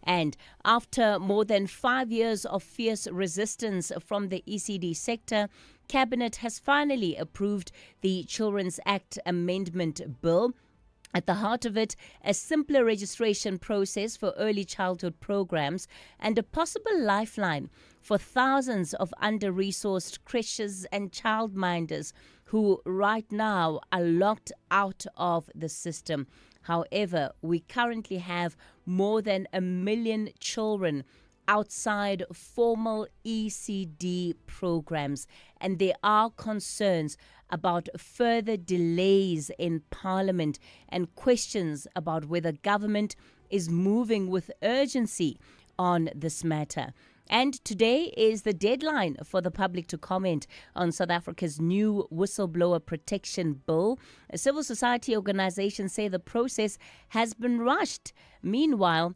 And after more than 5 years of fierce resistance from the ECD sector, Cabinet has finally approved the Children's Act Amendment Bill. At the heart of it, a simpler registration process for early childhood programs and a possible lifeline for thousands of under-resourced creches and childminders who right now are locked out of the system. However, we currently have more than 1 million children outside formal ECD programs, and there are concerns about further delays in Parliament and questions about whether government is moving with urgency on this matter. And today is the deadline for the public to comment on South Africa's new whistleblower protection bill. Civil society organizations say the process has been rushed. Meanwhile,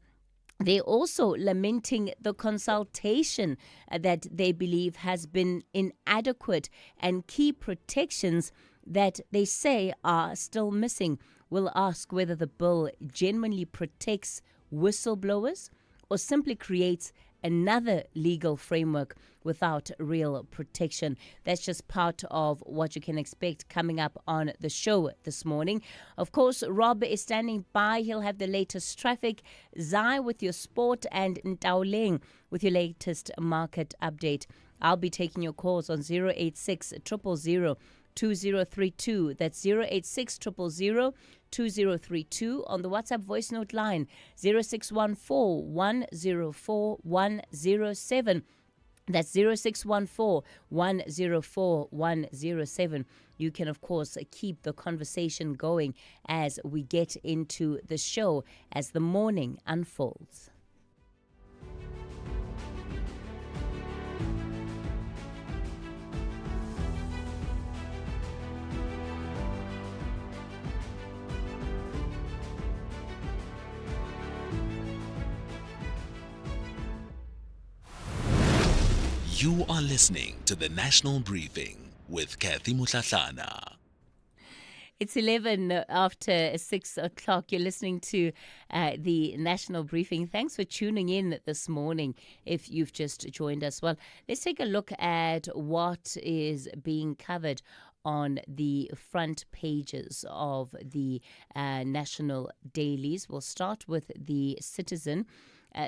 they're also lamenting the consultation that they believe has been inadequate and key protections that they say are still missing. We'll ask whether the bill genuinely protects whistleblowers or simply creates another legal framework without real protection. That's just part of what you can expect coming up on the show this morning. Of course, Rob is standing by. He'll have the latest traffic, Zai with your sport, and Ntaoleng with your latest market update. I'll be taking your calls on 086 000 2032. That's 086 000 2032 on the WhatsApp voice note line 0614 104 107. That's 0614 104 107. You can, of course, keep the conversation going as we get into the show as the morning unfolds. You are listening to the National Briefing with Kathy Mutlatlana. It's 11 after 6 o'clock. You're listening to the National Briefing. Thanks for tuning in this morning if you've just joined us. Well, let's take a look at what is being covered on the front pages of the national dailies. We'll start with the Citizen.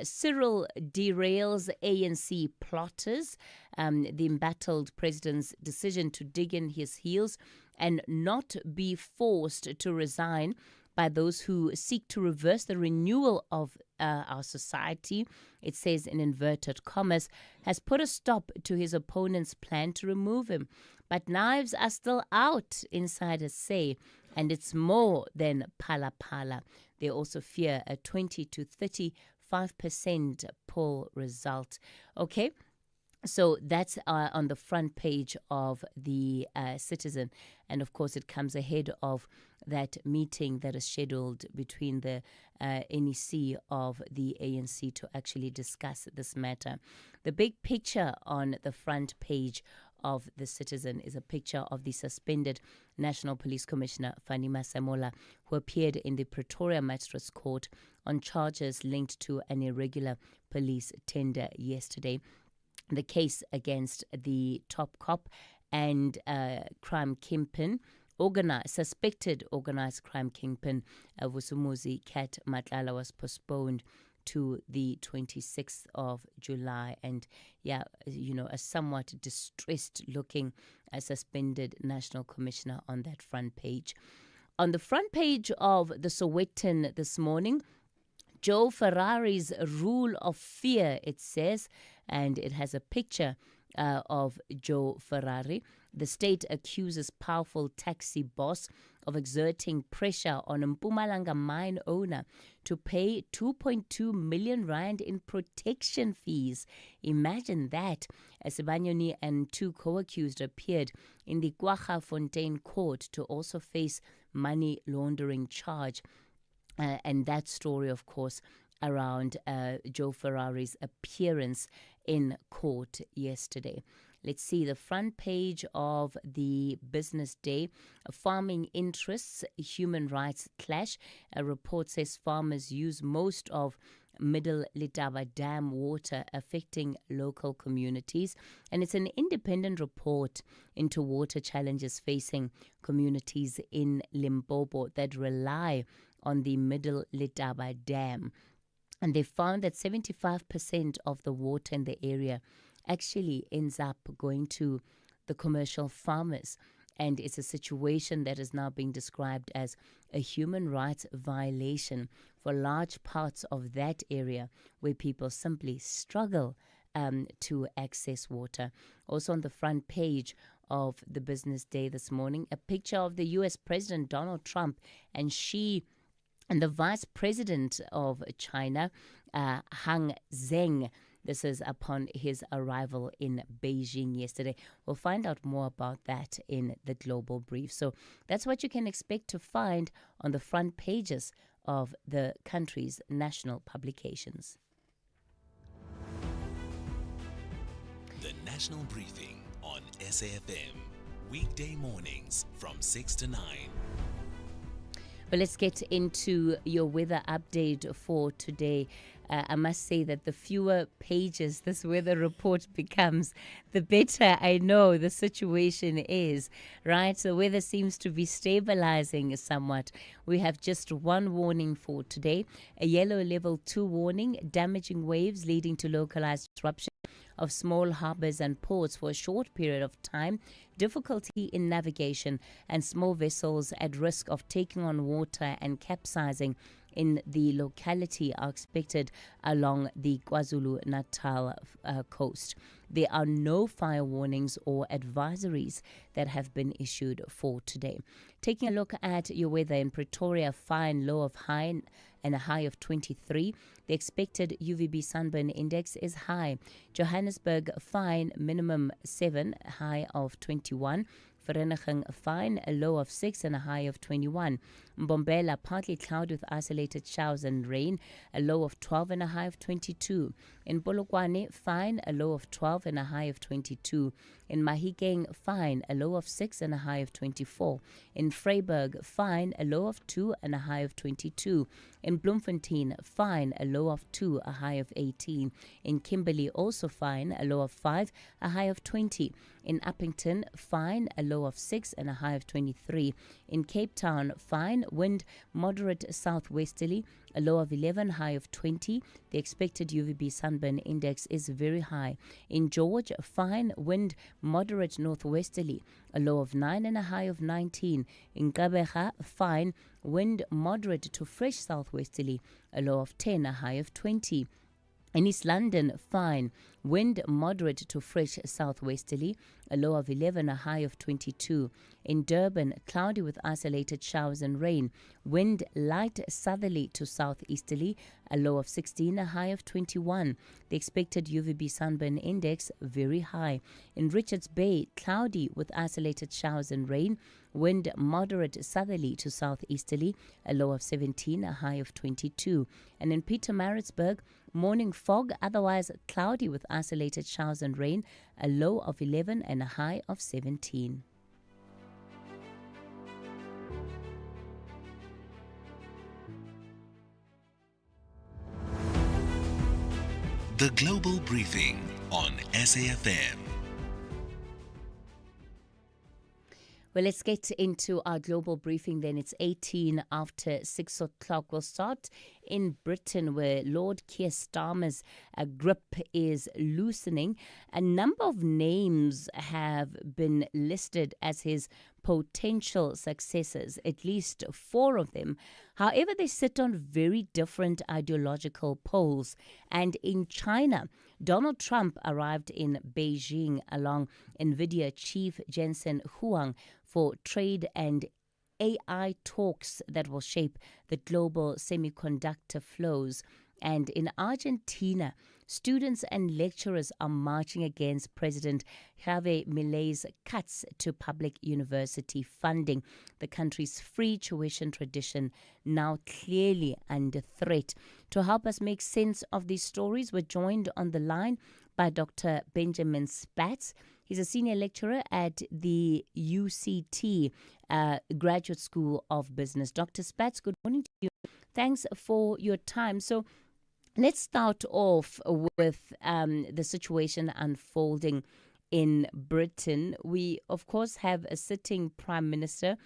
Cyril derails ANC plotters. The embattled president's decision to dig in his heels and not be forced to resign by those who seek to reverse the renewal of our society, it says in inverted commas, has put a stop to his opponent's plan to remove him. But knives are still out, insiders say, and it's more than Palapala. They also fear a 20 to 35% poll result. Okay. So that's on the front page of the Citizen. And of course, it comes ahead of that meeting that is scheduled between the NEC of the ANC to actually discuss this matter. The big picture on the front page of the Citizen is a picture of the suspended National Police Commissioner Fani Masemola, who appeared in the Pretoria Magistrates Court on charges linked to an irregular police tender yesterday. The case against the top cop and crime kingpin, suspected organized crime kingpin Vusumuzi Cat Madlanga, was postponed to the 26th of July. And a somewhat distressed looking suspended national commissioner on that front page. On the front page of the Sowetan this morning, Joe Ferrari's rule of fear, it says, and it has a picture of Joe Ferrari. The state accuses powerful taxi boss of exerting pressure on a Mpumalanga mine owner to pay 2.2 million rand in protection fees. Imagine that. Sibanyoni and two co-accused appeared in the Kwaggafontein court to also face money laundering charge. And that story, of course, around Joe Ferrari's appearance in court yesterday. Let's see the front page of the Business Day. Farming interests, human rights clash. A report says farmers use most of Middle Letaba Dam water affecting local communities. And it's an independent report into water challenges facing communities in Limpopo that rely on the Middle Letaba Dam. And they found that 75% of the water in the area actually ends up going to the commercial farmers. And it's a situation that is now being described as a human rights violation for large parts of that area where people simply struggle to access water. Also on the front page of the Business Day this morning, a picture of the U.S. President Donald Trump and the Vice President of China, Hang Zheng. This is upon his arrival in Beijing yesterday. We'll find out more about that in the Global Brief. So that's what you can expect to find on the front pages of the country's national publications. The National Briefing on SAfm. Weekday mornings from 6 to 9. Well, let's get into your weather update for today. I must say that the fewer pages this weather report becomes, the better I know the situation is, right? The weather seems to be stabilizing somewhat. We have just one warning for today, a yellow level 2 warning, damaging waves leading to localized disruption of small harbors and ports for a short period of time, difficulty in navigation, and small vessels at risk of taking on water and capsizing in the locality are expected along the KwaZulu-Natal coast. There are no fire warnings or advisories that have been issued for today. Taking a look at your weather in Pretoria, fine, low of high and a high of 23. The expected UVB sunburn index is high. Johannesburg, fine, minimum 7, high of 21. Vereeniging, fine, a low of 6 and a high of 21. Mbombela, partly cloudy with isolated showers and rain, a low of 12 and a high of 22. In Polokwane, fine, a low of 12 and a high of 22. In Mahikeng, fine, a low of 6 and a high of 24. In Vryburg, fine, a low of 2 and a high of 22. In Bloemfontein, fine, a low of 2, a high of 18. In Kimberley, also fine, a low of 5, a high of 20. In Uppington, fine, a low of 6 and a high of 23. In Cape Town, fine, wind moderate southwesterly, a low of 11, high of 20. The expected UVB sunburn index is very high. In George, fine, wind moderate northwesterly, a low of 9 and a high of 19. In Gqeberha, fine, wind moderate to fresh southwesterly, a low of 10, a high of 20. In East London, fine, wind moderate to fresh southwesterly, a low of 11, a high of 22. In Durban, cloudy with isolated showers and rain, wind light southerly to southeasterly, a low of 16, a high of 21. The expected UVB sunburn index, very high. In Richards Bay, cloudy with isolated showers and rain, wind moderate southerly to southeasterly, a low of 17, a high of 22. And in Pietermaritzburg, morning fog, otherwise cloudy with isolated showers and rain, a low of 11 and a high of 17. The Global Briefing on SAfm. Well, let's get into our global briefing then. It's 18 after 6 o'clock. We'll start in Britain, where Lord Keir Starmer's grip is loosening. A number of names have been listed as his potential successors, at least 4 of them. However, they sit on very different ideological poles. And in China, Donald Trump arrived in Beijing along NVIDIA chief Jensen Huang for trade and AI talks that will shape the global semiconductor flows. And in Argentina, students and lecturers are marching against President Javier Milei's cuts to public university funding. The country's free tuition tradition now clearly under threat. To help us make sense of these stories, we're joined on the line by Dr. Benjamin Spatz. He's a senior lecturer at the UCT Graduate School of Business. Dr. Spatz, good morning to you. Thanks for your time. So Let's start off with the situation unfolding in Britain. We, of course, have a sitting Prime Minister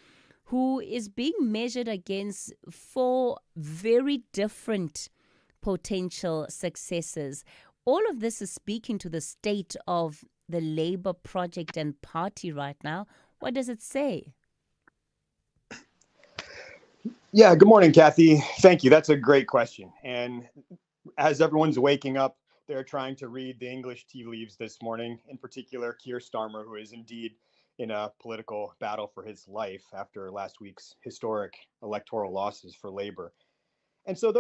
who is being measured against four very different potential successors. All of this is speaking to the state of the Labour project and party right now. What does it say? Yeah, good morning, Kathy. Thank you. That's a great question. And as everyone's waking up, they're trying to read the English tea leaves this morning, in particular, Keir Starmer, who is indeed in a political battle for his life after last week's historic electoral losses for Labour. And so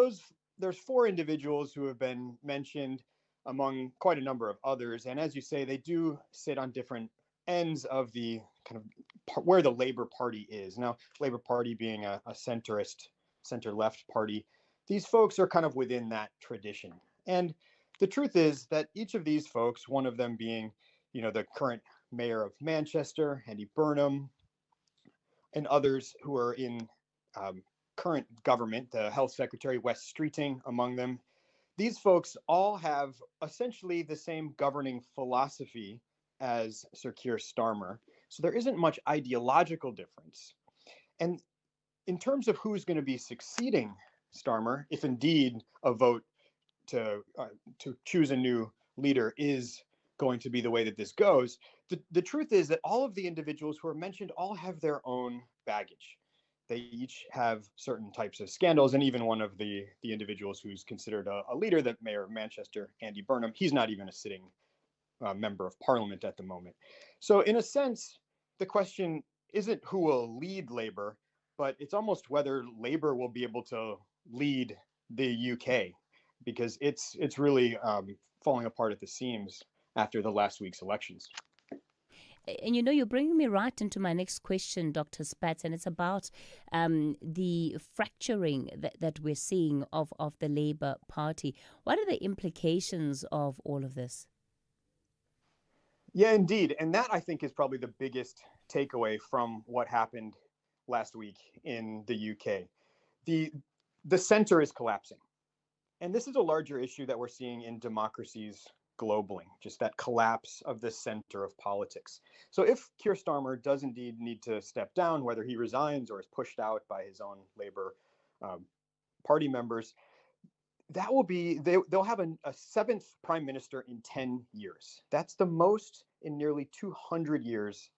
there's four individuals who have been mentioned among quite a number of others. And as you say, they do sit on different ends of the kind of where the Labour Party is. Now, Labour Party being a centrist, center-left party, these folks are kind of within that tradition. And the truth is that each of these folks, one of them being, the current mayor of Manchester, Andy Burnham, and others who are in current government, the health secretary, Wes Streeting, among them. These folks all have essentially the same governing philosophy as Sir Keir Starmer. So there isn't much ideological difference. And in terms of who's going to be succeeding Starmer, if indeed a vote to choose a new leader is going to be the way that this goes, the truth is that all of the individuals who are mentioned all have their own baggage. They each have certain types of scandals, and even one of the individuals who's considered a leader, the mayor of Manchester, Andy Burnham, he's not even a sitting member of parliament at the moment. So in a sense, the question isn't who will lead Labour, but it's almost whether Labour will be able to lead the UK, because it's really falling apart at the seams after the last week's elections. And you're bringing me right into my next question, Dr. Spatz, and it's about the fracturing that we're seeing of the Labour Party. What are the implications of all of this? Yeah, indeed. And that, I think, is probably the biggest takeaway from what happened last week in the UK. The center is collapsing. And this is a larger issue that we're seeing in democracies globally, just that collapse of the center of politics. So if Keir Starmer does indeed need to step down, whether he resigns or is pushed out by his own Labour party members, that will be, they'll have a seventh prime minister in 10 years. That's the most in nearly 200 years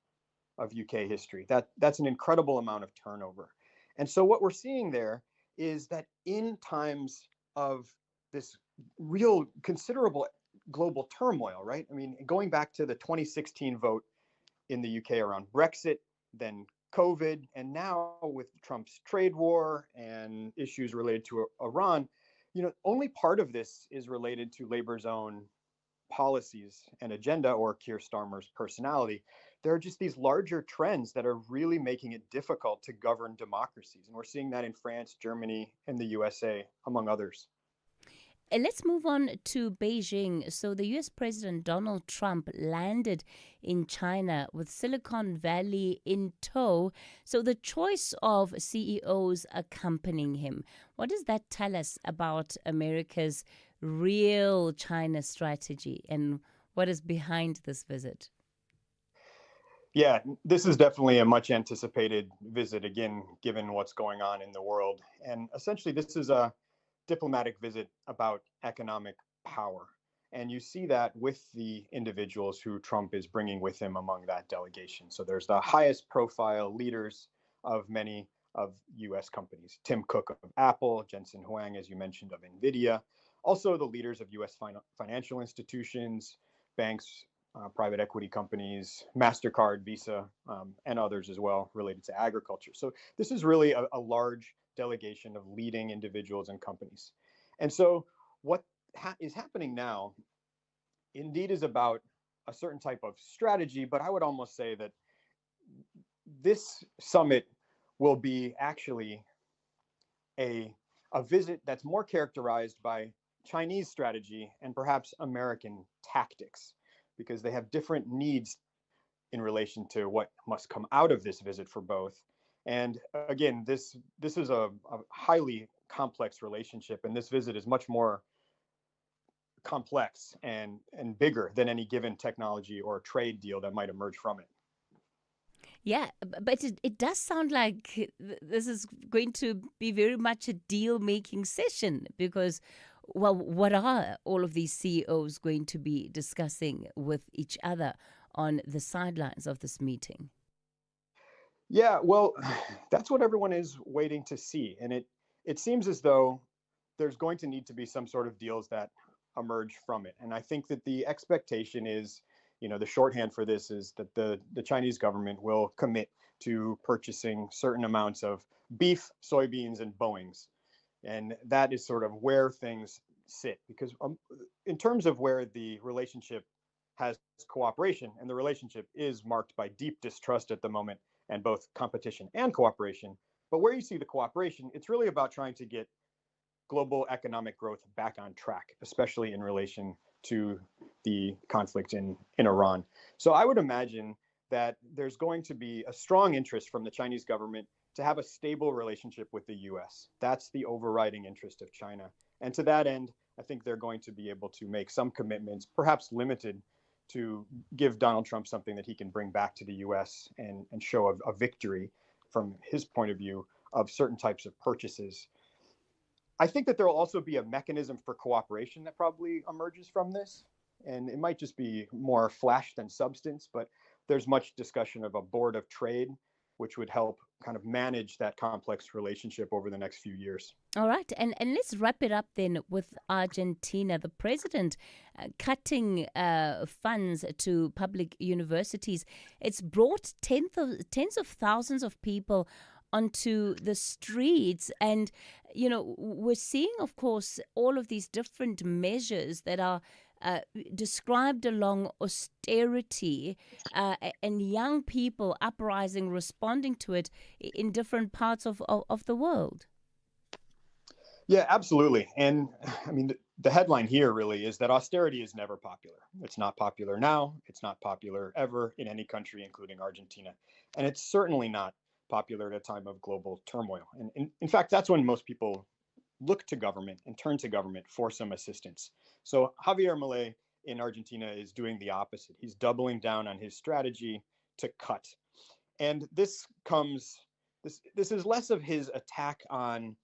of UK history. That's an incredible amount of turnover. And so what we're seeing there is that in times of this real considerable global turmoil, right? I mean, going back to the 2016 vote in the UK around Brexit, then COVID, and now with Trump's trade war and issues related to Iran, only part of this is related to Labour's own policies and agenda or Keir Starmer's personality. There are just these larger trends that are really making it difficult to govern democracies. And we're seeing that in France, Germany, and the USA, among others. Let's move on to Beijing. So the U.S. President Donald Trump landed in China with Silicon Valley in tow. So the choice of CEOs accompanying him, what does that tell us about America's real China strategy and what is behind this visit? Yeah, this is definitely a much anticipated visit, again, given what's going on in the world. And essentially, this is a diplomatic visit about economic power. And you see that with the individuals who Trump is bringing with him among that delegation. So there's the highest profile leaders of many of US companies, Tim Cook of Apple, Jensen Huang, as you mentioned, of NVIDIA, also the leaders of US financial institutions, banks, private equity companies, MasterCard, Visa, and others as well related to agriculture. So this is really a large delegation of leading individuals and companies. And so what is happening now indeed is about a certain type of strategy, but I would almost say that this summit will be actually a visit that's more characterized by Chinese strategy and perhaps American tactics, because they have different needs in relation to what must come out of this visit for both. And again, this is a highly complex relationship, and this visit is much more complex and bigger than any given technology or trade deal that might emerge from it. Yeah, but it does sound like this is going to be very much a deal-making session because, well, what are all of these CEOs going to be discussing with each other on the sidelines of this meeting? Yeah, well, that's what everyone is waiting to see. And it seems as though there's going to need to be some sort of deals that emerge from it. And I think that the expectation is, the shorthand for this is that the Chinese government will commit to purchasing certain amounts of beef, soybeans, and Boeings. And that is sort of where things sit. Because in terms of where the relationship has cooperation, and the relationship is marked by deep distrust at the moment, and both competition and cooperation. But where you see the cooperation, it's really about trying to get global economic growth back on track, especially in relation to the conflict in Iran. So I would imagine that there's going to be a strong interest from the Chinese government to have a stable relationship with the US. That's the overriding interest of China. And to that end, I think they're going to be able to make some commitments, perhaps limited, to give Donald Trump something that he can bring back to the US and show a victory from his point of view of certain types of purchases. I think that there will also be a mechanism for cooperation that probably emerges from this. And it might just be more flash than substance, but there's much discussion of a board of trade, which would help kind of manage that complex relationship over the next few years. All right. And let's wrap it up then with Argentina. The president cutting funds to public universities. It's brought tens of thousands of people onto the streets. And, we're seeing, of course, all of these different measures that are described along austerity and young people uprising, responding to it in different parts of the world. Yeah, absolutely. And I mean, the headline here really is that austerity is never popular. It's not popular now. It's not popular ever in any country, including Argentina. And it's certainly not popular at a time of global turmoil. And in fact, that's when most people look to government and turn to government for some assistance. So Javier Milei in Argentina is doing the opposite. He's doubling down on his strategy to cut. And this is less of his attack on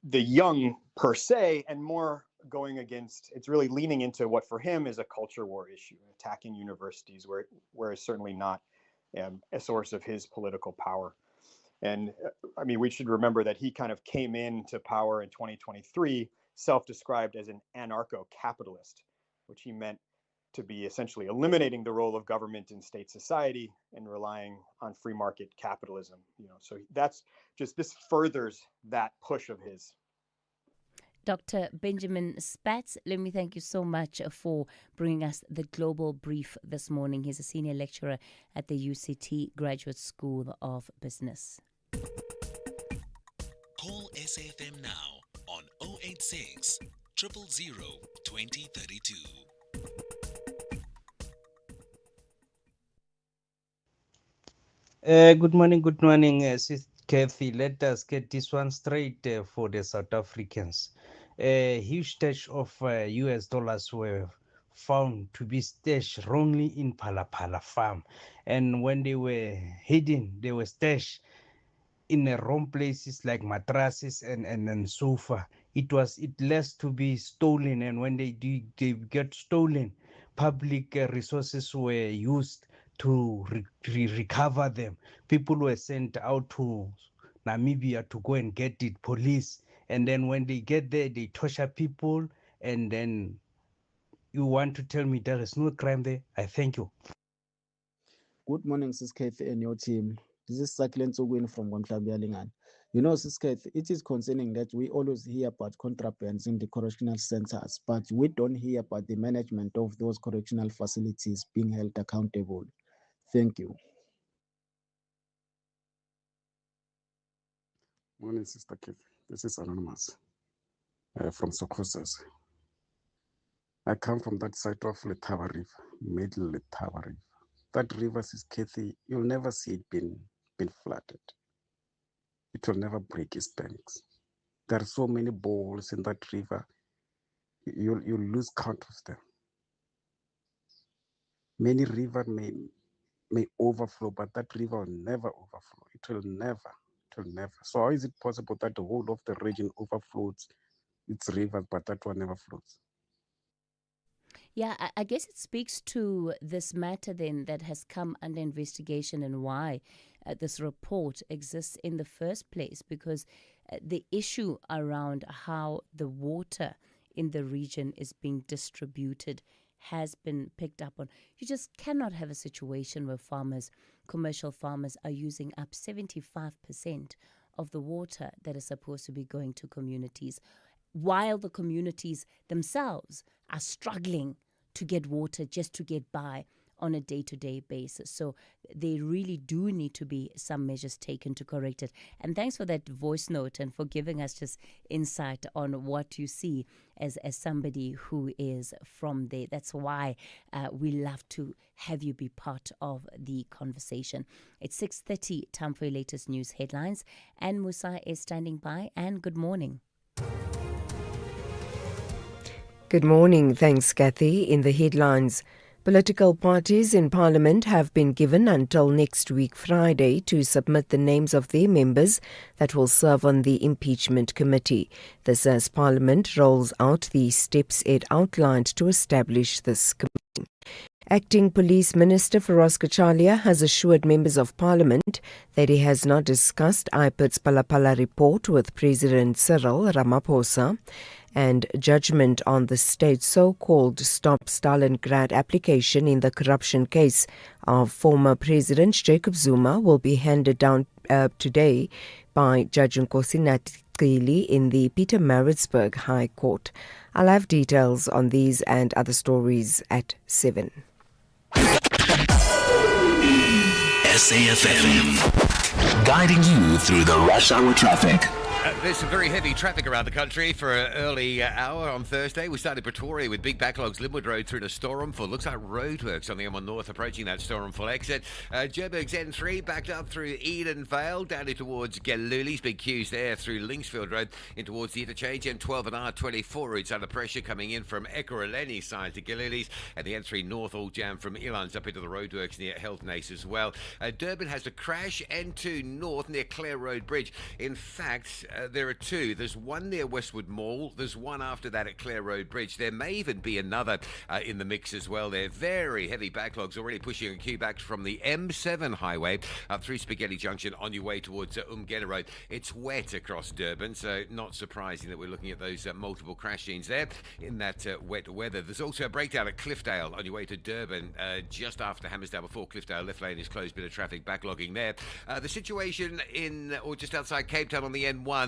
the young per se, and more going against, it's really leaning into what for him is a culture war issue, attacking universities where it's certainly not a source of his political power. And I mean, we should remember that he kind of came into power in 2023, self-described as an anarcho-capitalist, which he meant to be essentially eliminating the role of government in state society and relying on free market capitalism. So this furthers that push of his. Dr. Benjamin Spatz, let me thank you so much for bringing us the Global Brief this morning. He's a senior lecturer at the UCT Graduate School of Business. Call SAFM now on 086 000 2032. Good morning, Sis Kathy. Let us get this one straight for the South Africans. A huge stash of US dollars were found to be stashed wrongly in Palapala farm. And when they were hidden, they were stashed in the wrong places like mattresses and sofa. It less to be stolen. And when they get stolen, public resources were used to recover them. People were sent out to Namibia to go and get it, police. And then when they get there, they torture people. And then you want to tell me there is no crime there? I thank you. Good morning, Sis Kathy and your team. This is Saklen Tsogwin from Gontlabyalingan. Sis Kathy, it is concerning that we always hear about contrabands in the correctional centers, but we don't hear about the management of those correctional facilities being held accountable. Thank you. Morning, Sister Keith. This is Anonymous from Sokosos. I come from that side of the Taba River, middle Taba River. That river, Sister Kathy, you'll never see it been flooded. It will never break its banks. There are so many balls in that river. you'll lose count of them. Many rivers may overflow, but that river will never overflow. It will never. So how is it possible that the whole of the region overflows its rivers, but that one never flows? Yeah, I guess it speaks to this matter then that has come under investigation and why this report exists in the first place, because the issue around how the water in the region is being distributed has been picked up on. You just cannot have a situation where commercial farmers, are using up 75% of the water that is supposed to be going to communities, while the communities themselves are struggling to get water just to get by on a day-to-day basis. So there really do need to be some measures taken to correct it. And thanks for that voice note and for giving us just insight on what you see as somebody who is from there. That's why we love to have you be part of the conversation. It's 6:30, time for your latest news headlines. And Musa is standing by. And good morning. Good morning. Thanks, Kathy. In the headlines, political parties in Parliament have been given until next week Friday to submit the names of their members that will serve on the impeachment committee. This as Parliament rolls out the steps it outlined to establish this committee. Acting Police Minister Feroz Kachalia has assured members of Parliament that he has not discussed IPID's Palapala report with President Cyril Ramaphosa, and judgment on the state's so-called Stop Stalingrad application in the corruption case of former President Jacob Zuma will be handed down today by Judge Nkosi Natkili in the Pietermaritzburg High Court. I'll have details on these and other stories at 7. SAfm, guiding you through the rush hour traffic. There's some very heavy traffic around the country for an early hour on Thursday. We started Pretoria with big backlogs, Linwood Road through to Storumful. Looks like roadworks on the M1 North approaching that Storumful exit. Joburg's N3 backed up through Edenvale, down towards Galuli's. Big queues there through Linksfield Road in towards the interchange. M12 and R24 routes under pressure coming in from Ekurhuleni side to Galuli's. And the N3 North all jammed from Elands up into the roadworks near Healthnace as well. Durban has a crash, N2 North near Clare Road Bridge. In fact, there are two. There's one near Westwood Mall. There's one after that at Clare Road Bridge. There may even be another in the mix as well. They're very heavy backlogs already pushing a queue back from the M7 highway up through Spaghetti Junction on your way towards Umgeda Road. It's wet across Durban, so not surprising that we're looking at those multiple crash scenes there in that wet weather. There's also a breakdown at Cliffdale on your way to Durban just after Hammersdale before Cliffdale. Left lane is closed, bit of traffic backlogging there. The situation in or just outside Cape Town on the N1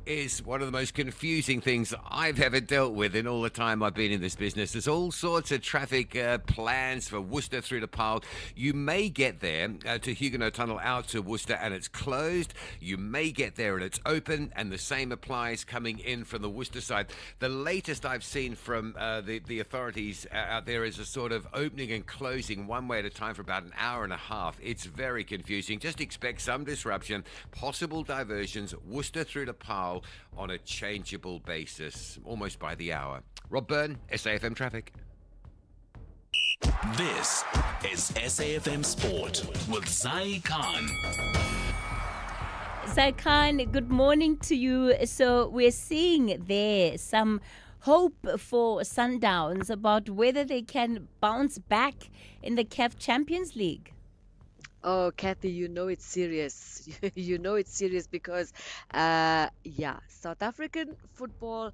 is one of the most confusing things I've ever dealt with in all the time I've been in this business. There's all sorts of traffic plans for Worcester through to Paarl. You may get there to Huguenot Tunnel out to Worcester and it's closed. You may get there and it's open, and the same applies coming in from the Worcester side. The latest I've seen from the authorities out there is a sort of opening and closing one way at a time for about an hour and a half. It's very confusing. Just expect some disruption, possible diversions, Worcester through to Parole on a changeable basis, almost by the hour. Rob Byrne, SAfm Traffic. This is SAfm Sport with Zai Khan. Zai Khan, good morning to you. So we're seeing there some hope for Sundowns about whether they can bounce back in the CAF Champions League. Oh, Kathy, you know it's serious. You know it's serious because, South African football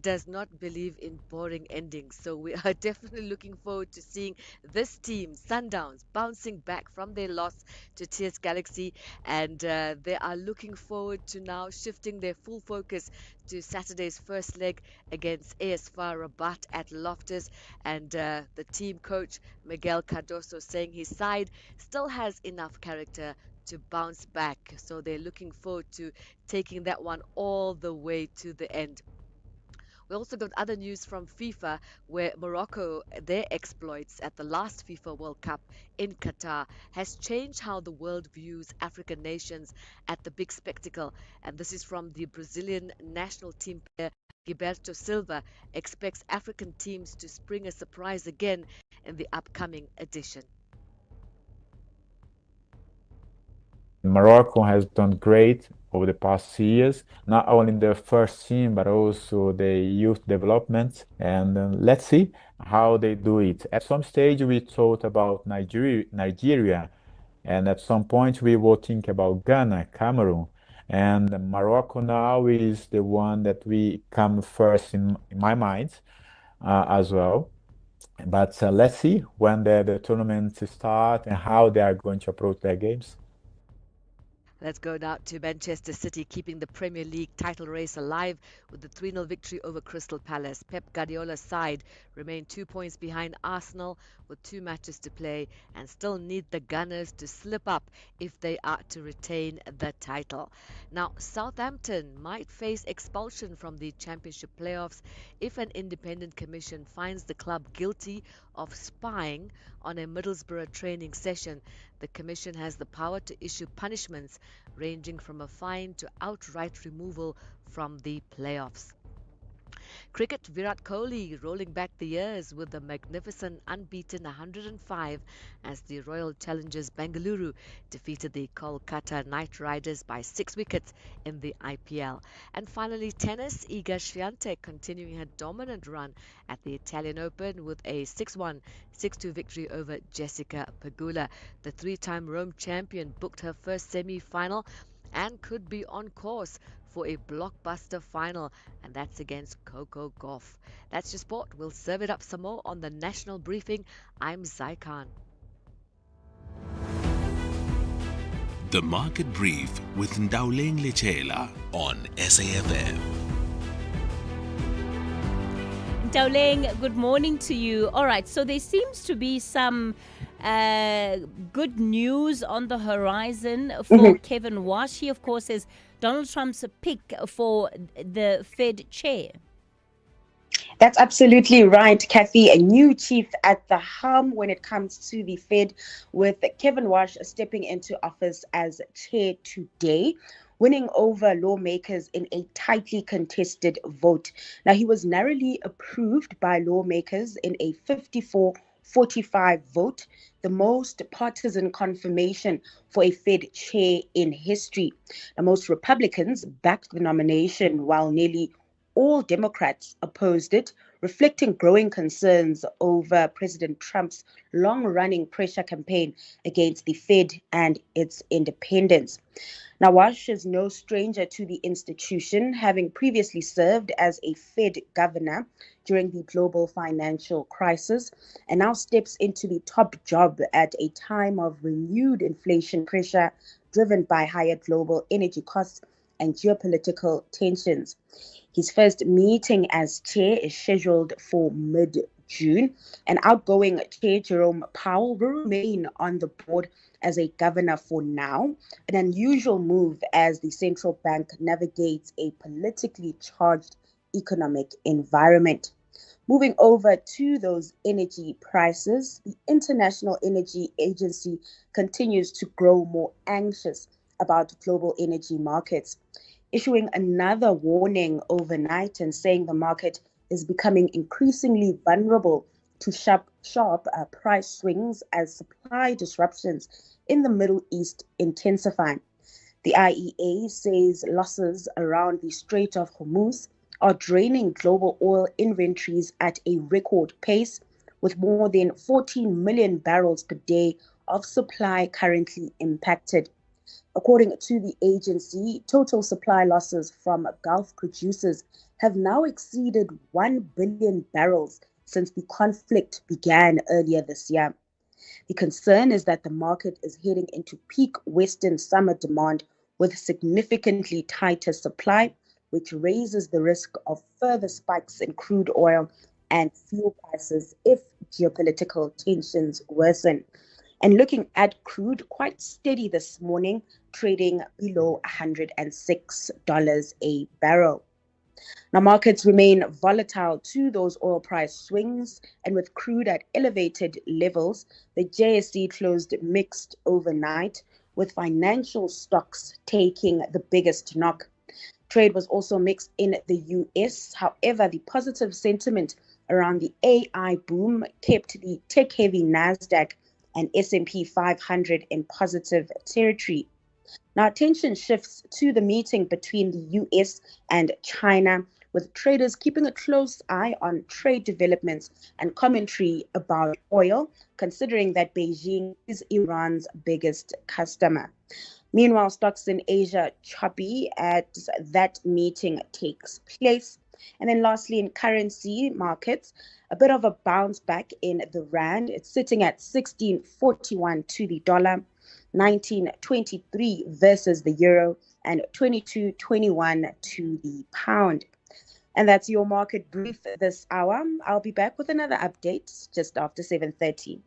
does not believe in boring endings. So we are definitely looking forward to seeing this team, Sundowns, bouncing back from their loss to TS Galaxy. And they are looking forward to now shifting their full focus to Saturday's first leg against AS FAR Rabat at Loftus. And the team coach, Miguel Cardoso, saying his side still has enough character to bounce back. So they're looking forward to taking that one all the way to the end. We also got other news from FIFA, where Morocco, their exploits at the last FIFA World Cup in Qatar has changed how the world views African nations at the big spectacle. And this is from the Brazilian national team player Gilberto Silva expects African teams to spring a surprise again in the upcoming edition. Morocco has done great over the past years, not only in the first team, but also the youth development. And let's see how they do it. At some stage, we thought about Nigeria, and at some point, we will think about Ghana, Cameroon. And Morocco now is the one that we come first in my mind as well. But let's see when the tournament start and how they are going to approach their games. Let's go now to Manchester City, keeping the Premier League title race alive with the 3-0 victory over Crystal Palace. Pep Guardiola's side remain 2 points behind Arsenal with 2 matches to play and still need the Gunners to slip up if they are to retain the title. Now, Southampton might face expulsion from the Championship playoffs if an independent commission finds the club guilty of spying on a Middlesbrough training session. The commission has the power to issue punishments ranging from a fine to outright removal from the playoffs. Cricket, Virat Kohli rolling back the years with the magnificent unbeaten 105 as the Royal Challengers Bengaluru defeated the Kolkata Knight Riders by 6 wickets in the IPL. And finally, tennis, Iga Swiatek continuing her dominant run at the Italian Open with a 6-1, 6-2 victory over Jessica Pegula. The 3-time Rome champion booked her first semi-final and could be on course for a blockbuster final, and that's against Coco Gauff. That's your sport. We'll serve it up some more on the National Briefing. I'm Zai Khan. The Market Brief with Ndauleng Lechela on SAFM. Ndauleng, good morning to you. All right, so there seems to be some good news on the horizon for Kevin Walsh. He, of course, is Donald Trump's pick for the Fed chair. That's absolutely right, Kathy. A new chief at the helm when it comes to the Fed, with Kevin Walsh stepping into office as chair today, winning over lawmakers in a tightly contested vote. Now, he was narrowly approved by lawmakers in a 54-45 vote, the most partisan confirmation for a Fed chair in history. Now, most Republicans backed the nomination, while nearly all Democrats opposed it, reflecting growing concerns over President Trump's long-running pressure campaign against the Fed and its independence. Now, Walsh is no stranger to the institution, having previously served as a Fed governor during the global financial crisis, and now steps into the top job at a time of renewed inflation pressure driven by higher global energy costs and geopolitical tensions. His first meeting as chair is scheduled for mid-June, and outgoing chair Jerome Powell will remain on the board as a governor for now, an unusual move as the central bank navigates a politically charged economic environment. Moving over to those energy prices, the International Energy Agency continues to grow more anxious about global energy markets, issuing another warning overnight and saying the market is becoming increasingly vulnerable to sharp price swings as supply disruptions in the Middle East intensify. The IEA says losses around the Strait of Hormuz are draining global oil inventories at a record pace, with more than 14 million barrels per day of supply currently impacted. According to the agency, total supply losses from Gulf producers have now exceeded 1 billion barrels since the conflict began earlier this year. The concern is that the market is heading into peak Western summer demand with significantly tighter supply, which raises the risk of further spikes in crude oil and fuel prices if geopolitical tensions worsen. And looking at crude, quite steady this morning, trading below $106 a barrel. Now, markets remain volatile to those oil price swings, and with crude at elevated levels, the JSE closed mixed overnight, with financial stocks taking the biggest knock. Trade was also mixed in the US. However, the positive sentiment around the AI boom kept the tech-heavy Nasdaq and S&P 500 in positive territory. Now, attention shifts to the meeting between the US and China, with traders keeping a close eye on trade developments and commentary about oil, considering that Beijing is Iran's biggest customer. Meanwhile, stocks in Asia choppy as that meeting takes place. And then lastly, in currency markets, a bit of a bounce back in the rand. It's sitting at 16.41 to the dollar, 19.23 versus the euro, and 22.21 to the pound. And that's your market brief this hour. I'll be back with another update just after 7:30.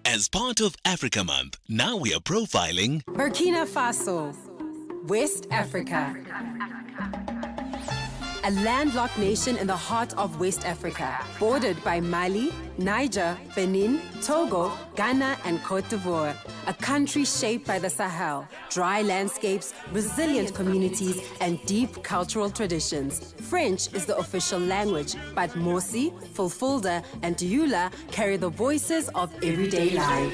As part of Africa Month, now we are profiling Burkina Faso, West Africa. A landlocked nation in the heart of West Africa, bordered by Mali, Niger, Benin, Togo, Ghana, and Cote d'Ivoire. A country shaped by the Sahel, dry landscapes, resilient communities, and deep cultural traditions. French is the official language, but Mosi, Fulfulde, and Dioula carry the voices of everyday life.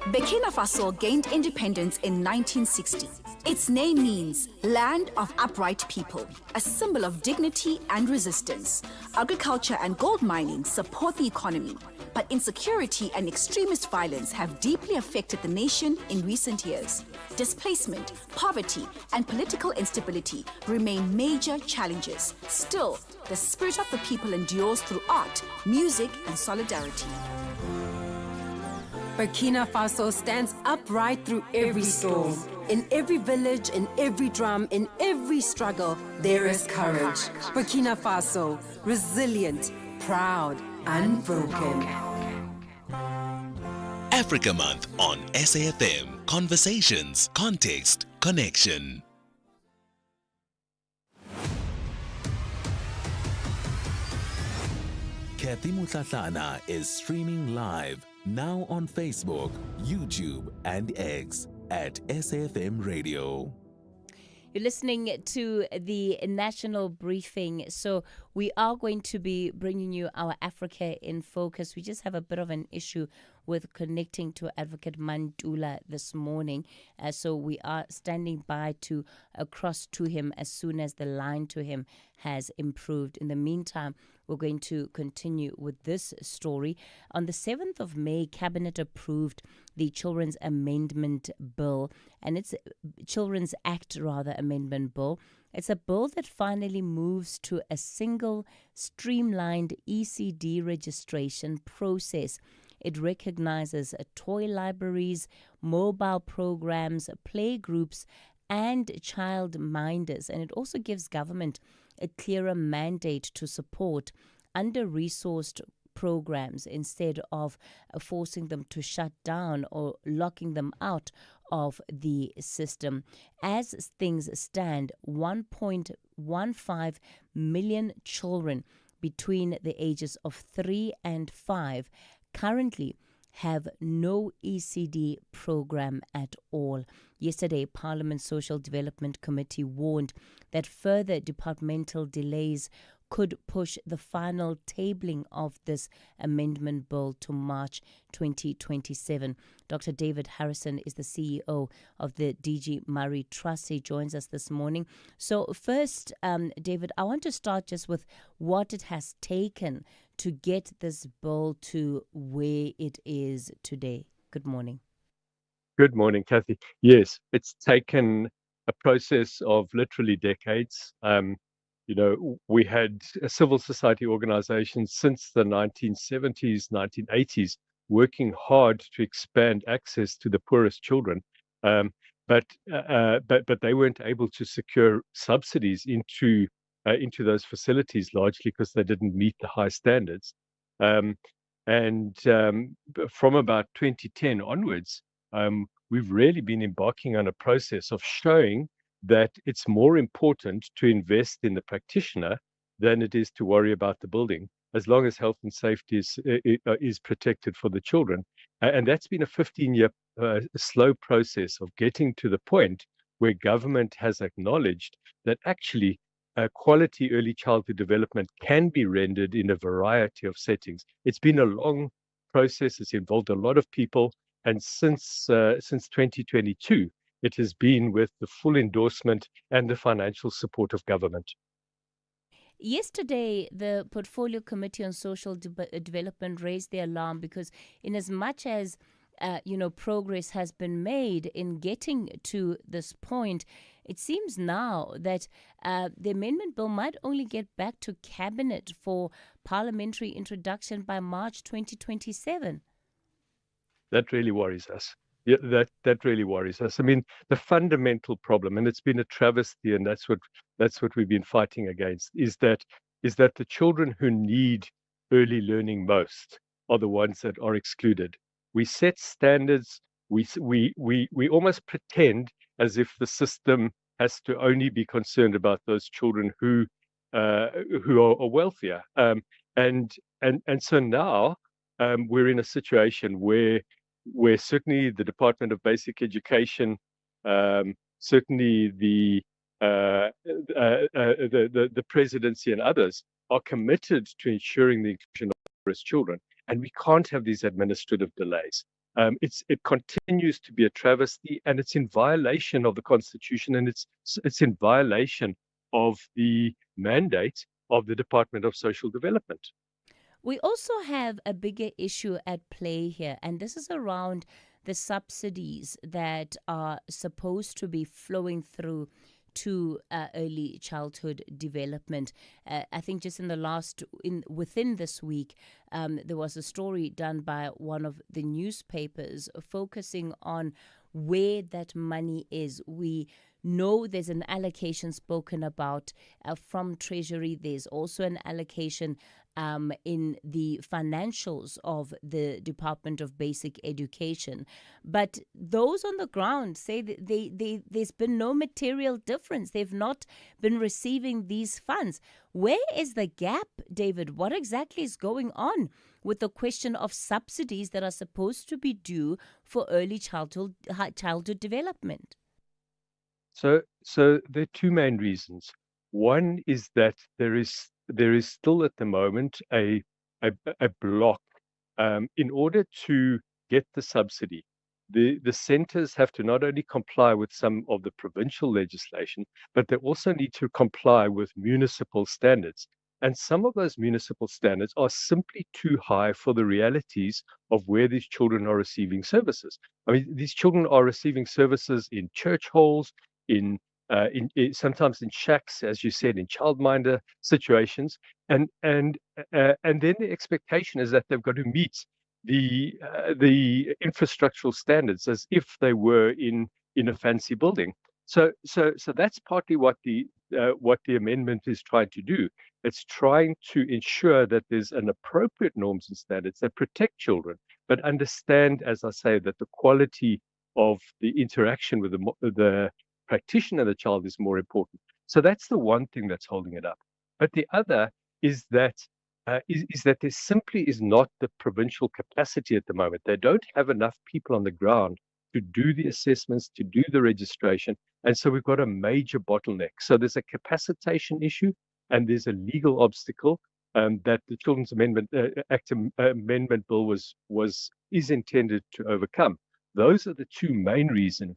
Burkina Faso gained independence in 1960. Its name means land of upright people, a symbol of dignity and resistance. Agriculture and gold mining support the economy, but insecurity and extremist violence have deeply affected the nation in recent years. Displacement, poverty, and political instability remain major challenges. Still, the spirit of the people endures through art, music, and solidarity. Burkina Faso stands upright through every storm. In every village, in every drum, in every struggle, there is courage. Burkina Faso, resilient, proud, unbroken. Africa Month on SAfm. Conversations, context, connection. Kathy Mutlatlana is streaming live now on Facebook, YouTube, and X at SAfmRadio. You're listening to the national briefing. So we are going to be bringing you our Africa in Focus. We just have a bit of an issue with connecting to Advocate Mandula this morning. So we are standing by to cross to him as soon as the line to him has improved. In the meantime, we're going to continue with this story. On the 7th of May, Cabinet approved the Children's Amendment Bill, and it's Children's Act, Amendment Bill. It's a bill that finally moves to a single, streamlined ECD registration process. It recognizes toy libraries, mobile programs, play groups, and child minders, and it also gives government a clearer mandate to support under-resourced programs instead of forcing them to shut down or locking them out of the system. As things stand, 1.15 million children between the ages of 3 and 5 currently have no ECD program at all. Yesterday, Parliament's Social Development Committee warned that further departmental delays could push the final tabling of this amendment bill to March 2027. Dr. David Harrison is the CEO of the DG Murray Trust. He joins us this morning. So first, David, I want to start just with what it has taken to get this bill to where it is today. Good morning. Good morning, Kathy. Yes, it's taken a process of literally decades. We had civil society organizations since the 1970s, 1980s, working hard to expand access to the poorest children. But they weren't able to secure subsidies into those facilities, largely because they didn't meet the high standards. From about 2010 onwards, we've really been embarking on a process of showing that it's more important to invest in the practitioner than it is to worry about the building, as long as health and safety is protected for the children. And that's been a 15-year slow process of getting to the point where government has acknowledged that actually quality early childhood development can be rendered in a variety of settings. It's been a long process. It's involved a lot of people. And since 2022, it has been with the full endorsement and the financial support of government. Yesterday, the Portfolio Committee on Social Development raised the alarm because in as much as progress has been made in getting to this point, it seems now that the amendment bill might only get back to Cabinet for parliamentary introduction by March 2027. That really worries us. Yeah, that really worries us. I mean, the fundamental problem, and it's been a travesty, and that's what we've been fighting against, is that the children who need early learning most are the ones that are excluded. We set standards. We almost pretend as if the system has to only be concerned about those children who are wealthier. And so now we're in a situation where certainly the Department of Basic Education, certainly the presidency and others are committed to ensuring the inclusion of poorest children, and we can't have these administrative delays. It continues to be a travesty, and it's in violation of the Constitution, and it's in violation of the mandate of the Department of Social Development. We also have a bigger issue at play here, and this is around the subsidies that are supposed to be flowing through to early childhood development. I think just within this week, there was a story done by one of the newspapers focusing on where that money is. We know there's an allocation spoken about from Treasury. There's also an allocation in the financials of the Department of Basic Education. But those on the ground say that there's been no material difference. They've not been receiving these funds. Where is the gap, David? What exactly is going on with the question of subsidies that are supposed to be due for early childhood development? So there are two main reasons. One is that there is still at the moment a block in order to get the subsidy. The centres have to not only comply with some of the provincial legislation, but they also need to comply with municipal standards. And some of those municipal standards are simply too high for the realities of where these children are receiving services. I mean, these children are receiving services in church halls, in sometimes in shacks, as you said, in childminder situations, and then the expectation is that they've got to meet the infrastructural standards as if they were in a fancy building. So that's partly what the amendment is trying to do. It's trying to ensure that there's an appropriate norms and standards that protect children, but understand, as I say, that the quality of the interaction with the practitioner of the child is more important. So that's the one thing that's holding it up. But the other is that there simply is not the provincial capacity at the moment. They don't have enough people on the ground to do the assessments, to do the registration. And so we've got a major bottleneck. So there's a capacitation issue and there's a legal obstacle that the Children's Amendment Act Amendment Bill is intended to overcome. Those are the two main reasons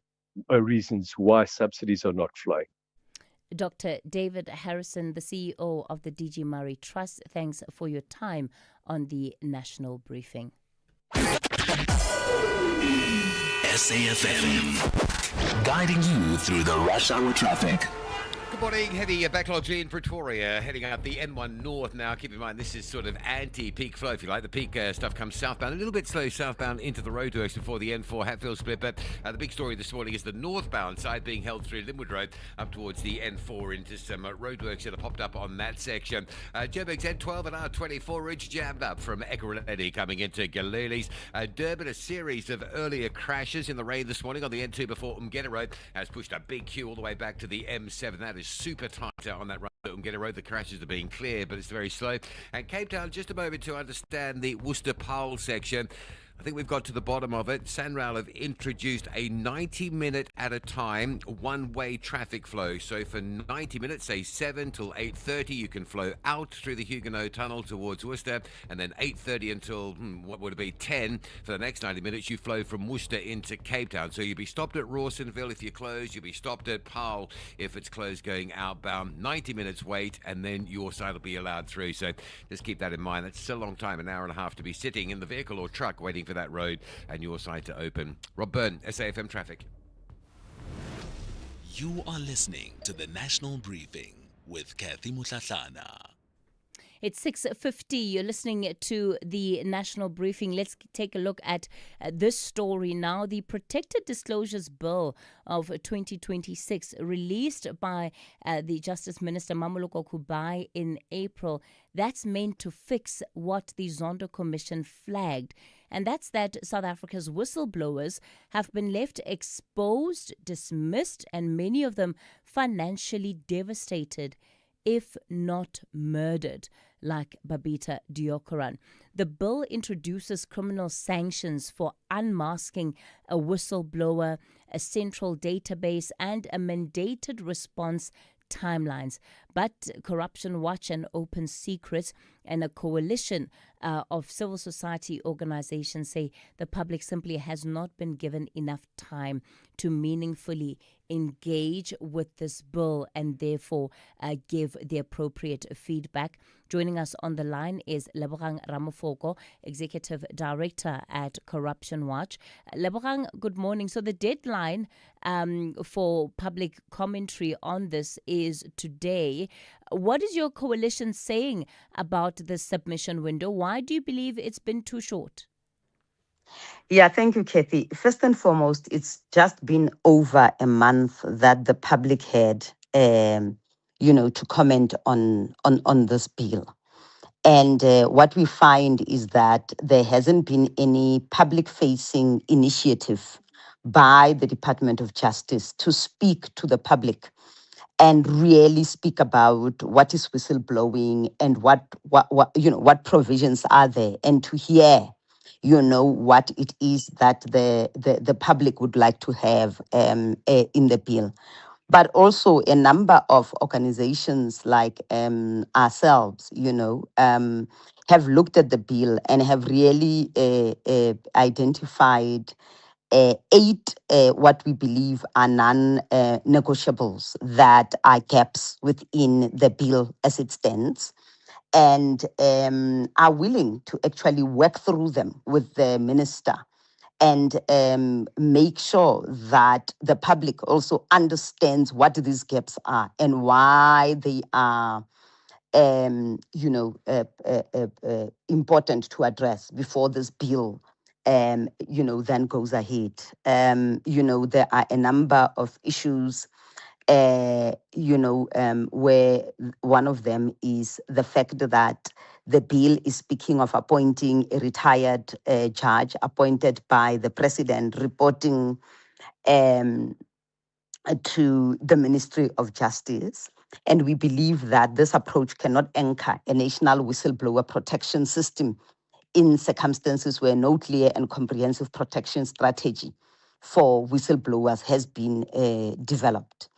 why subsidies are not flowing. Dr. David Harrison, the CEO of the DG Murray Trust, thanks for your time on the National Briefing. SAfm, guiding you through the rush hour traffic. Good morning. Heavy backlogs in Pretoria, heading up the N1 North now. Keep in mind, this is sort of anti-peak flow, if you like. The peak stuff comes southbound, a little bit slow southbound into the roadworks before the N4 Hatfield split. But the big story this morning is the northbound side being held through Linwood Road up towards the N4 into some roadworks that have popped up on that section. Joburg's N12 and R24 Ridge jammed up from Ekurhuleni coming into Galile's. Durban, a series of earlier crashes in the rain this morning on the N2 before Umgeta Road has pushed a big queue all the way back to the M7. That is super tight on that road. Umgeta Road, the crashes are being cleared, but it's very slow. And Cape Town, just a moment to understand the Worcester Parole section. I think we've got to the bottom of it. SANRAL have introduced a 90-minute at a time one-way traffic flow. So for 90 minutes, say 7 till 8:30, you can flow out through the Huguenot Tunnel towards Worcester, and then 8:30 until, what would it be, 10 for the next 90 minutes, you flow from Worcester into Cape Town. So you'll be stopped at Rawsonville if you're closed, you'll be stopped at Parle if it's closed going outbound. 90 minutes wait, and then your side will be allowed through. So just keep that in mind. That's still a long time, an hour and a half to be sitting in the vehicle or truck waiting for that road and your side to open. Rob Byrne, SAFM Traffic. You are listening to the National Briefing with Kathy Mutlatlana. It's 6:50. You're listening to the National Briefing. Let's take a look at this story now. The Protected Disclosures Bill of 2026, released by the Justice Minister Mccolo Kubai in April, that's meant to fix what the Zondo Commission flagged. And that's that South Africa's whistleblowers have been left exposed, dismissed, and many of them financially devastated, if not murdered, like Babita Deokaran. The bill introduces criminal sanctions for unmasking a whistleblower, a central database, and a mandated response timelines. But Corruption Watch and Open Secrets and a coalition of civil society organizations say the public simply has not been given enough time to meaningfully engage with this bill and therefore give the appropriate feedback. Joining us on the line is Lebogang Ramofoko, Executive Director at Corruption Watch. Lebogang, good morning. So the deadline for public commentary on this is today. What is your coalition saying about the submission window? Why do you believe it's been too short? Yeah, thank you, Kathy. First and foremost, it's just been over a month that the public had, to comment on this bill. And what we find is that there hasn't been any public-facing initiative by the Department of Justice to speak to the public and really speak about what is whistleblowing and what provisions are there, and to hear what it is that the public would like to have in the bill. But also a number of organizations like ourselves, have looked at the bill and have really identified 8 what we believe are non-negotiables that are gaps within the bill as it stands, and are willing to actually work through them with the minister and make sure that the public also understands what these gaps are and why they are important to address before this bill then goes ahead. There are a number of issues where one of them is the fact that the bill is speaking of appointing a retired judge appointed by the president, reporting to the Ministry of Justice. And we believe that this approach cannot anchor a national whistleblower protection system in circumstances where no clear and comprehensive protection strategy for whistleblowers has been developed.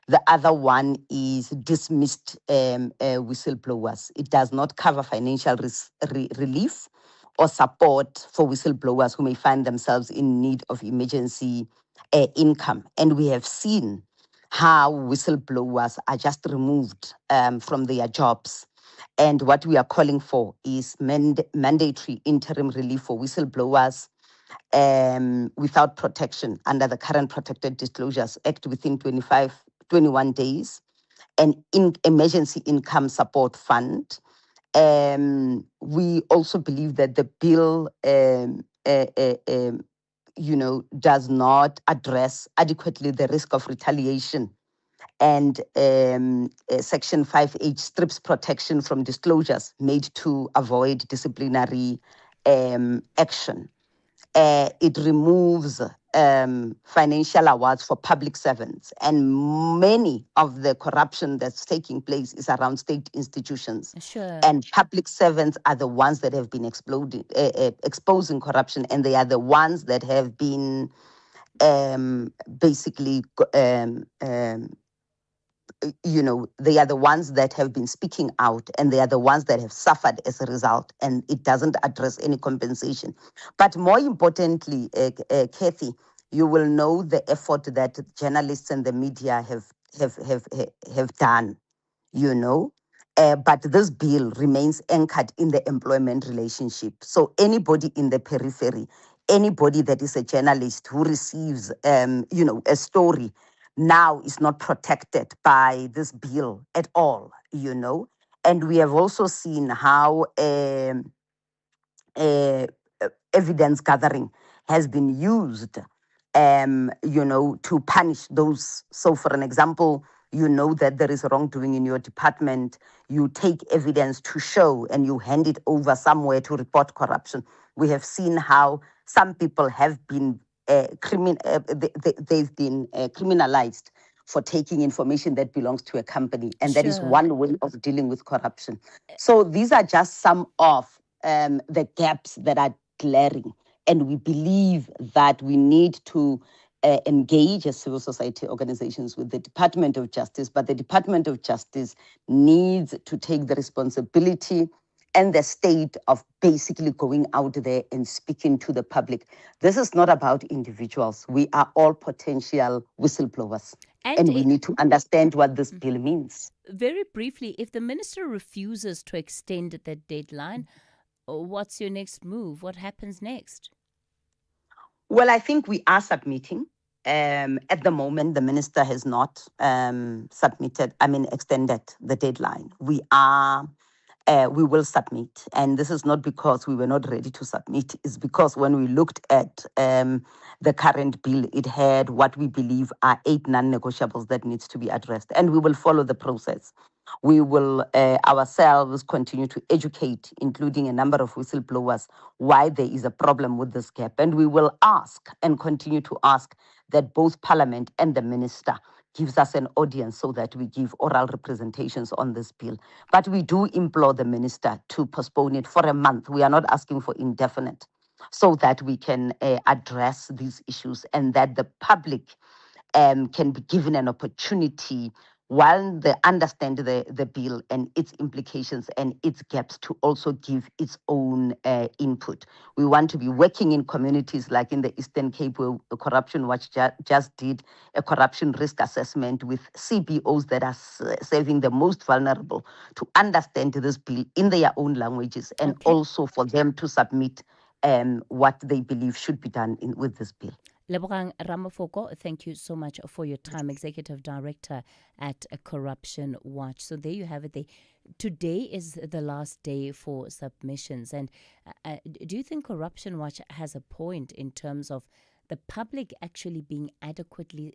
The other one is dismissed whistleblowers. It does not cover financial relief or support for whistleblowers who may find themselves in need of emergency income. And we have seen how whistleblowers are just removed from their jobs. And what we are calling for is mandatory interim relief for whistleblowers without protection under the current Protected Disclosures Act within 21 days, an emergency income support fund. We also believe that the bill, does not address adequately the risk of retaliation, and Section 5H strips protection from disclosures made to avoid disciplinary action. It removes financial awards for public servants, and many of the corruption that's taking place is around state institutions. Sure. And public servants are the ones that have been exposing corruption, and they are the ones that have been basically they are the ones that have been speaking out, and they are the ones that have suffered as a result, and it doesn't address any compensation. But more importantly, Kathy, you will know the effort that journalists and the media have done, but this bill remains anchored in the employment relationship. So anybody in the periphery, anybody that is a journalist who receives, a story now is not protected by this bill at all, And we have also seen how evidence gathering has been used, to punish those. So, for an example, you know that there is wrongdoing in your department, you take evidence to show and you hand it over somewhere to report corruption. We have seen how some people have been they've been criminalized for taking information that belongs to a company, and that is one way of dealing with corruption. So these are just some of the gaps that are glaring, and we believe that we need to engage as civil society organizations with the Department of Justice, but the Department of Justice needs to take the responsibility and the state of basically going out there and speaking to the public. This is not about individuals. We are all potential whistleblowers. And we need to understand what this bill means. Very briefly, if the minister refuses to extend the deadline, what's your next move? What happens next? Well, I think we are submitting. At the moment, the minister has not extended the deadline. We will submit. And this is not because we were not ready to submit. It's because when we looked at the current bill, it had what we believe are 8 non-negotiables that needs to be addressed. And we will follow the process. We will ourselves continue to educate, including a number of whistleblowers, why there is a problem with this gap. And we will ask and continue to ask that both Parliament and the Minister gives us an audience so that we give oral representations on this bill. But we do implore the Minister to postpone it for a month. We are not asking for indefinite, so that we can address these issues and that the public can be given an opportunity while they understand the bill and its implications and its gaps to also give its own input. We want to be working in communities like in the Eastern Cape, where the Corruption Watch just did a corruption risk assessment with CBOs that are serving the most vulnerable to understand this bill in their own languages, and also for them to submit what they believe should be done with this bill. Lebogang Ramafoko, thank you so much for your time, Executive Director at Corruption Watch. So there you have it. Today is the last day for submissions. And do you think Corruption Watch has a point in terms of the public actually being adequately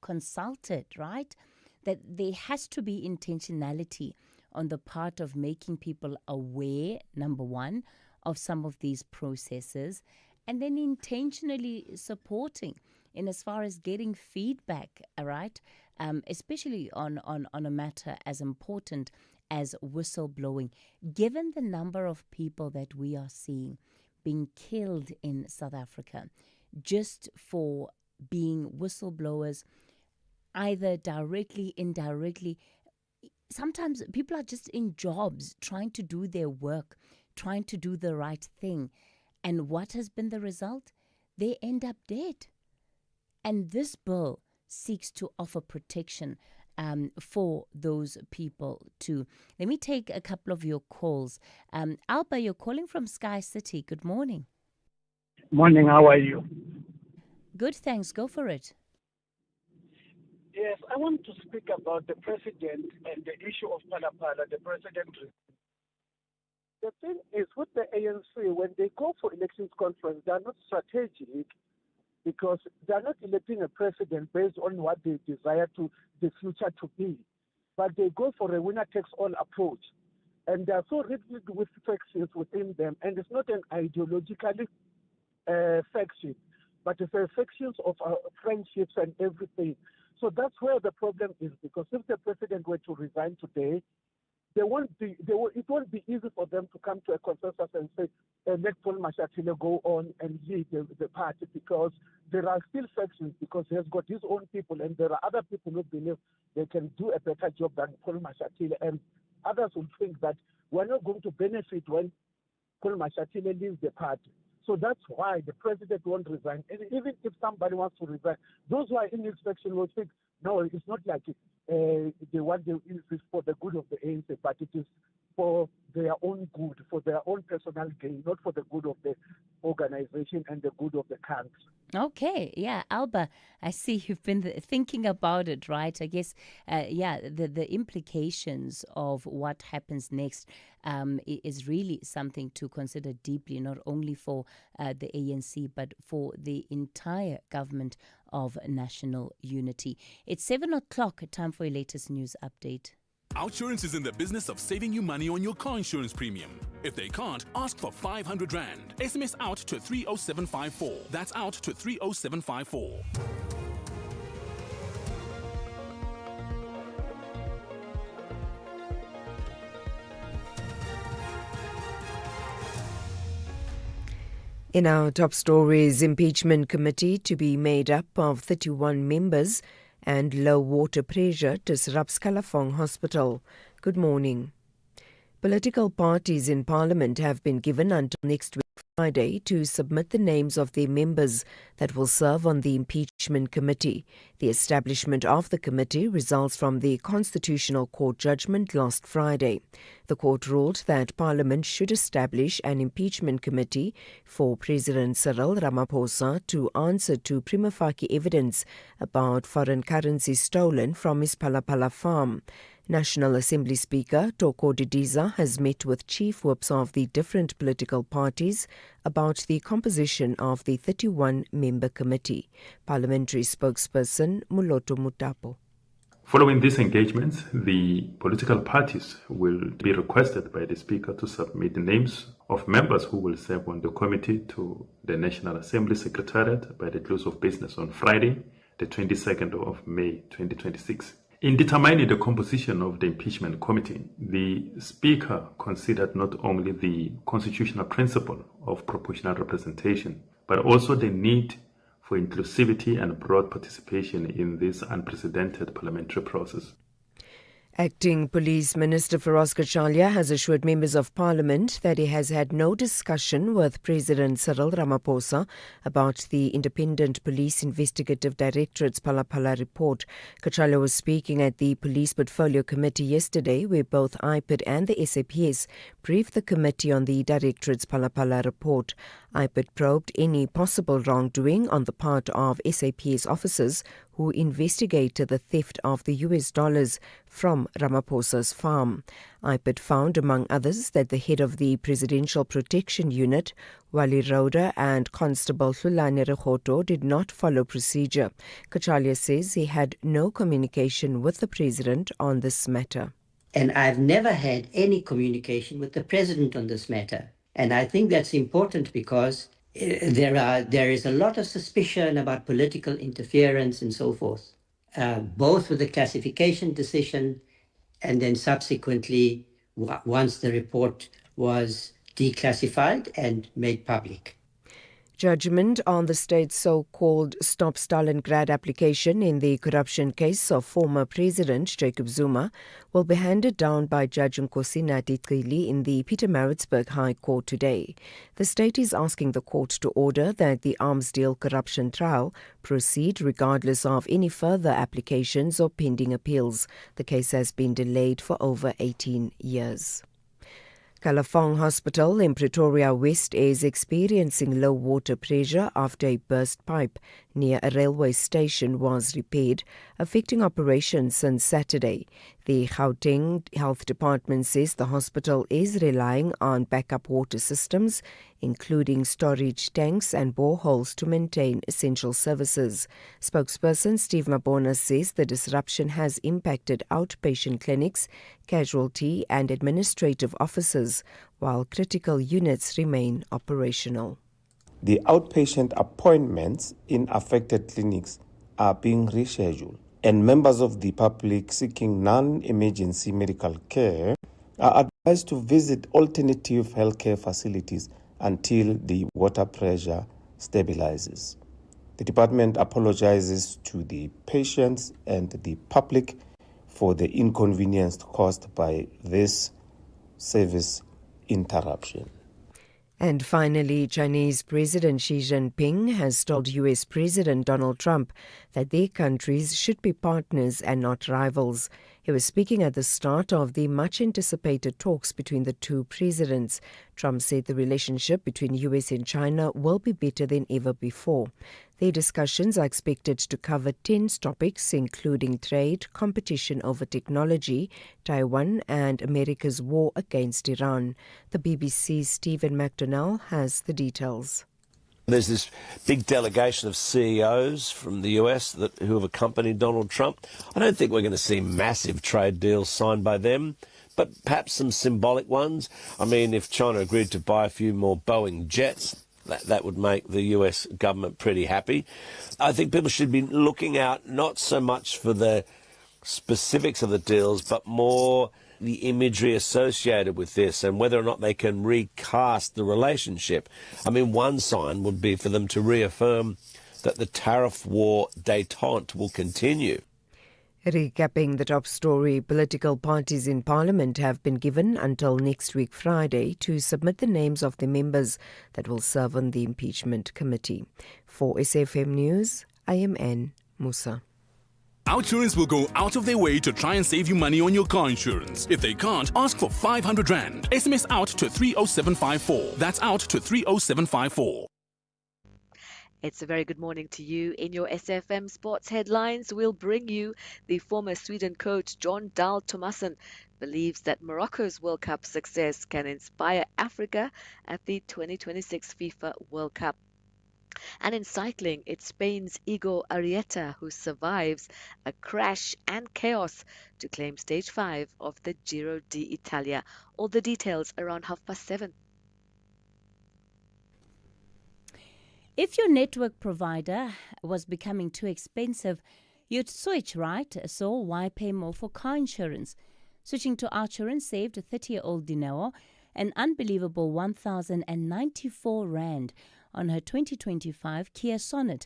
consulted, right? That there has to be intentionality on the part of making people aware, number one, of some of these processes, and then intentionally supporting in as far as getting feedback, right? Especially on a matter as important as whistleblowing. Given the number of people that we are seeing being killed in South Africa just for being whistleblowers, either directly, indirectly, sometimes people are just in jobs trying to do their work, trying to do the right thing. And what has been the result? They end up dead. And this bill seeks to offer protection for those people too. Let me take a couple of your calls. Alba, you're calling from Sky City. Good morning. Morning, how are you? Good, thanks. Go for it. Yes, I want to speak about the president and the issue of Palapala, the president. The thing is, with the ANC, when they go for elections conference, they are not strategic because they are not electing a president based on what they desire to the future to be, but they go for a winner-takes-all approach. And they are so riddled with factions within them, and it's not an ideologically faction, but it's a factions of friendships and everything. So that's where the problem is, because if the president were to resign today, it won't be easy for them to come to a consensus and say, let Paul Mashatile go on and lead the party, because there are still factions, because he has got his own people, and there are other people who believe they can do a better job than Paul Mashatile, and others will think that we're not going to benefit when Paul Mashatile leaves the party. So that's why the president won't resign. And even if somebody wants to resign, those who are in this faction will think, no, it's not like they want this for the good of the ANC, but it is for their own good, for their own personal gain, not for the good of the organization and the good of the country. Okay, yeah, Alba, I see you've been thinking about it, right? I guess, the implications of what happens next is really something to consider deeply, not only for the ANC, but for the entire government of national unity. It's 7 o'clock, time for your latest news update. Outsurance is in the business of saving you money on your car insurance premium. If they can't, ask for 500 Rand. SMS out to 30754. That's out to 30754. In our top stories, impeachment committee to be made up of 31 members and low water pressure disrupts Kalafong Hospital. Good morning. Political parties in Parliament have been given until next week Friday to submit the names of their members that will serve on the impeachment committee. The establishment of the committee results from the Constitutional Court judgment last Friday. The court ruled that Parliament should establish an impeachment committee for President Cyril Ramaphosa to answer to prima facie evidence about foreign currency stolen from his Palapala farm. National Assembly Speaker Toko Didiza has met with chief whips of the different political parties about the composition of the 31-member committee. Parliamentary spokesperson Muloto Mutapo. Following these engagements, the political parties will be requested by the Speaker to submit the names of members who will serve on the committee to the National Assembly Secretariat by the close of business on Friday, the 22nd of May 2026. In determining the composition of the impeachment committee, the Speaker considered not only the constitutional principle of proportional representation, but also the need for inclusivity and broad participation in this unprecedented parliamentary process. Acting Police Minister Feroz Kachalia has assured members of Parliament that he has had no discussion with President Cyril Ramaphosa about the Independent Police Investigative Directorate's Palapala report. Kachalia was speaking at the Police Portfolio Committee yesterday, where both IPID and the SAPS briefed the committee on the Directorate's Palapala report. IPID probed any possible wrongdoing on the part of SAPS officers who investigated the theft of the US dollars from Ramaphosa's farm. IPID found, among others, that the head of the Presidential Protection Unit, Wali Rhoda, and Constable Hlulane Rekhoto did not follow procedure. Kachalia says he had no communication with the President on this matter. And I've never had any communication with the President on this matter. And I think that's important because there is a lot of suspicion about political interference and so forth, both with the classification decision and then subsequently once the report was declassified and made public. Judgment on the state's so-called Stop Stalingrad application in the corruption case of former President Jacob Zuma will be handed down by Judge Nkosi Nati in the Pietermaritzburg High Court today. The state is asking the court to order that the arms deal corruption trial proceed regardless of any further applications or pending appeals. The case has been delayed for over 18 years. Kalafong Hospital in Pretoria West is experiencing low water pressure after a burst pipe near a railway station was repaired, affecting operations since Saturday. The Gauteng Health Department says the hospital is relying on backup water systems, including storage tanks and boreholes to maintain essential services. Spokesperson Steve Mabona says the disruption has impacted outpatient clinics, casualty and administrative offices, while critical units remain operational. The outpatient appointments in affected clinics are being rescheduled, and members of the public seeking non-emergency medical care are advised to visit alternative healthcare facilities until the water pressure stabilizes. The department apologizes to the patients and the public for the inconvenience caused by this service interruption. And finally, Chinese President Xi Jinping has told U.S. President Donald Trump that their countries should be partners and not rivals. He was speaking at the start of the much-anticipated talks between the two presidents. Trump said the relationship between U.S. and China will be better than ever before. Their discussions are expected to cover 10 topics, including trade, competition over technology, Taiwan, and America's war against Iran. The BBC's Stephen McDonnell has the details. There's this big delegation of CEOs from the US who have accompanied Donald Trump. I don't think we're going to see massive trade deals signed by them, but perhaps some symbolic ones. I mean, if China agreed to buy a few more Boeing jets, that would make the US government pretty happy. I think people should be looking out not so much for the specifics of the deals, but more the imagery associated with this and whether or not they can recast the relationship. I mean, one sign would be for them to reaffirm that the tariff war détente will continue. Recapping the top story, political parties in Parliament have been given until next week Friday to submit the names of the members that will serve on the impeachment committee. For SAFM News, I am Ann Musa. Outsurance will go out of their way to try and save you money on your car insurance. If they can't, ask for 500 Rand. SMS out to 30754. That's out to 30754. It's a very good morning to you. In your SFM Sports headlines, we'll bring you the former Sweden coach John Dahl Tomasson believes that Morocco's World Cup success can inspire Africa at the 2026 FIFA World Cup. And in cycling, it's Spain's Igor Arrieta who survives a crash and chaos to claim stage 5 of the Giro d'Italia. All the details around 7:30. If your network provider was becoming too expensive, you'd switch, right? So why pay more for car insurance? Switching to Outsurance saved a 30-year-old Dineo an unbelievable 1,094 Rand on her 2025 Kia Sonet.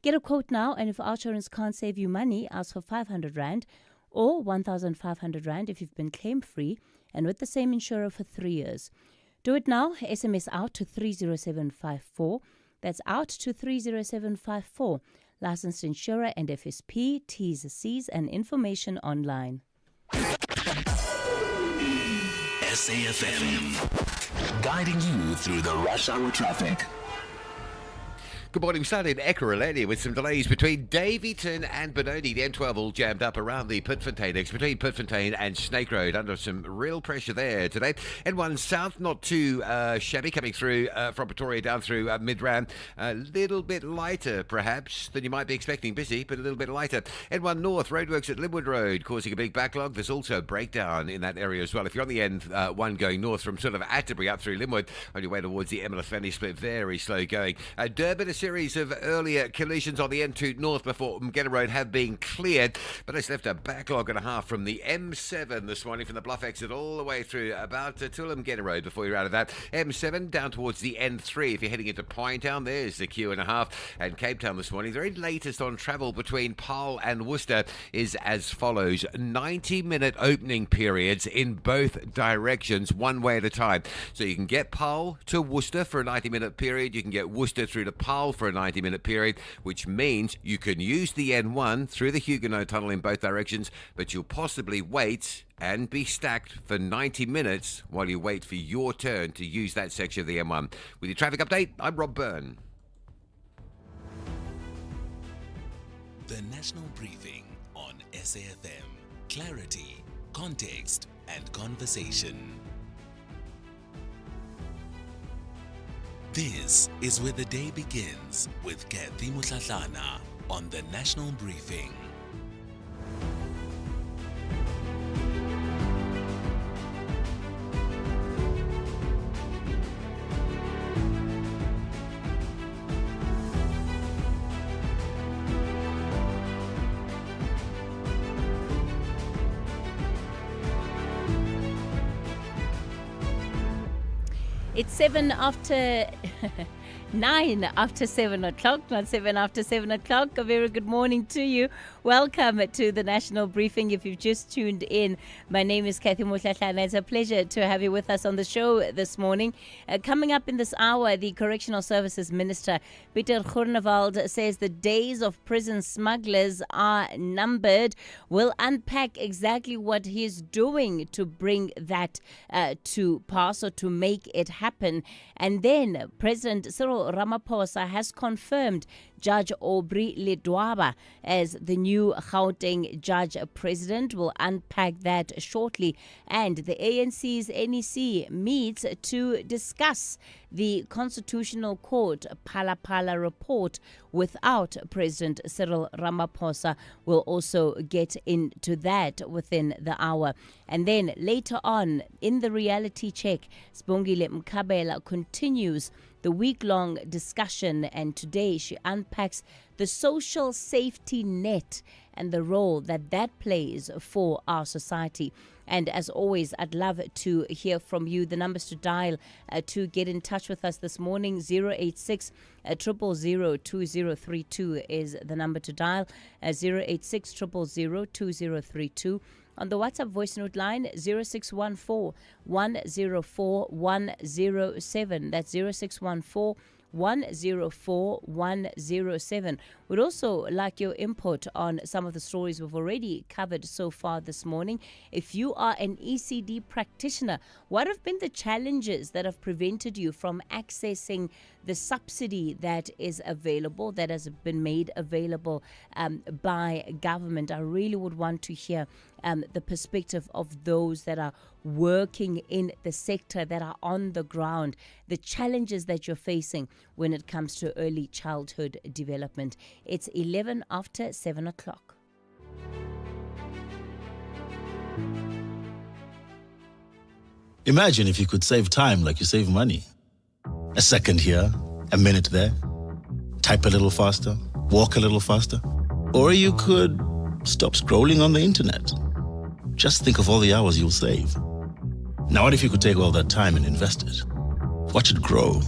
Get a quote now, and if Outsurance can't save you money, ask for 500 Rand or 1,500 Rand if you've been claim-free and with the same insurer for 3 years. Do it now. SMS out to 30754. That's out to 30754. Licensed insurer and FSP, T's, C's, and information online. SAFM, guiding you through the rush hour traffic. Good morning. We started in Ekurhuleni with some delays between Davyton and Benoni. The M12 all jammed up around the Pitfontein exit between Pitfontein and Snake Road. Under some real pressure there today. N1 South, not too shabby, coming through from Pretoria down through Midrand. A little bit lighter, perhaps, than you might be expecting. Busy, but a little bit lighter. N1 North, roadworks at Linwood Road, causing a big backlog. There's also a breakdown in that area as well. If you're on the N1 going north from sort of Atterbury up through Linwood, on your way towards the Emelafeni split, very slow going. Durban, series of earlier collisions on the N2 north before Mccolo Road have been cleared, but it's left a backlog and a half from the M7 this morning from the Bluff exit all the way through about Mccolo Road before you're out of that. M7 down towards the N3 if you're heading into Pine Town. There's the queue and a half. And Cape Town this morning, the very latest on travel between Parole and Worcester is as follows: 90-minute opening periods in both directions, one way at a time. So you can get Parole to Worcester for a 90-minute period. You can get Worcester through to Parole for a 90-minute period, which means you can use the N1 through the Huguenot Tunnel in both directions, but you'll possibly wait and be stacked for 90 minutes while you wait for your turn to use that section of the M1. With your traffic update, I'm Rob Byrne. The National Briefing on SAfm. Clarity, context, and conversation. This is where the day begins with Kathy Mutlatlana on The National Briefing. It's 7 after 9 after 7 o'clock, not 7 after 7 o'clock. A very good morning to you. Welcome to the National Briefing. If you've just tuned in, my name is Kathy Mutlatlana. It's a pleasure to have you with us on the show this morning. Coming up in this hour, the Correctional Services Minister, Pieter Groenewald, says the days of prison smugglers are numbered. We'll unpack exactly what he's doing to bring that to pass or to make it happen. And then President Cyril Ramaphosa has confirmed Judge Aubrey Ledwaba as the new Gauteng Judge President. We'll unpack that shortly. And the ANC's NEC meets to discuss the Constitutional Court Palapala report without President Cyril Ramaphosa. We'll also get into that within the hour. And then later on in the reality check, Sibongile Mccolo continues the week-long discussion, and today she unpacks the social safety net and the role that that plays for our society. And as always, I'd love to hear from you. The numbers to dial to get in touch with us this morning, 086 000 2032 is the number to dial, 086 000 2032. On the WhatsApp voice note line, 0614 104 107. That's 0614 104 107. We'd also like your input on some of the stories we've already covered so far this morning. If you are an ECD practitioner, what have been the challenges that have prevented you from accessing the subsidy that is available, that has been made available by government? I really would want to hear the perspective of those that are working in the sector, that are on the ground, the challenges that you're facing when it comes to early childhood development. It's 11 after 7 o'clock. Imagine if you could save time like you save money. A second here, a minute there. Type a little faster, walk a little faster. Or you could stop scrolling on the internet. Just think of all the hours you'll save. Now what if you could take all that time and invest it? Watch it grow.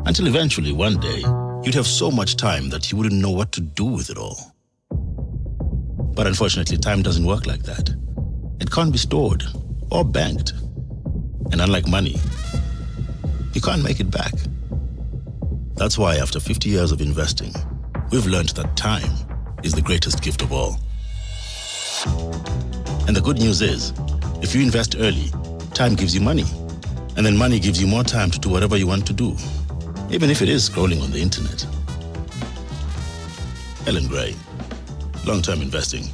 Until eventually, one day, you'd have so much time that you wouldn't know what to do with it all. But unfortunately, time doesn't work like that. It can't be stored or banked. And unlike money, you can't make it back. That's why after 50 years of investing, we've learned that time is the greatest gift of all. And the good news is, if you invest early, time gives you money. And then money gives you more time to do whatever you want to do, even if it is scrolling on the internet. Ellen Gray, long-term investing.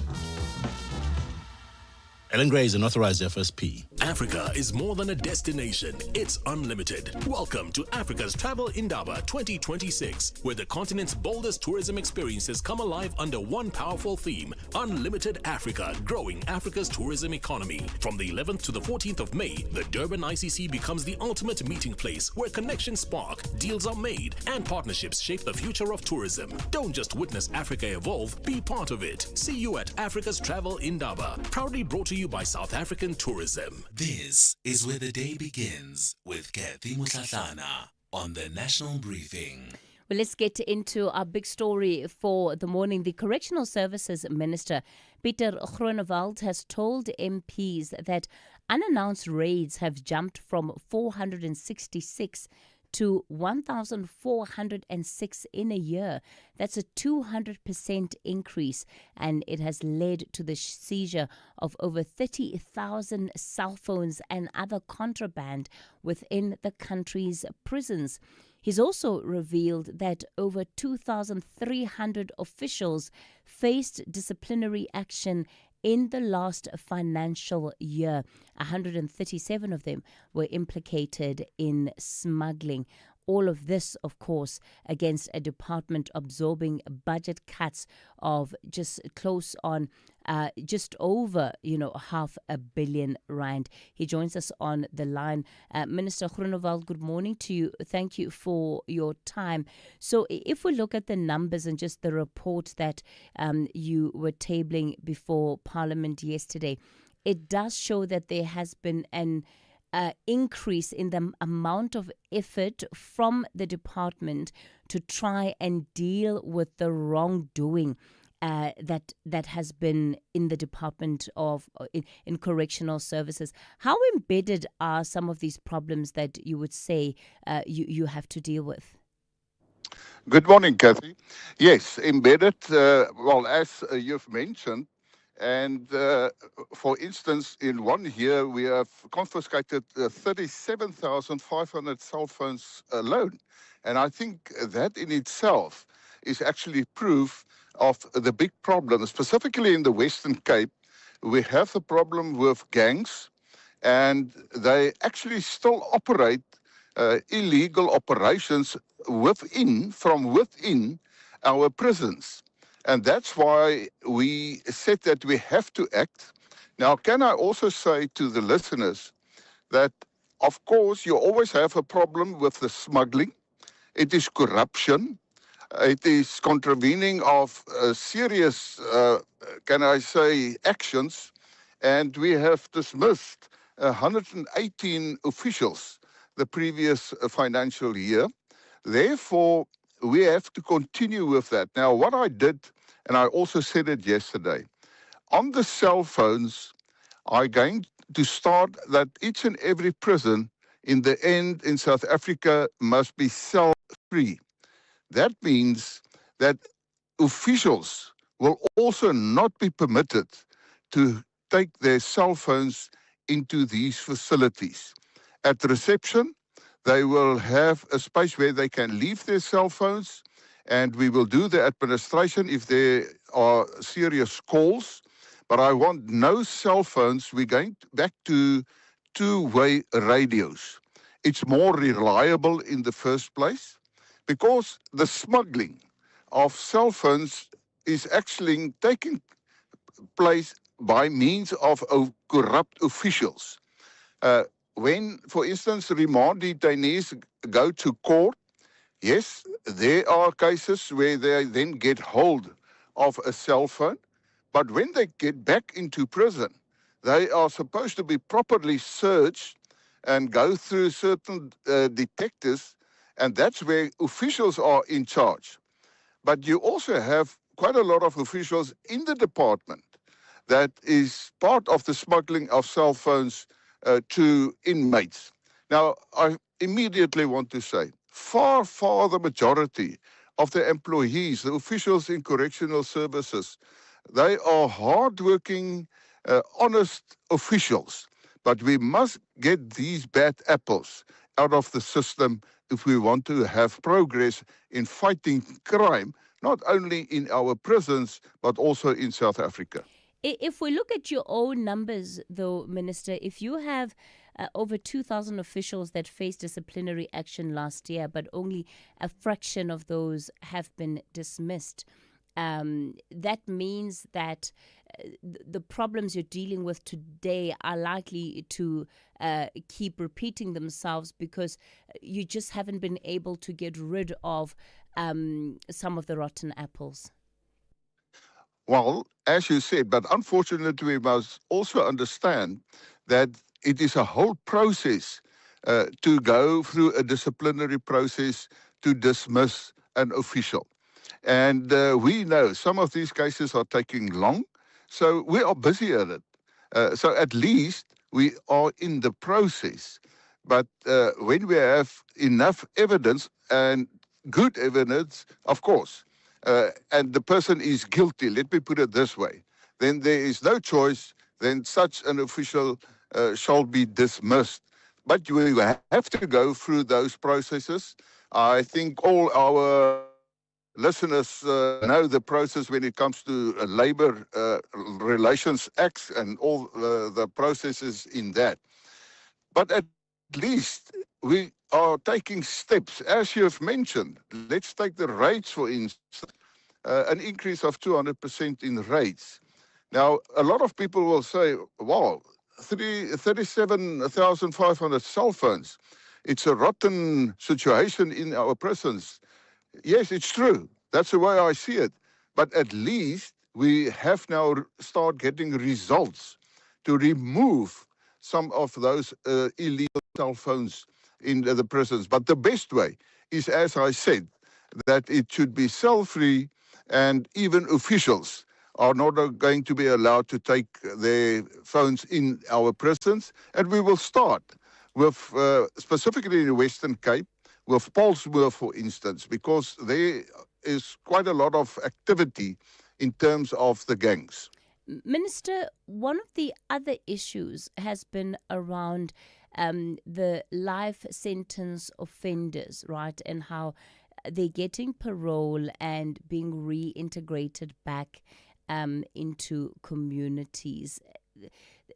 Ellen Gray is an authorized FSP. Africa is more than a destination. It's unlimited. Welcome to Africa's Travel Indaba 2026, where the continent's boldest tourism experiences come alive under one powerful theme: Unlimited Africa, growing Africa's tourism economy. From the 11th to the 14th of May, the Durban ICC becomes the ultimate meeting place where connections spark, deals are made, and partnerships shape the future of tourism. Don't just witness Africa evolve, be part of it. See you at Africa's Travel Indaba, proudly brought to you by South African Tourism. This is where the day begins with Kathy Mutlatlana on the National Briefing. Well, let's get into our big story for the morning. The Correctional Services Minister, Pieter Groenewald, has told MPs that unannounced raids have jumped from 466 to 1,406 in a year. That's a 200% increase, and it has led to the seizure of over 30,000 cell phones and other contraband within the country's prisons. He's also revealed that over 2,300 officials faced disciplinary action in the last financial year. 137 of them were implicated in smuggling. All of this, of course, against a department absorbing budget cuts of just close on, just over, R500 million. He joins us on the line. Minister Groenewald, good morning to you. Thank you for your time. So if we look at the numbers and just the report that you were tabling before Parliament yesterday, it does show that there has been an increase in the amount of effort from the department to try and deal with the wrongdoing that has been in the Department of in Correctional Services. How embedded are some of these problems that you would say you have to deal with? Good morning, Kathy. Yes, embedded, well, as you've mentioned, and for instance, in 1 year, we have confiscated 37,500 cell phones alone. And I think that in itself is actually proof of the big problem, specifically in the Western Cape. We have the problem with gangs, and they actually still operate illegal operations from within our prisons. And that's why we said that we have to act. Now, can I also say to the listeners that, of course, you always have a problem with the smuggling. It is corruption. It is contravening of serious, can I say, actions. And we have dismissed 118 officials the previous financial year. Therefore, we have to continue with that. Now, what I did, and I also said it yesterday, on the cell phones, I'm going to start that each and every prison in the end in South Africa must be cell-free. That means that officials will also not be permitted to take their cell phones into these facilities. At reception, they will have a space where they can leave their cell phones, and we will do the administration if there are serious calls. But I want no cell phones. We're going back to two-way radios. It's more reliable in the first place because the smuggling of cell phones is actually taking place by means of corrupt officials. When, for instance, remand detainees go to court, yes, there are cases where they then get hold of a cell phone, but when they get back into prison, they are supposed to be properly searched and go through certain detectives, and that's where officials are in charge. But you also have quite a lot of officials in the department that is part of the smuggling of cell phones to inmates. Now, I immediately want to say, far the majority of the employees, the officials in correctional services, they are hardworking, honest officials. But we must get these bad apples out of the system if we want to have progress in fighting crime, not only in our prisons, but also in South Africa. If we look at your own numbers, though, Minister, if you have over 2,000 officials that faced disciplinary action last year, but only a fraction of those have been dismissed, that means that the problems you're dealing with today are likely to keep repeating themselves because you just haven't been able to get rid of some of the rotten apples. Well, as you said, but unfortunately we must also understand that it is a whole process to go through a disciplinary process to dismiss an official. And we know some of these cases are taking long, so we are busy at it. So at least we are in the process. But when we have enough evidence and good evidence, of course, and the person is guilty, let me put it this way, then there is no choice, then such an official shall be dismissed But we have to go through those processes. I think all our listeners know the process when it comes to labor relations acts and all the processes in that. But at least we are taking steps, as you have mentioned. Let's take the rates, for instance, an increase of 200% in rates. Now, a lot of people will say, wow, 37,500 cell phones. It's a rotten situation in our prisons. Yes, it's true. That's the way I see it. But at least we have now start getting results to remove some of those illegal cell phones in the prisons. But the best way is, as I said, that it should be cell-free, and even officials are not going to be allowed to take their phones in our prisons. And we will start with, specifically in the Western Cape, with Polsmoor, for instance, because there is quite a lot of activity in terms of the gangs. Minister, one of the other issues has been around the life sentence offenders, right, and how they're getting parole and being reintegrated back into communities.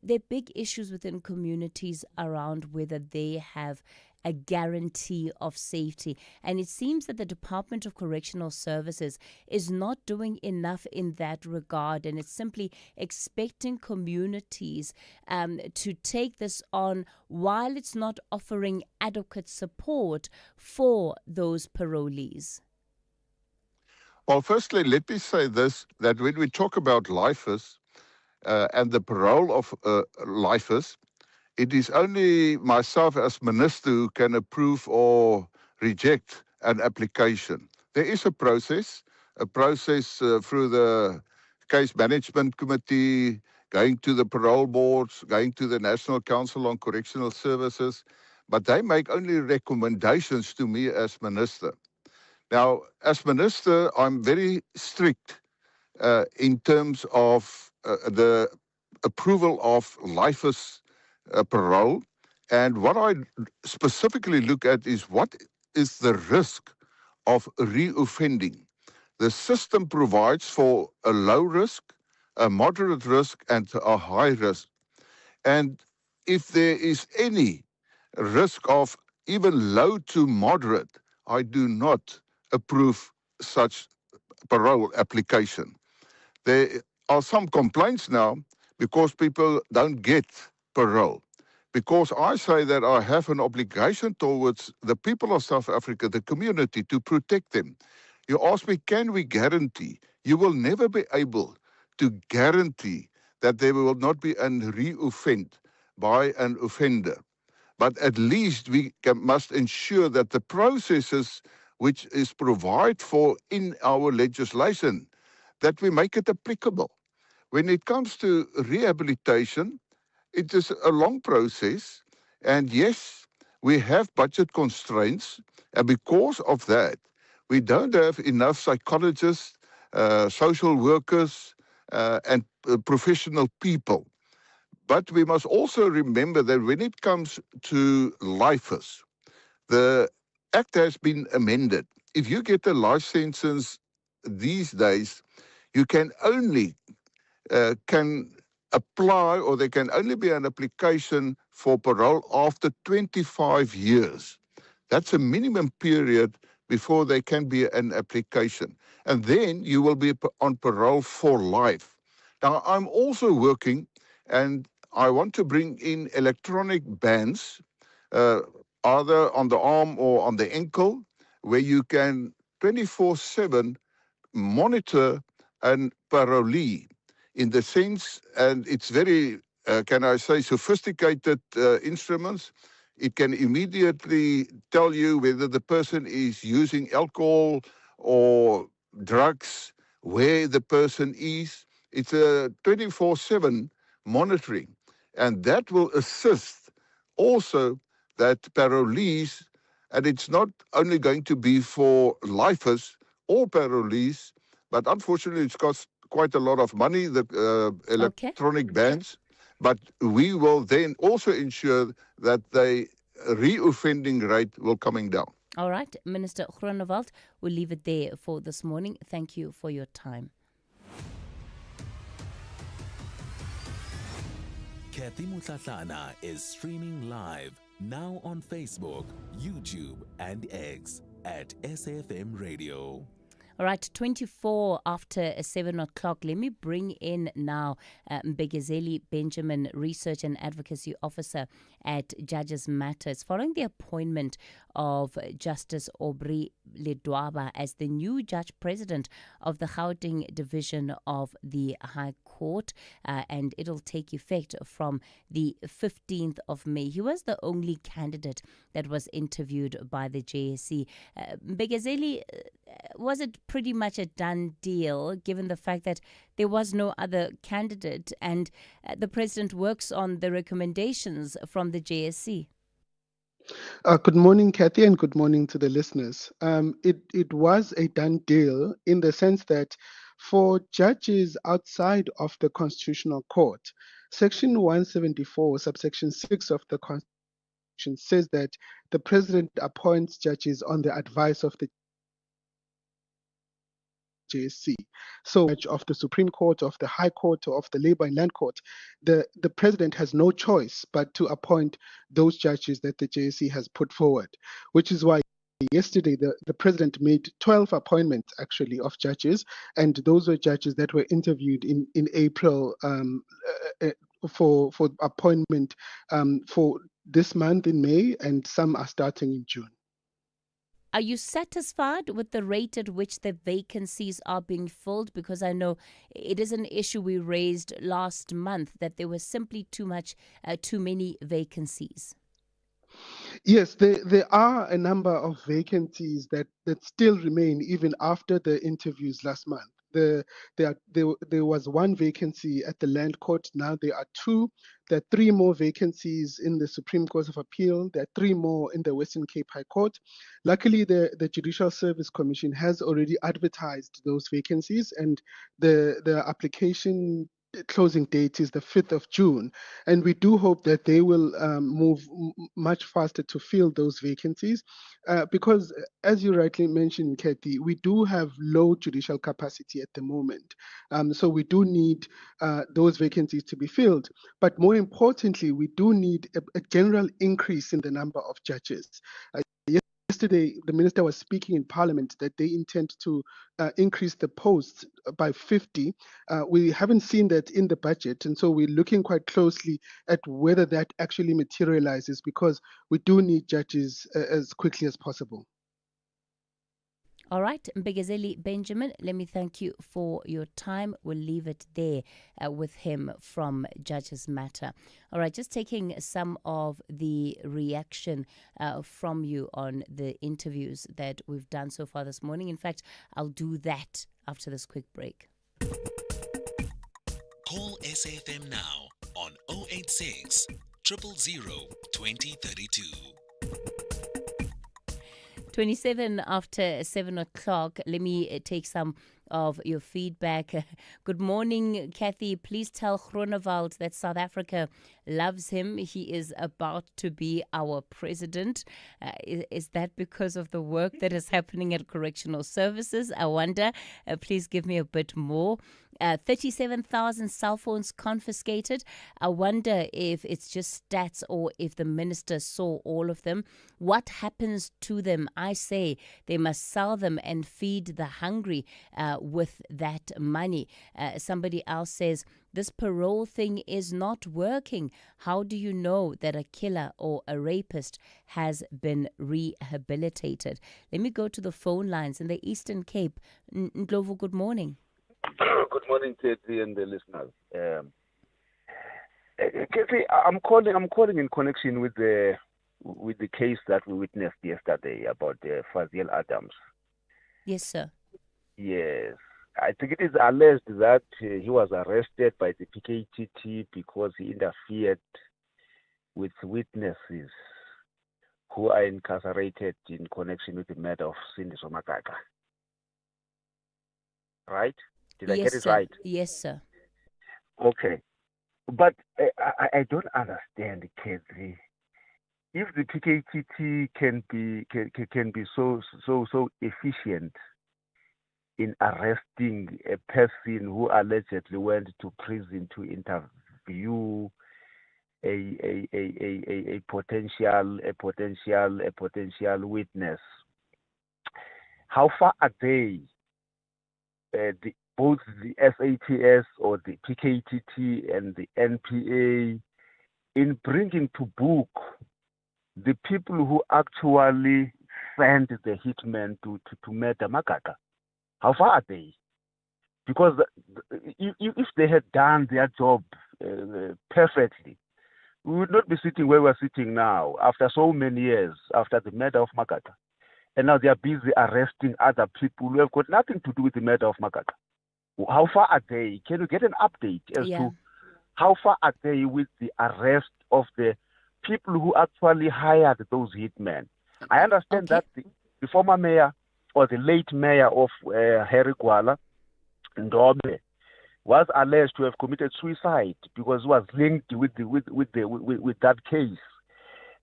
There are big issues within communities around whether they have a guarantee of safety. And it seems that the Department of Correctional Services is not doing enough in that regard. And it's simply expecting communities to take this on while it's not offering adequate support for those parolees. Well, firstly, let me say this, that when we talk about lifers and the parole of lifers, it is only myself as minister who can approve or reject an application. There is a process through the case management committee, going to the parole boards, going to the National Council on Correctional Services, but they make only recommendations to me as minister. Now, as minister, I'm very strict in terms of the approval of lifers parole. And what I specifically look at is what is the risk of reoffending. The system provides for a low risk, a moderate risk, and a high risk. And if there is any risk of even low to moderate, I do not approve such parole application. There are some complaints now because people don't get parole. Because I say that I have an obligation towards the people of South Africa, the community, to protect them. You ask me, can we guarantee? You will never be able to guarantee that there will not be a reoffend by an offender. But at least we must ensure that the processes which is provided for in our legislation, that we make it applicable. When it comes to rehabilitation, it is a long process. And yes, we have budget constraints. And because of that, we don't have enough psychologists, social workers, and professional people. But we must also remember that when it comes to lifers, the act has been amended. If you get a life sentence these days, you can only can apply, or there can only be an application for parole after 25 years. That's a minimum period before there can be an application. And then you will be on parole for life. Now, I'm also working, and I want to bring in electronic bands, either on the arm or on the ankle, where you can 24/7 monitor a parolee, in the sense, and it's very, can I say, sophisticated instruments. It can immediately tell you whether the person is using alcohol or drugs, where the person is. It's a 24/7 monitoring. And that will assist also that parolees, and it's not only going to be for lifers or parolees, but unfortunately it's cost quite a lot of money, the electronic bans. But we will then also ensure that they reoffending rate will coming down. All right, Minister Groenewald, we'll leave it there for this morning. Thank you for your time. Kathy Mutlatlana is streaming live now on Facebook, YouTube, and X at SAfm Radio. All right, 24 after 7 o'clock. Let me bring in now Mbegezeli Benjamin, Research and Advocacy Officer at Judges Matters, following the appointment of Justice Aubrey Ledwaba as the new Judge President of the Gauteng Division of the High Court, and it'll take effect from the 15th of May. He was the only candidate that was interviewed by the JSC. Mbegezeli, was it pretty much a done deal, given the fact that there was no other candidate and the President works on the recommendations from the JSC? Good morning, Kathy, and good morning to the listeners. It was a done deal in the sense that for judges outside of the Constitutional Court, Section 174, subsection 6 of the Constitution says that the President appoints judges on the advice of the JSC. So, of the Supreme Court, of the High Court, or of the Labour and Land Court, the President has no choice but to appoint those judges that the JSC has put forward, which is why yesterday the President made 12 appointments, actually, of judges, and those were judges that were interviewed in April for appointment for this month in May, and some are starting in June. Are you satisfied with the rate at which the vacancies are being filled? Because I know it is an issue we raised last month, that there was simply too many vacancies. Yes, there are a number of vacancies that still remain even after the interviews last month. There was one vacancy at the Land Court. Now there are two. There are three more vacancies in the Supreme Court of Appeal. There are three more in the Western Cape High Court. Luckily, the Judicial Service Commission has already advertised those vacancies, and the application closing date is the 5th of June. And we do hope that they will move much faster to fill those vacancies because, as you rightly mentioned, Kathy, we do have low judicial capacity at the moment. So we do need those vacancies to be filled. But more importantly, we do need a general increase in the number of judges. Yesterday, the minister was speaking in Parliament that they intend to increase the posts by 50. We haven't seen that in the budget, and so we're looking quite closely at whether that actually materializes, because we do need judges as quickly as possible. All right, Mbegezeli Benjamin, let me thank you for your time. We'll leave it there with him from Judges Matter. All right, just taking some of the reaction from you on the interviews that we've done so far this morning. In fact, I'll do that after this quick break. Call SAfm now on 086 000 2032. 27 after 7 o'clock. Let me take some of your feedback. Good morning, Kathy. Please tell Groenewald that South Africa loves him. He is about to be our president. Is that because of the work that is happening at correctional services? I wonder. Please give me a bit more. 37,000 cell phones confiscated. I wonder if it's just stats or if the minister saw all of them. What happens to them? I say they must sell them and feed the hungry with that money. Somebody else says, this parole thing is not working. How do you know that a killer or a rapist has been rehabilitated? Let me go to the phone lines in the Eastern Cape. Ndlovu, good morning. Good morning, Kathy and the listeners. Kathy, I'm calling in connection with the case that we witnessed yesterday about Fazil Adams. Yes, sir. Yes. I think it is alleged that he was arrested by the PKTT because he interfered with witnesses who are incarcerated in connection with the murder of Senzo Meyiwa. Right? Did I get it right? Yes, sir. Okay. But I don't understand, Kathy. if the PKTT can be so efficient in arresting a person who allegedly went to prison to interview a potential witness, how far are they, both the SAPS or the PKTT and the NPA, in bringing to book the people who actually sent the hitmen to murder Makaka? How far are they? Because if they had done their job perfectly, we would not be sitting where we're sitting now after so many years after the murder of Makaka. And now they are busy arresting other people who have got nothing to do with the murder of Makaka. How far are they? Can you get an update as to how far are they with the arrest of the people who actually hired those hitmen? I understand that the former mayor or the late mayor of Harry Gwala, Ndobe, was alleged to have committed suicide because he was linked with that case.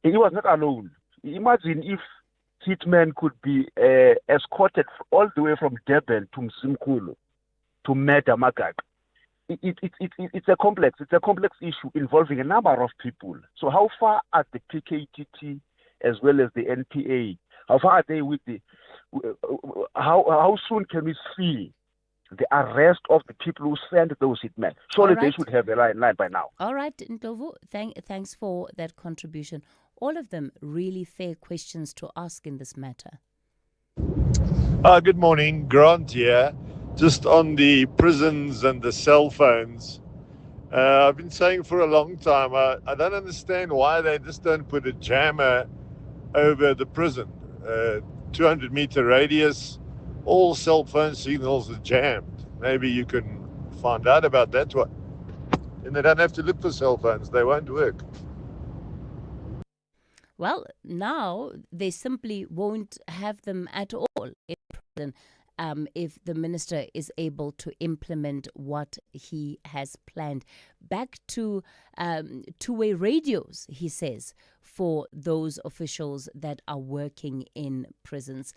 And he was not alone. Imagine if hitmen could be escorted all the way from Durban to Mccolo to murder Makaka. It's a complex issue involving a number of people. So how far are the PKTT as well as the NPA? How far are they with the? How soon can we see the arrest of the people who sent those hitmen? Surely they should have a line by now. All right, Ntovu, thanks for that contribution. All of them really fair questions to ask in this matter. Good morning, Grant here. Just on the prisons and the cell phones, I've been saying for a long time, I don't understand why they just don't put a jammer over the prison. 200-meter radius, all cell phone signals are jammed. Maybe you can find out about that one. And they don't have to look for cell phones. They won't work. Well, now they simply won't have them at all in prison. If the minister is able to implement what he has planned. Back to two-way radios, he says, for those officials that are working in prisons.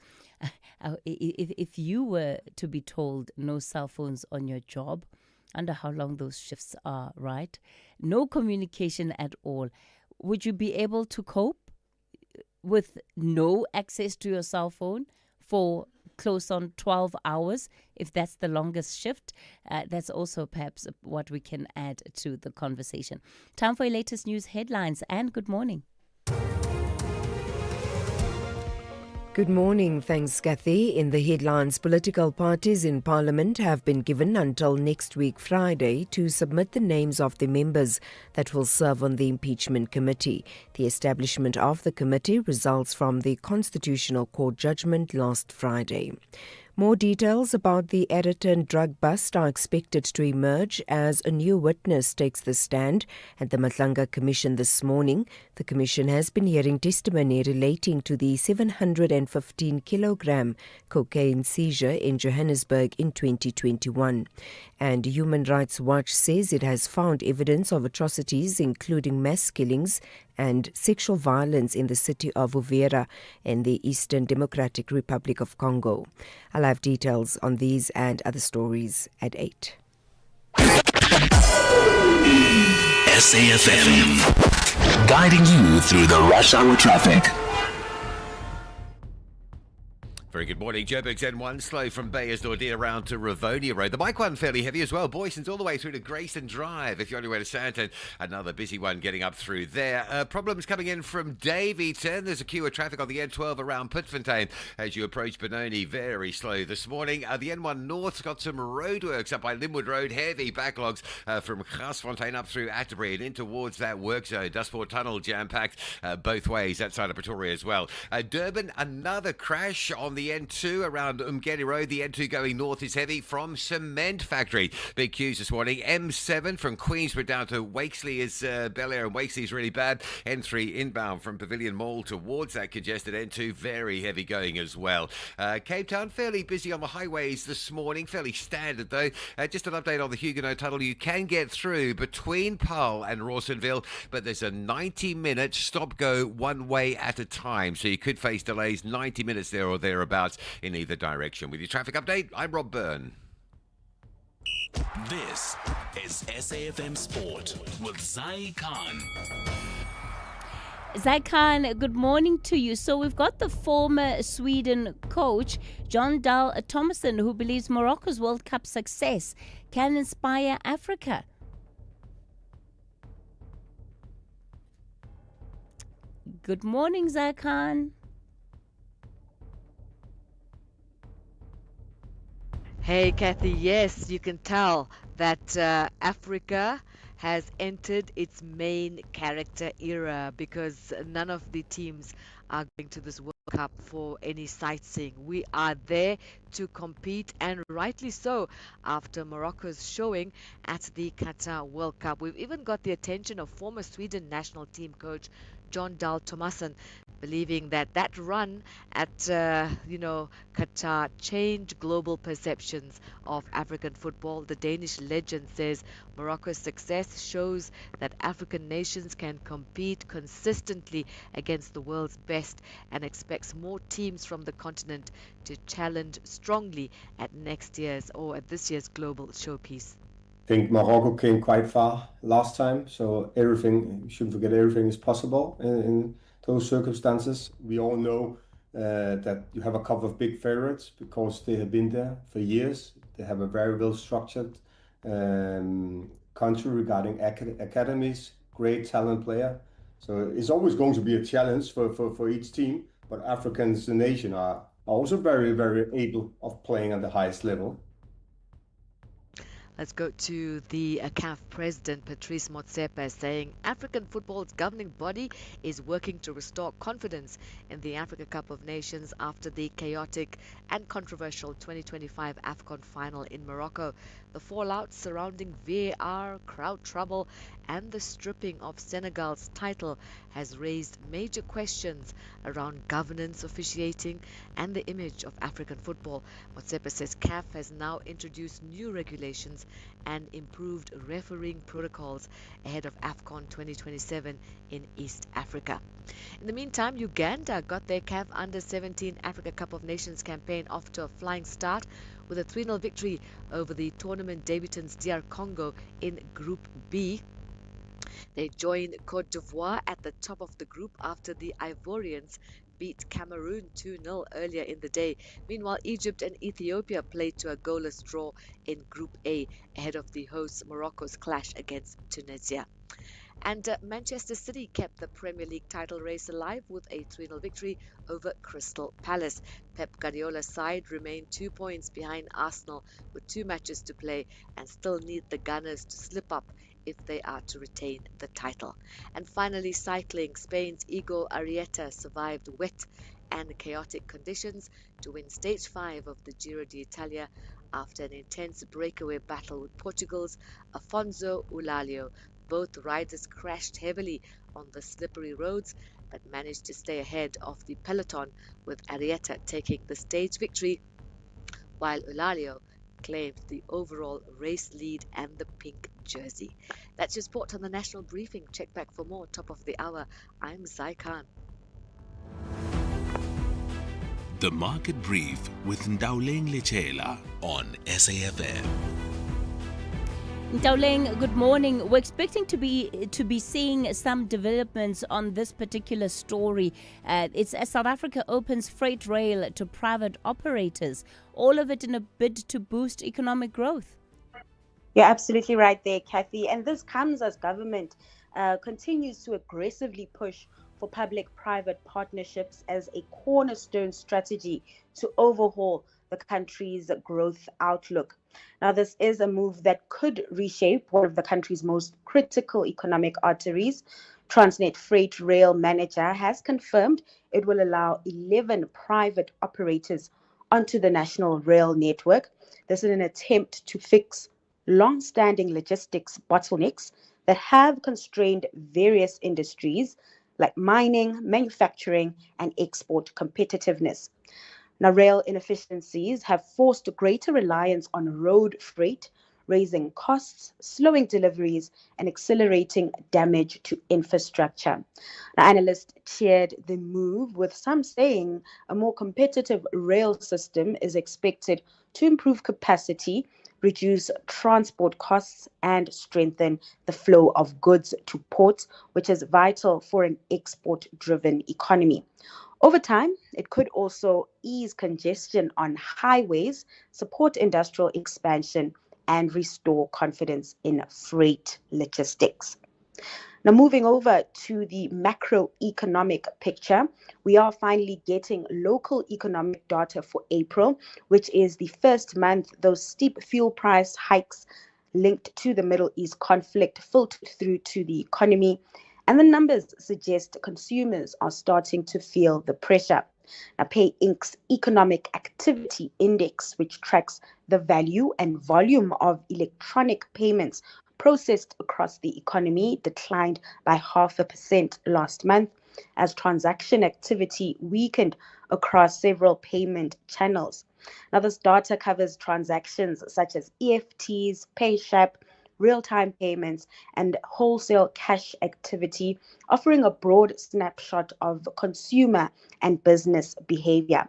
If you were to be told no cell phones on your job, I wonder how long those shifts are, right? No communication at all. Would you be able to cope with no access to your cell phone for close on 12 hours, if that's the longest shift? That's also perhaps what we can add to the conversation. Time for your latest news headlines, and good morning. Good morning. Thanks, Kathy. In the headlines, political parties in Parliament have been given until next week Friday to submit the names of the members that will serve on the impeachment committee. The establishment of the committee results from the Constitutional Court judgment last Friday. More details about the Editon drug bust are expected to emerge as a new witness takes the stand at the Madlanga Commission this morning. The Commission has been hearing testimony relating to the 715-kilogram cocaine seizure in Johannesburg in 2021. And Human Rights Watch says it has found evidence of atrocities, including mass killings and sexual violence in the city of Uvira in the Eastern Democratic Republic of Congo. I'll have details on these and other stories at 8. SAfm, guiding you through the rush hour traffic. Very good morning. Joburg's N1 slow from Bayersdorp around to Rivonia Road. The bike one fairly heavy as well. Boyson's all the way through to Grayston Drive. If you're on your way to Sandton, another busy one getting up through there. Problems coming in from Davyton. There's a queue of traffic on the N12 around Pitfontein as you approach Benoni. Very slow this morning. The N1 North's got some roadworks up by Linwood Road. Heavy backlogs from Grasfontein up through Atterbury and in towards that work zone. Dustport Tunnel jam-packed both ways. That side of Pretoria as well. Durban, another crash on the the N2 around Umgeni Road. The N2 going north is heavy from Cement Factory. Big queues this morning. M7 from Queensborough down to Wakesley is Bel Air, and Wakesley is really bad. N3 inbound from Pavilion Mall towards that congested N2. Very heavy going as well. Cape Town, fairly busy on the highways this morning. Fairly standard, though. Just an update on the Huguenot Tunnel. You can get through between Parle and Rawsonville, but there's a 90-minute stop-go one way at a time. So you could face delays 90 minutes there or thereabouts in either direction. With your traffic update, I'm Rob Byrne. This is SAFM Sport with Zai Khan. Zaikan, good morning to you. So we've got the former Sweden coach, John Dahl Thomasson, who believes Morocco's World Cup success can inspire Africa. Good morning, Zaikan. Hey, Kathy, yes, you can tell that Africa has entered its main character era because none of the teams are going to this World Cup for any sightseeing. We are there to compete, and rightly so, after Morocco's showing at the Qatar World Cup. We've even got the attention of former Sweden national team coach John Dahl Thomasson, believing that that run at Qatar changed global perceptions of African football. The Danish legend says Morocco's success shows that African nations can compete consistently against the world's best, and expects more teams from the continent to challenge strongly at this year's global showpiece. I think Morocco came quite far last time, so you shouldn't forget everything is possible in those circumstances. We all know that you have a couple of big favorites because they have been there for years. They have a very well-structured country regarding academies, great talent player. So it's always going to be a challenge for each team, but Africans, the nation, are also very, very able of playing at the highest level. Let's go to the CAF president, Patrice Motsepe, saying African football's governing body is working to restore confidence in the Africa Cup of Nations after the chaotic and controversial 2025 AFCON final in Morocco. The fallout surrounding VAR, crowd trouble, and the stripping of Senegal's title has raised major questions around governance, officiating, and the image of African football. Motsepe says CAF has now introduced new regulations and improved refereeing protocols ahead of AFCON 2027 in East Africa. In the meantime, Uganda got their CAF Under-17 Africa Cup of Nations campaign off to a flying start with a 3-0 victory over the tournament debutants DR Congo in Group B. They joined Cote d'Ivoire at the top of the group after the Ivorians beat Cameroon 2-0 earlier in the day. Meanwhile, Egypt and Ethiopia played to a goalless draw in Group A ahead of the hosts Morocco's clash against Tunisia. And Manchester City kept the Premier League title race alive with a 3-0 victory over Crystal Palace. Pep Guardiola's side remain 2 points behind Arsenal with 2 matches to play and still need the Gunners to slip up if they are to retain the title. And finally, cycling. Spain's Igor Arrieta survived wet and chaotic conditions to win stage 5 of the Giro d'Italia after an intense breakaway battle with Portugal's Afonso Eulalio. Both riders crashed heavily on the slippery roads but managed to stay ahead of the peloton, with Arrieta taking the stage victory while Eulalio claimed the overall race lead and the pink jersey. That's your sport on the National Briefing. Check back for more top of the hour. I'm Zai Khan. The Market Brief with Ndauleng Lechela on SAFM. Ndauleng, good morning. We're expecting to be seeing some developments on this particular story. It's as South Africa opens freight rail to private operators, all of it in a bid to boost economic growth. You're absolutely right there, Kathy. And this comes as government continues to aggressively push for public-private partnerships as a cornerstone strategy to overhaul the country's growth outlook. Now, this is a move that could reshape one of the country's most critical economic arteries. Transnet Freight Rail manager has confirmed it will allow 11 private operators onto the national rail network. This is an attempt to fix long-standing logistics bottlenecks that have constrained various industries like mining, manufacturing, and export competitiveness. Now, rail inefficiencies have forced greater reliance on road freight, raising costs, slowing deliveries, and accelerating damage to infrastructure. Now, analysts cheered the move, with some saying a more competitive rail system is expected to improve capacity, reduce transport costs, and strengthen the flow of goods to ports, which is vital for an export-driven economy. Over time, it could also ease congestion on highways, support industrial expansion, and restore confidence in freight logistics. Now, moving over to the macroeconomic picture, we are finally getting local economic data for April, which is the first month those steep fuel price hikes linked to the Middle East conflict filtered through to the economy. And the numbers suggest consumers are starting to feel the pressure. Now, Pay Inc.'s Economic Activity Index, which tracks the value and volume of electronic payments processed across the economy, declined by 0.5% last month as transaction activity weakened across several payment channels. Now, this data covers transactions such as EFTs, PayShap, real-time payments, and wholesale cash activity, offering a broad snapshot of consumer and business behavior.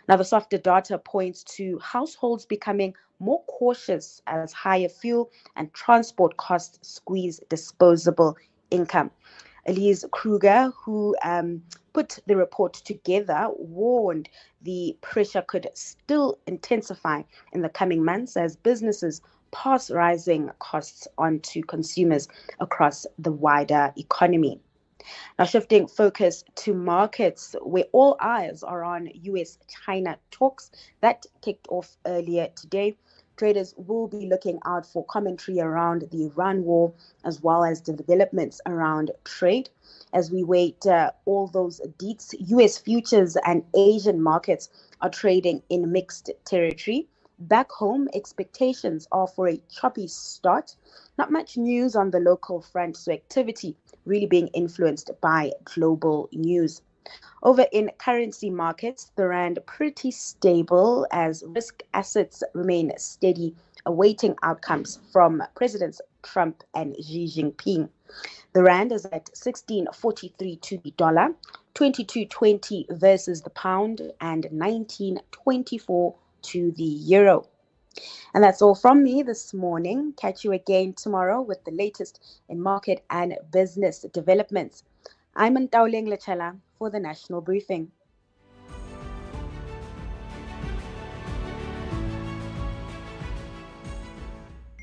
Now, the softer data points to households becoming more cautious as higher fuel and transport costs squeeze disposable income. Elise Kruger, who put the report together, warned the pressure could still intensify in the coming months as businesses pass rising costs on to consumers across the wider economy. Now, shifting focus to markets, where all eyes are on US-China talks that kicked off earlier today. Traders will be looking out for commentary around the Iran war, as well as developments around trade. As we wait all those deets, US futures and Asian markets are trading in mixed territory. Back home, expectations are for a choppy start. Not much news on the local front, so activity really being influenced by global news. Over in currency markets, the rand pretty stable as risk assets remain steady, awaiting outcomes from Presidents Trump and Xi Jinping. The rand is at 16.43 to the dollar, 22.20 versus the pound, and 19.24 to the euro. And that's all from me this morning. Catch you again tomorrow with the latest in market and business developments. I'm Ntauleng Lechala for the National Briefing.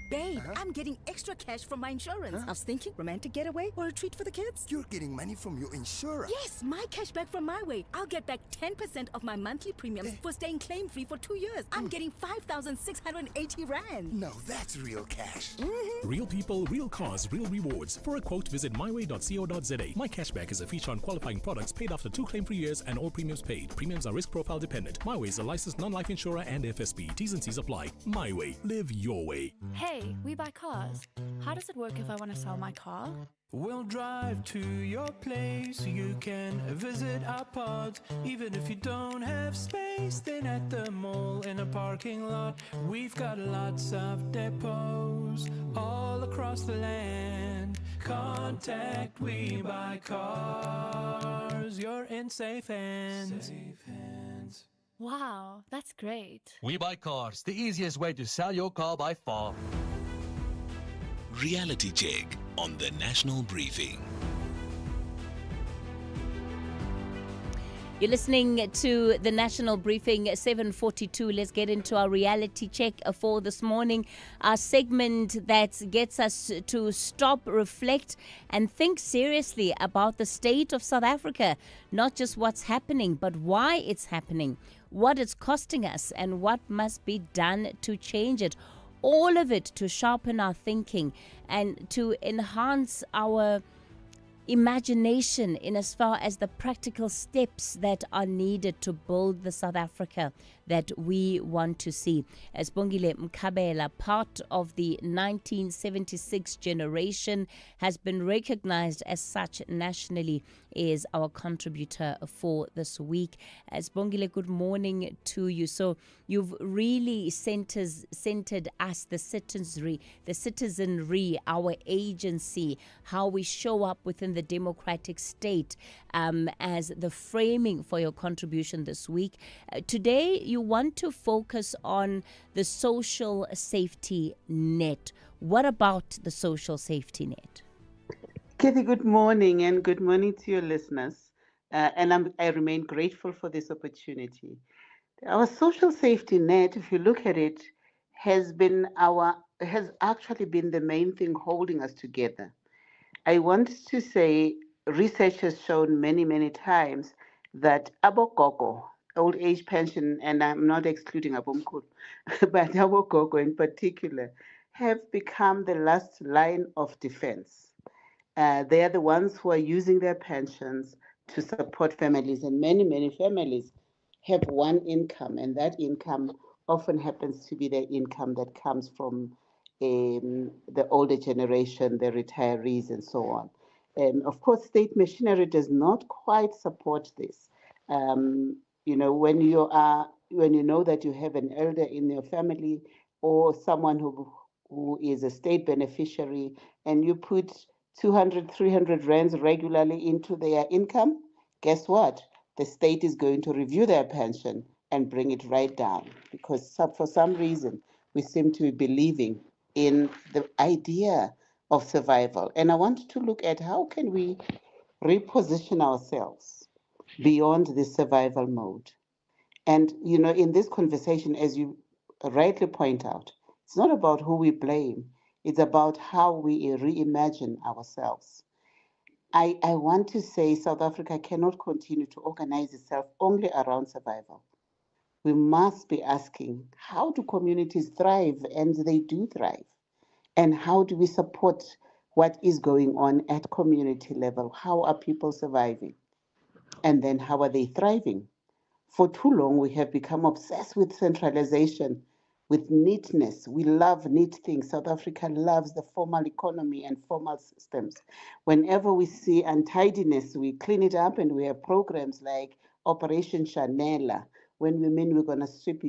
Babe, I'm getting extra cash from my insurance. I was thinking romantic getaway or a treat for the kids. You're getting money from your insurer? Yes, my cash back from my way. I'll get back 10% of my monthly premiums for staying claim-free for 2 years. I'm getting 5,680 rand. Now that's real cash. Real people, real cars, real rewards. For a quote, visit myway.co.za. My cashback is a feature on qualifying products paid after 2 claim-free years and all premiums paid. Premiums are risk profile dependent. My Way is a licensed non-life insurer and FSP. T's and C's apply. My Way. Live your way. Hey, we buy cars. How does it work if I want to sell my car? We'll drive to your place. You can visit our pods. Even if you don't have space, then at the mall in a parking lot, we've got lots of depots all across the land. Contact We Buy Cars. You're in safe hands. Safe hands. Wow, that's great. We Buy Cars, the easiest way to sell your car by far. Reality check on the National Briefing. You're listening to the National Briefing, 7:42. Let's get into our reality check for this morning. Our segment that gets us to stop, reflect, and think seriously about the state of South Africa. Not just what's happening, but why it's happening, what it's costing us, and what must be done to change it. All of it to sharpen our thinking and to enhance our imagination in as far as the practical steps that are needed to build the South Africa that we want to see. As Bongile Mkabela, part of the 1976 generation, has been recognized as such nationally, is our contributor for this week. As Bongile, good morning to you. So you've really centered us, the citizenry, our agency, how we show up within the democratic state as the framing for your contribution this week. Today, you want to focus on the social safety net. What about the social safety net? Kathy, good morning, and good morning to your listeners. I remain grateful for this opportunity. Our social safety net, if you look at it, has actually been the main thing holding us together. I want to say research has shown many, many times that abogogo, old age pension, and I'm not excluding abomkhulu, but abogogo in particular, have become the last line of defense. They are the ones who are using their pensions to support families, and many, many families have one income, and that income often happens to be the income that comes from the older generation, the retirees, and so on. Of course, state machinery does not quite support this. When you know that you have an elder in your family or someone who is a state beneficiary, and you put 200, 300 rands regularly into their income, guess what? The state is going to review their pension and bring it right down, because for some reason we seem to be believing in the idea of survival. And I want to look at how can we reposition ourselves beyond this survival mode. And, in this conversation, as you rightly point out, it's not about who we blame. It's about how we reimagine ourselves. I want to say South Africa cannot continue to organize itself only around survival. We must be asking, how do communities thrive? And they do thrive. And how do we support what is going on at community level? How are people surviving? And then how are they thriving? For too long, we have become obsessed with centralization, with neatness. We love neat things. South Africa loves the formal economy and formal systems. Whenever we see untidiness, we clean it up, and we have programs like Operation Chanela, when we mean we're going to sweep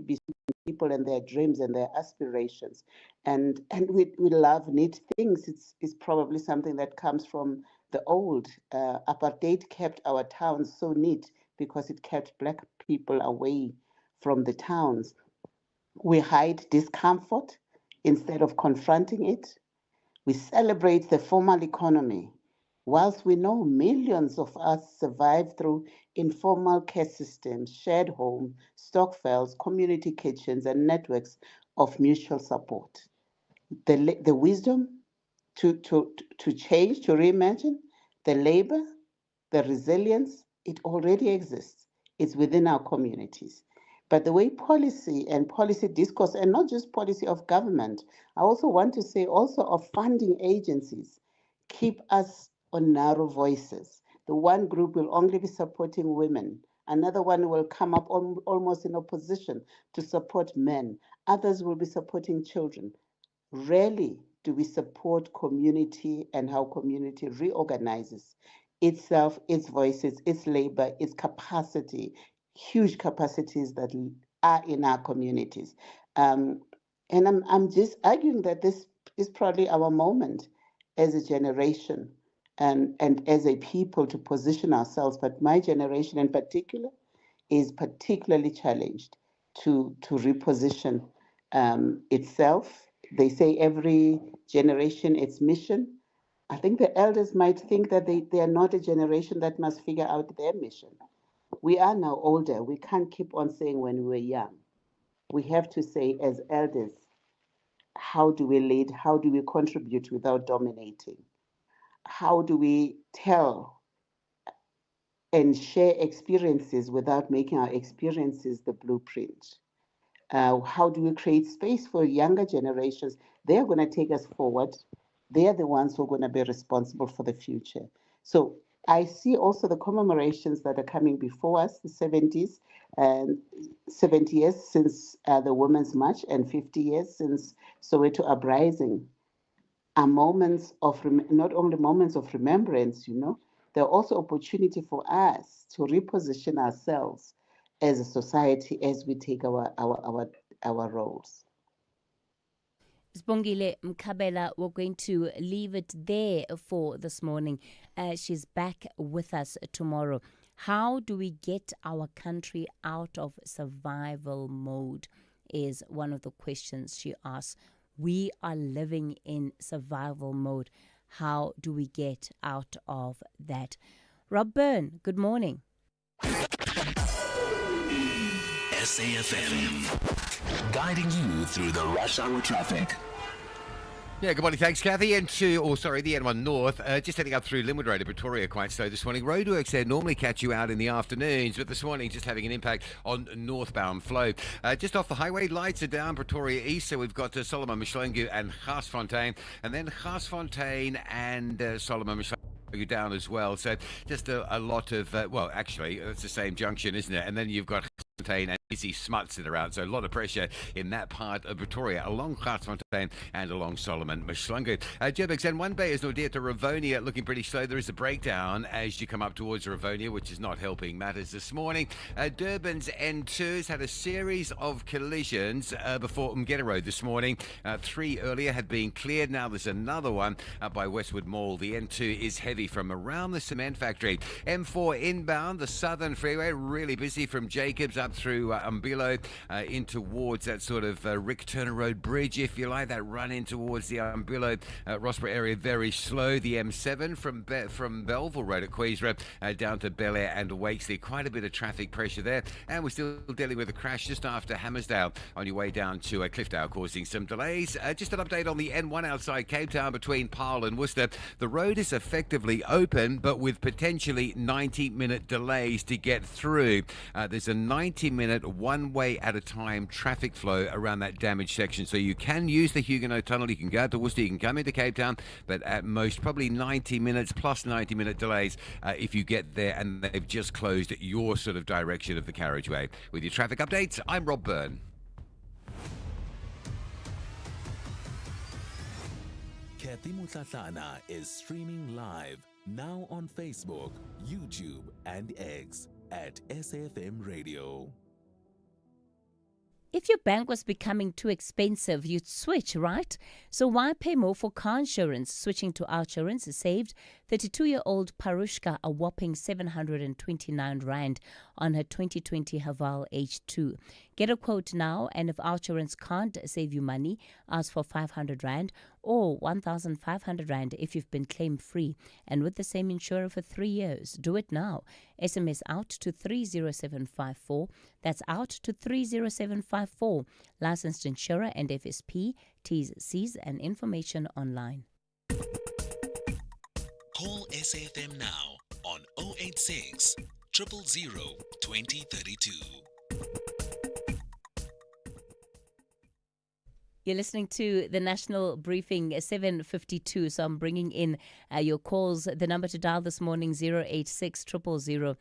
people and their dreams and their aspirations. And we love neat things. It's probably something that comes from the old. Apartheid kept our towns so neat because it kept Black people away from the towns. We hide discomfort instead of confronting it. We celebrate the formal economy, whilst we know millions of us survive through informal care systems, shared homes, stokvels, community kitchens, and networks of mutual support. The wisdom to change, to reimagine, the labor, the resilience, it already exists. It's within our communities. But the way policy and policy discourse, and not just policy of government, I also want to say also of funding agencies, keep us on narrow voices. The one group will only be supporting women. Another one will come up almost in opposition to support men. Others will be supporting children. Rarely do we support community and how community reorganizes itself, its voices, its labor, its capacity, huge capacities that are in our communities. And I'm just arguing that this is probably our moment as a generation and as a people to position ourselves. But my generation in particular is particularly challenged to reposition itself. They say every generation its mission. I think the elders might think that they are not a generation that must figure out their mission. We are now older. We can't keep on saying when we were young. We have to say, as elders, how do we lead? How do we contribute without dominating? How do we tell and share experiences without making our experiences the blueprint? How do we create space for younger generations? They're going to take us forward. They are the ones who are going to be responsible for the future. So I see also the commemorations that are coming before us, the 70s, and 70 years since the Women's March and 50 years since Soweto uprising are moments of not only moments of remembrance, they're also opportunity for us to reposition ourselves as a society as we take our roles. Sibongile Mkabela, we're going to leave it there for this morning. She's back with us tomorrow. How do we get our country out of survival mode is one of the questions she asks. We are living in survival mode. How do we get out of that? Rob Byrne, good morning. SAfm, guiding you through the rush hour traffic. Yeah, good morning. Thanks, Kathy. The N1 North, just heading up through Linwood Road to Pretoria quite slow this morning. Roadworks there normally catch you out in the afternoons, but this morning just having an impact on northbound flow. Just off the highway, lights are down Pretoria East, so we've got Solomon Mccolo and Garsfontein, and then Garsfontein and Solomon Mccolo down as well. So just a lot of, actually, it's the same junction, isn't it? And then you've got and Izzy Smuts that are out, so a lot of pressure in that part of Pretoria along Garsfontein and along Solomon Mccolo. Joburg's N1 Bay is Nordia to Rivonia looking pretty slow. There is a breakdown as you come up towards Rivonia, which is not helping matters this morning. Durban's N2 has had a series of collisions before Umgeta Road this morning. 3 earlier had been cleared. Now there's another one by Westwood Mall. The N2 is heavy from around the cement factory. M4 inbound, the Southern Freeway, really busy from Jacobs up through Umbilo in towards that sort of Rick Turner Road Bridge, if you like, that run in towards the Umbilo Rossborough area, very slow. The M7 from Belleville Road at Quaysra down to Bel Air and Wakesley, quite a bit of traffic pressure there. And we're still dealing with a crash just after Hammersdale on your way down to Cliffdale, causing some delays. Just an update on the N1 outside Cape Town between Parle and Worcester. The road is effectively open, but with potentially 90-minute delays to get through. There's a 90-minute one-way at a time traffic flow around that damaged section. So you can use the Huguenot Tunnel, you can go out to Worcester, you can come into Cape Town, but at most probably 90 minutes plus 90-minute delays if you get there and they've just closed your sort of direction of the carriageway. With your traffic updates, I'm Rob Byrne. Kathy Mutlatlana is streaming live now on Facebook, YouTube, and X at SAfmRadio. If your bank was becoming too expensive, you'd switch, right? So why pay more for car insurance? Switching to Outsurance saved 32-year-old Parushka a whopping 729 Rand on her 2020 Haval H2. Get a quote now, and if Outsurance can't save you money, ask for 500 Rand or 1,500 Rand if you've been claim-free and with the same insurer for 3 years. Do it now. SMS out to 30754. That's out to 30754. Licensed insurer and FSP. T's, C's and information online. Call SAfm now on 086 000 2032. You're listening to the National Briefing 7:52. So I'm bringing in your calls. The number to dial this morning 086 000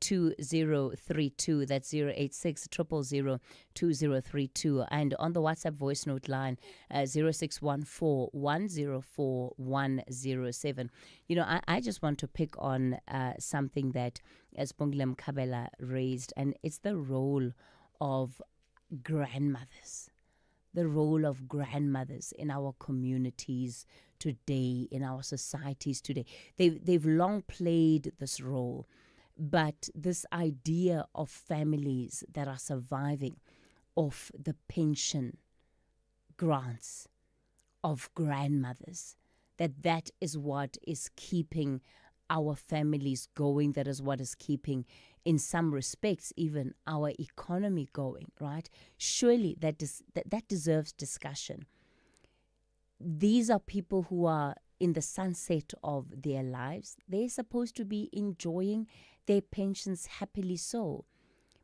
2032. That's 086 000 2032. And on the WhatsApp voice note line 0614 104 107. You know, I just want to pick on something that Sibongile Mkabela raised, and it's the role of grandmothers. The role of grandmothers in our communities today, in our societies today. They've long played this role, but this idea of families that are surviving off the pension grants of grandmothers, that is what is keeping our families going, that is what is keeping, in some respects, even our economy going, right? Surely that deserves discussion. These are people who are in the sunset of their lives. They're supposed to be enjoying their pensions happily so.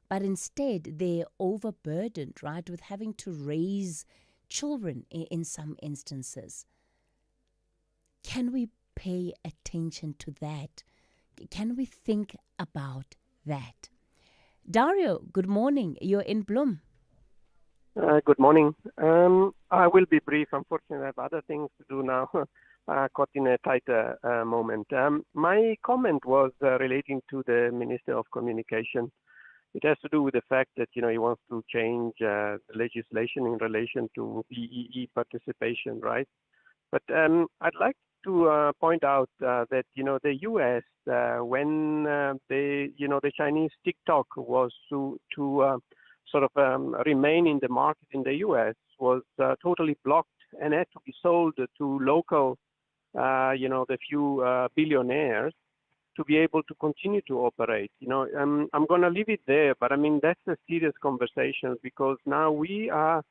But instead, they're overburdened, right, with having to raise children in some instances. Can we pay attention to that? Can we think about that? Dario, good morning. You're in Bloem. Good morning. I will be brief. Unfortunately, I have other things to do now. Caught in a tighter moment. My comment was relating to the Minister of Communication. It has to do with the fact that, he wants to change the legislation in relation to BEE participation, right? But I'd like to point out that, the U.S., when the Chinese TikTok was to sort of remain in the market in the U.S., was totally blocked and had to be sold to local, the few billionaires to be able to continue to operate. I'm going to leave it there, but I mean, that's a serious conversation because now we are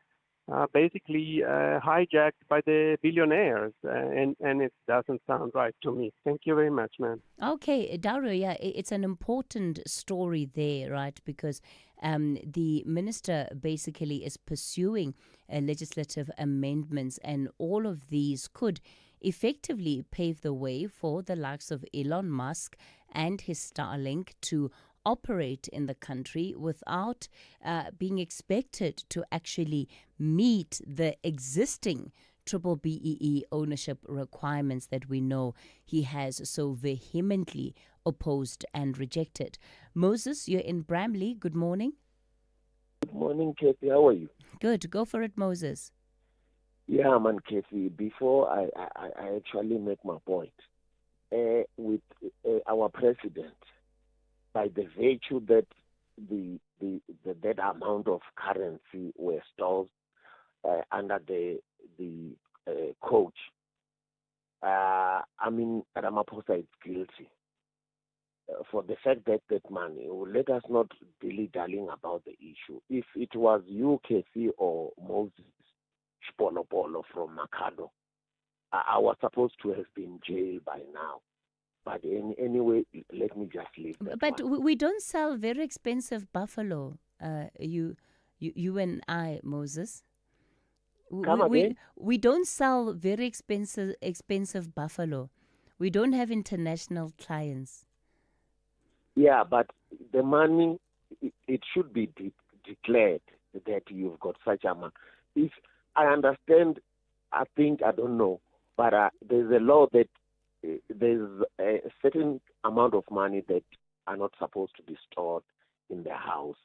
basically hijacked by the billionaires, and it doesn't sound right to me. Thank you very much, ma'am. Okay, Dario, yeah, it's an important story there, right? Because the minister basically is pursuing legislative amendments, and all of these could effectively pave the way for the likes of Elon Musk and his Starlink to operate in the country without being expected to actually meet the existing triple BEE ownership requirements that we know he has so vehemently opposed and rejected. Moses, you're in Bramley. Good morning. Good morning, Kathy. How are you? Good. Go for it, Moses. Yeah, man, Kathy. Before I actually make my point, with our president, by the virtue that that amount of currency were stored under the coach, Ramaphosa is guilty for the fact that money. Let us not dilly-dallying about the issue. If it was you, Kathy, or Moses Polo from Mccolo, I was supposed to have been jailed by now. But anyway, let me just leave that. But we don't sell very expensive buffalo. You and I, Moses. We don't sell very expensive buffalo. We don't have international clients. Yeah, but the money, it should be declared that you've got such amount. If I understand, I don't know, but there's a law that there's a certain amount of money that are not supposed to be stored in the house.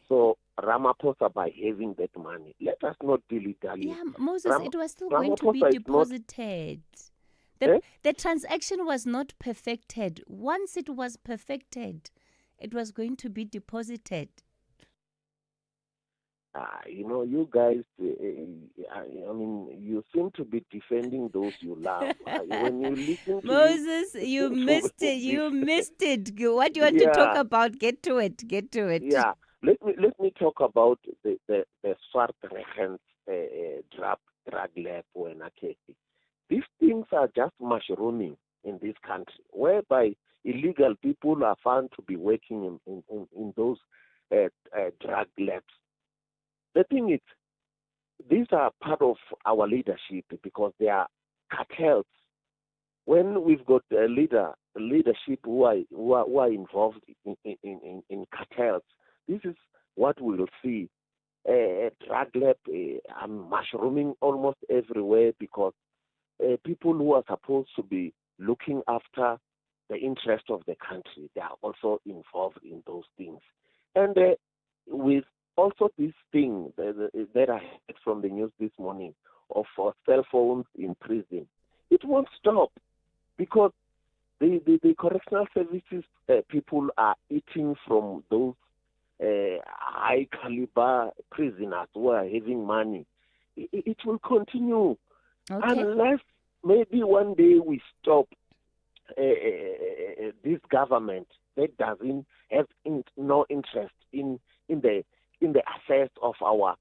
So Ramaphosa, by having that money, let us not dilly-dally. Yeah, Moses, it was still going to be deposited. The transaction was not perfected. Once it was perfected, it was going to be deposited. You guys, you seem to be defending those you love. When you listen to Moses, you missed it. You missed it. What do you want to talk about? Get to it. Yeah. Let me talk about the Swartregens drug lab when these things are just mushrooming in this country, whereby illegal people are found to be working in those drug labs. The thing is, these are part of our leadership because they are cartels. When we've got leadership who are involved in cartels, this is what we will see. Drug lab mushrooming almost everywhere because people who are supposed to be looking after the interest of the country, they are also involved in those things. And with also this thing that I heard from the news this morning of cell phones in prison, it won't stop because the correctional services people are eating from those high caliber prisoners who are having money. It will continue unless maybe one day we stop this government that doesn't have no interest in the affairs of our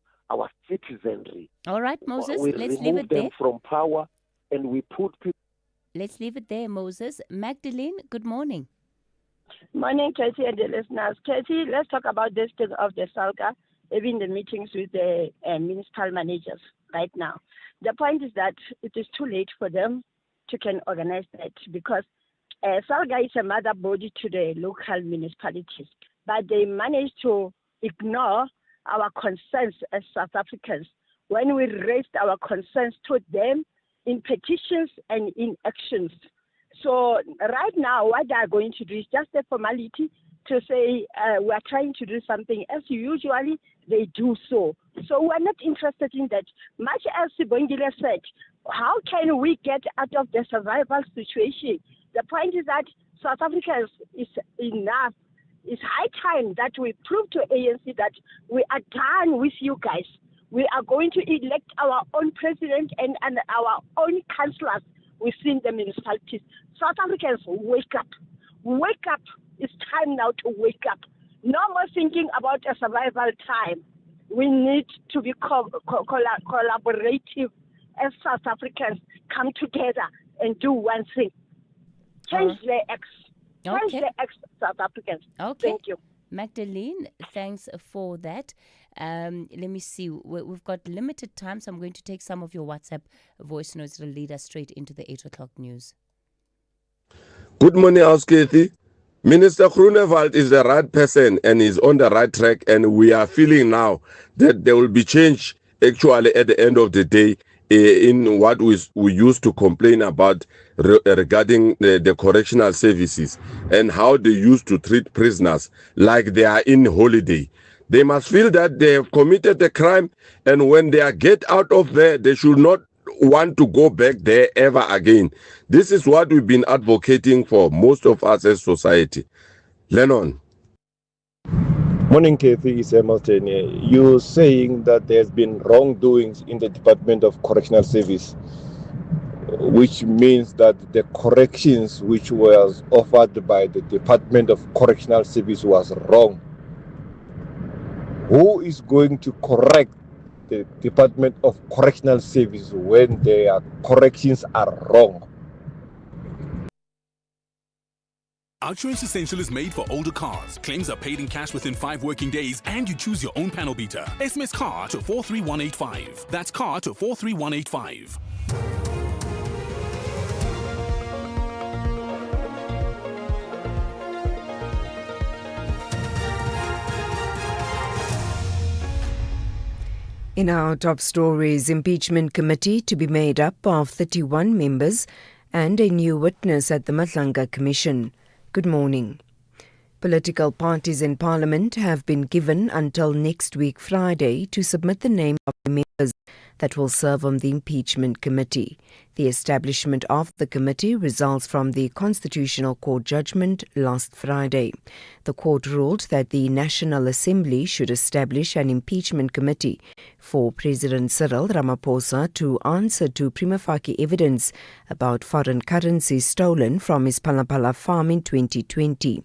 citizenry. All right, Moses, we let's leave remove it them there. from power and we put people. Let's leave it there, Moses. Magdalene, good morning. Morning, Katie and the listeners. Katie, let's talk about this thing of the SALCA, even the meetings with the municipal managers right now. The point is that it is too late for them can organize that, because SALGA is a mother body to the local municipalities, but they managed to ignore our concerns as South Africans when we raised our concerns to them in petitions and in actions. So right now, what they are going to do is just a formality to say we are trying to do something, as usually they do so. So we are not interested in that. Much as Sibongile said, how can we get out of the survival situation? The point is that South Africa is enough. It's high time that we prove to ANC that we are done with you guys. We are going to elect our own president and our own councillors within the municipalities. South Africans, wake up. Wake up. It's time now to wake up. No more thinking about a survival time. We need to be collaborative as South Africans, come together and do one thing. Change the X. Change the X, South Africans. Okay. Thank you. Magdalene, thanks for that. Let me see. We've got limited time, so I'm going to take some of your WhatsApp voice notes to lead us straight into the 8 o'clock news. Good morning, House Kathy. Minister Groenewald is the right person and is on the right track, and we are feeling now that there will be change actually at the end of the day in what we used to complain about regarding the correctional services and how they used to treat prisoners like they are in holiday. They must feel that they have committed a crime, and when they get out of there, they should not want to go back there ever again. This is what we've been advocating for, most of us as society. Lennon. Morning, Kathy. It's Hamilton. You're saying that there's been wrongdoings in the Department of Correctional Service, which means that the corrections which was offered by the Department of Correctional Service was wrong. Who is going to correct the Department of Correctional Service when their corrections are wrong? Outsurance Essential is made for older cars. Claims are paid in cash within 5 working days, and you choose your own panel beater. SMS CAR to 43185. That's CAR to 43185. In our top stories, impeachment committee to be made up of 31 members and a new witness at the Madlanga Commission. Good morning. Political parties in Parliament have been given until next week Friday to submit the name of the members that will serve on the impeachment committee. The establishment of the committee results from the Constitutional Court judgment last Friday. The court ruled that the National Assembly should establish an impeachment committee for President Cyril Ramaphosa to answer to prima facie evidence about foreign currency stolen from his Palapala farm in 2020.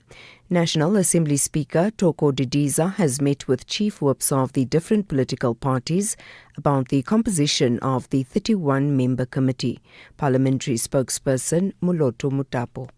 National Assembly Speaker Toko Didiza has met with chief whips of the different political parties about the composition of the 31-member committee. Parliamentary spokesperson Muloto Mutapo.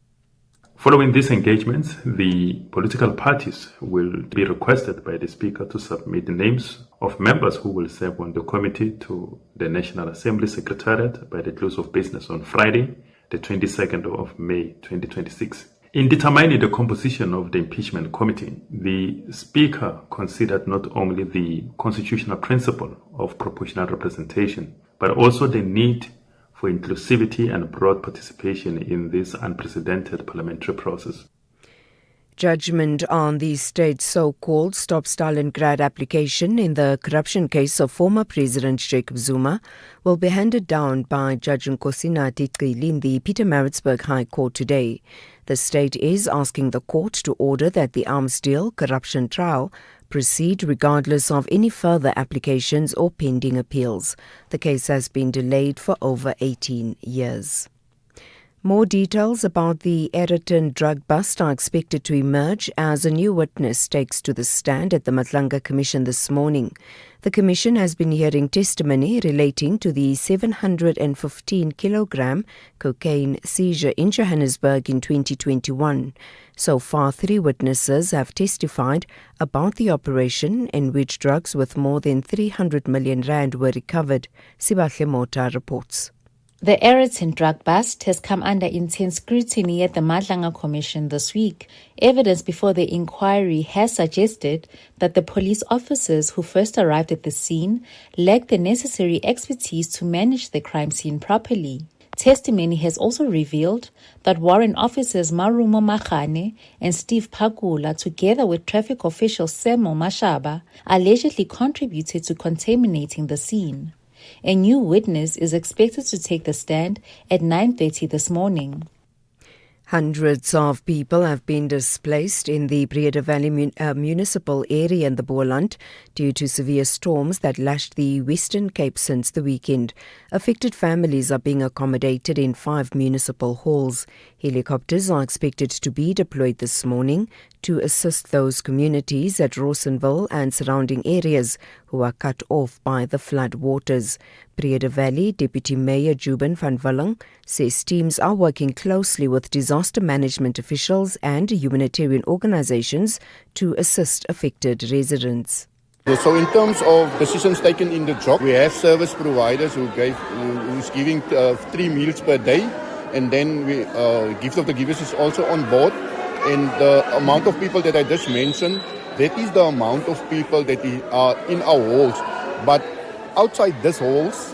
Following these engagements, the political parties will be requested by the Speaker to submit the names of members who will serve on the committee to the National Assembly Secretariat by the close of business on Friday, the 22nd of May 2026. In determining the composition of the impeachment committee, the Speaker considered not only the constitutional principle of proportional representation, but also the need for inclusivity and broad participation in this unprecedented parliamentary process. Judgment on the state's so-called Stop Stalingrad application in the corruption case of former President Jacob Zuma will be handed down by Judge Nkosinathi Cili in the Pietermaritzburg High Court today. The state is asking the court to order that the arms deal corruption trial proceed regardless of any further applications or pending appeals. The case has been delayed for over 18 years. More details about the Ayrton drug bust are expected to emerge as a new witness takes to the stand at the Madlanga Commission this morning. The Commission has been hearing testimony relating to the 715-kilogram cocaine seizure in Johannesburg in 2021. So far, 3 witnesses have testified about the operation in which drugs worth more than 300 million rand were recovered. Sibahle Mota reports. The Eriton drug bust has come under intense scrutiny at the Madlanga Commission this week. Evidence before the inquiry has suggested that the police officers who first arrived at the scene lacked the necessary expertise to manage the crime scene properly. Testimony has also revealed that warrant officers Marumo Magane and Steve Pakula, together with traffic official Semo Mashaba, allegedly contributed to contaminating the scene. A new witness is expected to take the stand at 9:30 this morning. Hundreds of people have been displaced in the Breede Valley Municipal area in the Boland due to severe storms that lashed the Western Cape since the weekend. Affected families are being accommodated in 5 municipal halls. Helicopters are expected to be deployed this morning to assist those communities at Rawsonville and surrounding areas who are cut off by the flood waters. Breede Valley Deputy Mayor Juben van Walling says teams are working closely with disaster management officials and humanitarian organizations to assist affected residents. So in terms of decisions taken in the job, we have service providers who's giving 3 meals per day, and then we Gift of the Givers is also on board. And the amount of people that I just mentioned, that is the amount of people that are in our halls. But outside these halls,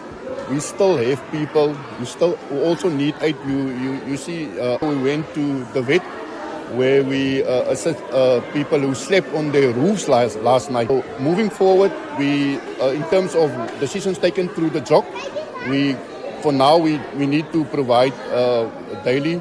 we still have people who also need aid. You see, we went to the vet where we assist people who slept on their roofs last night. So moving forward, we in terms of decisions taken through the job, for now we need to provide daily.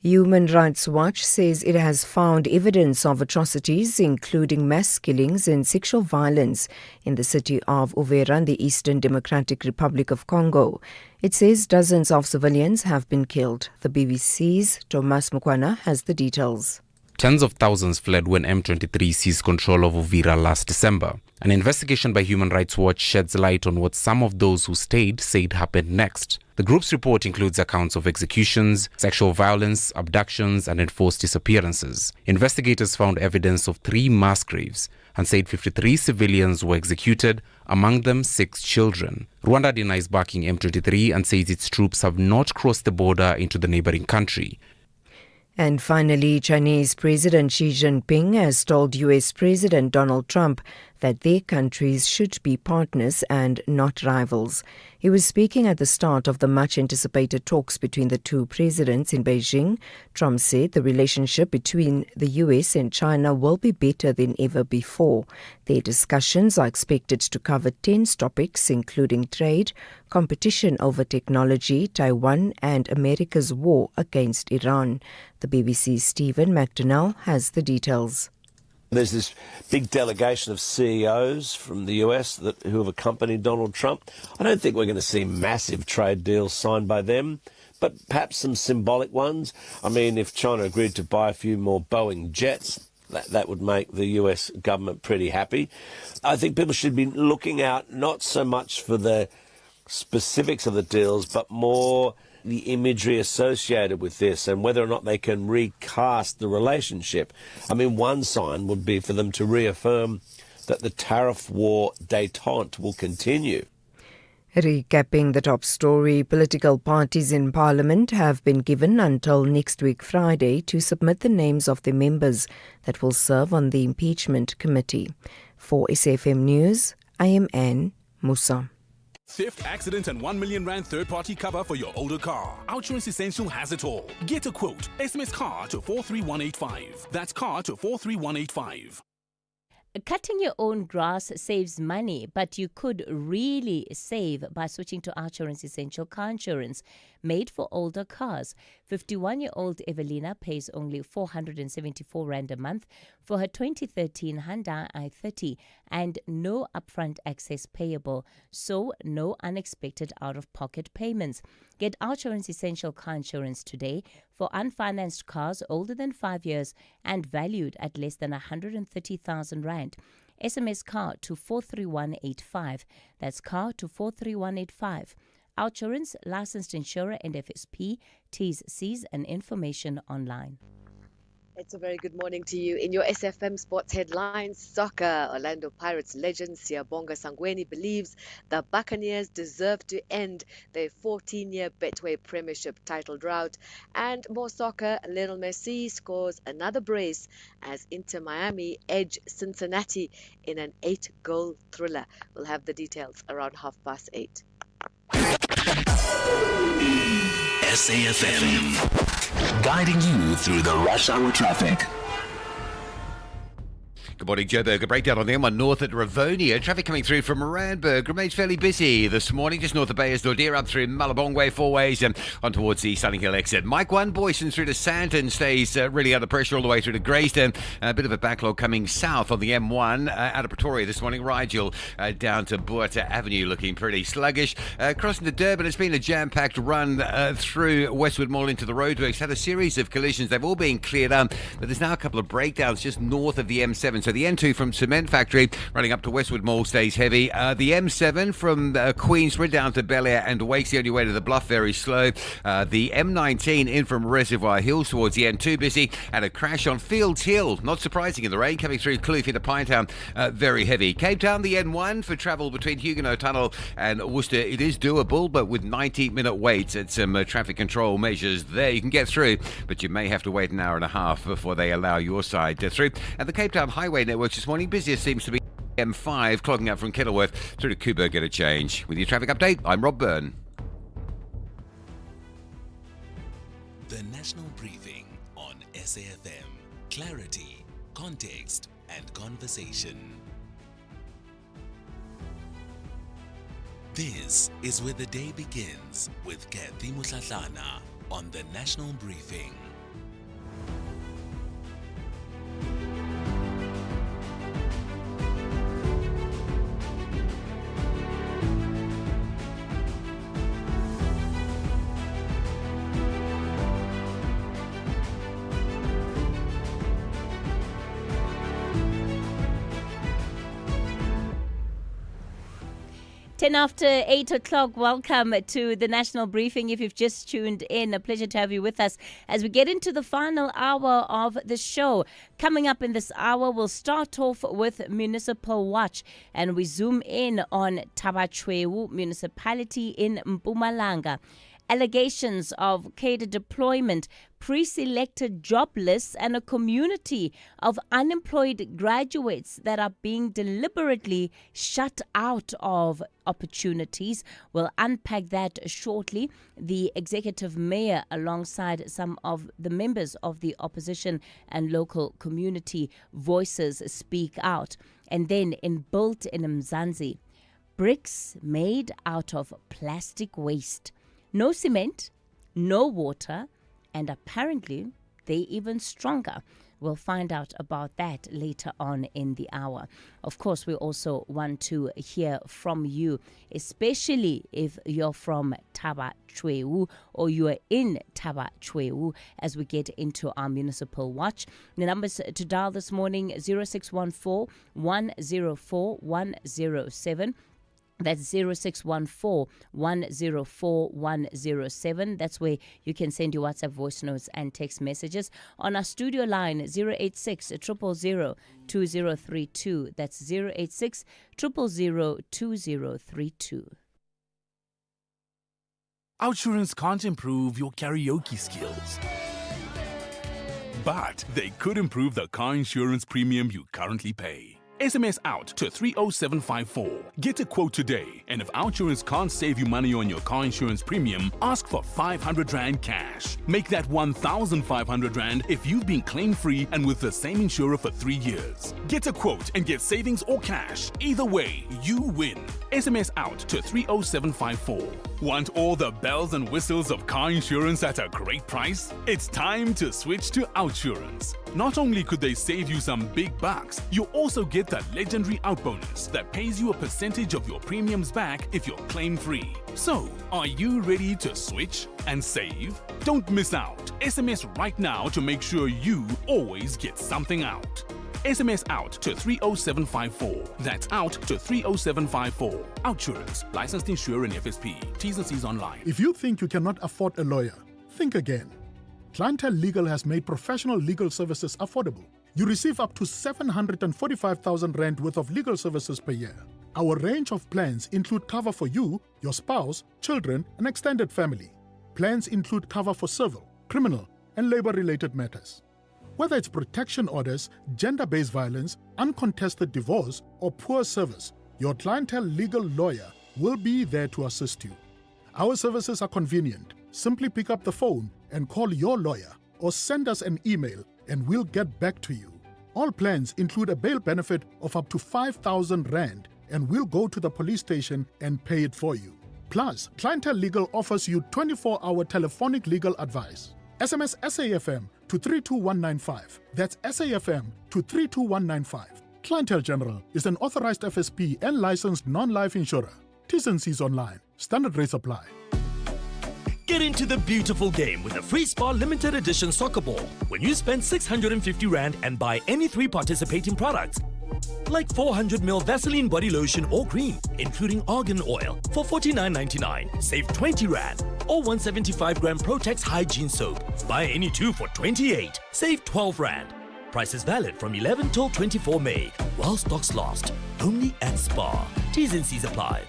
Human Rights Watch says it has found evidence of atrocities, including mass killings and sexual violence, in the city of Uvira in the Eastern Democratic Republic of Congo. It says dozens of civilians have been killed. The BBC's Thomas Mukwana has the details. Tens of thousands fled when M23 seized control of Uvira last December. An investigation by Human Rights Watch sheds light on what some of those who stayed said happened next. The group's report includes accounts of executions, sexual violence, abductions, and enforced disappearances. Investigators found evidence of 3 mass graves and said 53 civilians were executed, among them 6 children. Rwanda denies backing M23 and says its troops have not crossed the border into the neighboring country. And finally, Chinese President Xi Jinping has told US President Donald Trump that their countries should be partners and not rivals. He was speaking at the start of the much-anticipated talks between the two presidents in Beijing. Trump said the relationship between the US and China will be better than ever before. Their discussions are expected to cover 10 topics, including trade, competition over technology, Taiwan, and America's war against Iran. The BBC's Stephen McDonnell has the details. There's this big delegation of CEOs from the US who have accompanied Donald Trump. I don't think we're going to see massive trade deals signed by them, but perhaps some symbolic ones. I mean, if China agreed to buy a few more Boeing jets, that would make the US government pretty happy. I think people should be looking out not so much for the specifics of the deals, but more the imagery associated with this and whether or not they can recast the relationship. I mean, one sign would be for them to reaffirm that the tariff war détente will continue. Recapping the top story, political parties in Parliament have been given until next week Friday to submit the names of the members that will serve on the impeachment committee. For SAFM News, I am Anne Musa. Theft, accident, and 1 million rand third-party cover for your older car. Outsurance Essential has it all. Get a quote. SMS CAR to 43185. That's CAR to 43185. Cutting your own grass saves money, but you could really save by switching to Outsurance Essential Car Insurance, made for older cars. 51-year-old Evelina pays only 474 Rand a month for her 2013 Hyundai i30 and no upfront access payable, so no unexpected out-of-pocket payments. Get Outsurance Essential Car Insurance today for unfinanced cars older than 5 years and valued at less than 130,000 Rand. SMS CAR to 43185. That's CAR to 43185. Outsurance, licensed insurer and FSP, T's, C's and information online. It's a very good morning to you. In your SFM Sports headlines, soccer, Orlando Pirates legend Siyabonga Sangweni believes the Buccaneers deserve to end their 14-year Betway Premiership title drought. And more soccer, Lionel Messi scores another brace as Inter Miami edge Cincinnati in an 8-goal thriller. We'll have the details around 8:30. SAfm, guiding you through the rush hour traffic. Good morning, Joburg. A breakdown on the M1 North at Ravonia. Traffic coming through from Randburg remains fairly busy this morning, just north of Bayers Dordeer, up through Malabongwe, four ways, and on towards the Sunninghill exit. Mike 1, Boyson through to Santon stays really under pressure all the way through to Greyston. A bit of a backlog coming south on the M1 out of Pretoria this morning. Rigel down to Buerta Avenue looking pretty sluggish. Crossing to Durban, it's been a jam-packed run through Westwood Mall into the roadworks. Had a series of collisions. They've all been cleared up, but there's now a couple of breakdowns just north of the M7. So the N2 from Cement Factory running up to Westwood Mall stays heavy. The M7 from Queensbridge down to Bel Air and Wakes, the only way to the Bluff, very slow. The M19 in from Reservoir Hills towards the N2 busy, and a crash on Fields Hill. Not surprising in the rain coming through Kloof into Pinetown, very heavy. Cape Town, the N1 for travel between Huguenot Tunnel and Worcester. It is doable, but with 90-minute waits at some traffic control measures there. You can get through, but you may have to wait an hour and a half before they allow your side through. And the Cape Town Highway network this morning, busiest seems to be M5, clogging up from Kenilworth through to Kuba. Get a change. With your traffic update, I'm Rob Byrne. The National Briefing on SAfm. Clarity, context, and conversation. This is where the day begins with Kathy Mutlatlana on the National Briefing. After 8 o'clock, welcome to the National Briefing. If you've just tuned in, a pleasure to have you with us as we get into the final hour of the show. Coming up in this hour, we'll start off with Municipal Watch and we zoom in on Taba Nchu municipality in Mpumalanga. Allegations of cadre deployment, pre-selected job lists, and a community of unemployed graduates that are being deliberately shut out of opportunities. We'll unpack that shortly. The executive mayor, alongside some of the members of the opposition and local community voices, speak out. And then built in Mzansi, bricks made out of plastic waste. No cement, no water, and apparently they're even stronger. We'll find out about that later on in the hour. Of course, we also want to hear from you, especially if you're from Taba Nchu or you are in Taba Nchu, as we get into our Municipal Watch. The numbers to dial this morning, 0614 104 107. That's 0614 104 107. That's where you can send your WhatsApp voice notes and text messages. On our studio line, 086 000 2032. That's 086 000 2032. Outsurance can't improve your karaoke skills, but they could improve the car insurance premium you currently pay. SMS out to 30754. Get a quote today, and if Outsurance can't save you money on your car insurance premium, ask for 500 Rand cash. Make that 1,500 Rand if you've been claim-free and with the same insurer for 3 years. Get a quote and get savings or cash. Either way, you win. SMS out to 30754. Want all the bells and whistles of car insurance at a great price? It's time to switch to Outsurance. Not only could they save you some big bucks, you also get the legendary out bonus that pays you a percentage of your premiums back if you're claim-free. So, are you ready to switch and save? Don't miss out. SMS right now to make sure you always get something out. SMS out to 30754. That's out to 30754. Outsurance. Licensed insurer and FSP. T's and C's online. If you think you cannot afford a lawyer, think again. Clientele Legal has made professional legal services affordable. You receive up to 745,000 Rand worth of legal services per year. Our range of plans include cover for you, your spouse, children, and extended family. Plans include cover for civil, criminal, and labor-related matters. Whether it's protection orders, gender-based violence, uncontested divorce, or poor service, your Clientele Legal lawyer will be there to assist you. Our services are convenient. Simply pick up the phone and call your lawyer or send us an email and we'll get back to you. All plans include a bail benefit of up to 5,000 Rand and we'll go to the police station and pay it for you. Plus, Clientele Legal offers you 24-hour telephonic legal advice. SMS SAFM to 32195. That's SAFM to 32195. Clientele General is an authorized FSP and licensed non-life insurer. T's and C's online. Standard rates apply. Get into the beautiful game with a free Spa limited edition soccer ball when you spend 650 Rand and buy any 3 participating products. Like 400ml Vaseline body lotion or cream, including argan oil, for 49.99. Save 20 Rand. Or 175-gram Protex hygiene soap. Buy any 2 for 28. Save 12 Rand. Price is valid from 11 till 24 May. While stocks last. Only at Spa. T's and C's apply.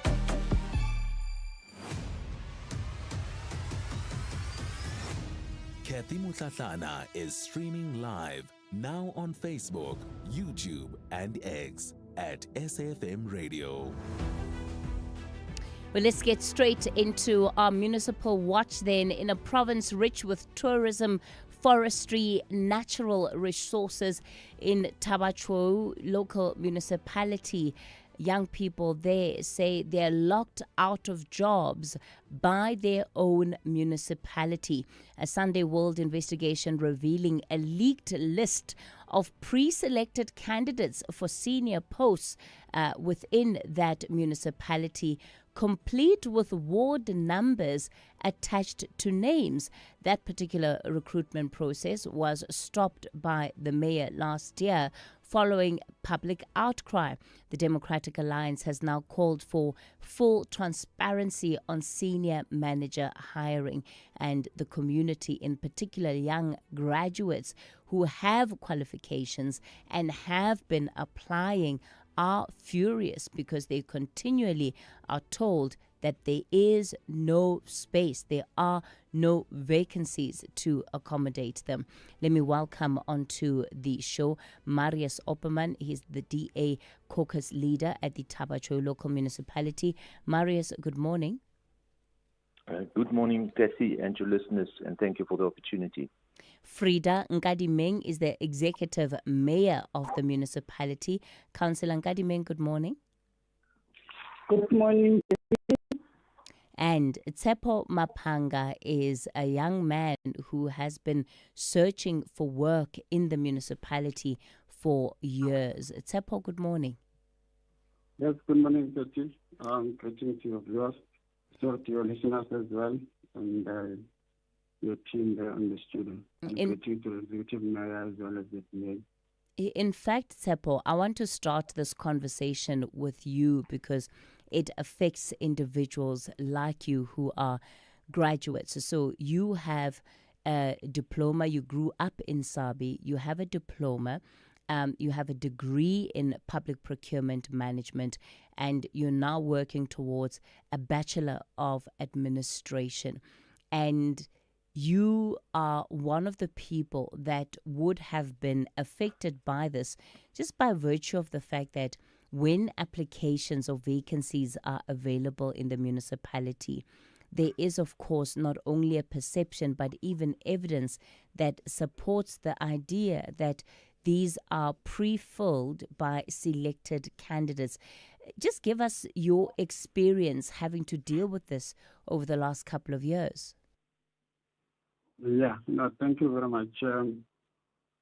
Kathy Mutlatlana is streaming live now on Facebook, YouTube, and X at SAfmRadio. Well, let's get straight into our municipal watch then. In a province rich with tourism, forestry, natural resources in Taba Nchu local municipality, young people there say they're locked out of jobs by their own municipality. A Sunday World investigation revealing a leaked list of pre-selected candidates for senior posts within that municipality, complete with ward numbers attached to names. That particular recruitment process was stopped by the mayor last year following public outcry. The Democratic Alliance has now called for full transparency on senior manager hiring, and the community, in particular young graduates who have qualifications and have been applying, are furious because they continually are told that there is no space, there are no vacancies to accommodate them. Let me welcome onto the show Marius Opperman. He's the DA caucus leader at the Taba Nchu local municipality. Marius, good morning. Good morning, Tessie, and your listeners, and thank you for the opportunity. Frida Nkadimeng is the executive mayor of the municipality. Councillor Nkadimeng, good morning. Good morning. And Tsepo Mapanga is a young man who has been searching for work in the municipality for years. Tsepo, good morning. Yes, good morning, Tessie. Greeting to your viewers, to your listeners as well, and your team there on the studio. And greeting to the executive mayor as well as the PA. In fact, Tsepo, I want to start this conversation with you because it affects individuals like you who are graduates. So you have a diploma, you grew up in Sabi, you have a diploma, you have a degree in public procurement management, and you're now working towards a Bachelor of Administration. And you are one of the people that would have been affected by this just by virtue of the fact that when applications or vacancies are available in the municipality, there is, of course, not only a perception but even evidence that supports the idea that these are pre-filled by selected candidates. Just give us your experience having to deal with this over the last couple of years. Yeah, no, thank you very much.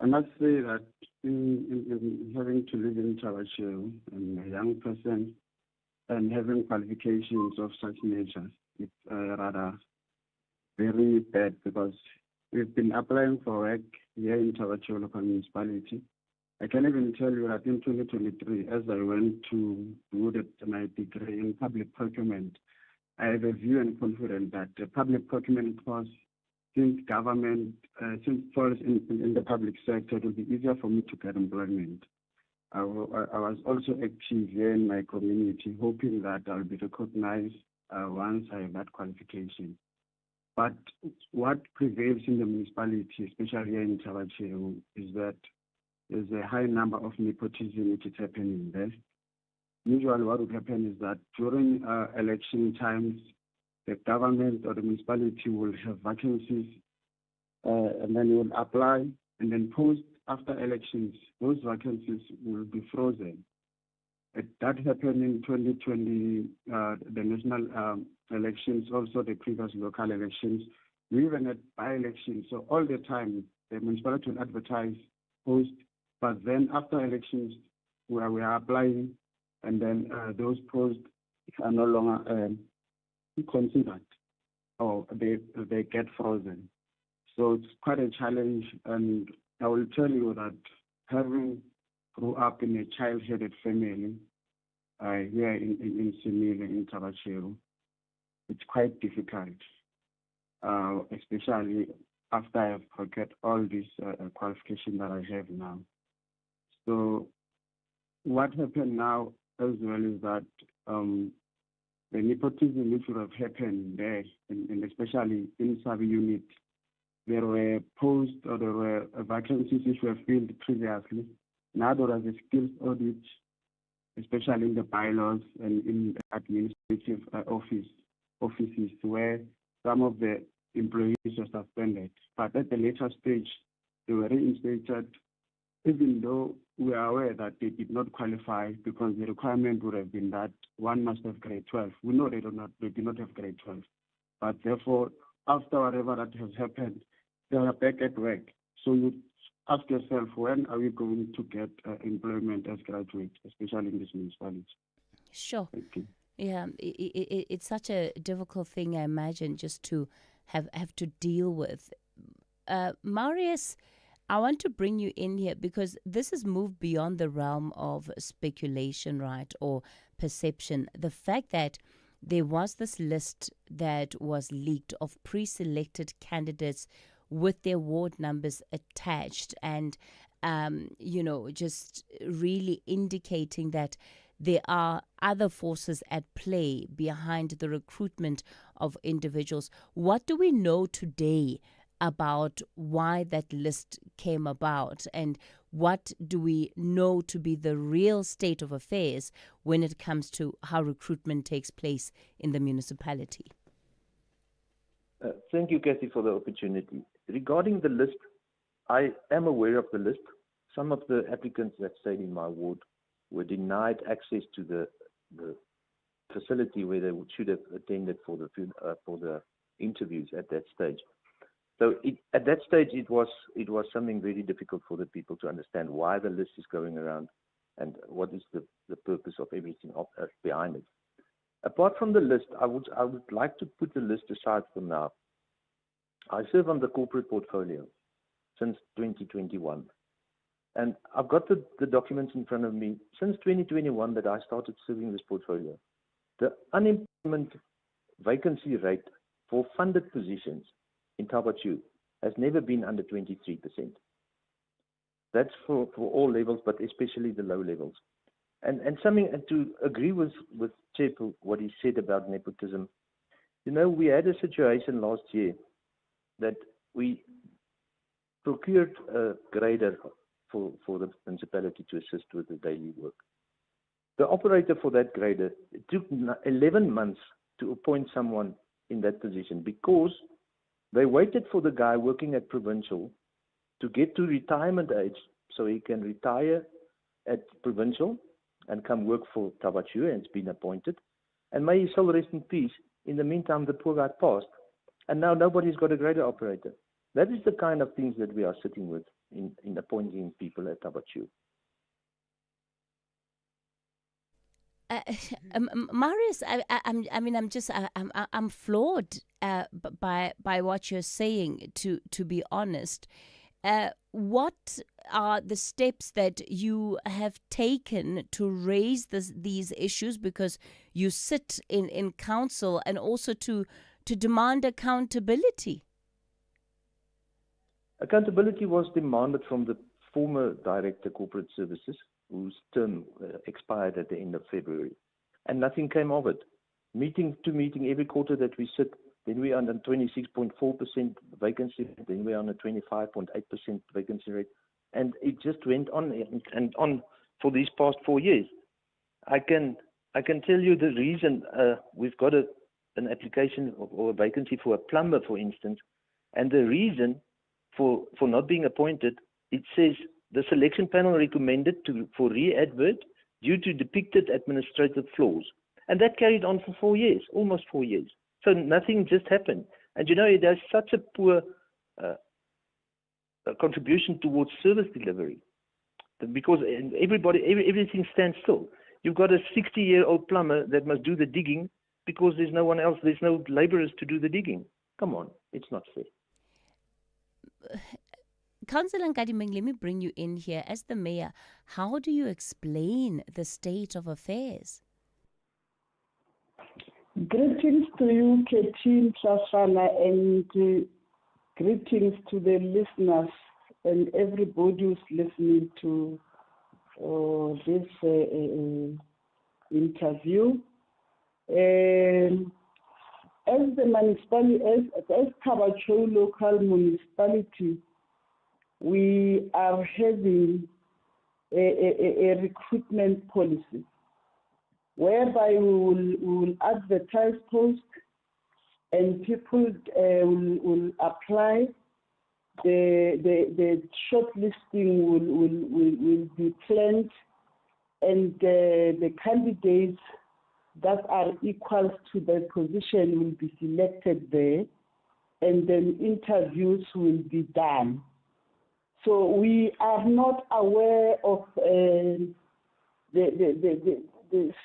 I must say that in having to live in Taba Nchu and a young person and having qualifications of such nature, it's rather very bad because we've been applying for work here in Taba Nchu local municipality. I can even tell you that in 2023, as I went to do my degree in public procurement, I have a view and confidence that the public procurement course since government, since falls in the public sector, it will be easier for me to get employment. I was also active here in my community, hoping that I'll be recognized once I have that qualification. But what prevails in the municipality, especially here in Taba Nchu, is that there's a high number of nepotism which is happening there. Usually what would happen is that during election times, the government or the municipality will have vacancies and then you will apply and then post after elections. Those vacancies will be frozen. That happened in 2020, the national elections, also the previous local elections. We even had by-elections. So all the time, the municipality will advertise, post, but then after elections, where we are applying, and then those posts are no longer considered, or they get frozen. So it's quite a challenge, and I will tell you that having grew up in a child-headed family here in Simile, in Taba Nchu, it's quite difficult, especially after I have forget all these qualifications that I have now. So what happened now as well is that the nepotism which would have happened there, and especially in sub-unit, there were posts or there were vacancies which were filled previously. Now there is a skills audit, especially in the bylaws and in administrative offices where some of the employees were suspended. But at the later stage, they were reinstated, even though we are aware that they did not qualify because the requirement would have been that one must have grade 12. We know they do not have grade 12. But therefore, after whatever that has happened, they are back at work. So you ask yourself, when are we going to get employment as graduates, especially in this municipality? Sure. Yeah, it's such a difficult thing, I imagine, just to have to deal with. Marius, I want to bring you in here because this has moved beyond the realm of speculation, right, or perception. The fact that there was this list that was leaked of pre-selected candidates with their ward numbers attached and, just really indicating that there are other forces at play behind the recruitment of individuals. What do we know today about why that list came about, and what do we know to be the real state of affairs when it comes to how recruitment takes place in the municipality? Thank you, Kathy, for the opportunity. Regarding the list, I am aware of the list. Some of the applicants that stayed in my ward were denied access to the facility where they should have attended for the interviews at that stage. So at that stage, it was something very difficult for the people to understand why the list is going around and what is the purpose of everything behind it. Apart from the list, I would like to put the list aside for now. I serve on the corporate portfolio since 2021. And I've got the documents in front of me. Since 2021 that I started serving this portfolio, the unemployment vacancy rate for funded positions in Taba Nchu has never been under 23%. That's for all levels, but especially the low levels. And something to agree with Chepo, what he said about nepotism. We had a situation last year that we procured a grader for the municipality to assist with the daily work. The operator for that grader, it took 11 months to appoint someone in that position because they waited for the guy working at Provincial to get to retirement age so he can retire at Provincial and come work for Taba Nchu, and it's been appointed. And may his soul rest in peace. In the meantime, the poor guy passed, and now nobody's got a grader operator. That is the kind of things that we are sitting with in appointing people at Taba Nchu. Marius, I'm floored by what you're saying. To be honest, what are the steps that you have taken to raise these issues? Because you sit in council, and also to demand accountability. Accountability was demanded from the former Director Corporate Services, whose term expired at the end of February, and nothing came of it. Meeting to meeting, every quarter that we sit, then we're on a 26.4% vacancy rate, then we're on a 25.8% vacancy rate, and it just went on and on for these past 4 years. I can tell you the reason. We've got an application or a vacancy for a plumber, for instance, and the reason for not being appointed, it says the selection panel recommended for re-advert due to depicted administrative flaws. And that carried on for 4 years, almost 4 years. So nothing just happened. And there's such a poor contribution towards service delivery because everything stands still. You've got a 60-year-old plumber that must do the digging because there's no one else, there's no laborers to do the digging. Come on, it's not fair. Councillor Nkadimeng, let me bring you in here. As the mayor, how do you explain the state of affairs? Greetings to you, Ketin Safana, and greetings to the listeners and everybody who's listening to this interview. As the municipality, as Taba Nchu local municipality, we are having a recruitment policy whereby we will advertise posts and people will apply. The shortlisting will be planned, and the candidates that are equal to the position will be selected there, and then interviews will be done. So we are not aware of the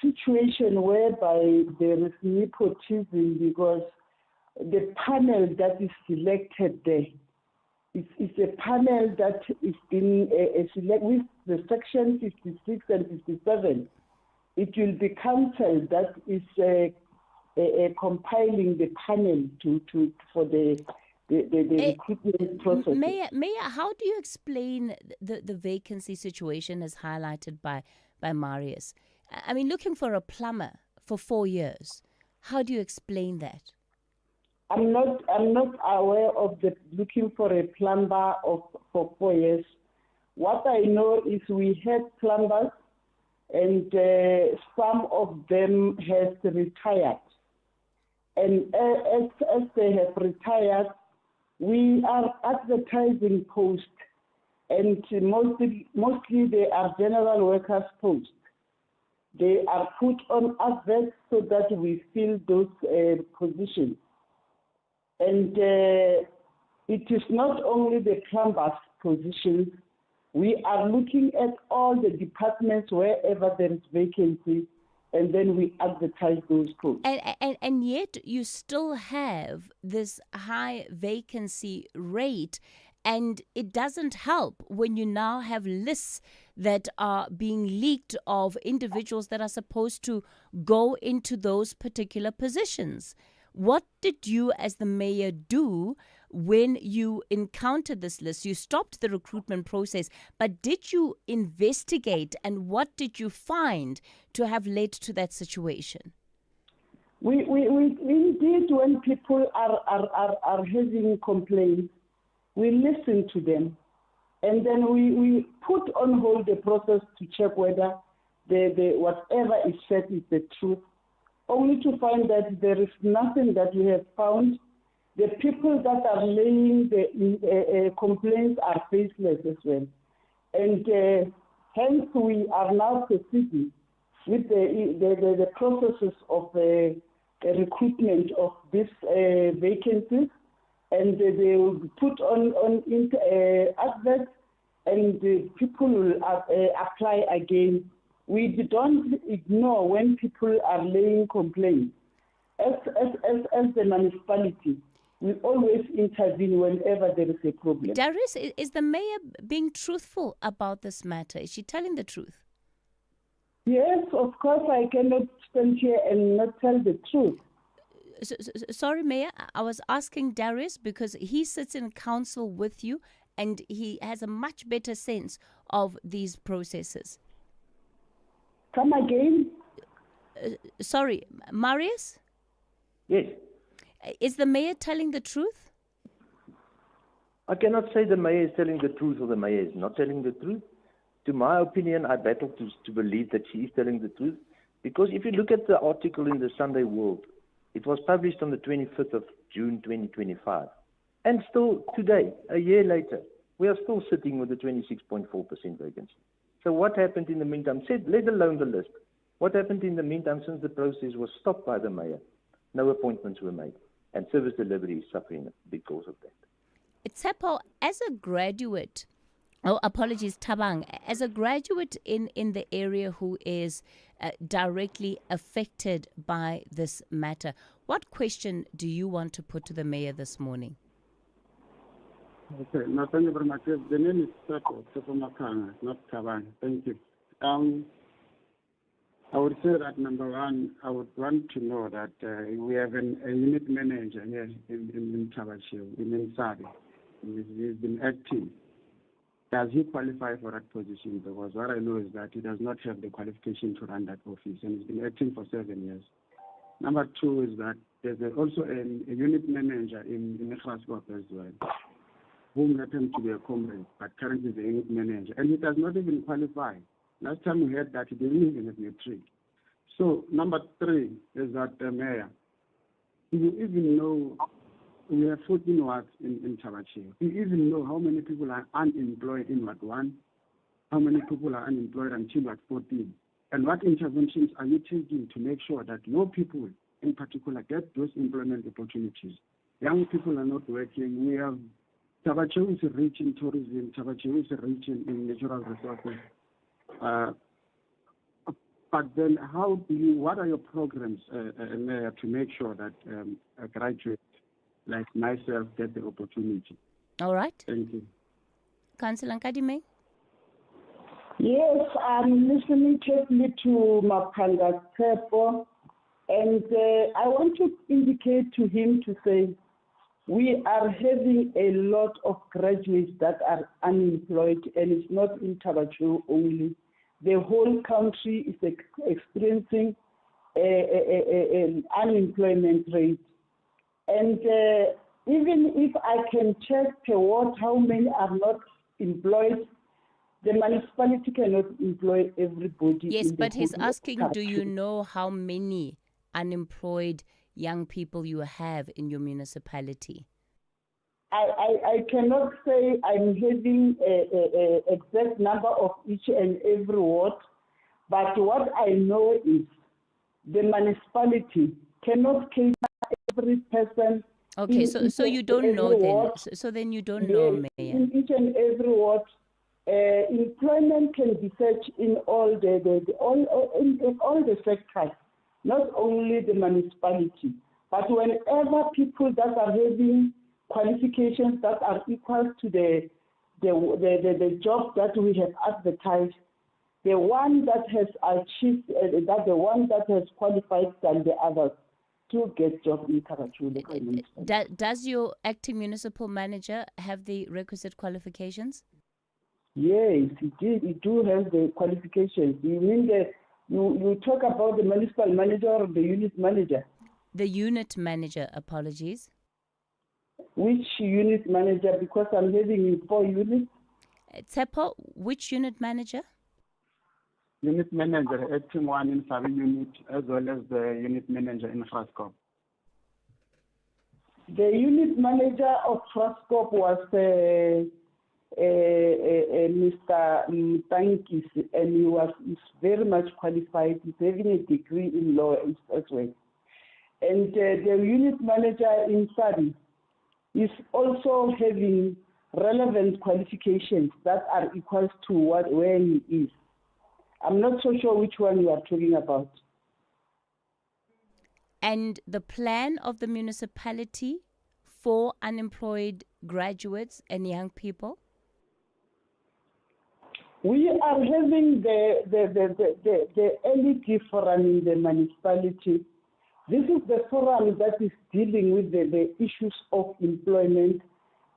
situation whereby there is nepotism, because the panel that is selected there is a panel that is in select with the section 56 and 57. It will be council that is compiling the panel for the recruitment process. Mayor, how do you explain the vacancy situation as highlighted by Marius? I mean, looking for a plumber for 4 years. How do you explain that? I'm not aware of the looking for a plumber for 4 years. What I know is we had plumbers, and some of them has retired. And as they have retired, we are advertising posts, and mostly they are general workers posts. They are put on adverts so that we fill those positions. And it is not only the plumbers' positions. We are looking at all the departments wherever there is vacancy, and then we advertise those posts. And yet you still have this high vacancy rate, and it doesn't help when you now have lists that are being leaked of individuals that are supposed to go into those particular positions. What did you as the mayor do when you encountered this list? You stopped the recruitment process, but did you investigate, and what did you find to have led to that situation? We indeed, when people are having complaints, we listen to them, and then we put on hold the process to check whether the whatever is said is the truth, only to find that there is nothing that we have found. The people that are laying the complaints are faceless as well. And hence we are now proceeding with the processes of recruitment of these vacancies, and they will be put on adverts, and people will apply again. We don't ignore when people are laying complaints. As the municipality, we always intervene whenever there is a problem. Darius, is the mayor being truthful about this matter? Is she telling the truth? Yes, of course. I cannot stand here and not tell the truth. Sorry, Mayor, I was asking Darius because he sits in council with you and he has a much better sense of these processes. Come again? Sorry, Marius? Yes. Is the mayor telling the truth? I cannot say the mayor is telling the truth or the mayor is not telling the truth. To my opinion, I battle to believe that she is telling the truth, because if you look at the article in the Sunday World, it was published on the 25th of June 2025. And still today, a year later, we are still sitting with a 26.4% vacancy. So what happened in the meantime, let alone the list, what happened in the meantime since the process was stopped by the mayor? No appointments were made, and service delivery is suffering because of that. Tsepo, as a graduate, Tabang, as a graduate in the area who is directly affected by this matter, what question do you want to put to the mayor this morning? Okay, no, thank you very much. The name is Tsepo Makanga, not Tabang. Thank you. I would say that, number one, I would want to know that we have a unit manager here in Tabashio, in Nsari. He's been acting. Does he qualify for that position? Because what I know is that he does not have the qualification to run that office, and he's been acting for 7 years. Number two is that there's also a unit manager in Graskop as well, whom happened to be a comrade, but currently is a unit manager, and he does not even qualify. Last time we heard that he didn't even have matric. So number three is that the mayor, do you even know we have 14 wards in Tabashio? Do you even know how many people are unemployed in Ward 1? How many people are unemployed until Ward 14? And what interventions are you taking to make sure that your people in particular get those employment opportunities? Young people are not working. We have Tabashio is rich in tourism. Tabashio is rich in natural resources. But then what are your programs, Mayor, to make sure that a graduate like myself get the opportunity? All right. Thank you. Councillor Nkadime? Yes, I'm listening carefully to Mapanga Tsepo, and I want to indicate to him to say we are having a lot of graduates that are unemployed, and it's not in Tabashio only. The whole country is experiencing an unemployment rate. And even if I can check how many are not employed, the municipality cannot employ everybody. Yes, but he's asking, do you know how many unemployed young people you have in your municipality? I cannot say I'm having an exact number of each and every ward, but what I know is the municipality cannot cater every person. Okay, so you don't know then. So then you don't know, Mayor. In each and every ward, employment can be searched in all the sectors, not only the municipality, but whenever people that are having qualifications that are equal to the job that we have advertised, the one that has achieved, the one that has qualified than the others to get job in Tabashio. Does your acting municipal manager have the requisite qualifications? Yes, he did. He do have the qualifications. You mean you talk about the municipal manager or the unit manager? The unit manager, apologies. Which unit manager? Because I'm having 4 units. Tsepo, which unit manager? Unit manager, acting one in Savi unit, as well as the unit manager in Graskop. The unit manager of Graskop was Mr. Mtankis, and he's very much qualified. He's having a degree in law as well. And the unit manager in Savi is also having relevant qualifications that are equal to where he is. I'm not so sure which one you are talking about. And the plan of the municipality for unemployed graduates and young people? We are having the LED forum in the municipality. This is the forum that is dealing with the issues of employment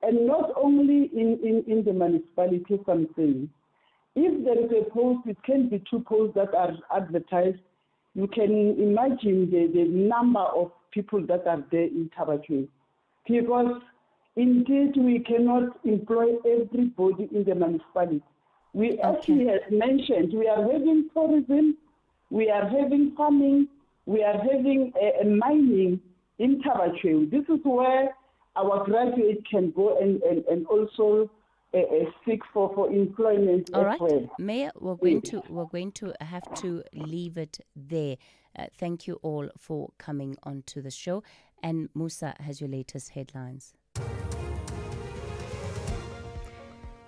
And not only in the municipalities, I'm saying. If there is a post, it can be 2 posts that are advertised. You can imagine the number of people that are there in Taba Nchu. Because indeed we cannot employ everybody in the municipality. We actually, as mentioned, we are having tourism, we are having farming, we are having mining in Taba Nchu. This is where our graduates can go and also seek for employment All as right, well. Mayor, we're going to have to leave it there. Thank you all for coming on to the show. And Musa has your latest headlines.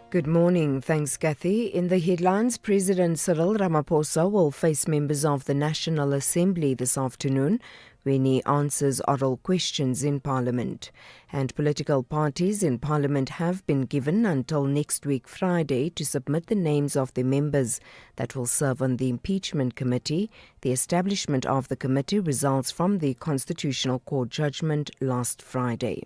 Good morning. Thanks, Kathy. In the headlines, President Cyril Ramaphosa will face members of the National Assembly this afternoon when he answers oral questions in Parliament. And political parties in Parliament have been given until next week Friday to submit the names of the members that will serve on the impeachment committee. The establishment of the committee results from the Constitutional Court judgment last Friday.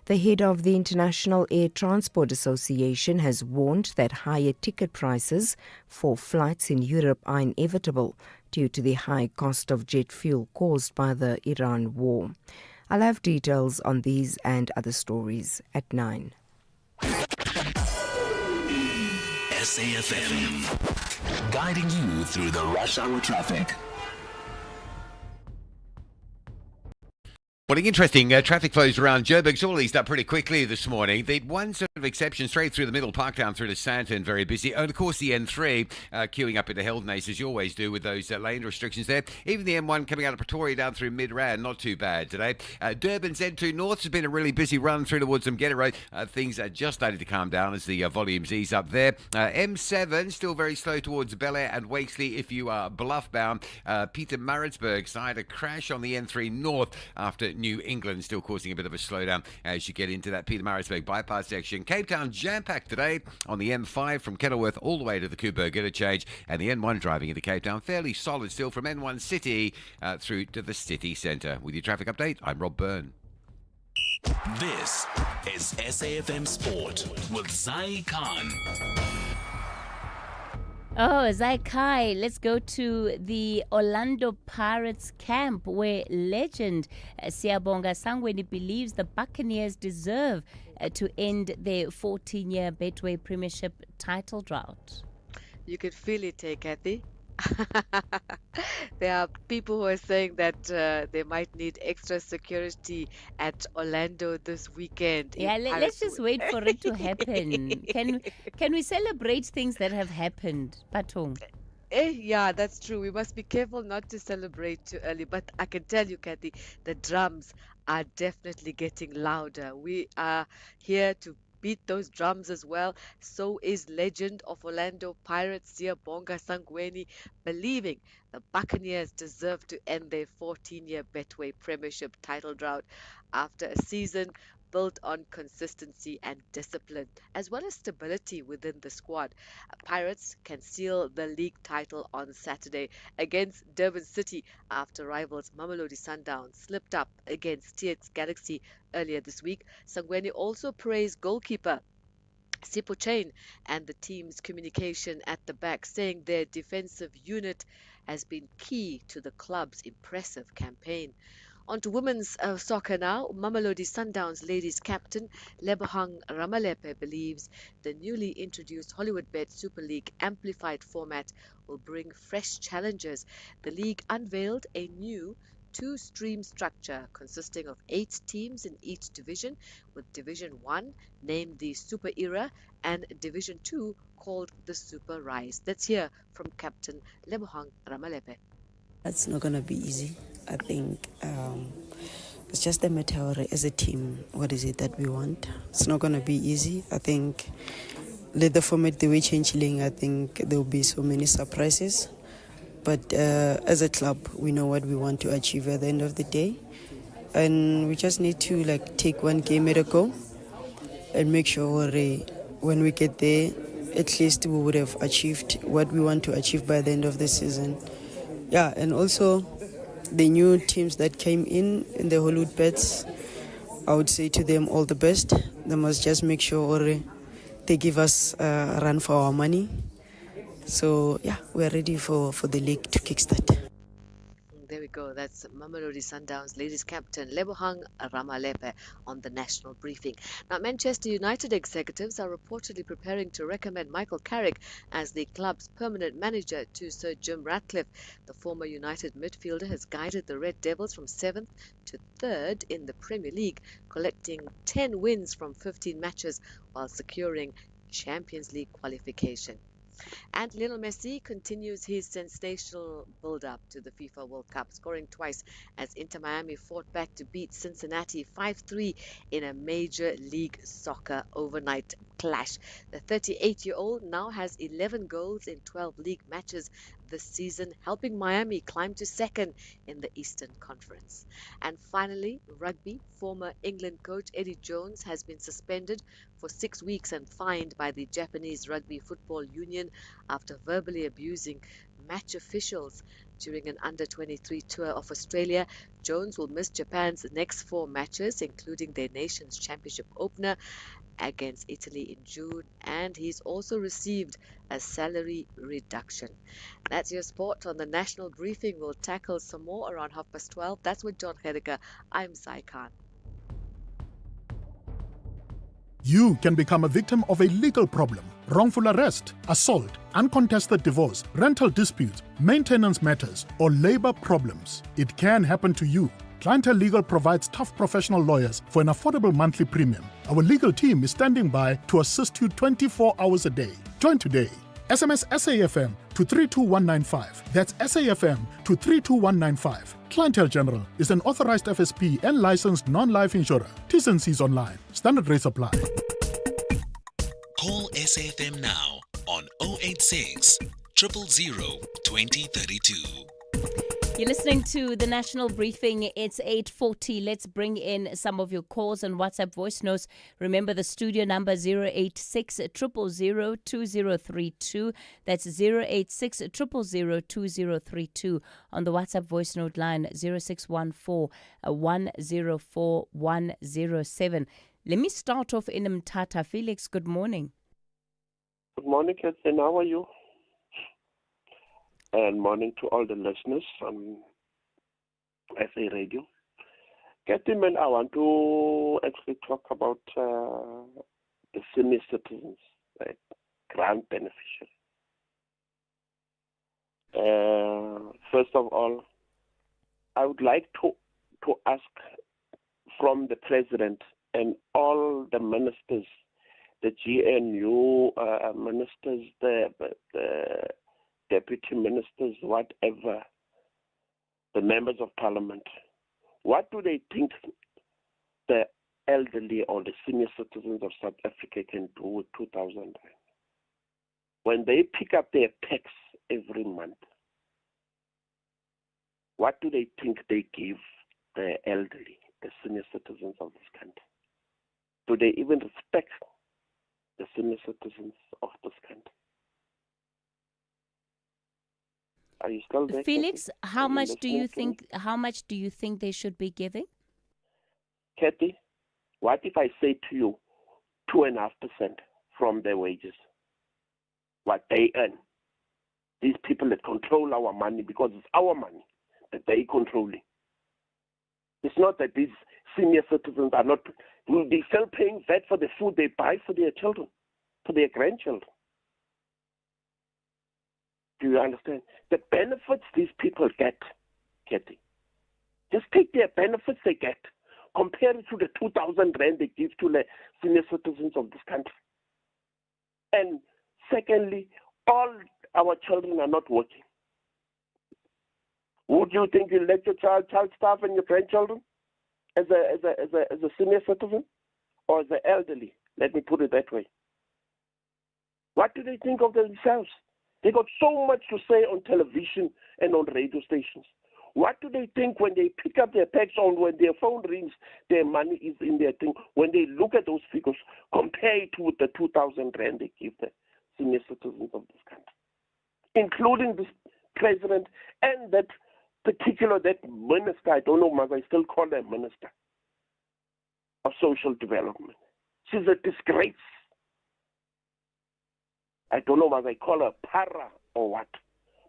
The head of the International Air Transport Association has warned that higher ticket prices for flights in Europe are inevitable due to the high cost of jet fuel caused by the Iran war. I'll have details on these and other stories at 9. SAfm, guiding you through the rush hour traffic. Well, interesting traffic flows around Joburg's all eased up pretty quickly this morning. The one sort of exception straight through the middle, Parktown through to Sandton, very busy. And of course the N3 queuing up into Heldnace as you always do with those lane restrictions there. Even the M1 coming out of Pretoria down through Midrand, not too bad today. Durban's N2 North has been a really busy run through towards Mgeta Road. Things are just starting to calm down as the volumes ease up there. M7 still very slow towards Bel Air and Wakesley if you are Bluff bound. Pietermaritzburg side, a crash on the N3 North after New England, still causing a bit of a slowdown as you get into that Pietermaritzburg bypass section. Cape Town jam-packed today on the M5 from Kenilworth all the way to the Coburg interchange, and the N1 driving into Cape Town fairly solid still from N1 City through to the city centre. With your traffic update, I'm Rob Byrne. This is SAfm Sport with Zai Khan. Oh, Zaikai, let's go to the Orlando Pirates camp where legend Siyabonga Sangweni believes the Buccaneers deserve to end their 14-year Betway Premiership title drought. You can feel it, Kathy. There are people who are saying that they might need extra security at Orlando this weekend. Yeah, let's just wait for it to happen. Can we celebrate things that have happened, Patong? Yeah, that's true. We must be careful not to celebrate too early. But I can tell you, Kathy, the drums are definitely getting louder. We are here to beat those drums as well. So is legend of Orlando Pirates Siyabonga Sangweni believing the Buccaneers deserve to end their 14-year Betway Premiership title drought after a season built on consistency and discipline, as well as stability within the squad. Pirates can seal the league title on Saturday against Durban City after rivals Mamelodi Sundowns slipped up against TX Galaxy earlier this week. Sangweni also praised goalkeeper Sipho Chain and the team's communication at the back, saying their defensive unit has been key to the club's impressive campaign. On to women's soccer now. Mamelodi Sundowns ladies captain Lebohang Ramalepe believes the newly introduced Hollywood Bet Super League amplified format will bring fresh challenges. The league unveiled a new two-stream structure consisting of 8 teams in each division, with Division 1 named the Super Era and Division 2 called the Super Rise. Let's hear from Captain Lebohang Ramalepe. It's not going to be easy. I think it's just a matter of, as a team, what is it that we want. It's not going to be easy. I think let the format the way changing, I think there will be so many surprises. But as a club, we know what we want to achieve at the end of the day. And we just need to take one game at a go and make sure when we get there, at least we would have achieved what we want to achieve by the end of the season. Yeah, and also the new teams that came in the Hollywood Bets, I would say to them all the best. They must just make sure they give us a run for our money. So, yeah, we're ready for the league to kickstart. There we go. That's Mamelodi Sundowns ladies captain Lebohang Ramalepe on the national briefing. Now, Manchester United executives are reportedly preparing to recommend Michael Carrick as the club's permanent manager to Sir Jim Ratcliffe. The former United midfielder has guided the Red Devils from 7th to 3rd in the Premier League, collecting 10 wins from 15 matches while securing Champions League qualification. And Lionel Messi continues his sensational build-up to the FIFA World Cup, scoring twice as Inter Miami fought back to beat Cincinnati 5-3 in a Major League Soccer overnight clash. The 38-year-old now has 11 goals in 12 league matches this season, helping Miami climb to 2nd in the Eastern Conference. And finally, rugby. Former England coach Eddie Jones has been suspended for 6 weeks and fined by the Japanese Rugby Football Union after verbally abusing match officials during an under-23 tour of Australia. Jones will miss Japan's next 4 matches, including their Nations Championship opener against Italy in June, and he's also received a salary reduction. That's your sport on the national briefing. We'll tackle some more around 12:30. That's with John Hediker. I'm Zai Khan. You can become a victim of a legal problem: wrongful arrest, assault, uncontested divorce, rental disputes, maintenance matters, or labor problems. It can happen to you. Clientele Legal provides tough professional lawyers for an affordable monthly premium. Our legal team is standing by to assist you 24 hours a day. Join today. SMS SAFM to 32195. That's SAFM to 32195. Clientele General is an authorized FSP and licensed non-life insurer. T's and C's online. Standard rates apply. Call SAFM now on 086 000 2032. You're listening to the National Briefing. It's 8:40. Let's bring in some of your calls and WhatsApp voice notes. Remember the studio number 086 000 2032. That's 086 000 2032. On the WhatsApp voice note line 0614 104 107. Let me start off in Mthatha. Felix, good morning. Good morning, Catherine. How are you? And morning to all the listeners on SAfmRadio. Catherine, I want to actually talk about the senior citizens, like grant beneficiaries. First of all, I would like to ask from the President and all the ministers, the GNU ministers, the deputy ministers, whatever, the members of parliament, what do they think the elderly or the senior citizens of South Africa can do with 2,000 when they pick up their tax every month? What do they think they give the elderly, the senior citizens of this country? Do they even respect the senior citizens of this country? Are you still there, Felix, Kathy? how much do you think they should be giving? Kathy, what if I say to you 2.5% from their wages? What they earn. These people that control our money, because it's our money that they controlling. It's not that these senior citizens are not, will be still paying VAT for the food they buy for their children, for their grandchildren. Do you understand? The benefits these people get, Kathy, just take their benefits they get, compare it to the 2,000 rand they give to the senior citizens of this country. And secondly, all our children are not working. Would you think you let your child starve and your grandchildren as a senior citizen or as an elderly? Let me put it that way. What do they think of themselves? They got so much to say on television and on radio stations. What do they think when they pick up their tax on when their phone rings, their money is in their thing? When they look at those figures, compare it with the 2,000 rand they give the senior citizens of this country, including this president and that particular, that minister, I don't know, must I still call them minister? of social development. She's a disgrace. I don't know whether they call her para or what,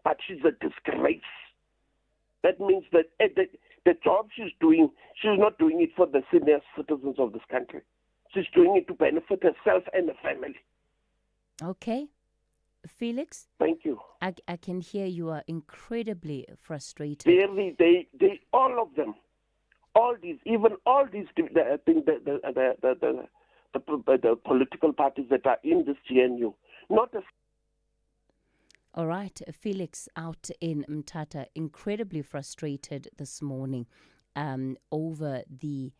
but she's a disgrace. That means that the job she's doing, she's not doing it for the senior citizens of this country. She's doing it to benefit herself and the family. Okay. Felix? Thank you. I can hear you are incredibly frustrated. They all of them, all these, I think the political parties that are in this GNU, not a... All right, Felix out in Mthatha, incredibly frustrated this morning over the...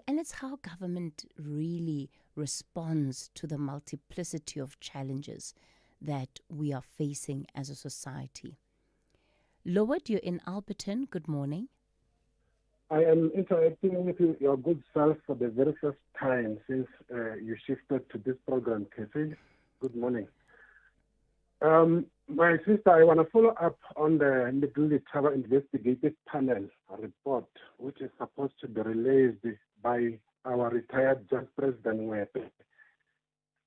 and it's how government really responds to the multiplicity of challenges that we are facing as a society. Loward, you're in Alberton. Good morning. I am interacting with your good self for the very first time since you shifted to this program, Kathy. Good morning. My sister, I want to follow up on the Nalibali Taba investigative panel report, which is supposed to be released by our retired Judge President Webe.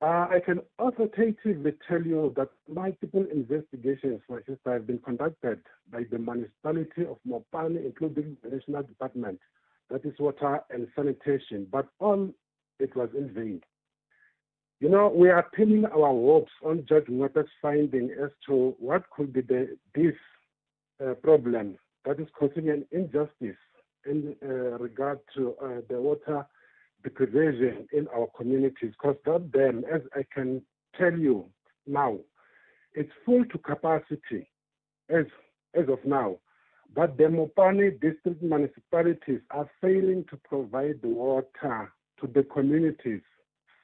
I can authoritatively tell you that multiple investigations, my sister, have been conducted by the municipality of Mopani, including the National Department, that is water and sanitation, but all it was in vain. You know, we are pinning our hopes on Judge Webe's finding as to what could be this problem that is causing an injustice in regard to the water deprivation in our communities, because that dam, as I can tell you now, it's full to capacity as of now. But the Mopani district municipalities are failing to provide the water to the communities,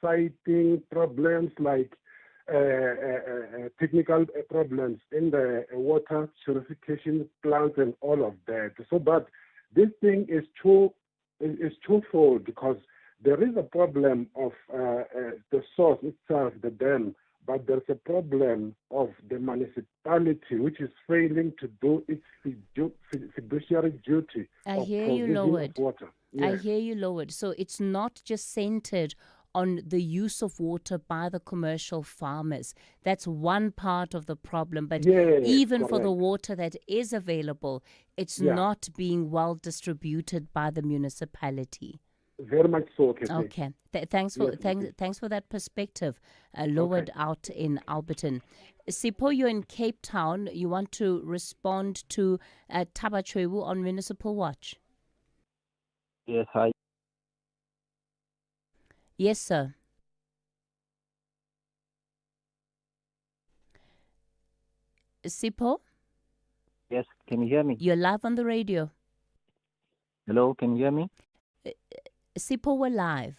citing problems like technical problems in the water purification plants and all of that. So that this thing is twofold, because there is a problem of the source itself, the dam, but there's a problem of the municipality, which is failing to do its fiduciary duty I of hear you, provision Loward. of water. I Yes. hear you, Loward. So it's not just centered on the use of water by the commercial farmers. That's one part of the problem. But Yes, even for the correct. water that is available, it's Yeah. not being well distributed by the municipality. Very much so, Kathy. Okay. Thanks for Yes, thanks for that perspective. Lowered out in Alberton. Sipho, you're in Cape Town. You want to respond to Taba Nchu on Municipal Watch? Yes, hi. Yes, sir. Sipho, Yes, can you hear me? you're live on the radio. Hello, can you hear me? Sipho, we're live.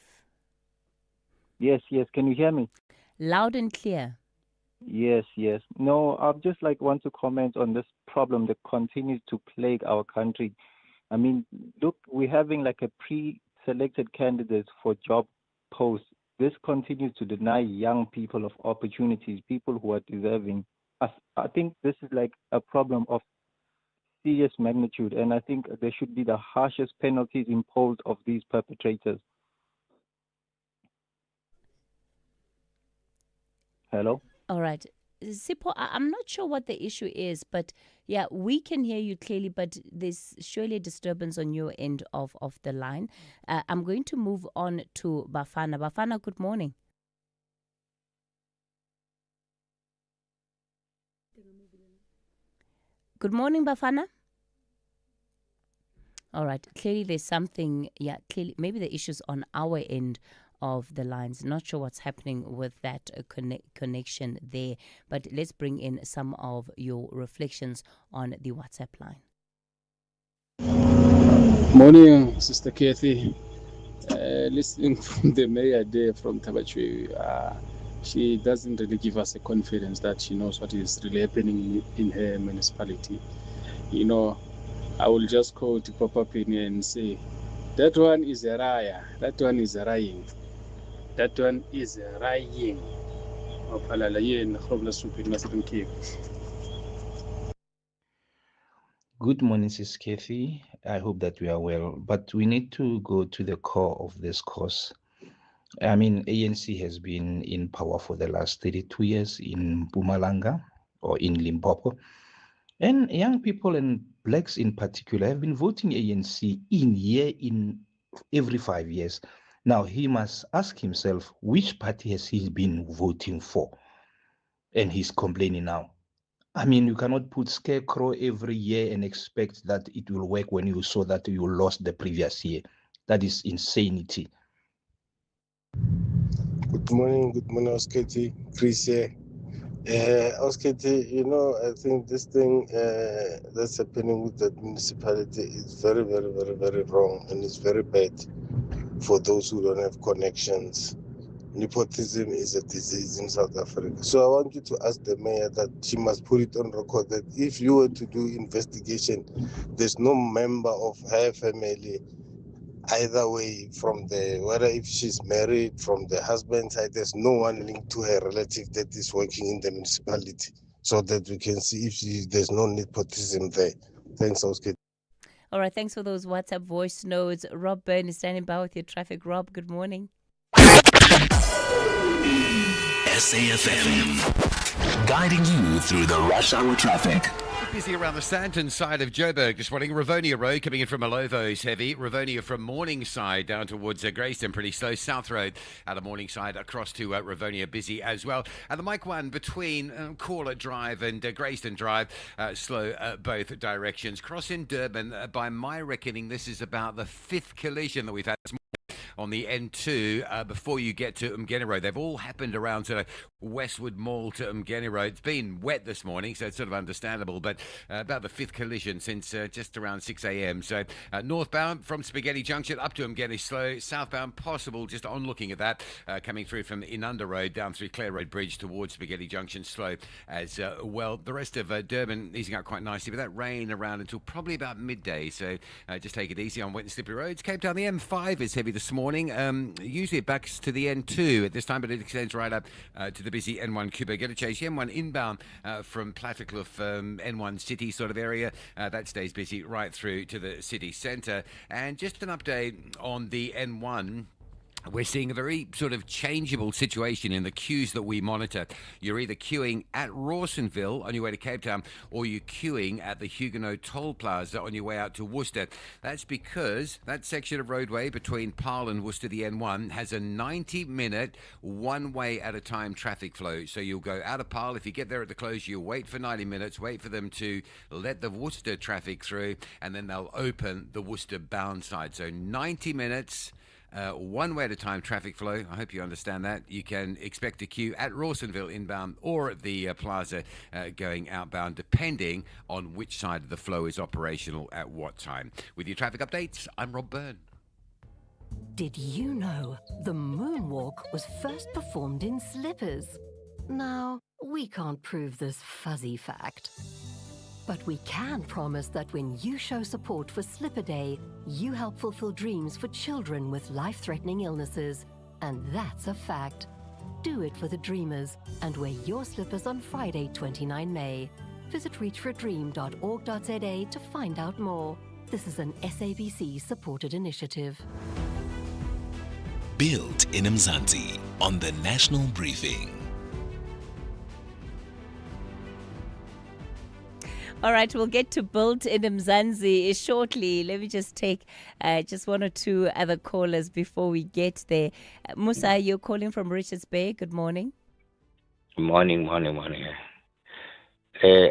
Yes, can you hear me? Loud and clear. Yes. No, I'd just want to comment on this problem that continues to plague our country. I mean, look, we're having a pre-selected candidates for job posts. This continues to deny young people of opportunities, people who are deserving. I think this is a problem of serious magnitude, and I think there should be the harshest penalties imposed of these perpetrators. Hello? All right. Sipho, I'm not sure what the issue is, but yeah, we can hear you clearly, but there's surely a disturbance on your end of the line. I'm going to move on to Bafana. Bafana, good morning. Good morning, Bafana. All right. Clearly, there's something. Yeah, clearly, maybe the issue's on our end of the lines. Not sure what's happening with that connection there. But let's bring in some of your reflections on the WhatsApp line. Morning, Sister Kathy. Listening from the mayor there from Taba Nchu, she doesn't really give us a confidence that she knows what is really happening in her municipality. You know, I will just quote the proper opinion and say, that one is a raya, that one is a raying, that one is a raying. Good morning, Sis Kathy. I hope that we are well. But we need to go to the core of this cause. I mean, ANC has been in power for the last 32 years in Mpumalanga or in Limpopo. And young people and blacks in particular have been voting ANC in every 5 years. Now he must ask himself, which party has he been voting for? And he's complaining now. I mean, you cannot put scarecrow every year and expect that it will work when you saw that you lost the previous year. That is insanity. Good morning, Osketi, Chris here. Osketi, I think this thing that's happening with the municipality is very, very, very, very wrong, and it's very bad for those who don't have connections. Nepotism is a disease in South Africa. So I want you to ask the mayor that she must put it on record that if you were to do investigation, there's no member of her family either way, from whether if she's married, from the husband's side, there's no one linked to her relative that is working in the municipality, so that we can see if there's no nepotism there. Thanks, Oscar. All right, thanks for those WhatsApp voice notes. Rob Byrne is standing by with your traffic. Rob, good morning. SAfm, guiding you through the rush hour traffic. Busy around the Stanton side of Joburg this morning. Rivonia Road coming in from Malovo is heavy. Rivonia from Morningside down towards Greyston, pretty slow. South Road out of Morningside across to Rivonia, busy as well. And the Mike 1 between Mccolo Drive and Greyston Drive, slow both directions. Crossing Durban, by my reckoning, this is about the 5th collision that we've had this morning on the N2 before you get to Umgeni Road. They've all happened around sort of Westwood Mall to Umgeni Road. It's been wet this morning, so it's sort of understandable, but about the 5th collision since just around 6 a.m. So northbound from Spaghetti Junction up to Umgeni slow. Southbound possible, just on looking at that, coming through from Inunda Road down through Clare Road Bridge towards Spaghetti Junction slow as well. The rest of Durban easing out quite nicely, but that rain around until probably about midday, so just take it easy on wet and slippery roads. Cape Town, the M5 is heavy this morning. Usually it backs to the N2 at this time, but it extends right up to the busy N1 Cuba. Get a change. M1 inbound from Plattekloof, N1 City sort of area. That stays busy right through to the city centre. And just an update on the N1. We're seeing a very sort of changeable situation in the queues that we monitor. You're either queuing at Rawsonville on your way to Cape Town, or you're queuing at the Huguenot Toll Plaza on your way out to Worcester. That's because that section of roadway between Parle and Worcester, the N1, has a 90-minute, one-way at a time traffic flow. So you'll go out of Parle. If you get there at the close, you'll wait for 90 minutes, wait for them to let the Worcester traffic through, and then they'll open the Worcester bound side. So 90 minutes. One way at a time traffic flow. I hope you understand that. You can expect a queue at Rawsonville inbound or at the plaza going outbound, depending on which side of the flow is operational at what time. With your traffic updates, I'm Rob Byrne. Did you know the moonwalk was first performed in slippers? Now, we can't prove this fuzzy fact. But we can promise that when you show support for Slipper Day, you help fulfill dreams for children with life-threatening illnesses. And that's a fact. Do it for the dreamers and wear your slippers on Friday, 29 May. Visit reachforadream.org.za to find out more. This is an SABC-supported initiative. Built in Mzansi on the National Briefing. All right, we'll get to Built in Mzansi shortly. Let me just take just one or two other callers before we get there. Musa, you're calling from Richards Bay. Good morning. Morning. I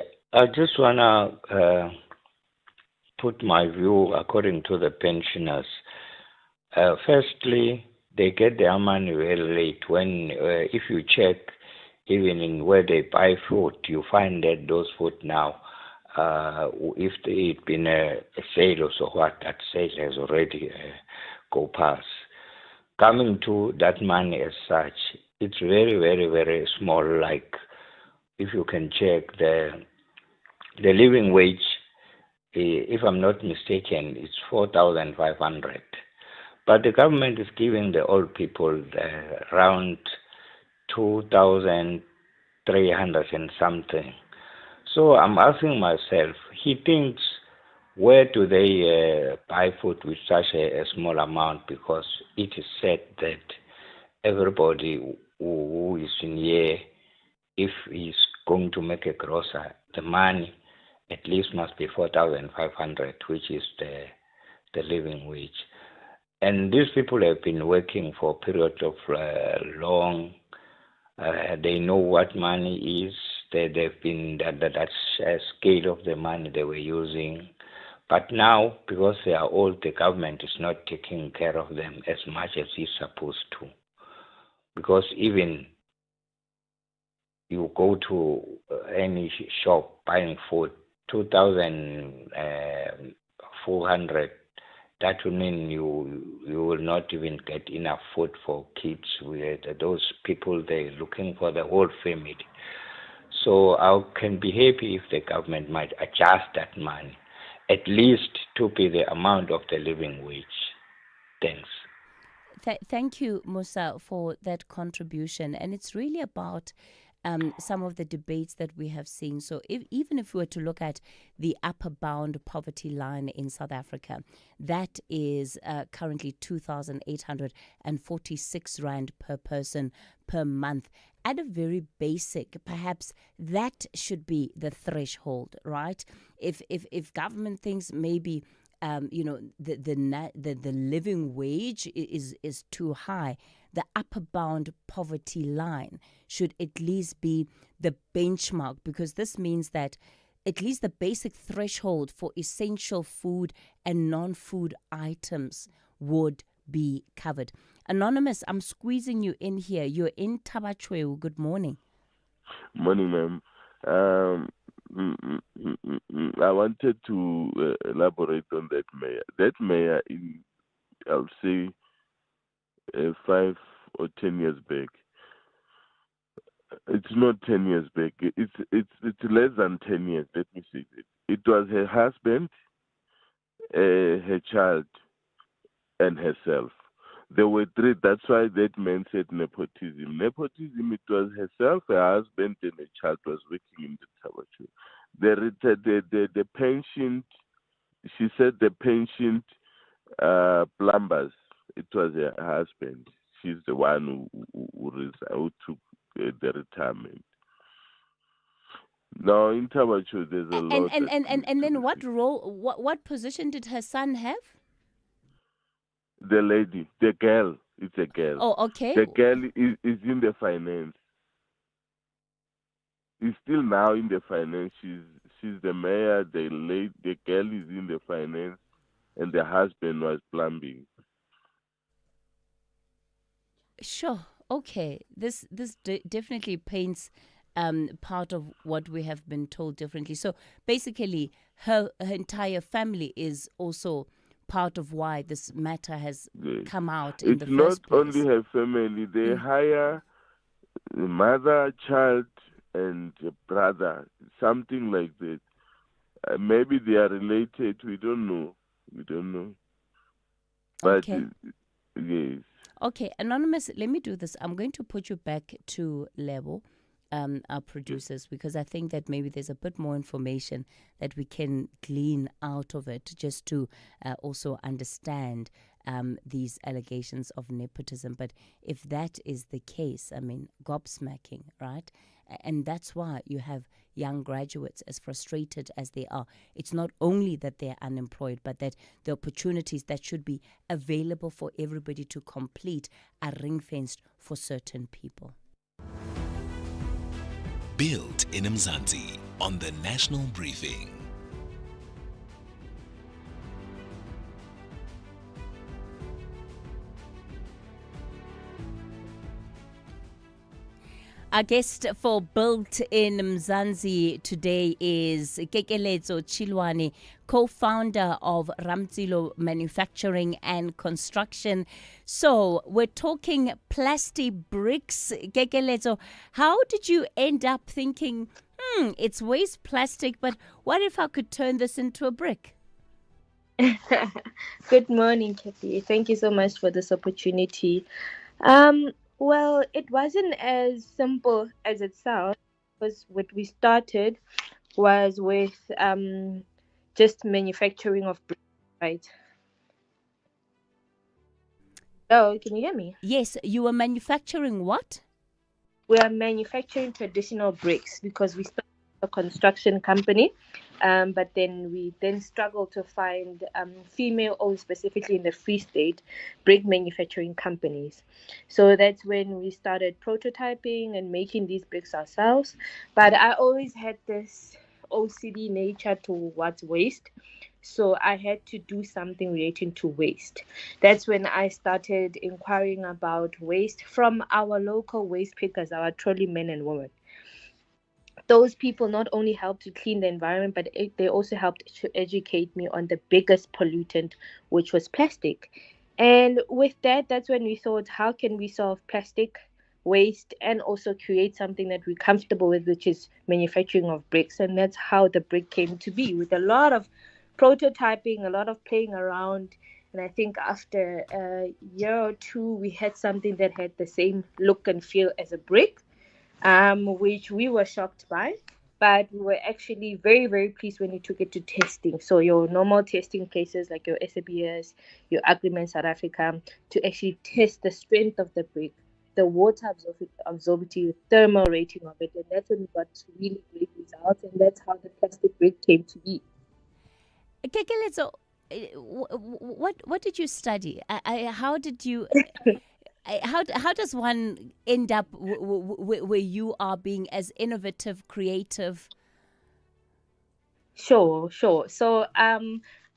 just want to put my view according to the pensioners. Firstly, they get their money very late. When if you check even in where they buy food, you find that those food now, if it been a sale or so what, that sale has already go past. Coming to that money as such, it's very, very, very small. Like if you can check the living wage, if I'm not mistaken, it's 4,500. But the government is giving the old people around 2,300 and something. So I'm asking myself, he thinks where do they buy food with such a small amount? Because it is said that everybody who is in here, if he's going to make a grocer, the money at least must be 4,500, which is the living wage. And these people have been working for a period of long. They know what money is. They've been that scale of the money they were using. But now, because they are old, the government is not taking care of them as much as it's supposed to. Because even you go to any shop buying food, 2,400, that will mean you will not even get enough food for kids. Those people, they're looking for the whole family. So I can be happy if the government might adjust that money, at least to be the amount of the living wage. Thanks. Thank you, Musa, for that contribution. And it's really about some of the debates that we have seen. So even if we were to look at the upper bound poverty line in South Africa, that is currently 2,846 Rand per person per month. At a very basic, perhaps that should be the threshold, right? If government thinks maybe the living wage is too high, the upper bound poverty line should at least be the benchmark, because this means that at least the basic threshold for essential food and non-food items would be covered. Anonymous, I'm squeezing you in here. You're in Taba Nchu. Good morning. Morning, ma'am. I wanted to elaborate on that mayor. That mayor, I'll say, 5 or 10 years back. It's not 10 years back. It's less than 10 years. Let me say it. It was her husband, her child, and herself. There were 3. That's why that man said nepotism. Nepotism, it was herself, her husband, and a child was working in the Taba Nchu. The pension, she said the pension plumbers, it was her husband. She's the one who took the retirement. Now in Taba Nchu, there's a lot. And then what role, what position did her son have? The lady, the girl, it's a girl. Oh, okay. The girl is in the finance. Is still now in the finance. She's the mayor. The girl is in the finance, and the husband was plumbing. Sure. Okay. This definitely paints part of what we have been told differently. So basically, her entire family is also part of why this matter has come out in the first place. It's not only her family. They hire a mother, child, and a brother, something like that. Maybe they are related. We don't know. But okay. Yes. Okay, Anonymous, let me do this. I'm going to put you back to level, our producers, because I think that maybe there's a bit more information that we can glean out of it, just to also understand these allegations of nepotism. But if that is the case, I mean, gobsmacking, right? And that's why you have young graduates, as frustrated as they are. It's not only that they're unemployed, but that the opportunities that should be available for everybody to complete are ring-fenced for certain people. Built in Mzansi on the National Briefing. Our guest for Built in Mzansi today is Kekelezo Chilwane, co-founder of Ramzilo Manufacturing and Construction. So we're talking plastic bricks. Kekelezo, how did you end up thinking, it's waste plastic, but what if I could turn this into a brick? Good morning, Kathy. Thank you so much for this opportunity. Well, it wasn't as simple as it sounds, because what we started was with just manufacturing of bricks, right? Hello, can you hear me? Yes, you were manufacturing what? We are manufacturing traditional bricks because we started a construction company, but then we struggled to find female-owned, specifically in the Free State, brick manufacturing companies. So that's when we started prototyping and making these bricks ourselves. But I always had this OCD nature towards waste. So I had to do something relating to waste. That's when I started inquiring about waste from our local waste pickers, our trolley men and women. Those people not only helped to clean the environment, but they also helped to educate me on the biggest pollutant, which was plastic. And with that, that's when we thought, how can we solve plastic waste and also create something that we're comfortable with, which is manufacturing of bricks. And that's how the brick came to be, with a lot of prototyping, a lot of playing around. And I think after a year or two, we had something that had the same look and feel as a brick, which we were shocked by. But we were actually very, very pleased when we took it to testing. So your normal testing places like your SABS, your Agreement South Africa, to actually test the strength of the brick, the water absorbability, thermal rating of it. And that's when we got really great results. And that's how the plastic brick came to be. So, what did you study? How did you? How does one end up where you are being as innovative, creative? Sure. So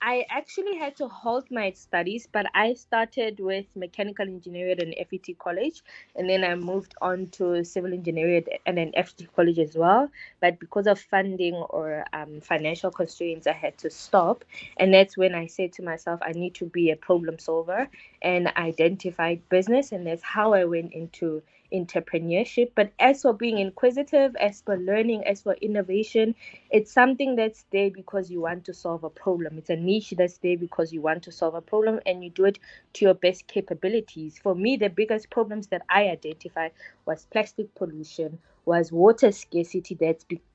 I actually had to halt my studies, but I started with mechanical engineering at an FET college, and then I moved on to civil engineering at an FET college as well. But because of funding or financial constraints, I had to stop. And that's when I said to myself, I need to be a problem solver and identify business. And that's how I went into entrepreneurship. But as for being inquisitive, as for learning, as for innovation, it's something that's there because you want to solve a problem. It's a niche that's there because you want to solve a problem, and you do it to your best capabilities. For me, the biggest problems that I identified was plastic pollution, was water scarcity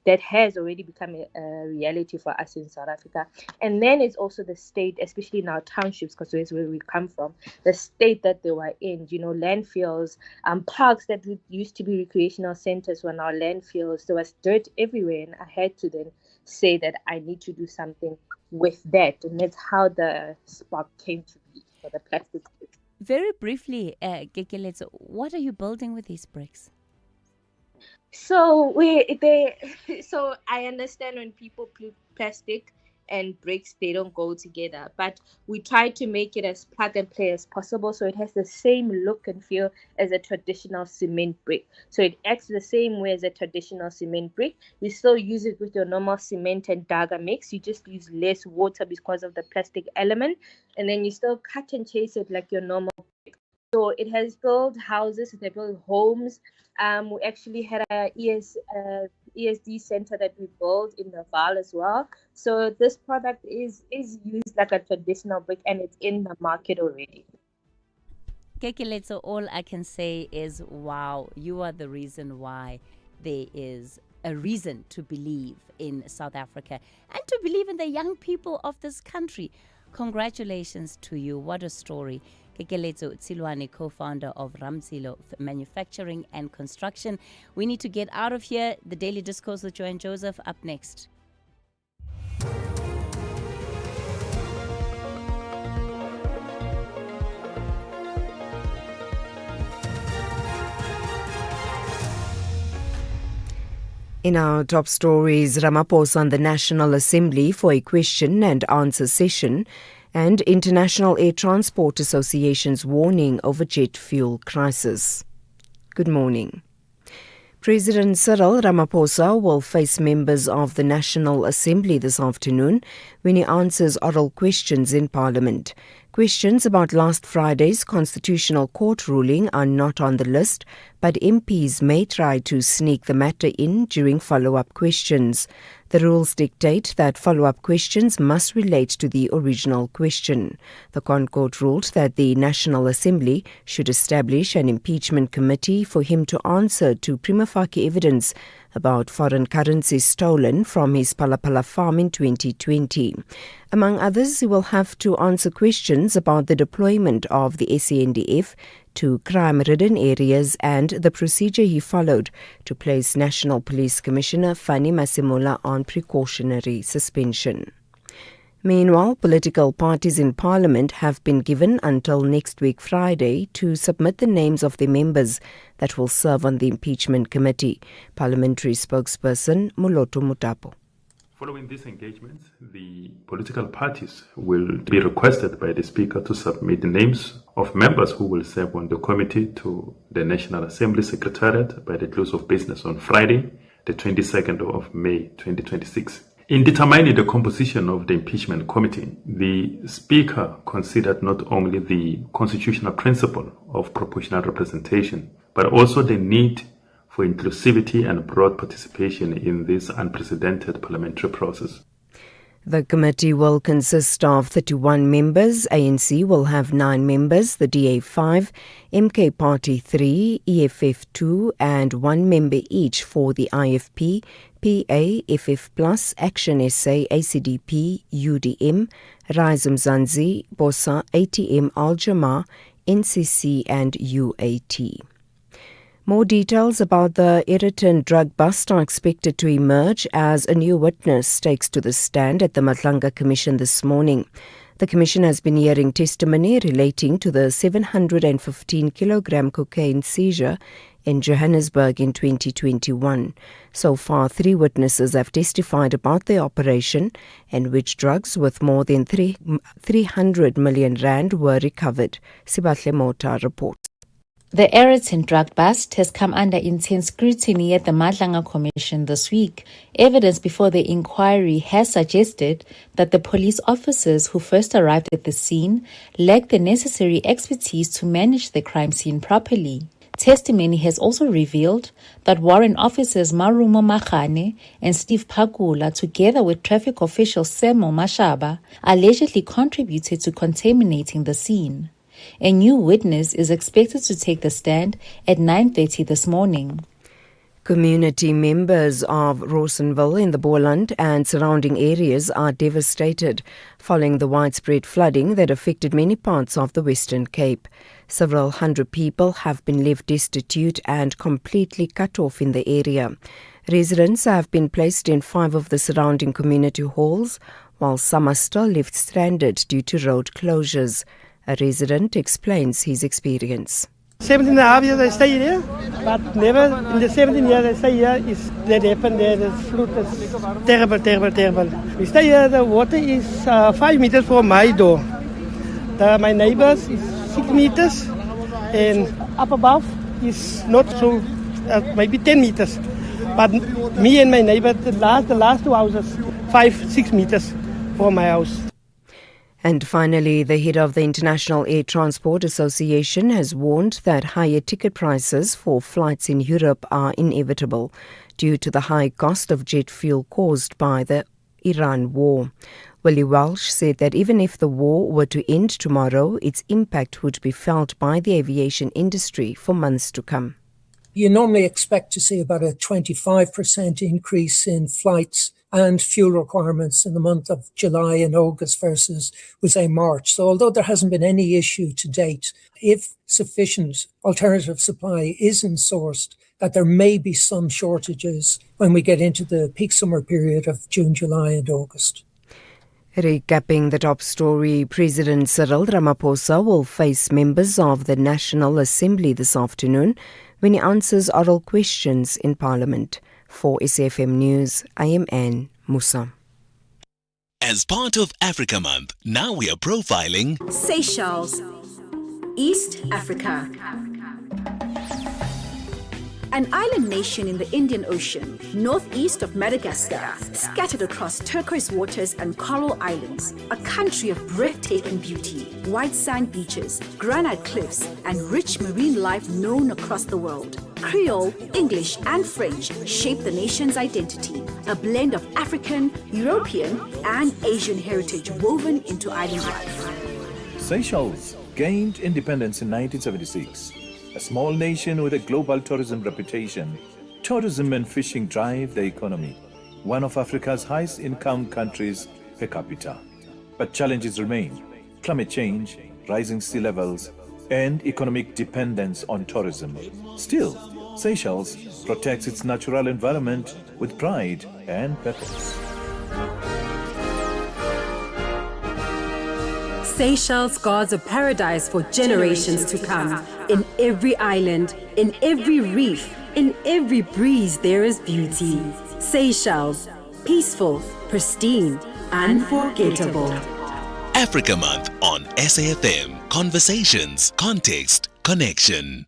that has already become a reality for us in South Africa. And then it's also the state, especially in our townships, because that's where we come from, the state that they were in, landfills, parks that used to be recreational centers were now landfills. There was dirt everywhere, and I had to then say that I need to do something with that. And that's how the spark came to be for the plastic bricks. Very briefly, Kekeletso, what are you building with these bricks? So so I understand when people put plastic and bricks, they don't go together, but we try to make it as plug and play as possible, so it has the same look and feel as a traditional cement brick. So it acts the same way as a traditional cement brick. You still use it with your normal cement and daga mix. You just use less water because of the plastic element, and then you still cut and chase it like your normal brick. So it has built houses, it has built homes. We actually had a ESD center that we built in the Vaal as well. So this product is used like a traditional brick, and it's in the market already. Kekeletso, all I can say is, wow, you are the reason why there is a reason to believe in South Africa and to believe in the young people of this country. Congratulations to you. What a story. Kekeletso Tsilwane, co-founder of Ramsilo Manufacturing and Construction. We need to get out of here. The Daily Discourse with Joy and Joseph up next. In our top stories, Ramaphosa on the National Assembly for a question and answer session, and International Air Transport Association's warning over jet fuel crisis. Good morning. President Cyril Ramaphosa will face members of the National Assembly this afternoon when he answers oral questions in Parliament. Questions about last Friday's Constitutional Court ruling are not on the list, but MPs may try to sneak the matter in during follow-up questions. The rules dictate that follow-up questions must relate to the original question. The ConCourt ruled that the National Assembly should establish an impeachment committee for him to answer to prima facie evidence about foreign currency stolen from his Palapala farm in 2020. Among others, he will have to answer questions about the deployment of the SANDF to crime-ridden areas and the procedure he followed to place National Police Commissioner Fani Masemola on precautionary suspension. Meanwhile, political parties in Parliament have been given until next week Friday to submit the names of their members that will serve on the impeachment committee. Parliamentary spokesperson Moloto Mutapo. Following these engagements, the political parties will be requested by the Speaker to submit the names of members who will serve on the committee to the National Assembly Secretariat by the close of business on Friday, the 22nd of May 2026. In determining the composition of the impeachment committee, the Speaker considered not only the constitutional principle of proportional representation, but also the need for inclusivity and broad participation in this unprecedented parliamentary process. The committee will consist of 31 members. ANC will have 9 members, the DA 5, MK Party 3, EFF 2 and 1 member each for the IFP, PA, FF+, Action SA, ACDP, UDM, Rise Mzansi, BOSA, ATM, Al-Jamaa, NCC and UAT. More details about the Egerton drug bust are expected to emerge as a new witness takes to the stand at the Madlanga Commission this morning. The Commission has been hearing testimony relating to the 715-kilogram cocaine seizure in Johannesburg in 2021. So far, 3 witnesses have testified about the operation in which drugs worth more than 300 million rand were recovered. Sibahle Mota reports. The Egerton drug bust has come under intense scrutiny at the Madlanga Commission this week. Evidence before the inquiry has suggested that the police officers who first arrived at the scene lacked the necessary expertise to manage the crime scene properly. Testimony has also revealed that warrant officers Marumo Magane and Steve Phakula, together with traffic official Semo Mashaba, allegedly contributed to contaminating the scene. A new witness is expected to take the stand at 9:30 this morning. Community members of Rawsonville in the Boland and surrounding areas are devastated following the widespread flooding that affected many parts of the Western Cape. Several hundred people have been left destitute and completely cut off in the area. Residents have been placed in 5 of the surrounding community halls, while some are still left stranded due to road closures. A resident explains his experience. 17 and a half years I stay here, but never in the 17 years I stay here is that happened there. The flood is terrible, terrible, terrible. We stay here, the water is 5 meters from my door. My neighbors is 6 meters, and up above is not so, maybe 10 meters. But me and my neighbor, the last 2 houses, 5-6 meters from my house. And finally, the head of the International Air Transport Association has warned that higher ticket prices for flights in Europe are inevitable due to the high cost of jet fuel caused by the Iran war. Willie Walsh said that even if the war were to end tomorrow, its impact would be felt by the aviation industry for months to come. You normally expect to see about a 25% increase in flights and fuel requirements in the month of July and August versus, we say, March. So although there hasn't been any issue to date, if sufficient alternative supply isn't sourced, that there may be some shortages when we get into the peak summer period of June, July and August. Recapping the top story, President Cyril Ramaphosa will face members of the National Assembly this afternoon when he answers oral questions in Parliament. For SAFM News, I am Anne Musa. As part of Africa Month, now we are profiling Seychelles, East Africa. An island nation in the Indian Ocean, northeast of Madagascar, scattered across turquoise waters and coral islands, a country of breathtaking beauty, white sand beaches, granite cliffs, and rich marine life known across the world. Creole, English, and French shape the nation's identity. A blend of African, European, and Asian heritage woven into island life. Seychelles gained independence in 1976. A small nation with a global tourism reputation, tourism and fishing drive the economy. One of Africa's highest income countries per capita. But challenges remain: climate change, rising sea levels, and economic dependence on tourism. Still, Seychelles protects its natural environment with pride and purpose. Seychelles guards a paradise for generations to come. In every island, in every reef, in every breeze, there is beauty. Seychelles, peaceful, pristine, unforgettable. Africa Month on SAfm. Conversations, context, connection.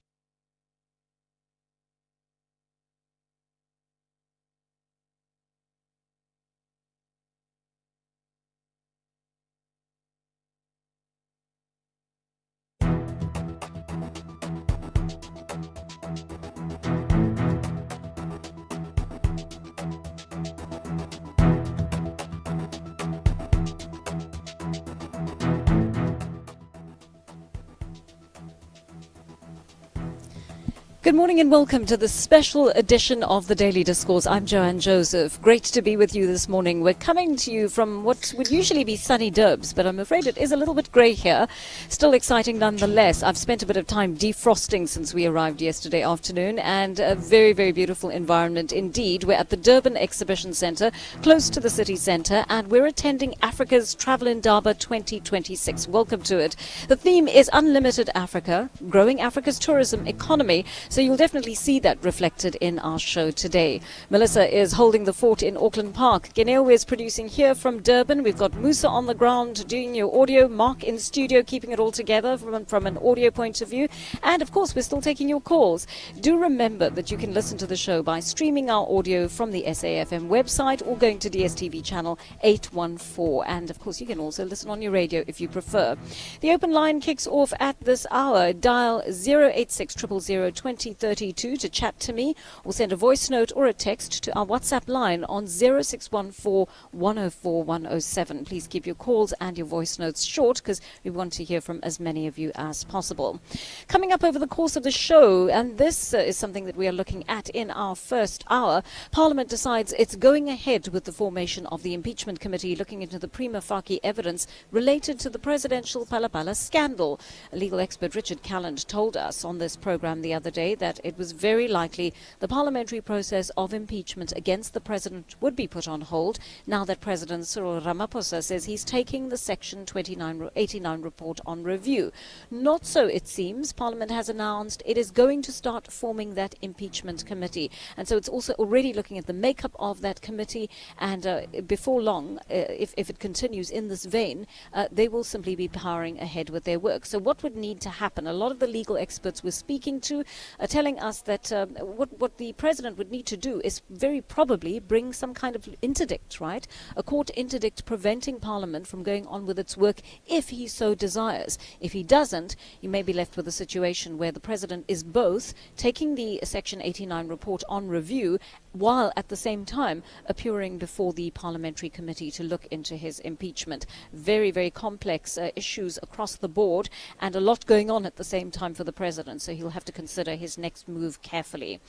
Good morning and welcome to the special edition of the Daily Discourse. I'm Joanne Joseph. Great to be with you this morning. We're coming to you from what would usually be sunny Durbs, but I'm afraid it is a little bit grey here. Still exciting nonetheless. I've spent a bit of time defrosting since we arrived yesterday afternoon, and a very, very beautiful environment indeed. We're at the Durban Exhibition Centre, close to the city centre, and we're attending Africa's Travel Indaba 2026. Welcome to it. The theme is Unlimited Africa, growing Africa's tourism economy. So you'll definitely see that reflected in our show today. Melissa is holding the fort in Auckland Park. Geneo is producing here from Durban. We've got Musa on the ground doing your audio. Mark in studio keeping it all together from an audio point of view. And of course, we're still taking your calls. Do remember that you can listen to the show by streaming our audio from the SAFM website or going to DSTV channel 814. And of course, you can also listen on your radio if you prefer. The open line kicks off at this hour. Dial 086 000 2032 to chat to me, or send a voice note or a text to our WhatsApp line on 0614 104 107. Please keep your calls and your voice notes short because we want to hear from as many of you as possible. Coming up over the course of the show, and this is something that we are looking at in our first hour, Parliament decides it's going ahead with the formation of the impeachment committee looking into the prima facie evidence related to the presidential Palapala scandal. A legal expert Richard Calland told us on this program the other day that it was very likely the parliamentary process of impeachment against the president would be put on hold now that President Cyril Ramaphosa says he's taking the Section 89 report on review. Not so, it seems. Parliament has announced it is going to start forming that impeachment committee. And so it's also already looking at the makeup of that committee. And before long, if it continues in this vein, they will simply be powering ahead with their work. So what would need to happen? A lot of the legal experts we're speaking to are telling us that what the president would need to do is very probably bring some kind of interdict, right? A court interdict preventing Parliament from going on with its work if he so desires. If he doesn't, you may be left with a situation where the president is both taking the Section 89 report on review while at the same time appearing before the parliamentary committee to look into his impeachment. Very, very complex issues across the board and a lot going on at the same time for the president, so he'll have to consider his next move carefully.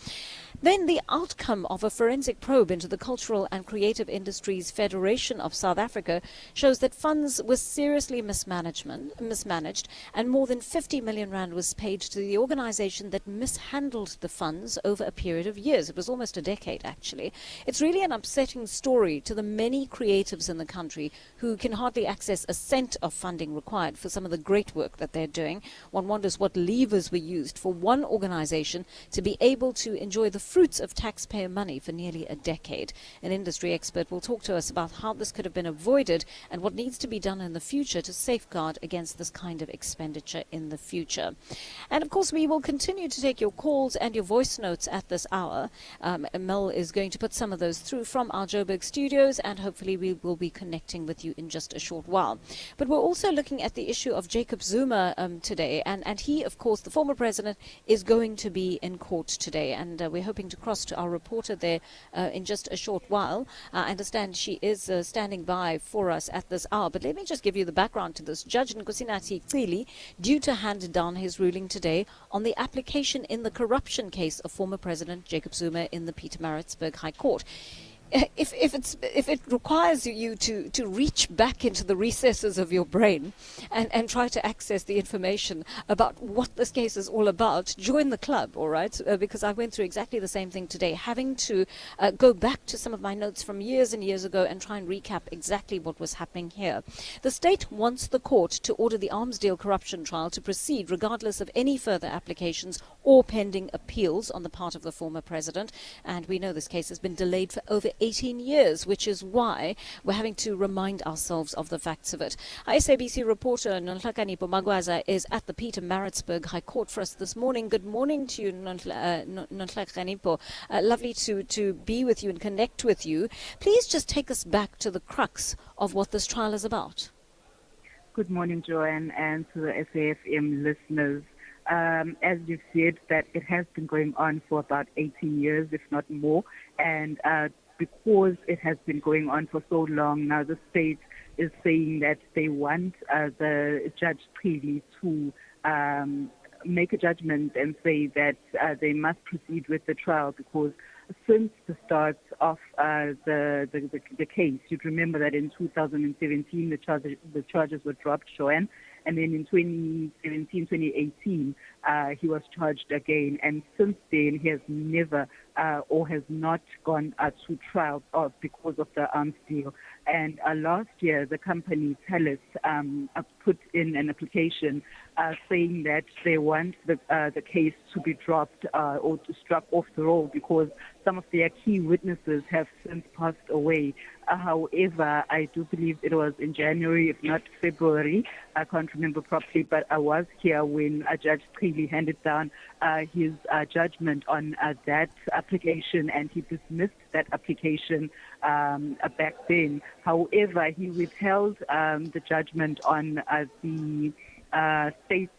Then the outcome of a forensic probe into the Cultural and Creative Industries Federation of South Africa shows that funds were seriously mismanaged, and more than 50 million rand was paid to the organization that mishandled the funds over a period of years. It was almost a decade, actually. It's really an upsetting story to the many creatives in the country who can hardly access a cent of funding required for some of the great work that they're doing. One wonders what levers were used for one organization to be able to enjoy the fruits of taxpayer money for nearly a decade. An industry expert will talk to us about how this could have been avoided and what needs to be done in the future to safeguard against this kind of expenditure in the future. And of course, we will continue to take your calls and your voice notes at this hour. Mel is going to put some of those through from our Joburg studios, and hopefully we will be connecting with you in just a short while. But we're also looking at the issue of Jacob Zuma today, and he, of course, the former president, is going to be in court today, and we're hoping to cross to our reporter there in just a short while. I understand she is standing by for us at this hour, but let me just give you the background to this. Judge Nkosinathi Cili, due to hand down his ruling today on the application in the corruption case of former President Jacob Zuma in the Pietermaritzburg High Court. If it requires you to reach back into the recesses of your brain and try to access the information about what this case is all about, join the club, all right? Because I went through exactly the same thing today, having to go back to some of my notes from years and years ago and try and recap exactly what was happening here. The state wants the court to order the arms deal corruption trial to proceed regardless of any further applications or pending appeals on the part of the former president. And we know this case has been delayed for over 18 years, which is why we're having to remind ourselves of the facts of it. Our SABC reporter Nonhlakanipo Magwaza is at the Pietermaritzburg High Court for us this morning. Good morning to you, Nonhlakanipo. Lovely to be with you and connect with you. Please just take us back to the crux of what this trial is about. Good morning, Joanne, and to the SAFM listeners. As you've said, that it has been going on for about 18 years, if not more, and because it has been going on for so long now, the state is saying that they want the Judge Cili to make a judgment and say that they must proceed with the trial, because since the start of the case, you'd remember that in 2017 the charges were dropped, Joanne, and then in 2017, 2018 he was charged again, and since then he has never or has not gone to trial because of the arms deal. And last year, the company Thales put in an application saying that they want the case to be dropped or to struck off the roll because some of their key witnesses have since passed away. However, I do believe it was in January, if not February. I can't remember properly, but I was here when Judge Cili handed down his judgment on that application, and he dismissed that application back then. However, he withheld the judgment on the state's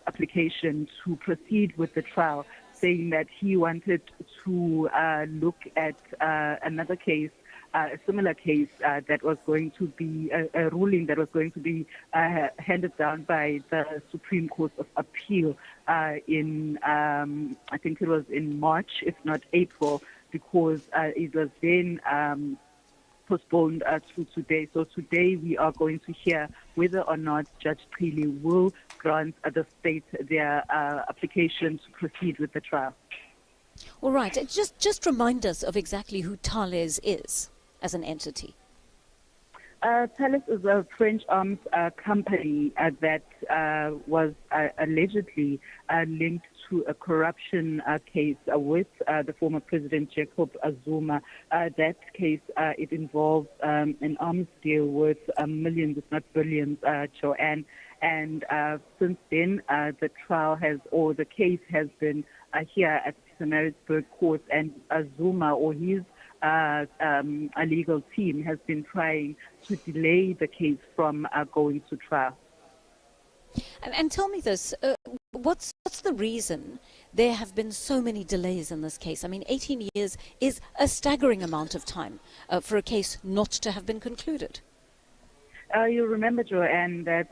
application to proceed with the trial, saying that he wanted to look at another case, a similar case that was going to be a ruling that was going to be handed down by the Supreme Court of Appeal in, I think it was in March, if not April, because it was then postponed to today. So today we are going to hear whether or not Judge Cili will grant the state their application to proceed with the trial. All right. Just remind us of exactly who Thales is as an entity. Thales is a French arms company that was allegedly linked to a corruption case with the former President Jacob Zuma. That case, it involved an arms deal worth millions, if not billions, Joanne. And since then, the trial has, or the case has been here at the Pietermaritzburg court, and Zuma or his a legal team has been trying to delay the case from going to trial. And tell me this, what's the reason there have been so many delays in this case? I mean, 18 years is a staggering amount of time for a case not to have been concluded. You remember, Joanne, that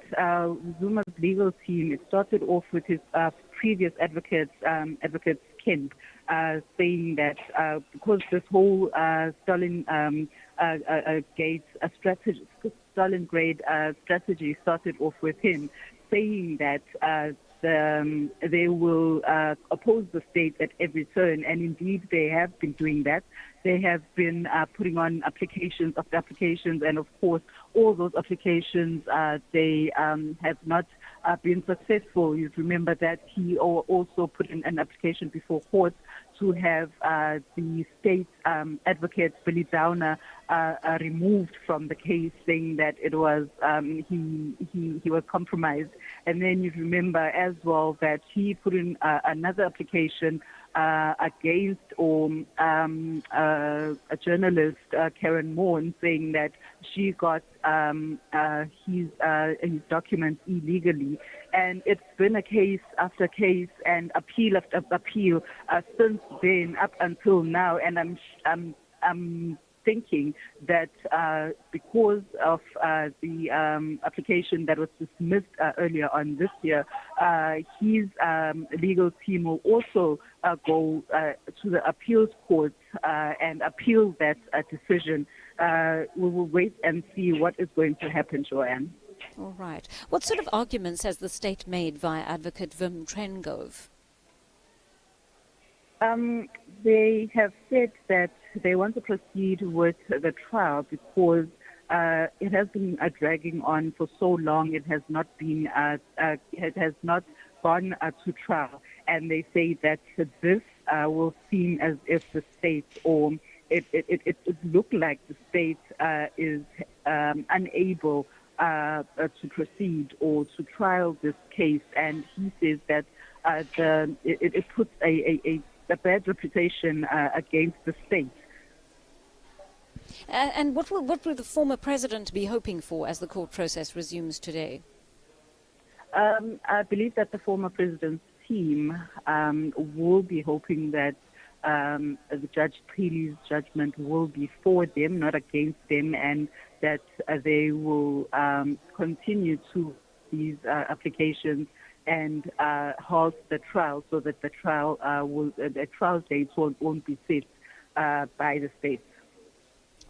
Zuma's legal team, it started off with his previous advocate Kent, saying that because this whole Stalingrad strategy started off with him, saying that they will oppose the state at every turn, and indeed they have been doing that. They have been putting on applications after applications, and of course, all those applications, they have not been successful. You remember that he also put in an application before court to have the state advocate, Billy Downer, removed from the case, saying that it was he was compromised. And then you remember as well that he put in another application against a journalist, Karen Moore, saying that she got his documents illegally. And it's been a case after case and appeal after appeal since then up until now. And I'm thinking that because of the application that was dismissed earlier on this year, his legal team will also go to the appeals court and appeal that decision. We will wait and see what is going to happen, Joanne. All right. What sort of arguments has the state made via advocate Wim Trengove? They have said that they want to proceed with the trial because it has been dragging on for so long. It has not been it has not gone to trial, and they say that this will seem as if the state or it looked like the state is unable to proceed or to trial this case, and he says that it puts a bad reputation against the state. And what will the former president be hoping for as the court process resumes today? I believe that the former president's team will be hoping that the Judge Pili's judgment will be for them, not against them, and that they will continue to these applications and halt the trial so that the trial dates won't be set by the state.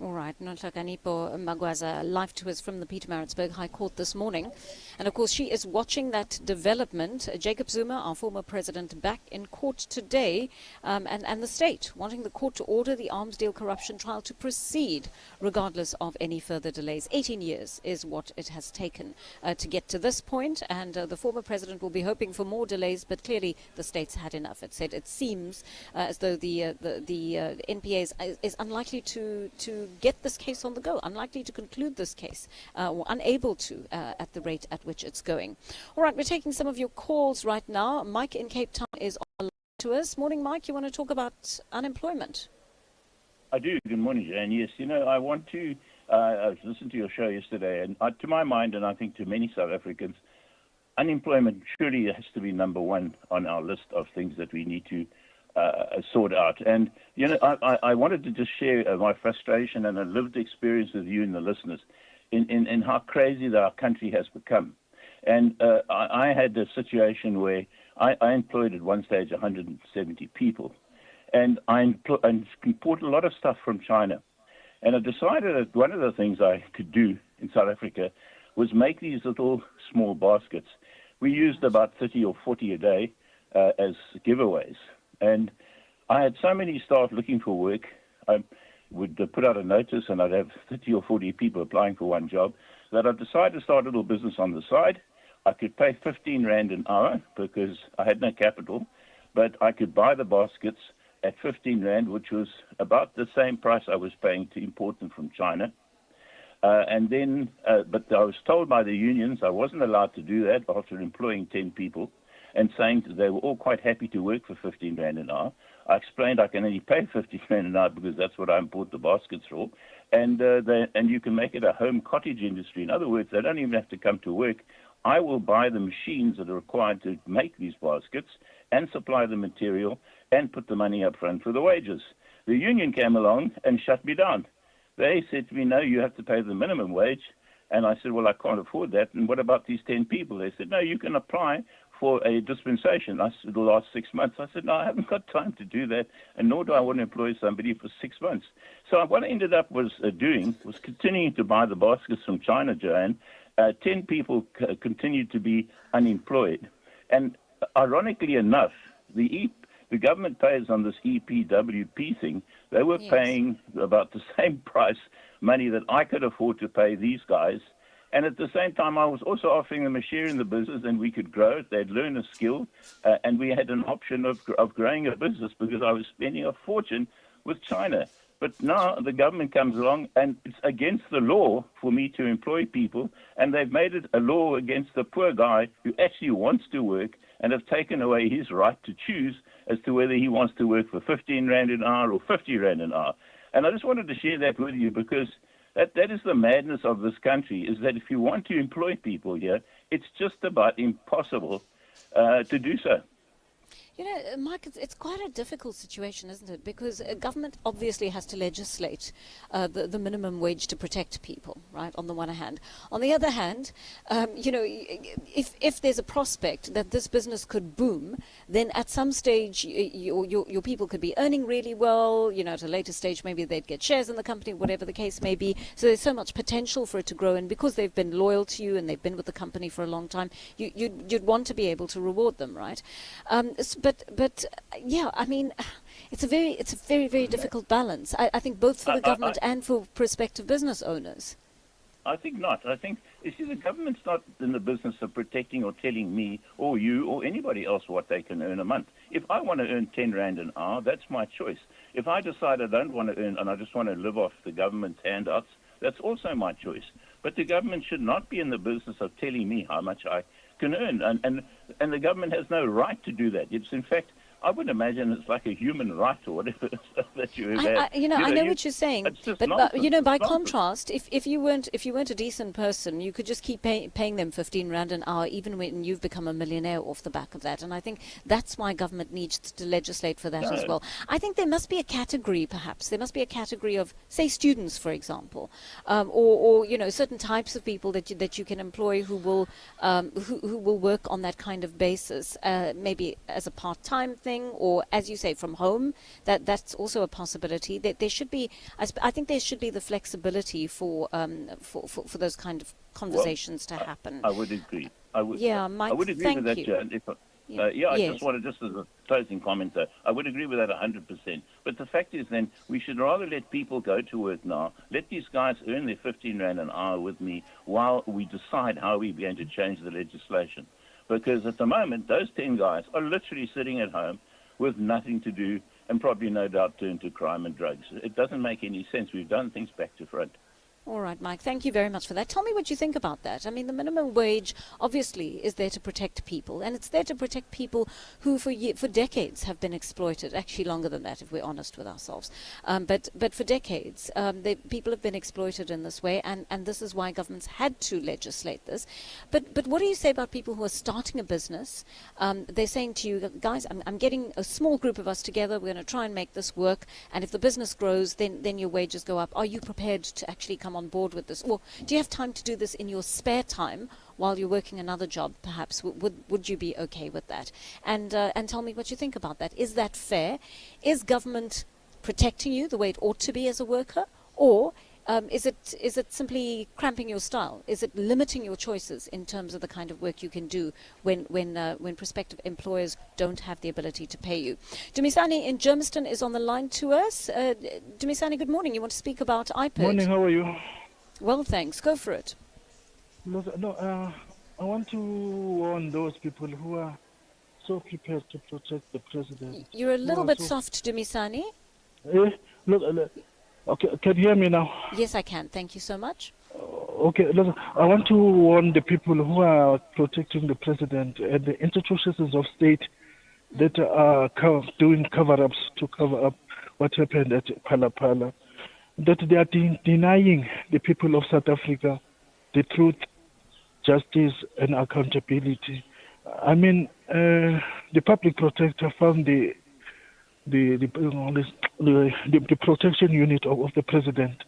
All right, Nonhlakanipo Magwaza, live to us from the Pietermaritzburg High Court this morning. And of course, she is watching that development. Jacob Zuma, our former president, back in court today, and the state wanting the court to order the arms deal corruption trial to proceed, regardless of any further delays. 18 years is what it has taken to get to this point, and the former president will be hoping for more delays, but clearly the state's had enough. It said it seems as though the NPA is unlikely to get this case on the go, unlikely to conclude this case, or unable to at the rate at which it's going. All right, we're taking some of your calls right now. Mike in Cape Town is on to us. Morning, Mike. You want to talk about unemployment? I do. Good morning, Jan. Yes, I want to listen to your show yesterday, and to my mind, and I think to many South Africans, unemployment surely has to be number one on our list of things that we need to sort out. And, I wanted to just share my frustration and a lived experience with you and the listeners in how crazy our country has become. And I had a situation where I employed at one stage 170 people. And I import a lot of stuff from China. And I decided that one of the things I could do in South Africa was make these little small baskets. We used about 30 or 40 a day as giveaways. And I had so many staff looking for work. I would put out a notice and I'd have 30 or 40 people applying for one job, that I decided to start a little business on the side. I could pay 15 Rand an hour because I had no capital, but I could buy the baskets at 15 Rand, which was about the same price I was paying to import them from China. But I was told by the unions I wasn't allowed to do that after employing 10 people, and saying that they were all quite happy to work for 15 Rand an hour. I explained I can only pay 15 Rand an hour because that's what I import the baskets for, and you can make it a home cottage industry. In other words, they don't even have to come to work. I will buy the machines that are required to make these baskets and supply the material and put the money up front for the wages. The union came along and shut me down. They said to me, no, you have to pay the minimum wage. And I said, well, I can't afford that. And what about these 10 people? They said, no, you can apply for a dispensation. I said, the last 6 months. I said, no, I haven't got time to do that, and nor do I want to employ somebody for 6 months. So what I ended up doing was continuing to buy the baskets from China, Joanne. 10 people continued to be unemployed. And ironically enough, the government pays on this EPWP thing. They were paying about the same price money that I could afford to pay these guys. And at the same time, I was also offering them a share in the business, and we could grow it. They'd learn a skill, and we had an option of growing a business because I was spending a fortune with China. But now the government comes along and it's against the law for me to employ people, and they've made it a law against the poor guy who actually wants to work and have taken away his right to choose as to whether he wants to work for 15 Rand an hour or 50 Rand an hour. And I just wanted to share that with you because that is the madness of this country, is that if you want to employ people here, it's just about impossible to do so. You know, Mike, it's quite a difficult situation, isn't it? Because government obviously has to legislate the minimum wage to protect people, right, on the one hand. On the other hand, you know, if there's a prospect that this business could boom, then at some stage your people could be earning really well. You know, at a later stage maybe they'd get shares in the company, whatever the case may be. So there's so much potential for it to grow. And because they've been loyal to you and they've been with the company for a long time, you'd want to be able to reward them, right? But yeah, I mean, it's a very, very difficult balance. I think both for the government and for prospective business owners. I think not. I think, you see, the government's not in the business of protecting or telling me or you or anybody else what they can earn a month. If I want to earn 10 Rand an hour, that's my choice. If I decide I don't want to earn and I just want to live off the government's handouts, that's also my choice. But the government should not be in the business of telling me how much I can earn, and the government has no right to do that. It's in fact, I would imagine it's like a human right or whatever that you have. I know what you're saying, but you know, by contrast, if you weren't a decent person, you could just keep paying them 15 Rand an hour, even when you've become a millionaire off the back of that. And I think that's why government needs to legislate for that as well. I think there must be a category, perhaps. There must be a category of, say, students, for example, or you know, certain types of people that you can employ who will work on that kind of basis, maybe as a part-time thing, or as you say, from home. That's also a possibility. That there should be, I think there should be the flexibility for those kind of conversations to happen. I would agree. Mike, I would agree with that, Jan. I just wanted, just as a closing comment, I would agree with that 100%. But the fact is then, we should rather let people go to work now, let these guys earn their 15 Rand an hour with me while we decide how we're going to change the legislation. Because at the moment, those 10 guys are literally sitting at home with nothing to do and probably no doubt turn to crime and drugs. It doesn't make any sense. We've done things back to front. All right, Mike, thank you very much for that. Tell me what you think about that. I mean, the minimum wage obviously is there to protect people, and it's there to protect people who for decades have been exploited, actually longer than that if we're honest with ourselves. But for decades, people have been exploited in this way, and this is why governments had to legislate this. But what do you say about people who are starting a business? They're saying to you, guys, I'm getting a small group of us together, we're going to try and make this work, and if the business grows, then your wages go up. Are you prepared to actually come on board with this? Or do you have time to do this in your spare time while you're working another job, perhaps? Would you be okay with that? And tell me what you think about that. Is that fair? Is government protecting you the way it ought to be as a worker? Or is it simply cramping your style? Is it limiting your choices in terms of the kind of work you can do when prospective employers don't have the ability to pay you? Dumisani in Germiston is on the line to us. Dumisani, good morning. You want to speak about iPad? Morning, how are you? Well, thanks. Go for it. I want to warn those people who are so prepared to protect the president. You're a little bit soft, Dumisani. Okay, can you hear me now? Yes, I can. Thank you so much. Okay, I want to warn the people who are protecting the president and the institutions of state that are doing cover-ups to cover up what happened at Palapala, that they are denying the people of South Africa the truth, justice, and accountability. I mean, the public protector found the protection unit of the president,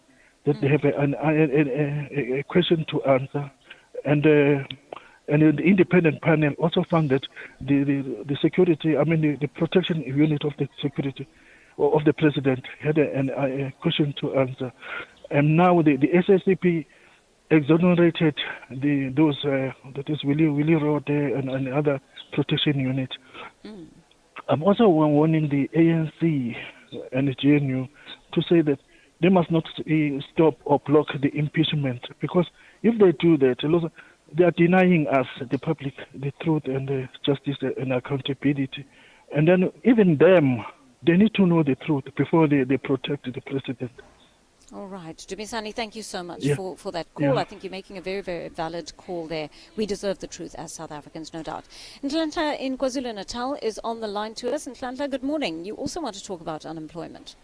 that they have a question to answer, and the independent panel also found that the security, the protection unit of the security of the president had a question to answer, and now the SACP exonerated those that is Willie Rote and other protection unit. I'm also warning the ANC and the GNU to say that they must not stop or block the impeachment, because if they do that, they are denying us, the public, the truth and the justice and accountability. And then even them, They need to know the truth before they protect the president. All right. Dumisani, thank you so much Yeah. for that call. Yeah. I think you're making a very, very valid call there. We deserve the truth as South Africans, no doubt. Ntlantla in KwaZulu-Natal is on the line to us. Ntlantla, good morning. You also want to talk about unemployment.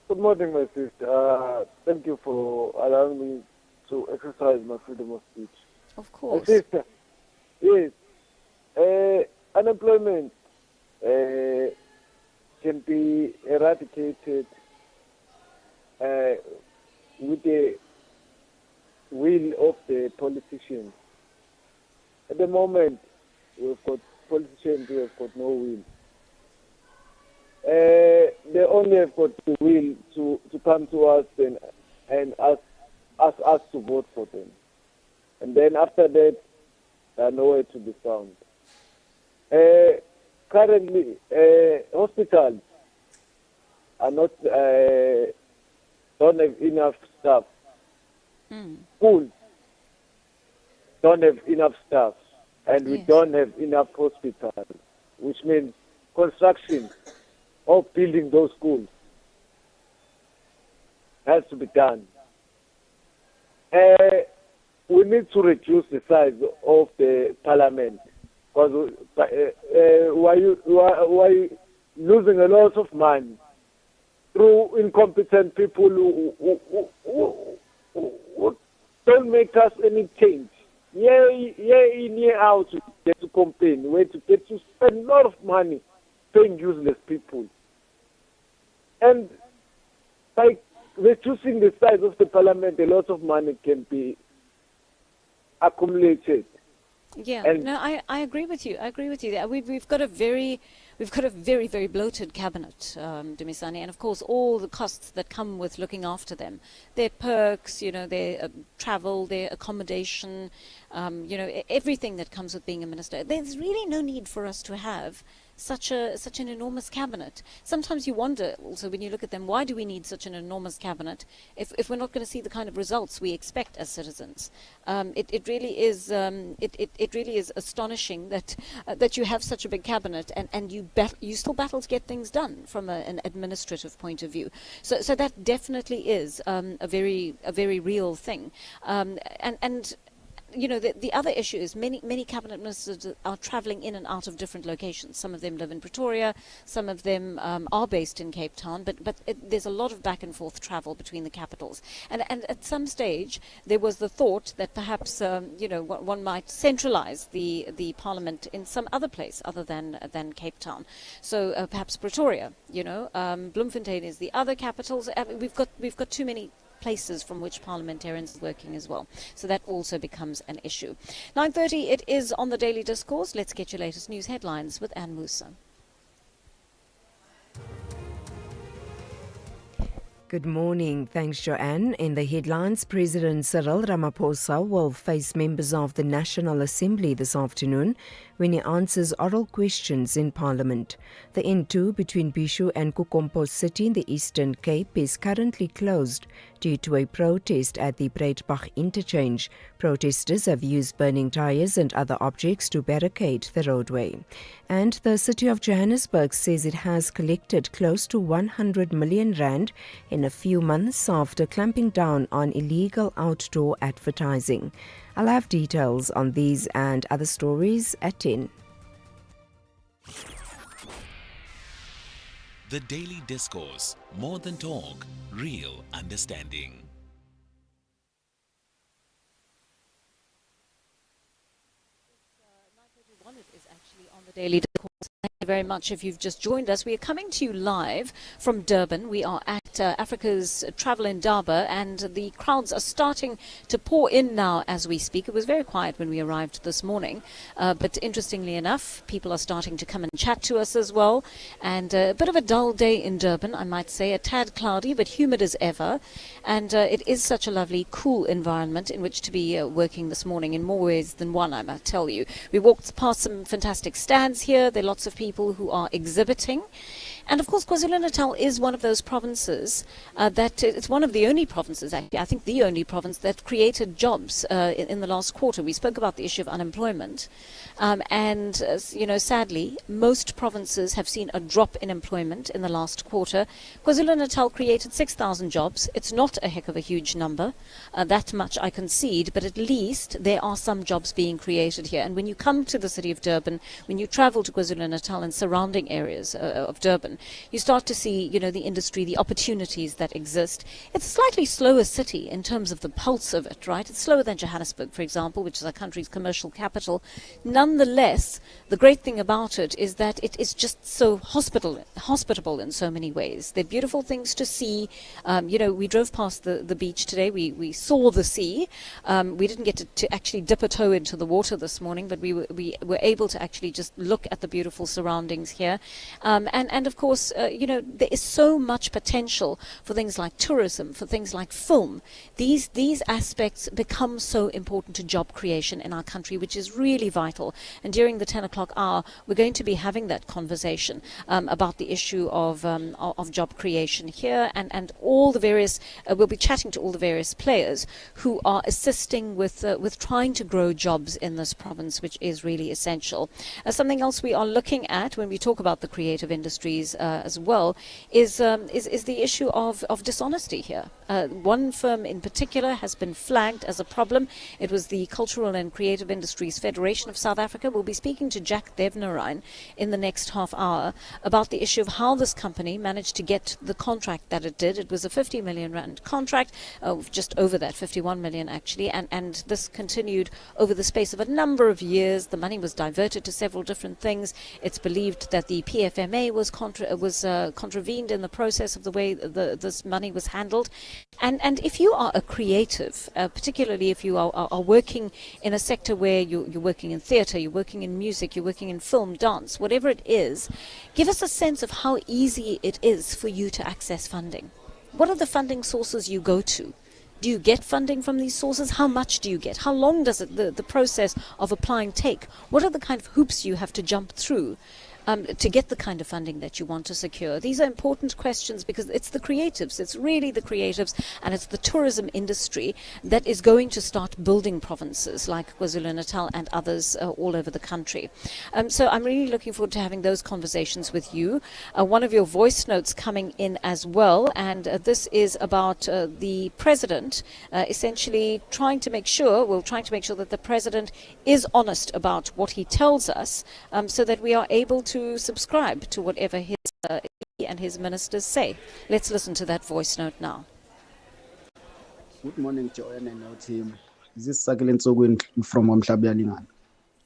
Good morning, my sister. Thank you for allowing me to exercise my freedom of speech. Of course. My sister, yes, unemployment can be eradicated with the will of the politicians. At the moment, we've got politicians who have got no will. They only have got the will to come to us and ask us to vote for them. And then after that, they are nowhere to be found. Currently, hospitals are not don't have enough staff. Schools don't have enough staff, and we don't have enough hospitals, which means construction of building those schools has to be done. We need to reduce the size of the parliament because we're losing a lot of money through incompetent people who don't make us any change. Year in, year out, to get to complain, where to get to spend a lot of money paying useless people. And by reducing the size of the parliament, a lot of money can be accumulated. Yeah, And no, I agree with you. I agree with you. We've got a very very bloated cabinet, Dumisani, and of course all the costs that come with looking after them, their perks, their travel, their accommodation, everything that comes with being a minister. There's really no need for us to have such an enormous cabinet. Sometimes you wonder also when you look at them, why do we need such an enormous cabinet if we're not going to see the kind of results we expect as citizens? It really is astonishing that you have such a big cabinet and you still battle to get things done from an administrative point of view. So that definitely is a very real thing. And the other issue is many cabinet ministers are travelling in and out of different locations. Some of them live in Pretoria, some of them are based in Cape Town, but there's a lot of back and forth travel between the capitals. And at some stage, there was the thought that perhaps one might centralise the parliament in some other place other than Cape Town. So perhaps Pretoria, Bloemfontein is the other capitals. We've got too many places from which parliamentarians are working as well. So that also becomes an issue. 9:30, it is on the Daily Discourse. Let's get your latest news headlines with Anne Musa. Good morning. Thanks, Joanne. In the headlines, President Cyril Ramaphosa will face members of the National Assembly this afternoon when he answers oral questions in Parliament. The N2 between Bishu and Kukompo City in the Eastern Cape is currently closed due to a protest at the Breitbach interchange. Protesters have used burning tyres and other objects to barricade the roadway. And the City of Johannesburg says it has collected close to 100 million rand in a few months after clamping down on illegal outdoor advertising. I'll have details on these and other stories at 10. The Daily Discourse. More than talk, real understanding. It is actually on the Daily Discourse. Thank you very much if you've just joined us. We are coming to you live from Durban. We are at Africa's Travel Indaba, and the crowds are starting to pour in now as we speak. It was very quiet when we arrived this morning, but interestingly enough, people are starting to come and chat to us as well. And a bit of a dull day in Durban, I might say, a tad cloudy, but humid as ever. And it is such a lovely, cool environment in which to be working this morning in more ways than one, I must tell you. We walked past some fantastic stands here. There are lots of people who are exhibiting. And of course, KwaZulu-Natal is one of those provinces provinces it's one of the only provinces, actually, I think the only province that created jobs in the last quarter. We spoke about the issue of unemployment. Sadly, most provinces have seen a drop in employment in the last quarter. KwaZulu-Natal created 6,000 jobs. It's not a heck of a huge number. That much I concede, but at least there are some jobs being created here. And when you come to the city of Durban, when you travel to KwaZulu-Natal and surrounding areas of Durban, you start to see, the industry, the opportunities that exist. It's a slightly slower city in terms of the pulse of it, right? It's slower than Johannesburg, for example, which is our country's commercial capital. Nonetheless, the great thing about it is that it is just so hospitable in so many ways. There are beautiful things to see. We drove past the beach today. We saw the sea. We didn't get to actually dip a toe into the water this morning, but we were able to actually just look at the beautiful surroundings here. And of course, there is so much potential for things like tourism, for things like film. These aspects become so important to job creation in our country, which is really vital. And during the 10 o'clock hour, we're going to be having that conversation about the issue of job creation here, and all the various. We'll be chatting to all the various players who are assisting with trying to grow jobs in this province, which is really essential. Something else we are looking at when we talk about the creative industries as well is the issue of dishonesty here. One firm in particular has been flagged as a problem. It was the Cultural and Creative Industries Federation of South Africa. We'll be speaking to Jack Devnarine in the next half hour about the issue of how this company managed to get the contract that it did. It was a 50 million rand contract, just over that, 51 million actually, and this continued over the space of a number of years. The money was diverted to several different things. It's believed that the PFMA was contravened in the process of the way this money was handled. And if you are a creative, particularly if you are working in a sector where you're working in theatre, you're working in music, you're working in film, dance, whatever it is, give us a sense of how easy it is for you to access funding. What are the funding sources you go to? Do you get funding from these sources? How much do you get? How long does the process of applying take? What are the kind of hoops you have to jump through to get the kind of funding that you want to secure? These are important questions because it's the creatives, it's really the creatives, and it's the tourism industry that is going to start building provinces like KwaZulu-Natal and others all over the country. So I'm really looking forward to having those conversations with you. One of your voice notes coming in as well, and this is about the president essentially trying to make sure that the president is honest about what he tells us, so that we are able to subscribe to whatever he and his ministers say. Let's listen to that voice note now. Good morning, Joanne and our team. This is Sakile Ntsogwin from Omhlabialingana.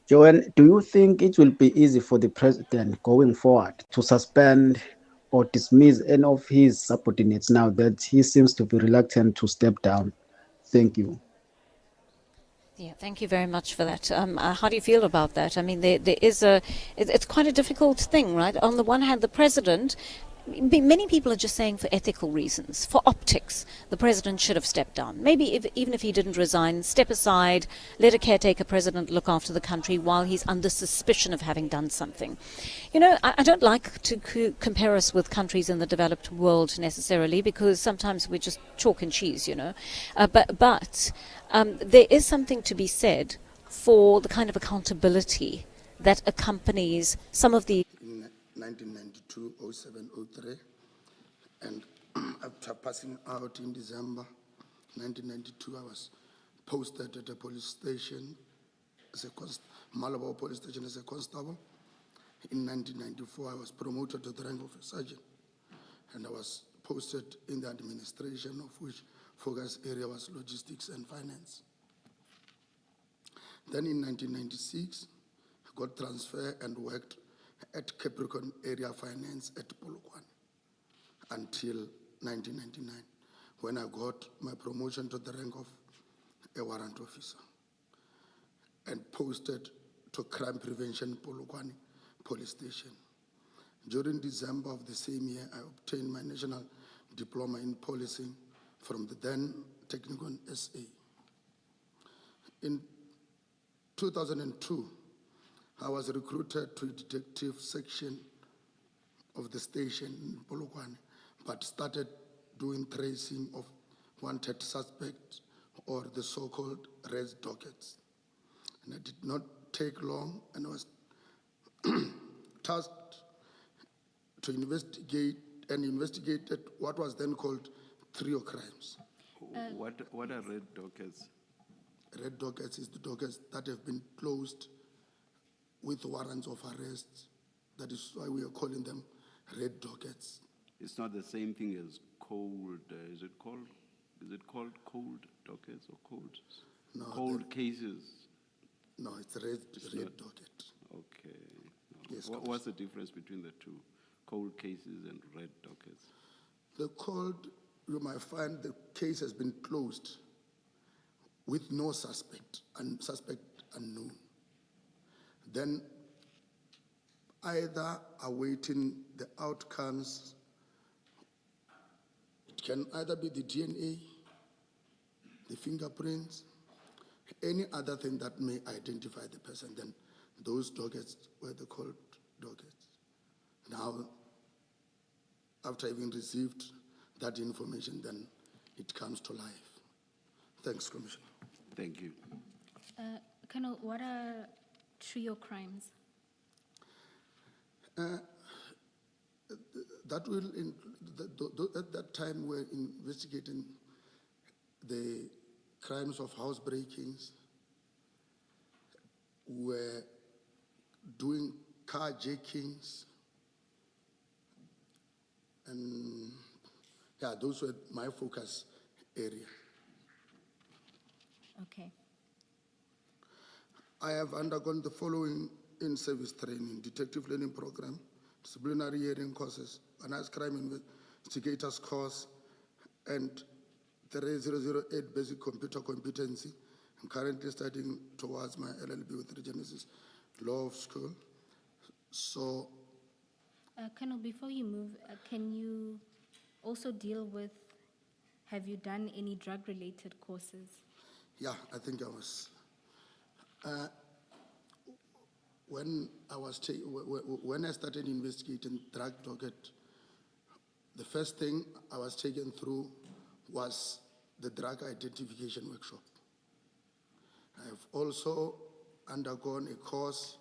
Joanne, do you think it will be easy for the president going forward to suspend or dismiss any of his subordinates now that he seems to be reluctant to step down? Thank you. Yeah, thank you very much for that. How do you feel about that? I mean, there is it's quite a difficult thing, right? On the one hand, the president, many people are just saying for ethical reasons, for optics, the president should have stepped down. Maybe even if he didn't resign, step aside, let a caretaker president look after the country while he's under suspicion of having done something. I don't like to compare us with countries in the developed world necessarily, because sometimes we're just chalk and cheese, But there is something to be said for the kind of accountability that accompanies some of the 1992, 07, 03, and after passing out in December 1992, I was posted at a police station, Malabo police station as a constable. In 1994, I was promoted to the rank of a sergeant, and I was posted in the administration, of which focus area was logistics and finance. Then in 1996, I got transferred and worked at Capricorn Area Finance at Polokwane until 1999, when I got my promotion to the rank of a warrant officer and posted to Crime Prevention Polokwane Police Station. During December of the same year, I obtained my national diploma in policing from the then Technikon SA. In 2002, I was recruited to the detective section of the station in Polokwane, but started doing tracing of wanted suspects, or the so-called red dockets. And it did not take long, and I was tasked to investigate and investigated what was then called trio crimes. What are red dockets? Red dockets is the dockets that have been closed with warrants of arrest. That is why we are calling them red dockets. It's not the same thing as cold. Is it called cold dockets or cold? No, cold cases. No, it's red docket. Okay. No. Yes. What's the difference between the two, cold cases and red dockets? The cold, you might find the case has been closed with no suspect and suspect unknown. Then either awaiting the outcomes, it can either be the DNA, the fingerprints, any other thing that may identify the person. Then those dockets were the cold dockets. Now, after having received that information, then it comes to life. Thanks, Commissioner. Thank you. Colonel, what are trio crimes? That will, at that time, we're investigating the crimes of house breakings, we're doing carjackings, and those were my focus area. Okay. I have undergone the following in-service training: detective learning program, disciplinary hearing courses, organized crime investigators course, and 3008 basic computer competency. I'm currently studying towards my LLB with Regenesis Law School. So, Colonel, before you move, can you also deal with, have you done any drug-related courses? yeah, I think I was. When I started investigating drug docket, the first thing I was taken through was the drug identification workshop. I have also undergone a course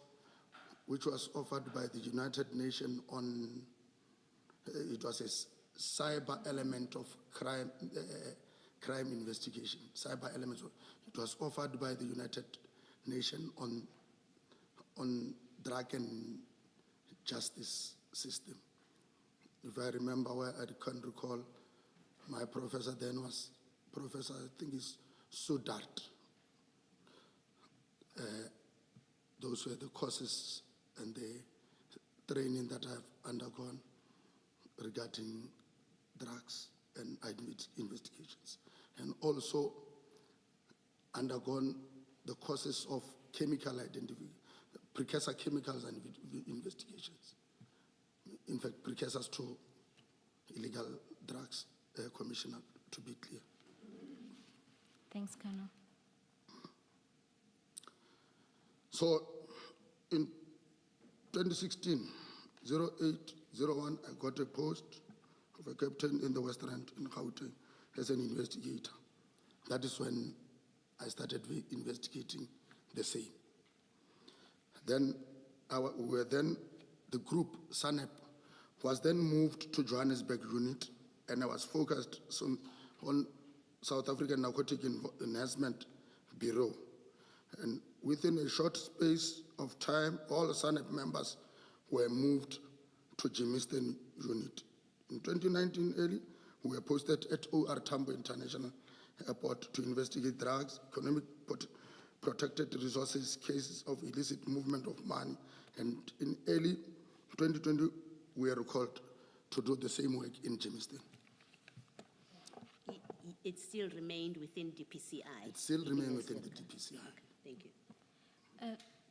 which was offered by the United Nations on, it was a cyber element of crime investigation, cyber elements. It was offered by the United Nations on drug and justice system. If I remember well, I can recall my professor then was Professor, I think it's Sudart. Those were the courses and the training that I've undergone regarding drugs and investigations, and also undergone the courses of chemical identification, precursor chemicals and investigations. In fact, precursors to illegal drugs, Commissioner, to be clear. Thanks, Colonel. So, in 2016, 0801, I got a post of a captain in the West Rand in Gauteng as an investigator. That is when I started investigating the same. Then the group, SANEP, was then moved to Johannesburg unit, and I was focused on South African Narcotic Enhancement Bureau. And within a short space of time, all SANEP members were moved to Germiston unit. In 2019 early, we were posted at OR Tambo International Airport to investigate drugs, economic protected resources, cases of illicit movement of money. And in early 2020, we are recalled to do the same work in Germiston. It still remained within DPCI? It still remained within the DPCI. Okay, thank you.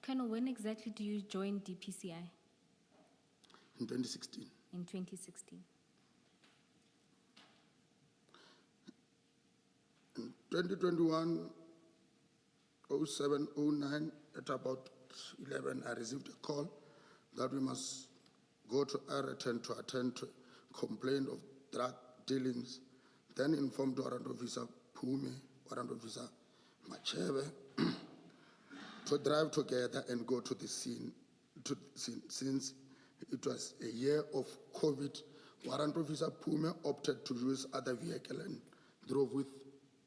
Colonel, when exactly do you join DPCI? In 2016. In 2016. In 2021, 0709, at about 11, I received a call that we must go to Araten to attend to complaint of drug dealings then informed Warrant Officer Pume, Warrant Officer Machebe, to drive together and go to the scene. Since it was a year of COVID, Warrant Officer Pume opted to use other vehicle and drove with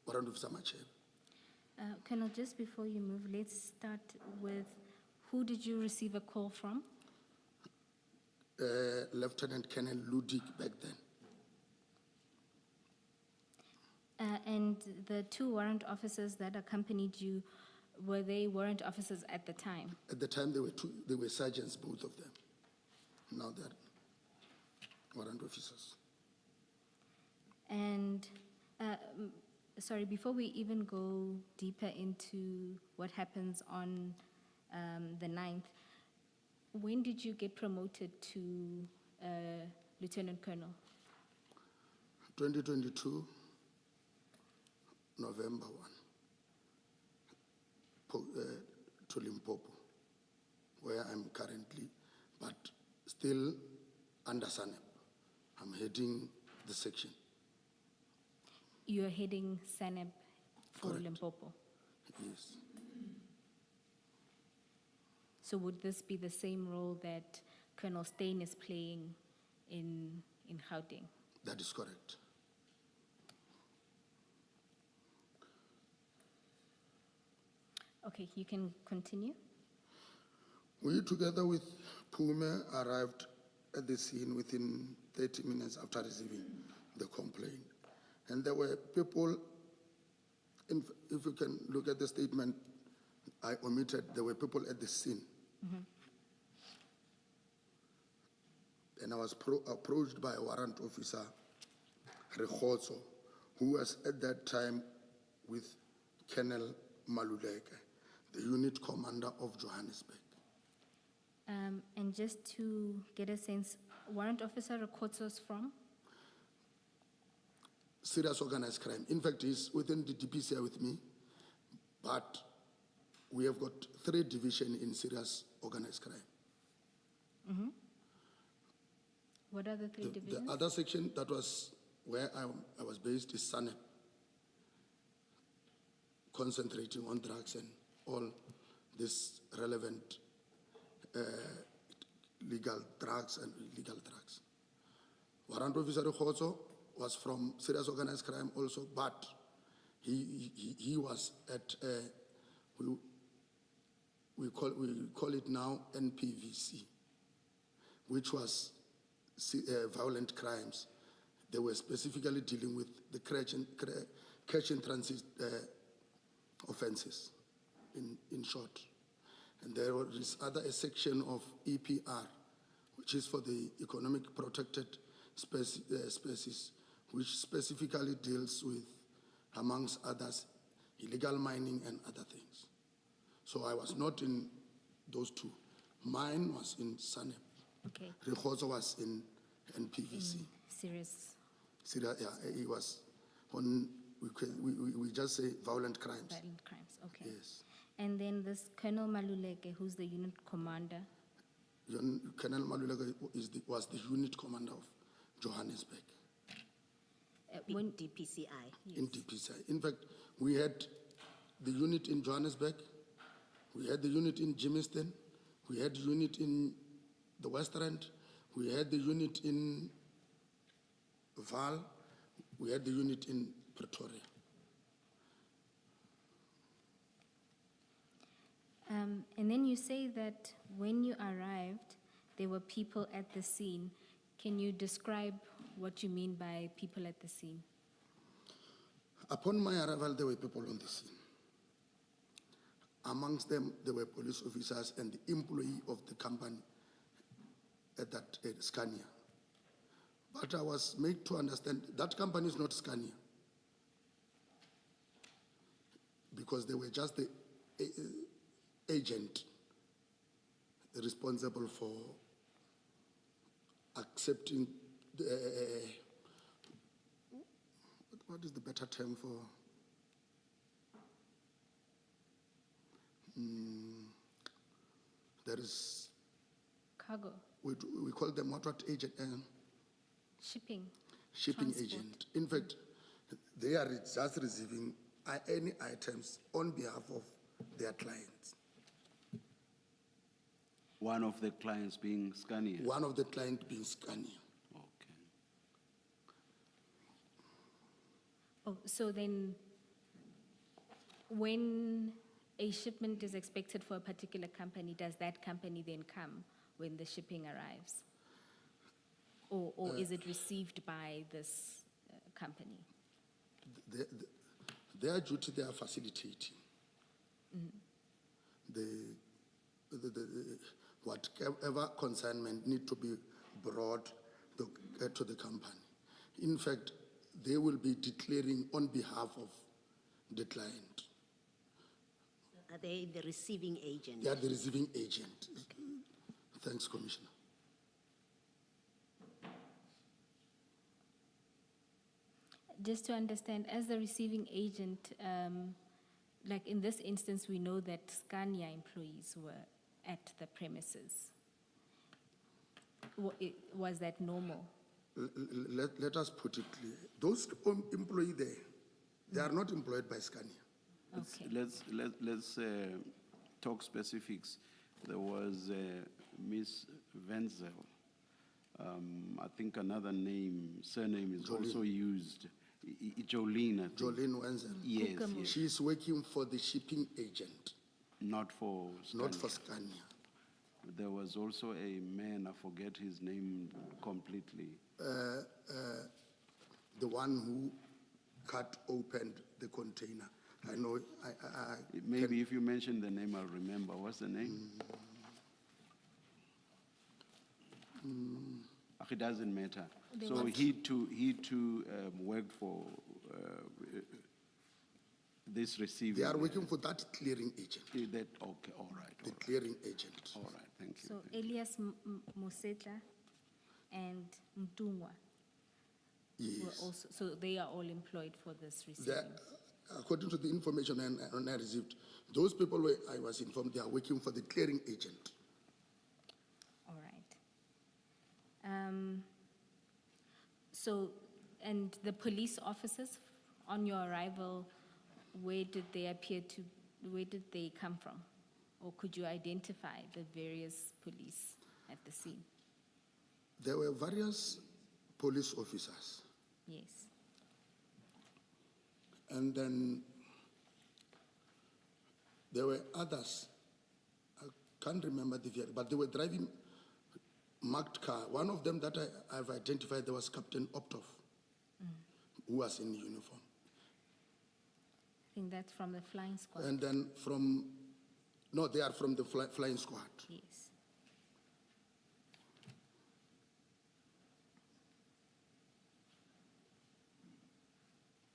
Warrant Officer Machebe. Colonel, just before you move, let's start with who did you receive a call from? Lieutenant Colonel Ludik back then. And the two warrant officers that accompanied you, were they warrant officers at the time? At the time, they were sergeants, both of them. Now they're warrant officers. And, sorry, before we even go deeper into what happens on the 9th, when did you get promoted to Lieutenant Colonel? 2022, November 1, to Limpopo, where I'm currently, but still under SANEP. I'm heading the section. You're heading SANEP for Correct. Limpopo? Yes. So would this be the same role that Colonel Steyn is playing in Gauteng? That is correct. Okay, you can continue. We, together with Pume, arrived at the scene within 30 minutes after receiving the complaint. And there were people, if you can look at the statement I omitted, there were people at the scene. Mm-hmm. And I was approached by a warrant officer, Rekhozo, who was at that time with Colonel Maluleke, the unit commander of Johannesburg. And just to get a sense, Warrant Officer Rekhozo's from? Serious organized crime. In fact, he's within the DPCI with me, but we have got 3 divisions in serious organized crime. Mm-hmm. What are the 3 divisions? The other section that was where I was based is SANEP, concentrating on drugs and all this relevant legal drugs and illegal drugs. Warrant Officer Rekhozo was from serious organized crime also, but he was at we call it now NPVC, which was violent crimes. They were specifically dealing with the catch and transit offenses, in short. And there was a section of EPR, which is for the economic protected species, which specifically deals with, amongst others, illegal mining and other things. So I was not in those 2. Mine was in SANEP. Okay. Rekhozo was in NPVC. Serious. Yeah, he was on, we just say violent crimes. Violent crimes, okay. Yes. And then this Colonel Maluleke, who's the unit commander? Colonel Maluleke was the unit commander of Johannesburg. In DPCI. Yes. In DPCI. In fact, we had the unit in Johannesburg, we had the unit in Germiston, we had the unit in the West Rand, we had the unit in Vaal, we had the unit in Pretoria. And then you say that when you arrived, there were people at the scene. Can you describe what you mean by people at the scene? Upon my arrival, there were people on the scene. Amongst them, there were police officers and the employee of the company at that Scania. But I was made to understand that company is not Scania, because they were just the agent responsible for accepting what is the better term for there is Cargo. We call them what agent? Shipping. Shipping Transport. agent. In fact, They are just receiving any items on behalf of their clients. One of the clients being Scania? One of the clients being Scania. Oh, so then when a shipment is expected for a particular company, does that company then come when the shipping arrives? Or is it received by this company? Their duty, they are facilitating. Whatever consignment need to be brought to the company. In fact, they will be declaring on behalf of the client. Are they the receiving agent? They are the receiving agent. Okay. Thanks, Commissioner. Just to understand, as the receiving agent, like in this instance, we know that Scania employees were at the premises. Was that normal? Let us put it clear. Those employees there, they are not employed by Scania. Okay. Let's talk specifics. There was Miss Wenzel. I think another surname is Jolene. Also used. Jolene, I think. Jolene Wenzel. Yes. She's working for the shipping agent. Not for Scania. Not for Scania. There was also a man, I forget his name completely. The one who cut open the container. I know. Maybe if you mention the name, I'll remember. What's the name? It doesn't matter. So he too worked for this receiving. They are working for that clearing agent. Okay, all right. The clearing agent. All right, thank you. So Elias Mosetla and Mtungwa were also, so they are all employed for this receiving. According to the information I received, those people I was informed they are working for the clearing agent. All right. So, and the police officers, on your arrival, where did they come from? Or could you identify the various police at the scene? There were various police officers. Yes. And then there were others. I can't remember the vehicle, but they were driving marked car. One of them that I've identified, there was Captain Optov, who was in uniform. I think that's from the flying squad. And then they are from the flying squad. Yes.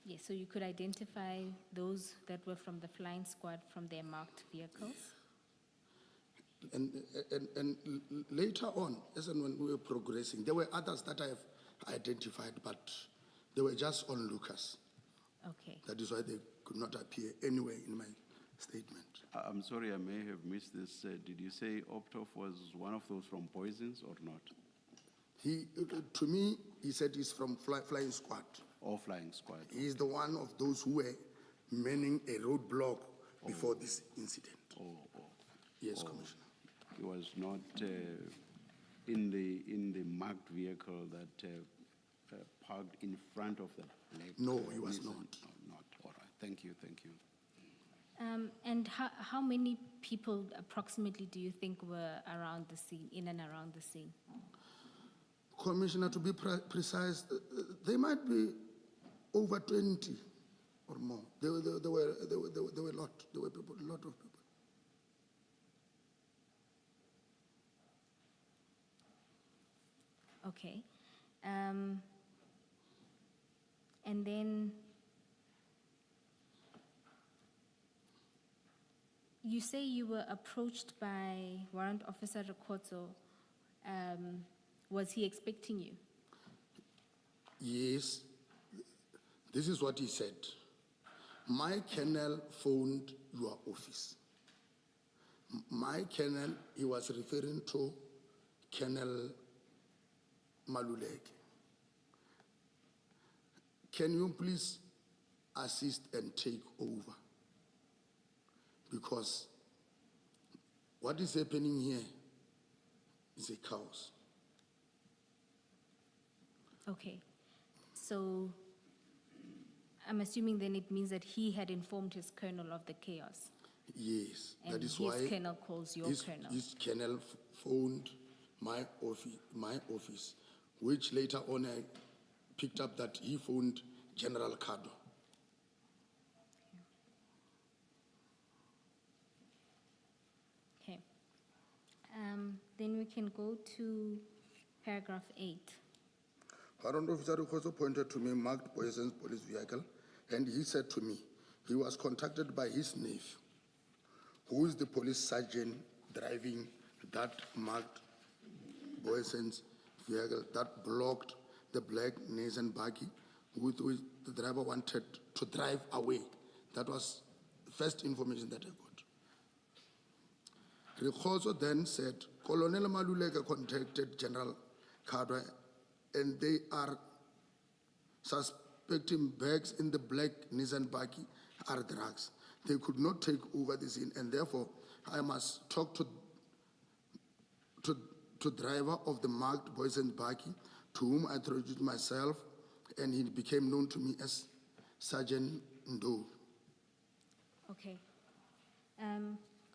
Yes, so you could identify those that were from the flying squad from their marked vehicles? And later on, as and when we were progressing, there were others that I have identified, but they were just onlookers. Okay. That is why they could not appear anywhere in my statement. I'm sorry, I may have missed this. Did you say Optov was one of those from Poisons or not? To me, he said he's from flying squad. Or flying squad. He is the one of those who were manning a roadblock before this incident. Yes, Commissioner. He was not in the marked vehicle that parked in front of the black. No, he was not. No, not. All right. Thank you. And how many people approximately do you think were around the scene, in and around the scene? Commissioner, to be precise, they might be over 20 or more. There were a lot. There were people, a lot of people. Okay. And then you say you were approached by Warrant Officer Rekotso. Was he expecting you? Yes. This is what he said. My colonel phoned your office. My colonel, he was referring to Colonel Maluleke. can you please assist and take over? Because what is happening here is a chaos. Okay. So I'm assuming then it means that he had informed his colonel of the chaos. Yes, And that is his why colonel calls your colonel. His colonel phoned my office, which later on I picked up that he phoned General Kado. Okay. Then we can go to paragraph 8. Warrant officer also pointed to me marked Boysen's police vehicle, and he said to me he was contacted by his nephew, who is the police sergeant driving that marked Boysen's vehicle that blocked the black Nissan buggy, with which the driver wanted to drive away. That was the first information that I got. Rikhoso then said, Colonel Maluleka contacted General Kadwa, and they are suspecting bags in the black Nissan buggy are drugs. They could not take over the scene, and therefore I must talk to driver of the marked Boysen's buggy, to whom I introduced myself, and he became known to me as Sergeant Ndo. Okay.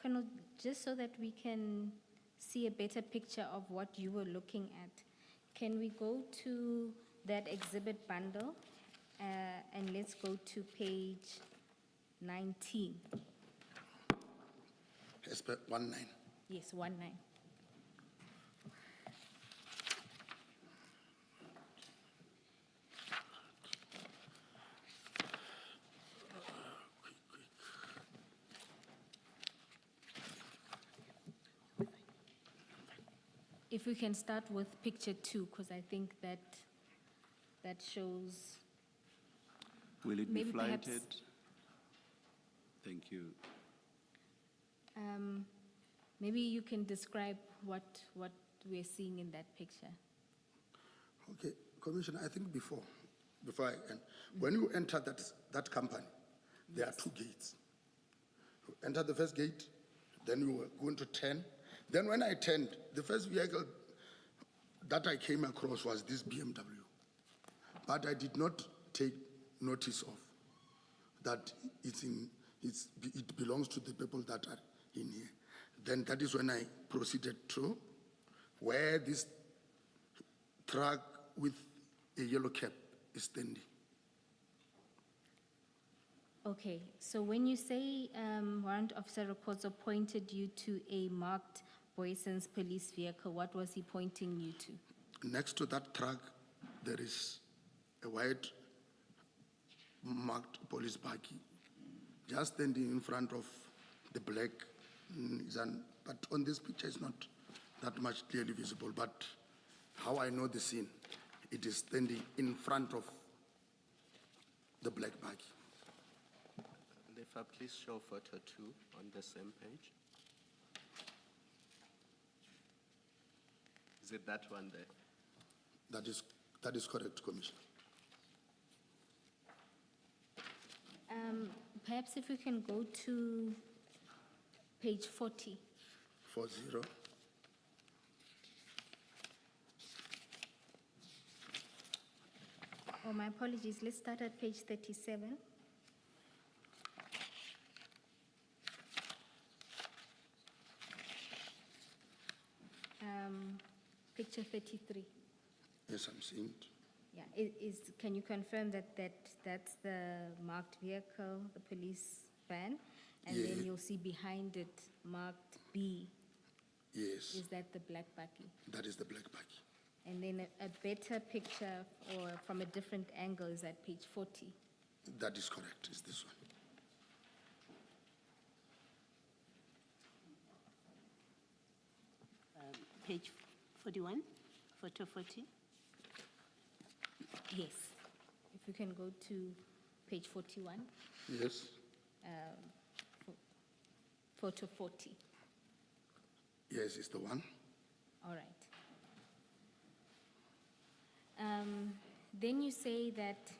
Colonel, just so that we can see a better picture of what you were looking at, can we go to that exhibit bundle and let's go to page 19. Yes, 19. Yes, 19. If we can start with picture 2, because I think that shows. Will it be maybe perhaps, flighted? Thank you. Maybe you can describe what we're seeing in that picture. Okay, Commissioner, I think before I end, when you enter that company, there are 2 gates. You enter the first gate, then you are going to turn. Then when I turned, the first vehicle that I came across was this BMW. But I did not take notice of that it belongs to the people that are in here. Then that is when I proceeded to where this truck with a yellow cap is standing. Okay, so when you say warrant officer Rikhoso pointed you to a marked Boysen's police vehicle, what was he pointing you to? Next to that truck, there is a white marked police buggy, just standing in front of the black Nissan. But on this picture, it's not that much clearly visible. But how I know the scene, it is standing in front of the black buggy. Lefa, please show photo 2 on the same page. Is it that one there? That is correct, Commissioner. Perhaps if we can go to page 40. 40. Oh, my apologies. Let's start at page 37. Picture 33. Yes, I'm seeing it. Yeah, can you confirm that's the marked vehicle, the police van? And Yeah. then you'll see behind it marked B. Yes. Is that the black buggy? That is the black buggy. And then a better picture or from a different angle is at page 40. That is correct, is this one. Page 41, photo 40. Yes. If you can go to page 41. Yes. Photo 40. Yes, it's the one. All right. Then you say that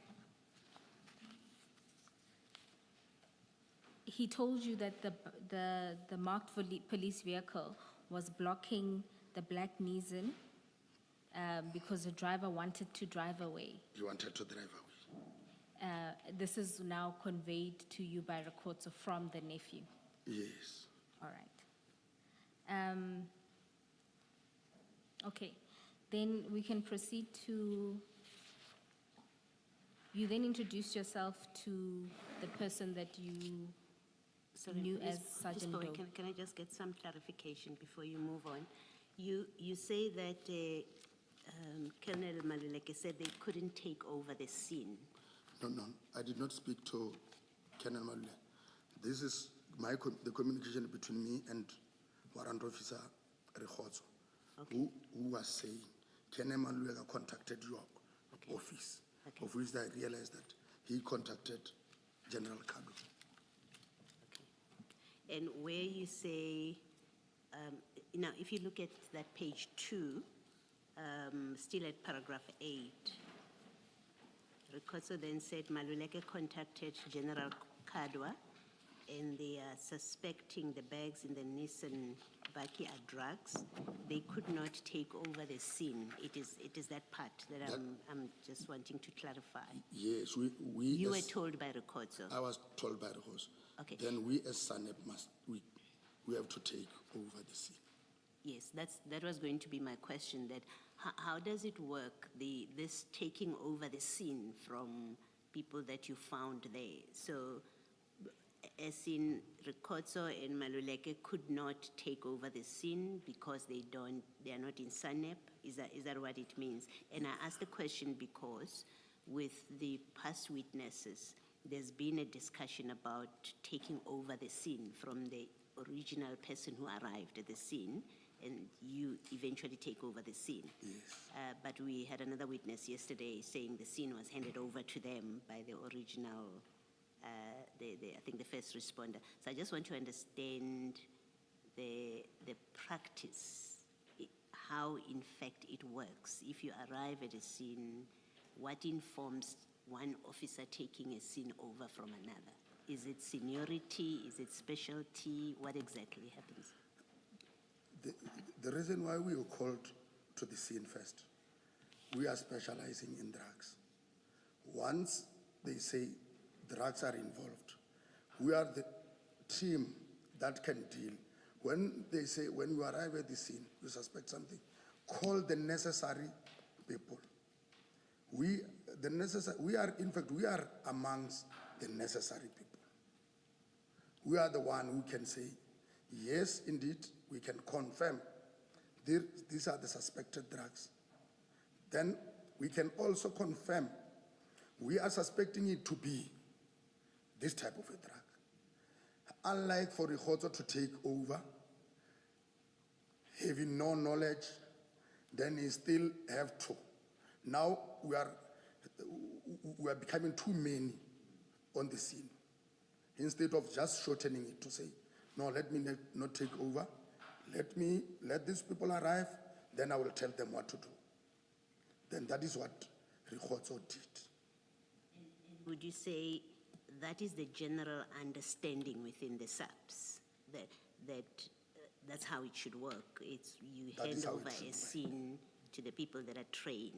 he told you that the marked police vehicle was blocking the black Nissan because the driver wanted to drive away. He wanted to drive away. This is now conveyed to you by Rekotso from the nephew. Yes. All right. Okay. Then we can proceed to. You then introduced yourself to the person that you knew as Sergeant Doe. Can I just get some clarification before you move on? You say that Colonel Maluleke said they couldn't take over the scene. No, I did not speak to Colonel Maluleke. This is the communication between me and Warrant Officer Rekotso, who was saying, Colonel Maluleke contacted your office, of which I realized that he contacted General Kadu. And where you say, now if you look at that page 2, still at paragraph 8, Rekotso then said Maluleke contacted General Kadwa and they are suspecting the bags in the Nissan Baki are drugs. They could not take over the scene. It is that part that I'm just wanting to clarify. Yes, we You were told by Rekotso. I was told by Rekotso. Okay. Then we as SANEP we have to take over the scene. Yes, that was going to be my question, that how does it work, this taking over the scene from people that you found there? So, as in Rekotso and Maluleke could not take over the scene because they are not in SANEP? Is that what it means? And I ask the question because with the past witnesses, there's been a discussion about taking over the scene from the original person who arrived at the scene, and you eventually take over the scene. Yes. But we had another witness yesterday saying the scene was handed over to them by the original, I think the first responder. So I just want to understand the practice, how in fact it works. If you arrive at a scene, what informs one officer taking a scene over from another? Is it seniority? Is it specialty? What exactly happens? The reason why we were called to the scene first, we are specializing in drugs. Once they say drugs are involved, we are the team that can deal. When they say, when you arrive at the scene, you suspect something, call the necessary people. We are amongst the necessary people. We are the one who can say, yes, indeed, we can confirm these are the suspected drugs. Then we can also confirm we are suspecting it to be this type of a drug. Unlike for Rekotso to take over, having no knowledge, then he still have to. Now we are becoming too many on the scene. Instead of just shortening it to say, no, let me not take over. Let these people arrive, then I will tell them what to do. Then that is what Rekotso did. Would you say that is the general understanding within the SAPS, that's how it should work? It's you hand over a scene to the people that are trained,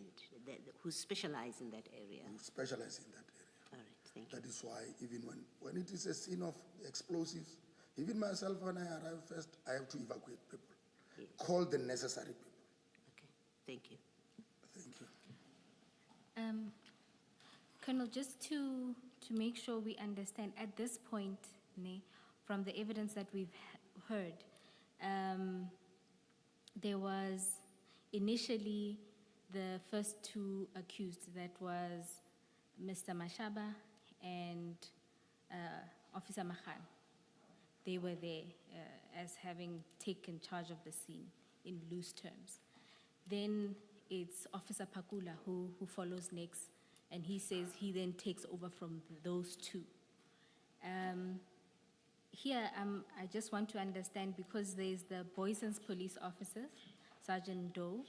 who specialize in that area. Who specialize in that area. All right, thank you. That is why even when it is a scene of explosives, even myself when I arrive first, I have to evacuate people. Yes. Call the necessary people. Okay, thank you. Thank you. Colonel, just to make sure we understand, at this point, from the evidence that we've heard, there was initially the first two accused, that was Mr. Mashaba and Officer Mahan. They were there as having taken charge of the scene in loose terms. Then it's Officer Pakula who follows next, and he says he then takes over from those two. Here, I just want to understand, because there's the Boyson's police officers, Sergeant Doe,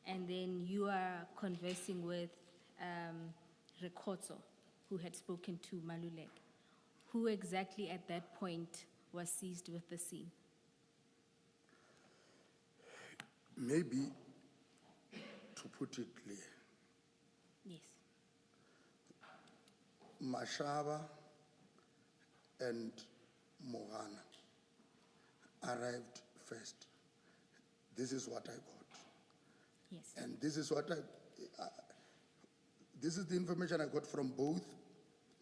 and then you are conversing with Rekotso, who had spoken to Maluleke. who exactly at that point was seized with the scene? Maybe to put it clear, Yes. Mashaba and Mohana arrived first. This is what I got. Yes. And this is what this is the information I got from both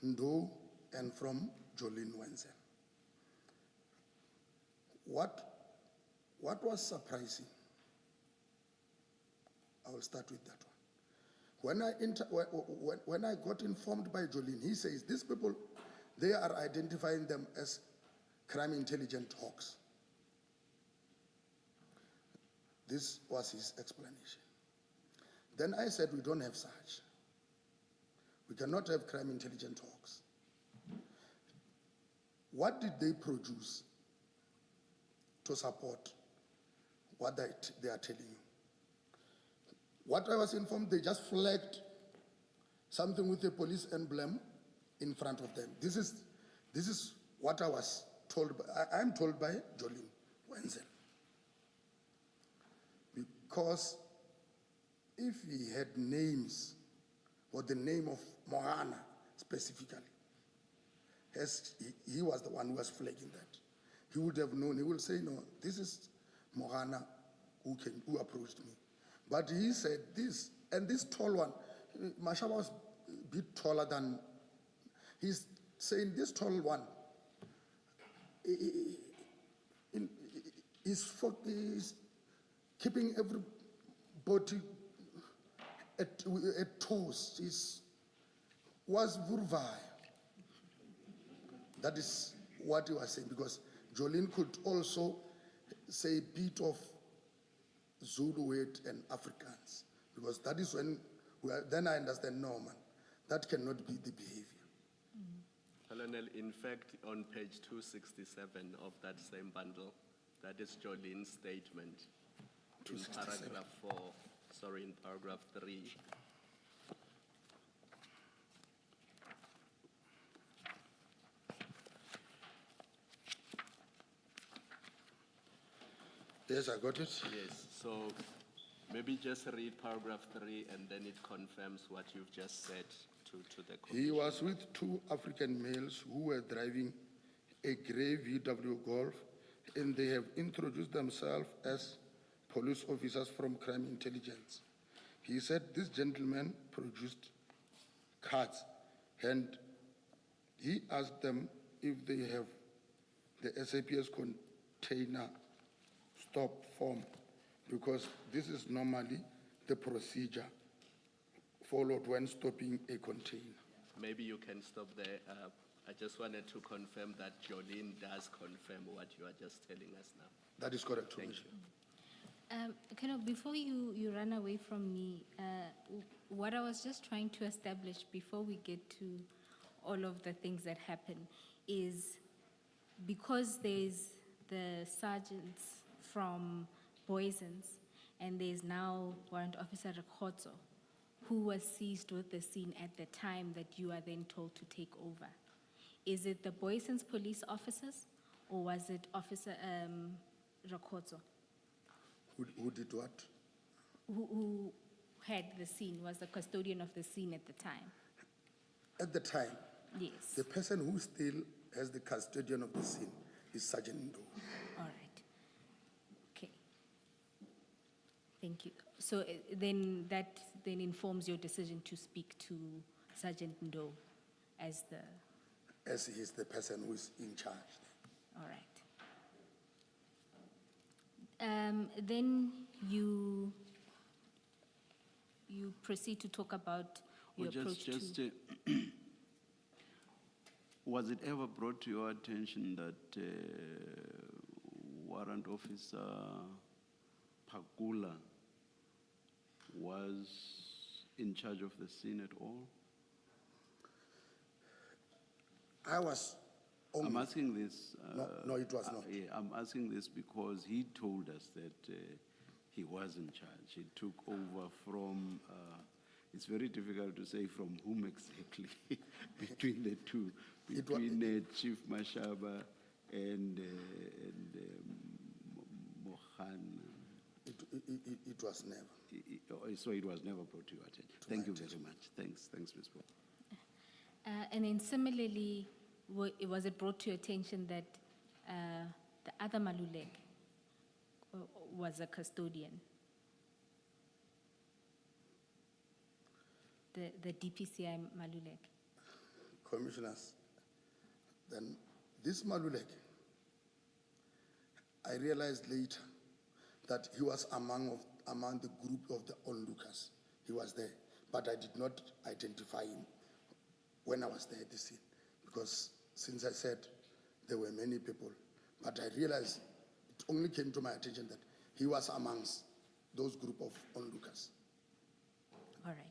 Ndo and from Jolene Wenzel. What was surprising, I will start with that one. When I got informed by Jolene, he says, these people, they are identifying them as crime intelligent hawks. This was his explanation. Then I said, we don't have such. We cannot have crime intelligent hawks. What did they produce to support what they are telling you? What I was informed, they just flagged something with a police emblem in front of them. This is what I was told. I'm told by Jolene Wenzel. Because if he had names, or the name of Mohana specifically, as he was the one who was flagging that, he would have known. He will say, no, this is Mohana who approached me. But he said this, and this tall one, Mashaba was a bit taller than, he's saying this tall one, is keeping everybody at toes. Was Vurvai. That is what he was saying, because Jolene could also say a bit of Zuluid and Afrikaans, because that is when, then I understand, no man, that cannot be the behavior. Colonel, in fact, on page 267 of that same bundle, that is Jolene's statement in paragraph 4, sorry, in paragraph 3. Yes, I got it. Yes, so maybe just read paragraph 3 and then it confirms what you've just said to the commission. He was with two African males who were driving a grey VW Golf, and they have introduced themselves as police officers from crime intelligence. He said this gentleman produced cards, and he asked them if they have the SAPS container stop form, because this is normally the procedure followed when stopping a container. Maybe you can stop there. I just wanted to confirm that Jolene does confirm what you are just telling us now. That is correct. Thank you. Kind of before you run away from me, what I was just trying to establish before we get to all of the things that happen is, because there's the sergeants from Boysons and there's now Warrant Officer Rekhotso, who was seized with the scene at the time that you are then told to take over. Is it the Boysons police officers, or was it Officer Rekhotso? Who did what? Who had the scene, was the custodian of the scene at the time? At the time, yes. The person who still has the custodian of the scene is Sergeant Ndo. All right. Okay. Thank you. So then that then informs your decision to speak to Sergeant Ndo as the... As he is the person who is in charge. All right. Then you proceed to talk about your approach to... Was it ever brought to your attention that Warrant Officer Pagula was in charge of the scene at all? I'm asking this. No, it was not. Yeah, I'm asking this because he told us that he was in charge. He took over from. It's very difficult to say from whom exactly between the two, between Chief Mashaba and Mohan. It was never. So it was never brought to your attention. Thank you very much. Thanks, Ms. Paul. And then similarly, was it brought to your attention that the other Malulek was a custodian? The DPCI Malulek? Commissioners, then this Malulek, I realized later that he was among the group of the onlookers. He was there, but I did not identify him when I was there at the scene, because since I said there were many people, but I realized it only came to my attention that he was amongst those group of onlookers. All right.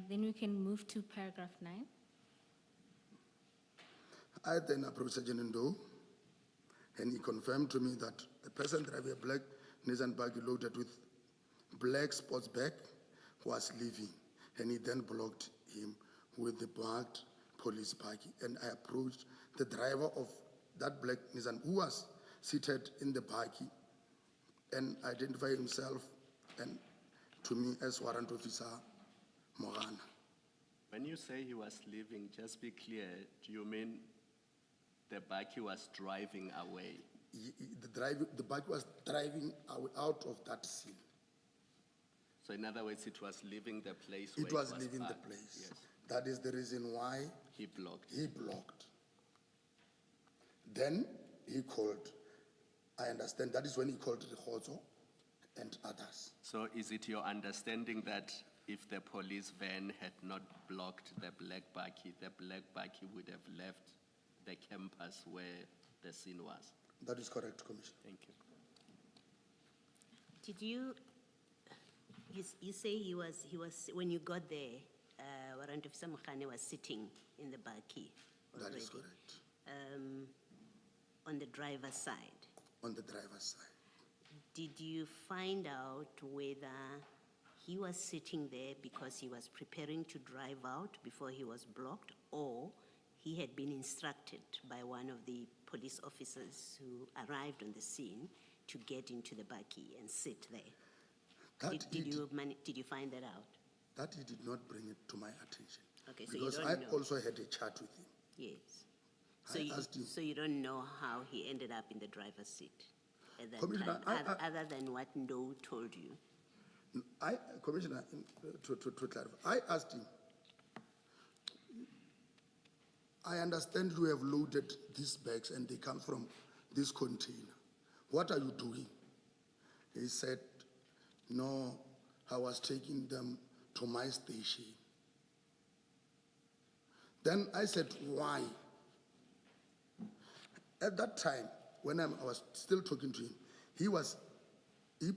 Then we can move to paragraph 9. I then approached Sergeant Ndo, and he confirmed to me that the person driving a black Nissan buggy loaded with black sports bag was leaving, and he then blocked him with the marked police buggy. And I approached the driver of that black Nissan who was seated in the buggy and identified himself and to me as Warrant Officer Morana. When you say he was leaving, just be clear, do you mean the buggy was driving away? The buggy was driving out of that scene. So in other words, it was leaving the place It where was leaving the parked. place. Yes. That is the reason why He blocked. Then he called. I understand that is when he called the Khozo and others. So is it your understanding that if the police van had not blocked the black buggy would have left the campus where the scene was? That is correct, Commissioner. Thank you. Did you say he was when you got there, Warrant Officer Mkhane was sitting in the buggy already? That is correct. On the driver's side. On the driver's side. Did you find out whether he was sitting there because he was preparing to drive out before he was blocked, or he had been instructed by one of the police officers who arrived on the scene to get into the buggy and sit there? Did you find that out? That he did not bring it to my attention. Okay, so because you don't I know. also had a chat with him. Yes. Asked him. So you don't know how he ended up in the driver's seat at that Commissioner, time, other than what Ndo told you? Commissioner, to clarify, I asked him, I understand you have loaded these bags and they come from this container. What are you doing? He said, no, I was taking them to my station. Then I said, why? At that time, when I was still talking to him, he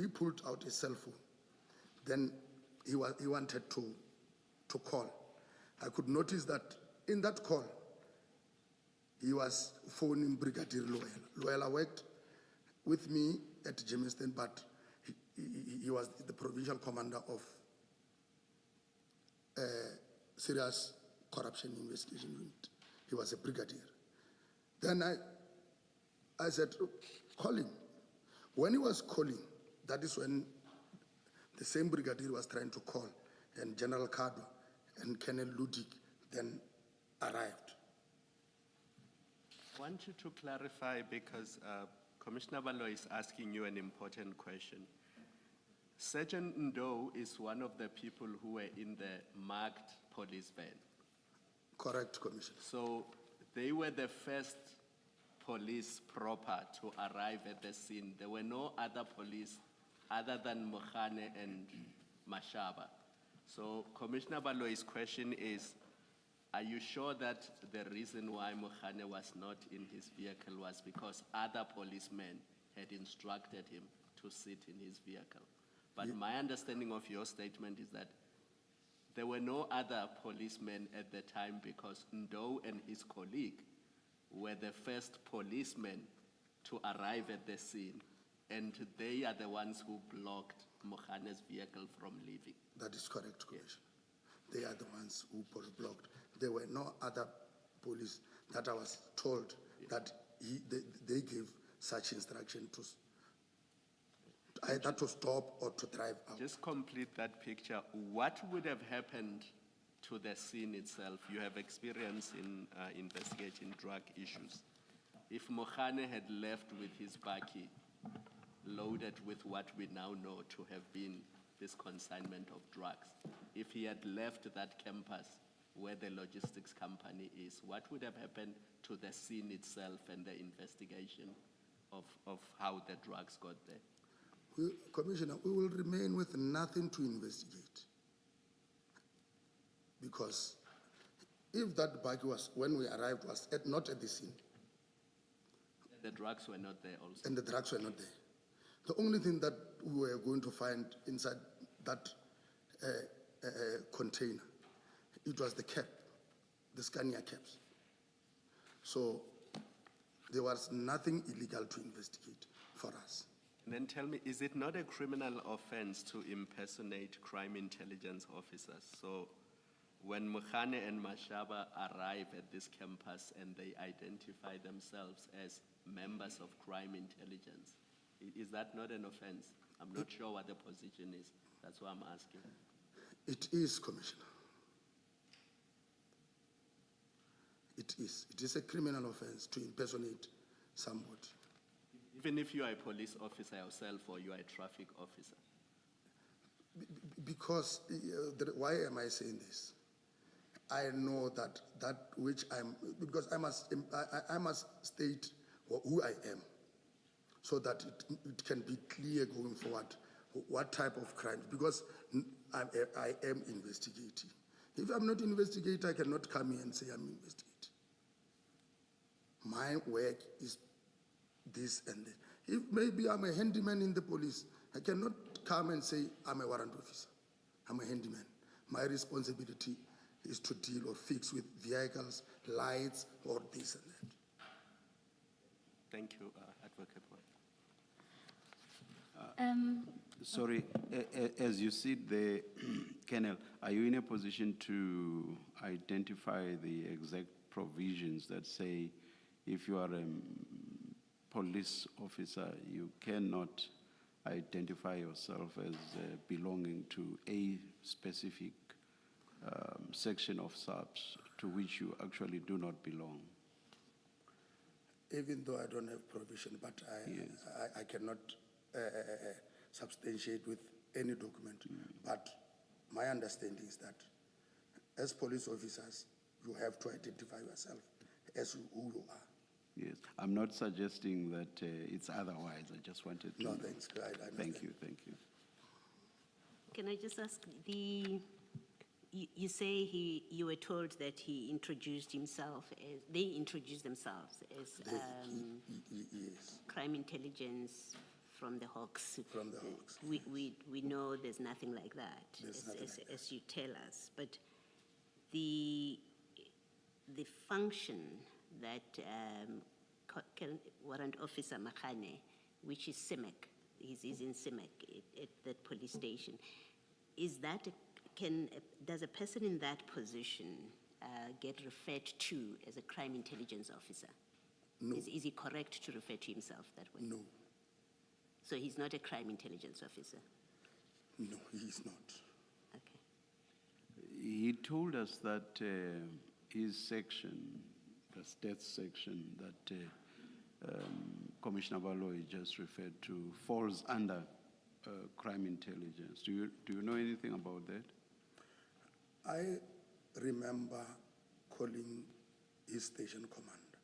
pulled out a cell phone. Then he wanted to call. I could notice that in that call, he was phoning Brigadier Loela worked with me at Jamestown, but he was the provincial commander of serious corruption investigation unit. He was a brigadier. Then I said, call him. When he was calling, that is when the same brigadier was trying to call, and General Kadwa and Colonel Ludik then arrived. I want you to clarify because Commissioner Balo is asking you an important question. Sergeant Ndo is one of the people who were in the marked police van. Correct, Commissioner. So they were the first police proper to arrive at the scene. There were no other police other than Mkhane and Mashaba. So Commissioner Baloy's question is, are you sure that the reason why Mkhane was not in his vehicle was because other policemen had instructed him to sit in his vehicle? But my understanding of your statement is that there were no other policemen at the time because Ndo and his colleague were the first policemen to arrive at the scene, and they are the ones who blocked Mokhane's vehicle from leaving. That is correct, Commissioner. They are the ones who blocked. There were no other police that I was told that they gave such instruction to either to stop or to drive out. Just complete that picture. What would have happened to the scene itself? You have experience in investigating drug issues. If Mokgane had left with his bakkie loaded with what we now know to have been this consignment of drugs, if he had left that campus where the logistics company is, what would have happened to the scene itself and the investigation of how the drugs got there? Commissioner, we will remain with nothing to investigate. Because if that bakkie was, when we arrived, was not at the scene. The drugs were not there also. And the drugs were not there. The only thing that we were going to find inside that container, it was the cap, the Scania caps. So there was nothing illegal to investigate for us. And then tell me, is it not a criminal offense to impersonate crime intelligence officers? So when Mokgane and Mashaba arrive at this campus and they identify themselves as members of crime intelligence, is that not an offense? I'm not sure what the position is. That's why I'm asking. It is, Commissioner. It is. It is a criminal offense to impersonate somebody. Even if you are a police officer yourself or you are a traffic officer? Because, why am I saying this? I know that which I'm, because I must state who I am, so that it can be clear going forward what type of crimes, because I am investigating. If I'm not investigating, I cannot come here and say I'm investigating. My work is this and that. If maybe I'm a handyman in the police, I cannot come and say I'm a warrant officer. I'm a handyman. My responsibility is to deal or fix with vehicles, lights, or this and that. Thank you, Advocate. Sorry, as you see the Colonel, are you in a position to identify the exact provisions that say if you are a police officer, you cannot identify yourself as belonging to a specific section of SAPS to which you actually do not belong? Even though I don't have provision, but I cannot substantiate with any document. But my understanding is that as police officers, you have to identify yourself as who you are. Yes, I'm not suggesting that it's otherwise. I just wanted to. No, thanks. Thank you. Can I just ask, you say you were told that he introduced himself as, they introduced themselves as yes. crime intelligence from the Hawks. From the Hawks. We know there's nothing like that, as you tell us. But the function that Warrant Officer Mokgane, which is CIMEC, he's in CIMEC at that police station, is that does a person in that position get referred to as a crime intelligence officer? No. Is he correct to refer to himself that way? No. So he's not a crime intelligence officer? No, he's not. Okay. He told us that his section, the stats section that Commissioner Baloyi just referred to, falls under crime intelligence. Do you know anything about that? I remember calling his station commander,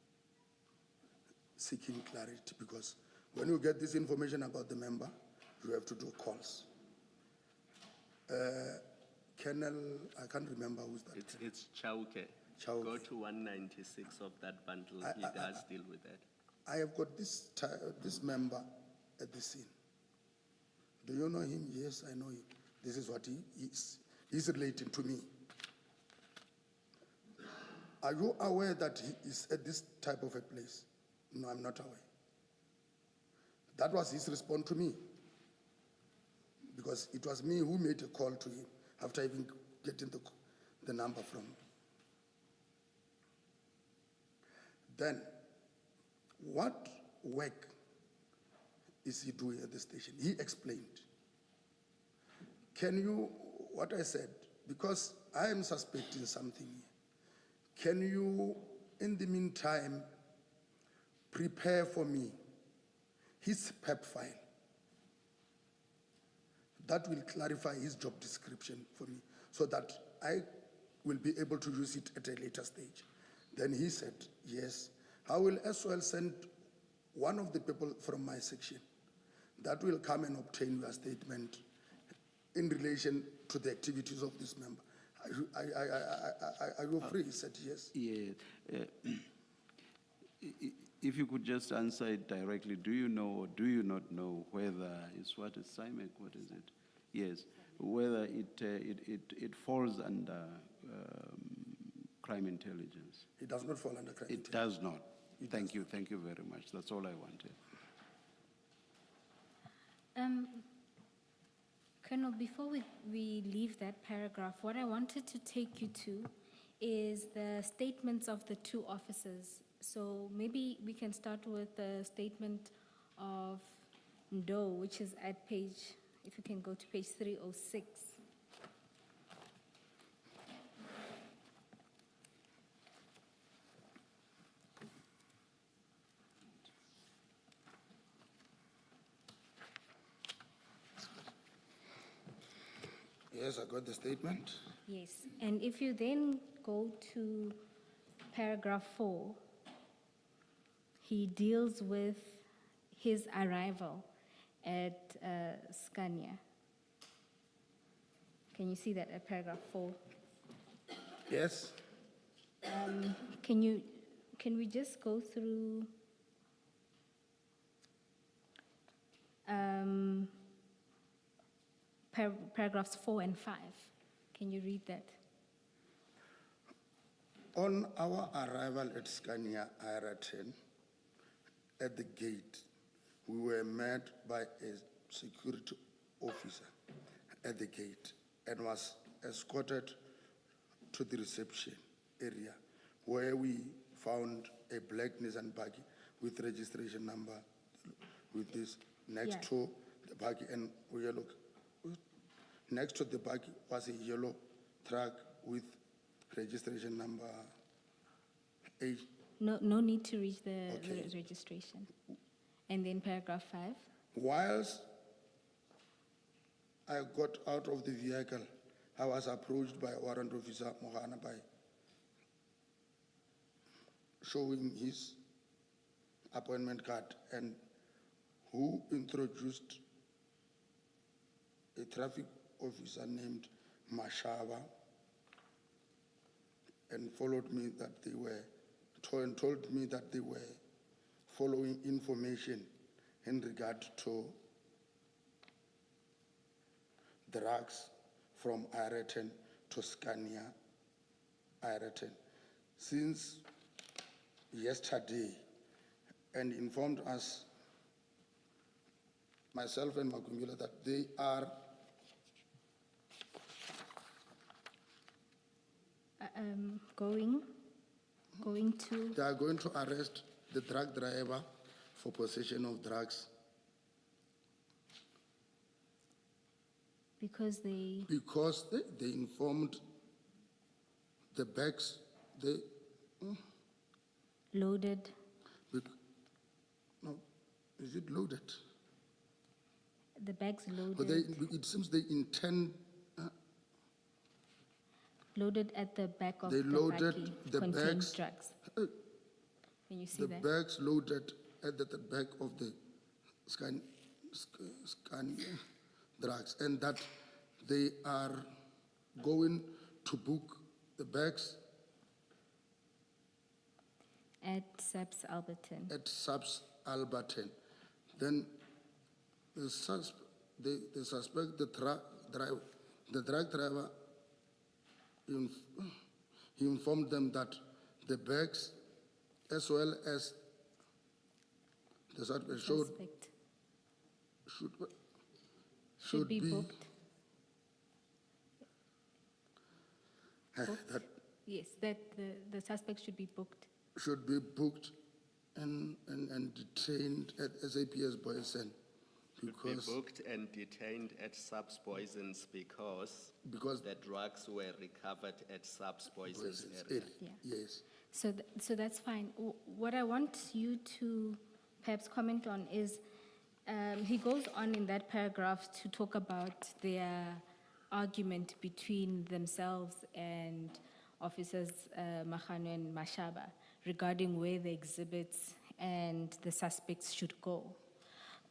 seeking clarity, because when you get this information about the member, you have to do calls. Colonel, I can't remember who's that. It's Chauke. Go to 196 of that bundle. He does deal with that. I have got this member at the scene. Do you know him? Yes, I know him. This is what he is. He's relating to me. Are you aware that he is at this type of a place? No, I'm not aware. That was his response to me. Because it was me who made a call to him after even getting the number from him. Then, what work is he doing at the station? He explained. Can you, what I said, because I am suspecting something here, can you, in the meantime, prepare for me his PEP file? That will clarify his job description for me so that I will be able to use it at a later stage. Then he said, yes, I will as well send one of the people from my section that will come and obtain your statement in relation to the activities of this member. Are you free? He said yes. Yeah. If you could just answer it directly, do you know or do you not know whether it's what is CIMEC, what is it? Yes, whether it falls under crime intelligence. It does not fall under crime intelligence. It does not. Thank you very much. That's all I wanted. Colonel, before we leave that paragraph, what I wanted to take you to is the statements of the two officers. So maybe we can start with the statement of Ndo, which is at page, if you can go to page 306. Yes, I got the statement. Yes, and if you then go to paragraph 4, he deals with his arrival at Scania. Can you see that at paragraph 4? Yes. Can we just go through paragraphs 4 and 5? Can you read that? On our arrival at Scania Ira 10, at the gate, we were met by a security officer at the gate and was escorted to the reception area where we found a black Nissan buggy with registration number with this next to the buggy and yellow. Next to the buggy was a yellow truck with registration number 8. No need to reach the registration. And then paragraph 5. Whilst I got out of the vehicle, I was approached by Warrant Officer Mohana by showing his appointment card and who introduced a traffic officer named Mashava and followed me that they were told me that they were following information in regard to drugs from Ireton to Scania Ireton since yesterday, and informed us, myself and Mccolo, that they are going to... They are going to arrest the drug driver for possession of drugs. Because they informed the bags, loaded. No, is it loaded? The bags loaded. But it seems they intend. Loaded at the back of they the loaded the bags. Drugs. Can you see that? The bags loaded at the back of the Scania drugs, and that they are going to book the bags at Subs Alberton. At Subs Alberton. Then the suspect, the drug driver, he informed them that the bags, as well as the suspect, should be booked. That yes, that the suspect should be booked. should be booked and detained at SAPS Boysen. Should be booked and detained at Subsidies because the drugs were recovered at Subsidies area. Yes. So that's fine. What I want you to perhaps comment on is he goes on in that paragraph to talk about their argument between themselves and officers Mccolo and Mashaba regarding where the exhibits and the suspects should go.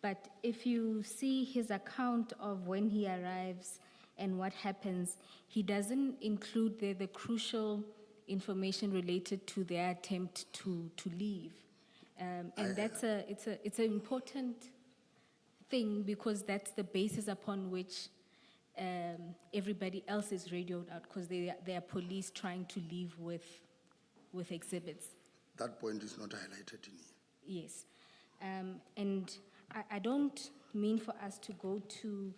But if you see his account of when he arrives and what happens, he doesn't include there the crucial information related to their attempt to leave. And it's an important thing because that's the basis upon which everybody else is radioed out because they are police trying to leave with exhibits. That point is not highlighted in here. Yes. And I don't mean for us to go to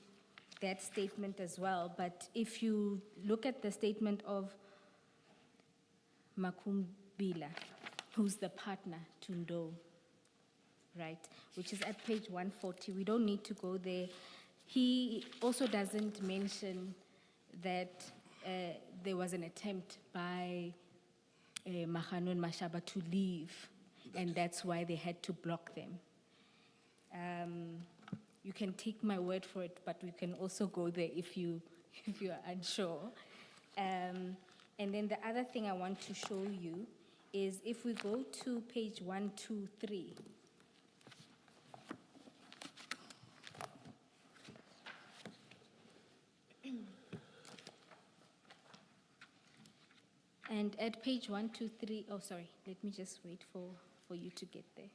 that statement as well, but if you look at the statement of Makumbila, who's the partner to Ndo, right, which is at page 140, we don't need to go there. He also doesn't mention that there was an attempt by Mccolo and Mashaba to leave, and that's why they had to block them. You can take my word for it, but we can also go there if you are unsure. And then the other thing I want to show you is if we go to page 123. And at page 123, oh sorry, let me just wait for you to get there.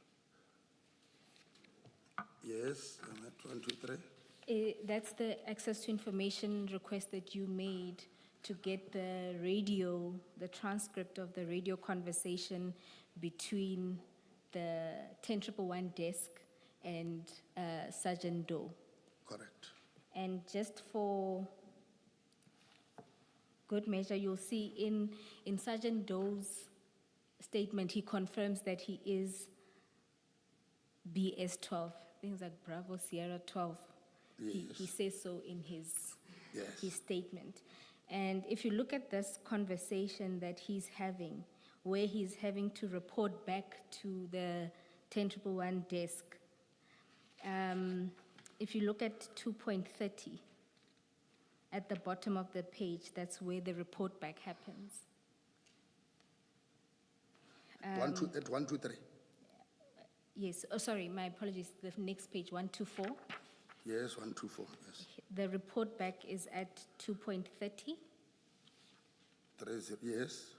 Yes, I'm at 123. That's the access to information request that you made to get the transcript of the radio conversation between the 10111 desk and Sergeant Doe. Correct. And just for good measure, you'll see in Sergeant Doe's statement, he confirms that he is BS12. Things like Bravo Sierra 12. Yes. He says so in his statement. And if you look at this conversation that he's having, where he's having to report back to the 10111 desk, if you look at 2.30, at the bottom of the page, that's where the report back happens. At 123. Yes, oh, sorry, my apologies. The next page, 124. Yes, 124, yes. The report back is at 2.30. Yes.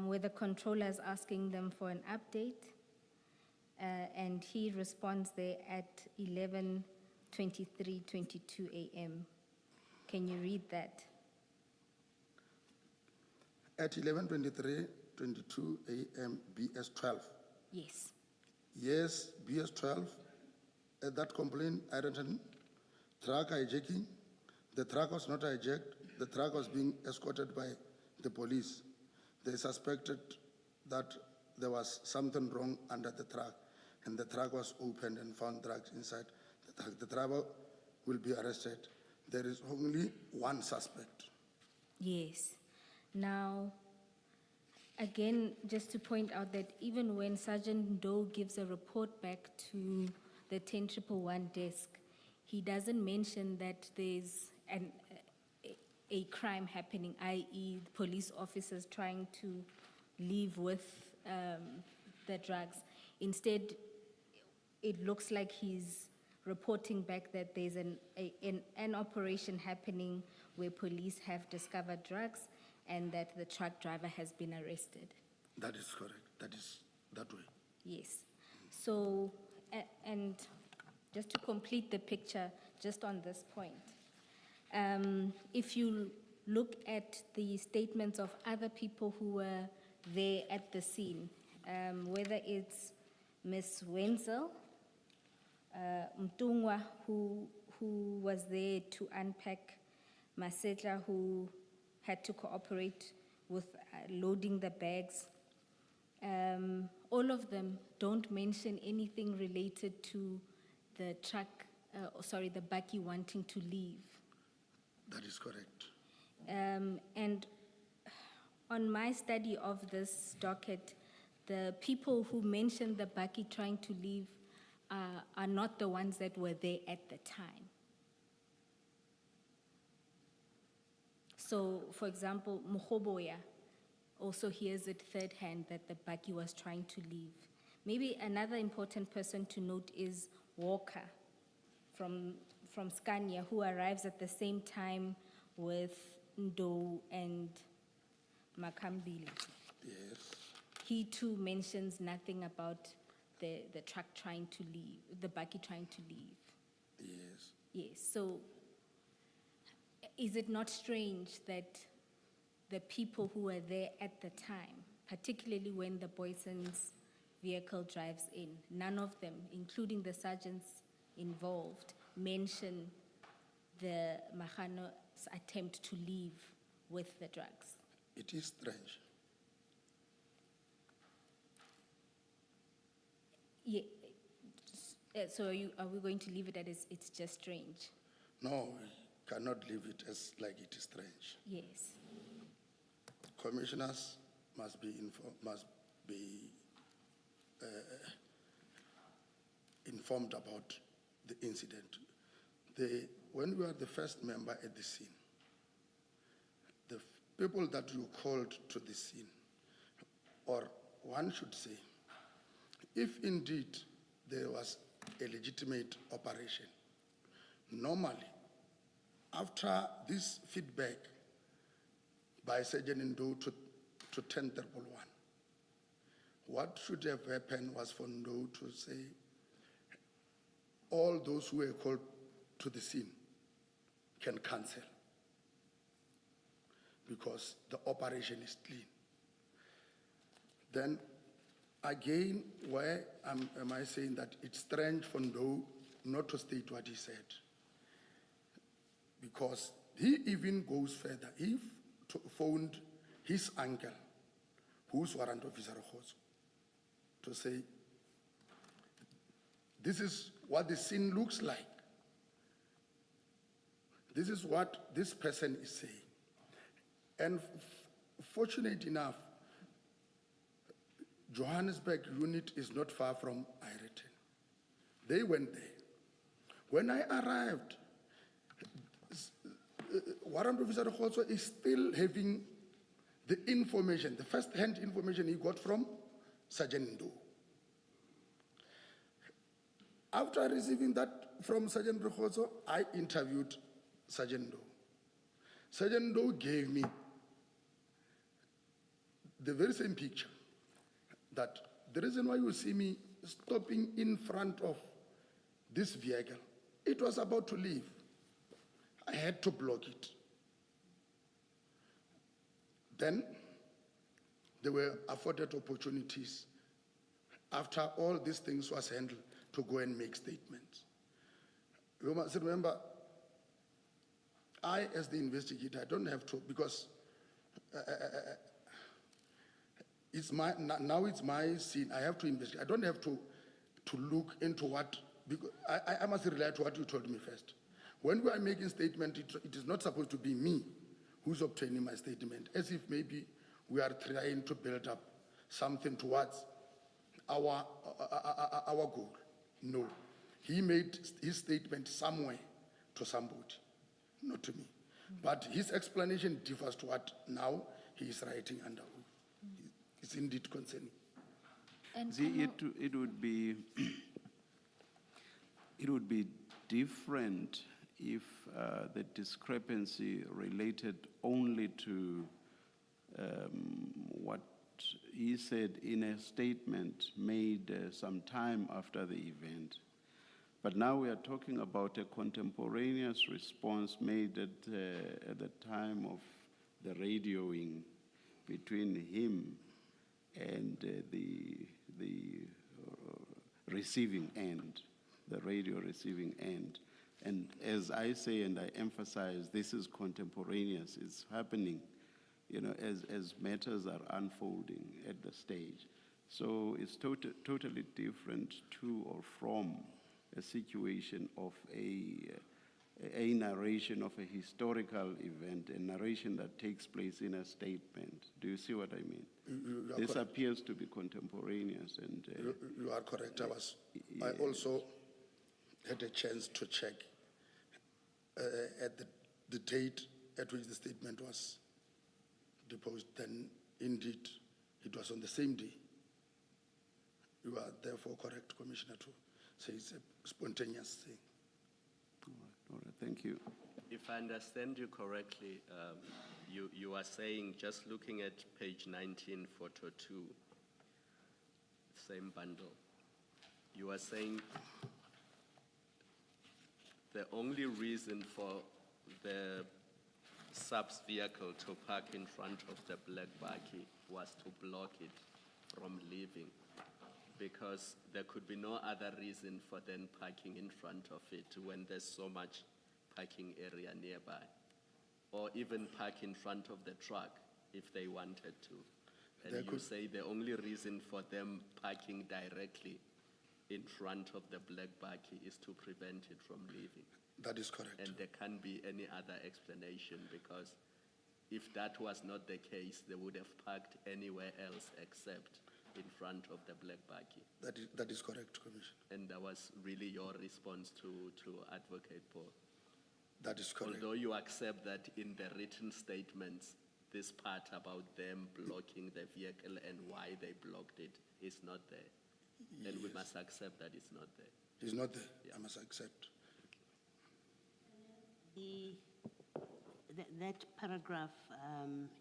Where the controller is asking them for an update. And he responds there at 11:23:22 a.m. Can you read that? At 11:23:22 a.m. BS12. Yes. Yes, BS12. At that complaint, I written truck hijacking. The truck was not hijacked. The truck was being escorted by the police. They suspected that there was something wrong under the truck, and the truck was opened and found drugs inside the truck. The driver will be arrested. There is only one suspect. Yes. Now, again, just to point out that even when Sergeant Doe gives a report back to the 10111 desk, he doesn't mention that there's a crime happening, i.e. police officers trying to leave with the drugs. Instead, it looks like he's reporting back that there's an operation happening where police have discovered drugs and that the truck driver has been arrested. That is correct. That is that way. Yes. So, and just to complete the picture, just on this point, if you look at the statements of other people who were there at the scene, whether it's Ms. Wenzel, Mtungwa, who was there to unpack, Masetla, who had to cooperate with loading the bags, all of them don't mention anything related to the truck, the bakkie wanting to leave. That is correct. And on my study of this docket, the people who mentioned the bakkie trying to leave are not the ones that were there at the time. So, for example, Mccolo also hears it third hand that the bakkie was trying to leave. Maybe another important person to note is Walker from Scania, who arrives at the same time with Ndo and Makambili. Yes. He too mentions nothing about the truck trying to leave, the bakkie trying to leave. Yes. Yes, so is it not strange that the people who were there at the time, particularly when the Boyson's vehicle drives in, none of them, including the sergeants involved, mention the Mahano's attempt to leave with the drugs? It is strange. Yeah. So are we going to leave it as it's just strange? No, we cannot leave it as like it is strange. Yes. Commissioners must be informed about the incident. When we are the first member at the scene, the people that you called to the scene, or one should say, if indeed there was a legitimate operation, normally, after this feedback by Sergeant Ndo to 10-1, what should have happened was for Ndo to say, all those who were called to the scene can cancel because the operation is clean. Then again, where am I saying that it's strange for Ndo not to state what he said? Because he even goes further. He phoned his uncle, who's warrant officer to say, this is what the scene looks like. This is what this person is saying. And fortunate enough, Johannesburg unit is not far from Ireton. They went there. When I arrived, Warrant Officer Khotso is still having the information, the first-hand information he got from Sergeant Ndo. After receiving that from Sergeant Khotso, I interviewed Sergeant Ndo. Sergeant Ndo gave me the very same picture, that the reason why you see me stopping in front of this vehicle, it was about to leave. I had to block it. Then there were afforded opportunities after all these things was handled to go and make statements. You must remember, I as the investigator, I don't have to, because now it's my scene, I have to investigate. I don't have to look into what, because I must rely to what you told me first. When we are making statement, it is not supposed to be me who's obtaining my statement, as if maybe we are trying to build up something towards our goal. No, he made his statement somewhere to somebody, not to me. But his explanation differs to what now he is writing under. It's indeed concerning. And see, it would be it would be different if the discrepancy related only to what he said in a statement made some time after the event. But now we are talking about a contemporaneous response made at the time of the radioing between him and the receiving end, the radio receiving end. And as I say and I emphasize, this is contemporaneous. It's happening, as matters are unfolding at the stage. So it's totally different to or from a situation of a narration of a historical event, a narration that takes place in a statement. Do you see what I mean? You are This correct. appears to be contemporaneous, and You are correct. I also had a chance to check at the date at which the statement was deposed. Then, indeed, it was on the same day. You are therefore correct, Commissioner, to say it's a spontaneous thing. All right, thank you. If I understand you correctly, you are saying, just looking at page 19, photo 2, same bundle, you are saying the only reason for the subs vehicle to park in front of the black bakkie was to block it from leaving, because there could be no other reason for them parking in front of it when there's so much parking area nearby, or even park in front of the truck if they wanted to. And you say the only reason for them parking directly in front of the black bakkie is to prevent it from leaving. That is correct. And there can't be any other explanation, because if that was not the case, they would have parked anywhere else except in front of the black bakkie. That is correct, Commissioner. And that was really your response to Advocate Paul. That is correct. Although you accept that in the written statements, this part about them blocking the vehicle and why they blocked it is not there. Yes. And we must accept that it's not there. It's not there. Yeah. I must accept. That paragraph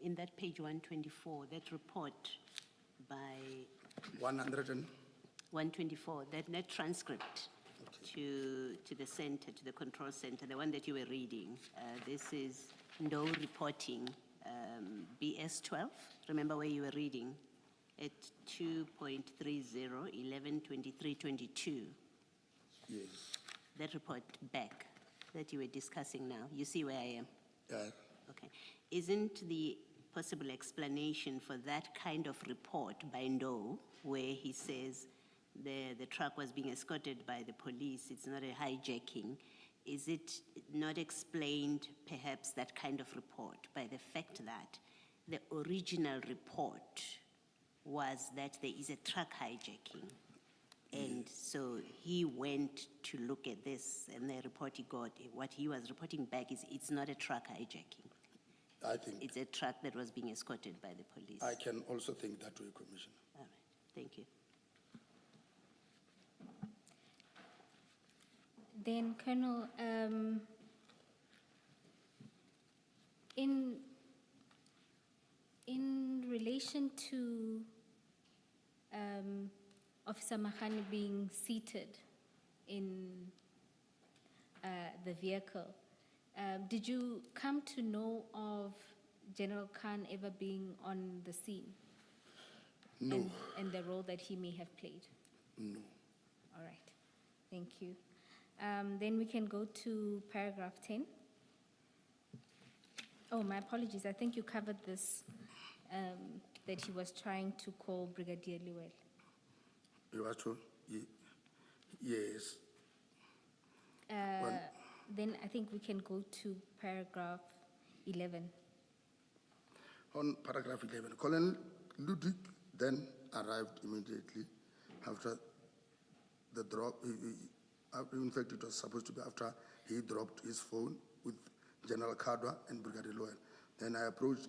in that page 124, that report by 124, that transcript to the center, to the control center, the one that you were reading. This is no reporting, BS 12. Remember where you were reading at 2.30, 11/23/22. Yes. That report back that you were discussing now. You see where I am? Yeah. Okay. Isn't the possible explanation for that kind of report by Ndo, where he says the truck was being escorted by the police, it's not a hijacking, is it not explained, perhaps, that kind of report by the fact that the original report was that there is a truck hijacking? And so he went to look at this, and the report he got, what he was reporting back is it's not a truck hijacking. I think it's a truck that was being escorted by the police. I can also think that way, Commissioner. All right, thank you. Then, Colonel, in relation to Officer Mahani being seated in the vehicle, did you come to know of General Khan ever being on the scene? No. And the role that he may have played? No. All right, thank you. Then we can go to paragraph 10. Oh, my apologies. I think you covered this, that he was trying to call Brigadier Liwel. You are true? Yes. Then I think we can go to paragraph 11. On paragraph 11, Colonel Ludwig then arrived immediately after the drop. In fact, it was supposed to be after he dropped his phone with General Kadwa and Brigadier Loyal. Then I approached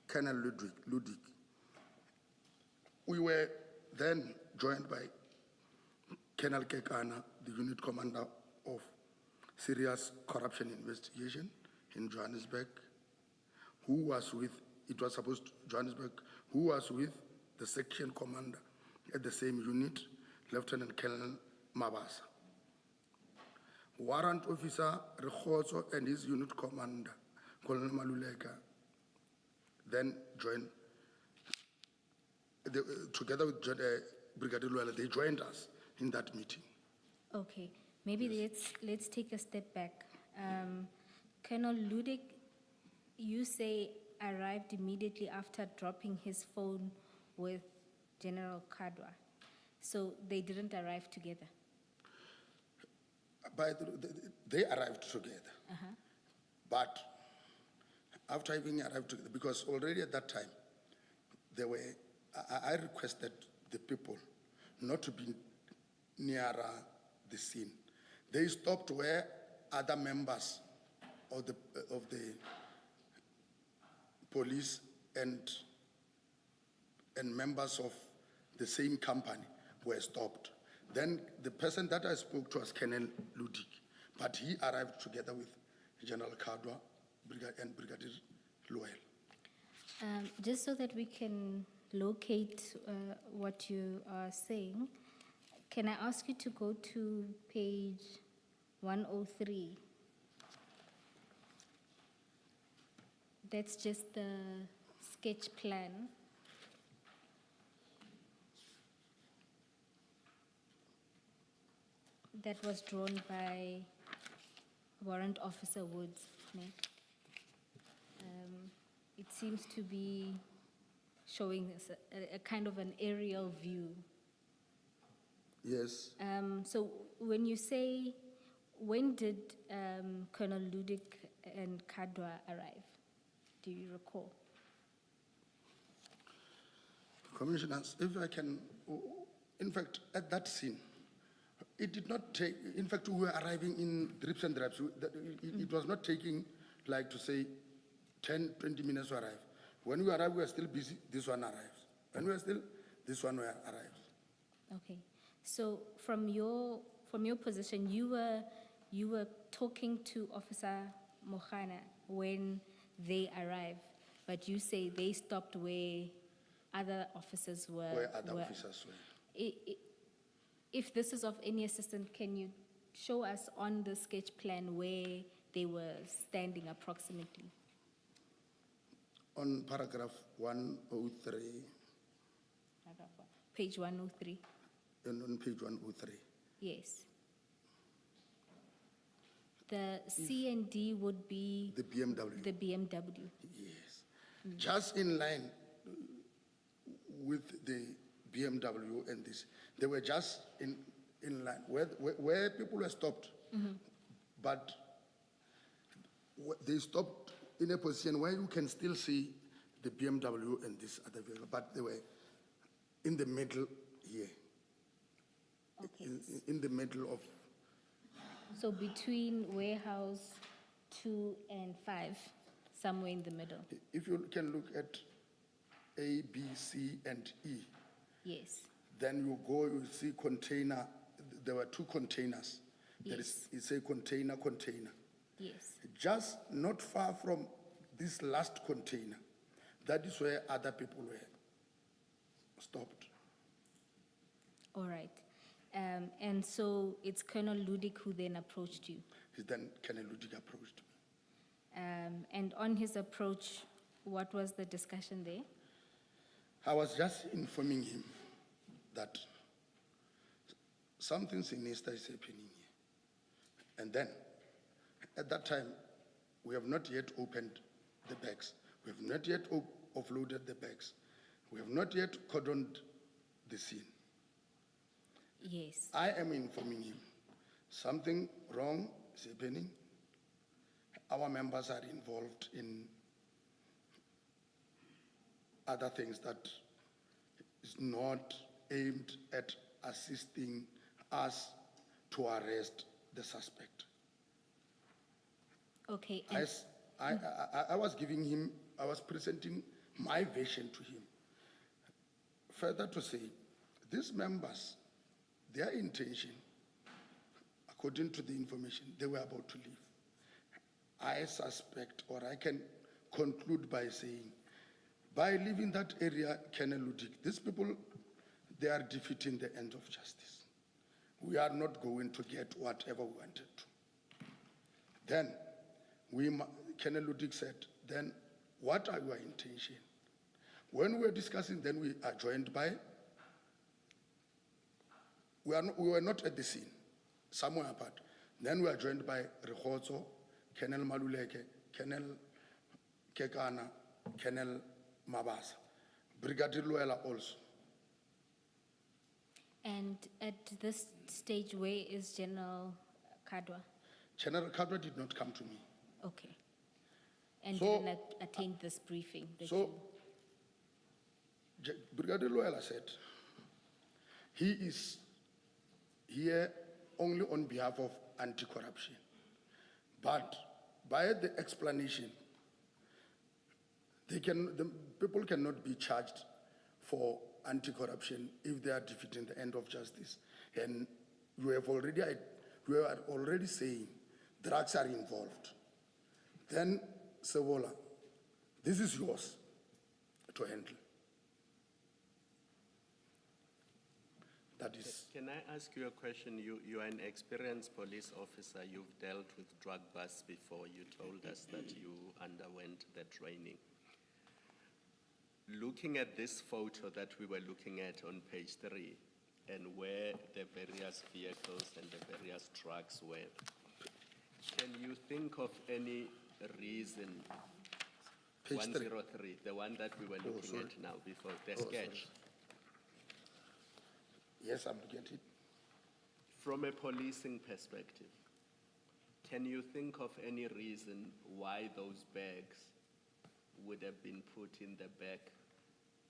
Colonel Ludwig. We were then joined by Colonel Kekana, the unit commander of Serious Corruption Investigation in Johannesburg, who was with, it was supposed to Johannesburg, who was with the section commander at the same unit, Lieutenant Colonel Mabasa. Warrant Officer Rekhoso and his unit commander, Colonel Maluleka, then joined, together with Brigadier Luela, they joined us in that meeting. Okay, maybe let's take a step back. Colonel Ludwig, you say arrived immediately after dropping his phone with General Kadwa. So they didn't arrive together. They arrived together. But after having arrived together, because already at that time, I requested the people not to be nearer the scene. They stopped where other members of the police and members of the same company were stopped. Then the person that I spoke to was Colonel Ludik, but he arrived together with General Kadwa and Brigadier Loyal. Just so that we can locate what you are saying, can I ask you to go to page 103? That's just the sketch plan. That was drawn by Warrant Officer Woods. It seems to be showing us a kind of an aerial view. Yes. So when you say, when did Colonel Ludik and Kadwa arrive? Do you recall? Commissioners, if I can, in fact, at that scene, it did not take, in fact, we were arriving in drips and drabs. It was not taking, like to say, 10, 20 minutes to arrive. When we arrived, we were still busy, this one arrives. When we were still, this one arrives. Okay. So from your position, you were talking to Officer Mohana when they arrived, but you say they stopped where other officers were. Where other officers were. If this is of any assistance, can you show us on the sketch plan where they were standing approximately? On paragraph 103. Page 103. On page 103. Yes. The C and D would be the BMW. The BMW. Yes. Just in line with the BMW and this. They were just in line where people were stopped. But they stopped in a position where you can still see the BMW and this other vehicle, but they were in the middle here. Okay. In the middle of. So between warehouse 2 and 5, somewhere in the middle. If you can look at A, B, C, and E. Yes. Then you go, you see container. There were 2 containers. Yes. It's a container. Yes. Just not far from this last container, that is where other people were stopped. All right. And so it's Colonel Ludik who then approached you? Then Colonel Ludik approached me. And on his approach, what was the discussion there? I was just informing him that something sinister is happening here. And then, at that time, we have not yet opened the bags. We have not yet offloaded the bags. We have not yet cordoned the scene. Yes. I am informing him. Something wrong is happening. Our members are involved in other things that is not aimed at assisting us to arrest the suspect. Okay. I was giving him, I was presenting my version to him. Further to say, these members, their intention, according to the information, they were about to leave. I suspect, or I can conclude by saying, by leaving that area, Colonel Ludik, these people, they are defeating the end of justice. We are not going to get whatever we wanted to. Then, Colonel Ludik said, then what are your intentions? When we were discussing, then we are joined by, we were not at the scene, somewhere apart. Then we are joined by Rehotso, Colonel Maluleke, Colonel Kekana, Colonel Mabasa, Brigadier Luela also. And at this stage, where is General Kadwa? General Kadwa did not come to me. Okay. And So, didn't attend this briefing? Brigadier Loyala said, he is here only on behalf of anti-corruption. But by the explanation, the people cannot be charged for anti-corruption if they are defeating the end of justice. And we are already saying drugs are involved. Then, Sebola, this is yours to handle. That is. Can I ask you a question? You are an experienced police officer. You've dealt with drug busts before. You told us that you underwent the training. Looking at this photo that we were looking at on page 3, and where the various vehicles and the various trucks were, can you think of any reason? Page 103, the one that we were looking at now before, the sketch. Yes, I'm looking at it. From a policing perspective, can you think of any reason why those bags would have been put in the back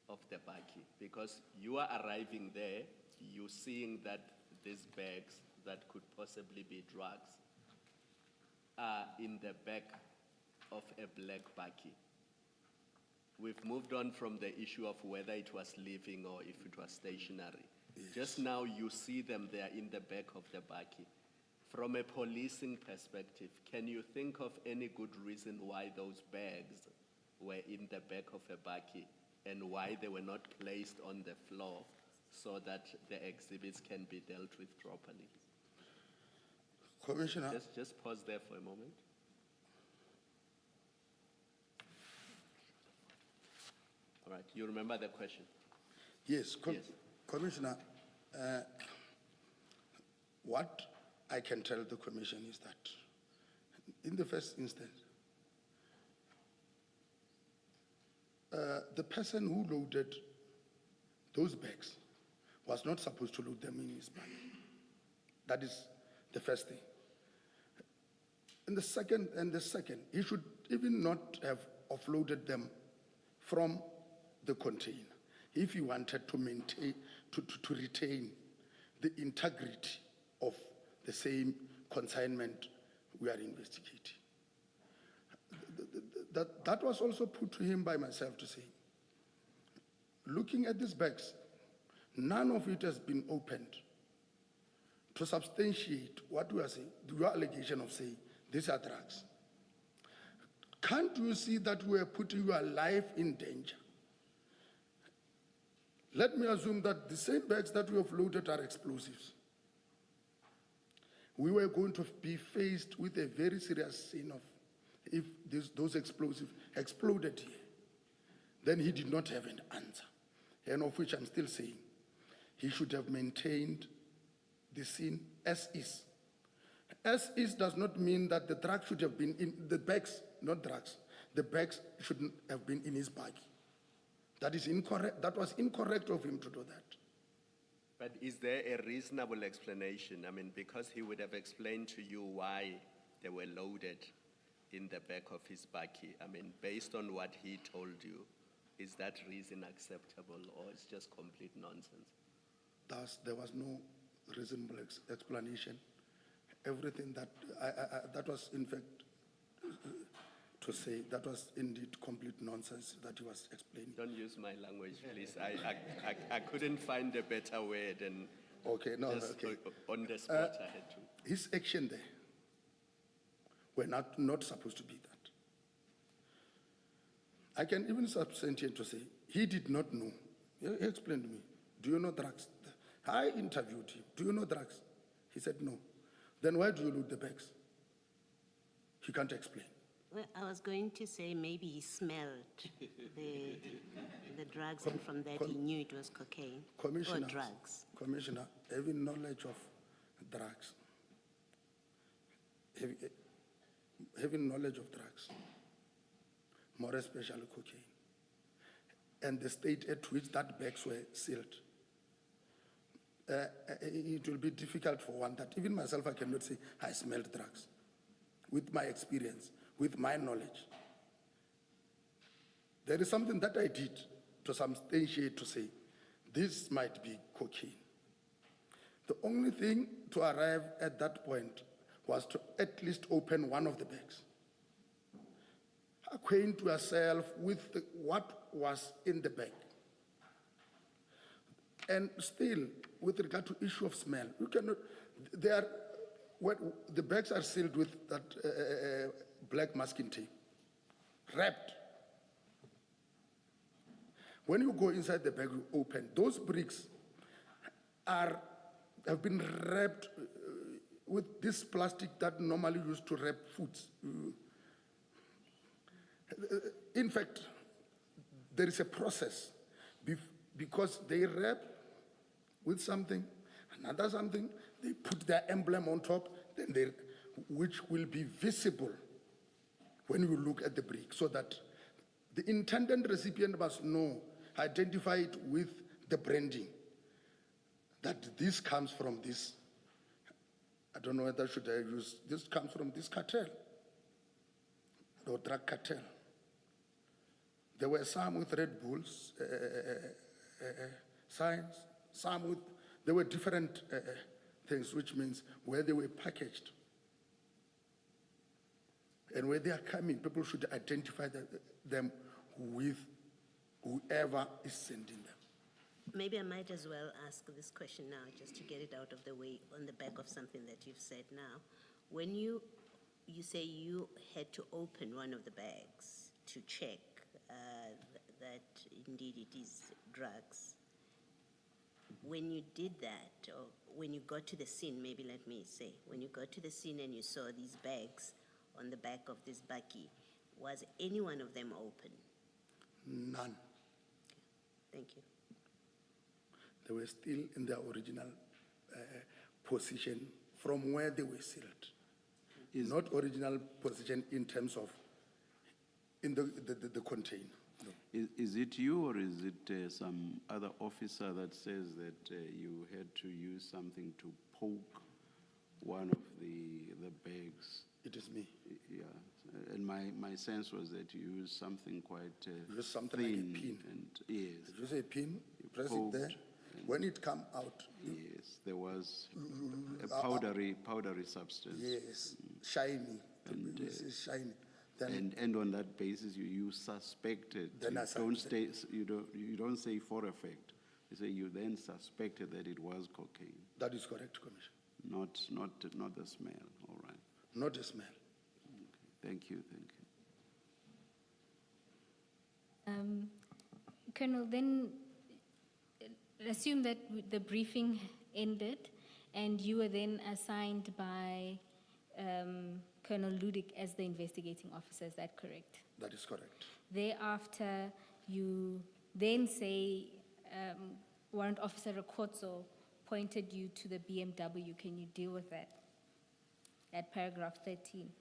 of the bakkie? Because you are arriving there, you're seeing that these bags that could possibly be drugs are in the back of a black bakkie. We've moved on from the issue of whether it was living or if it was stationary. Yes. Just now you see them there in the back of the bakkie. From a policing perspective, can you think of any good reason why those bags were in the back of a bakkie and why they were not placed on the floor so that the exhibits can be dealt with properly? Commissioner. Just pause there for a moment. All right, you remember the question? Yes, yes. Commissioner, what I can tell the Commission is that in the first instance, the person who loaded those bags was not supposed to load them in his bag. That is the first thing. And the second, he should even not have offloaded them from the container if he wanted to maintain, to retain the integrity of the same consignment we are investigating. That was also put to him by myself to say, looking at these bags, none of it has been opened to substantiate what we are saying, your allegation of saying these are drugs. Can't you see that we are putting your life in danger? Let me assume that the same bags that we have loaded are explosives. We were going to be faced with a very serious sin of if those explosives exploded here. Then he did not have an answer, and of which I'm still saying he should have maintained the scene as is. As is does not mean that the drugs should have been in the bags, not drugs. The bags shouldn't have been in his bag. That is incorrect. That was incorrect of him to do that. But is there a reasonable explanation? I mean, because he would have explained to you why they were loaded in the back of his bakkie. I mean, based on what he told you, is that reason acceptable or it's just complete nonsense? Thus, there was no reasonable explanation. Everything that that was, in fact, to say that was indeed complete nonsense that he was explaining. Don't use my language, please. I couldn't find a better word, and okay, no, just okay. On the spot I had to. His action there were not supposed to be that. I can even substantiate to say he did not know. He explained to me, do you know drugs? I interviewed him. Do you know drugs? He said no. Then why do you loot the bags? He can't explain. Well, I was going to say maybe he smelled the drugs, and from that he knew it was cocaine or drugs. Commissioner, having knowledge of drugs, having knowledge of drugs, more especially cocaine, and the state at which that bags were sealed, it will be difficult for one that even myself, I cannot say I smelled drugs. With my experience, with my knowledge, there is something that I did to substantiate to say, this might be cocaine. The only thing to arrive at that point was to at least open one of the bags. Acquaint yourself with what was in the bag. And still, with regard to issue of smell, you cannot, the bags are sealed with that black masking tape, wrapped. When you go inside the bag, you open, those bricks have been wrapped with this plastic that normally used to wrap foods. In fact, there is a process because they wrap with something, another something, they put their emblem on top, then which will be visible when you look at the brick, so that the intended recipient must know, identify it with the branding, that this comes from this. I don't know whether should I use, this comes from this cartel, or drug cartel. There were some with Red Bulls signs, some with, there were different things, which means where they were packaged. And where they are coming, people should identify them with whoever is sending them. Maybe I might as well ask this question now, just to get it out of the way on the back of something that you've said now. When you say you had to open one of the bags to check that indeed it is drugs, when you did that, or when you got to the scene, maybe let me say, when you got to the scene and you saw these bags on the back of this bakkie, was any one of them open? None. Thank you. They were still in their original position from where they were sealed. Not original position in terms of in the container. No. Is it you or is it some other officer that says that you had to use something to poke one of the bags? It is me. Yeah, and my sense was that you used something quite use something thin, like a pin. And yes, you use a pin, you press it there. When it come out, yes, there was a powdery substance. Yes, shiny. And, shiny. And on that basis, you suspected. Then you don't say for a fact. You say you then suspected that it was cocaine. That is correct, Commissioner. Not the smell. All right. Not the smell. Okay. Thank you. Colonel, then assume that the briefing ended and you were then assigned by Colonel Ludik as the investigating officer. Is that correct? That is correct. Thereafter, you then say Warrant Officer Rakotso pointed you to the BMW. Can you deal with that? At paragraph 13.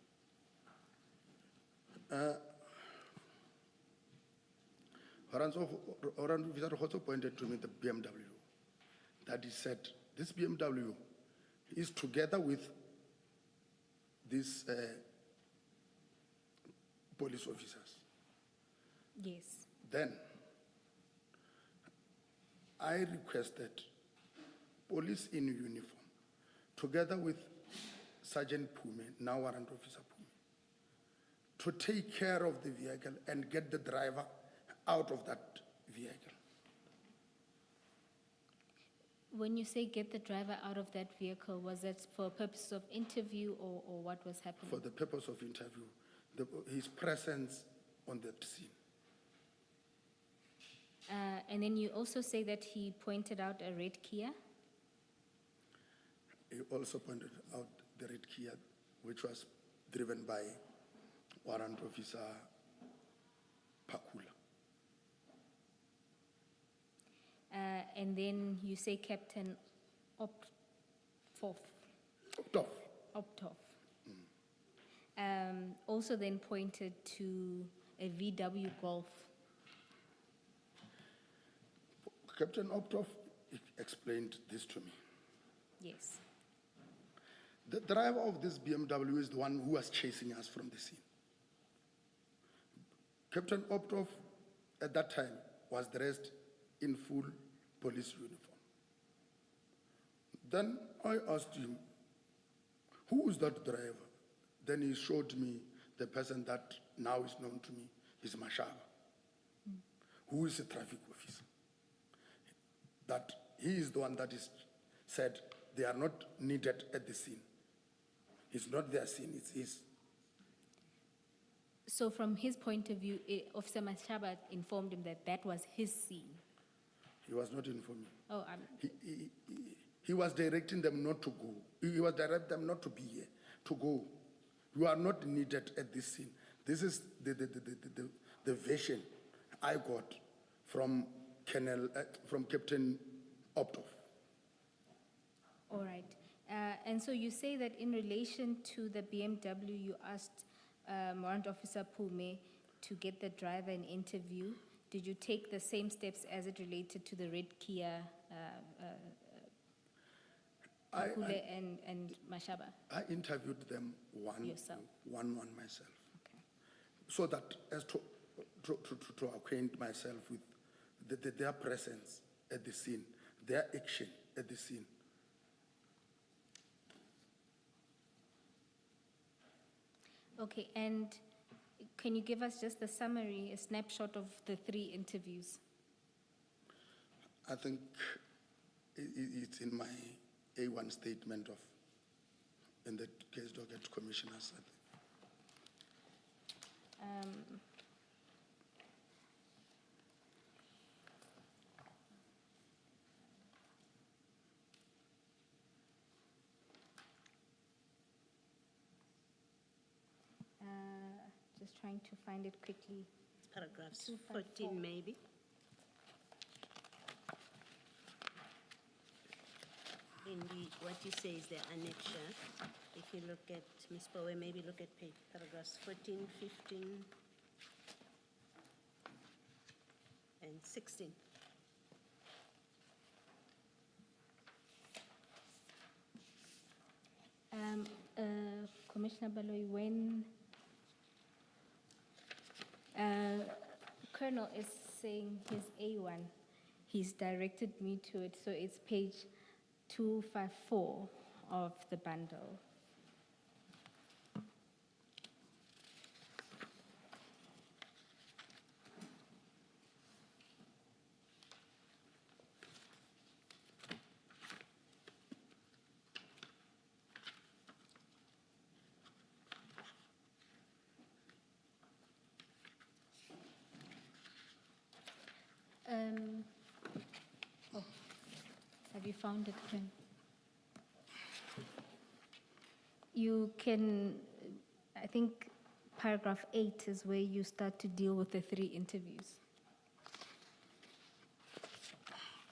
Warrant Officer Rakotso pointed to me the BMW. That he said, this BMW is together with these police officers. Yes. Then, I requested police in uniform, together with Sergeant Pume, now Warrant Officer Pume, to take care of the vehicle and get the driver out of that vehicle. When you say get the driver out of that vehicle, was that for purpose of interview or what was happening? For the purpose of interview, his presence on the scene. And then you also say that he pointed out a red Kia? He also pointed out the red Kia, which was driven by Warrant Officer Pakula. And then you say Captain Optoff. Also then pointed to a VW Golf. Captain Optoff explained this to me. Yes. The driver of this BMW is the one who was chasing us from the scene. Captain Optov, at that time, was dressed in full police uniform. Then I asked him, who is that driver? Then he showed me the person that now is known to me, is Mashaba, who is a traffic officer. That he is the one that is said they are not needed at the scene. It's not their scene, it's his. So from his point of view, Officer Mashaba informed him that that was his scene. He was not informing. Oh, he was directing them not to go. He was directing them not to be here, to go. You are not needed at this scene. This is the version I got from Captain Optov. All right. And so you say that in relation to the BMW, you asked Warrant Officer Pume to get the driver an interview. Did you take the same steps as it related to the red Kia and Mashaba? I interviewed them one myself. Okay. So that as to acquaint myself with their presence at the scene, their action at the scene. Okay, and can you give us just a summary, a snapshot of the 3 interviews? I think it's in my A1 statement in the case docket commissioners. Just trying to find it quickly. Paragraphs 14 maybe. In what you say is the annexure. If you look at, Ms. Powe, maybe look at paragraphs 14, 15, and 16. Commissioner Baloyi, when Colonel is saying his A1, he's directed me to it, so it's page 254 of the bundle. Have you found it, Ken? You can, I think paragraph 8 is where you start to deal with the 3 interviews.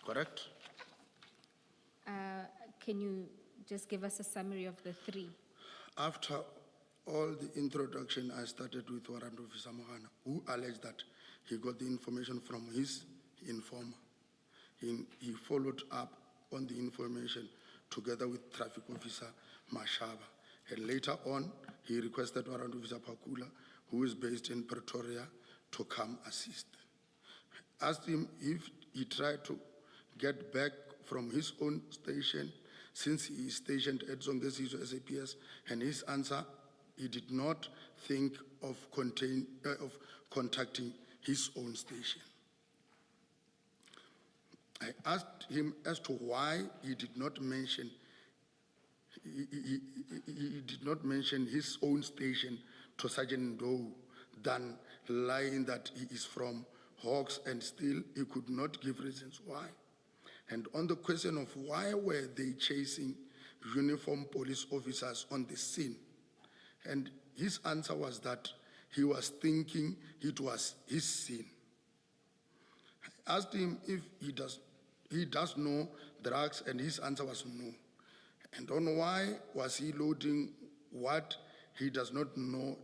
Correct? Can you just give us a summary of the 3? After all the introduction, I started with Warrant Officer Mohana, who alleged that he got the information from his informer. He followed up on the information together with Traffic Officer Mashaba. And later on, he requested Warrant Officer Pakula, who is based in Pretoria, to come assist. Asked him if he tried to get back from his own station, since he is stationed at Zongezizwe SAPS, and his answer, he did not think of contacting his own station. I asked him as to why he did not mention his own station to Sergeant Doe, than lying that he is from Hawks, and still he could not give reasons why. And on the question of why were they chasing uniformed police officers on the scene, and his answer was that he was thinking it was his scene. I asked him if he does know drugs, and his answer was no. And on why was he loading what he does not know,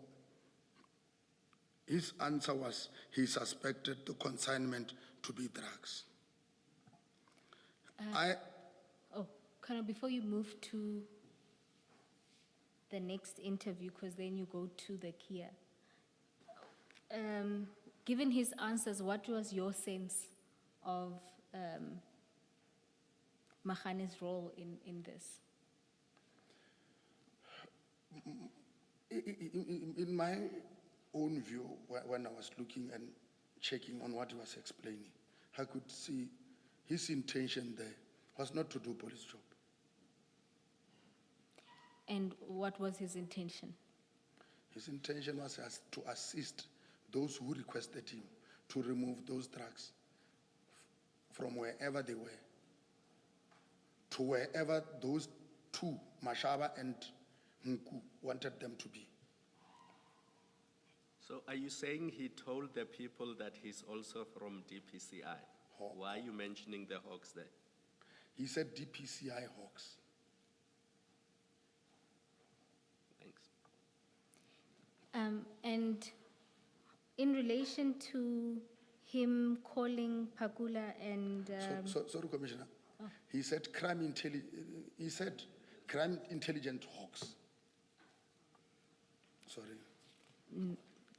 his answer was he suspected the consignment to be drugs. Colonel, before you move to the next interview, because then you go to the Kia. Given his answers, what was your sense of Makgane's role in this? In my own view, when I was looking and checking on what he was explaining, I could see his intention there was not to do police job. And what was his intention? His intention was to assist those who requested him to remove those drugs from wherever they were to wherever those two, Mashaba and Nku, wanted them to be. So are you saying he told the people that he's also from DPCI? Why are you mentioning the Hawks there? He said DPCI Hawks. Thanks. And in relation to him calling Pagula and... Sorry, Commissioner. Oh. He said crime intelligent Hawks. Sorry.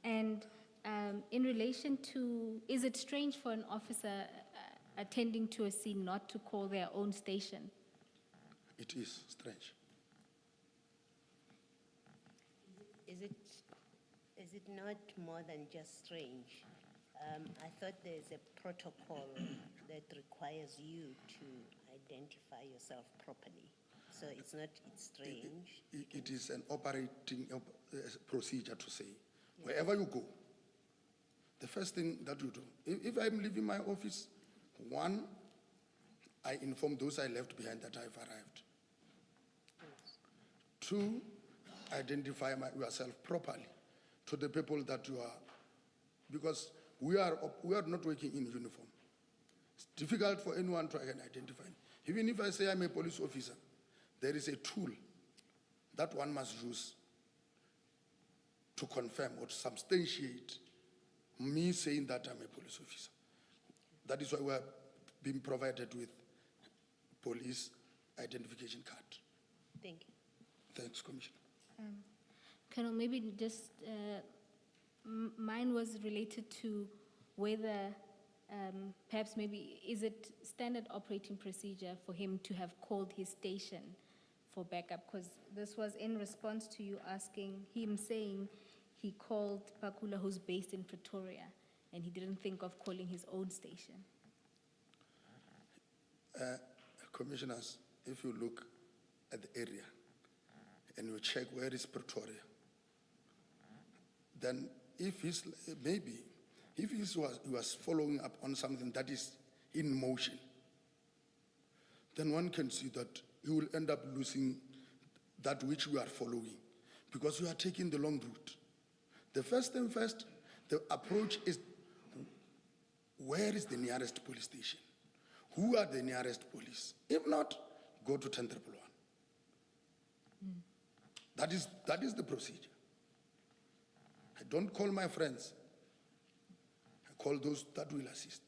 And in relation to, is it strange for an officer attending to a scene not to call their own station? It is strange. Is it not more than just strange? I thought there's a protocol that requires you to identify yourself properly. So it's strange. It is an operating procedure to say, wherever you go, the first thing that you do, if I'm leaving my office, one, I inform those I left behind that I've arrived. Yes. Two, identify yourself properly to the people that you are, because we are not working in uniform. It's difficult for anyone to identify. Even if I say I'm a police officer, there is a tool that one must use to confirm or to substantiate me saying that I'm a police officer. That is why we are being provided with police identification card. Thank you. Thanks, Commissioner. Colonel, maybe just mine was related to whether perhaps maybe is it standard operating procedure for him to have called his station for backup, because this was in response to you asking him, saying he called Pagula, who's based in Pretoria, and he didn't think of calling his own station. Commissioners, if you look at the area and you check where is Pretoria, then if he was following up on something that is in motion, then one can see that you will end up losing that which we are following, because we are taking the long route. The first thing first, the approach is, where is the nearest police station? Who are the nearest police? If not, go to 10111. That is the procedure. I don't call my friends. I call those that will assist.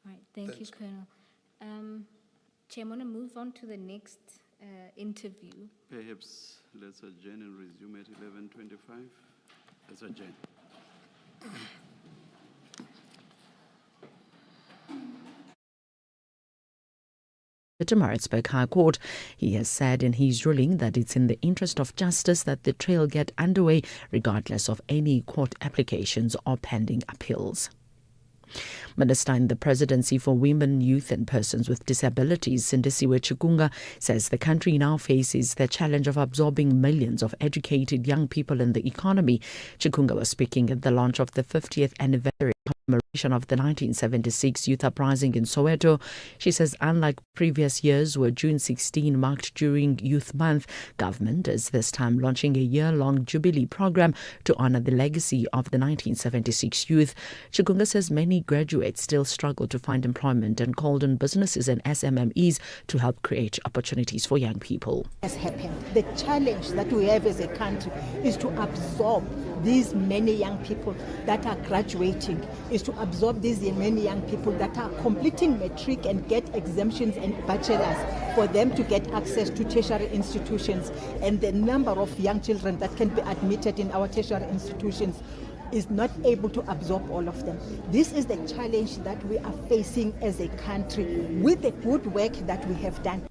All right, thank you, Colonel. Chair, I'm going to move on to the next interview. Perhaps let's adjourn and resume at 11:25. Let's adjourn. The Maritzburg High Court. He has said in his ruling that it's in the interest of justice that the trial get underway regardless of any court applications or pending appeals. Minister in the Presidency for Women, Youth and Persons with Disabilities, Sindisiwe Chikunga, says the country now faces the challenge of absorbing millions of educated young people in the economy. Chikunga was speaking at the launch of the 50th anniversary commemoration of the 1976 Youth Uprising in Soweto. She says unlike previous years where June 16 marked during Youth Month, government is this time launching a year-long Jubilee program to honor the legacy of the 1976 youth. Chikunga says many graduates still struggle to find employment and called on businesses and SMMEs to help create opportunities for young people. Has happened. The challenge that we have as a country is to absorb these many young people that are graduating, is to absorb these many young people that are completing matric and get exemptions and bachelors for them to get access to tertiary institutions. And the number of young children that can be admitted in our tertiary institutions is not able to absorb all of them. This is the challenge that we are facing as a country with the good work that we have done.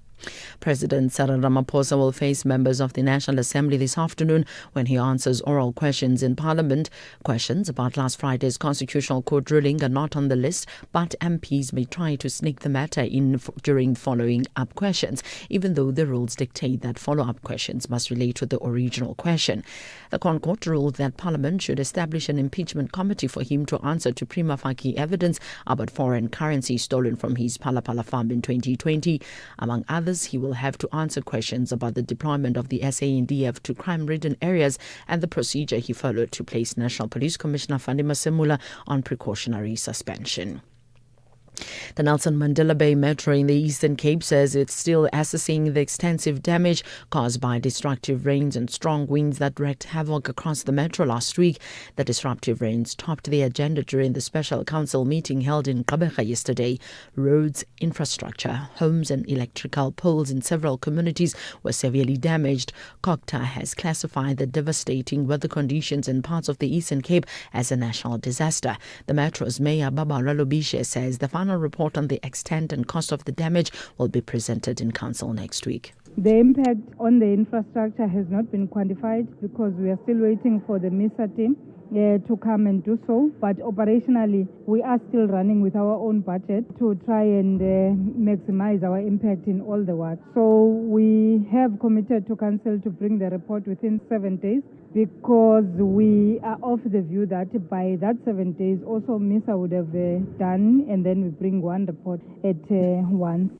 President Cyril Ramaphosa will face members of the National Assembly this afternoon when he answers oral questions in Parliament. Questions about last Friday's Constitutional Court ruling are not on the list, but MPs may try to sneak the matter in during following up questions, even though the rules dictate that follow-up questions must relate to the original question. The Court ruled that Parliament should establish an impeachment committee for him to answer to prima facie evidence about foreign currency stolen from his Palapala farm in 2020. Among others, he will have to answer questions about the deployment of the SANDF to crime-ridden areas and the procedure he followed to place National Police Commissioner Fandi Masemula on precautionary suspension. The Nelson Mandela Bay Metro in the Eastern Cape says it's still assessing the extensive damage caused by destructive rains and strong winds that wreaked havoc across the metro last week. The disruptive rains topped the agenda during the special council meeting held in Gqeberha yesterday. Roads, infrastructure, homes and electrical poles in several communities were severely damaged. COGTA has classified the devastating weather conditions in parts of the Eastern Cape as a national disaster. The Metro's Mayor Baba Ralobishe says the final report on the extent and cost of the damage will be presented in council next week. The impact on the infrastructure has not been quantified because we are still waiting for the MISA team to come and do so. But operationally, we are still running with our own budget to try and maximize our impact in all the wards. So we have committed to council to bring the report within 7 days, because we are of the view that by that 7 days also MISA would have done, and then we bring one report at once.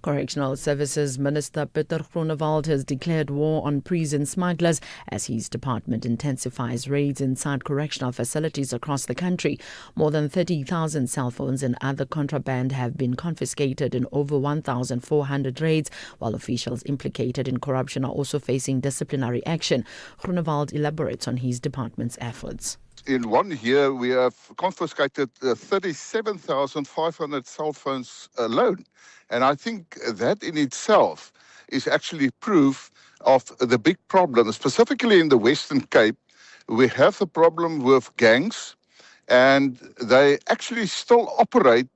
Correctional Services Minister Peter Groenewald has declared war on prison smugglers as his department intensifies raids inside correctional facilities across the country. More than 30,000 cell phones and other contraband have been confiscated in over 1,400 raids, while officials implicated in corruption are also facing disciplinary action. Groenewald elaborates on his department's efforts. In 1 year, we have confiscated 37,500 cell phones alone. And I think that in itself is actually proof of the big problem, specifically in the Western Cape. We have a problem with gangs, and they actually still operate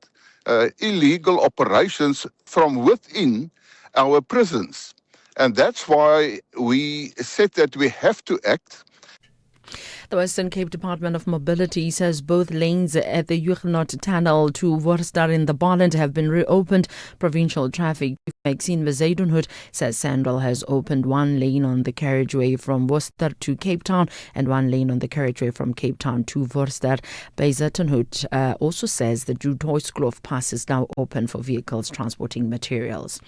illegal operations from within our prisons. And that's why we said that we have to act. The Western Cape Department of Mobility says both lanes at the Huguenot Tunnel to Worcester in the Barland have been reopened. Provincial Traffic Chief Maxine Bezuidenhout says SANRAL has opened one lane on the carriageway from Worcester to Cape Town and one lane on the carriageway from Cape Town to Worcester. Bezuidenhout also says the Dutoitskloof Pass is now open for vehicles transporting materials.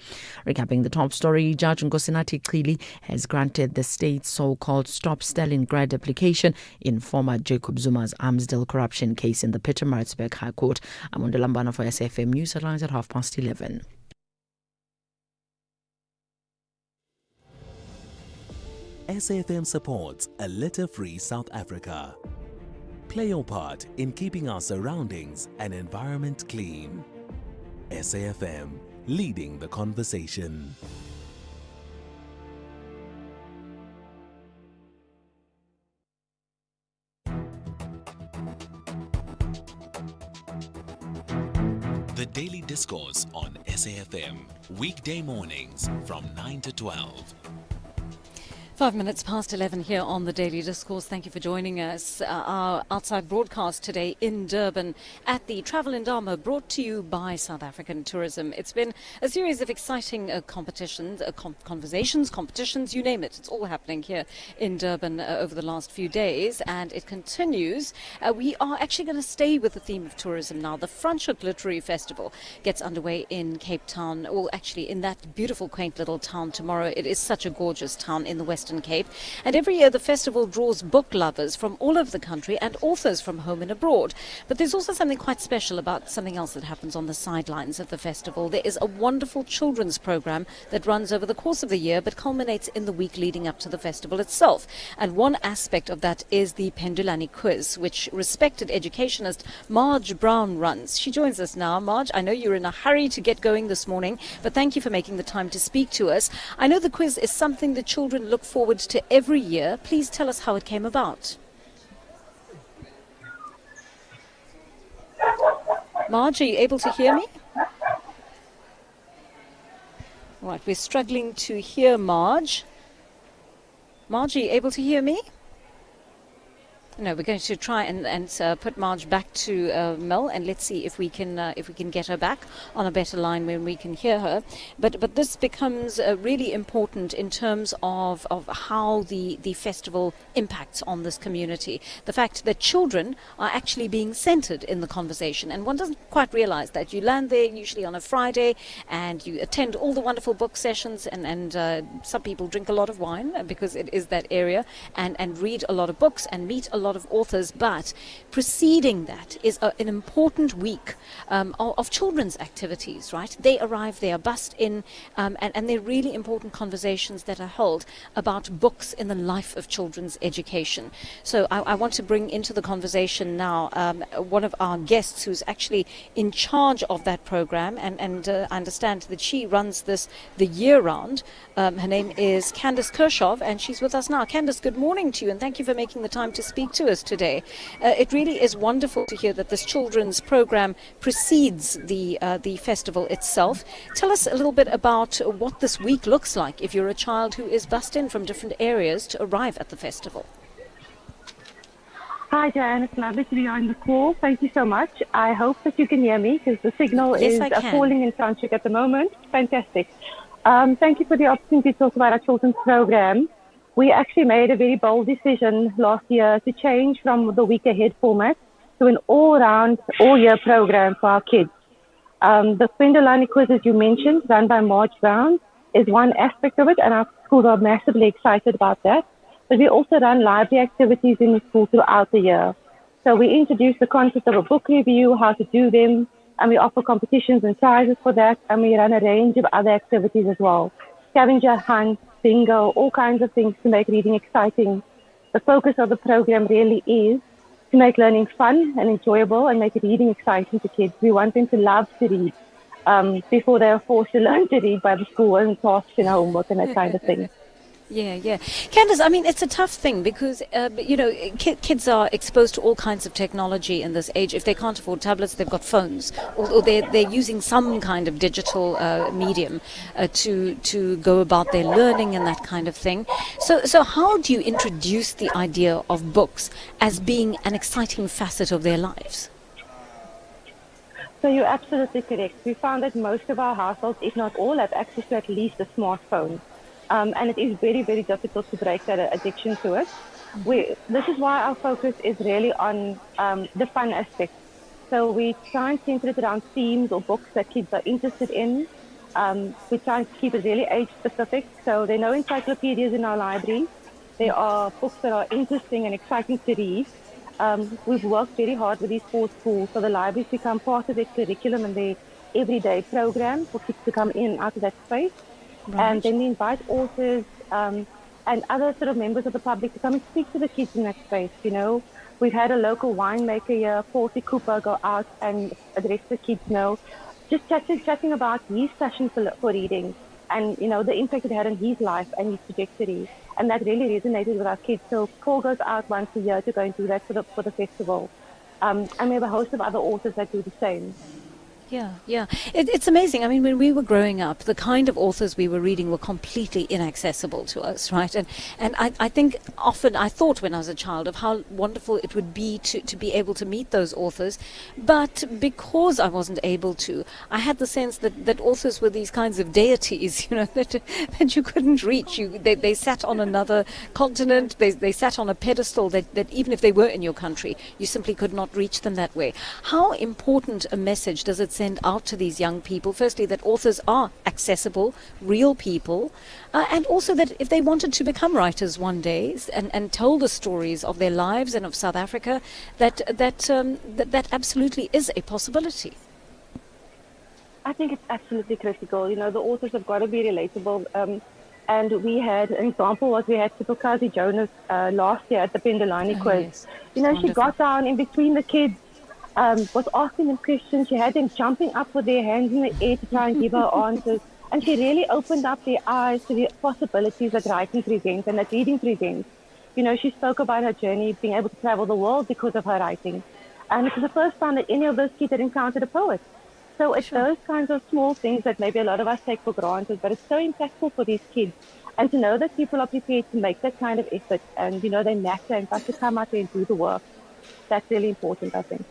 Recapping the top story, Judge Nkosinathi Cili has granted the state's so-called Stop Stalingrad application in former Jacob Zuma's arms deal corruption case in the Pietermaritzburg High Court. I'm on the Lambana for SAFM News Headlines at 11:30. SAFM supports a litter-free South Africa. Play your part in keeping our surroundings and environment clean. SAFM, leading the conversation. The Daily Discourse on SAFM, weekday mornings from 9 to 12. 5 minutes past 11 here on the Daily Discourse. Thank you for joining us. Our outside broadcast today in Durban at the Travel and Dharma, brought to you by South African Tourism. It's been a series of exciting competitions, conversations, competitions, you name it. It's all happening here in Durban over the last few days, and it continues. We are actually going to stay with the theme of tourism now. The Franschhoek Literary Festival gets underway in Cape Town, or actually in that beautiful, quaint little town tomorrow. It is such a gorgeous town in the Western Western Cape. And every year the festival draws book lovers from all over the country and authors from home and abroad. But there's also something quite special about something else that happens on the sidelines of the festival. There is a wonderful children's program that runs over the course of the year but culminates in the week leading up to the festival itself. And one aspect of that is the Pendulani quiz, which respected educationist Marge Brown runs. She joins us now. Marge, I know you're in a hurry to get going this morning, but thank you for making the time to speak to us. I know the quiz is something the children look forward to every year. Please tell us how it came about. Marge, are you able to hear me? Right, we're struggling to hear Marge. Marge, are you able to hear me? No, we're going to try and put Marge back to Mel, and let's see if we can get her back on a better line when we can hear her. But this becomes really important in terms of how the festival impacts on this community. The fact that children are actually being centered in the conversation, and one doesn't quite realize that. You land there usually on a Friday, and you attend all the wonderful book sessions, and some people drink a lot of wine because it is that area, and read a lot of books and meet a lot of authors, but preceding that is an important week of children's activities, right? They arrive, they are bussed in, and they're really important conversations that are held about books in the life of children's education. So I want to bring into the conversation now one of our guests who's actually in charge of that program, and I understand that she runs this the year round. Her name is Candice Kirchhoff, and she's with us now. Candice, good morning to you, and thank you for making the time to speak to us today. It really is wonderful to hear that this children's program precedes the festival itself. Tell us a little bit about what this week looks like if you're a child who is bussed in from different areas to arrive at the festival. Hi, Jan. It's lovely to be on the call. Thank you so much. I hope that you can hear me because the signal is falling in Soundcheck at the moment. Fantastic. Thank you for the opportunity to talk about our children's program. We actually made a very bold decision last year to change from the week ahead format to an all-round, all-year program for our kids. The Pendulani quiz, as you mentioned, run by Marge Brown, is one aspect of it, and our schools are massively excited about that. But we also run library activities in the school throughout the year. So we introduce the concept of a book review, how to do them, and we offer competitions and prizes for that, and we run a range of other activities as well. Scavenger hunt, bingo, all kinds of things to make reading exciting. The focus of the program really is to make learning fun and enjoyable and make reading exciting to kids. We want them to love to read before they are forced to learn to read by the school and tasks and homework and that kind of thing. Yeah. Candice, I mean, it's a tough thing because, kids are exposed to all kinds of technology in this age. If they can't afford tablets, they've got phones, or they're using some kind of digital medium to go about their learning and that kind of thing. So how do you introduce the idea of books as being an exciting facet of their lives? So you're absolutely correct. We found that most of our households, if not all, have access to at least a smartphone. And it is very, very difficult to break that addiction to it. This is why our focus is really on the fun aspect. So we try and center it around themes or books that kids are interested in. We try and keep it really age-specific. So there are no encyclopedias in our library. There are books that are interesting and exciting to read. We've worked very hard with these 4 schools, so the libraries become part of their curriculum and their everyday program for kids to come in and out of that space. Right. And then we invite authors and other sort of members of the public to come and speak to the kids in that space. You know, we've had a local winemaker here, Forty Cooper, go out and address the kids. Just chatting about his passion for reading and the impact it had on his life and his trajectory, and that really resonated with our kids. So Paul goes out once a year to go and do that for the festival, and we have a host of other authors that do the same. Yeah. It's amazing. I mean, when we were growing up, the kind of authors we were reading were completely inaccessible to us, right? And I think often I thought when I was a child of how wonderful it would be to be able to meet those authors. But because I wasn't able to, I had the sense that authors were these kinds of deities, that you couldn't reach. They sat on another continent. They sat on a pedestal that even if they were in your country, you simply could not reach them that way. How important a message does it send send out to these young people? Firstly, that authors are accessible, real people, and also that if they wanted to become writers one day and tell the stories of their lives and of South Africa, that absolutely is a possibility. I think it's absolutely critical. You know, the authors have got to be relatable. And we had, an example was we had Sipokazi Jonas last year at the Pendulani quiz. Yes. You know, Wonderful. she got down in between the kids, was asking them questions. She had them jumping up with their hands in the air to try and give her answers. And she really opened up their eyes to the possibilities that writing presents and that reading presents. You know, she spoke about her journey, being able to travel the world because of her writing. And it was the first time that any of those kids had encountered a poet. So it's those kinds of small things that maybe a lot of us take for granted, but it's so impactful for these kids. And to know that people are prepared to make that kind of effort and, you know, they matter and got to come out there and do the work, that's really important, I think.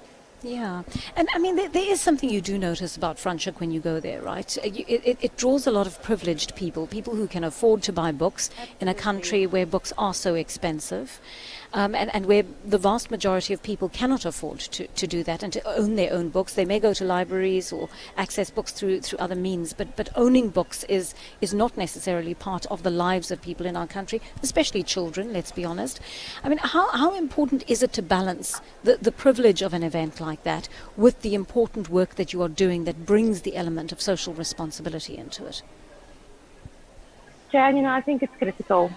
Yeah, and I mean, there is something you do notice about Franschhoek when you go there, right? It draws a lot of privileged people who can afford to buy books in a country where books are so expensive. And where the vast majority of people cannot afford to do that and to own their own books. They may go to libraries or access books through other means, but owning books is not necessarily part of the lives of people in our country, especially children, let's be honest. I mean, how important is it to balance the privilege of an event like that with the important work that you are doing that brings the element of social responsibility into it? Jan, you know, I think it's critical.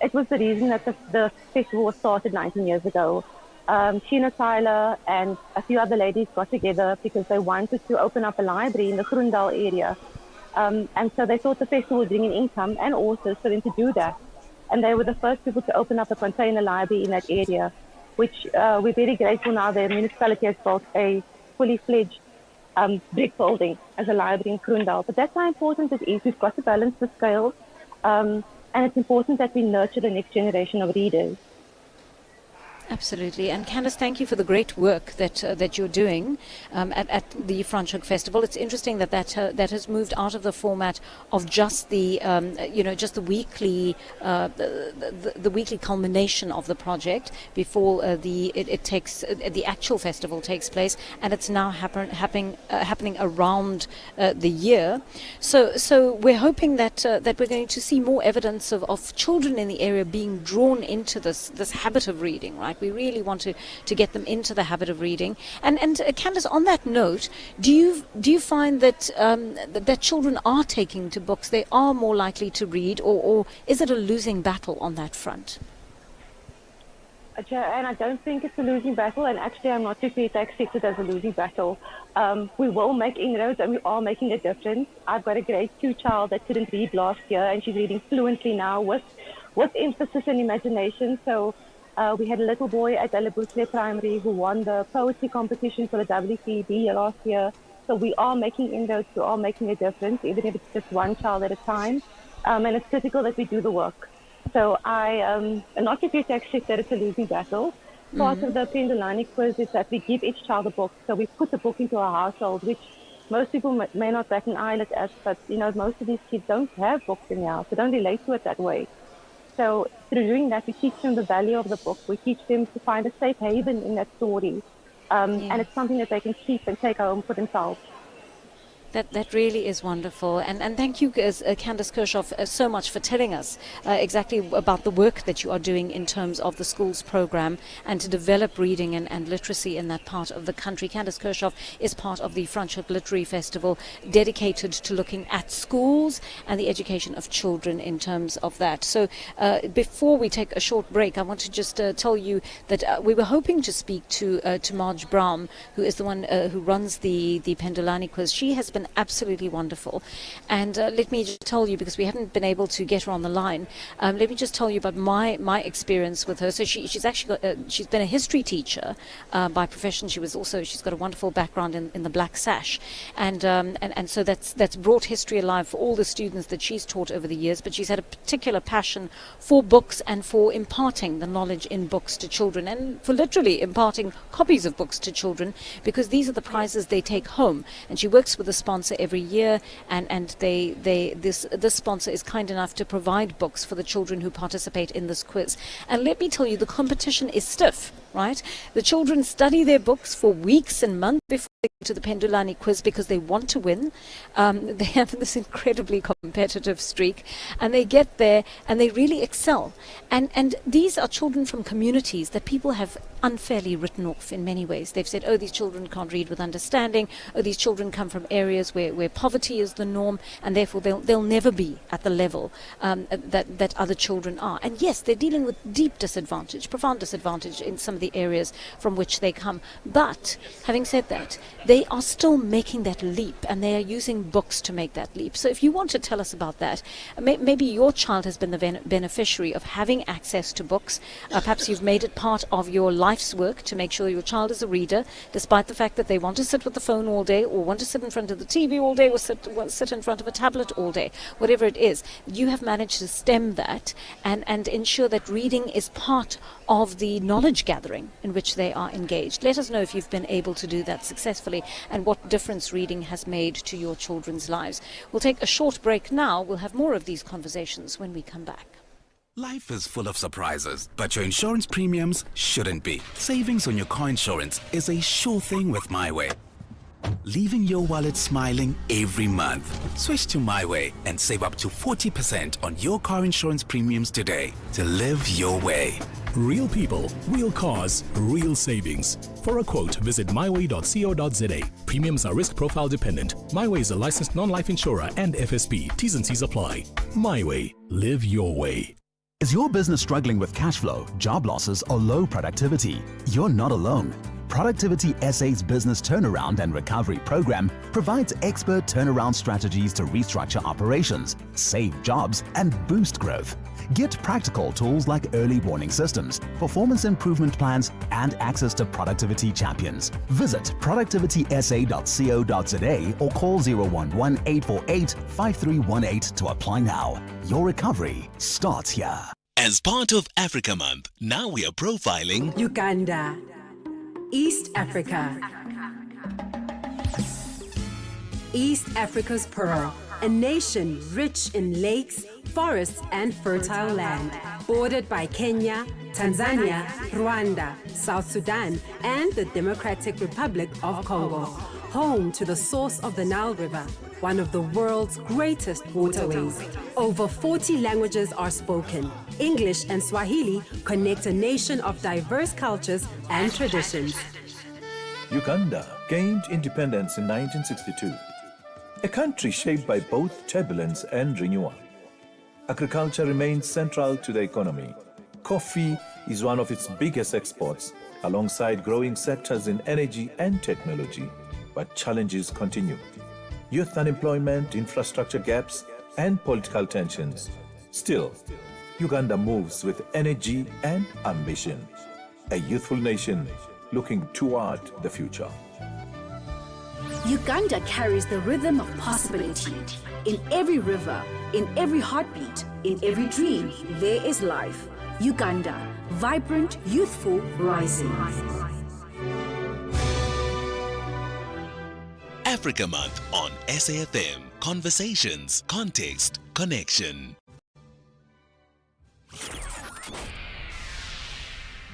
It was the reason that the festival was started 19 years ago. Sheena Tyler and a few other ladies got together because they wanted to open up a library in the Groendal area. And so they thought the festival would bring in income and authors for them to do that. And they were the first people to open up a container library in that area, which we're very grateful now the municipality has built a fully fledged brick building as a library in Groendal. But that's how important it is. We've got to balance the scales. And it's important that we nurture the next generation of readers. Absolutely. And Candice, thank you for the great work that you're doing at the Franschhoek Festival. It's interesting that has moved out of the format of just the just the weekly the weekly culmination of the project before the actual festival takes place, and it's now happening around the year. So we're hoping that we're going to see more evidence of children in the area being drawn into this habit of reading, right? We really want to get them into the habit of reading. And Candice, on that note, do you find that that children are taking to books? They are more likely to read, or is it a losing battle on that front? And I don't think it's a losing battle, and actually I'm not prepared to accept it as a losing battle. We will make inroads, and we are making a difference. I've got a grade 2 child that couldn't read last year, and she's reading fluently now with emphasis and imagination. So we had a little boy at Alabusle Primary who won the poetry competition for the WCB last year. So we are making inroads, we are making a difference, even if it's just one child at a time. And it's critical that we do the work. So I am not prepared to accept that it's a losing battle. Part of the Pendulani quiz is that we give each child a book. So we put a book into our household, which most people may not bat an eyelid at, but you know, most of these kids don't have books in their house. They don't relate to it that way. So through doing that, we teach them the value of the book. We teach them to find a safe haven in that story. And it's something that they can keep and take home for themselves. That really is wonderful. And thank you, Candice Kirchhoff, so much for telling us exactly about the work that you are doing in terms of the schools program and to develop reading and literacy in that part of the country. Candice Kirchhoff is part of the Franschhoek Literary Festival, dedicated to looking at schools and the education of children in terms of that. So before we take a short break, I want to just tell you that we were hoping to speak to Marge Brown, who is the one who runs the Pendulani quiz. She has been absolutely wonderful, and let me just tell you, because we haven't been able to get her on the line, let me just tell you about my experience with her. So she's actually she's been a history teacher by profession. She's got a wonderful background in the Black Sash, and so that's brought history alive for all the students that she's taught over the years. But she's had a particular passion for books and for imparting the knowledge in books to children, and for literally imparting copies of books to children, because these are the prizes they take home. And she works with a sponsor every year, and this sponsor is kind enough to provide books for the children who participate in this quiz. And let me tell you, the competition is stiff. right? The children study their books for weeks and months before they go to the Pendulani quiz because they want to win. They have this incredibly competitive streak, and they get there and they really excel. And these are children from communities that people have unfairly written off in many ways. They've said, oh, these children can't read with understanding, oh, these children come from areas where poverty is the norm, and therefore they'll never be at the level that other children are. And yes, they're dealing with deep disadvantage, profound disadvantage in some of the areas from which they come. But having said that, they are still making that leap, and they are using books to make that leap. So if you want to tell us about that, maybe your child has been the beneficiary of having access to books. Perhaps you've made it part of your life's work to make sure your child is a reader, despite the fact that they want to sit with the phone all day, or want to sit in front of the TV all day, or sit in front of a tablet all day, whatever it is. You have managed to stem that and ensure that reading is part of the knowledge gathering in which they are engaged. Let us know if you've been able to do that successfully and what difference reading has made to your children's lives. We'll take a short break now. We'll have more of these conversations when we come back. Life is full of surprises, but your insurance premiums shouldn't be. Savings on your car insurance is a sure thing with MyWay. Leaving your wallet smiling every month. Switch to MyWay and save up to 40% on your car insurance premiums today to live your way. Real people, real cars, real savings. For a quote, visit myway.co.za. Premiums are risk profile dependent. MyWay is a licensed non-life insurer and FSP. T's and C's apply. MyWay. Live your way. Is your business struggling with cash flow, job losses, or low productivity? You're not alone. Productivity SA's Business Turnaround and Recovery Program provides expert turnaround strategies to restructure operations, save jobs, and boost growth. Get practical tools like early warning systems, performance improvement plans, and access to productivity champions. Visit productivitysa.co.za or call 011-848-5318 to apply now. Your recovery starts here. As part of Africa Month, now we are profiling Uganda, East Africa. East Africa's pearl, a nation rich in lakes, forests, and fertile land, bordered by Kenya, Tanzania, Rwanda, South Sudan, and the Democratic Republic of Congo, home to the source of the Nile River, one of the world's greatest waterways. Over 40 languages are spoken. English and Swahili connect a nation of diverse cultures and traditions. Uganda gained independence in 1962, a country shaped by both turbulence and renewal. Agriculture remains central to the economy. Coffee is one of its biggest exports, alongside growing sectors in energy and technology. But challenges continue. Youth unemployment, infrastructure gaps, and political tensions. Still, Uganda moves with energy and ambition. A youthful nation looking toward the future. Uganda carries the rhythm of possibility. In every river, in every heartbeat, in every dream, there is life. Uganda, vibrant, youthful, rising. Africa Month on SAFM. Conversations, context, connection.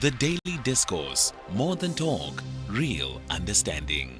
The Daily Discourse. More than talk, real understanding.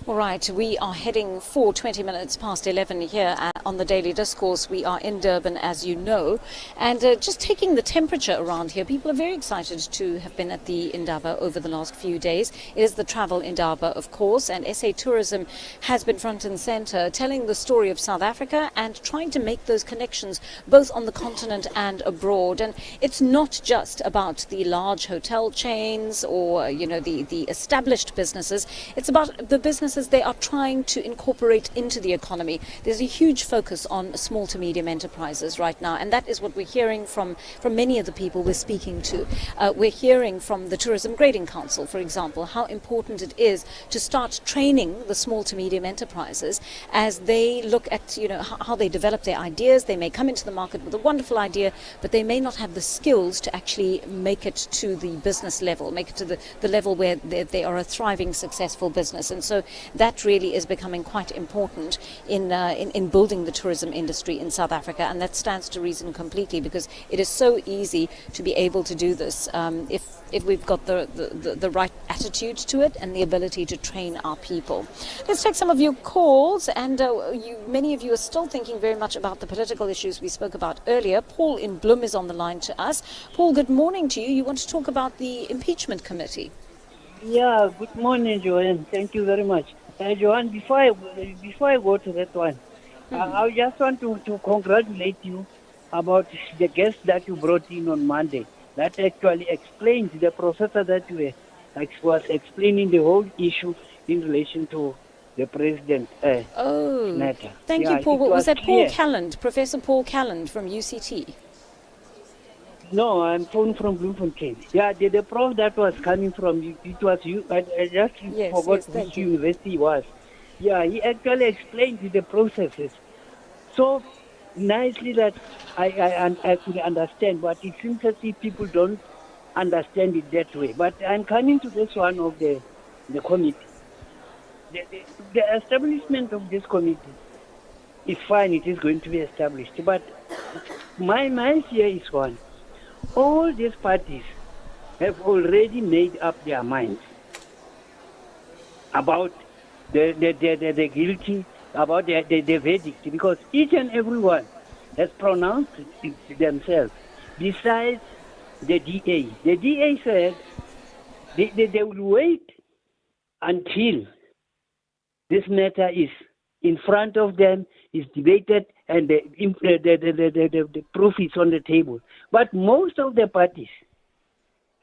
All right, we are heading for 20 minutes past 11 here on the Daily Discourse. We are in Durban, as you know, and just taking the temperature around here. People are very excited to have been at the Indaba over the last few days. It is the Travel Indaba, of course, and SA Tourism has been front and center, telling the story of South Africa and trying to make those connections both on the continent and abroad. And it's not just about the large hotel chains or, you know, the established businesses. It's about the businesses they are trying to incorporate into the economy. There's a huge focus on small to medium enterprises right now, and that is what we're hearing from many of the people we're speaking to. We're hearing from the Tourism Grading Council, for example, how important it is to start training the small to medium enterprises as they look at, you know, how they develop their ideas. They may come into the market with a wonderful idea, but they may not have the skills to actually make it to the business level, make it to the level where they are a thriving, successful business. And so that really is becoming quite important in building the tourism industry in South Africa, and that stands to reason completely, because it is so easy to be able to do this if we've got the right attitude to it and the ability to train our people. Let's take some of your calls, and many of you are still thinking very much about the political issues we spoke about earlier. Paul in Bloem is on the line to us. Paul, good morning to you. You want to talk about the impeachment committee? Yeah, good morning, Joanne. Thank you very much. Joanne, before I go to that one, I just want to congratulate you about the guest that you brought in on Monday. That actually explains the professor that you was explaining the whole issue in relation to the president matter. Thank you, Paul. Was that Paul Calland, Professor Paul Calland from UCT? No, I'm phone from Bloemfontein. Yeah, the prof that was coming from, it was you. I just forgot which university it was. Yeah, he actually explained the processes so nicely that I could understand, but it seems as if people don't understand it that way. But I'm coming to this one of the committee. The establishment of this committee is fine, it is going to be established. But my fear is one. All these parties have already made up their minds about the guilty, about the verdict, because each and everyone has pronounced it themselves, besides the DA. The DA said they will wait until this matter is in front of them, is debated, and the proof is on the table. But most of the parties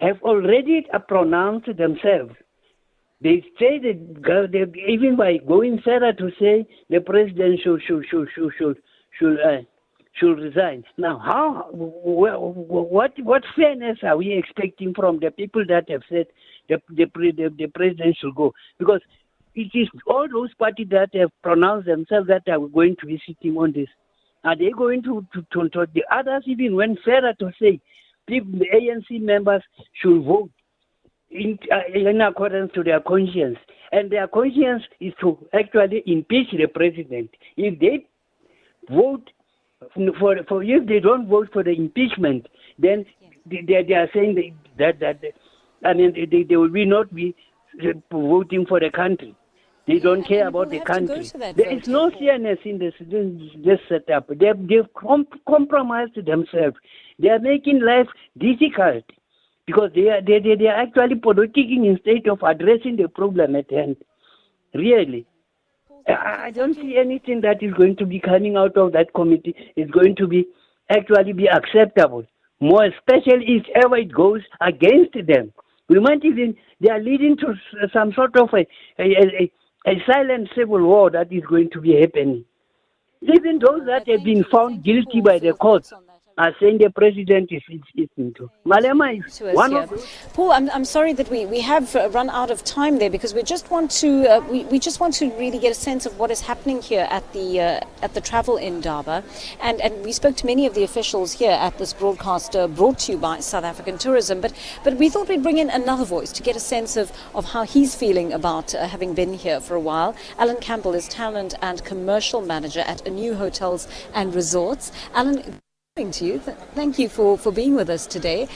have already pronounced themselves. They say that even by going further to say the president should resign. Now, what fairness are we expecting from the people that have said the president should go? Because it is all those parties that have pronounced themselves that are going to be sitting on this. Are they going to the others even went further to say the ANC members should vote in accordance to their conscience, and their conscience is to actually impeach the president. If they vote for if they don't vote for the impeachment, then they are saying that they will not be voting for the country. They don't care about the country. There is no fairness in this setup. They've compromised themselves. They are making life difficult because they are actually politicking instead of addressing the problem at hand. Really. I don't see anything that is going to be coming out of that committee is going to be actually be acceptable. More especially if ever it goes against them. We might even, they are leading to some sort of a silent civil war that is going to be happening. Even those that have been found guilty by the courts are saying the president is into. Malema is one of those. Paul, I'm sorry that we have run out of time there, because we just want to we just want to really get a sense of what is happening here at the Travel Indaba, and we spoke to many of the officials here at this broadcast brought to you by South African Tourism, but we thought we'd bring in another voice to get a sense of how he's feeling about having been here for a while. Alan Campbell is talent and commercial manager at A New Hotels and Resorts. Alan, to you. Thank you for being with us today.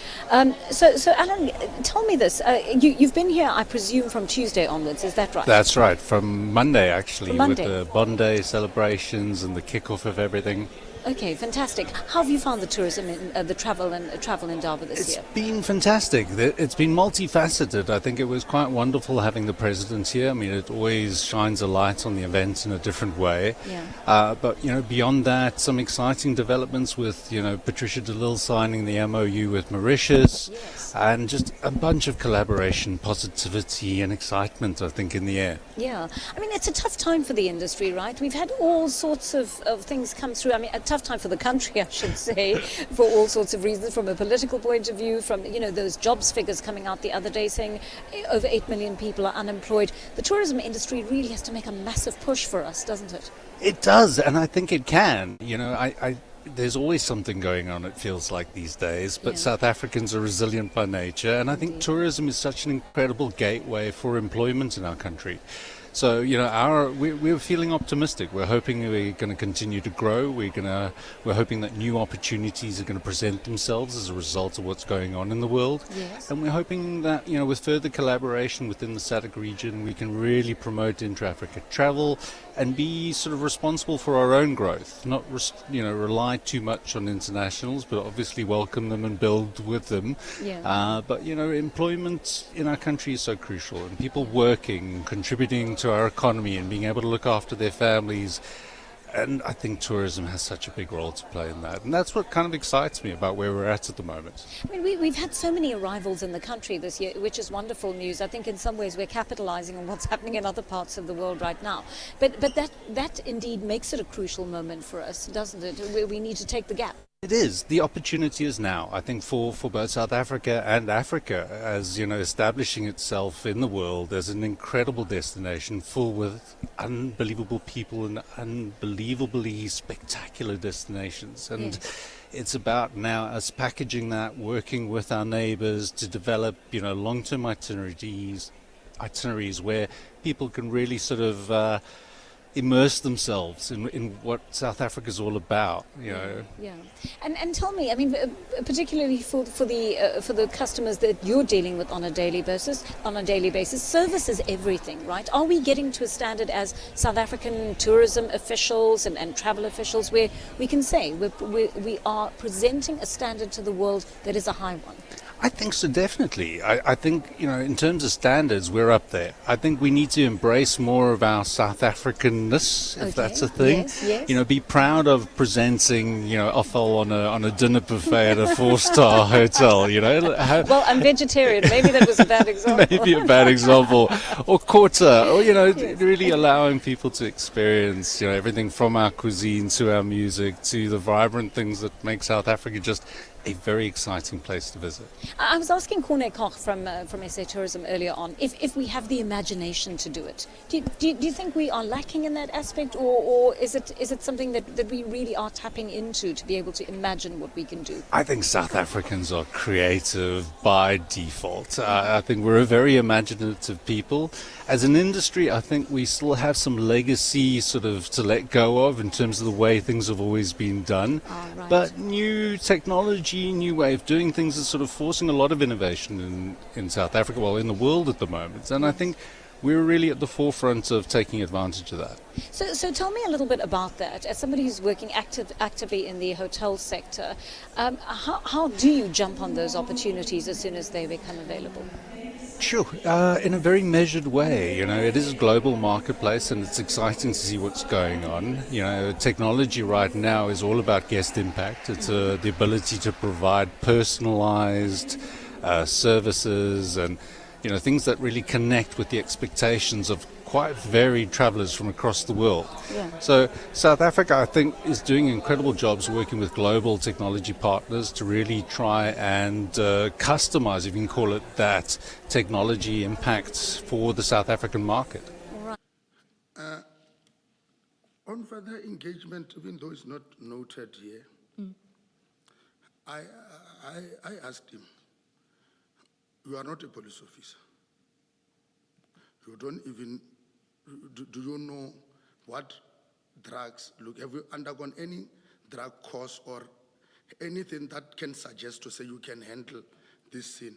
So Alan, tell me this. You've been here, I presume, from Tuesday onwards, is that right? That's right, from Monday actually, From Monday. with the Bond Day celebrations and the kickoff of everything. Okay, fantastic. How have you found the tourism, the travel Indaba this year? It's been fantastic. It's been multifaceted. I think it was quite wonderful having the president here. I mean, it always shines a light on the event in a different way. Yeah. But, beyond that, some exciting developments with, Patricia de Lille signing the MOU with Mauritius, and just a bunch of collaboration, positivity and excitement, I think, in the air. Yeah. I mean, it's a tough time for the industry, right? We've had all sorts of things come through. I mean, a tough time for the country, I should say, for all sorts of reasons, from a political point of view, from, those jobs figures coming out the other day saying over 8 million people are unemployed. The tourism industry really has to make a massive push for us, doesn't it? It does, and I think it can. There's always something going on, it feels like, these days, but South Africans are resilient by nature, and I think tourism is such an incredible gateway for employment in our country. So, we're feeling optimistic. We're hoping we're going to continue to grow. We're hoping that new opportunities are going to present themselves as a result of what's going on in the world. Yes. And we're hoping that, with further collaboration within the SADC region, we can really promote intra-Africa travel and be sort of responsible for our own growth, not rely too much on internationals, but obviously welcome them and build with them. Yeah. But employment in our country is so crucial, and people working, contributing to our economy and being able to look after their families. And I think tourism has such a big role to play in that. And that's what kind of excites me about where we're at the moment. I mean, we've had so many arrivals in the country this year, which is wonderful news. I think in some ways we're capitalizing on what's happening in other parts of the world right now. But that indeed makes it a crucial moment for us, doesn't it? We need to take the gap. It is. The opportunity is now, I think, for both South Africa and Africa, as, establishing itself in the world as an incredible destination full with unbelievable people and unbelievably spectacular destinations. And it's about now us packaging that, working with our neighbors to develop, long-term itineraries where people can really sort of immerse themselves in what South Africa is all about, Yeah. And tell me, I mean, particularly for the customers that you're dealing with on a daily basis, service is everything, right? Are we getting to a standard as South African tourism officials and travel officials where we can say we are presenting a standard to the world that is a high one? I think so, definitely. I think, in terms of standards, we're up there. I think we need to embrace more of our South Africanness, if that's a thing. Yes. Be proud of presenting, offal on a dinner buffet at a 4-star hotel, Well, I'm vegetarian. Maybe that was a bad example. Maybe a bad example. Or quarter, or, really allowing people to experience, everything from our cuisine to our music to the vibrant things that make South Africa just a very exciting place to visit. I was asking Corné Koch from SA Tourism earlier on if we have the imagination to do it. Do you think we are lacking in that aspect, or is it something that we really are tapping into to be able to imagine what we can do? I think South Africans are creative by default. I think we're a very imaginative people. As an industry, I think we still have some legacy sort of to let go of in terms of the way things have always been done. Right. But new technology, new way of doing things is sort of forcing a lot of innovation in South Africa, well, in the world at the moment. And I think we're really at the forefront of taking advantage of that. So tell me a little bit about that. As somebody who's working actively in the hotel sector, how do you jump on those opportunities as soon as they become available? Sure, in a very measured way. It is a global marketplace and it's exciting to see what's going on. Technology right now is all about guest impact. It's the ability to provide personalized services and, things that really connect with the expectations of quite varied travelers from across the world. Yeah. So South Africa, I think, is doing incredible jobs working with global technology partners to really try and customize, if you can call it that, technology impacts for the South African market. On further engagement, even though it's not noted here, I asked him, you are not a police officer. You don't even, do you know what drugs, have you undergone any drug course or anything that can suggest to say you can handle this sin?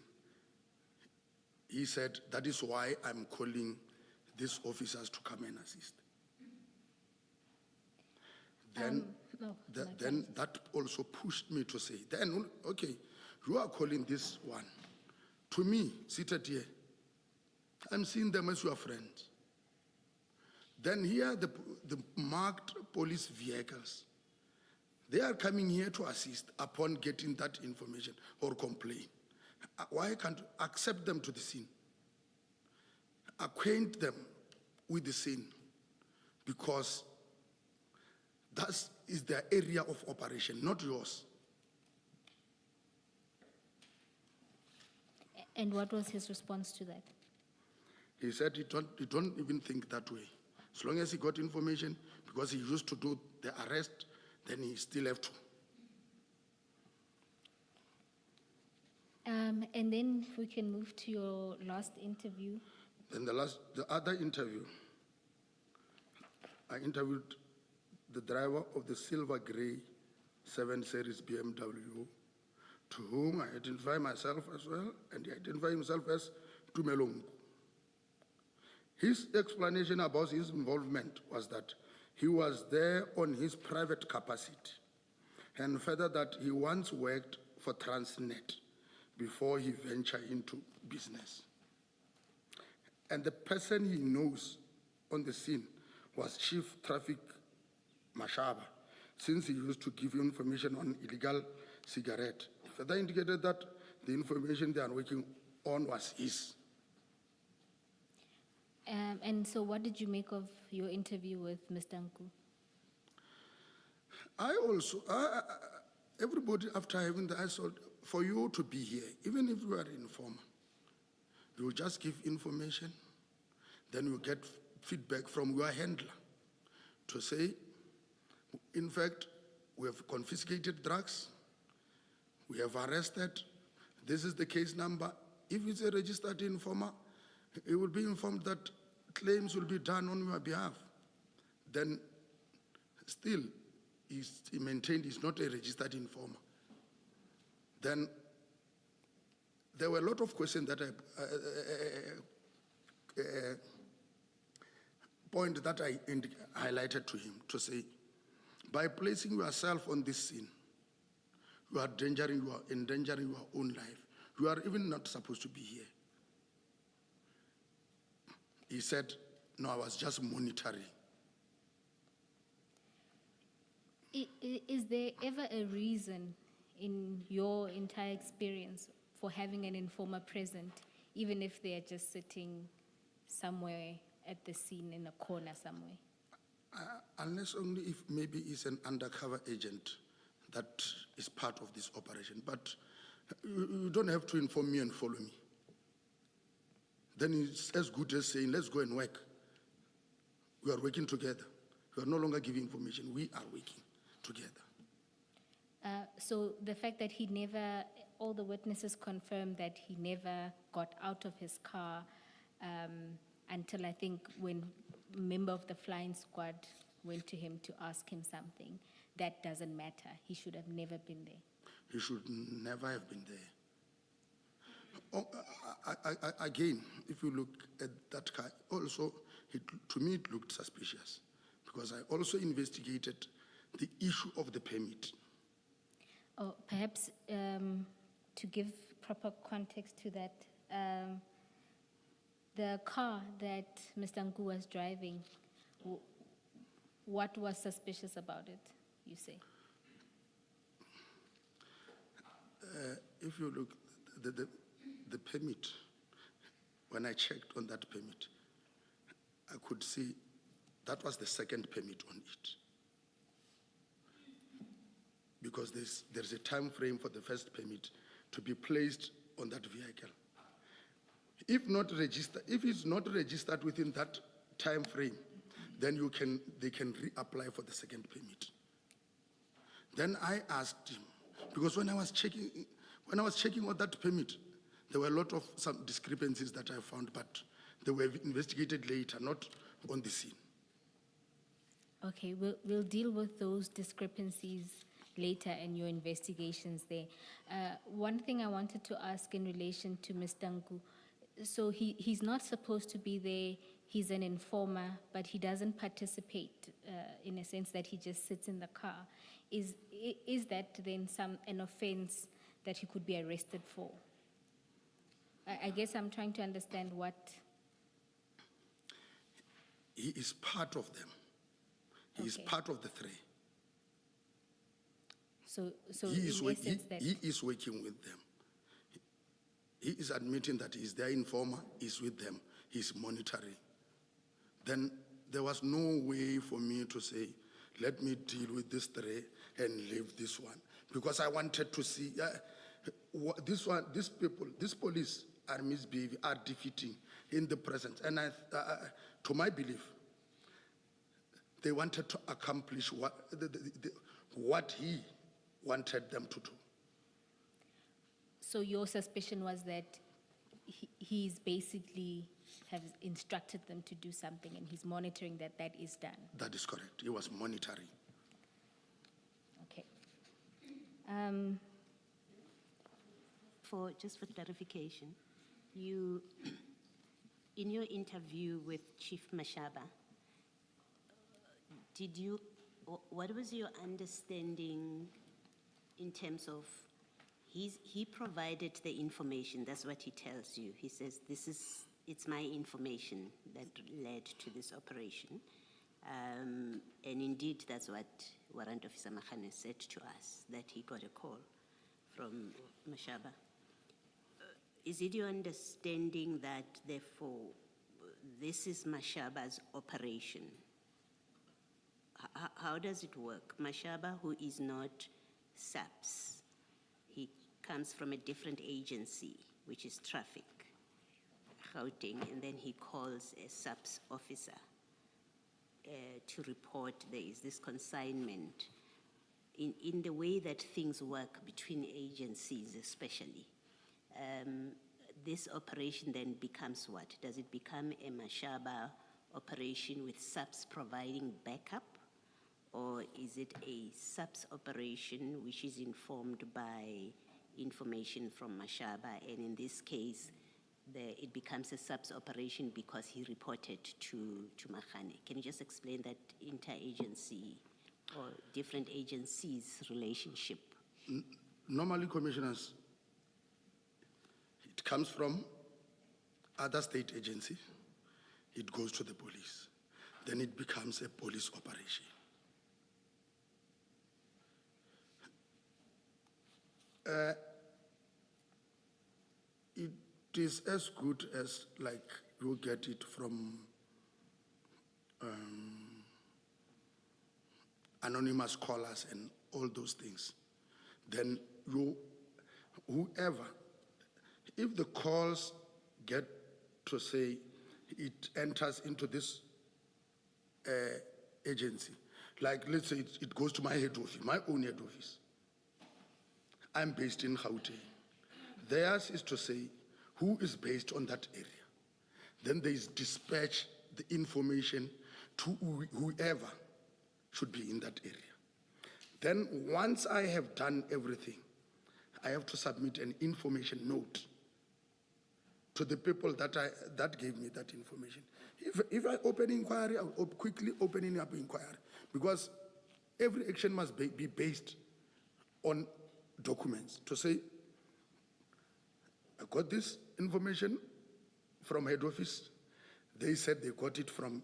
He said, that is why I'm calling these officers to come and assist. Then that also pushed me to say, then, okay, you are calling this one. To me, seated here, I'm seeing them as your friends. Then here, the marked police vehicles, they are coming here to assist upon getting that information or complaint. Why can't you accept them to the scene? Acquaint them with the scene, because that is their area of operation, not yours. And what was his response to that? He said he don't even think that way. As long as he got information, because he used to do the arrest, then he still have to. And then we can move to your last interview. Then the other interview, I interviewed the driver of the silver grey 7 Series BMW, to whom I identify myself as well, and he identified himself as Tumelongu. His explanation about his involvement was that he was there on his private capacity, and further that he once worked for Transnet before he ventured into business. And the person he knows on the scene was Chief Traffic Mashaba, since he used to give information on illegal cigarette. He further indicated that the information they are working on was his. And so what did you make of your interview with Mr. Nchu? I also, everybody after having the assault, for you to be here, even if you are an informer, you just give information, then you get feedback from your handler to say, in fact, we have confiscated drugs, we have arrested, this is the case number. If it's a registered informer, it will be informed that claims will be done on your behalf. Then still, he maintained he's not a registered informer. Then there were a lot of questions that point that I highlighted to him to say, by placing yourself on this scene, you are endangering your own life. You are even not supposed to be here. He said, no, I was just monitoring. Is there ever a reason in your entire experience for having an informer present, even if they are just sitting somewhere at the scene in a corner somewhere? Unless only if maybe it's an undercover agent that is part of this operation. But you don't have to inform me and follow me. Then it's as good as saying, let's go and work. We are working together. We are no longer giving information. We are working together. So the fact that he never, all the witnesses confirmed that he never got out of his car until I think when a member of the flying squad went to him to ask him something, that doesn't matter. He should have never been there. He should never have been there. Again, if you look at that car, also, to me it looked suspicious because I also investigated the issue of the permit. Oh, perhaps to give proper context to that, the car that Mr. Nchu was driving, what was suspicious about it, you say? If you look, the permit, when I checked on that permit, I could see that was the second permit on it. Because there's a time frame for the first permit to be placed on that vehicle. If it's not registered within that time frame, then they can reapply for the second permit. Then I asked him, because when I was checking on that permit, there were a lot of some discrepancies that I found, but they were investigated later, not on the scene. Okay, we'll deal with those discrepancies later in your investigations there. One thing I wanted to ask in relation to Mr. Nchu, so he's not supposed to be there, he's an informer, but he doesn't participate in a sense that he just sits in the car. Is that then an offense that he could be arrested for? I guess I'm trying to understand what... He is part of them. He is part of the three. So he is working with them. He is admitting that he's their informer, he's with them, he's monitoring. Then there was no way for me to say, let me deal with this three and leave this one. Because I wanted to see, these police are misbehaving, are defeating in the present. And to my belief, they wanted to accomplish what he wanted them to do. So your suspicion was that he's basically have instructed them to do something, and he's monitoring that that is done. That is correct. He was monitoring. Okay. Just for clarification, you, in your interview with Chief Mashaba, what was your understanding in terms of, he provided the information, that's what he tells you. He says, it's my information that led to this operation. And indeed, that's what Warrant Officer Makhane said to us, that he got a call from Mashaba. Is it your understanding that, therefore, this is Mashaba's operation? How does it work? Mashaba, who is not SAPS, he comes from a different agency, which is traffic, Gauteng, and then he calls a SAPS officer to report there is this consignment. In the way that things work between agencies especially, this operation then becomes what? Does it become a Mashaba operation with SAPS providing backup? Or is it a SAPS operation which is informed by information from Mashaba, and in this case, it becomes a SAPS operation because he reported to Makhane? Can you just explain that interagency or different agencies' relationship? Normally, commissioners, it comes from other state agency, it goes to the police, then it becomes a police operation. It is as good as like you get it from anonymous callers and all those things. Then whoever, if the calls get to say it enters into this agency, like let's say it goes to my head office, my own head office. I'm based in Gauteng. Theirs is to say who is based on that area. Then they dispatch the information to whoever should be in that area. Then once I have done everything, I have to submit an information note to the people that gave me that information. If I open inquiry, I'll quickly open up inquiry, because every action must be based on documents to say, I got this information from head office. They said they got it from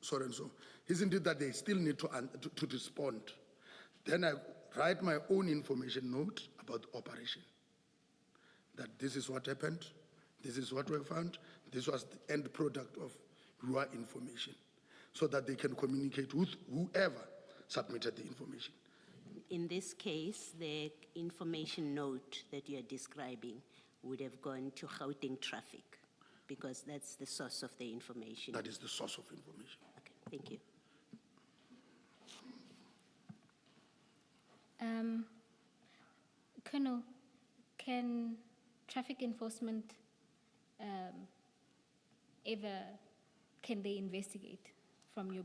so and so. Isn't it that they still need to respond? Then I write my own information note about the operation. That this is what happened, this is what we found, this was the end product of your information, so that they can communicate with whoever submitted the information. In this case, the information note that you are describing would have gone to Gauteng traffic, because that's the source of the information. That is the source of information. Okay, thank you. Colonel, can traffic enforcement can they investigate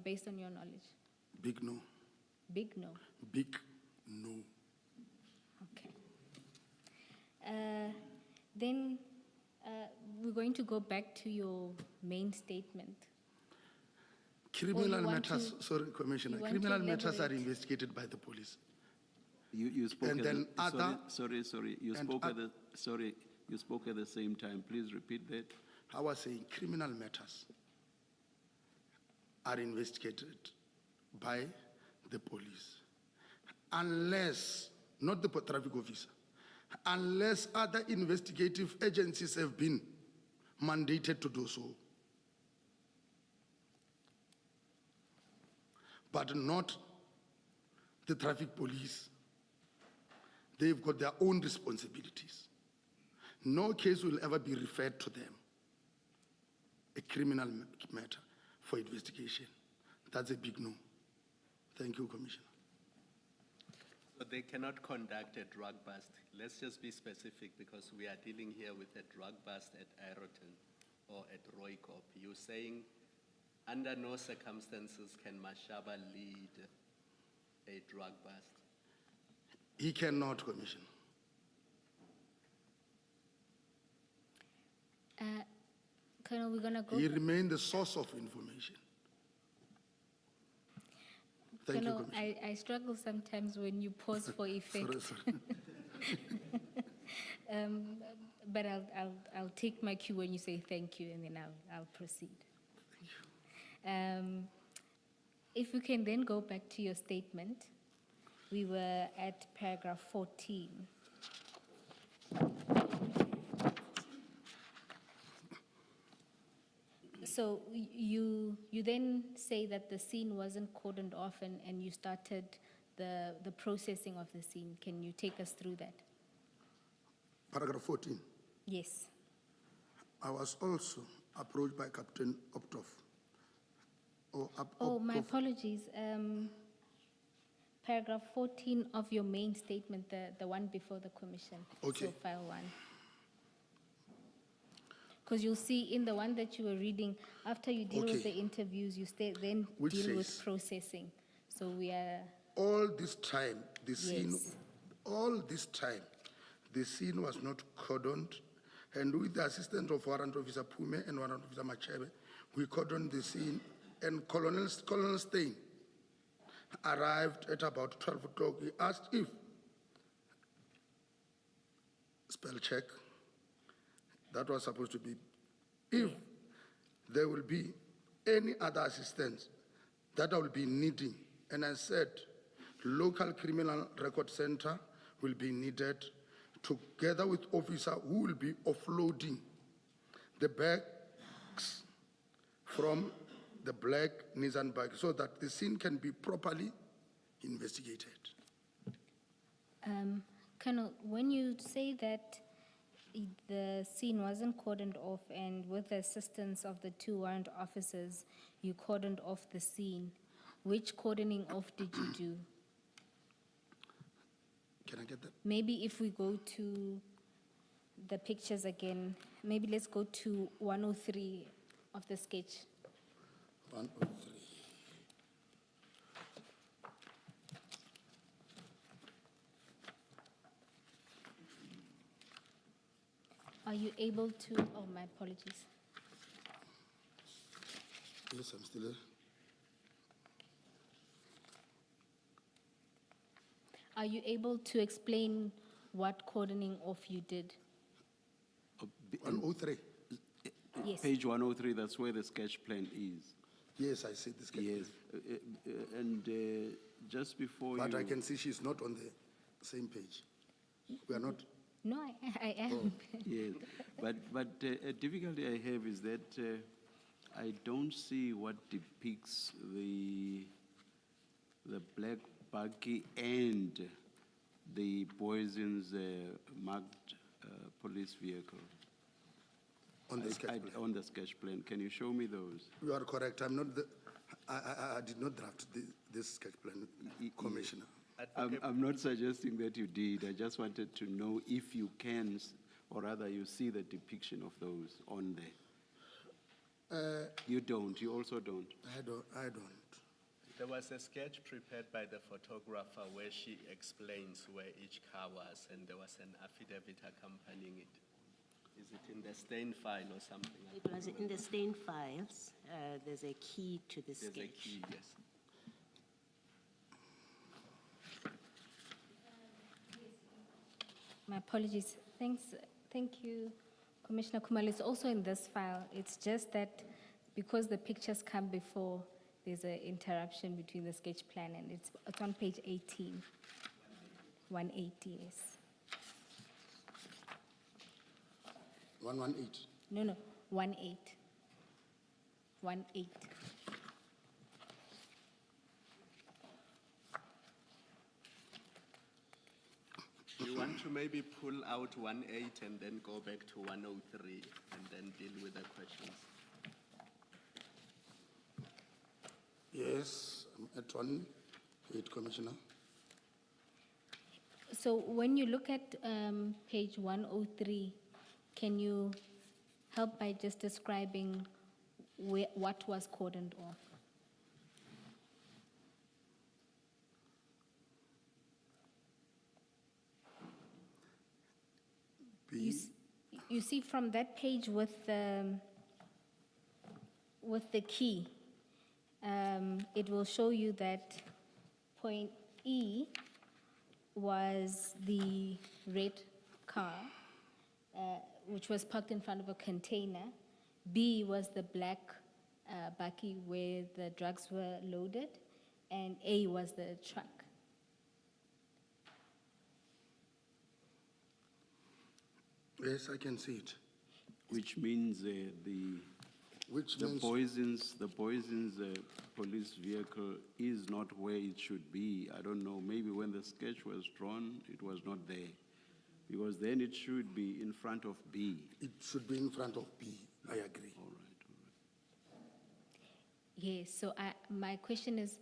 based on your knowledge? Big no. Big no. Big no. Okay. Then we're going to go back to your main statement. Criminal matters, sorry, Commissioner, criminal matters are investigated by the police. You spoke and then you spoke at the same time. Please repeat that. I was saying criminal matters are investigated by the police, unless, not the traffic officer, unless other investigative agencies have been mandated to do so. But not the traffic police. They've got their own responsibilities. No case will ever be referred to them, a criminal matter, for investigation. That's a big no. Thank you, Commissioner. But they cannot conduct a drug bust. Let's just be specific, because we are dealing here with a drug bust at Aeroton. or at Roykop, you're saying under no circumstances can Mashaba lead a drug bust? He cannot, Commissioner. Colonel, we're going to go. He remained the source of information. Thank you, Colonel, Commissioner. I struggle sometimes when you pause for effect. Sorry. But I'll take my cue when you say thank you, and then I'll proceed. Thank you. If we can then go back to your statement, we were at paragraph 14. So you then say that the scene wasn't cordoned off and you started the processing of the scene. Can you take us through that? Paragraph 14. Yes. I was also approached by Captain Optoff. My apologies. Paragraph 14 of your main statement, the one before the commission. Okay. So file 1. Because you'll see in the one that you were reading, after you deal with the interviews, you then Which deal with says, processing. So we are... all this time, the scene, Yes. all this time, the scene was not cordoned, and with the assistance of Warrant Officer Pume and Warrant Officer Machebe, we cordoned the scene, and Colonel Stein arrived at about 12 o'clock. He asked if, spell check, that was supposed to be, if there will be any other assistance that I will be needing. And I said, local criminal record center will be needed together with officer who will be offloading the bags from the black Nissan bag so that the scene can be properly investigated. Colonel, when you say that the scene wasn't cordoned off and with the assistance of the 2 warrant officers, you cordoned off the scene, which cordoning off did you do? Can I get that? Maybe if we go to the pictures again, maybe let's go to 103 of the sketch. 103. Are you able to, oh, my apologies. Yes, I'm still there. Are you able to explain what cordoning off you did? 103. Yes. Page 103, that's where the sketch plan is. Yes, I see the sketch Yes, and just before But you... I can see she's not on the same page. We are not. No, I am. Yes, but a difficulty I have is that I don't see what depicts the black buggy and the poison's marked police vehicle. On the sketch plan. On the sketch plan. Can you show me those? You are correct. I'm not. I did not draft this sketch plan, Commissioner. I'm not suggesting that you did. I just wanted to know if you can, or rather you see the depiction of those on there. You don't. You also don't. I don't. There was a sketch prepared by the photographer where she explains where each car was, and there was an affidavit accompanying it. Is it in the stain file or something? It was in the stain files. There's a key to the sketch. There's a key, yes. My apologies. Thank you, Commissioner Khumalo. It's also in this file. It's just that because the pictures come before, there's an interruption between the sketch plan, and it's on page 18. 180, yes. 118. No, 18. 18. You want to maybe pull out 18 and then go back to 103 and then deal with the questions? Yes, I'm at 18, Commissioner. So when you look at page 103, can you help by just describing what was cordoned off? You see from that page with the key, it will show you that point E was the red car, which was parked in front of a container. B was the black bakkie where the drugs were loaded, and A was the truck. Yes, I can see it. Which means the poisons police vehicle is not where it should be. I don't know, maybe when the sketch was drawn, it was not there. Because then it should be in front of B. It should be in front of B, I agree. All right. Yes, so my question is,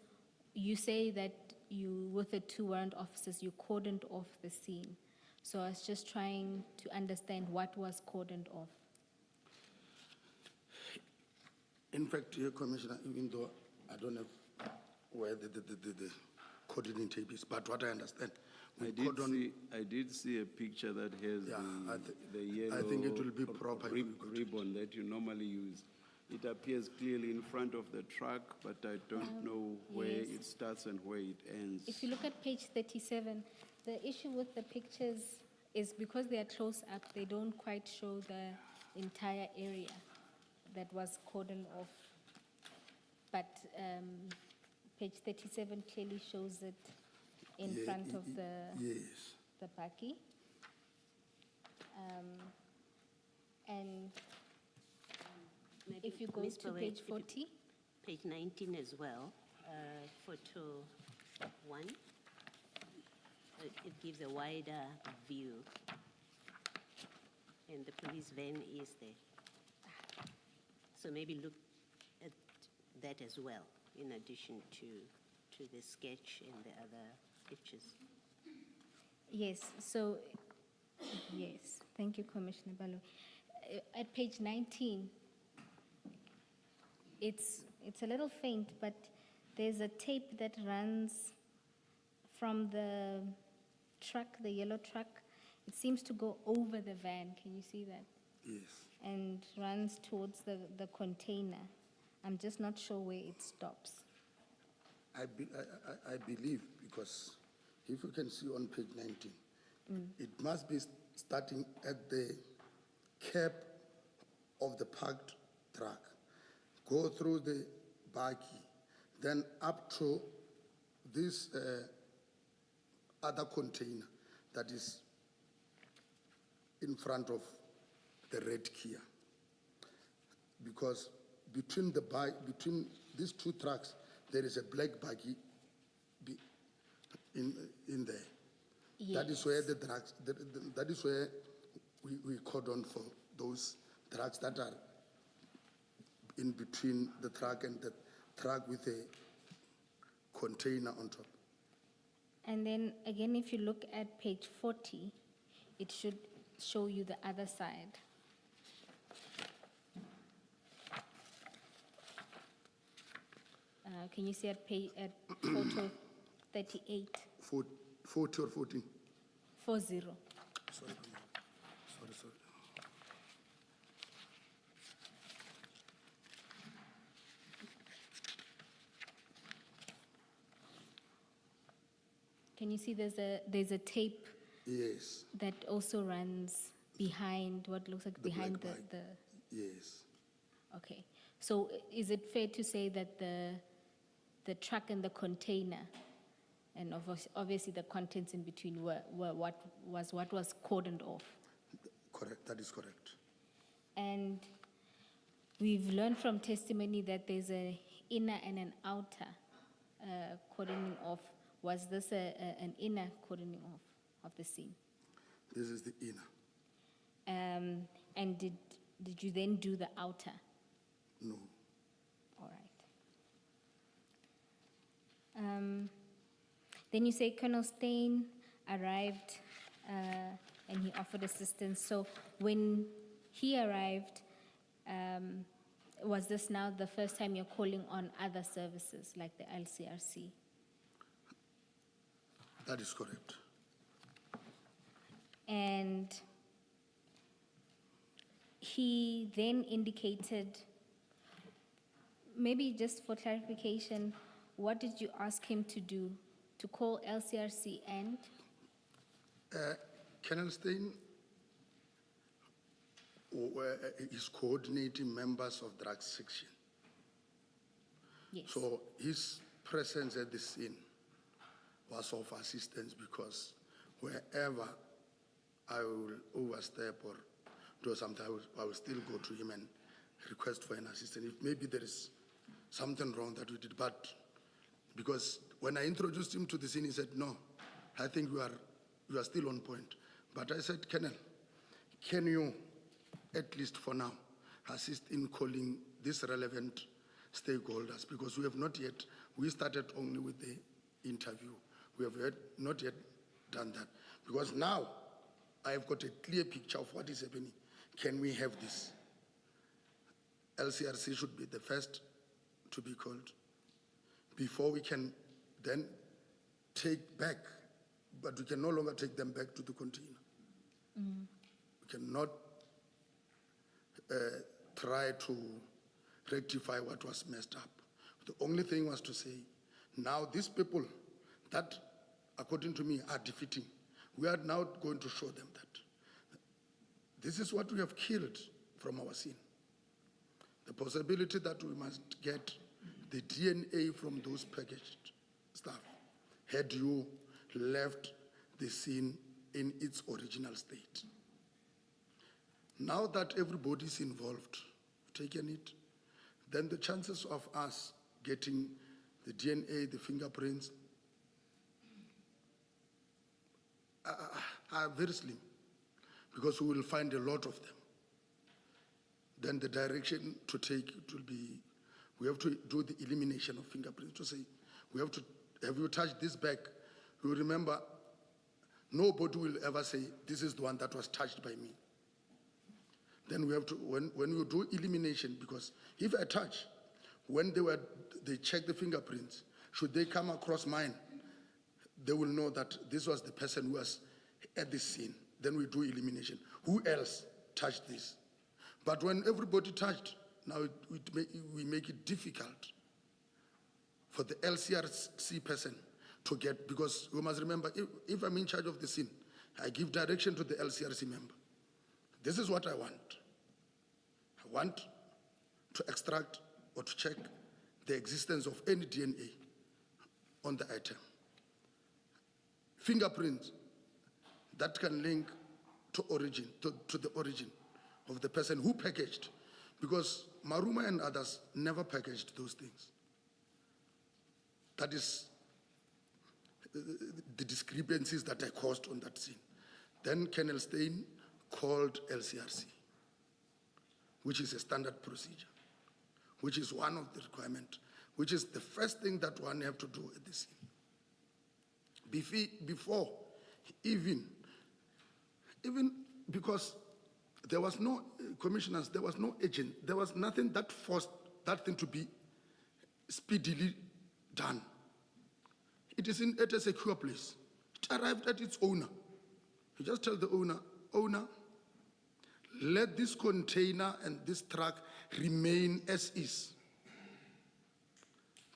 you say that you, with the 2 warrant officers, you cordoned off the scene. So I was just trying to understand what was cordoned off. In fact, here, Commissioner, even though I don't know where the coordinating tape is, but what I understand, I did see a picture that has the yellow I think it will be proper ribbon that you normally use. It appears clearly in front of the truck, but I don't know where it starts and where it ends. If you look at page 37, the issue with the pictures is because they are close up, they don't quite show the entire area that was cordoned off. But page 37 clearly shows it in front of the bakkie. And maybe if you go Ms. to Bowe, page 40. Page 19 as well, photo 1. It gives a wider view. And the police van is there. So maybe look at that as well, in addition to the sketch and the other pictures. Yes, so, yes, thank you, Commissioner Balo. At page 19, it's a little faint, but there's a tape that runs from the truck, the yellow truck. It seems to go over the van, can you see that? Yes. And runs towards the container. I'm just not sure where it stops. I believe, because if you can see on page 19, it must be starting at the cap of the parked truck, go through the bakkie, then up to this other container that is in front of the red Kia. Because between these 2 trucks, there is a black bakkie in there. Yes. That is where the drugs, that is where we cordon for those drugs that are in between the truck and the truck with a container on top. And then again, if you look at page 40, it should show you the other side. Can you see at photo 38? 40 or 14? 40. Sorry. Can you see there's a tape? Yes. That also runs behind what looks like behind the. Yes. Okay. So is it fair to say that the truck and the container, and obviously the contents in between were what was cordoned off? Correct. That is correct. And we've learned from testimony that there's an inner and an outer cordoning off. Was this an inner cordoning off of the scene? This is the inner. And did you then do the outer? No. All right. Then you say Colonel Steyn arrived and he offered assistance. So when he arrived, Was this now the first time you're calling on other services like the LCRC? That is correct. And he then indicated, maybe just for clarification, what did you ask him to do? To call LCRC and? Colonel Stein is coordinating members of drug section. Yes. So his presence at the scene was of assistance, because wherever I will overstep or do something, I will still go to him and request for an assistance. If maybe there is something wrong that we did, but because when I introduced him to the scene, he said, no, I think you are still on point. But I said, Colonel, can you, at least for now, assist in calling these relevant stakeholders? Because we have not yet, we started only with the interview. We have not yet done that. Because now I've got a clear picture of what is happening. Can we have this? LCRC should be the first to be called before we can then take back, but we can no longer take them back to the container. We cannot try to rectify what was messed up. The only thing was to say, now these people that, according to me, are defeating, we are now going to show them that this is what we have killed from our scene. The possibility that we must get the DNA from those packaged stuff had you left the scene in its original state. Now that everybody's involved, taken it, then the chances of us getting the DNA, the fingerprints, are very slim, because we will find a lot of them. Then the direction to take, it will be, we have to do the elimination of fingerprints, to say, we have to, have you touched this bag? You remember, nobody will ever say, this is the one that was touched by me. Then we have to, when you do elimination, because if I touch, when they check the fingerprints, should they come across mine, they will know that this was the person who was at the scene. Then we do elimination. Who else touched this? But when everybody touched, now we make it difficult for the LCRC person to get, because we must remember, if I'm in charge of the scene, I give direction to the LCRC member. This is what I want. I want to extract or to check the existence of any DNA on the item. Fingerprints that can link to origin, to the origin of the person who packaged, because Maruma and others never packaged those things. That is the discrepancies that I caused on that scene. Then Colonel Stein called LCRC, which is a standard procedure, which is one of the requirements, which is the first thing that one have to do at the scene. Before, even because there was no commissioners, there was no agent, there was nothing that forced that thing to be speedily done. It is at a secure place. It arrived at its owner. You just tell the owner, let this container and this truck remain as is.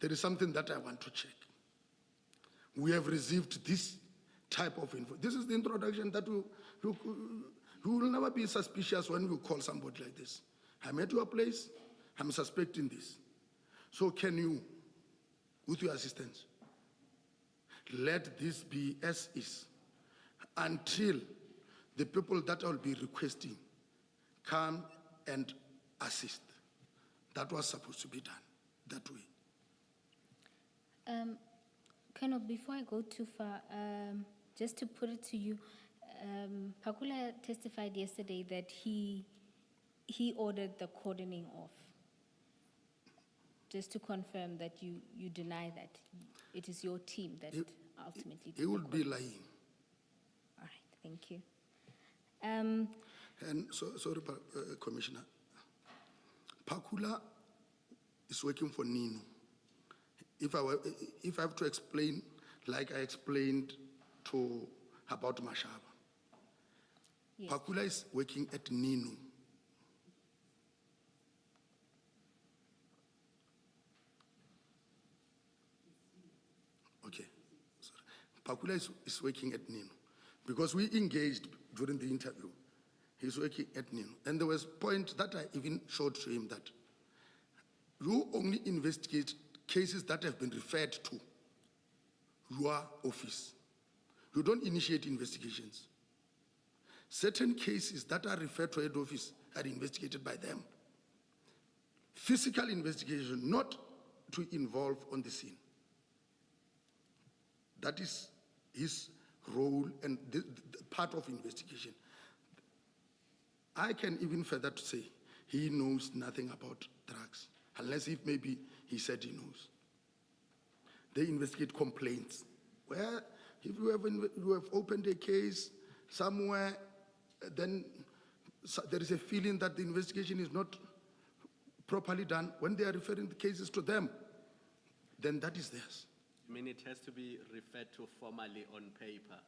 There is something that I want to check. We have received this type of info. This is the introduction that we will never be suspicious when we call somebody like this. I'm at your place, I'm suspecting this. So can you, with your assistance, let this be as is until the people that I'll be requesting come and assist. That was supposed to be done that way. Kind of before I go too far, just to put it to you, Mccolo testified yesterday that he ordered the cordoning off. Just to confirm that you deny that it is your team that ultimately did. He would be lying. All right, thank you. And sorry, Commissioner. Pakula is working for Nino. If I have to explain, like I explained about Mashaba, yes. Pakula is working at Nino. Okay, sorry. Pakula is working at Nino because we engaged during the interview. He's working at Nino, and there was a point that I even showed to him that you only investigate cases that have been referred to your office. You don't initiate investigations. Certain cases that are referred to head office are investigated by them. Physical investigation, not to involve on the scene. That is his role and the part of investigation. I can even further to say he knows nothing about drugs, unless if maybe he said he knows. They investigate complaints. Where if you have opened a case somewhere, then there is a feeling that the investigation is not properly done. When they are referring the cases to them, then that is theirs. I mean, it has to be referred to formally on paper.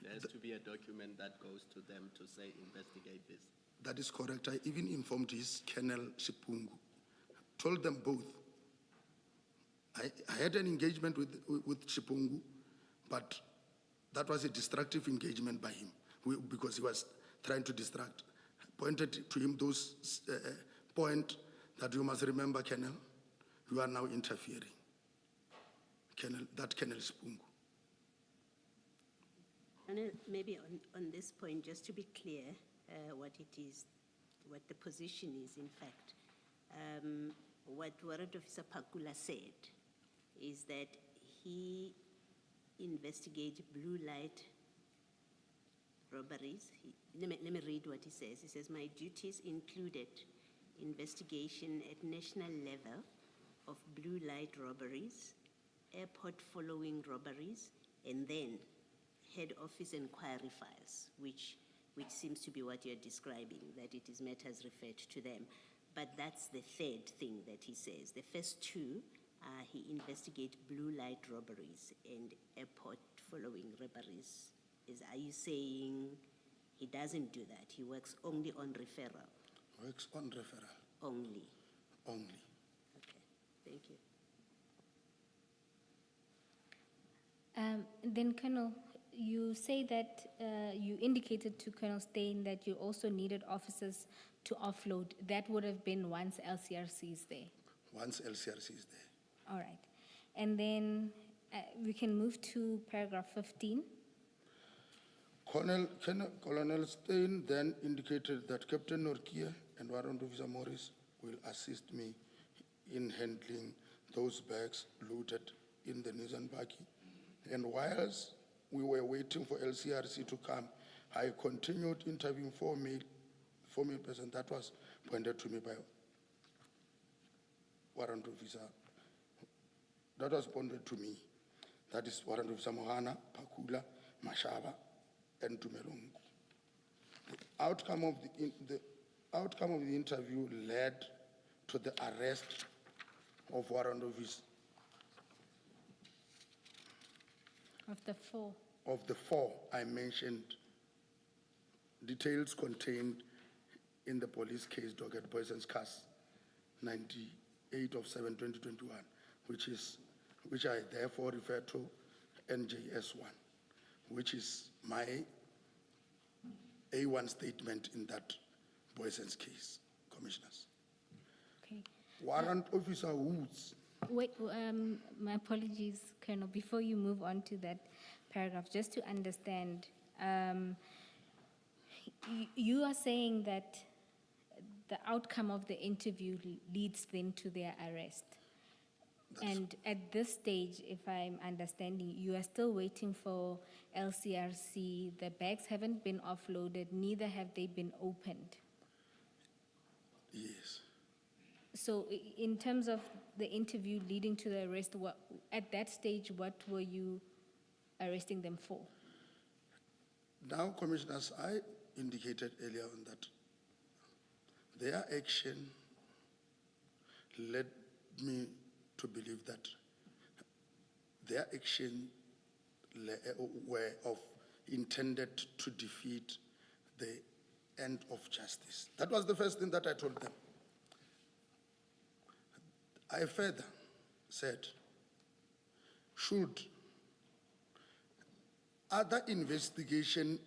There has to be a document that goes to them to say, investigate this. That is correct. I even informed his Colonel Shipungu, told them both. I had an engagement with Shipungu, but that was a destructive engagement by him because he was trying to distract. I pointed to him those point that you must remember, Colonel, you are now interfering. Colonel Shipungu. And maybe on this point, just to be clear, what it is, what the position is, in fact. What Warrant Officer Pakula said is that he investigates blue light robberies. Let me read what he says. He says, my duties included investigation at national level of blue light robberies, airport following robberies, and then head office inquiry files, which seems to be what you're describing, that it is matters referred to them. But that's the third thing that he says. The first two, he investigates blue light robberies and airport following robberies. Are you saying he doesn't do that? He works only on referral? Works on referral. Only? Only. Okay, thank you. Then, Colonel, you say that you indicated to Colonel Steyn that you also needed officers to offload. That would have been once LCRC is there. Once LCRC is there. All right. And then we can move to paragraph 15. Colonel Steyn then indicated that Captain Norkia and Warrant Officer Morris will assist me in handling those bags looted in the Nissan Baki. And whilst we were waiting for LCRC to come, I continued interviewing four male persons. That was pointed to me by Warrant Officer. That was pointed to me. That is Warrant Officer Mohana, Pakula, Mashaba, and Tumelungu. The outcome of the interview led to the arrest of Warrant Officer. Of the four? Of the four I mentioned, details contained in the police case docket, Boyson's Case 98 of 7/2021, which I therefore refer to NJS1, which is my A1 statement in that Boyson's case, Commissioners. Okay. Warrant Officer Woods. Wait, my apologies, Colonel. Before you move on to that paragraph, just to understand, you are saying that the outcome of the interview leads them to their arrest. And at this stage, if I'm understanding, you are still waiting for LCRC. The bags haven't been offloaded, neither have they been opened. Yes. So in terms of the interview leading to the arrest, at that stage, what were you arresting them for? Now, Commissioners, I indicated earlier on that their action led me to believe that their action were intended to defeat the end of justice. That was the first thing that I told them. I further said, should other investigation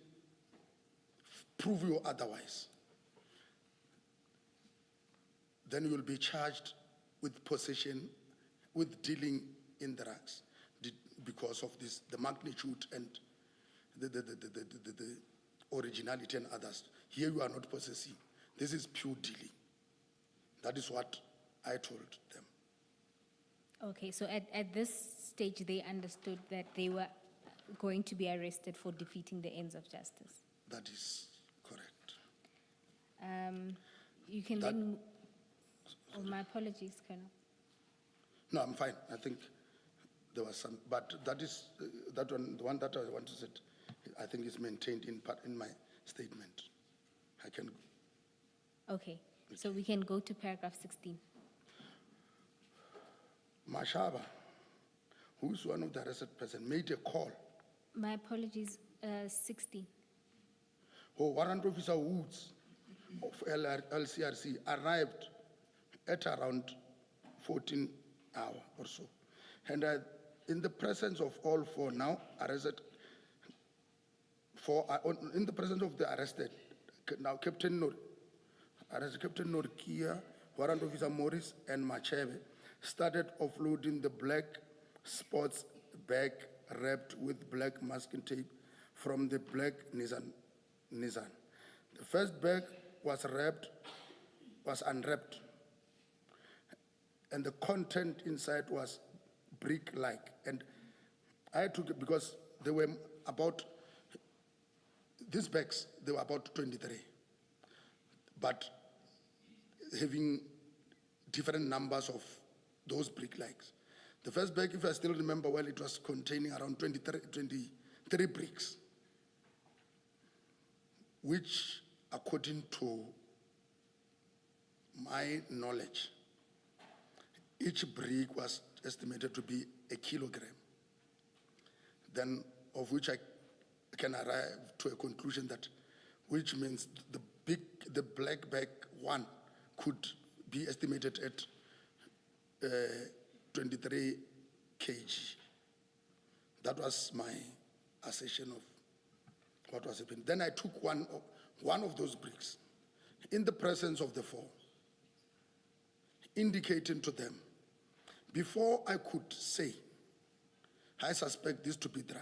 prove you otherwise, then you will be charged with possession, with dealing in drugs, because of this, the magnitude and the originality and others. Here you are not possessing. This is pure dealing. That is what I told them. Okay, so at this stage, they understood that they were going to be arrested for defeating the ends of justice. That is correct. You can then... Oh, my apologies, Colonel. No, I'm fine. I think there was some, but that is that one. The one that I want to say, I think is maintained in my statement. I can. Okay, so we can go to paragraph 16. Mashaba, who is one of the arrested person, made a call. My apologies, 16. Oh, Warrant Officer Woods of LCRC arrived at around 14 hours or so. And in the presence of all four now arrested, in the presence of the arrested, now Captain Norkia, Warrant Officer Morris, and Machebe started offloading the black sports bag wrapped with black masking tape from the black Nissan. The first bag was unwrapped, and the content inside was brick-like. And I took it because they were about, these bags, they were about 23, but having different numbers of those brick-likes. The first bag, if I still remember well, it was containing around 23 bricks, which, according to my knowledge, each brick was estimated to be 1 kilogram, then of which I can arrive to a conclusion that, which means the black bag one could be estimated at 23 kg. That was my assertion of what was happening. Then I took one of those bricks in the presence of the four, indicating to them, before I could say, I suspect this to be drug,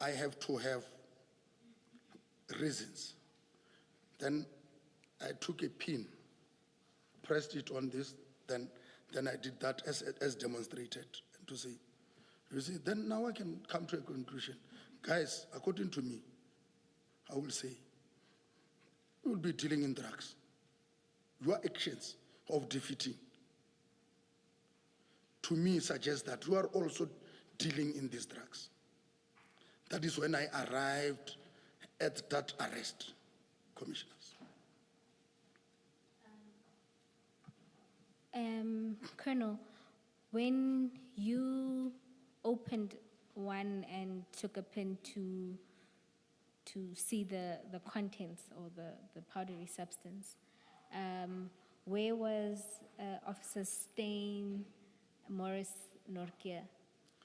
I have to have reasons. Then I took a pin, pressed it on this, then I did that as demonstrated, and to say, you see, then now I can come to a conclusion. Guys, according to me, I will say, you will be dealing in drugs. Your actions of defeating, to me, suggest that you are also dealing in these drugs. That is when I arrived at that arrest, commissioners. Colonel, when you opened one and took a pin to see the contents or the powdery substance, where was Officer Stein, Morris, Norkia?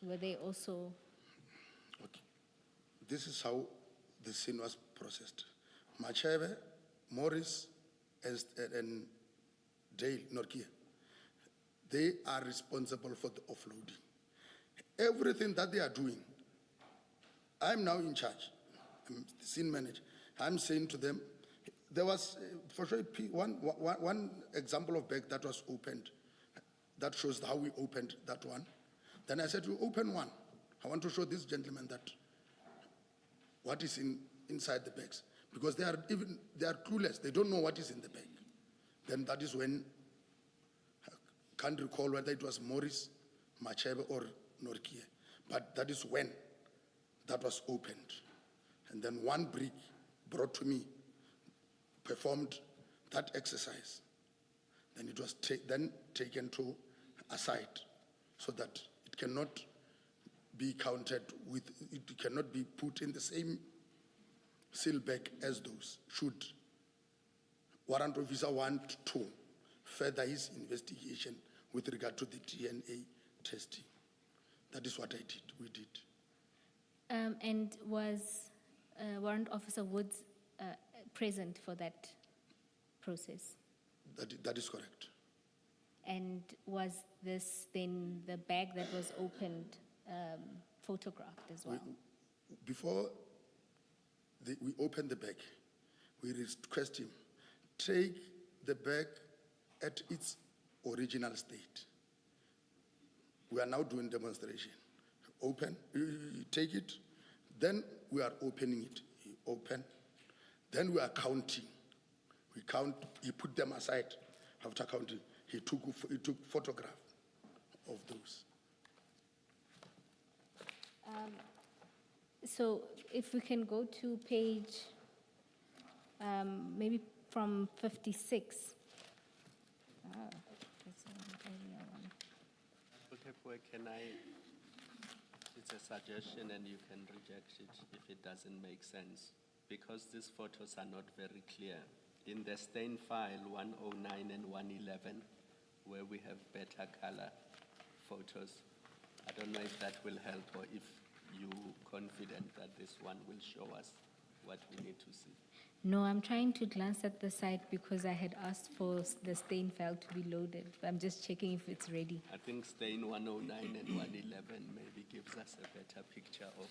Were they also? Okay. This is how the scene was processed. Machebe, Morris, and Dale, Norkia, they are responsible for the offloading. Everything that they are doing, I'm now in charge. I'm the scene manager. I'm saying to them, there was, for sure, one example of bag that was opened that shows how we opened that one. Then I said, we open one. I want to show this gentleman that what is inside the bags, because they are clueless. They don't know what is in the bag. Then that is when, I can't recall whether it was Morris, Machebe, or Norkia, but that is when that was opened. And then one brick brought to me, performed that exercise. Then it was then taken to aside so that it cannot be counted with, it cannot be put in the same seal bag as those. Should warrant officer want to further his investigation with regard to the DNA testing. That is what we did. And was Warrant Officer Woods present for that process? That is correct. And was this then the bag that was opened photographed as well? Before we open the bag, we request him, take the bag at its original state. We are now doing demonstration. Open, take it, then we are opening it. He open, then we are counting. We count, he put them aside. After counting, he took photograph of those. So if we can go to page, maybe from 56. That's an earlier one. Okay, it's a suggestion and you can reject it if it doesn't make sense, because these photos are not very clear. In the stain file 109 and 111, where we have better color photos, I don't know if that will help or if you're confident that this one will show us what we need to see. No, I'm trying to glance at the site because I had asked for the stain file to be loaded. I'm just checking if it's ready. I think stain 109 and 111 maybe gives us a better picture of.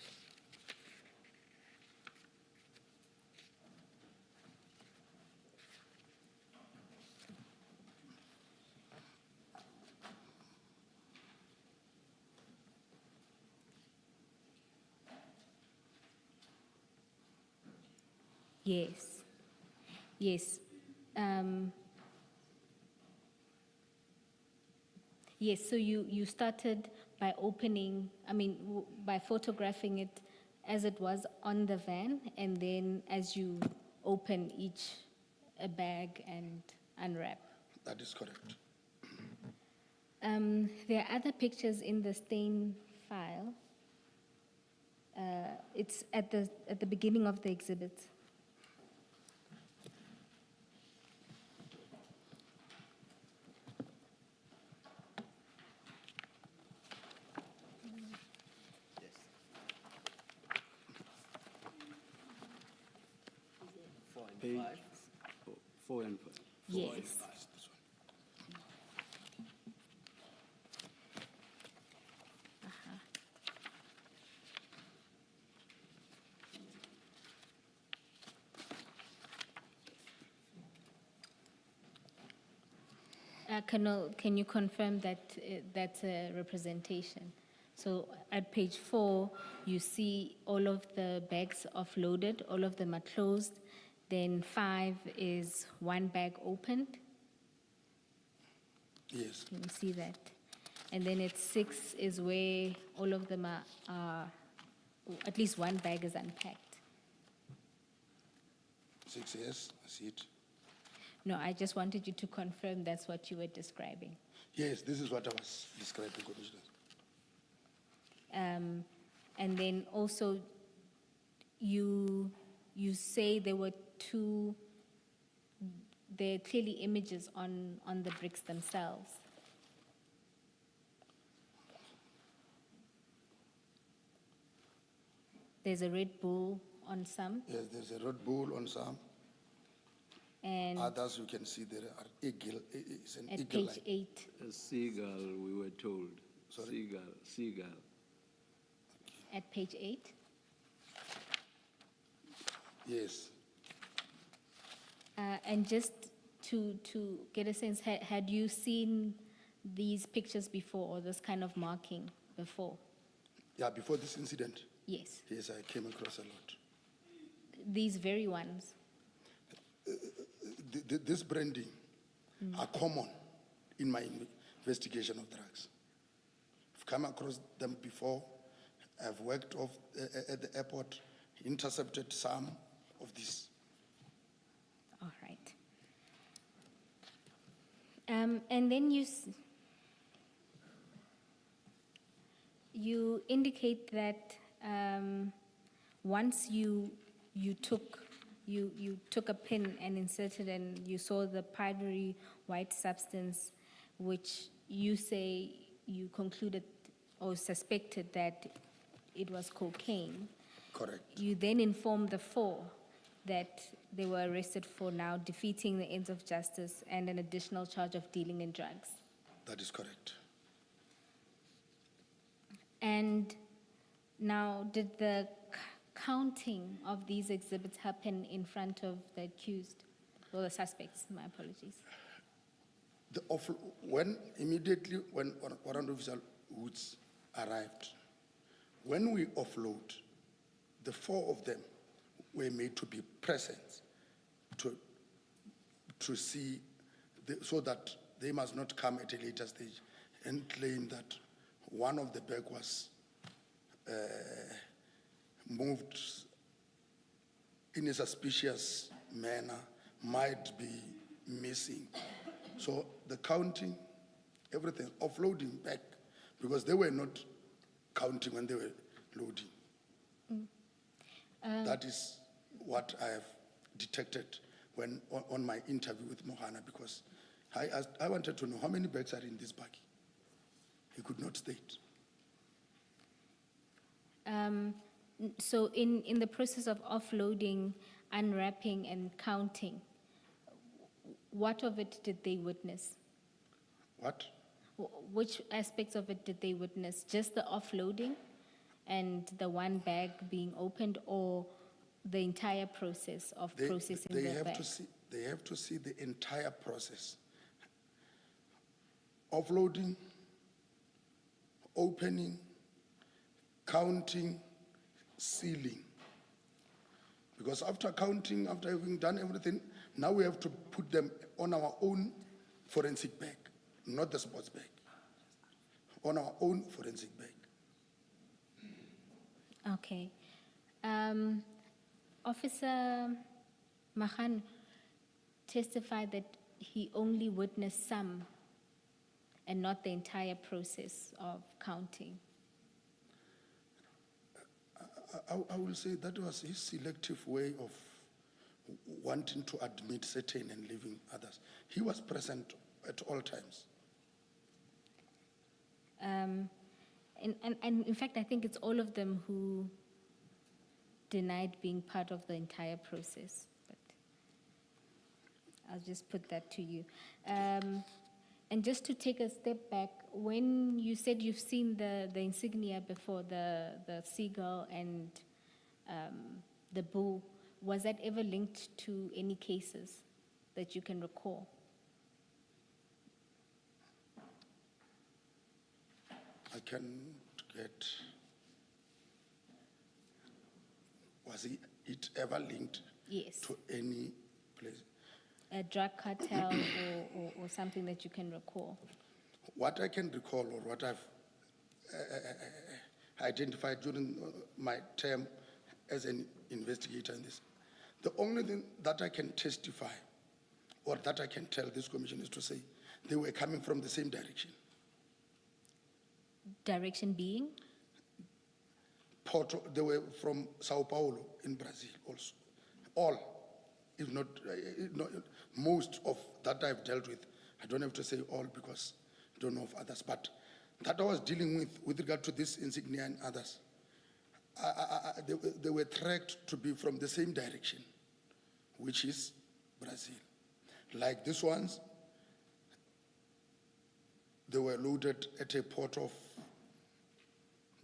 Yes. Yes. Yes, so you started by opening, by photographing it as it was on the van, and then as you open each bag and unwrap. That is correct. There are other pictures in the stain file. It's at the beginning of the exhibit. Page 4 and 5. Yes. Colonel, can you confirm that that's a representation? So at page 4, you see all of the bags offloaded, all of them are closed. Then 5 is one bag opened. Yes. Can you see that? And then at 6 is where all of them are at least one bag is unpacked. 6, yes, I see it. No, I just wanted you to confirm that's what you were describing. Yes, this is what I was describing, Commissioner. And then also, you say there were there are clearly images on the bricks themselves. There's a Red Bull on some. Yes, there's a Red Bull on some. And others you can see there are eagle. It's an at eagle page line. 8. A seagull, we were told. Sorry? Seagull. At page 8? Yes. And just to get a sense, had you seen these pictures before, or this kind of marking before? Yeah, before this incident? Yes. Yes, I came across a lot. These very ones? This branding are common in my investigation of drugs. I've come across them before. I've worked at the airport, intercepted some of these. All right. And then you indicate that once you took a pin and inserted and you saw the powdery white substance, which you say you concluded or suspected that it was cocaine. Correct. You then informed the four that they were arrested for now defeating the ends of justice and an additional charge of dealing in drugs. That is correct. And now, did the counting of these exhibits happen in front of the accused or the suspects? My apologies. Immediately when Warrant Officer Woods arrived, when we offload, the four of them were made to be present to see, so that they must not come at a later stage and claim that one of the bag was moved in a suspicious manner, might be missing. So the counting, everything, offloading back, because they were not counting when they were loading. That is what I have detected when on my interview with Mohana, because I wanted to know how many bags are in this bag. He could not state. So in the process of offloading, unwrapping, and counting, what of it did they witness? What? Which aspects of it did they witness? Just the offloading and the one bag being opened, or the entire process of processing the bag? They have to see the entire process. Offloading, opening, counting, sealing. Because after counting, after having done everything, now we have to put them on our own forensic bag, not the sports bag. On our own forensic bag. Okay. Officer Mahan testified that he only witnessed some and not the entire process of counting. I will say that was his selective way of wanting to admit certain and leaving others. He was present at all times. And in fact, I think it's all of them who denied being part of the entire process. But I'll just put that to you. And just to take a step back, when you said you've seen the insignia before, the seagull and the bull, was that ever linked to any cases that you can recall? I can get, was it ever linked to any place? A drug cartel or something that you can recall? What I can recall, or what I've identified during my term as an investigator in this, the only thing that I can testify or that I can tell this commission is to say they were coming from the same direction. Direction being? They were from Sao Paulo in Brazil also. All, if not, most of that I've dealt with. I don't have to say all because I don't know of others, but that I was dealing with regard to this insignia and others, they were tracked to be from the same direction, which is Brazil. Like these ones, they were loaded at a port of,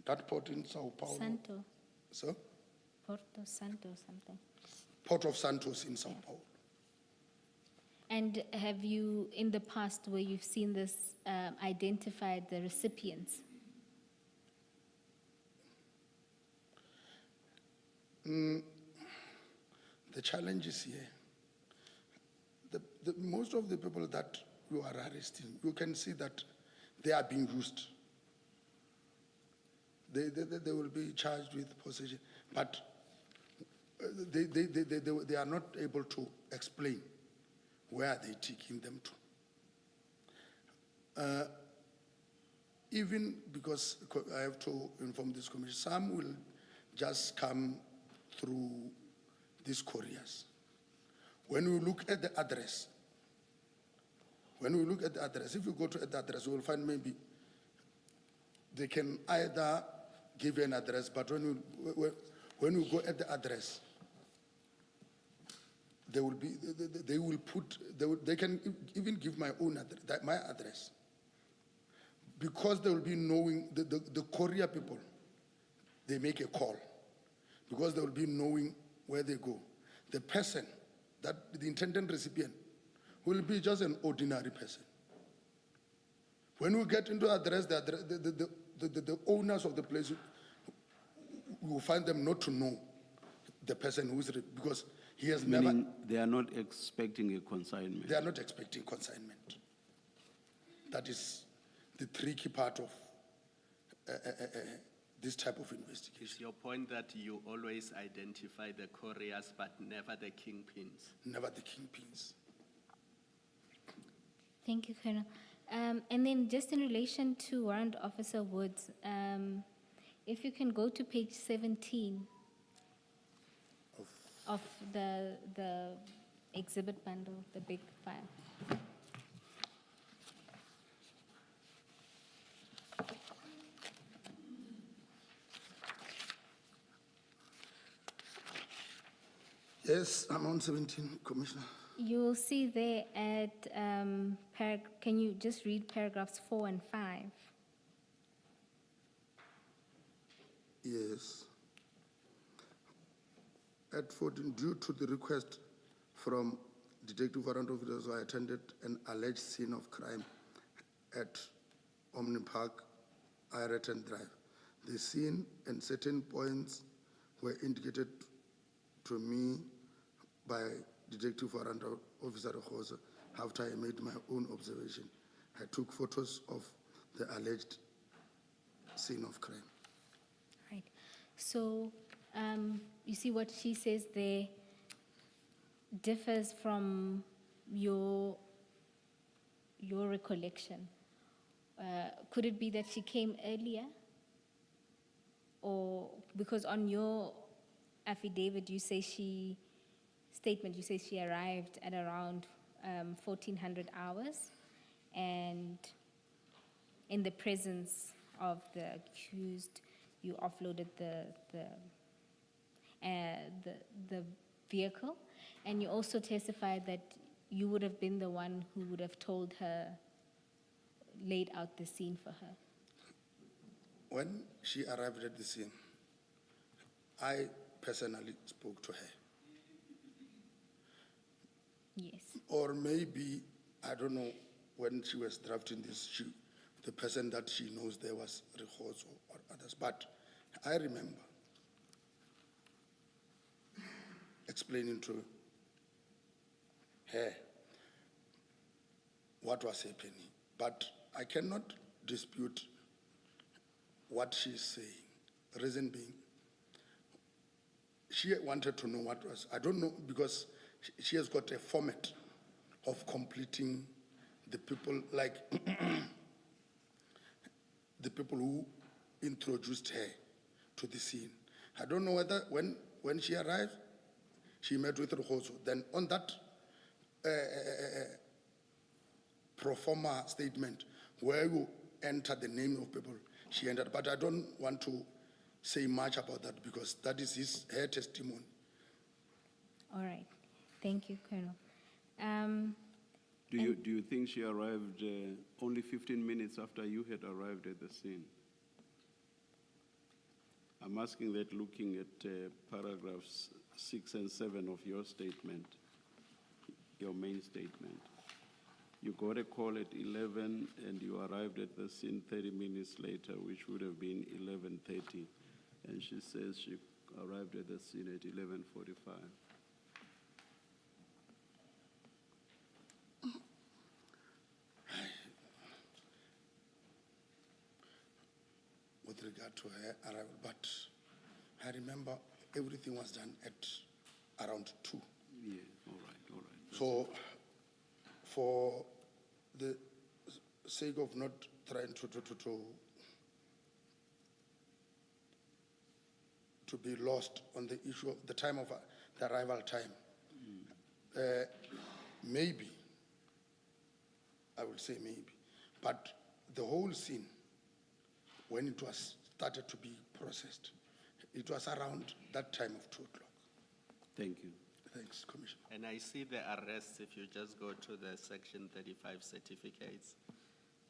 that port in Sao Paulo. Santo. So? Porto Santo something. Port of Santos in Sao Paulo. And have you, in the past, where you've seen this, identified the recipients? The challenge is here. Most of the people that you are arresting, you can see that they are being used. They will be charged with possession, but they are not able to explain where they're taking them to. Even because I have to inform this commission, some will just come through these couriers. When we look at the address, if you go to the address, you will find maybe they can either give you an address, but when you go at the address, they can even give my own address, my address. Because they will be knowing, the courier people, they make a call. Because they will be knowing where they go. The person, the intended recipient, will be just an ordinary person. When we get into address, the owners of the place, we will find them not to know the person who is, because he has Meaning they are not expecting a consignment. They are not expecting consignment. That is the tricky part of this type of investigation. Is your point that you always identify the couriers but never the kingpins? Never the kingpins. Thank you, Colonel. And then just in relation to Warrant Officer Woods, if you can go to page 17 of the exhibit bundle, the big file. Yes, I'm on 17, Commissioner. You will see there at, can you just read paragraphs 4 and 5? Yes. At 14, due to the request from Detective Warrant Officers, I attended an alleged scene of crime at Omni Park, Ireton Drive. The scene and certain points were indicated to me by Detective Warrant Officer Rosa after I made my own observation. I took photos of the alleged scene of crime. Right. So you see what she says there differs from your recollection. Could it be that she came earlier? Or because on your affidavit you say she arrived at around 1400 hours, and in the presence of the accused, you offloaded the vehicle, and you also testified that you would have been the one who would have told her, laid out the scene for her. When she arrived at the scene, I personally spoke to her. Yes. Or maybe, I don't know, when she was drafting this, the person that she knows there was Rehozo or others. But I remember explaining to her what was happening. But I cannot dispute what she's saying. Reason being, she wanted to know what was, I don't know, because she has got a format of completing the people, like the people who introduced her to the scene. I don't know whether when she arrived, she met with Rehozo. Then on that pro forma statement, where you enter the name of people, she entered. But I don't want to say much about that because that is her testimony. All right. Thank you, Colonel. Do you think she arrived only 15 minutes after you had arrived at the scene? I'm asking that looking at paragraphs 6 and 7 of your statement, your main statement. You got a call at 11 and you arrived at the scene 30 minutes later, which would have been 11:30. And she says she arrived at the scene at 11:45. With regard to her arrival, but I remember everything was done at around 2. Yeah, all right. So for the sake of not trying to be lost on the issue of the time of the arrival time, maybe, I will say maybe, but the whole scene, when it was started to be processed, it was around that time of 2 o'clock. Thank you. Thanks, Commissioner. And I see the arrests, if you just go to the Section 35 certificates,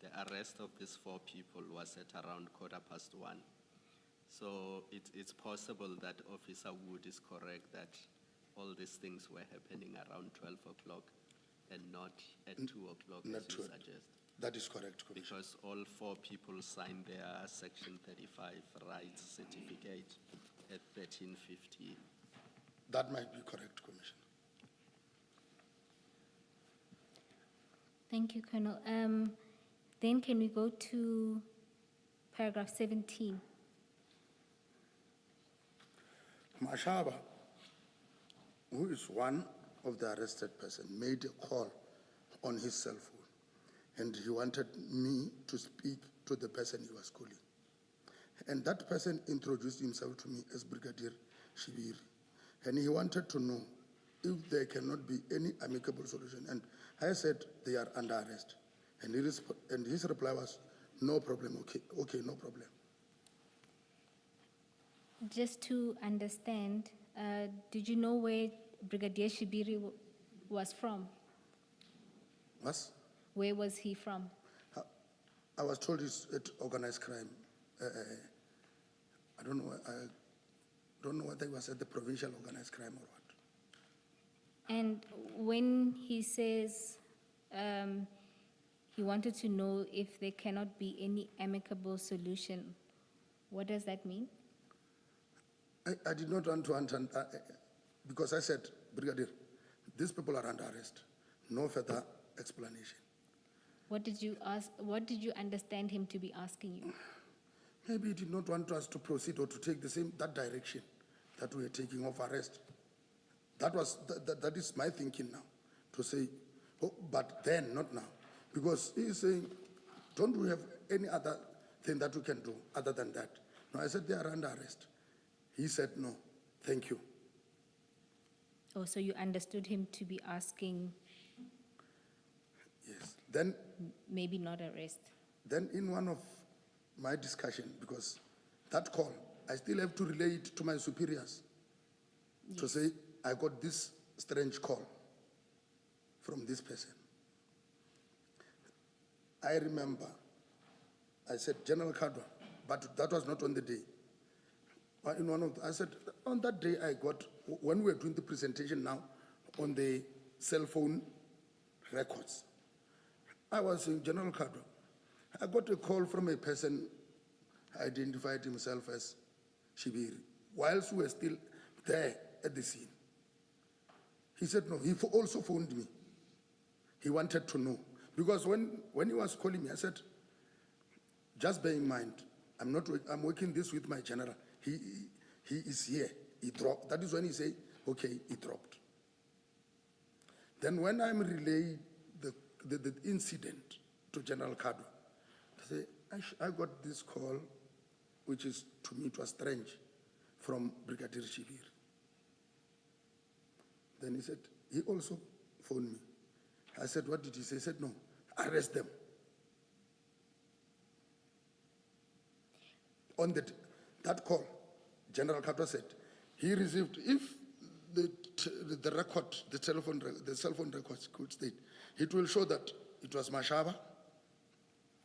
the arrest of these 4 people was at around 1:15. So it's possible that Officer Wood is correct that all these things were happening around 12 o'clock and not at 2 o'clock, as you suggest. That is correct, Commissioner. Because all 4 people signed their Section 35 rights certificate at 13:50. That might be correct, Commissioner. Thank you, Colonel. Then can we go to paragraph 17? Mashaba, who is one of the arrested person, made a call on his cell phone, and he wanted me to speak to the person he was calling. And that person introduced himself to me as Brigadier Shibiri, and he wanted to know if there cannot be any amicable solution. And I said they are under arrest, and his reply was, no problem, okay, no problem. Just to understand, did you know where Brigadier Shibiri was from? What? Where was he from? I was told it's organized crime. I don't know whether it was at the provincial organized crime or what. And when he says he wanted to know if there cannot be any amicable solution, what does that mean? I did not want to understand, because I said, Brigadier, these people are under arrest. No further explanation. What did you ask? What did you understand him to be asking you? Maybe he did not want us to proceed or to take that direction that we are taking of arrest. That is my thinking now, to say, oh, but then, not now. Because he is saying, don't we have any other thing that we can do other than that? No, I said they are under arrest. He said, no, thank you. Oh, so you understood him to be asking... Yes. Then... Maybe not arrest. Then in one of my discussion, because that call, I still have to relay it to my superiors, yes, to say, I got this strange call from this person. I remember, I said, General Kadwa, but that was not on the day. In one of I said, on that day I got, when we were doing the presentation now on the cell phone records, I was saying, General Kadwa, I got a call from a person identified himself as Shibiri, whilst we were still there at the scene. He said, no, he also phoned me. He wanted to know. Because when he was calling me, I said, just bear in mind, I'm working this with my general. He is here. He dropped. That is when he said, okay, he dropped. Then when I'm relaying the incident to General Kadwa, I say, I got this call, which is, to me, it was strange, from Brigadier Shibiri. Then he said, he also phoned me. I said, what did he say? He said, no, arrest them. On that call, General Kadwa said, he received, if the record, the cell phone records could state, it will show that it was Mashaba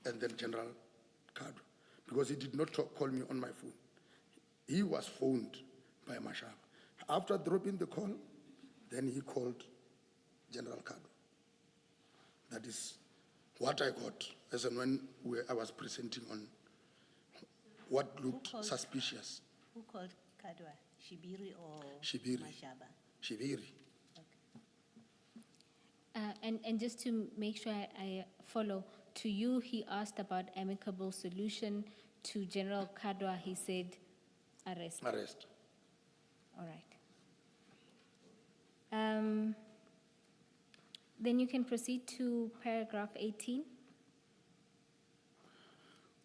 and then General Kadwa, because he did not call me on my phone. He was phoned by Mashaba. After dropping the call, then he called General Kadwa. That is what I got as and when I was presenting on what looked suspicious. Who called Kadwa? Shibiri or Shibiri. Mashaba? Shibiri. Okay. And just to make sure I follow, to you he asked about amicable solution. To General Kadwa he said arrest. Arrest. All right. Then you can proceed to paragraph 18.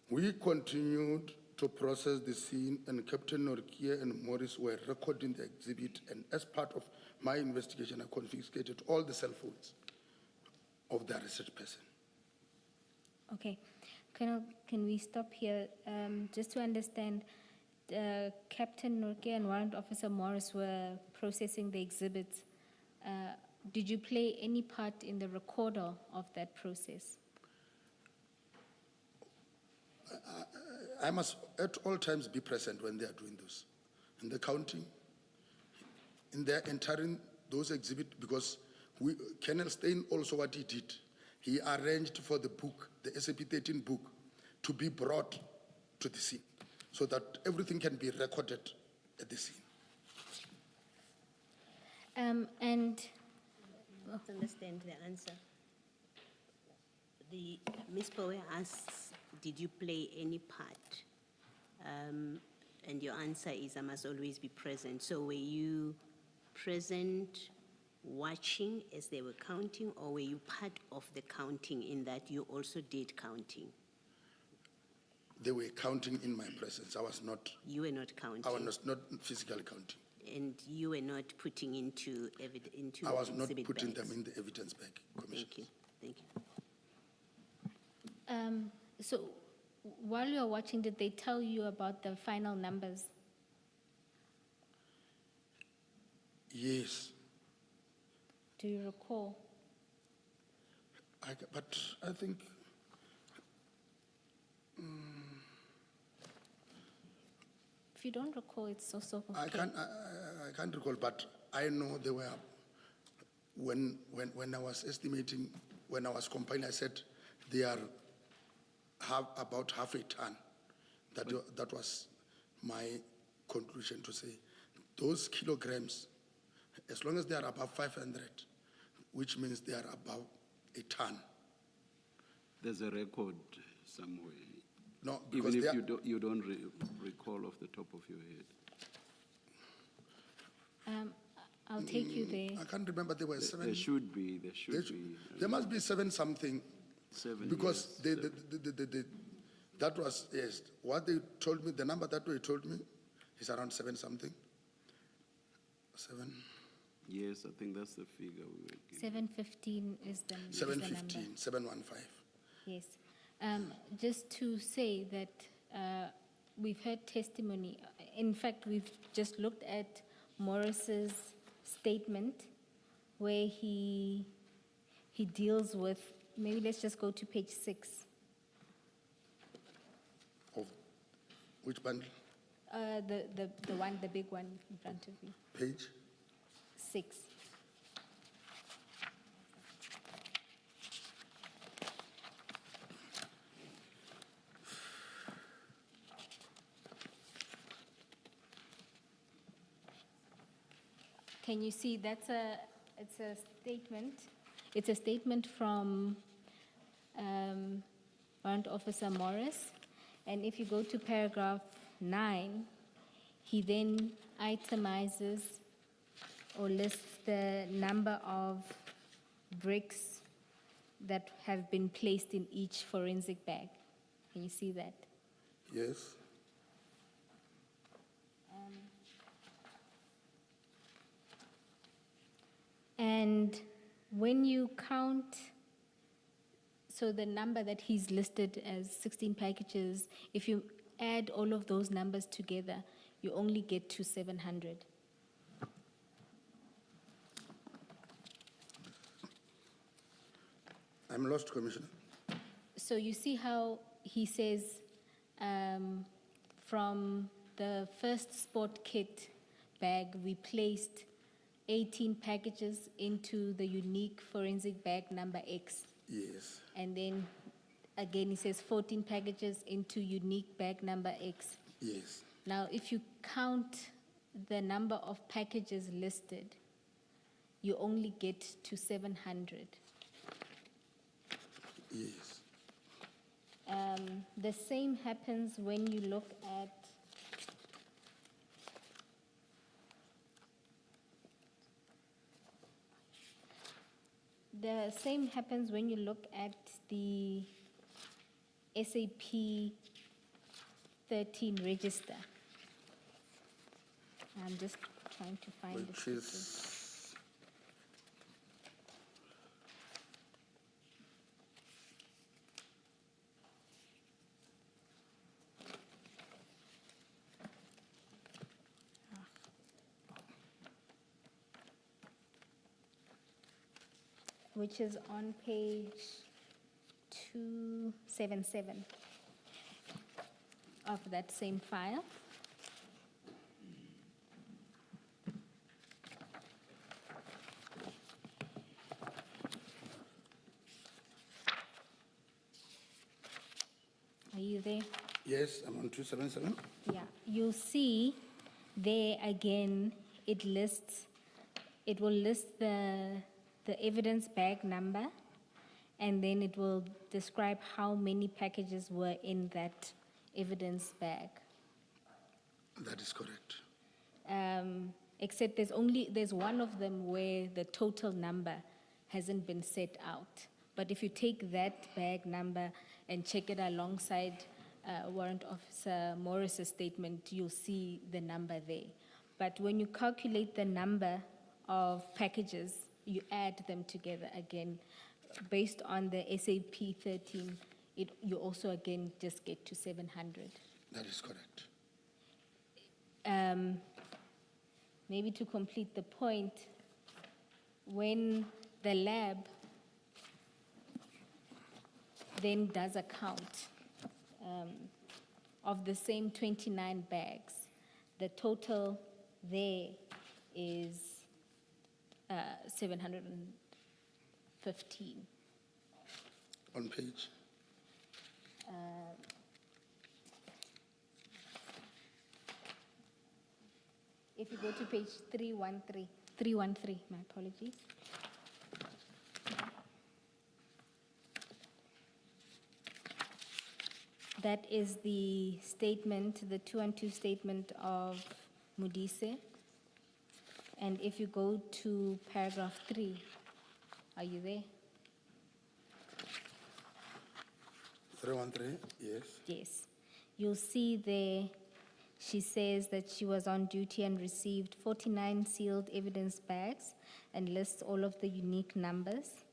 We continued to process the scene, and Captain Norkia and Morris were recording the exhibit, and as part of my investigation, I confiscated all the cell phones of the arrested person. Okay. Can we stop here? Just to understand, Captain Norkia and Warrant Officer Morris were processing the exhibits. Did you play any part in the recorder of that process? I must at all times be present when they are doing those. In the counting, in their entering those exhibits, because Colonel Stein also what he did, he arranged for the book, the SAP-13 book, to be brought to the scene so that everything can be recorded at the scene. And well, to understand the answer. Ms. Powe asks, did you play any part? And your answer is, I must always be present. So were you present watching as they were counting, or were you part of the counting in that you also did counting? They were counting in my presence. I was not. You were not counting? I was not physically counting. And you were not putting into I was not exhibit putting bags. them in the evidence bag, Commissioner. Thank you. So while you were watching, did they tell you about the final numbers? Yes. Do you recall? But I think if you don't recall, it's also okay. I can't recall, but I know they were, when I was estimating, when I was compiling, I said they are about half a ton. That was my conclusion, to say those kilograms, as long as they are above 500, which means they are above a ton. There's a record somewhere. No, even because if you don't recall off the top of your head. I'll take you there. I can't remember. There were seven. There should be. There must be seven something. Seven. Because yes, that was, yes, what they told me, the number that they told me is around seven something. Seven. Yes, I think that's the figure we were given. 715 is the 715, 715. Yes. Just to say that we've heard testimony. In fact, we've just looked at Morris's statement where he deals with, maybe let's just go to page 6. Of which bundle? The big one in front of you. Page? 6. Can you see it's a statement. It's a statement from Warrant Officer Morris. And if you go to paragraph 9, he then itemizes or lists the number of bricks that have been placed in each forensic bag. Can you see that? Yes. And when you count, so the number that he's listed as 16 packages, if you add all of those numbers together, you only get to 700. I'm lost, Commissioner. So you see how he says from the first sport kit bag, we placed 18 packages into the unique forensic bag number X. Yes. And then again, he says 14 packages into unique bag number X. Yes. Now, if you count the number of packages listed, you only get to 700. Yes. The same happens when you look at the 13 register. I'm just trying to find it. Which is which is on page 277 of that same file. Are you there? Yes, I'm on 277. Yeah, you'll see there again, it will list the evidence bag number, and then it will describe how many packages were in that evidence bag. That is correct. Except there's one of them where the total number hasn't been set out. But if you take that bag number and check it alongside Warrant Officer Morris's statement, you'll see the number there. But when you calculate the number of packages, you add them together again. Based on the SAP 13, you also again just get to 700. That is correct. Maybe to complete the point, when the lab then does a count of the same 29 bags, the total there is 715. On page? If you go to page 313, my apologies. That is the statement, the 212 statement of Modise. And if you go to paragraph 3, are you there? 313, yes. Yes. You'll see there, she says that she was on duty and received 49 sealed evidence bags and lists all of the unique numbers.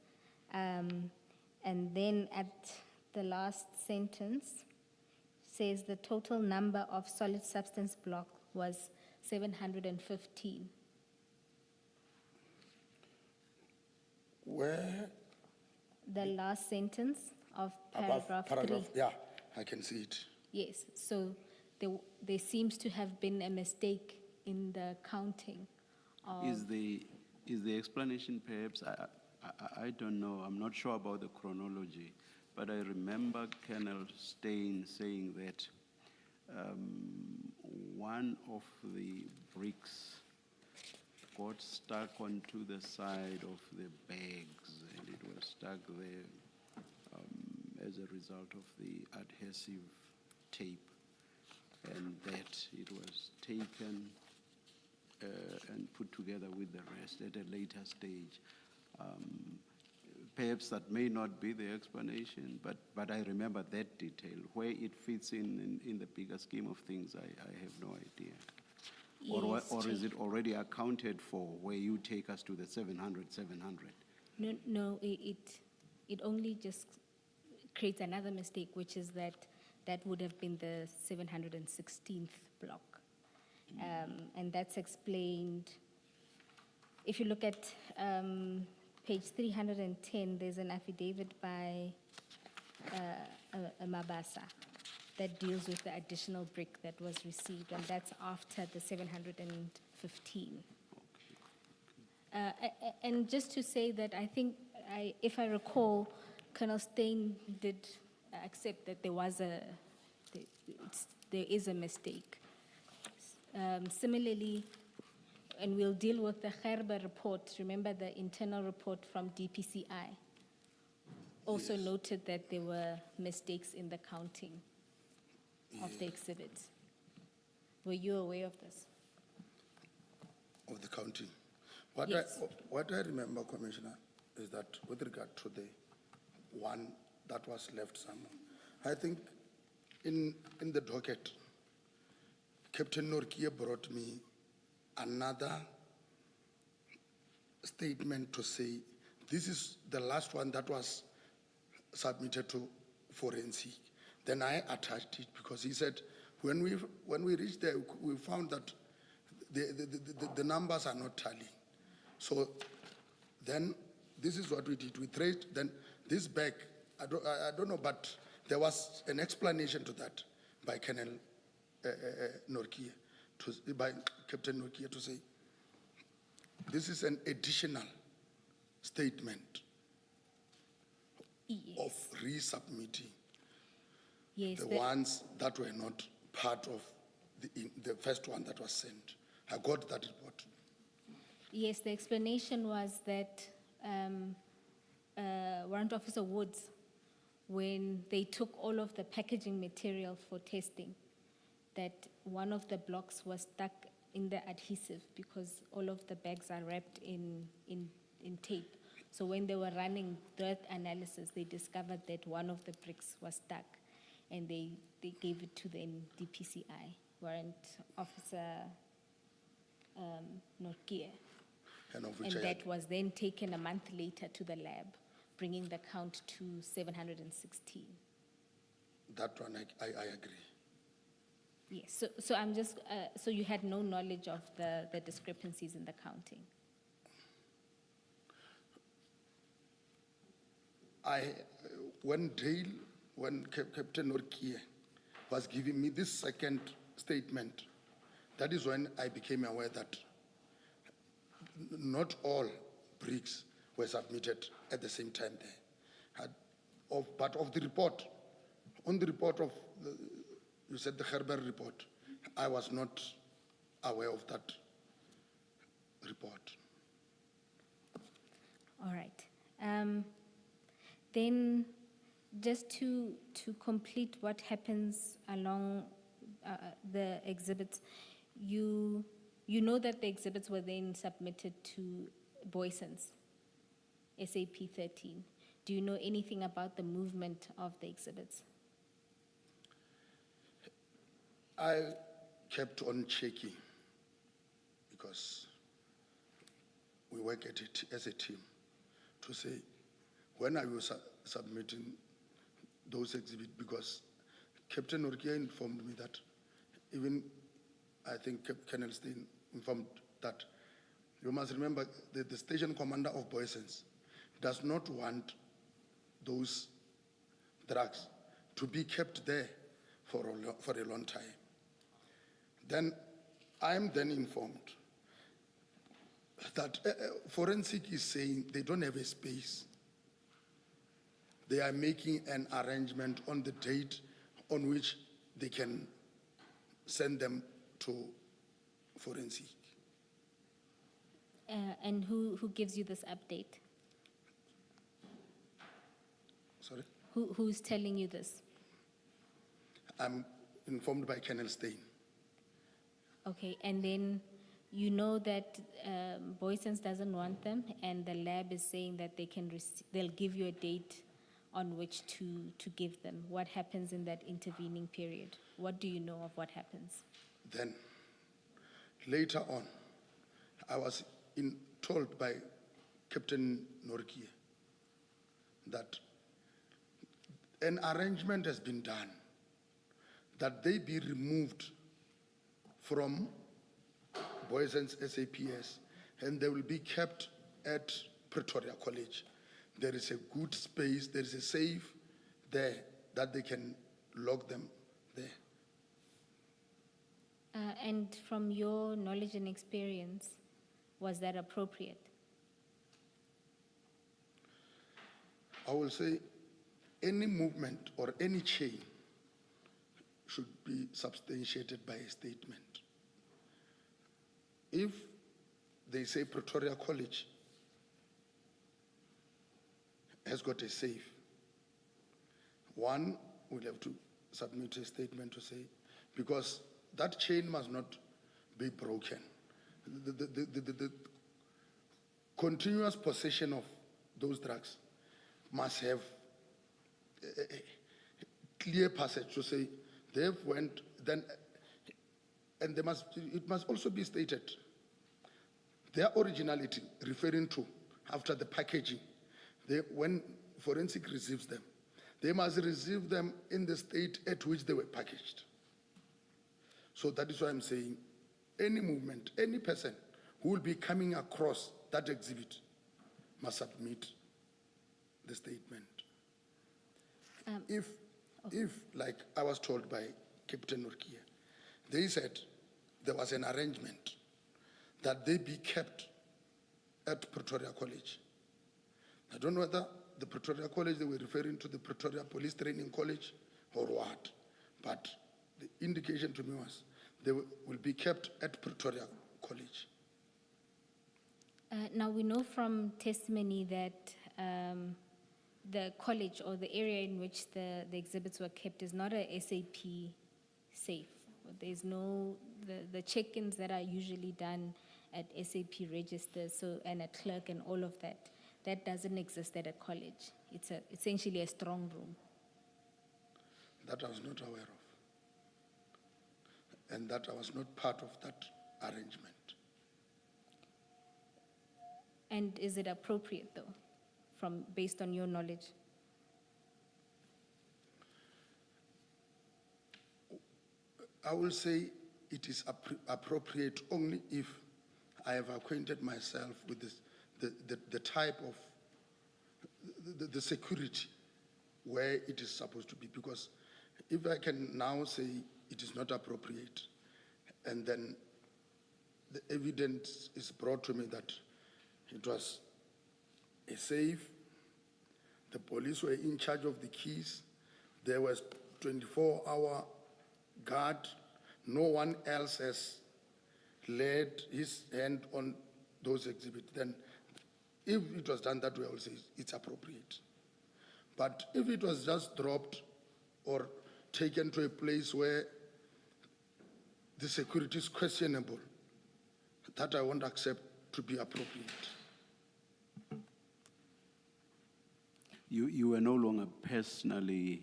And then at the last sentence, says the total number of solid substance block was 715. Where? The last sentence of paragraph 3. Yeah, I can see it. Yes, so there seems to have been a mistake in the counting of... Is the explanation perhaps, I don't know, I'm not sure about the chronology, but I remember Colonel Stein saying that one of the bricks got stuck onto the side of the bags, and it was stuck there as a result of the adhesive tape, and that it was taken and put together with the rest at a later stage. Perhaps that may not be the explanation, but I remember that detail. Where it fits in the bigger scheme of things, I have no idea. Yes, or is it already accounted for where you take us to the 700? No, it only just creates another mistake, which is that would have been the 716th block. And that's explained. If you look at page 310, there's an affidavit by a Mabasa that deals with the additional brick that was received, and that's after the 715. And just to say that I think, if I recall, Colonel Stein did accept that there is a mistake. Similarly, and we'll deal with the Gerber report. Remember the internal report from DPCI also noted that there were mistakes in the counting of the exhibits. Were you aware of this? Of the counting? Yes. What I remember, Commissioner, is that with regard to the one that was left somewhere, I think in the docket, Captain Norkie brought me another statement to say, this is the last one that was submitted to forensic. Then I attached it because he said, when we reached there, we found that the numbers are not tallying. So then this is what we did. We traced then this back. I don't know, but there was an explanation to that by Colonel Norkie, by Captain Norkie, to say this is an additional statement of resubmitting the ones that were not part of the first one that was sent. I got that report. Yes, the explanation was that Warrant Officer Woods, when they took all of the packaging material for testing, that one of the blocks was stuck in the adhesive because all of the bags are wrapped in tape. So when they were running that analysis, they discovered that one of the bricks was stuck, and they gave it to the DPCI, Warrant Officer Norkie. And that was then taken a month later to the lab, bringing the count to 716. That one, I agree. Yes, so I'm just, so you had no knowledge of the discrepancies in the counting? When Captain Norkie was giving me this second statement, that is when I became aware that not all bricks were submitted at the same time there. But of the report, on the report of, you said the Gerber report, I was not aware of that report. All right. Then just to complete what happens along the exhibits, you know that the exhibits were then submitted to Boyson's, SAP 13. Do you know anything about the movement of the exhibits? I kept on checking because we work at it as a team to say, when I was submitting those exhibits, because Captain Norkie informed me that, even I think Colonel Stein informed that, you must remember that the station commander of Boyson's does not want those drugs to be kept there for a long time. Then I am then informed that forensic is saying they don't have a space. They are making an arrangement on the date on which they can send them to forensic. And who gives you this update? Sorry? Who's telling you this? I'm informed by Colonel Stein. Okay, and then you know that Boyson's doesn't want them, and the lab is saying that they'll give you a date on which to give them. What happens in that intervening period? What do you know of what happens? Then, later on, I was told by Captain Norkie that an arrangement has been done that they be removed from Boyson's SAPS, and they will be kept at Pretoria College. There is a good space, there is a safe there that they can lock them there. And from your knowledge and experience, was that appropriate? I will say any movement or any chain should be substantiated by a statement. If they say Pretoria College has got a safe, one will have to submit a statement to say, because that chain must not be broken. The continuous possession of those drugs must have a clear passage to say they've went, then and it must also be stated, their originality, referring to after the packaging, when forensic receives them, they must receive them in the state at which they were packaged. So that is why I'm saying any movement, any person who will be coming across that exhibit must submit the statement. If, like I was told by Captain Norkia, they said there was an arrangement that they be kept at Pretoria College. I don't know whether the Pretoria College, they were referring to the Pretoria Police Training College or what, but the indication to me was they will be kept at Pretoria College. Now we know from testimony that the college or the area in which the exhibits were kept is not a SAP safe. There's no, the check-ins that are usually done at SAP registers, so, and a clerk and all of that, that doesn't exist at a college. It's essentially a strong room. That I was not aware of. And that I was not part of that arrangement. And is it appropriate though, based on your knowledge? I will say it is appropriate only if I have acquainted myself with this, the type of the security where it is supposed to be. Because if I can now say it is not appropriate, and then the evidence is brought to me that it was a safe, the police were in charge of the keys, there was 24-hour guard, no one else has laid his hand on those exhibits, then if it was done that way, I will say it's appropriate. But if it was just dropped or taken to a place where the security is questionable, that I won't accept to be appropriate. You were no longer personally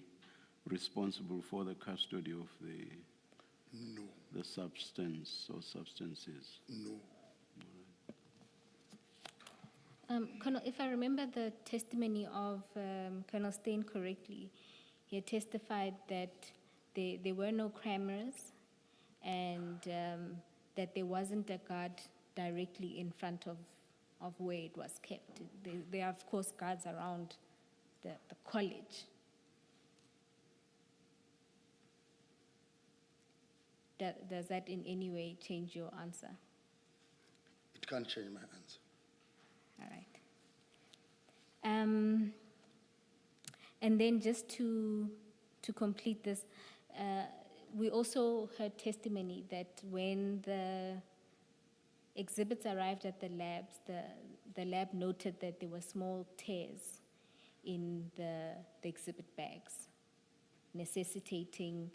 responsible for the custody of the substance or substances? No. Colonel, if I remember the testimony of Colonel Steyn correctly, he had testified that there were no cameras and that there wasn't a guard directly in front of where it was kept. There are, of course, guards around the college. Does that in any way change your answer? It can't change my answer. All right. And then just to complete this, we also heard testimony that when the exhibits arrived at the labs, the lab noted that there were small tears in the exhibit bags, necessitating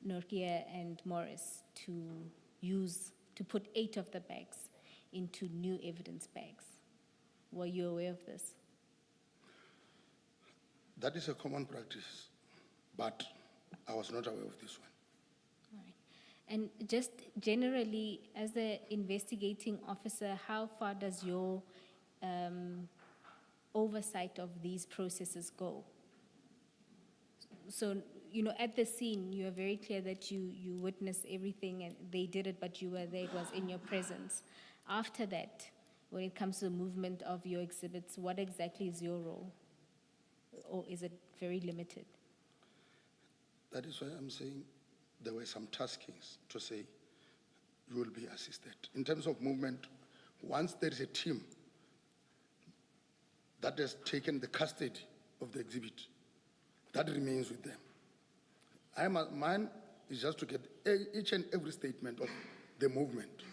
Norkia and Morris to put 8 of the bags into new evidence bags. Were you aware of this? That is a common practice, but I was not aware of this one. All right. And just generally, as an investigating officer, how far does your oversight of these processes go? So, at the scene, you are very clear that you witnessed everything and they did it, but you were there, it was in your presence. After that, when it comes to the movement of your exhibits, what exactly is your role? Or is it very limited? That is why I'm saying there were some taskings to say you will be assisted. In terms of movement, once there is a team that has taken the custody of the exhibit, that remains with them. Mine is just to get each and every statement of the movement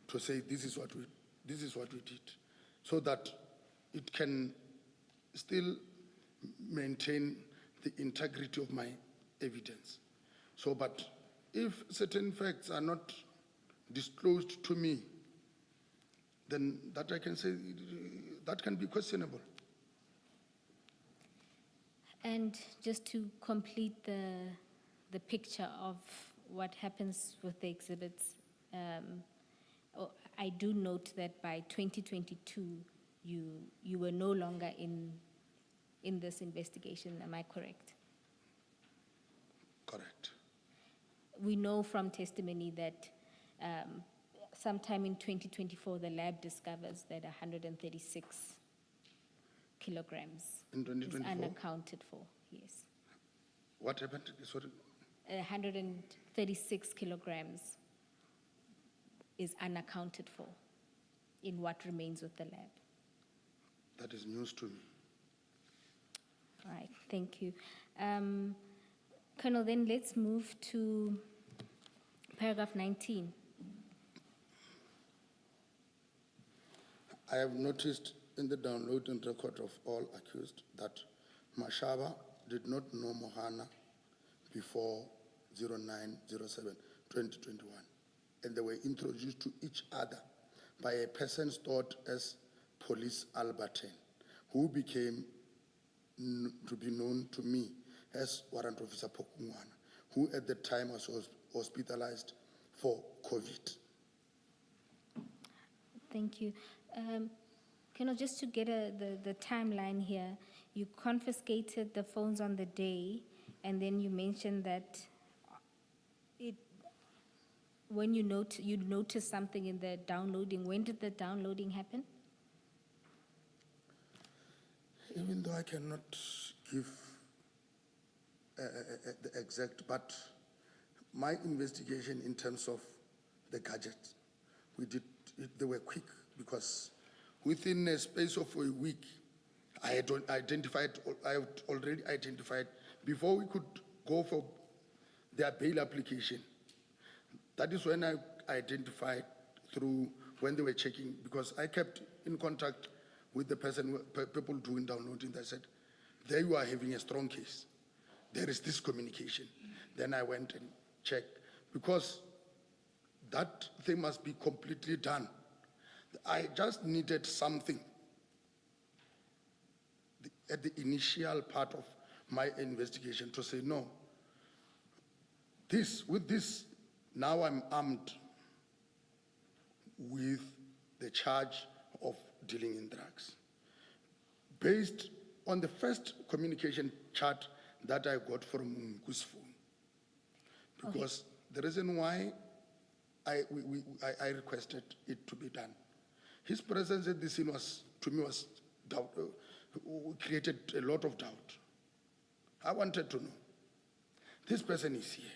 to say this is what we did, so that it can still maintain the integrity of my evidence. So, but if certain facts are not disclosed to me, then that I can say that can be questionable. And just to complete the picture of what happens with the exhibits, I do note that by 2022, you were no longer in this investigation. Am I correct? Correct. We know from testimony that sometime in 2024, the lab discovers that 136 kilograms in 2024? is unaccounted for, yes. What happened? Sorry. 136 kilograms is unaccounted for in what remains with the lab. That is news to me. All right, thank you. Colonel, then let's move to paragraph 19. I have noticed in the downloading record of all accused that Mashaba did not know Mohana before 09/07/2021, and they were introduced to each other by a person stored as Police Albertine, who became to be known to me as Warrant Officer Pokungwana, who at the time was hospitalized for COVID. Thank you. Colonel, just to get the timeline here, you confiscated the phones on the day, and then you mentioned that when you noticed something in the downloading. When did the downloading happen? Even though I cannot give the exact, but my investigation in terms of the gadgets, they were quick, because within a space of a week, I had already identified, before we could go for their bail application. That is when I identified through when they were checking, because I kept in contact with the people doing downloading. They said, there you are having a strong case. There is this communication. Then I went and checked, because that thing must be completely done. I just needed something at the initial part of my investigation to say, no, with this, now I'm armed with the charge of dealing in drugs. Based on the first communication chart that I got from Mku's phone. Because the reason why I requested it to be done, his presence at the scene was created a lot of doubt. I wanted to know, this person is here.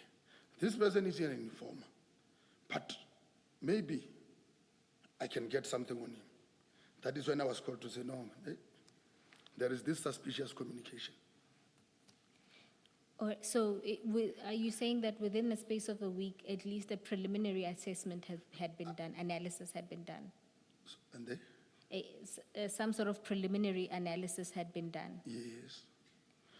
This person is here, an informer. But maybe I can get something on him. That is when I was called to say, no, there is this suspicious communication. So are you saying that within the space of a week, at least a preliminary assessment had been done, analysis had been done? And some sort of preliminary analysis had been done? Yes.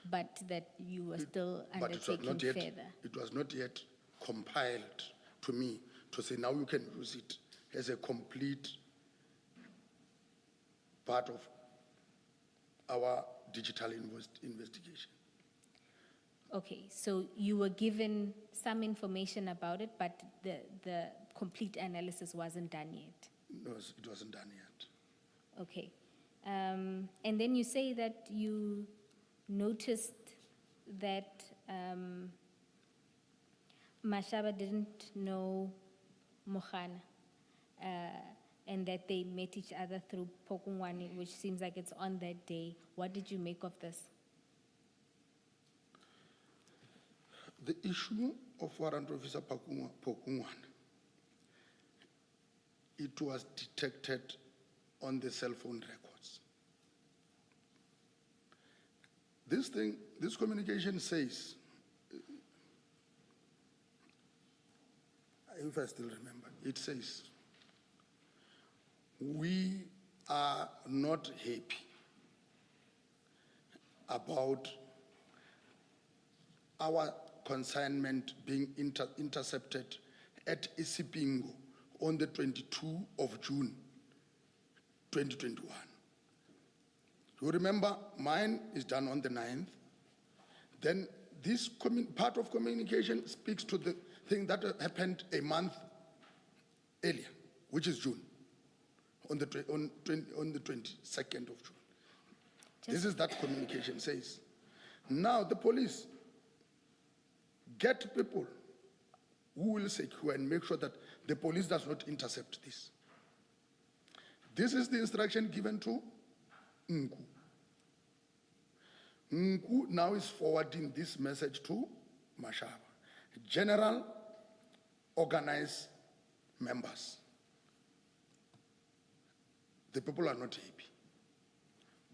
But that you were still undertaking further? It was not yet compiled to me to say, now you can use it as a complete part of our digital investigation. Okay, so you were given some information about it, but the complete analysis wasn't done yet? No, it wasn't done yet. Okay. And then you say that you noticed that Mashaba didn't know Mohana, and that they met each other through Pokungwani, which seems like it's on that day. What did you make of this? The issue of Warrant Officer Pokungwani, it was detected on the cell phone records. This communication says, if I still remember, it says, we are not happy about our consignment being intercepted at Isipingo on the 22 of June, 2021. You remember, mine is done on the 9th. Then this part of communication speaks to the thing that happened a month earlier, which is June, on the 22nd of June. This is that communication says. Now the police get people who will secure and make sure that the police does not intercept this. This is the instruction given to Nku. Nku now is forwarding this message to Mashaba. General, organize members. The people are not happy.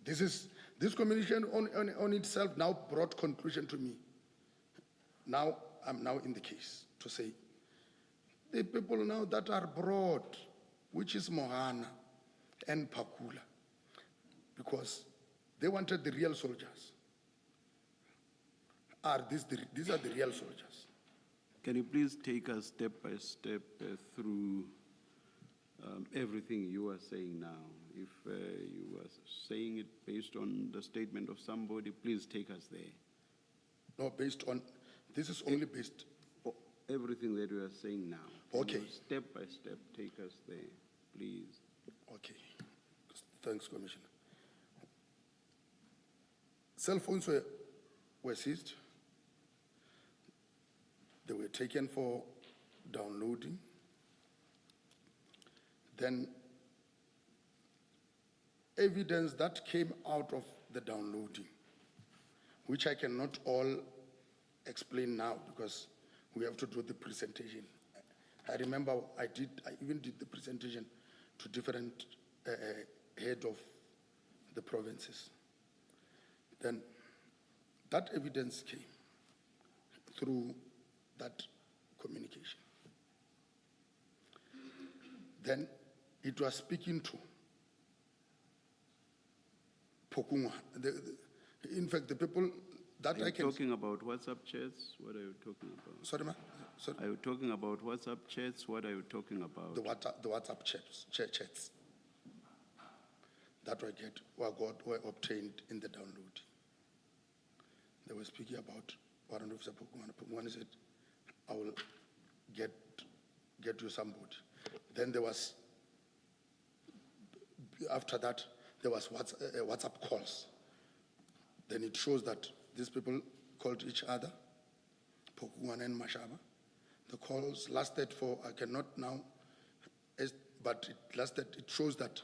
This communication on itself now brought conclusion to me. Now I'm now in the case to say the people now that are brought, which is Mohana and Pakula, because they wanted the real soldiers. These are the real soldiers. Can you please take us step by step through everything you are saying now? If you are saying it based on the statement of somebody, please take us there. No, based on, this is only based. Everything that you are saying now. Okay. Step by step, take us there, please. Okay. Thanks, Commissioner. Cell phones were seized. They were taken for downloading. Then evidence that came out of the downloading, which I cannot all explain now because we have to do the presentation. I remember I even did the presentation to different head of the provinces. Then that evidence came through that communication. Then it was speaking to Pokungwa. In fact, the people that I can... Are you talking about WhatsApp chats? What are you talking about? Sorry, ma'am? Sorry? Are you talking about WhatsApp chats? What are you talking about? The WhatsApp chats that were obtained in the download. They were speaking about Warrant Officer Pokungwa. Pokungwa said, I will get you somebody. Then there was, after that, there was WhatsApp calls. Then it shows that these people called each other, Pokungwa and Mashaba. The calls lasted for, I cannot now, but it lasted, it shows that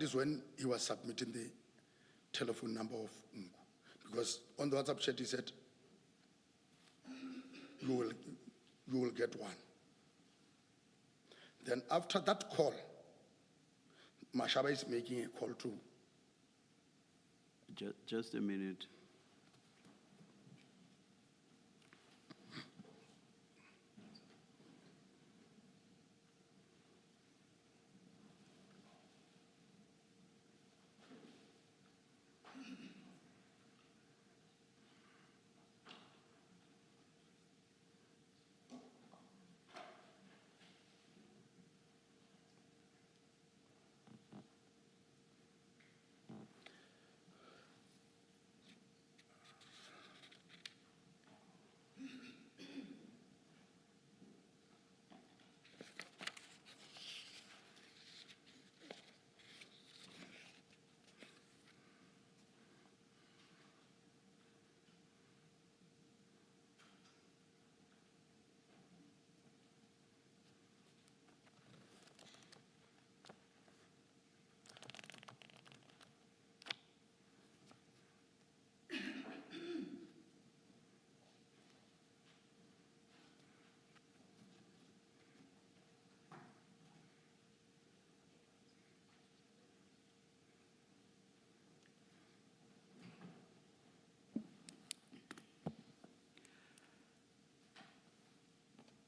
is when he was submitting the telephone number of Nku. Because on the WhatsApp chat he said, you will get one. Then after that call, Mashaba is making a call to. Just a minute.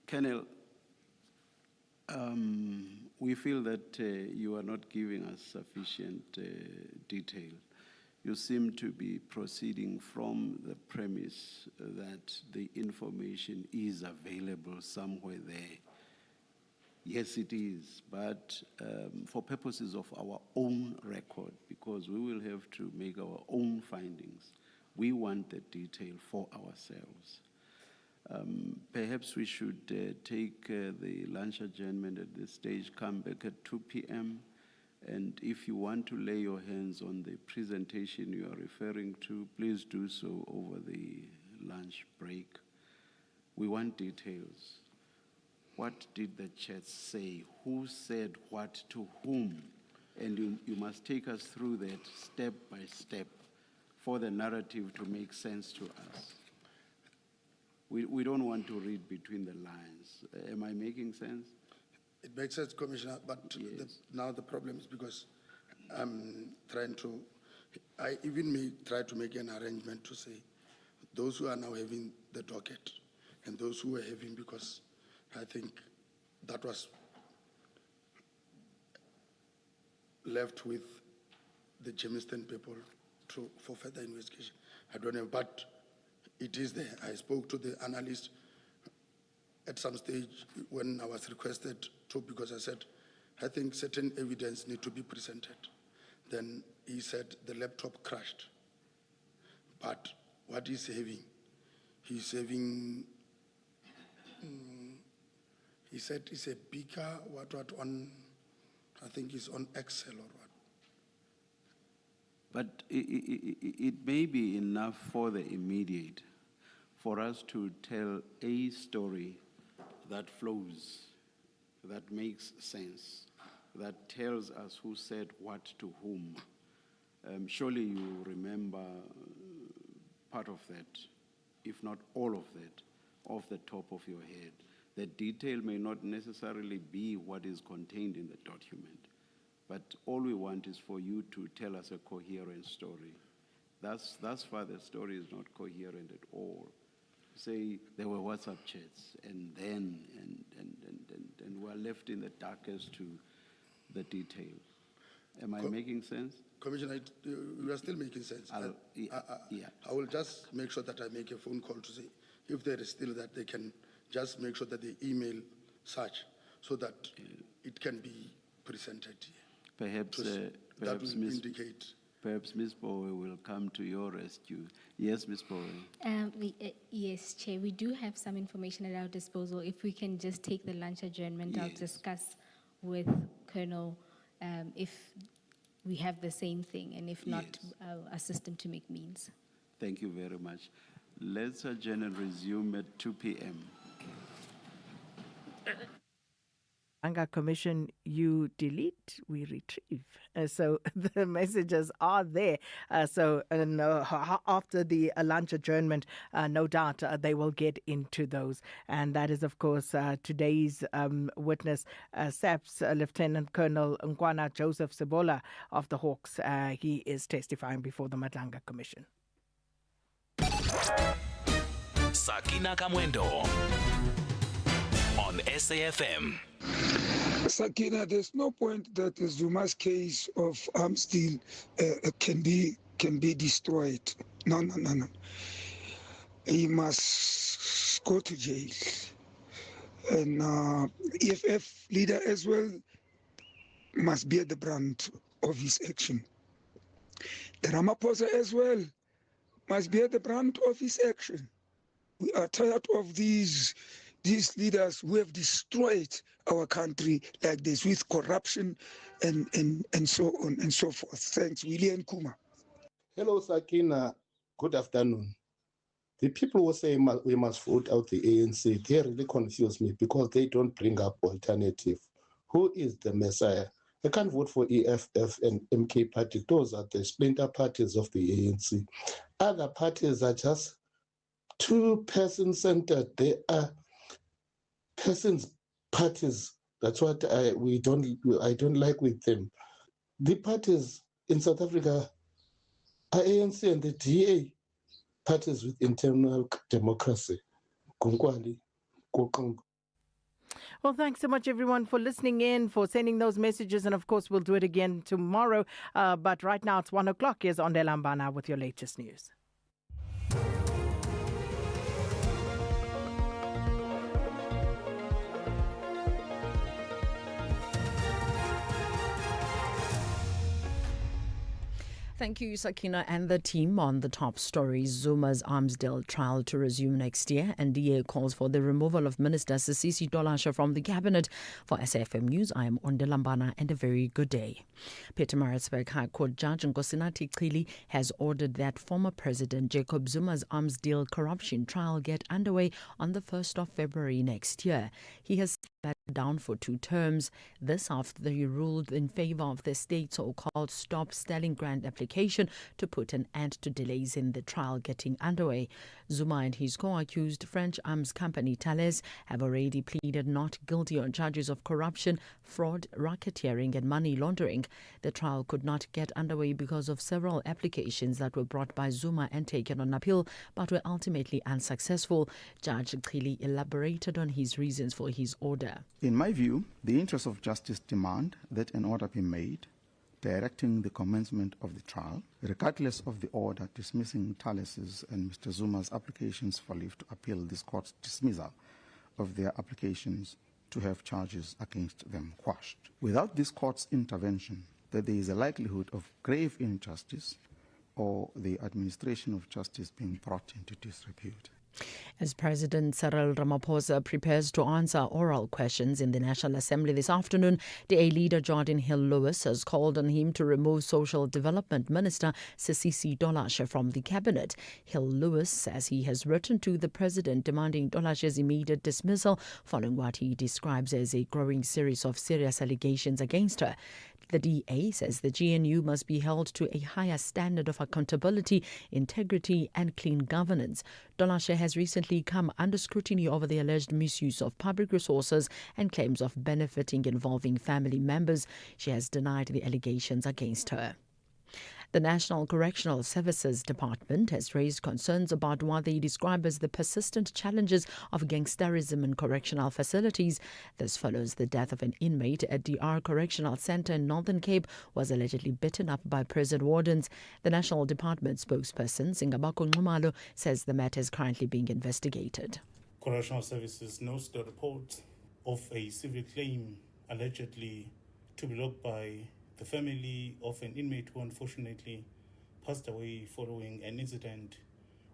Colonel, we feel that you are not giving us sufficient detail. You seem to be proceeding from the premise that the information is available somewhere there. Yes, it is, but for purposes of our own record, because we will have to make our own findings, We want the detail for ourselves. Perhaps we should take the lunch adjournment at this stage, come back at 2 p.m. And if you want to lay your hands on the presentation you are referring to, please do so over the lunch break. We want details. What did the chat say? Who said what to whom? And you must take us through that step by step for the narrative to make sense to us. We don't want to read between the lines. Am I making sense? It makes sense, Commissioner, but Yes. now the problem is because I'm trying to, I even may try to make an arrangement to say those who are now having the docket and those who were having, because I think that was left with the Jamestown people for further investigation. I don't know, but it is there. I spoke to the analyst at some stage when I was requested to, because I said, I think certain evidence need to be presented. Then he said the laptop crashed. But what he's having he said it's a bigger, what on, I think it's on Excel or what. But it may be enough for the immediate for us to tell a story that flows, that makes sense, that tells us who said what to whom. Surely you remember part of that, if not all of that, off the top of your head. The detail may not necessarily be what is contained in the document, but all we want is for you to tell us a coherent story. Thus far, the story is not coherent at all. Say there were WhatsApp chats, and we're left in the dark as to the detail. Am I making sense? Commissioner, you are still making sense. I will just make sure that I make a phone call to say if there is still that, they can just make sure that they email such so that it can be presented here. Perhaps that will indicate. Perhaps Ms. Bowe will come to your rescue. Yes, Ms. Bowe. Yes, Chair. We do have some information at our disposal. If we can just take the lunch adjournment, I'll discuss with Colonel if we have the same thing, and if not, I'll assist him to make means. Thank you very much. Let's adjourn and resume at 2 p.m. Madlanga Commission, you delete, we retrieve. So the messages are there. After the lunch adjournment, no doubt they will get into those. And that is, of course, today's witness, SAP's Lieutenant Colonel Nkwana Joseph Sebola of the Hawks. He is testifying before the Madlanga Commission. Sakina Kamwendo on SAFM. Sakina, there's no point that the Zuma's case of arms deal can be destroyed. No. He must go to jail. And EFF leader as well must bear the brunt of his action. The Ramaphosa as well must bear the brunt of his action. We are tired of these leaders who have destroyed our country like this with corruption and so on and so forth. Thanks, William Kuma. Hello, Sakina. Good afternoon. The people who say we must vote out the ANC, they really confuse me because they don't bring up alternative. Who is the Messiah? I can't vote for EFF and MK party. Those are the splinter parties of the ANC. Other parties are just too person-centered. They are persons parties. That's what I don't like with them. The parties in South Africa are ANC and the DA parties with internal democracy. Well, thanks so much, everyone, for listening in, for sending those messages. And, of course, we'll do it again tomorrow. But right now, it's 1 o'clock. Here's Ondelambana with your latest news. Thank you, Sakina, and the team. On the top story, Zuma's arms deal trial to resume next year, and DA calls for the removal of Minister Sisisi Dolashe from the cabinet. For SAFM News, I am Ondelambana, and a very good day. Pietermaritzburg High Court Judge Nkosinathi Cili has ordered that former President Jacob Zuma's arms deal corruption trial get underway on the 1st of February next year. He has stepped down for 2 terms. This after he ruled in favor of the state's so-called Stop Stealing Grant application to put an end to delays in the trial getting underway. Zuma and his co-accused French arms company Thales have already pleaded not guilty on charges of corruption, fraud, racketeering and money laundering. The trial could not get underway because of several applications that were brought by Zuma and taken on appeal, but were ultimately unsuccessful. Judge Cili elaborated on his reasons for his order. In my view, the interests of justice demand that an order be made directing the commencement of the trial, regardless of the order dismissing Thales's and Mr. Zuma's applications for leave to appeal this court's dismissal of their applications to have charges against them quashed. Without this court's intervention, that there is a likelihood of grave injustice or the administration of justice being brought into disrepute. As President Cyril Ramaphosa prepares to answer oral questions in the National Assembly this afternoon, DA leader Jordan Hill-Lewis has called on him to remove Social Development Minister Sisisi Dolashe from the cabinet. Hill-Lewis says he has written to the president demanding Dolashe's immediate dismissal following what he describes as a growing series of serious allegations against her. The DA says the GNU must be held to a higher standard of accountability, integrity and clean governance. Dolashe has recently come under scrutiny over the alleged misuse of public resources and claims of benefiting involving family members. She has denied the allegations against her. The National Correctional Services Department has raised concerns about what they describe as the persistent challenges of gangsterism in correctional facilities. This follows the death of an inmate at DR Correctional Centre in Northern Cape who was allegedly beaten up by prison wardens. The National Department spokesperson, Singabako Nxumalo, says the matter is currently being investigated. Correctional Services notes the report of a civil claim allegedly to be logged by the family of an inmate who unfortunately passed away following an incident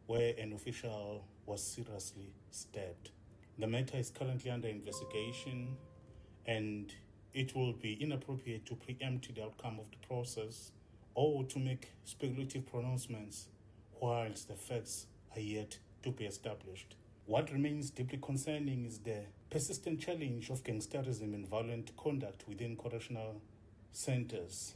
where an official was seriously stabbed. The matter is currently under investigation and it will be inappropriate to preempt the outcome of the process or to make speculative pronouncements whilst the facts are yet to be established. What remains deeply concerning is the persistent challenge of gangsterism and violent conduct within correctional centers.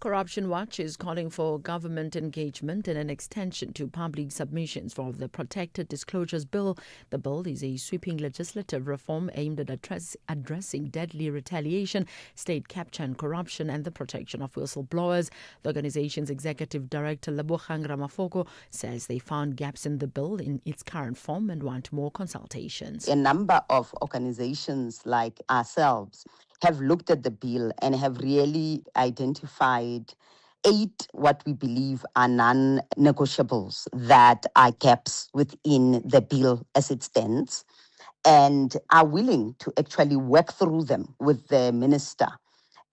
Corruption Watch is calling for government engagement and an extension to public submissions for the Protected Disclosures Bill. The bill is a sweeping legislative reform aimed at addressing deadly retaliation, state capture and corruption, and the protection of whistleblowers. The organization's executive director, Lebogang Ramafoko, says they found gaps in the bill in its current form and want more consultations. A number of organizations like ourselves have looked at the bill and have really identified 8 what we believe are non-negotiables that are gaps within the bill as it stands, and are willing to actually work through them with the minister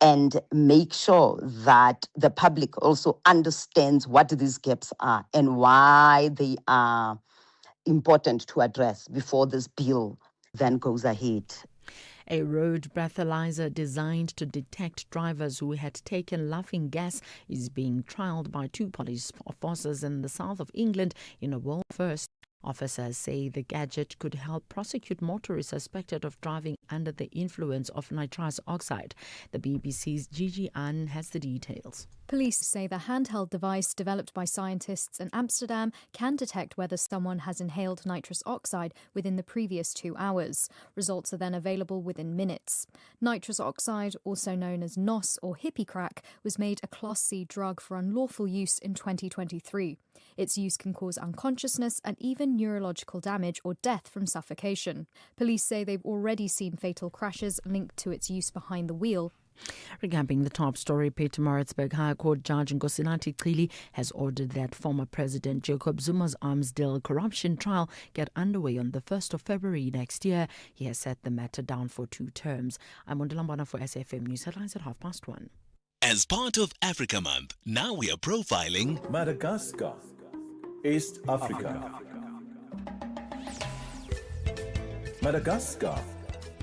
and make sure that the public also understands what these gaps are and why they are important to address before this bill then goes ahead. A road breathalyzer designed to detect drivers who had taken laughing gas is being trialled by 2 police forces in the south of England in a world first. Officers say the gadget could help prosecute motorists suspected of driving under the influence of nitrous oxide. The BBC's Gigi Ann has the details. Police say the handheld device developed by scientists in Amsterdam can detect whether someone has inhaled nitrous oxide within the previous 2 hours. Results are then available within minutes. Nitrous oxide, also known as NOS or hippie crack, was made a Class C drug for unlawful use in 2023. Its use can cause unconsciousness and even neurological damage or death from suffocation. Police say they've already seen fatal crashes linked to its use behind the wheel. Recapping the top story, Pietermaritzburg High Court Judge Nkosinathi Cili has ordered that former President Jacob Zuma's arms deal corruption trial get underway on the 1st of February next year. He has set the matter down for 2 terms. I'm Ondelambana for SAFM News Headlines at 1:30. As part of Africa Month, now we are profiling Madagascar, East Africa. Madagascar,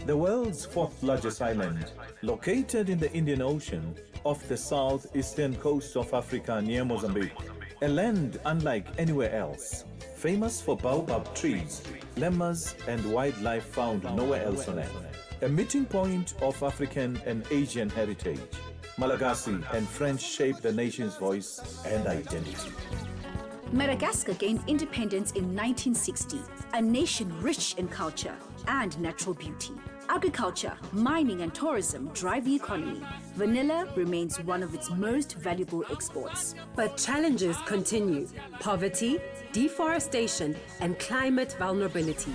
the world's fourth largest island, located in the Indian Ocean off the southeastern coast of Africa near Mozambique, a land unlike anywhere else, famous for baobab trees, lemurs, and wildlife found nowhere else on earth. A meeting point of African and Asian heritage, Malagasy and French shaped the nation's voice and identity. Madagascar gained independence in 1960, a nation rich in culture and natural beauty. Agriculture, mining, and tourism drive the economy. Vanilla remains one of its most valuable exports. But challenges continue: poverty, deforestation, and climate vulnerability.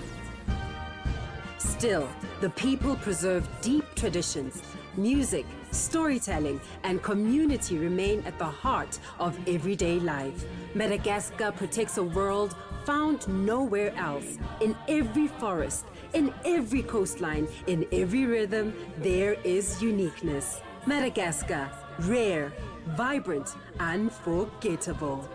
Still, the people preserve deep traditions. Music, storytelling, and community remain at the heart of everyday life. Madagascar protects a world found nowhere else. In every forest, in every coastline, in every rhythm, there is uniqueness. Madagascar, rare, vibrant, unforgettable.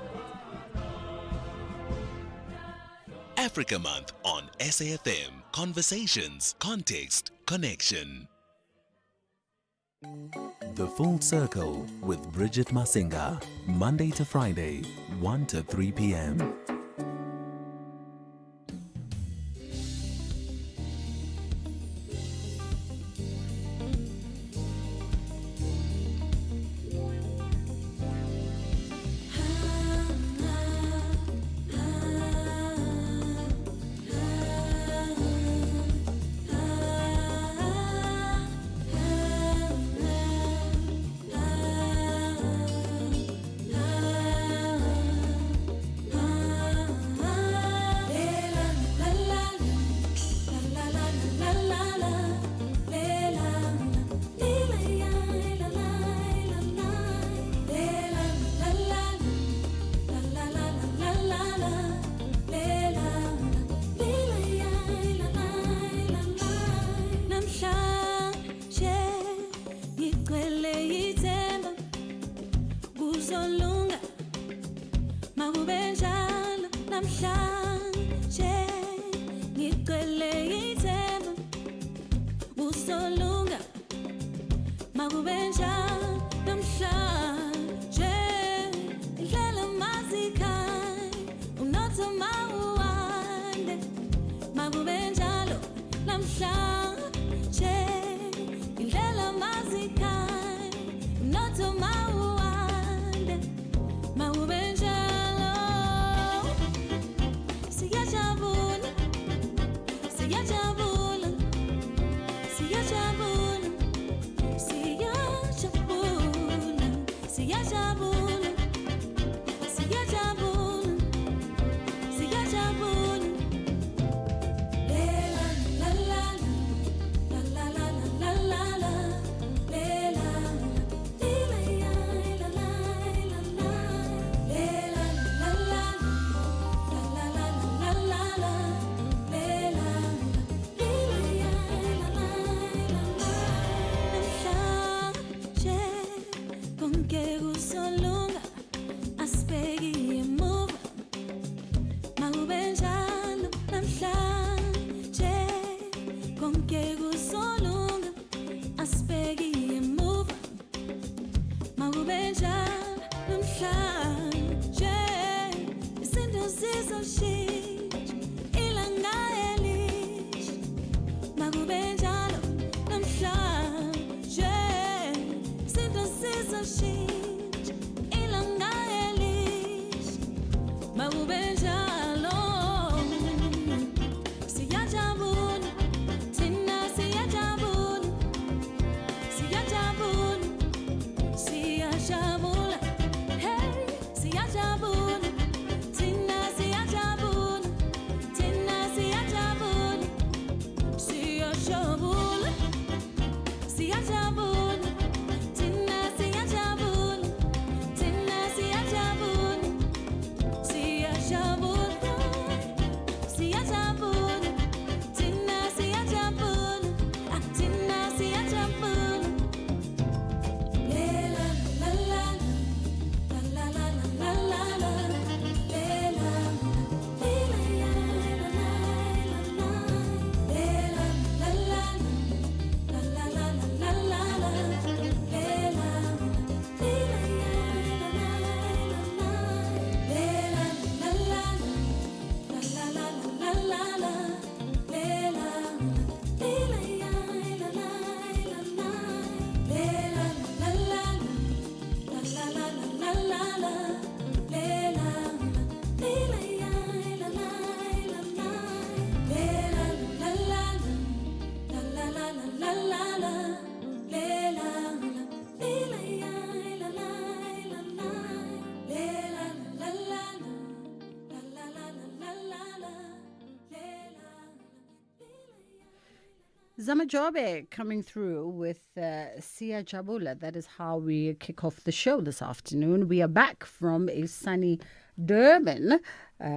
Africa Month on SAfm. Conversations, context, connection. The Full Circle with Bridget Masinga, Monday to Friday, 1 to 3 p.m. Zamajobe coming through with Sia Jabula. That is how we kick off the show this afternoon. We are back from a sunny Durban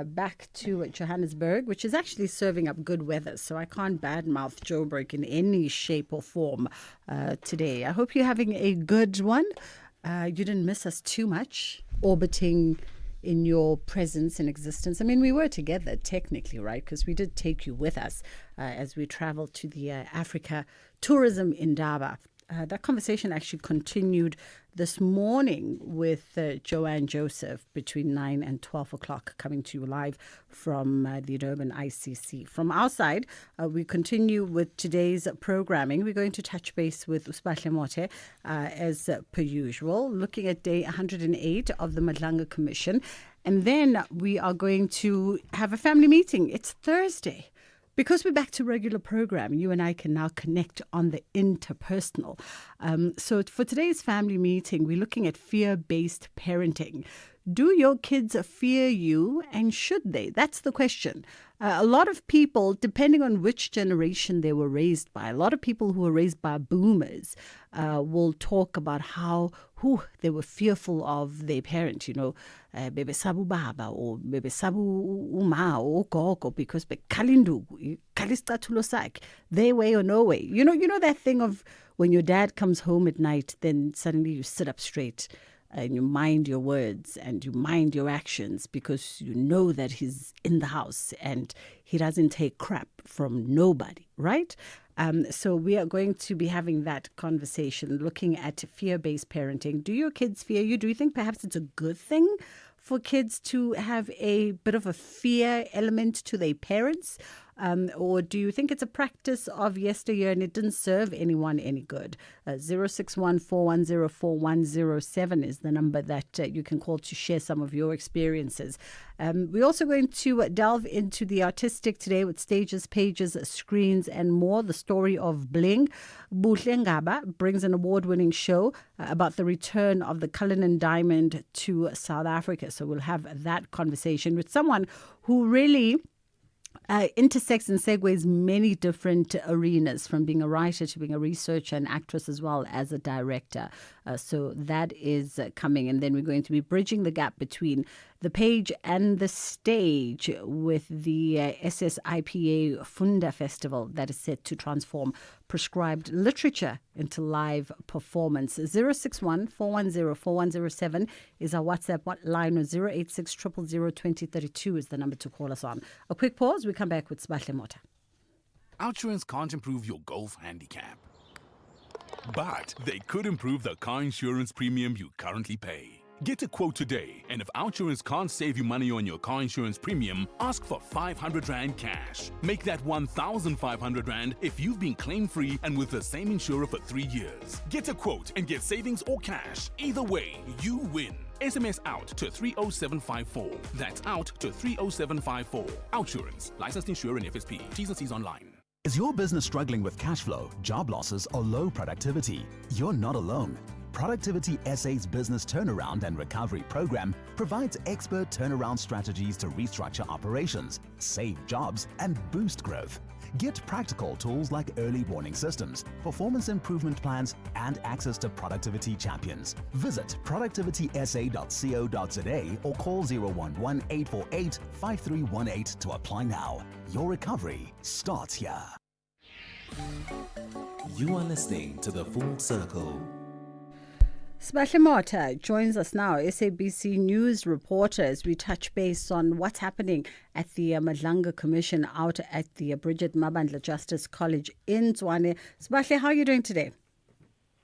back to Johannesburg, which is actually serving up good weather. So I can't badmouth Joburg in any shape or form today. I hope you're having a good one. You didn't miss us too much orbiting in your presence and existence. I mean, we were together technically, right? Because we did take you with us as we traveled to the Africa Tourism Indaba. That conversation actually continued this morning with Joanne Joseph between 9 and 12 o'clock, coming to you live from the Durban ICC. From our side, we continue with today's programming. We're going to touch base with Uspahle Mote as per usual, looking at day 108 of the Madlanga Commission. And then we are going to have a family meeting. It's Thursday. Because we're back to regular program, you and I can now connect on the interpersonal. So for today's family meeting, we're looking at fear-based parenting. Do your kids fear you, and should they? That's the question. A lot of people, depending on which generation they were raised by, a lot of people who were raised by boomers will talk about how they were fearful of their parent, bebe sabu baba or bebe sabu uma or gogo because be kalindu kalistatulo sak their way or no way. You know that thing of when your dad comes home at night, then suddenly you sit up straight and you mind your words and you mind your actions because you know that he's in the house and he doesn't take crap from nobody, right? So we are going to be having that conversation, looking at fear-based parenting. Do your kids fear you? Do you think perhaps it's a good thing for kids to have a bit of a fear element to their parents? Or do you think it's a practice of yesteryear and it didn't serve anyone any good? 061-410-4107 is the number that you can call to share some of your experiences. We're also going to delve into the artistic today with stages, pages, screens, and more. The story of Bling. Buhle Ngaba brings an award-winning show about the return of the Cullinan Diamond to South Africa. So we'll have that conversation with someone who really intersects and segues many different arenas, from being a writer to being a researcher and actress as well as a director. So that is coming. And then we're going to be bridging the gap between the page and the stage with the SSIPA Funda Festival that is set to transform prescribed literature into live performance. 061-410-4107 is our WhatsApp line, or 086-000-2032 is the number to call us on. A quick pause. We come back with Subsidies. Outsurance can't improve your golf handicap, but they could improve the car insurance premium you currently pay. Get a quote today, and if Outsurance can't save you money on your car insurance premium, ask for 500 Rand cash. Make that 1,500 Rand if you've been claim-free and with the same insurer for 3 years. Get a quote and get savings or cash. Either way, you win. SMS out to 30754. That's out to 30754. Outsurance. Licensed insurer and FSP. T's and C's online. Is your business struggling with cash flow, job losses, or low productivity? You're not alone. Productivity SA's Business Turnaround and Recovery Program provides expert turnaround strategies to restructure operations, save jobs, and boost growth. Get practical tools like early warning systems, performance improvement plans, and access to productivity champions. Visit productivitysa.co.za or call 011-848-5318 to apply now. Your recovery starts here. You are listening to The Full Circle. Subsidies Mota joins us now, SABC News reporter, as we touch base on what's happening at the Madlanga Commission out at the Bridget Mabandla Justice College in Tshwane. Subsidies, how are you doing today?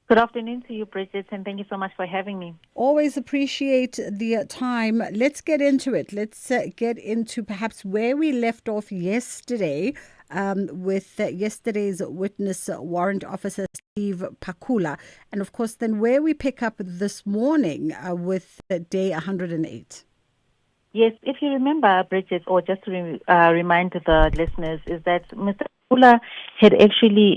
Good afternoon to you, Bridget, and thank you so much for having me. Always appreciate the time. Let's get into it. Let's get into perhaps where we left off yesterday with yesterday's witness warrant officer, Steve Pakula. And of course, then where we pick up this morning with day 108. Yes, if you remember, Bridget, or just to remind the listeners, is that Mr. Pakula had actually,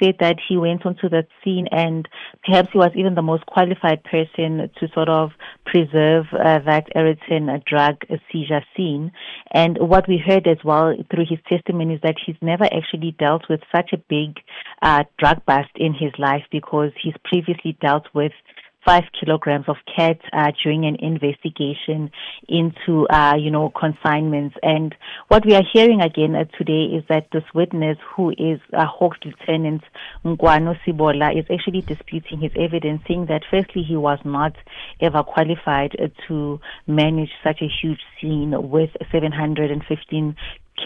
said that he went onto the scene and perhaps he was even the most qualified person to sort of preserve that Eriton drug seizure scene. And what we heard as well through his testimony is that he's never actually dealt with such a big drug bust in his life because he's previously dealt with 5 kilograms of cat during an investigation into, consignments. And what we are hearing again today is that this witness, who is Hawks Lieutenant Nkwano Sibola, is actually disputing his evidence, saying that firstly, he was not ever qualified to manage such a huge scene with 715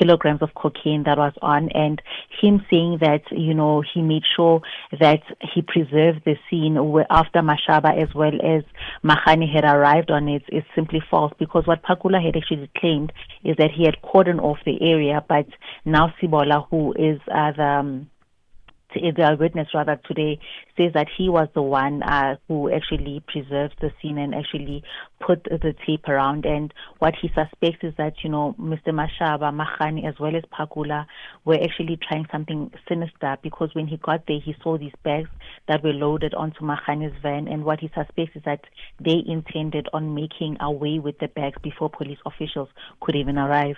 kilograms of cocaine that was on, and him saying that, he made sure that he preserved the scene after Mashaba as well as Mahani had arrived on it is simply false, because what Pakula had actually claimed is that he had cordoned off the area, but now Sibola, who is the witness rather today, says that he was the one who actually preserved the scene and actually put the tape around. And what he suspects is that, Mr. Mashaba, Mahani, as well as Pakula were actually trying something sinister, because when he got there, he saw these bags that were loaded onto Mahani's van. And what he suspects is that they intended on making away with the bags before police officials could even arrive.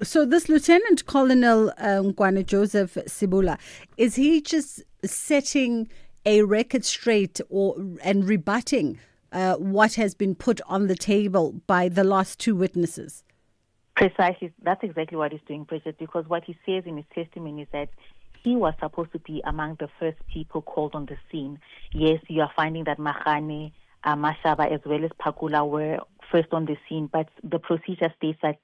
So this Lieutenant Colonel Nkwane Joseph Sibula, is he just setting a record straight and rebutting what has been put on the table by the last two witnesses? Precisely. That's exactly what he's doing, Bridget, because what he says in his testimony is that he was supposed to be among the first people called on the scene. Yes, you are finding that Mahane, Mashaba, as well as Pakula were first on the scene, but the procedure states that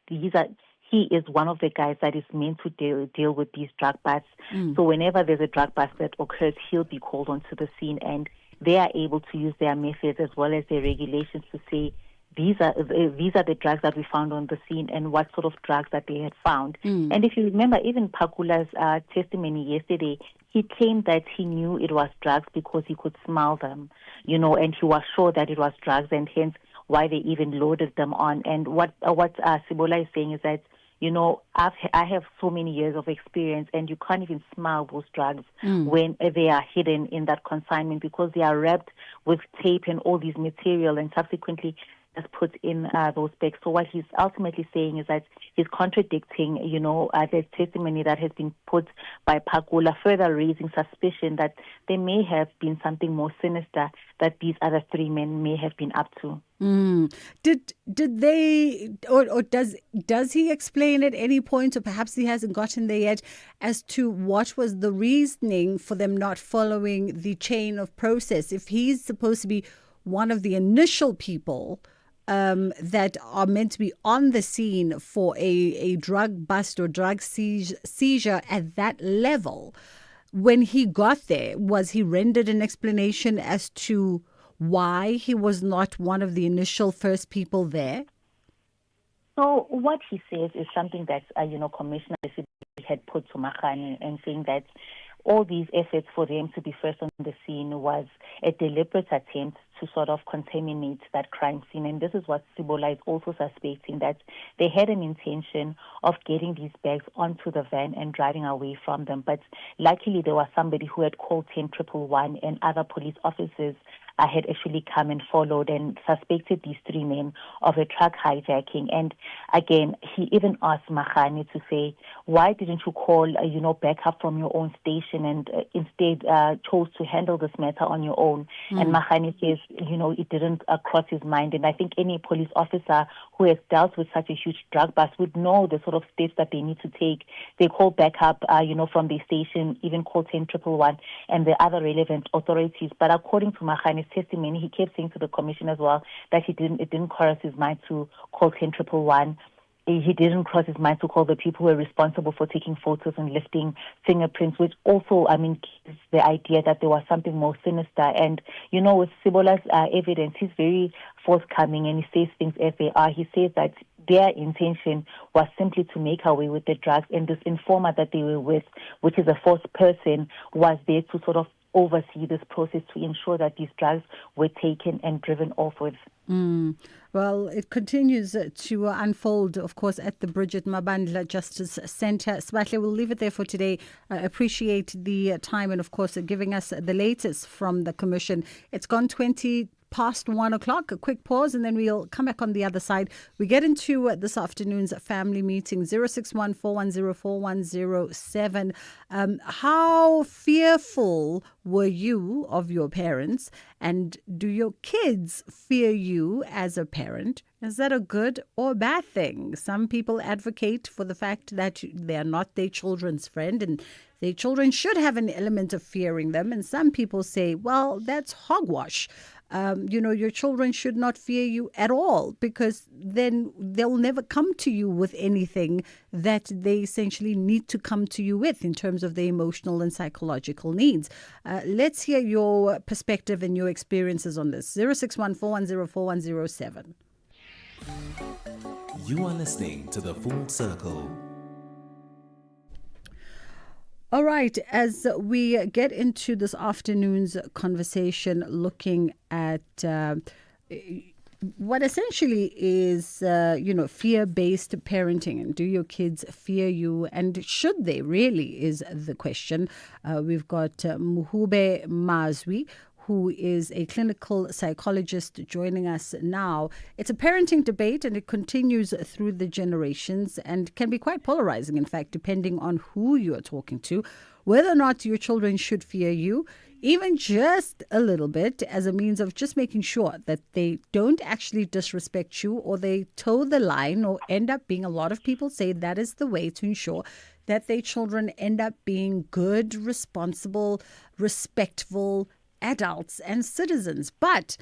he is one of the guys that is meant to deal with these drug busts. So whenever there's a drug bust that occurs, he'll be called onto the scene, and they are able to use their methods as well as their regulations to say, these are the drugs that we found on the scene and what sort of drugs that they had found. And if you remember, even Pakula's testimony yesterday, he claimed that he knew it was drugs because he could smell them, and he was sure that it was drugs, and hence why they even loaded them on. And what Sibola is saying is that, I have so many years of experience, and you can't even smell those drugs when they are hidden in that consignment, because they are wrapped with tape and all these material and subsequently just put in those bags. So what he's ultimately saying is that he's contradicting, the testimony that has been put by Pakula, further raising suspicion that there may have been something more sinister that these other three men may have been up to. Did they, or does he explain at any point, or perhaps he hasn't gotten there yet, as to what was the reasoning for them not following the chain of process? If he's supposed to be one of the initial people that are meant to be on the scene for a drug bust or drug seizure at that level, when he got there, was he rendered an explanation as to why he was not one of the initial first people there? So what he says is something that, Commissioner had put to Mahani, and saying that all these efforts for them to be first on the scene was a deliberate attempt to sort of contaminate that crime scene. And this is what Sibola is also suspecting, that they had an intention of getting these bags onto the van and driving away from them. But luckily there was somebody who had called 10111, and other police officers had actually come and followed and suspected these three men of a truck hijacking. And again, he even asked Mahani to say, why didn't you call, back up from your own station and instead chose to handle this matter on your own? And Mahani says, it didn't cross his mind. And I think any police officer who has dealt with such a huge drug bust would know the sort of steps that they need to take. They call back up, from the station, even call 10111 and the other relevant authorities. But according to Mahani's testimony, he kept saying to the commission as well that it didn't cross his mind to call 10111. He didn't cross his mind to call the people who were responsible for taking photos and lifting fingerprints, which also, gives the idea that there was something more sinister. And, with Sibola's evidence, he's very forthcoming and he says things as they are. He says that their intention was simply to make away with the drugs, and this informer that they were with, which is a fourth person, was there to sort of oversee this process to ensure that these drugs were taken and driven off with. Well, it continues to unfold, of course, at the Bridget Mabandla Justice Centre. Sbahle, we'll leave it there for today. I appreciate the time and, of course, giving us the latest from the Commission. It's gone 20 past 1 o'clock. A quick pause, and then we'll come back on the other side. We get into this afternoon's family meeting, 061-410-4107. How fearful were you of your parents? And do your kids fear you as a parent? Is that a good or bad thing? Some people advocate for the fact that they are not their children's friend and their children should have an element of fearing them. And some people say, well, that's hogwash. Your children should not fear you at all, because then they'll never come to you with anything that they essentially need to come to you with in terms of their emotional and psychological needs. Let's hear your perspective and your experiences on this. 061-410-4107. You are listening to The Full Circle. All right, as we get into this afternoon's conversation looking at what essentially is, fear-based parenting, and do your kids fear you, and should they really, is the question. We've got Muhube Mazwi, who is a clinical psychologist, joining us now. It's a parenting debate, and it continues through the generations and can be quite polarizing, in fact, depending on who you are talking to, whether or not your children should fear you, even just a little bit, as a means of just making sure that they don't actually disrespect you or they toe the line or end up being, a lot of people say that is the way to ensure that their children end up being good, responsible, respectful adults and citizens. But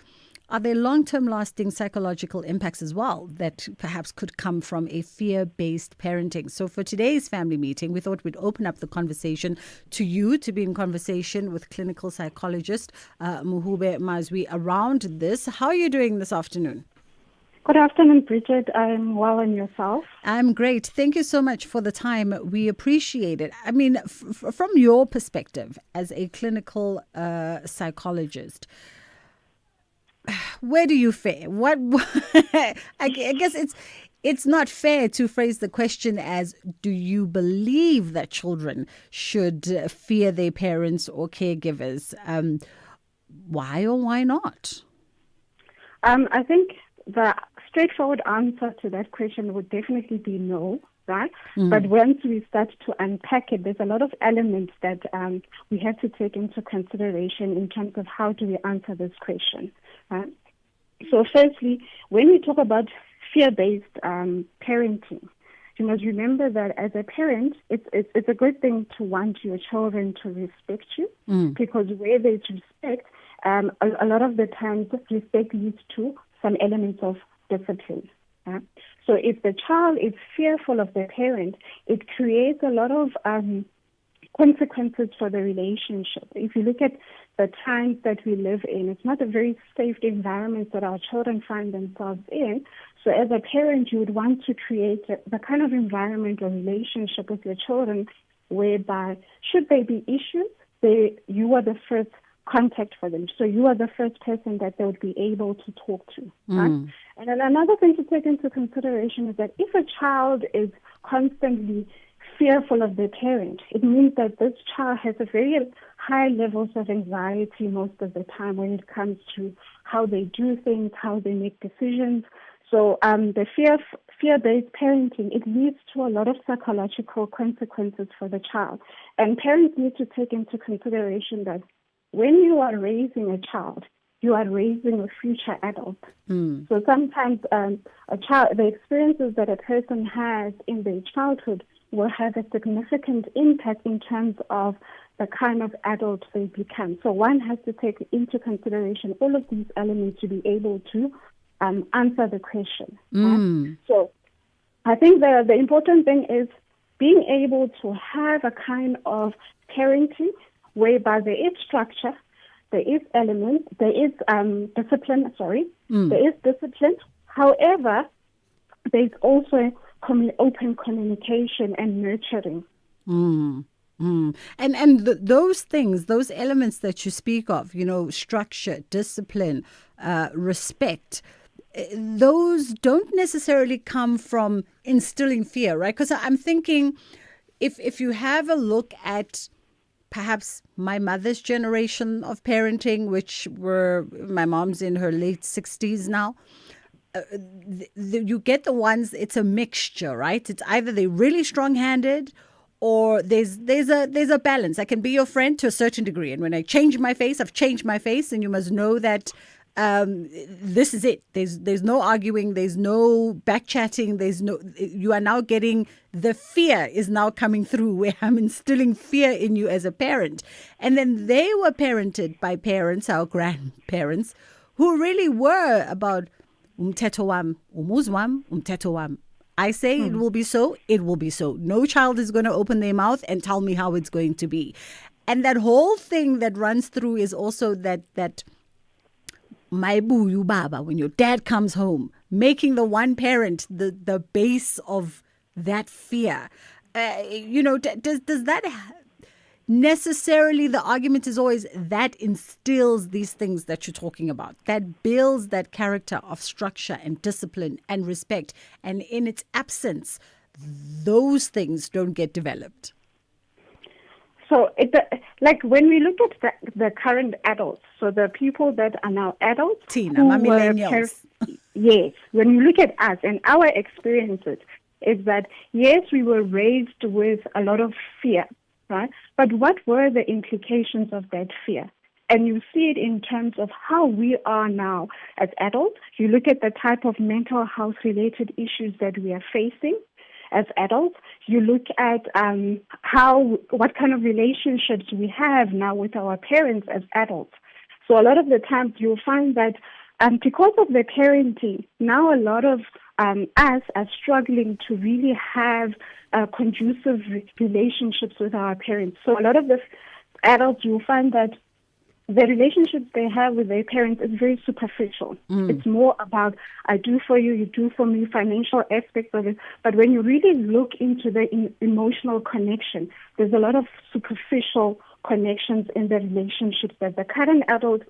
are there long-term lasting psychological impacts as well that perhaps could come from a fear-based parenting? So for today's family meeting, we thought we'd open up the conversation to you to be in conversation with clinical psychologist Muhube Mazwi around this. How are you doing this afternoon? Good afternoon, Bridget. I'm well, and yourself? I'm great. Thank you so much for the time. We appreciate it. I mean, from your perspective as a clinical psychologist, where do you fare? I guess it's not fair to phrase the question as, do you believe that children should fear their parents or caregivers? Why or why not? I think the straightforward answer to that question would definitely be no, right? But once we start to unpack it, there's a lot of elements that we have to take into consideration in terms of how do we answer this question. So firstly, when we talk about fear-based parenting, you must remember that as a parent, it's a good thing to want your children to respect you, because where there's respect, a lot of the times respect leads to some elements of discipline. So if the child is fearful of the parent, it creates a lot of consequences for the relationship. If you look at the times that we live in, it's not a very safe environment that our children find themselves in. So as a parent, you would want to create the kind of environment or relationship with your children whereby, should there be issues, you are the first contact for them. So you are the first person that they would be able to talk to. Right? And then another thing to take into consideration is that if a child is constantly fearful of their parent, it means that this child has a very high levels of anxiety most of the time when it comes to how they do things, how they make decisions. So the fear-based parenting, it leads to a lot of psychological consequences for the child. And parents need to take into consideration that when you are raising a child, you are raising a future adult. So sometimes the experiences that a person has in their childhood will have a significant impact in terms of the kind of adult they become. So one has to take into consideration all of these elements to be able to answer the question. Right? So I think the important thing is being able to have a kind of parenting whereby there is structure, there is elements, there is discipline, there is discipline. However, there's also open communication and nurturing. And those things, those elements that you speak of, structure, discipline, respect, those don't necessarily come from instilling fear, right? Because I'm thinking if you have a look at perhaps my mother's generation of parenting, which my mom's in her late 60s now. You get the ones, it's a mixture, right? It's either they're really strong-handed or there's a balance. I can be your friend to a certain degree. And when I change my face, I've changed my face, and you must know that this is it. There's no arguing. There's no back-chatting. You are now getting, the fear is now coming through where I'm instilling fear in you as a parent. And then they were parented by parents, our grandparents, who really were about umthetho wam, umuzi wam, umthetho wam. I say it will be so, it will be so. No child is going to open their mouth and tell me how it's going to be. And that whole thing that runs through is also that my boo baba, when your dad comes home, making the one parent the base of that fear. Does that necessarily, the argument is always that instills these things that you're talking about, that builds that character of structure and discipline and respect, and in its absence those things don't get developed? So like when we look at the current adults, so the people that are now adults, Tina, my millennials. Yes, when you look at us and our experiences, is that yes, we were raised with a lot of fear, right? But what were the implications of that fear? And you see it in terms of how we are now as adults. You look at the type of mental health related issues that we are facing as adults. You look at what kind of relationships we have now with our parents as adults. So a lot of the times you'll find that because of the parenting, now a lot of us are struggling to really have conducive relationships with our parents. So a lot of the adults, you'll find that the relationships they have with their parents is very superficial. It's more about, I do for you, you do for me, financial aspects of it. But when you really look into the emotional connection, there's a lot of superficial connections in the relationships that the current adult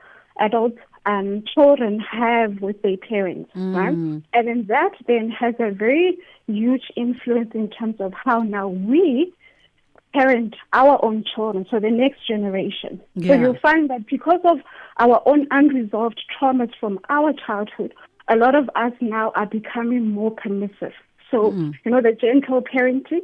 children have with their parents, right? And then that then has a very huge influence in terms of how now we parent our own children, so the next generation. Yeah. So you'll find that because of our own unresolved traumas from our childhood, a lot of us now are becoming more permissive. So, the gentle parenting,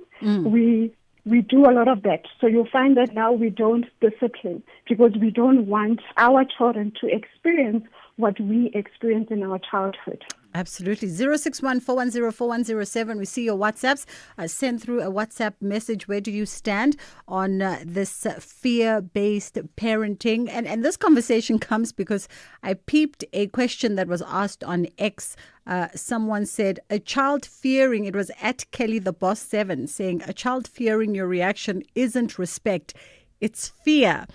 we do a lot of that. So you'll find that now we don't discipline because we don't want our children to experience what we experienced in our childhood. Absolutely. 061-410-4107. We see your WhatsApps. Send through a WhatsApp message. Where do you stand on this fear-based parenting? And this conversation comes because I peeped a question that was asked on X. Someone said, a child fearing, it was at Kelly the Boss 7, saying, a child fearing your reaction isn't respect, it's fear.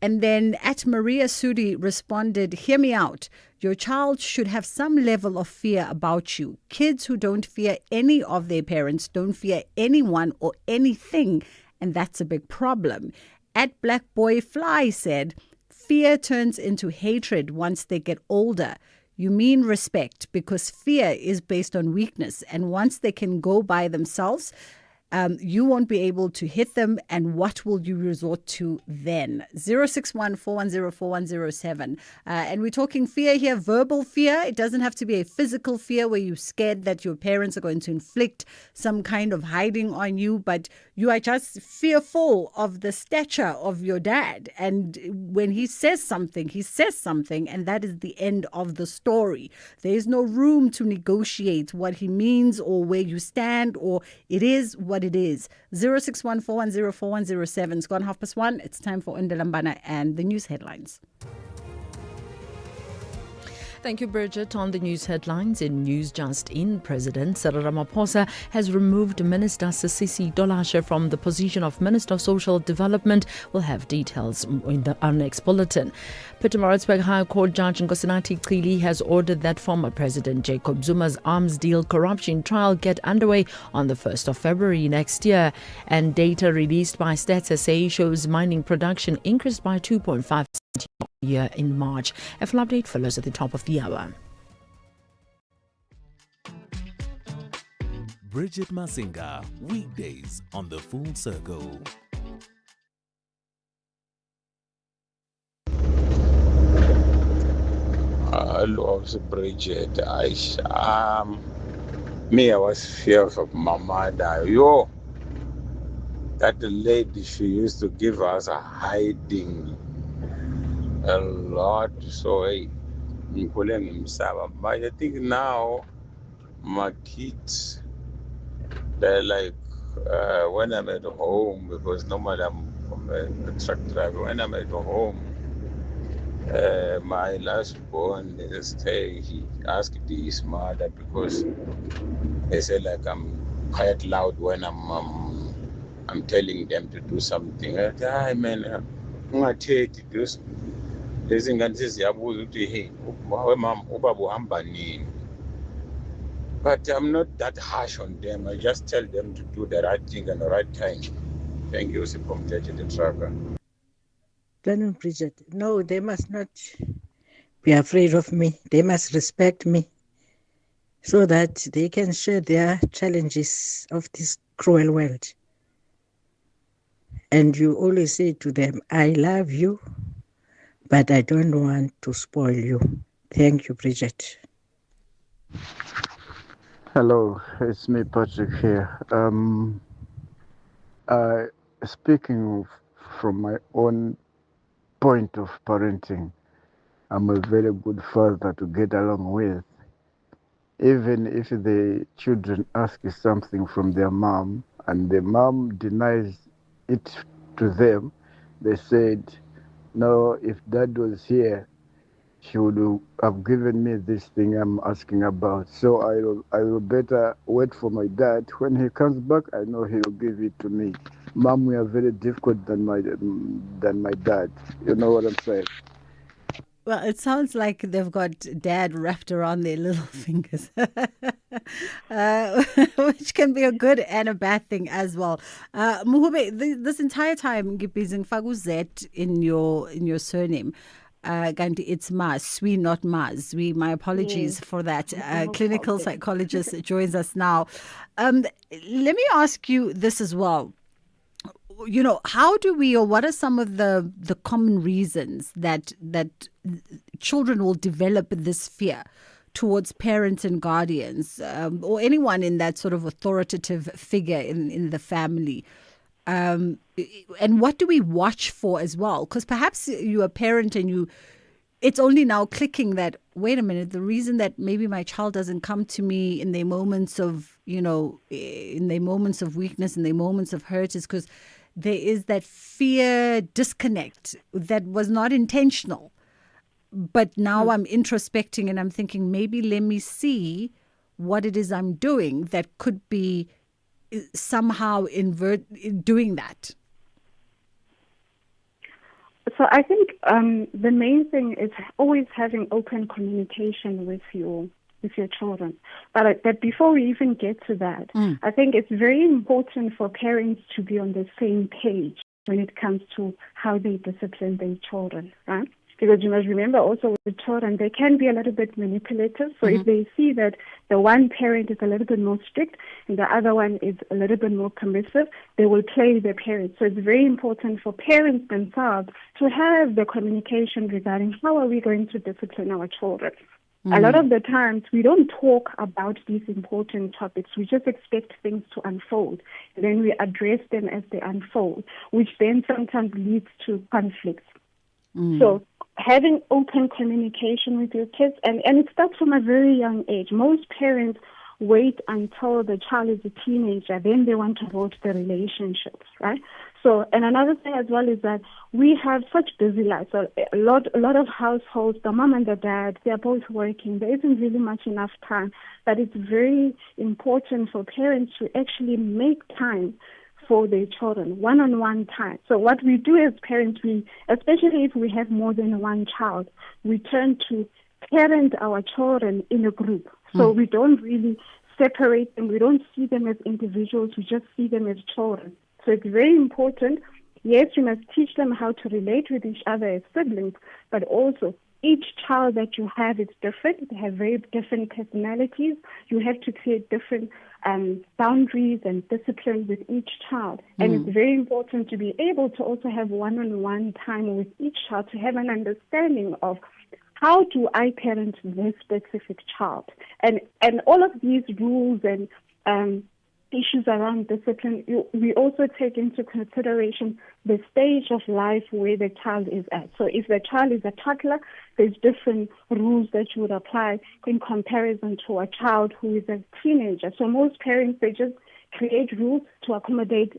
And then at Maria Sudi responded, hear me out. Your child should have some level of fear about you. Kids who don't fear any of their parents don't fear anyone or anything, and that's a big problem. At Black Boy Fly said, fear turns into hatred once they get older. You mean respect, because fear is based on weakness, and once they can go by themselves, you won't be able to hit them, and what will you resort to then? 061-410-4107. And we're talking fear here, verbal fear. It doesn't have to be a physical fear where you're scared that your parents are going to inflict some kind of hiding on you, but you are just fearful of the stature of your dad. And when he says something, and that is the end of the story. There is no room to negotiate what he means or where you stand, or it is what it is. 061-410-4107. It's gone 1:30. It's time for Ndalambana and the news headlines. Thank you, Bridget. On the news headlines, in News Just In, President Cyril Ramaphosa has removed Minister Sisisi Dolashe from the position of Minister of Social Development. We'll have details in our next bulletin. Pietermaritzburg High Court Judge Nkosinathi Cili has ordered that former President Jacob Zuma's arms deal corruption trial get underway on the 1st of February next year. And data released by Stats SA shows mining production increased by 2.5% year in March. A full update follows at the top of the hour. Bridget Masinga, weekdays on The Full Circle. of Bridget. Me, I was fierce of my mother. That lady, she used to give us a hiding a lot. So, hey, but I think now my kids, they're like, when I'm at home, because normally I'm a truck driver, when I'm at home, my last born, he asked his mother because they say like I'm quite loud when I'm telling them to do something. Hi man, ungathethi this ngane seziyabuza ukuthi hey mama ubaba uhamba nini. But I'm not that harsh on them. I just tell them to do the right thing at the right time. Thank you, Sipom the Tracker. Bridget, no, they must not be afraid of me. They must respect me so that they can share their challenges of this cruel world. And you always say to them, I love you, but I don't want to spoil you. Thank you, Bridget. Hello, it's me, Patrick here. Speaking from my own point of parenting, I'm a very good father to get along with. Even if the children ask something from their mom and the mom denies it to them, they said, no, if dad was here, she would have given me this thing I'm asking about. So I will better wait for my dad. When he comes back, I know he will give it to me. Mom, we are very difficult than my dad. You know what I'm saying? Well, it sounds like they've got dad wrapped around their little fingers, which can be a good and a bad thing as well. Muhube, this entire time, ngibizing fagu Z in your surname. Gandhi, it's Maz, Swi, not Maz. My apologies for that. Clinical psychologist joins us now. Let me ask you this as well. You know, how do we, or what are some of the common reasons that children will develop this fear towards parents and guardians, or anyone in that sort of authoritative figure in the family? And what do we watch for as well? Because perhaps you're a parent and it's only now clicking that, wait a minute, the reason that maybe my child doesn't come to me in their moments of, in their moments of weakness, in their moments of hurt is because there is that fear disconnect that was not intentional. But now I'm introspecting and I'm thinking, maybe let me see what it is I'm doing that could be somehow doing that. So I think the main thing is always having open communication with your children. But before we even get to that, I think it's very important for parents to be on the same page when it comes to how they discipline their children, right? Because you must remember also with children, they can be a little bit manipulative. So if they see that the one parent is a little bit more strict and the other one is a little bit more permissive, they will play the parent. So it's very important for parents themselves to have the communication regarding how are we going to discipline our children. A lot of the times we don't talk about these important topics. We just expect things to unfold. And then we address them as they unfold, which then sometimes leads to conflicts. So having open communication with your kids, and it starts from a very young age. Most parents wait until the child is a teenager, then they want to build the relationships, right? So, and another thing as well is that we have such busy lives. So a lot of households, the mom and the dad, they are both working. There isn't really much enough time, but it's very important for parents to actually make time for their children, one-on-one time. So what we do as parents, especially if we have more than one child, we turn to parent our children in a group. So we don't really separate them. We don't see them as individuals. We just see them as children. So it's very important. Yes, you must teach them how to relate with each other as siblings, but also each child that you have is different. They have very different personalities. You have to create different boundaries and discipline with each child. And it's very important to be able to also have one-on-one time with each child to have an understanding of how do I parent this specific child? And all of these rules and issues around discipline, we also take into consideration the stage of life where the child is at. So if the child is a toddler, there's different rules that you would apply in comparison to a child who is a teenager. So most parents, they just create rules to accommodate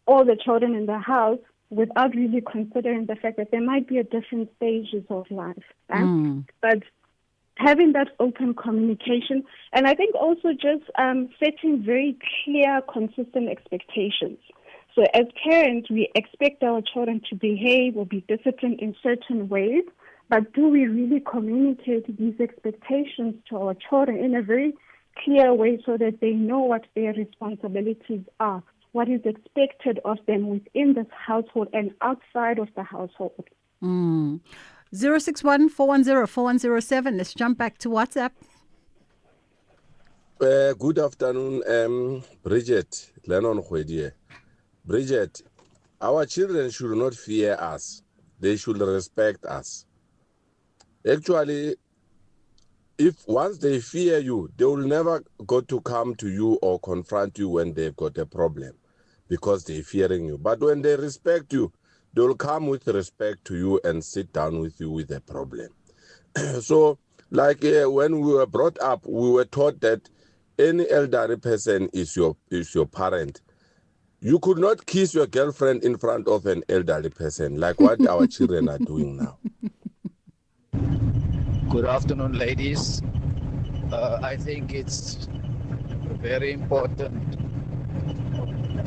all the children in the house without really considering the fact that there might be at different stages of life. Right? But having that open communication, and I think also just setting very clear, consistent expectations. So as parents, we expect our children to behave or be disciplined in certain ways, but do we really communicate these expectations to our children in a very clear way so that they know what their responsibilities are, what is expected of them within this household and outside of the household? 061-410-4107. Let's jump back to WhatsApp. Good afternoon, Bridget. Lennon Khwedie. Bridget, our children should not fear us. They should respect us. Actually, if once they fear you, they will never go to come to you or confront you when they've got a problem because they're fearing you. But when they respect you, they will come with respect to you and sit down with you with a problem. So, like when we were brought up, we were taught that any elderly person is your parent. You could not kiss your girlfriend in front of an elderly person, like what our children are doing now. Good afternoon, ladies. I think it's very important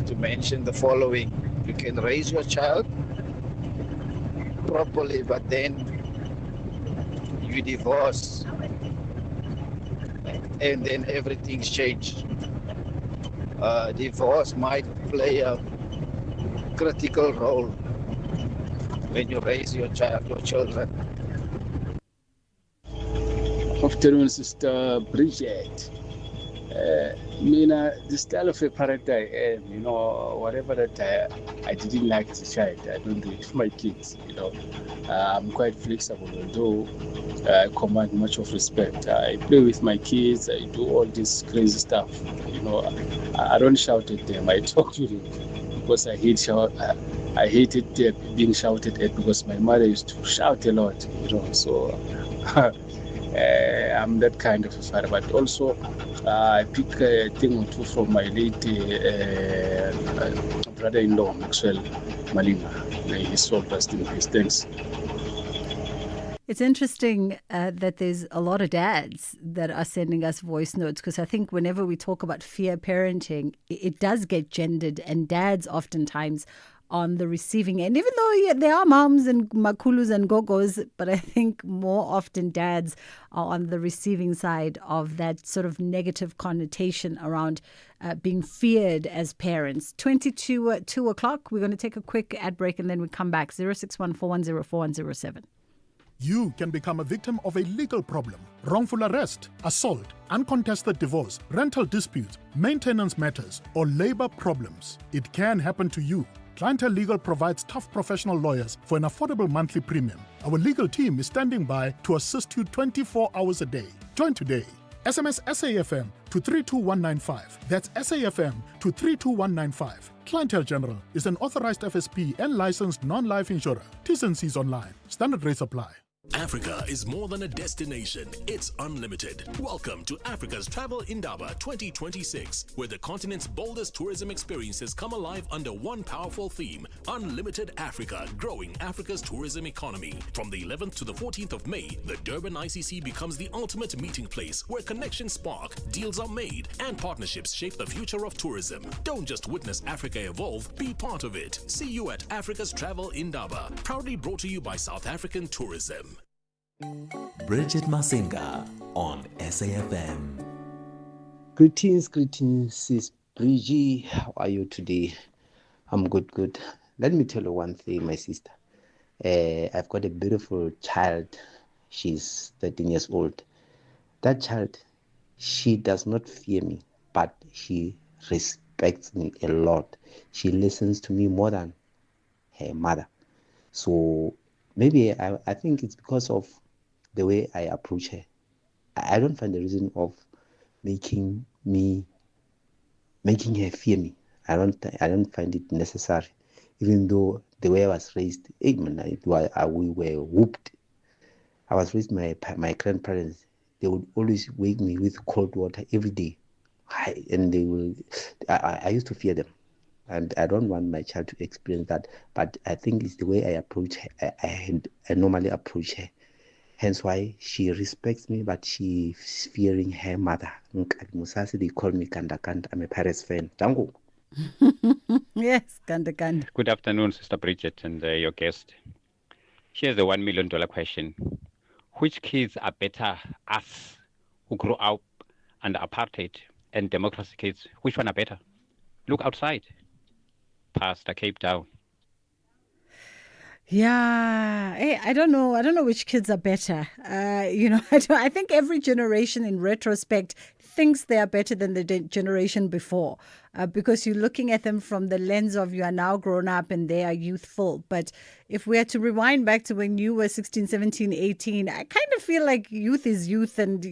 to mention the following. You can raise your child properly, but then you divorce and then everything's changed. Divorce might play a critical role when you raise your children. Afternoon, Sister Bridget. The style of a parent I am, whatever that I didn't like as a child, I don't do it for my kids, I'm quite flexible, although I command much of respect. I play with my kids, I do all this crazy stuff, I don't shout at them, I talk to them, because I hated being shouted at because my mother used to shout a lot, so I'm that kind of a father, but also I pick a thing or two from my late brother-in-law, Macolo. May his soul rest in peace. Thanks. It's interesting that there's a lot of dads that are sending us voice notes, because I think whenever we talk about fear parenting, it does get gendered, and dads oftentimes on the receiving end, even though there are moms and makulus and gogos, but I think more often dads are on the receiving side of that sort of negative connotation around being feared as parents. 22 at 2 o'clock. We're going to take a quick ad break and then we come back. 061-410-4107. You can become a victim of a legal problem: wrongful arrest, assault, uncontested divorce, rental disputes, maintenance matters, or labor problems. It can happen to you. Clientele Legal provides tough professional lawyers for an affordable monthly premium. Our legal team is standing by to assist you 24 hours a day. Join today. SMS SAFM to 32195. That's SAFM to 32195. Clientele General is an authorized FSP and licensed non-life insurer. T's and C's online. Standard rates apply. Africa is more than a destination, it's unlimited. Welcome to Africa's Travel Indaba 2026, where the continent's boldest tourism experiences come alive under one powerful theme: Unlimited Africa, growing Africa's tourism economy. From the 11th to the 14th of May, the Durban ICC becomes the ultimate meeting place where connections spark, deals are made, and partnerships shape the future of tourism. Don't just witness Africa evolve, be part of it. See you at Africa's Travel Indaba, proudly brought to you by South African Tourism. Bridget Masinga on SAFM. Greetings, Sis Bridgie. How are you today? I'm good. Let me tell you one thing, my sister. I've got a beautiful child. She's 13 years old. That child, she does not fear me, but she respects me a lot. She listens to me more than her mother. So maybe I think it's because of the way I approach her. I don't find the reason of making her fear me. I don't find it necessary, even though the way I was raised, we were whooped. I was raised by my grandparents. They would always wake me with cold water every day, and I used to fear them, and I don't want my child to experience that. But I think it's the way I approach her. I normally approach her. Hence why she respects me, but she's fearing her mother. They call me Kanda Kanda. I'm a Paris fan. Tango. Yes, Kanda Kanda. Good afternoon, Sister Bridget and your guest. Here's the $1 million question. Which kids are better, us who grew up under apartheid and democracy kids? Which one are better? Look outside. Past Cape Town. Yeah, hey, I don't know which kids are better. I think every generation in retrospect thinks they are better than the generation before because you're looking at them from the lens of you are now grown up and they are youthful. But if we had to rewind back to when you were 16, 17, 18, I kind of feel like youth is youth and,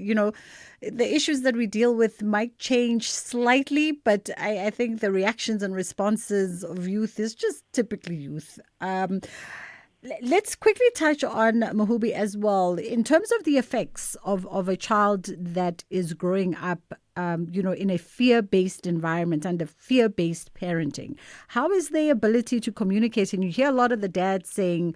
the issues that we deal with might change slightly, but I think the reactions and responses of youth is just typically youth. Let's quickly touch on Mahubi as well. In terms of the effects of a child that is growing up, in a fear-based environment and a fear-based parenting, how is their ability to communicate? And you hear a lot of the dads saying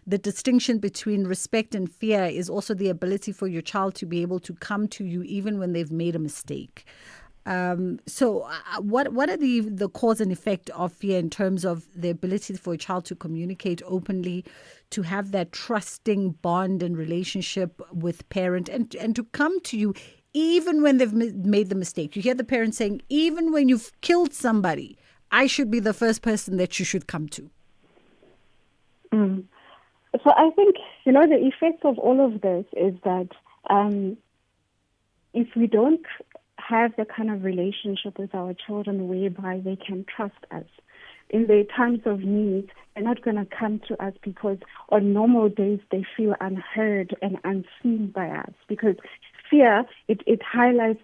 the distinction between respect and fear is also the ability for your child to be able to come to you even when they've made a mistake. So what are the cause and effect of fear in terms of the ability for a child to communicate openly, to have that trusting bond and relationship with parent and to come to you even when they've made the mistake? You hear the parents saying, even when you've killed somebody, I should be the first person that you should come to. So I think, the effect of all of this is that if we don't have the kind of relationship with our children whereby they can trust us in their times of need, they're not going to come to us because on normal days they feel unheard and unseen by us, because fear, it highlights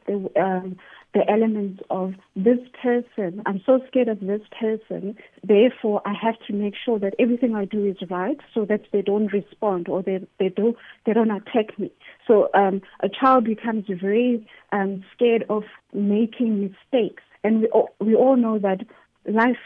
the elements of this person. I'm so scared of this person, therefore I have to make sure that everything I do is right so that they don't respond or they don't attack me. So a child becomes very scared of making mistakes. And we all know that life,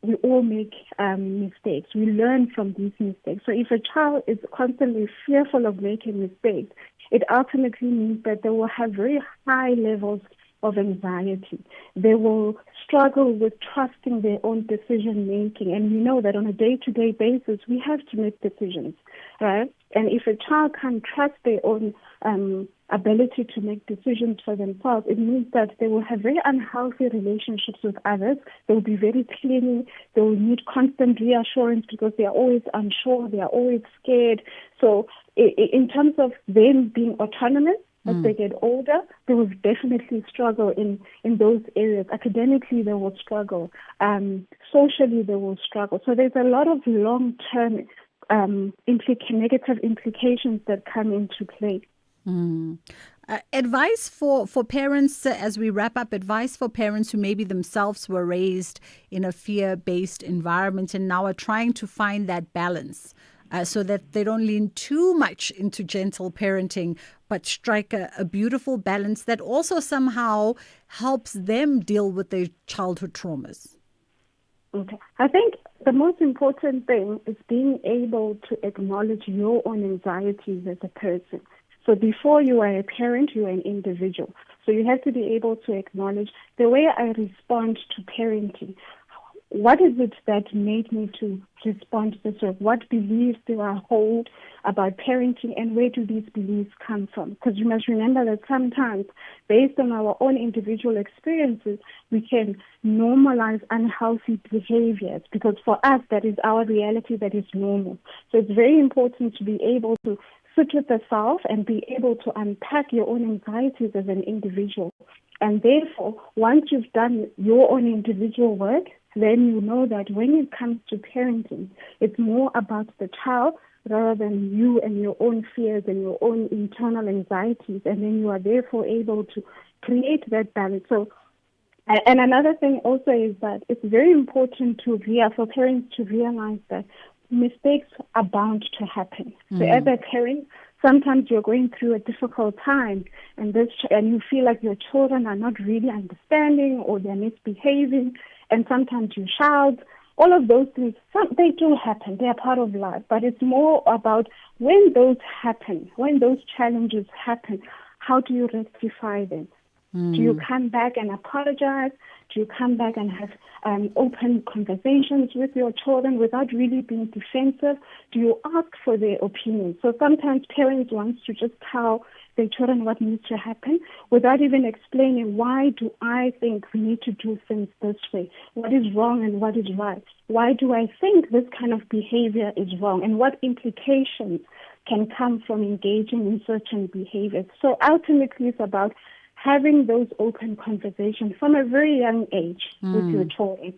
we all make mistakes. We learn from these mistakes. So if a child is constantly fearful of making mistakes, it ultimately means that they will have very high levels of anxiety. They will struggle with trusting their own decision making. And we know that on a day-to-day basis, we have to make decisions, right? And if a child can't trust their own ability to make decisions for themselves, it means that they will have very unhealthy relationships with others. They will be very clingy. They will need constant reassurance because they are always unsure. They are always scared. So in terms of them being autonomous, as they get older, they will definitely struggle in those areas. Academically, they will struggle. Socially, they will struggle. So there's a lot of long-term negative implications that come into play. Advice for parents, as we wrap up, advice for parents who maybe themselves were raised in a fear-based environment and now are trying to find that balance. So that they don't lean too much into gentle parenting, but strike a beautiful balance that also somehow helps them deal with their childhood traumas. Okay. I think the most important thing is being able to acknowledge your own anxieties as a person. So before you are a parent, you are an individual. So you have to be able to acknowledge the way I respond to parenting. What is it that made me to respond to this? Or what beliefs do I hold about parenting, and where do these beliefs come from? Because you must remember that sometimes, based on our own individual experiences, we can normalize unhealthy behaviors because for us, that is our reality, that is normal. So it's very important to be able to sit with yourself and be able to unpack your own anxieties as an individual. And therefore, once you've done your own individual work, then you know that when it comes to parenting, it's more about the child rather than you and your own fears and your own internal anxieties, and then you are therefore able to create that balance. So, and another thing also is that it's very important for parents to realize that mistakes are bound to happen. So as a parent, sometimes you're going through a difficult time and you feel like your children are not really understanding or they're misbehaving, and sometimes you shout. All of those things, they do happen. They are part of life. But it's more about when those happen, when those challenges happen, how do you rectify them? Do you come back and apologize? Do you come back and have open conversations with your children without really being defensive? Do you ask for their opinion? So sometimes parents want to just tell their children what needs to happen without even explaining, why do I think we need to do things this way? What is wrong and what is right? Why do I think this kind of behavior is wrong? And what implications can come from engaging in certain behaviors? So ultimately it's about having those open conversations from a very young age with your children.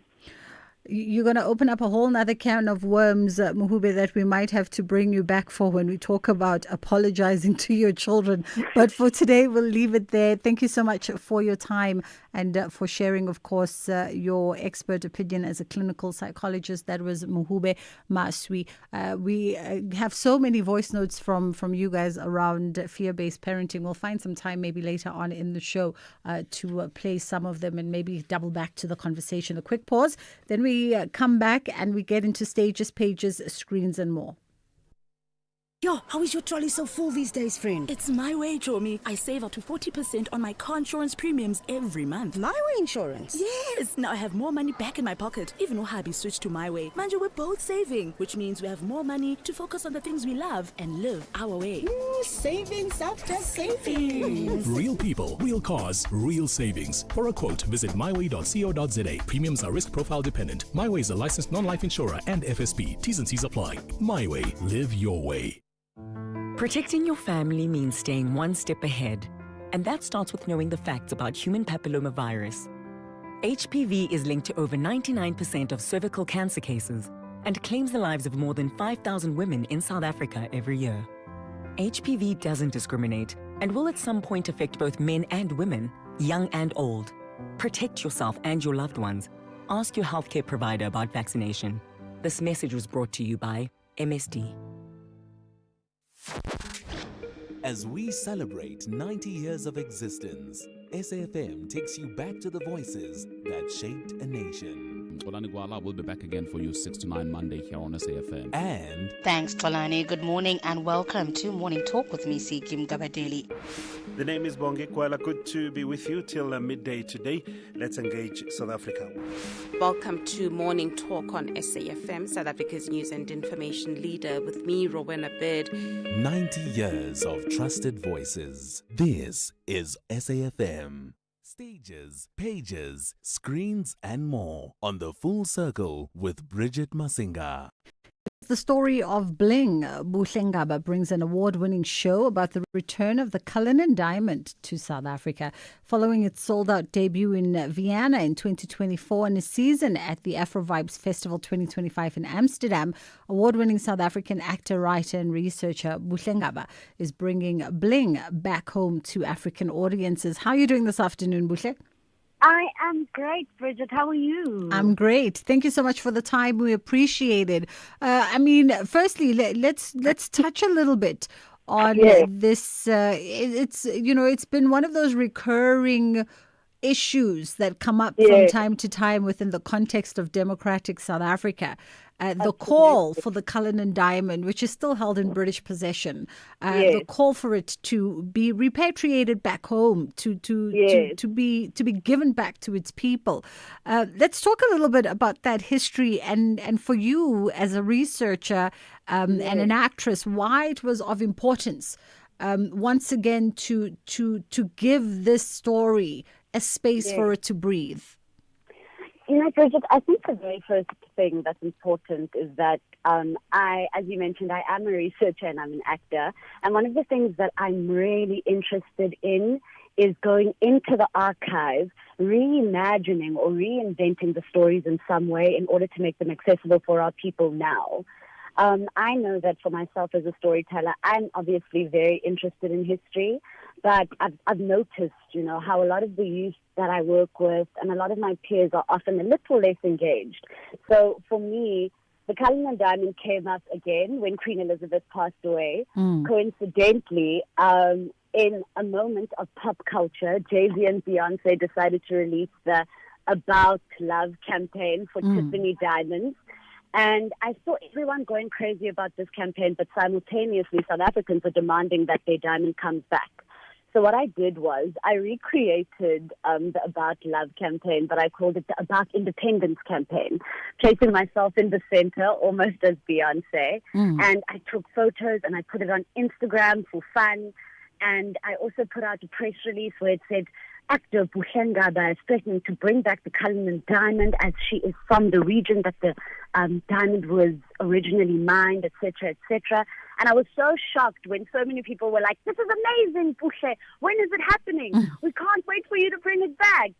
You're going to open up a whole nother can of worms, Muhube, that we might have to bring you back for when we talk about apologizing to your children. But for today, we'll leave it there. Thank you so much for your time and for sharing, of course, your expert opinion as a clinical psychologist. That was Muhube Maswi. We have so many voice notes from you guys around fear-based parenting. We'll find some time maybe later on in the show to play some of them and maybe double back to the conversation. A quick pause, then we come back and we get into stages, pages, screens and more. Yo, how is your trolley so full these days, friend? It's my way, Jomi. I save up to 40% on my car insurance premiums every month. My way insurance? Yes. Now I have more money back in my pocket. Even though hubby switched to my way. Manja, we're both saving, which means we have more money to focus on the things we love and live our way. Savings after savings. Real people, real cars, real savings. For a quote, visit myway.co.za. Premiums are risk profile dependent. MyWay is a licensed non-life insurer and FSP. T's and C's apply. MyWay. Live your way. Protecting your family means staying one step ahead. And that starts with knowing the facts about human papillomavirus. HPV is linked to over 99% of cervical cancer cases and claims the lives of more than 5,000 women in South Africa every year. HPV doesn't discriminate and will at some point affect both men and women, young and old. Protect yourself and your loved ones. Ask your healthcare provider about vaccination. This message was brought to you by MSD. As we celebrate 90 years of existence, SAfm takes you back to the voices that shaped a nation. Tolani Gwala will be back again for you 6 to 9 Monday here on SAfm. And thanks, Tolani. Good morning and welcome to Morning Talk with me, Kim Gabadeli. The name is Bongi Kwala. Good to be with you till midday today. Let's engage South Africa. Welcome to Morning Talk on SAfm, South Africa's news and information leader, with me, Rowena Bird. 90 years of trusted voices. This is SAfm. Stages, pages, screens and more on the Full Circle with Bridget Masinga. The story of Bling. Buhlengaba brings an award-winning show about the return of the Cullinan Diamond to South Africa. Following its sold-out debut in Vienna in 2024 and a season at the Afrovibes Festival 2025 in Amsterdam, award-winning South African actor, writer and researcher Buhlengaba is bringing Bling back home to African audiences. How are you doing this afternoon, Buhle? I am great, Bridget. How are you? I'm great. Thank you so much for the time. We appreciate it. Firstly, let's touch a little bit on this. It's been one of those recurring issues that come up from time to time within the context of democratic South Africa. The call for the Cullinan Diamond, which is still held in British possession, the call for it to be repatriated back home, to be given back to its people. Let's talk a little bit about that history, and for you as a researcher and an actress, why it was of importance once again to give this story a space for it to breathe. You know, Bridget, I think the very first thing that's important is that as you mentioned, I am a researcher and I'm an actor. And one of the things that I'm really interested in is going into the archive reimagining or reinventing the stories in some way in order to make them accessible for our people now. I know that for myself as a storyteller, I'm obviously very interested in history, but I've noticed, how a lot of the youth that I work with and a lot of my peers are often a little less engaged. So for me, the Cullinan Diamond came up again when Queen Elizabeth passed away. Coincidentally, in a moment of pop culture, Jay-Z and Beyonce decided to release the About Love campaign for Tiffany Diamonds. And I saw everyone going crazy about this campaign, but simultaneously South Africans are demanding that their diamond comes back. So what I did was I recreated the About Love campaign, but I called it the About Independence campaign, placing myself in the center, almost as Beyonce. And I took photos and I put it on Instagram for fun. And I also put out a press release where it said, actor Buhlengaba is threatening to bring back the Cullinan Diamond as she is from the region that the diamond was originally mined, etc., etc. And I was so shocked when so many people were like, this is amazing, Buhle. When is it happening? We can't wait for you to bring it back.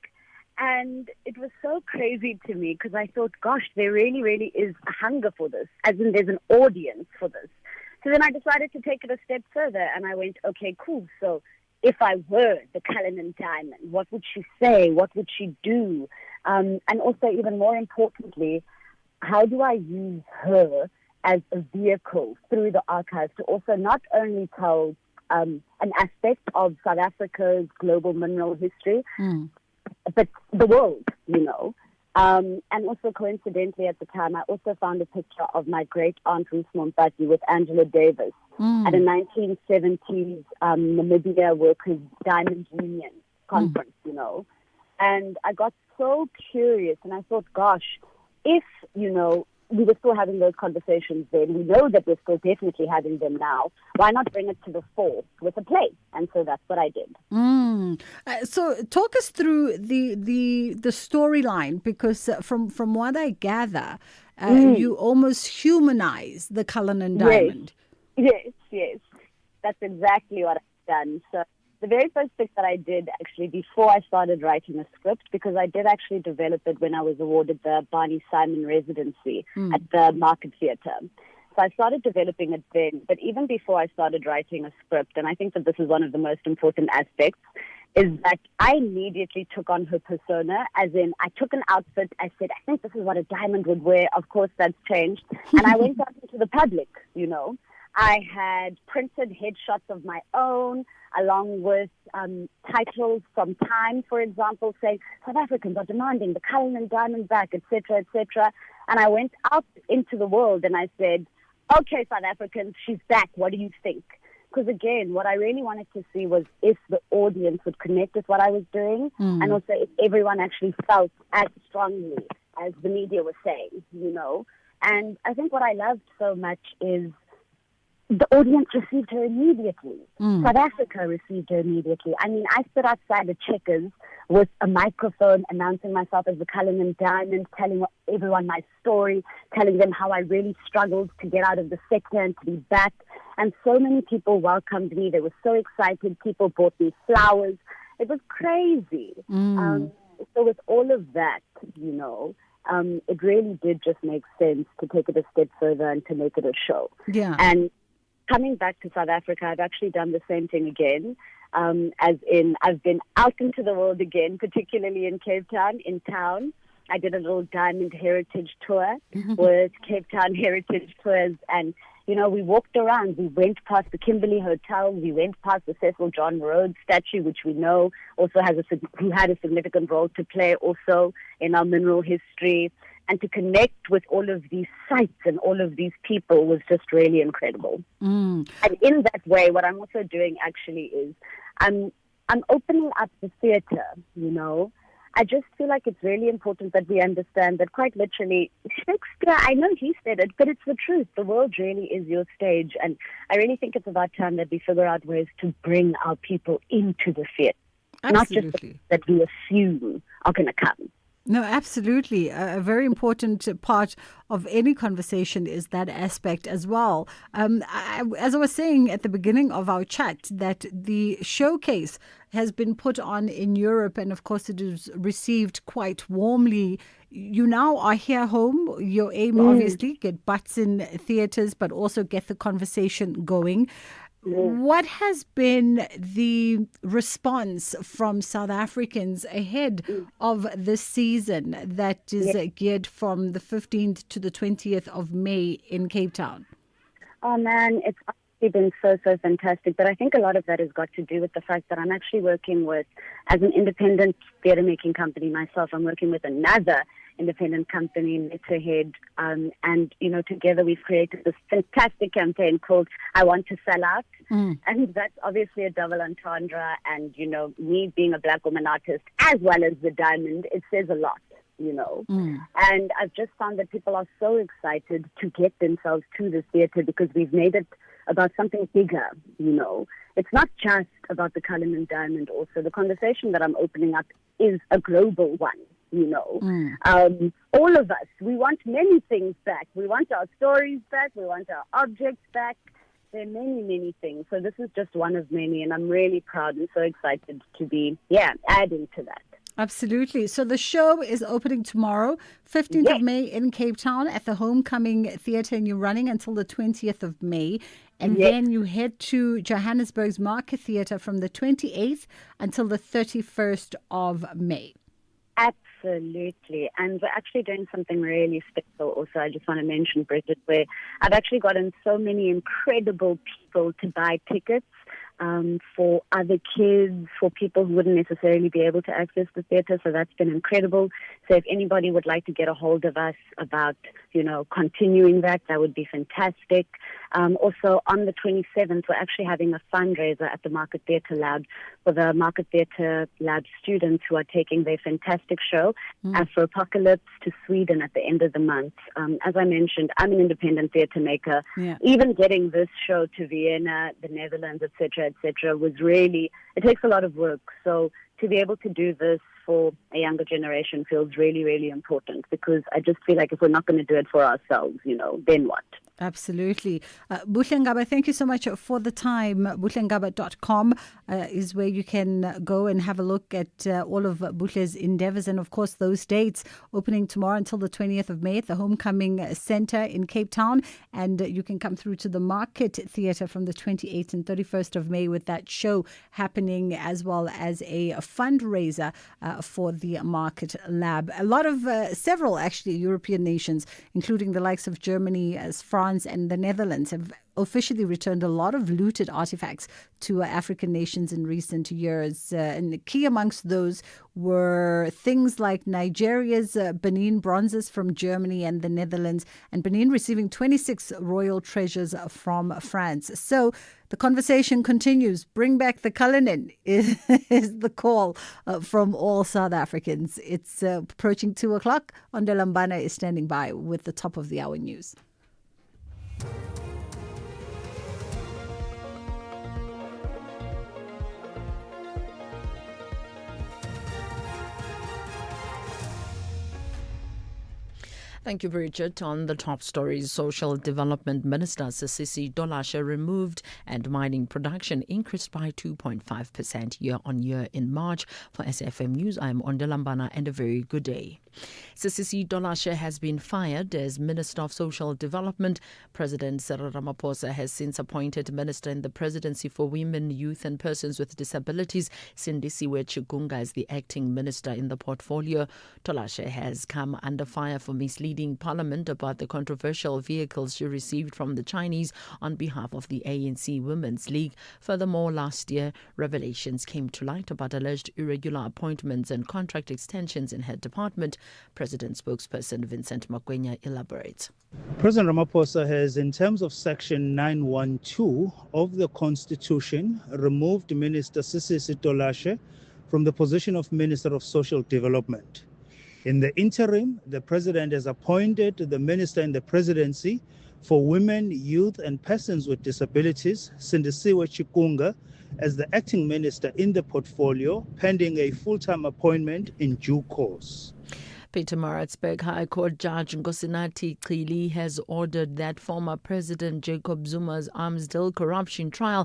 And it was so crazy to me because I thought, gosh, there really, really is a hunger for this, as in there's an audience for this. So then I decided to take it a step further and I went, okay, cool. So if I were the Cullinan Diamond, what would she say? What would she do? And also, even more importantly, how do I use her as a vehicle through the archives to also not only tell an aspect of South Africa's global mineral history, but the world, And also, coincidentally, at the time, I also found a picture of my great-aunt Ruth Mompati with Angela Davis at a 1970s Namibia Workers' Diamond Union conference, And I got so curious, and I thought, gosh, if, we were still having those conversations then, we know that we're still definitely having them now, why not bring it to the fore with a play? And so that's what I did. So talk us through the storyline, because from what I gather, you almost humanize the Cullinan Diamond. Yes. That's exactly what I've done. So the very first thing that I did actually before I started writing a script, because I did actually develop it when I was awarded the Barney Simon residency at the Market Theatre. So I started developing it then, but even before I started writing a script, and I think that this is one of the most important aspects, is that I immediately took on her persona, as in I took an outfit, I said, I think this is what a diamond would wear. Of course, that's changed. And I went out into the public, I had printed headshots of my own, along with titles from Time, for example, saying South Africans are demanding the Cullinan Diamond back, etc., etc. And I went out into the world and I said, okay, South Africans, she's back. What do you think? Because again, what I really wanted to see was if the audience would connect with what I was doing, and also if everyone actually felt as strongly as the media was saying, And I think what I loved so much is the audience received her immediately. South Africa received her immediately. I mean, I stood outside the Checkers with a microphone announcing myself as the Cullinan Diamond, telling everyone my story, telling them how I really struggled to get out of the sector and to be back. And so many people welcomed me. They were so excited. People bought me flowers. It was crazy. So with all of that, it really did just make sense to take it a step further and to make it a show. Yeah. And coming back to South Africa, I've actually done the same thing again, as in I've been out into the world again, particularly in Cape Town, in town. I did a little diamond heritage tour with Cape Town Heritage Tours, and, we walked around. We went past the Kimberley Hotel. We went past the Cecil John Rhodes statue, which we know also who had a significant role to play also in our mineral history. And to connect with all of these sites and all of these people was just really incredible. And in that way, what I'm also doing actually is I'm opening up the theatre, I just feel like it's really important that we understand that quite literally, Shakespeare, I know he said it, but it's the truth. The world really is your stage. And I really think it's about time that we figure out ways to bring our people into the theatre. Absolutely. Not just that we assume are going to come. No, absolutely. A very important part of any conversation is that aspect as well. As I was saying at the beginning of our chat, that the showcase has been put on in Europe, and of course it is received quite warmly. You now are here home. Your aim, obviously, get butts in theatres, but also get the conversation going. What has been the response from South Africans ahead of this season that is geared from the 15th to the 20th of May in Cape Town? Oh, man, it's actually been so fantastic. But I think a lot of that has got to do with the fact that I'm actually working with, as an independent theatre making company myself, I'm working with another independent company, Letterhead, and, you know, together we've created this fantastic campaign called I Want to Sell Out. And that's obviously a double entendre, and, you know, me being a black woman artist as well as the diamond, it says a lot, you know. And I've just found that people are so excited to get themselves to the theatre because we've made it about something bigger, you know. It's not just about the Cullinan Diamond also. The conversation that I'm opening up is a global one. You know, all of us, we want many things back. We want our stories back. We want our objects back. There are many, many things. So this is just one of many, and I'm really proud and so excited to be, adding to that. Absolutely. So the show is opening tomorrow, 15th of May in Cape Town at the Homecoming Theatre, and you're running until the 20th of May. And then you head to Johannesburg's Market Theatre from the 28th until the 31st of May. Absolutely. And we're actually doing something really special also. I just want to mention, Bridget, where I've actually gotten so many incredible people to buy tickets for other kids, for people who wouldn't necessarily be able to access the theatre. So that's been incredible. So if anybody would like to get a hold of us about, you know, continuing that would be fantastic. Also, on the 27th, we're actually having a fundraiser at the Market Theatre Lab for the Market Theatre Lab students who are taking their fantastic show, Afropocalypse, to Sweden at the end of the month. As I mentioned, I'm an independent theatre maker. Even getting this show to Vienna, the Netherlands, etc., was really, it takes a lot of work. So to be able to do this for a younger generation feels really, really important, because I just feel like if we're not going to do it for ourselves, you know, then what? Absolutely. Buhle Ngaba, thank you so much for the time. buhlengaba.com is where you can go and have a look at all of Buhle's endeavors. And of course, those dates opening tomorrow until the 20th of May at the Homecoming Centre in Cape Town. And you can come through to the Market Theatre from the 28th and 31st of May with that show happening, as well as a fundraiser for the Market Lab. A lot of, several actually European nations, including the likes of Germany, as France and the Netherlands, have officially returned a lot of looted artifacts to African nations in recent years. And key amongst those were things like Nigeria's Benin bronzes from Germany and the Netherlands, and Benin receiving 26 royal treasures from France. So the conversation continues. Bring back the Cullinan is the call from all South Africans. It's approaching 2 o'clock. Ondelambana is standing by with the top of the hour news. Thank you, Bridget. On the top stories, Social Development Minister Sisisi Dolashe removed and mining production increased by 2.5% year-on-year in March. For SAfm News, I'm Ondelambana, and a very good day. Sisisi Dolashe has been fired as Minister of Social Development. President Cyril Ramaphosa has since appointed Minister in the Presidency for Women, Youth and Persons with Disabilities, Sindisiwe Chigunga, as the acting minister in the portfolio. Dolashe has come under fire for misleading Parliament about the controversial vehicles she received from the Chinese on behalf of the ANC Women's League. Furthermore, last year, revelations came to light about alleged irregular appointments and contract extensions in her department. President spokesperson Vincent Makwenya elaborates. President Ramaphosa has, in terms of Section 912 of the Constitution, removed Minister Sisisi Dolashe from the position of Minister of Social Development. In the interim, the President has appointed the Minister in the Presidency for Women, Youth and Persons with Disabilities, Sindisiwe Chigunga, as the acting minister in the portfolio, pending a full-time appointment in due course. Pietermaritzburg High Court Judge Nkosinathi Cili has ordered that former President Jacob Zuma's arms deal corruption trial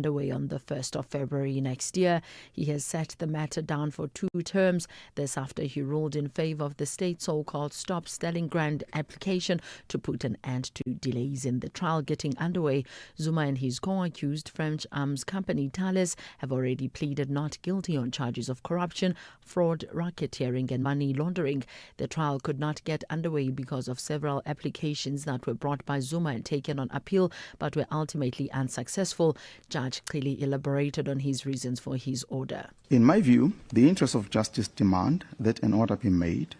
underway on the 1st of February next year. He has set the matter down for 2 terms. This after he ruled in favor of the state's so-called Stop Stealing Grant application to put an end to delays in the trial getting underway. Zuma and his co-accused French arms company Thales have already pleaded not guilty on charges of corruption, fraud, racketeering and money laundering. The trial could not get underway because of several applications that were brought by Zuma and taken on appeal but were ultimately unsuccessful. Judge clearly elaborated on his reasons for his order. In my view, the interests of justice demand that an order be made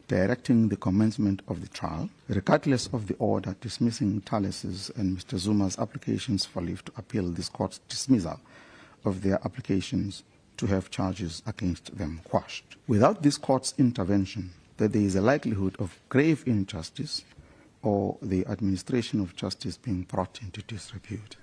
directing the commencement of the trial, regardless of the order dismissing Thales's and Mr. Zuma's applications for leave to appeal this court's dismissal of their applications to have charges against them quashed. Without this court's intervention, that there is a likelihood of grave injustice or the administration of justice being brought into disrepute.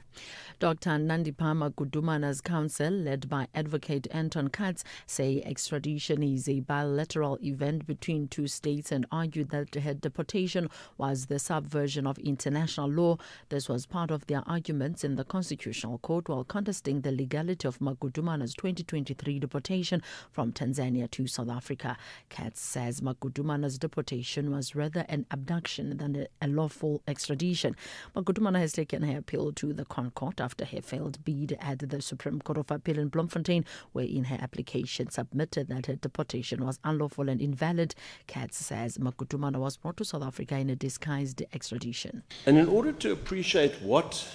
Dr. Nandipama Gudumana's counsel, led by advocate Anton Katz, say extradition is a bilateral event between 2 states and argued that deportation was the subversion of international law. This was part of their arguments in the Constitutional Court while contesting the legality of Magudumana's 2023 deportation from Tanzania to South Africa. Katz says Magudumana's deportation was rather an abduction than a lawful extradition. Magudumana has taken her appeal to the Court after her failed bid at the Supreme Court of Appeal in Bloemfontein, wherein her application submitted that her deportation was unlawful and invalid. Katz says Magudumana was brought to South Africa in a disguised extradition. And in order to appreciate what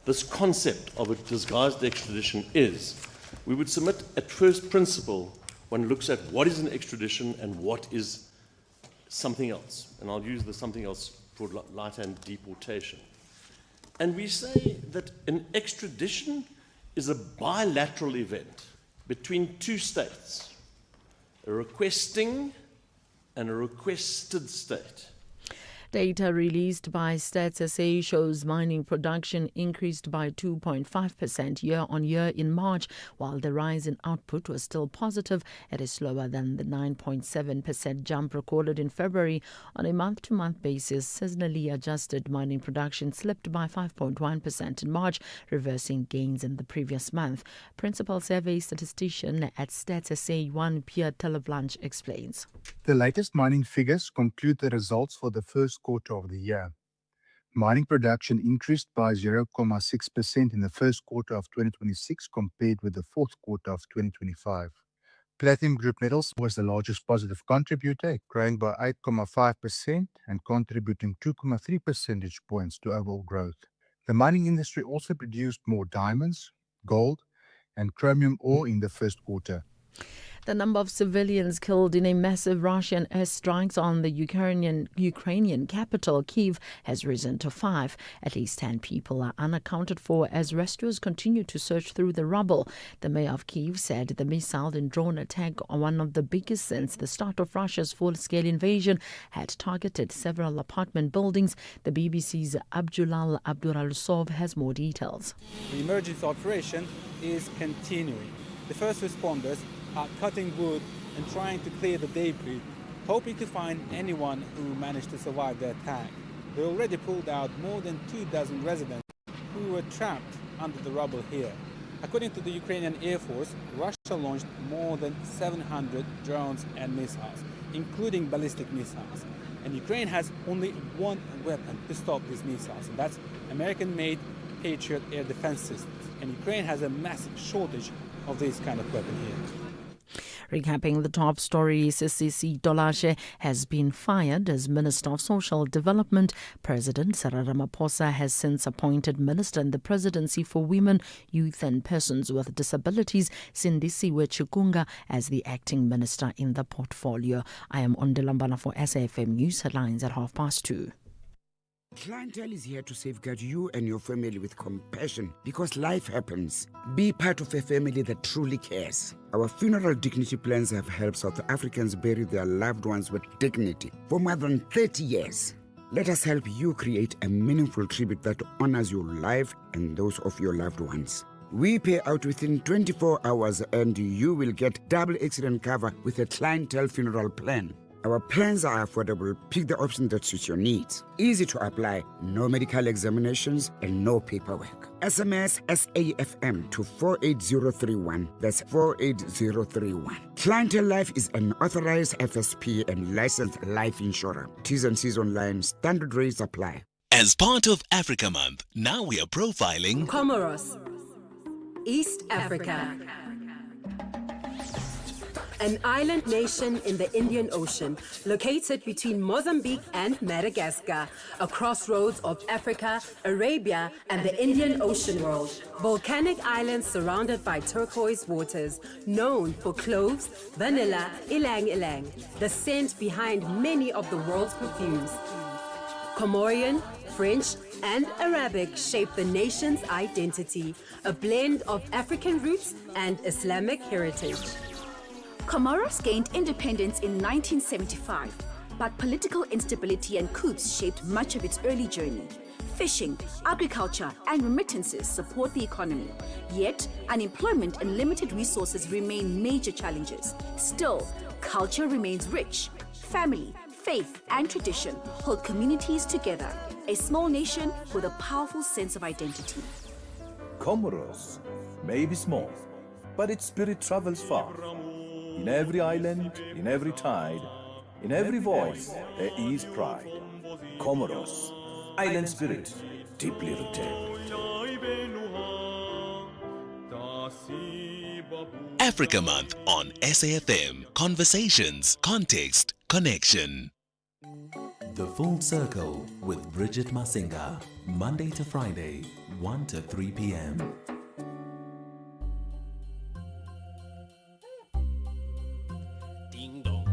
this concept of a disguised extradition is, we would submit at first principle one looks at what is an extradition and what is something else. And I'll use the something else for light and deportation. And we say that an extradition is a bilateral event between 2 states, a requesting and a requested state. Data released by Stats SA shows mining production increased by 2.5% year-on-year in March, while the rise in output was still positive. It is slower than the 9.7% jump recorded in February. On a month-to-month basis, seasonally adjusted mining production slipped by 5.1% in March, reversing gains in the previous month. Principal Survey Statistician at Stats SA, Pierre Teleblanche, explains. The latest mining figures conclude the results for the first quarter of the year. Mining production increased by 0.6% in the first quarter of 2026 compared with the fourth quarter of 2025. Platinum group metals was the largest positive contributor, growing by 8.5% and contributing 2.3 percentage points to overall growth. The mining industry also produced more diamonds, gold, and chromium ore in the first quarter. The number of civilians killed in a massive Russian airstrikes on the Ukrainian capital, Kyiv, has risen to 5. At least 10 people are unaccounted for as rescuers continue to search through the rubble. The mayor of Kyiv said the missile and drone attack, one of the biggest since the start of Russia's full-scale invasion, had targeted several apartment buildings. The BBC's Abdulal Abduralsov has more details. The emergency operation is continuing. The first responders are cutting wood and trying to clear the debris, hoping to find anyone who managed to survive the attack. They already pulled out more than 24 residents who were trapped under the rubble here. According to the Ukrainian Air Force, Russia launched more than 700 drones and missiles, including ballistic missiles. And Ukraine has only one weapon to stop these missiles, and that's American-made Patriot air defense systems. And Ukraine has a massive shortage of this kind of weapon here. Recapping the top stories, Sisi Dolashe has been fired as Minister of Social Development. President Cyril Ramaphosa has since appointed Minister in the Presidency for Women, Youth and Persons with Disabilities, Sindisiwe Chikunga, as the acting minister in the portfolio. I am Ondelambana for SAFM News Headlines at 2:30. Clientele is here to safeguard you and your family with compassion because life happens. Be part of a family that truly cares. Our funeral dignity plans have helped South Africans bury their loved ones with dignity for more than 30 years. Let us help you create a meaningful tribute that honors your life and those of your loved ones. We pay out within 24 hours and you will get double accident cover with a clientele funeral plan. Our plans are affordable. Pick the option that suits your needs. Easy to apply, no medical examinations, and no paperwork. SMS SAFM to 48031. That's 48031. Clientele Life is an authorized FSP and licensed life insurer. T's and C's online. Standard rates apply. As part of Africa Month, now we are profiling Comoros, East Africa. An island nation in the Indian Ocean, located between Mozambique and Madagascar, a crossroads of Africa, Arabia, and the Indian Ocean world. Volcanic islands surrounded by turquoise waters, known for cloves, vanilla, ilang ilang, the scent behind many of the world's perfumes. Comorian, French, and Arabic shape the nation's identity, a blend of African roots and Islamic heritage. Comoros gained independence in 1975, but political instability and coups shaped much of its early journey. Fishing, agriculture, and remittances support the economy. Yet, unemployment and limited resources remain major challenges. Still, culture remains rich. Family, faith, and tradition hold communities together. A small nation with a powerful sense of identity. Comoros may be small, but its spirit travels far. In every island, in every tide, in every voice, there is pride. Comoros, island spirit, deeply rooted. Africa Month on SAFM. Conversations, context, connection. The Full Circle with Bridget Masinga. Monday to Friday, 1 to 3 p.m. Ding dong.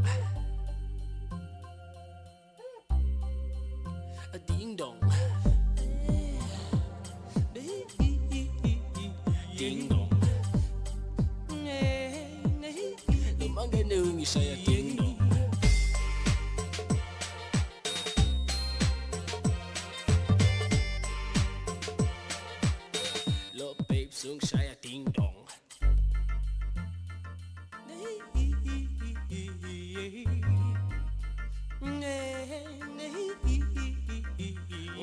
A ding dong. Ding dong. Lumanganu saya ding dong. Lo babe sung saya ding dong.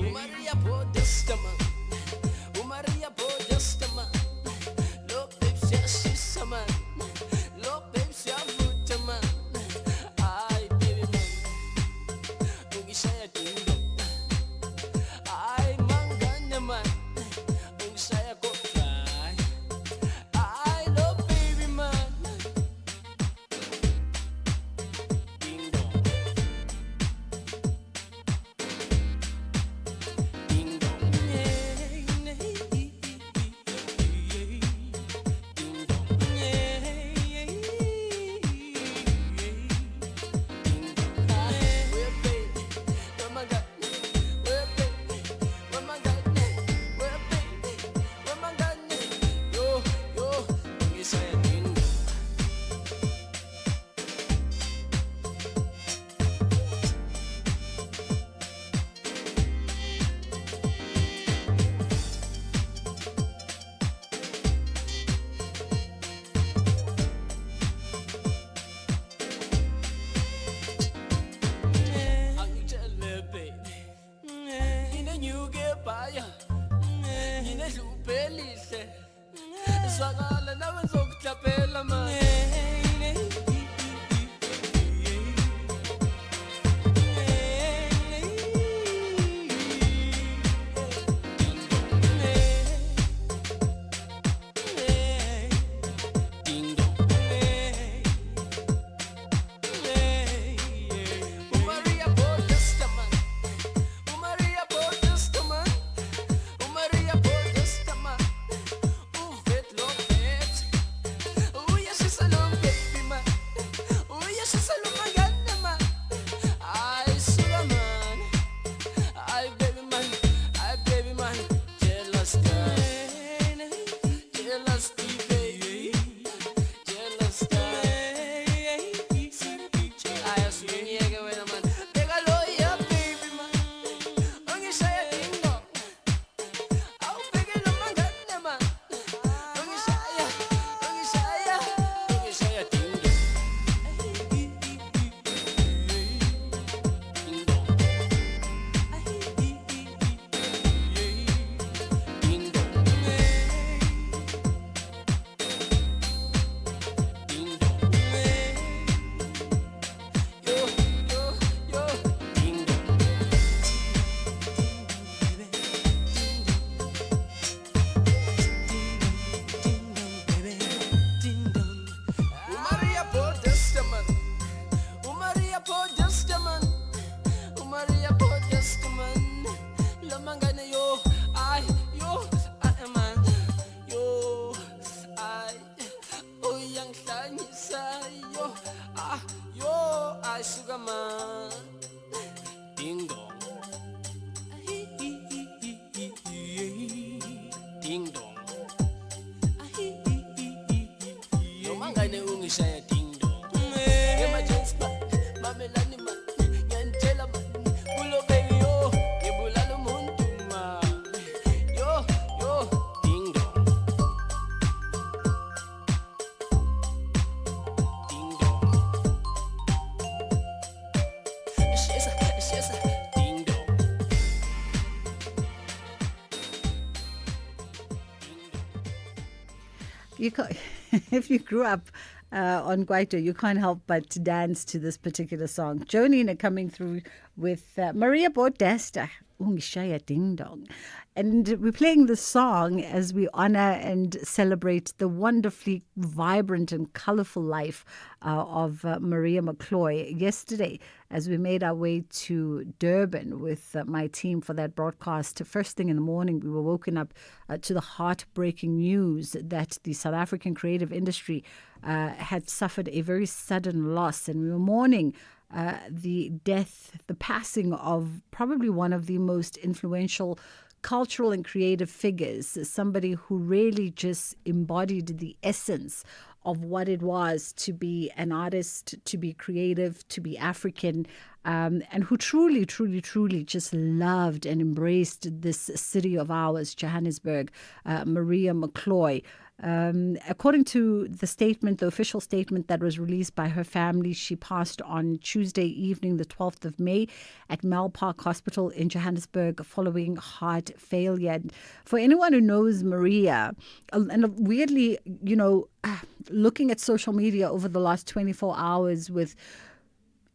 Umaria Podestaman, Umaria Podestaman, Lo Pepsia Shisaman, Lo Pepsia Vutaman, I baby man, Ungisaya Dingo, I Manganaman, Ungisaya go fly, I love baby man. Salon ding dong. Noma ngane ungishaya ding dong. Emergency man, mamelani man, ngiyantshela man, kulo baby yo, ngibulala umuntu man. Yo, ding dong. Ding dong. Shesa, ding dong. You can't, if you grew up on Kwaito, you can't help but to dance to this particular song. Jonina coming through with Maria Bodesta, Ungishaya Ding Dong. And we're playing this song as we honor and celebrate the wonderfully vibrant and colorful life of Maria Mccolo. Yesterday, as we made our way to Durban with my team for that broadcast, first thing in the morning, we were woken up to the heartbreaking news that the South African creative industry had suffered a very sudden loss. And we were mourning the passing of probably one of the most influential cultural and creative figures, somebody who really just embodied the essence of what it was to be an artist, to be creative, to be African, and who truly, truly, truly just loved and embraced this city of ours, Johannesburg, Maria Mccolo. According to the official statement that was released by her family, she passed on Tuesday evening, the 12th of May, at Mel Park Hospital in Johannesburg following heart failure. And for anyone who knows Maria, and weirdly, looking at social media over the last 24 hours with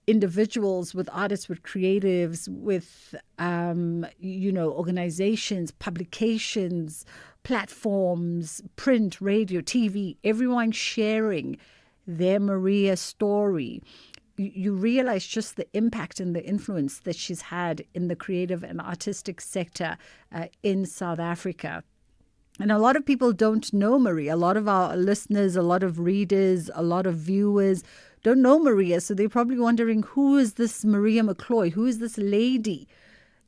individuals, with artists, with creatives, with, organizations, publications, platforms, print, radio, TV, everyone sharing their Maria story. You realize just the impact and the influence that she's had in the creative and artistic sector in South Africa. And a lot of people don't know Maria. A lot of our listeners, a lot of readers, a lot of viewers don't know Maria. So they're probably wondering, who is this Maria Mccolo? Who is this lady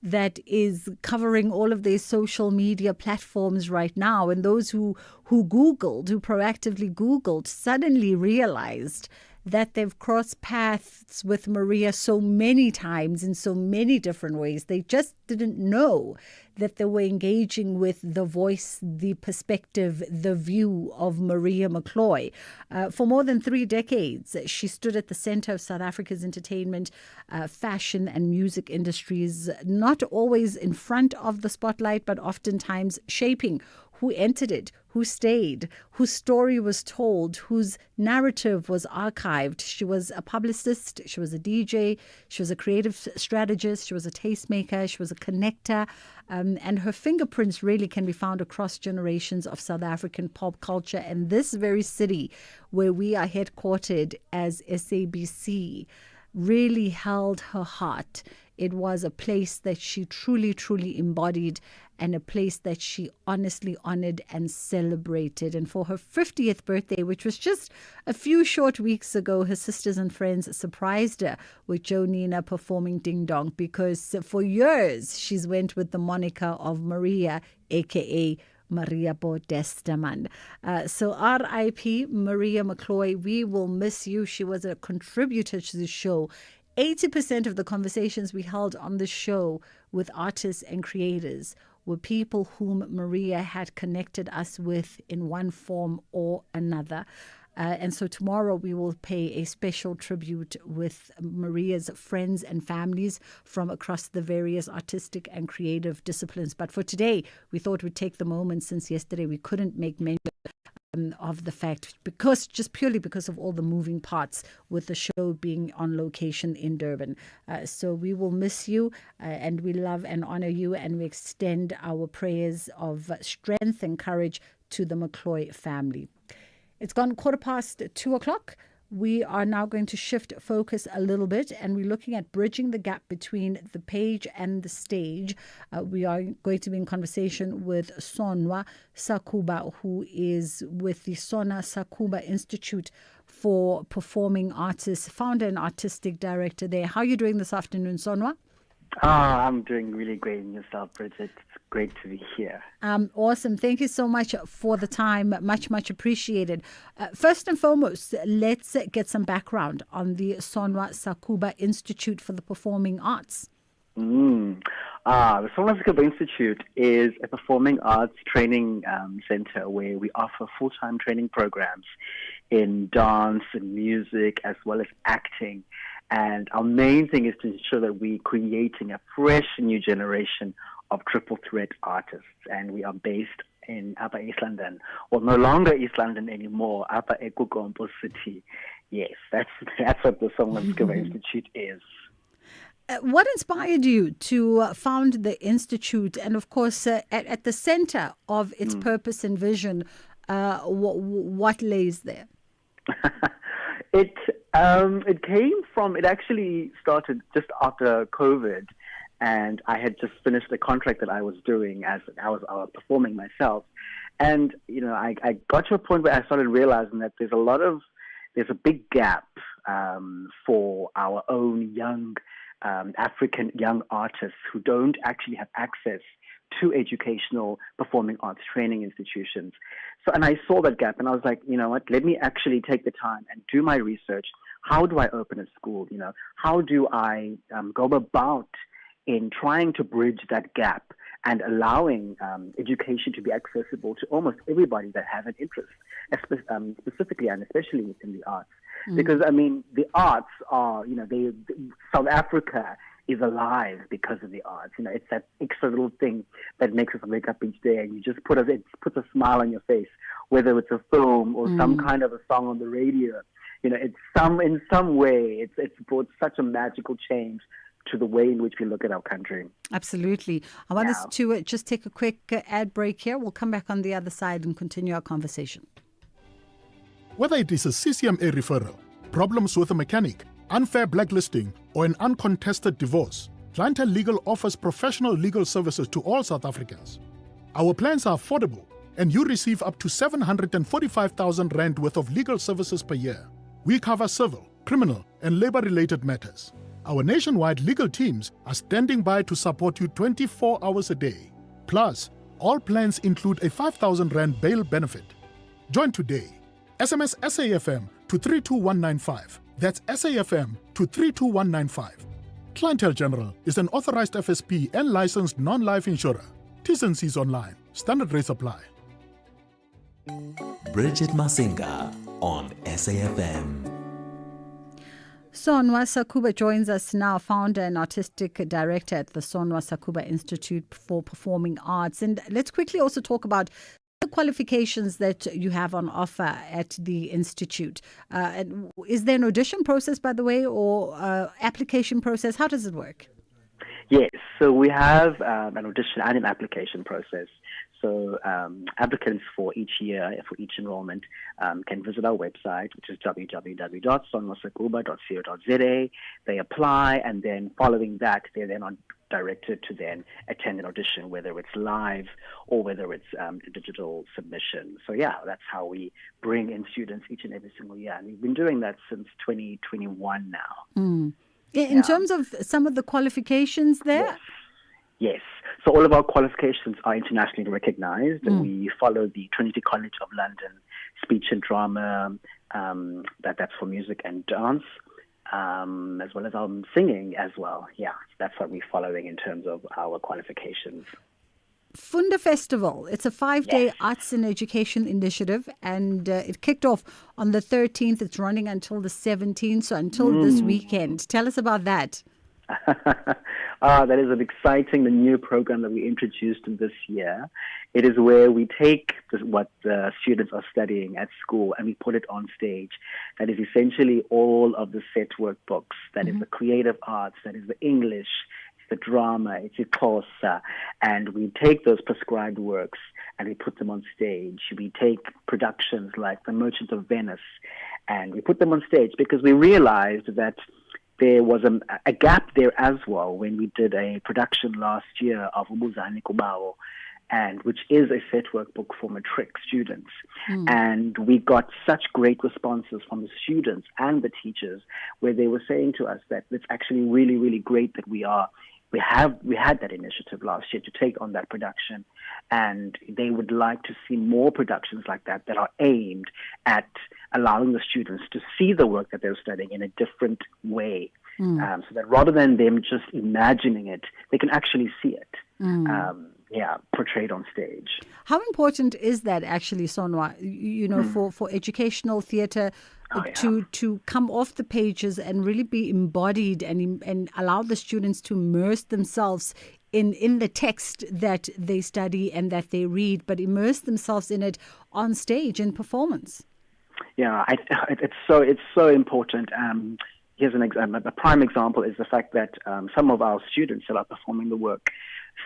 that is covering all of their social media platforms right now? And those who proactively Googled, suddenly realized that they've crossed paths with Maria so many times in so many different ways. They just didn't know that they were engaging with the voice, the perspective, the view of Maria Mccolo. For more than 3 decades, she stood at the center of South Africa's entertainment, fashion and music industries, not always in front of the spotlight, but oftentimes shaping who entered it, who stayed, whose story was told, whose narrative was archived. She was a publicist, she was a DJ, she was a creative strategist, she was a tastemaker, she was a connector, and her fingerprints really can be found across generations of South African pop culture. And this very city where we are headquartered as SABC really held her heart. It was a place that she truly, truly embodied, and a place that she honestly honored and celebrated. And for her 50th birthday, which was just a few short weeks ago, her sisters and friends surprised her with Jonina performing Ding Dong, because for years she's went with the moniker of Maria, aka Maria Bodesta. So R.I.P. Maria Mccolo. We will miss you. She was a contributor to the show. 80% of the conversations we held on the show with artists and creators were people whom Maria had connected us with in one form or another. And so tomorrow we will pay a special tribute with Maria's friends and families from across the various artistic and creative disciplines. But for today, we thought we'd take the moment, since yesterday we couldn't make mention of the fact, purely because of all the moving parts with the show being on location in Durban. So we will miss you, and we love and honor you, and we extend our prayers of strength and courage to the Mccolo family. It's gone 2:15. We are now going to shift focus a little bit, and we're looking at bridging the gap between the page and the stage. We are going to be in conversation with Sonwa Sakuba, who is with the Sona Sakuba Institute for Performing Artists, founder and artistic director there. How are you doing this afternoon, Sonwa? I'm doing really great. And yourself, Bridget? It's Great to be here. Awesome. Thank you so much for the time. Much, much appreciated. First and foremost, let's get some background on the Sonwa Sakuba Institute for the Performing Arts. The Sonwa Sakuba Institute is a performing arts training center where we offer full-time training programs in dance and music as well as acting. And our main thing is to ensure that we're creating a fresh new generation of triple threat artists. And we are based in Upper East London, or no longer East London anymore, Upper Ekwagompo City. Yes, that's what the Sonwa Sakuba Institute is. What inspired you to found the Institute? And of course, at the center of its purpose and vision, what lays there? It actually started just after COVID, and I had just finished the contract that I was doing as I was performing myself. And, I got to a point where I started realizing that there's a big gap for our own young African young artists who don't actually have access to educational performing arts training institutions. And I saw that gap, and I was like, you know what, let me actually take the time and do my research. How do I open a school? How do I go about in trying to bridge that gap and allowing education to be accessible to almost everybody that has an interest, specifically and especially within the arts. Because, the arts are, South Africa is alive because of the arts. It's that extra little thing that makes us wake up each day, and it puts a smile on your face, whether it's a film or some kind of a song on the radio. In some way, it's brought such a magical change to the way in which we look at our country. Absolutely. I want us to just take a quick ad break here. We'll come back on the other side and continue our conversation. Whether it is a CCMA referral, problems with a mechanic, unfair blacklisting, or an uncontested divorce, Clientele Legal offers professional legal services to all South Africans. Our plans are affordable, and you receive up to 745,000 Rand worth of legal services per year. We cover civil, criminal, and labor-related matters. Our nationwide legal teams are standing by to support you 24 hours a day. Plus, all plans include a 5,000 Rand bail benefit. Join today. SMS SAFM to 32195. That's SAFM to 32195. Clientele General is an authorized FSP and licensed non-life insurer. T's and C's online. Standard rates apply. Bridget Masinga on SAFM. Sonwa Sakuba joins us now, founder and artistic director at the Sonwa Sakuba Institute for Performing Arts. And let's quickly also talk about the qualifications that you have on offer at the Institute. And is there an audition process, by the way, or application process? How does it work? Yes, so we have an audition and an application process. So applicants for each year, for each enrollment, can visit our website, which is www.sonwasakuba.co.za. They apply, and then following that, they're then directed to then attend an audition, whether it's live or whether it's a digital submission. So that's how we bring in students each and every single year. And we've been doing that since 2021 now. In terms of some of the qualifications there? Yes. So all of our qualifications are internationally recognized. We follow the Trinity College of London speech and drama, that's for music and dance, as well as our singing as well. Yeah, that's what we're following in terms of our qualifications. Funda Festival, it's a 5-day arts and education initiative, and it kicked off on the 13th. It's running until the 17th, so until this weekend. Tell us about that. That is the new program that we introduced this year. It is where we take what the students are studying at school and we put it on stage. That is essentially all of the set workbooks. That is the creative arts. That is the English, the drama, it's Xhosa, and we take those prescribed works and we put them on stage. We take productions like The Merchant of Venice and we put them on stage because we realized that there was a gap there as well when we did a production last year of Ubuzani Kubawo, and which is a set workbook for matric students. And we got such great responses from the students and the teachers where they were saying to us that it's actually really, really great that we are we had that initiative last year to take on that production, and they would like to see more productions like that are aimed at allowing the students to see the work that they're studying in a different way, so that rather than them just imagining it, they can actually see it. Portrayed on stage. How important is that actually, Sonwa, for educational theatre to come off the pages and really be embodied and allow the students to immerse themselves in the text that they study and that they read, but immerse themselves in it on stage in performance? Yeah, it's so important. Here's an example. A prime example is the fact that some of our students that are performing the work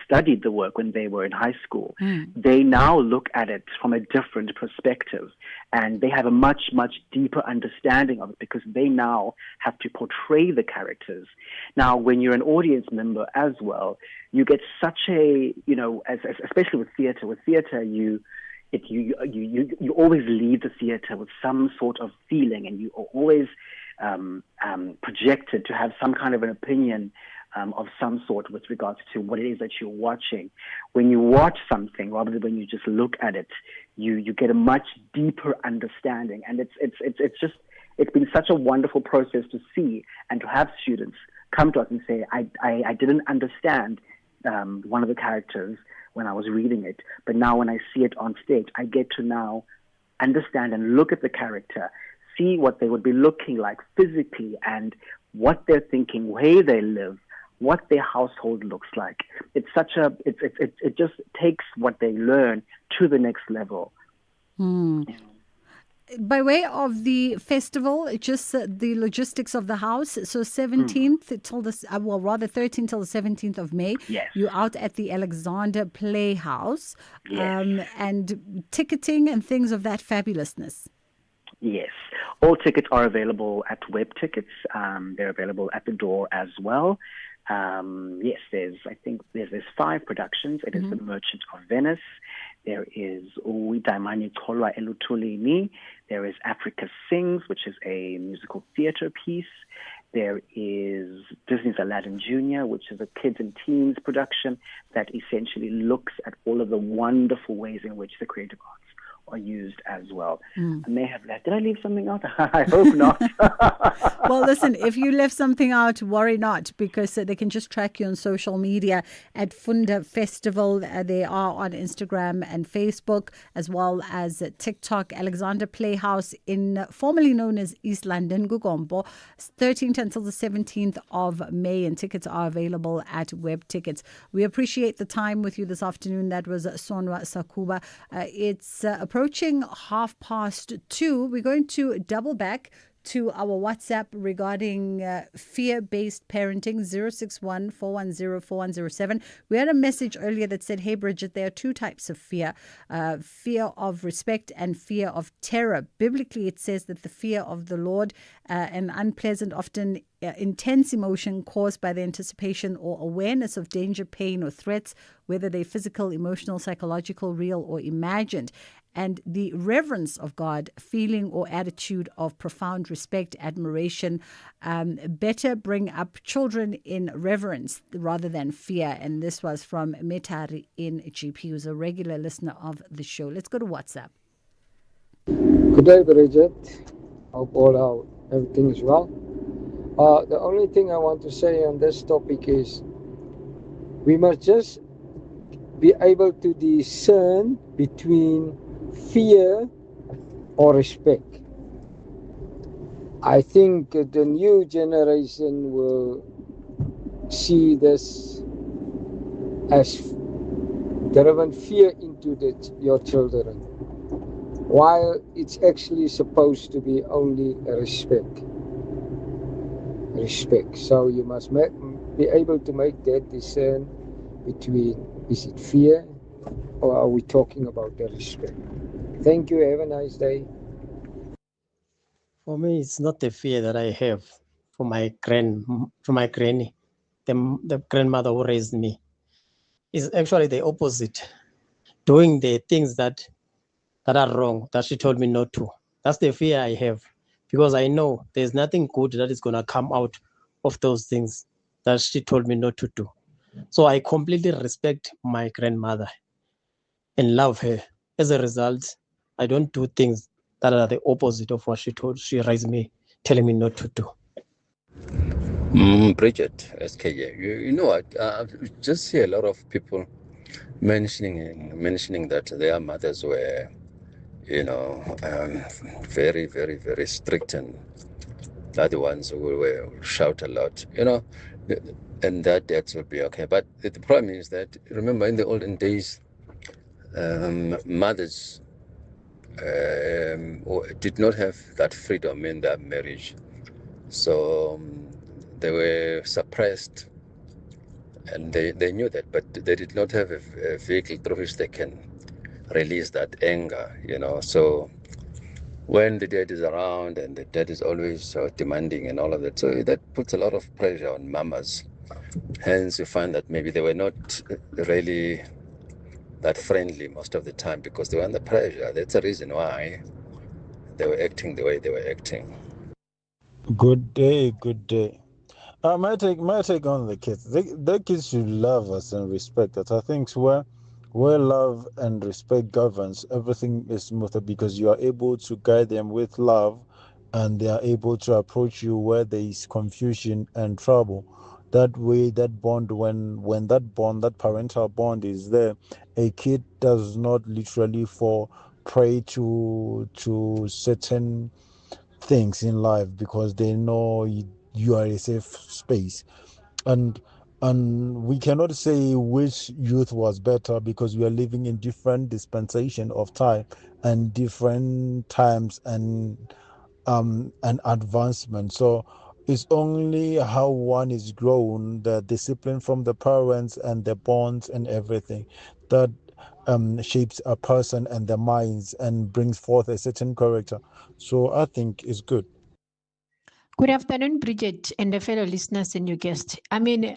studied the work when they were in high school. They now look at it from a different perspective, and they have a much, much deeper understanding of it because they now have to portray the characters. Now, when you're an audience member as well, you get such a, especially with theater, you always leave the theater with some sort of feeling, and you are always projected to have some kind of an opinion of some sort with regards to what it is that you're watching. When you watch something, rather than when you just look at it, you get a much deeper understanding. And it's been such a wonderful process to see and to have students come to us and say, I didn't understand one of the characters when I was reading it, but now when I see it on stage, I get to now understand and look at the character, see what they would be looking like physically and what they're thinking, where they live, what their household looks like. It just takes what they learn to the next level. By way of the festival, just the logistics of the house. So 17th till the 13th till the 17th of May. Yes. You're out at the Alexander Playhouse. Yes. And ticketing and things of that fabulousness. Yes. All tickets are available at Web Tickets. They're available at the door as well. Yes, there's 5 productions. It is The Merchant of Venice. There is Mccolo Elutulini. There is Africa Sings, which is a musical theater piece. There is Disney's Aladdin Jr., which is a kids and teens production that essentially looks at all of the wonderful ways in which the creative arts are used as well. I may have left. Did I leave something out? I hope not. Well, listen, if you left something out, worry not, because they can just track you on social media at Funda Festival. They are on Instagram and Facebook, as well as TikTok. Alexander Playhouse, formerly known as East London, Gugombo, 13th until the 17th of May, and tickets are available at Web Tickets. We appreciate the time with you this afternoon. That was Sonwa Sakuba. It's approaching 2:30. We're going to double back to our WhatsApp regarding fear-based parenting, 061-410-4107. We had a message earlier that said, hey, Bridget, there are 2 types of fear, fear of respect and fear of terror. Biblically, it says that the fear of the Lord, an unpleasant, often intense emotion caused by the anticipation or awareness of danger, pain, or threats, whether they're physical, emotional, psychological, real, or imagined. And the reverence of God, feeling or attitude of profound respect, admiration, better bring up children in reverence rather than fear. And this was from Metari in GP, who's a regular listener of the show. Let's go to WhatsApp. Good day, Bridget. Hope everything is well. The only thing I want to say on this topic is we must just be able to discern between fear or respect. I think the new generation will see this as driven fear into your children, while it's actually supposed to be only a respect. So you must be able to make that discern between, is it fear or are we talking about the respect? Thank you. Have a nice day. For me, it's not the fear that I have for my granny, the grandmother who raised me. It's actually the opposite, doing the things that are wrong, that she told me not to. That's the fear I have, because I know there's nothing good that is going to come out of those things that she told me not to do. So I completely respect my grandmother and love her. As a result, I don't do things that are the opposite of what she raised me, telling me not to do. Bridget, SKJ, you know what? I just see a lot of people mentioning that their mothers were, very, very, very strict, and they're the ones who will shout a lot, and that will be okay. But the problem is that, remember, in the olden days, mothers did not have that freedom in their marriage. So they were suppressed, and they knew that, but they did not have a vehicle through which they can release that anger, So when the dad is around and the dad is always demanding and all of that, so that puts a lot of pressure on mamas. Hence, you find that maybe they were not really that friendly most of the time because they were under pressure. That's the reason why they were acting the way they were acting. Good day, good day. My take on the kids. The kids should love us and respect us. I think where love and respect governs, everything is smoother because you are able to guide them with love, and they are able to approach you where there is confusion and trouble. That way, that bond, when that parental bond is there, a kid does not literally fall prey to certain things in life because they know you are a safe space. And we cannot say which youth was better because we are living in different dispensation of time and different times and advancement. So it's only how one is grown, the discipline from the parents and the bonds and everything that shapes a person and their minds and brings forth a certain character. So I think it's good. Good afternoon, Bridget, and the fellow listeners and your guest. I mean,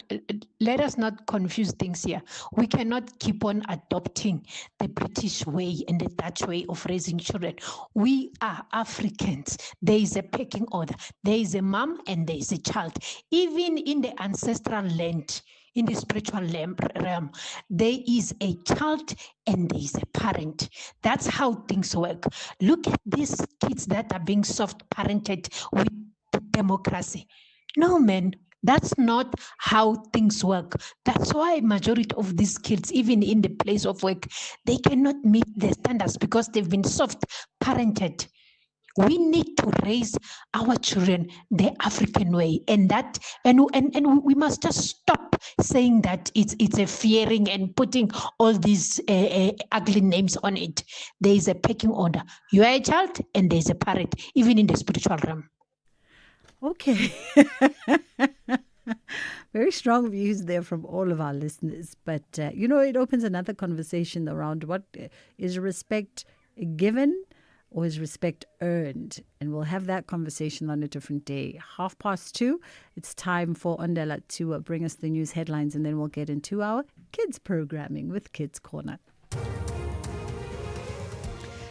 let us not confuse things here. We cannot keep on adopting the British way and the Dutch way of raising children. We are Africans. There is a pecking order. There is a mom and there is a child. Even in the ancestral land, in the spiritual realm, there is a child and there is a parent. That's how things work. Look at these kids that are being soft parented with democracy. No, man, that's not how things work. That's why majority of these kids, even in the place of work, they cannot meet the standards because they've been soft parented. We need to raise our children the African way, and we must just stop saying that it's a fearing and putting all these ugly names on it. There is a pecking order. You are a child, and there is a parent, even in the spiritual realm. Okay. Very strong views there from all of our listeners. But, it opens another conversation around what is respect given or is respect earned? And we'll have that conversation on a different day. 2:30, it's time for Ondela to bring us the news headlines, and then we'll get into our kids programming with Kids Corner.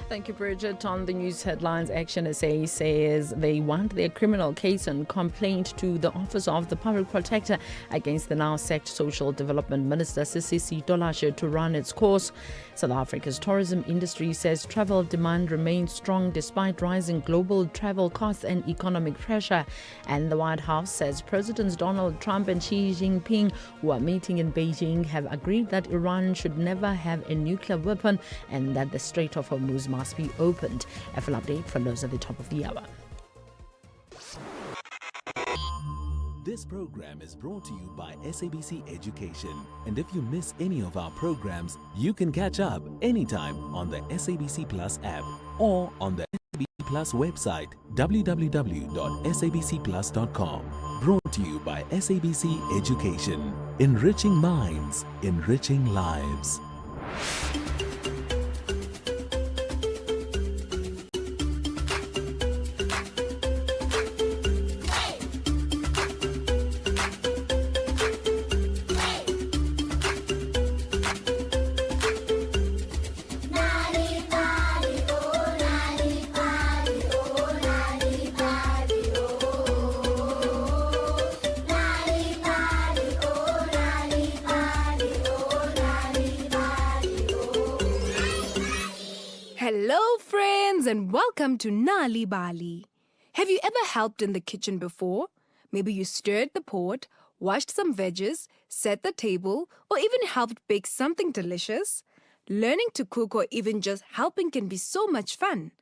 Thank you, Bridget. On the news headlines, Action SA says they want their criminal case and complaint to the Office of the Public Protector against the now sacked Social Development Minister Sisisi Dolashe to run its course. South Africa's tourism industry says travel demand remains strong despite rising global travel costs and economic pressure. And the White House says Presidents Donald Trump and Xi Jinping, who are meeting in Beijing, have agreed that Iran should never have a nuclear weapon and that the Strait of Hormuz must be opened. A full update follows at the top of the hour. This program is brought to you by SABC Education. And if you miss any of our programs, you can catch up anytime on the SABC Plus app or on the SABC Plus website, www.sabcplus.com. Brought to you by SABC Education. Enriching minds, enriching lives. Nalibali, oh Nalibali. Hello, friends, and welcome to Nalibali. Have you ever helped in the kitchen before? Maybe you stirred the pot, washed some veggies, set the table, or even helped bake something delicious? Learning to cook or even just helping can be so much fun.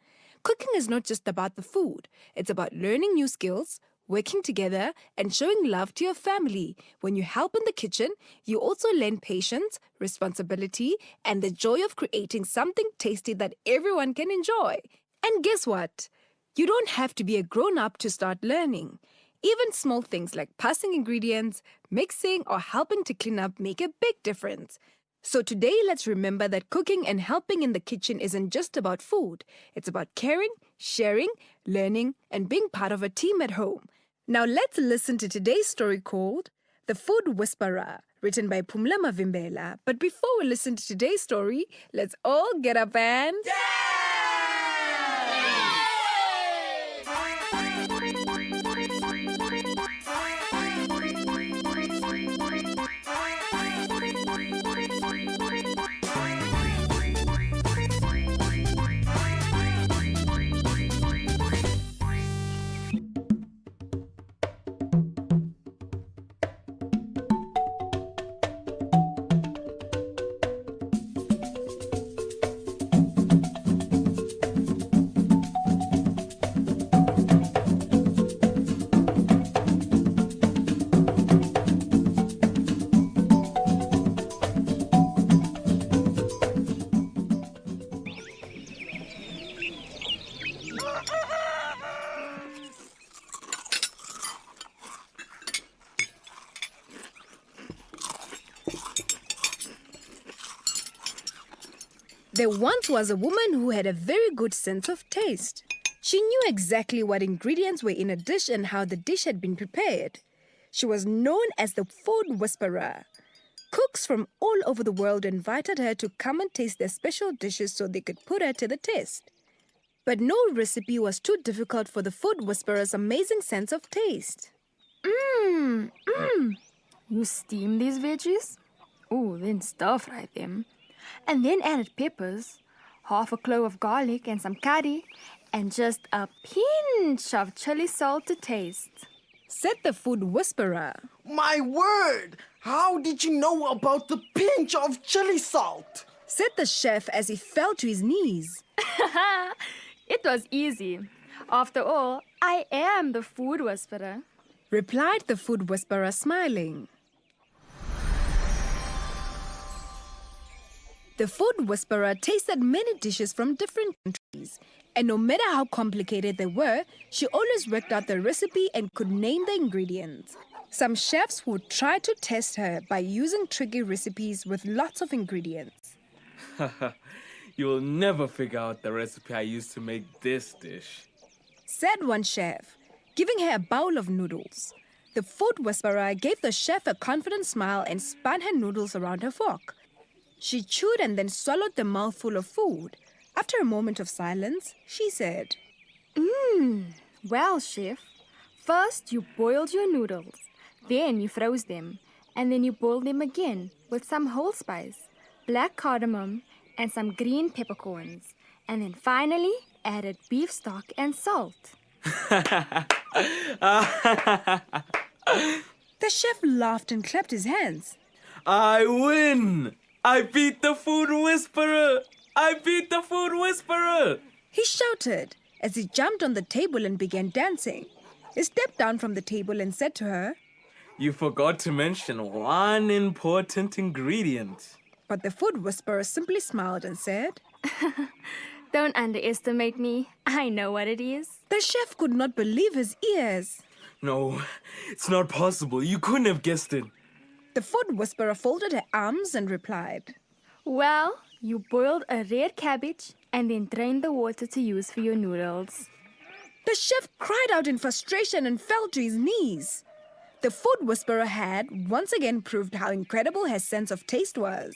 Cooking is not just about the food. It's about learning new skills, working together, and showing love to your family. When you help in the kitchen, you also learn patience, responsibility, and the joy of creating something tasty that everyone can enjoy. And guess what? You don't have to be a grown-up to start learning. Even small things like passing ingredients, mixing, or helping to clean up make a big difference. So today, let's remember that cooking and helping in the kitchen isn't just about food. It's about caring, sharing, learning, and being part of a team at home. Now let's listen to today's story called The Food Whisperer, written by Phumla Mavimbela. But before we listen to today's story, let's all get up and... There once was a woman who had a very good sense of taste. She knew exactly what ingredients were in a dish and how the dish had been prepared. She was known as the Food Whisperer. Cooks from all over the world invited her to come and taste their special dishes so they could put her to the test. But no recipe was too difficult for the Food Whisperer's amazing sense of taste. You steam these veggies? Oh, then stir-fry them. And then added peppers, half a clove of garlic and some curry, and just a pinch of chili salt to taste. Said the Food Whisperer. My word! How did you know about the pinch of chili salt? Said the chef as he fell to his knees. It was easy. After all, I am the Food Whisperer. Replied the Food Whisperer, smiling. The Food Whisperer tasted many dishes from different countries, and no matter how complicated they were, she always worked out the recipe and could name the ingredients. Some chefs would try to test her by using tricky recipes with lots of ingredients. You'll never figure out the recipe I used to make this dish, said one chef, giving her a bowl of noodles. The Food Whisperer gave the chef a confident smile and spun her noodles around her fork. She chewed and then swallowed the mouthful of food. After a moment of silence, she said, Well, chef, first you boiled your noodles, then you froze them, and then you boiled them again with some wholespice, black cardamom, and some green peppercorns, and then finally added beef stock and salt. The chef laughed and clapped his hands. I win! I beat the Food Whisperer! I beat the Food Whisperer! He shouted as he jumped on the table and began dancing. He stepped down from the table and said to her, You forgot to mention one important ingredient. But the Food Whisperer simply smiled and said, Don't underestimate me. I know what it is. The chef could not believe his ears. No, it's not possible. You couldn't have guessed it. The Food Whisperer folded her arms and replied, Well, you boiled a red cabbage and then drained the water to use for your noodles. The chef cried out in frustration and fell to his knees. The Food Whisperer had once again proved how incredible her sense of taste was.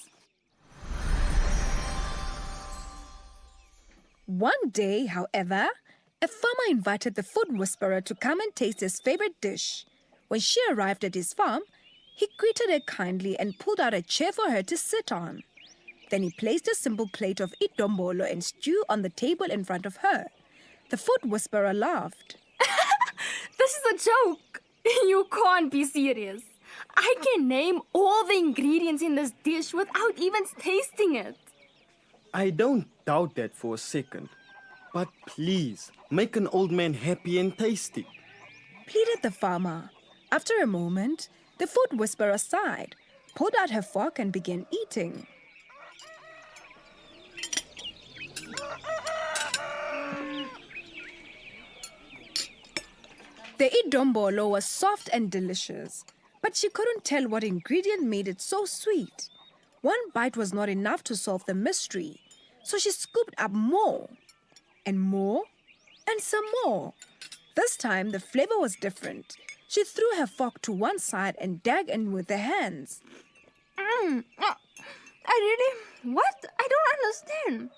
One day, however, a farmer invited the Food Whisperer to come and taste his favorite dish. When she arrived at his farm, he greeted her kindly and pulled out a chair for her to sit on. Then he placed a simple plate of idombolo and stew on the table in front of her. The food whisperer laughed. This is a joke. You can't be serious. I can name all the ingredients in this dish without even tasting it. I don't doubt that for a second. But please, make an old man happy and tasty. Pleaded the farmer. After a moment, the food whisperer sighed, pulled out her fork and began eating. The idombolo was soft and delicious, but she couldn't tell what ingredient made it so sweet. One bite was not enough to solve the mystery, so she scooped up more, and more, and some more. This time, the flavor was different. She threw her fork to one side and dug in with her hands. What? I don't understand.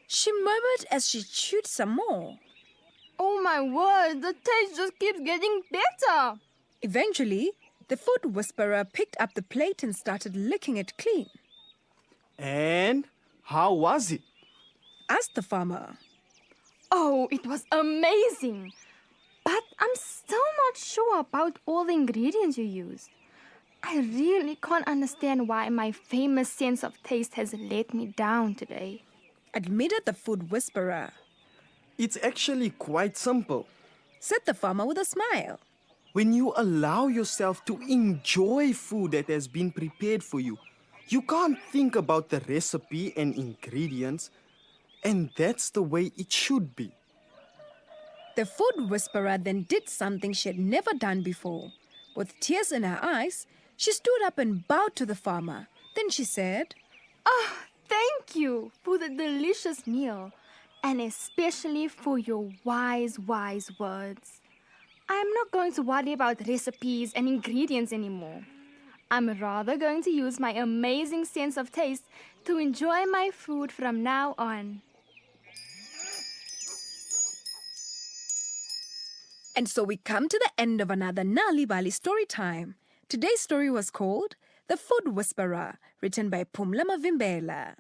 She murmured as she chewed some more. Oh my word, the taste just keeps getting better. Eventually, the food whisperer picked up the plate and started licking it clean. And how was it? Asked the farmer. Oh, it was amazing. But I'm still not sure about all the ingredients you used. I really can't understand why my famous sense of taste has let me down today. Admitted the food whisperer. It's actually quite simple, said the farmer with a smile. When you allow yourself to enjoy food that has been prepared for you, you can't think about the recipe and ingredients, and that's the way it should be. The food whisperer then did something she had never done before. With tears in her eyes, she stood up and bowed to the farmer. Then she said, Thank you for the delicious meal, and especially for your wise words. I'm not going to worry about recipes and ingredients anymore. I'm rather going to use my amazing sense of taste to enjoy my food from now on. And so we come to the end of another Nalibali story time. Today's story was called The Food Whisperer, written by Pumla Mavimbela.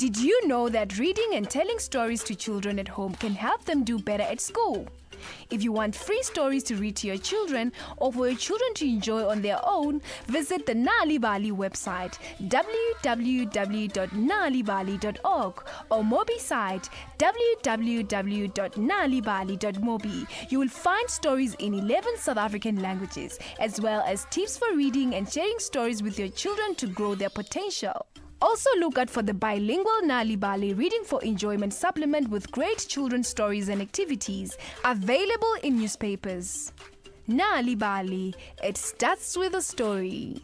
Did you know that reading and telling stories to children at home can help them do better at school? If you want free stories to read to your children or for your children to enjoy on their own, visit the Nalibali website www.nalibali.org or Mobi site www.nalibali.mobi. You will find stories in 11 South African languages, as well as tips for reading and sharing stories with your children to grow their potential. Also look out for the bilingual Nalibali Reading for Enjoyment supplement with great children's stories and activities, available in newspapers. Nalibali, it starts with a story.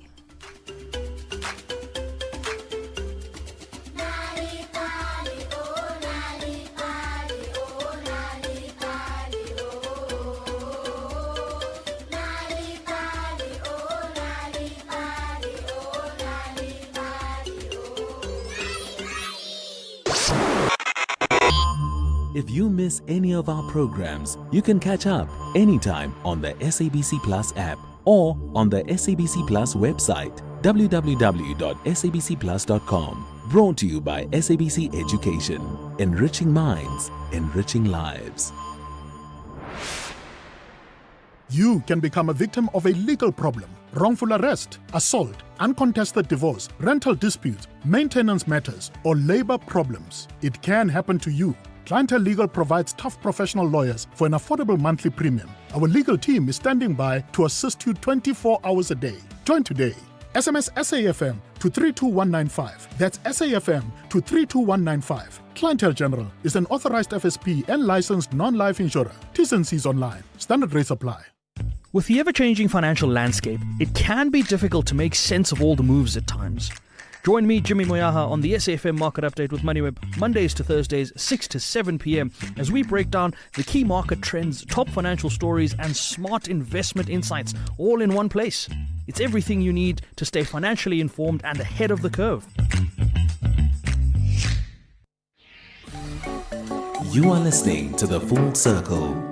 If you miss any of our programs, you can catch up anytime on the SABC Plus app or on the SABC Plus website, www.sabcplus.com. Brought to you by SABC Education, enriching minds, enriching lives. You can become a victim of a legal problem: wrongful arrest, assault, uncontested divorce, rental disputes, maintenance matters, or labor problems. It can happen to you. Clientele Legal provides tough professional lawyers for an affordable monthly premium. Our legal team is standing by to assist you 24 hours a day. Join today. SMS SAFM to 32195. That's SAFM to 32195. Clientele General is an authorized FSP and licensed non-life insurer. T's and C's online. Standard rates apply. With the ever-changing financial landscape, it can be difficult to make sense of all the moves at times. Join me, Jimmy Moyaha, on the SAFM Market Update with MoneyWeb, Mondays to Thursdays, 6 to 7 p.m, as we break down the key market trends, top financial stories, and smart investment insights, all in one place. It's everything you need to stay financially informed and ahead of the curve. You are listening to The Full Circle.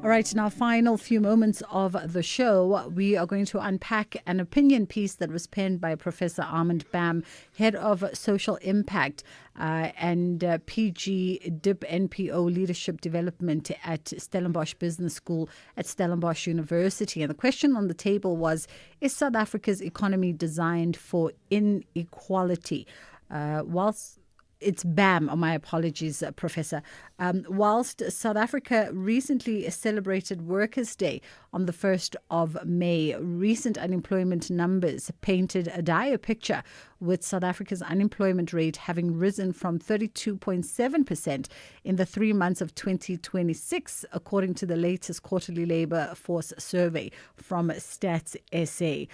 All right, in our final few moments of the show, we are going to unpack an opinion piece that was penned by Professor Armand Bam, Head of Social Impact and PG DIP NPO Leadership Development at Stellenbosch Business School at Stellenbosch University. And the question on the table was, is South Africa's economy designed for inequality? It's BAM, my apologies, Professor. Whilst South Africa recently celebrated Workers' Day on the 1st of May, recent unemployment numbers painted a dire picture, with South Africa's unemployment rate having risen from 32.7% in the 3 months of 2026, according to the latest quarterly labour force survey from Stats SA.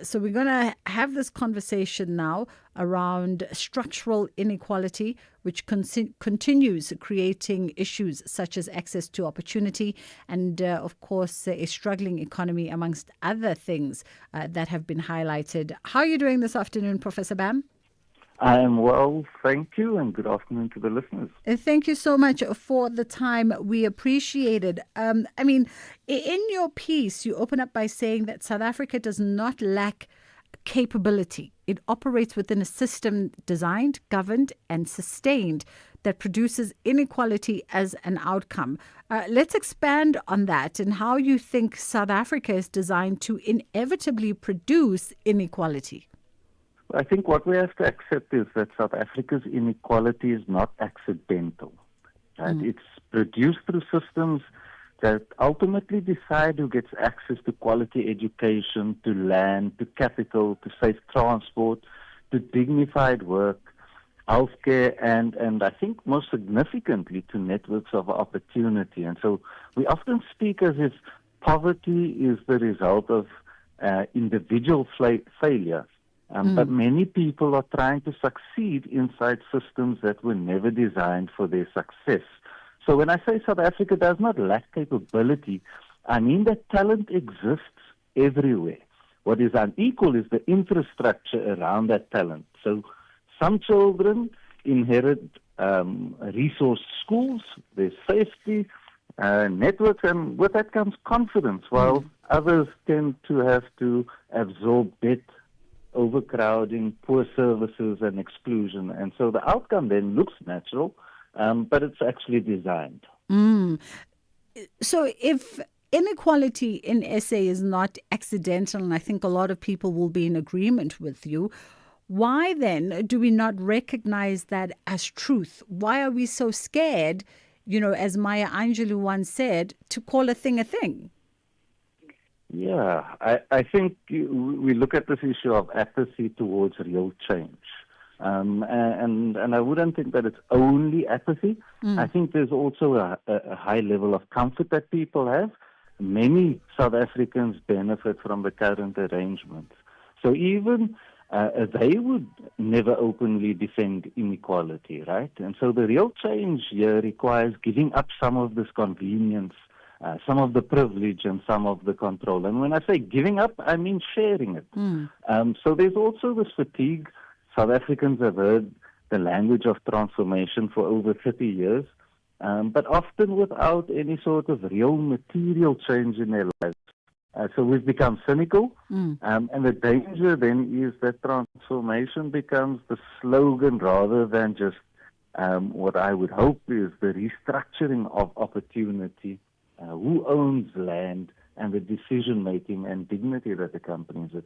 So we're going to have this conversation now around structural inequality, which continues creating issues such as access to opportunity and, of course, a struggling economy, amongst other things that have been highlighted. How are you doing this afternoon, Professor Bam? I am well, thank you, and good afternoon to the listeners. Thank you so much for the time. We appreciate it. In your piece, you open up by saying that South Africa does not lack capability. It operates within a system designed, governed, and sustained that produces inequality as an outcome. Let's expand on that and how you think South Africa is designed to inevitably produce inequality. I think what we have to accept is that South Africa's inequality is not accidental. Right? It's produced through systems that ultimately decide who gets access to quality education, to land, to capital, to safe transport, to dignified work, healthcare, and I think most significantly to networks of opportunity. And so we often speak as if poverty is the result of individual failure. But many people are trying to succeed inside systems that were never designed for their success. So when I say South Africa does not lack capability, I mean that talent exists everywhere. What is unequal is the infrastructure around that talent. So some children inherit resource schools, there's safety, networks, and with that comes confidence, while others tend to have to absorb debt, overcrowding, poor services, and exclusion. And so the outcome then looks natural, but it's actually designed. So if inequality in SA is not accidental, and I think a lot of people will be in agreement with you, why then do we not recognize that as truth? Why are we so scared, as Maya Angelou once said, to call a thing a thing? Yeah, I think we look at this issue of apathy towards real change. And I wouldn't think that it's only apathy. I think there's also a high level of comfort that people have. Many South Africans benefit from the current arrangements. So even they would never openly defend inequality, right? And so the real change here requires giving up some of this convenience, some of the privilege, and some of the control. And when I say giving up, I mean sharing it. So there's also this fatigue. South Africans have heard the language of transformation for over 30 years, but often without any sort of real material change in their lives. So we've become cynical, and the danger then is that transformation becomes the slogan rather than just what I would hope is the restructuring of opportunity, who owns land, and the decision-making and dignity that accompanies it.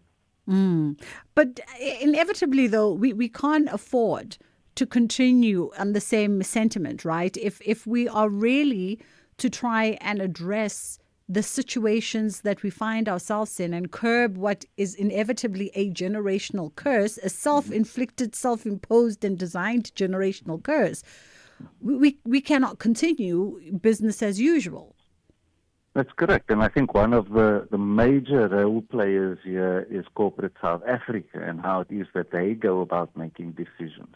But inevitably, though, we can't afford to continue on the same sentiment, right? If we are really to try and address the situations that we find ourselves in and curb what is inevitably a generational curse, a self-inflicted, self-imposed and designed generational curse, we cannot continue business as usual. That's correct. And I think one of the major role players here is corporate South Africa and how it is that they go about making decisions.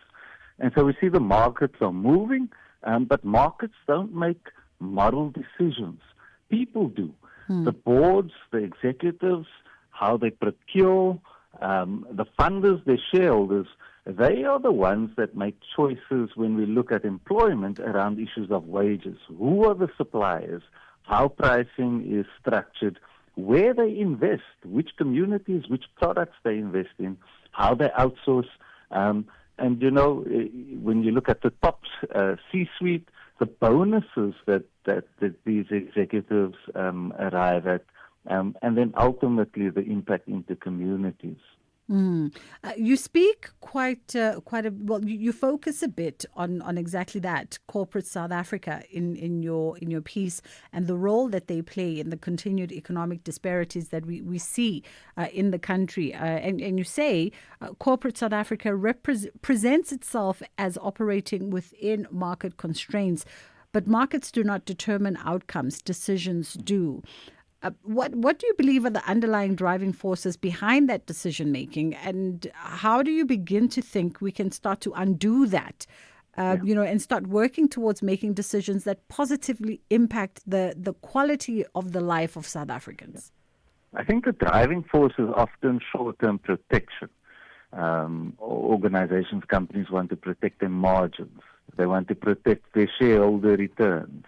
And so we see the markets are moving, but markets don't make moral decisions. People do. The boards, the executives, how they procure, the funders, the shareholders, they are the ones that make choices when we look at employment around issues of wages. Who are the suppliers? How pricing is structured, where they invest, which communities, which products they invest in, how they outsource. And, you know, when you look at the top C-suite, the bonuses that these executives arrive at, and then ultimately the impact into communities. You speak quite a well. You focus a bit on exactly that, corporate South Africa in your piece, and the role that they play in the continued economic disparities that we see in the country. And you say corporate South Africa presents itself as operating within market constraints, but markets do not determine outcomes; decisions do. What do you believe are the underlying driving forces behind that decision making, and how do you begin to think we can start to undo that, and start working towards making decisions that positively impact the quality of the life of South Africans? I think the driving force is often short-term protection. Organizations, companies want to protect their margins. They want to protect their shareholder returns.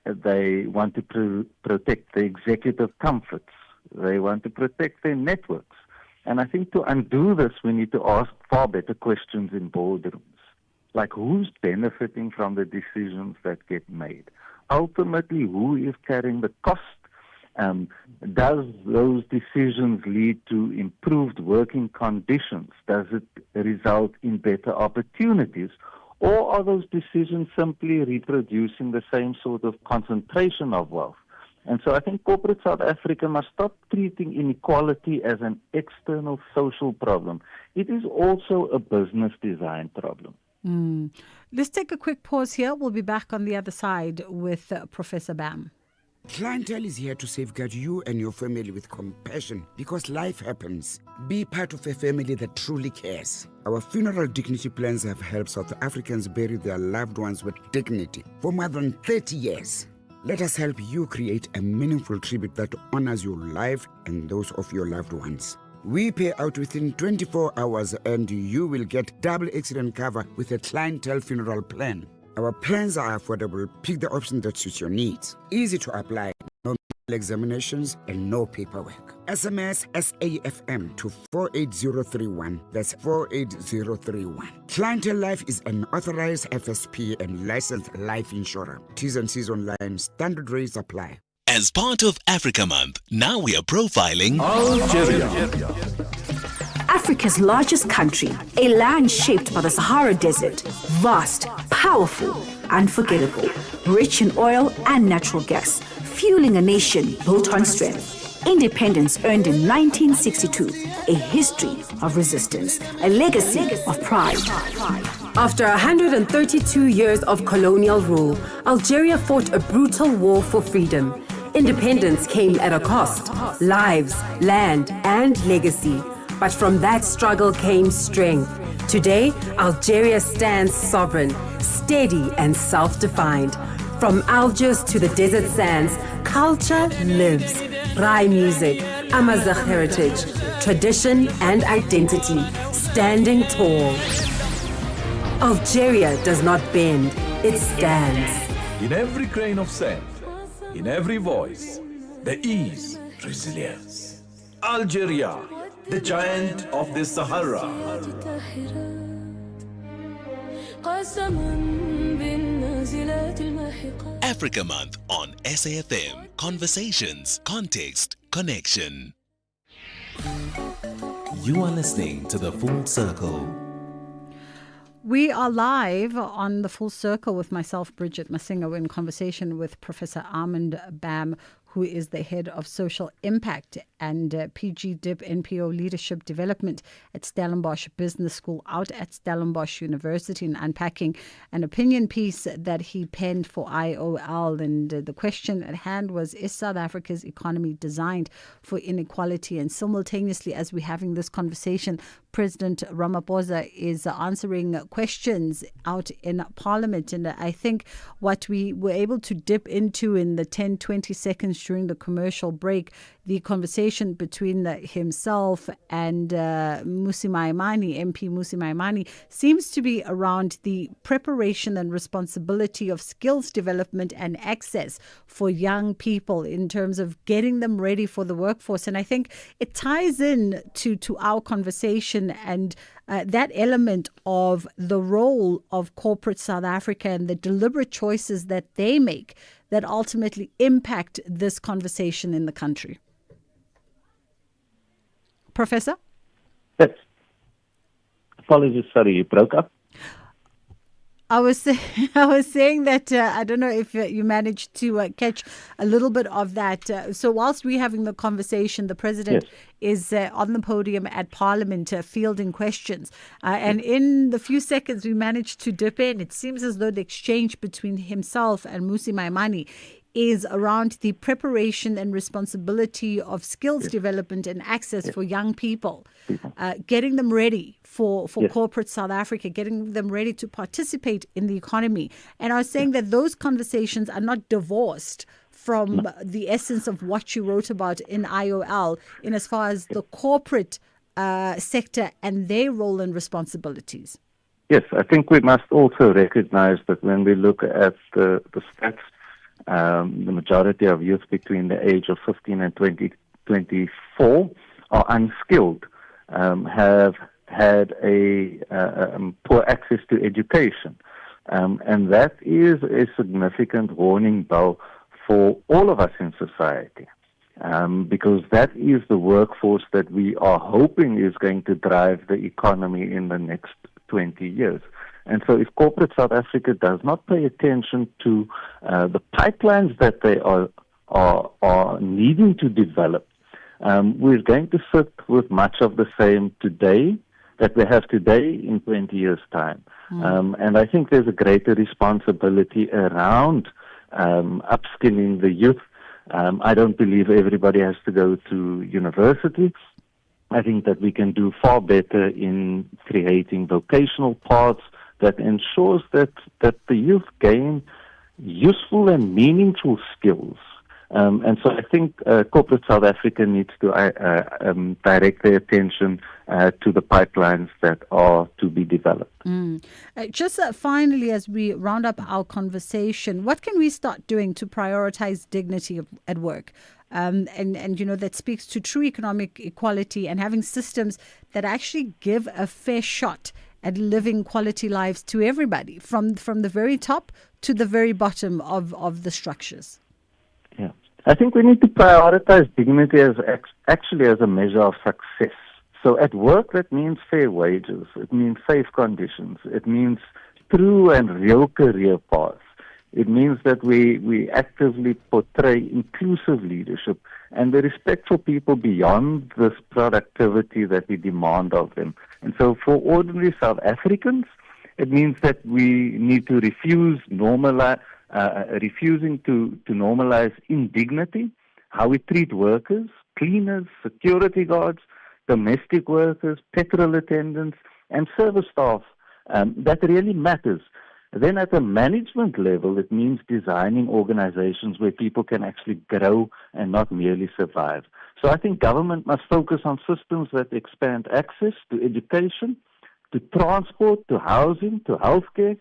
They want to protect the executive comforts. They want to protect their networks. And I think to undo this, we need to ask far better questions in boardrooms. Like, who's benefiting from the decisions that get made? Ultimately, who is carrying the cost? Does those decisions lead to improved working conditions? Does it result in better opportunities? Or are those decisions simply reproducing the same sort of concentration of wealth? And so I think corporate South Africa must stop treating inequality as an external social problem. It is also a business design problem. Let's take a quick pause here. We'll be back on the other side with Professor Bam. Clientele is here to safeguard you and your family with compassion because life happens. Be part of a family that truly cares. Our funeral dignity plans have helped South Africans bury their loved ones with dignity for more than 30 years. Let us help you create a meaningful tribute that honors your life and those of your loved ones. We pay out within 24 hours and you will get double accident cover with a clientele funeral plan. Our plans are affordable. Pick the option that suits your needs. Easy to apply. No examinations and no paperwork. SMS SAFM to 48031. That's 48031. Clientele Life is an authorized FSP and licensed life insurer. T's and C's online. Standard rates apply. As part of Africa Month, now we are profiling Algeria. Africa's largest country, a land shaped by the Sahara Desert, vast, powerful, unforgettable, rich in oil and natural gas, fueling a nation built on strength. Independence earned in 1962, a history of resistance, a legacy of pride. After 132 years of colonial rule, Algeria fought a brutal war for freedom. Independence came at a cost, lives, land, and legacy. But from that struggle came strength. Today, Algeria stands sovereign, steady and self-defined. From Algiers to the desert sands, culture lives. Rai music, Amazigh heritage, tradition and identity, standing tall. Algeria does not bend, it stands. In every grain of sand, in every voice, there is resilience. Algeria, the giant of the Sahara. Africa Month on SAFM. Conversations, context, connection. You are listening to The Full Circle. We are live on the Full Circle with myself, Bridget Masinga. We're in conversation with Professor Armand Bam, who is the head of social impact and PG DIP NPO leadership development at Stellenbosch Business School out at Stellenbosch University, and unpacking an opinion piece that he penned for IOL. And the question at hand was, is South Africa's economy designed for inequality? And simultaneously, as we're having this conversation, President Ramaphosa is answering questions out in Parliament. And I think what we were able to dip into in the 10-20 seconds during the commercial break, the conversation between himself and Mmusi Maimane, MP Mmusi Maimane, seems to be around the preparation and responsibility of skills development and access for young people in terms of getting them ready for the workforce. And I think it ties in to our conversation and that element of the role of corporate South Africa and the deliberate choices that they make that ultimately impact this conversation in the country. Professor? Yes. Apologies, sorry, you broke up. I was saying that I don't know if you managed to catch a little bit of that. So whilst we're having the conversation, the president is on the podium at Parliament fielding questions. And in the few seconds we managed to dip in, it seems as though the exchange between himself and Mmusi Maimane is around the preparation and responsibility of skills development and access for young people, getting them ready for corporate South Africa, getting them ready to participate in the economy. And I was saying that those conversations are not divorced from the essence of what you wrote about in IOL in as far as the corporate sector and their role and responsibilities. Yes, I think we must also recognize that when we look at the stats, the majority of youth between the age of 15 and 24 are unskilled, have had a poor access to education. And that is a significant warning bell for all of us in society, because that is the workforce that we are hoping is going to drive the economy in the next 20 years. And so if corporate South Africa does not pay attention to the pipelines that they are needing to develop, we're going to sit with much of the same today that we have today in 20 years' time. And I think there's a greater responsibility around upskilling the youth. I don't believe everybody has to go to university. I think that we can do far better in creating vocational paths that ensures that the youth gain useful and meaningful skills. And so I think corporate South Africa needs to direct their attention to the pipelines that are to be developed. Just finally, as we round up our conversation, what can we start doing to prioritize dignity at work? And you know, that speaks to true economic equality and having systems that actually give a fair shot at living quality lives to everybody, from the very top to the very bottom of the structures. Yeah, I think we need to prioritize dignity as actually as a measure of success. So at work, that means fair wages, it means safe conditions, it means true and real career paths. It means that we actively portray inclusive leadership and the respect for people beyond this productivity that we demand of them. And so for ordinary South Africans, it means that we need to refusing to normalize indignity, how we treat workers, cleaners, security guards, domestic workers, petrol attendants, and service staff. That really matters. Then at a management level, it means designing organizations where people can actually grow and not merely survive. So I think government must focus on systems that expand access to education, to transport, to housing, to healthcare,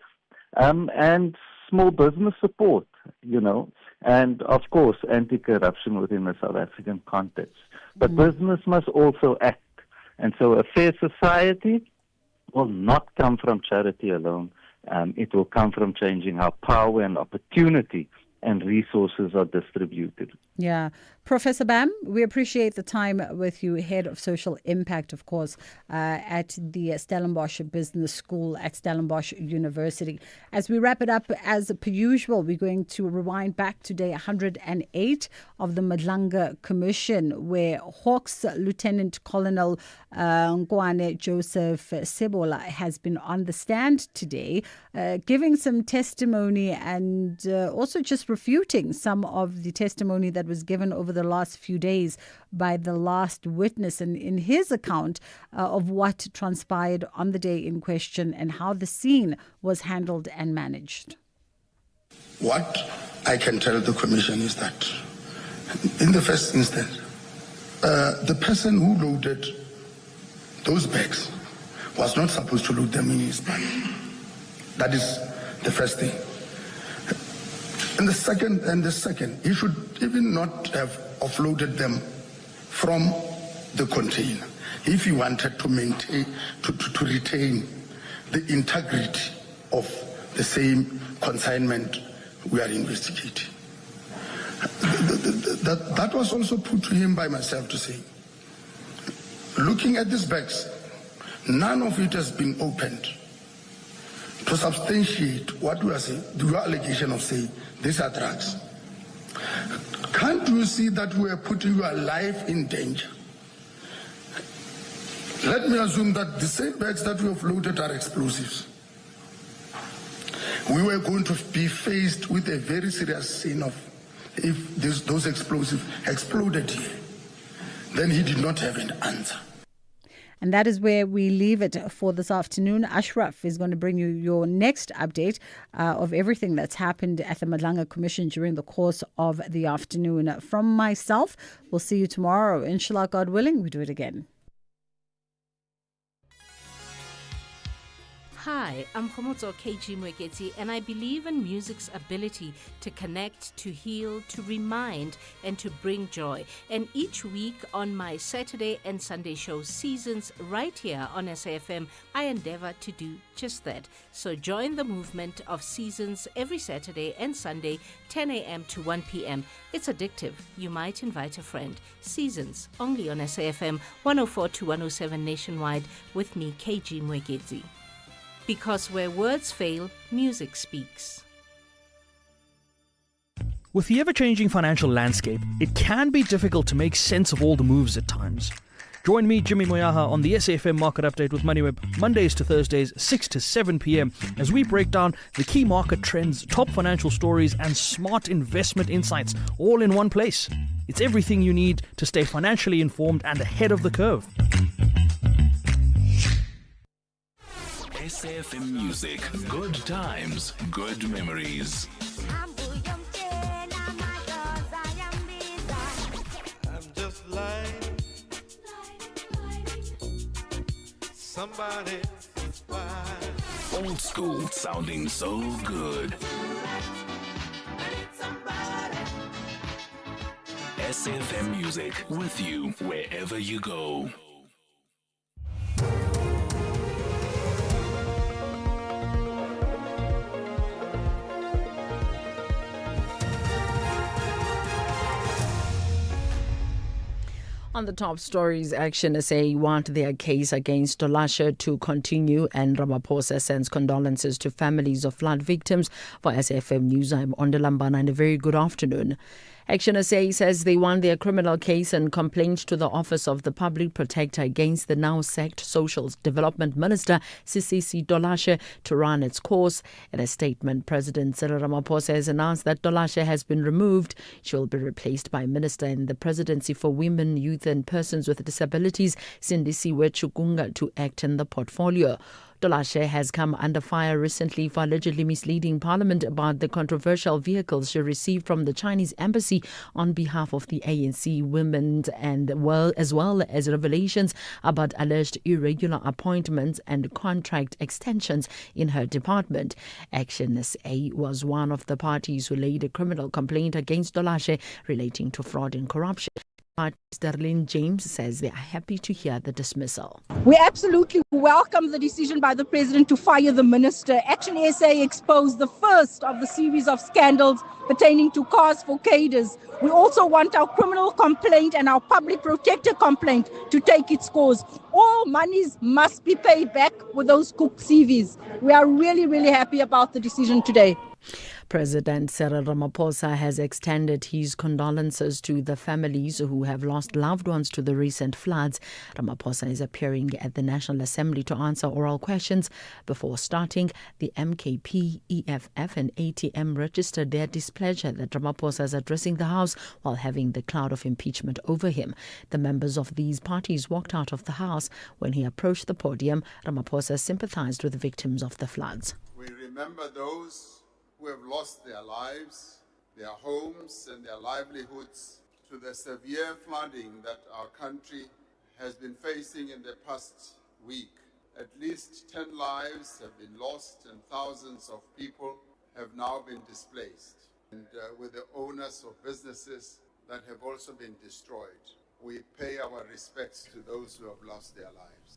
and small business support, you know, and of course anti-corruption within the South African context. But business must also act. And so a fair society will not come from charity alone. It will come from changing how power and opportunity and resources are distributed. Yeah. Professor Bam, we appreciate the time with you, Head of Social Impact, of course, at the Stellenbosch Business School at Stellenbosch University. As we wrap it up, as per usual, we're going to rewind back to day 108 of the Madlanga Commission, where Hawks Lieutenant Colonel Ngwane Joseph Sebola has been on the stand today, giving some testimony and also just refuting some of the testimony that was given over the last few days by the last witness, and in his account of what transpired on the day in question and how the scene was handled and managed. What I can tell the Commission is that in the first instance, the person who loaded those bags was not supposed to load them in his bag. That is the first thing. And the second, he should even not have offloaded them from the container if he wanted to maintain, to retain the integrity of the same consignment we are investigating. That was also put to him by myself to say, looking at these bags, none of it has been opened to substantiate what we are saying, the allegation of saying these are drugs. Can't you see that we are putting your life in danger? Let me assume that the same bags that we have loaded are explosives. We were going to be faced with a very serious scene of if those explosives exploded here. Then he did not have an answer. And that is where we leave it for this afternoon. Ashraf is going to bring you your next update of everything that's happened at the Madlanga Commission during the course of the afternoon. From myself, we'll see you tomorrow. Inshallah, God willing, we do it again. Hi, I'm Khomotso KG Mweketi, and I believe in music's ability to connect, to heal, to remind, and to bring joy. And each week on my Saturday and Sunday show Seasons right here on SAFM, I endeavor to do just that. So join the movement of Seasons every Saturday and Sunday, 10 a.m. to 1 p.m. It's addictive. You might invite a friend. Seasons, only on SAFM 104 to 107 nationwide with me, KG Mweketi. Because where words fail, music speaks. With the ever-changing financial landscape, it can be difficult to make sense of all the moves at times. Join me, Jimmy Moyaha, on the SAFM Market Update with MoneyWeb, Mondays to Thursdays, 6 to 7 p.m, as we break down the key market trends, top financial stories, and smart investment insights, all in one place. It's everything you need to stay financially informed and ahead of the curve. SAFM Music. Good times, good memories. I'm just like somebody Old school sounding so good. SAFM Music with you wherever you go. On the top stories, Action SA want their case against Dolashe to continue, and Ramaphosa sends condolences to families of flood victims. For SAFM News, I'm Ondalambana, and a very good afternoon. Action SA says they want their criminal case and complaint to the Office of the Public Protector against the now-sacked Social Development Minister, Sisisi Dolashe, to run its course. In a statement, President Cyril Ramaphosa has announced that Dolashe has been removed. She will be replaced by Minister in the Presidency for Women, Youth and Persons with Disabilities, Sindisiwe Chukunga, to act in the portfolio. Dolashe has come under fire recently for allegedly misleading Parliament about the controversial vehicles she received from the Chinese embassy on behalf of the ANC women, and as well as revelations about alleged irregular appointments and contract extensions in her department. Action SA was one of the parties who laid a criminal complaint against Dolashe relating to fraud and corruption. Sterling James says they are happy to hear the dismissal. We absolutely welcome the decision by the president to fire the minister. Action SA exposed the first of the series of scandals pertaining to cars for cadres. We also want our criminal complaint and our public protector complaint to take its course. All monies must be paid back with those cooked CVs. We are really, really happy about the decision today. President Cyril Ramaphosa has extended his condolences to the families who have lost loved ones to the recent floods. Ramaphosa is appearing at the National Assembly to answer oral questions. Before starting, the MKP, EFF and ATM registered their displeasure that Ramaphosa is addressing the House while having the cloud of impeachment over him. The members of these parties walked out of the House. When he approached the podium, Ramaphosa sympathized with the victims of the floods. We remember those who have lost their lives, their homes and their livelihoods to the severe flooding that our country has been facing in the past week. At least 10 lives have been lost and thousands of people have now been displaced. And with the owners of businesses that have also been destroyed, we pay our respects to those who have lost their lives.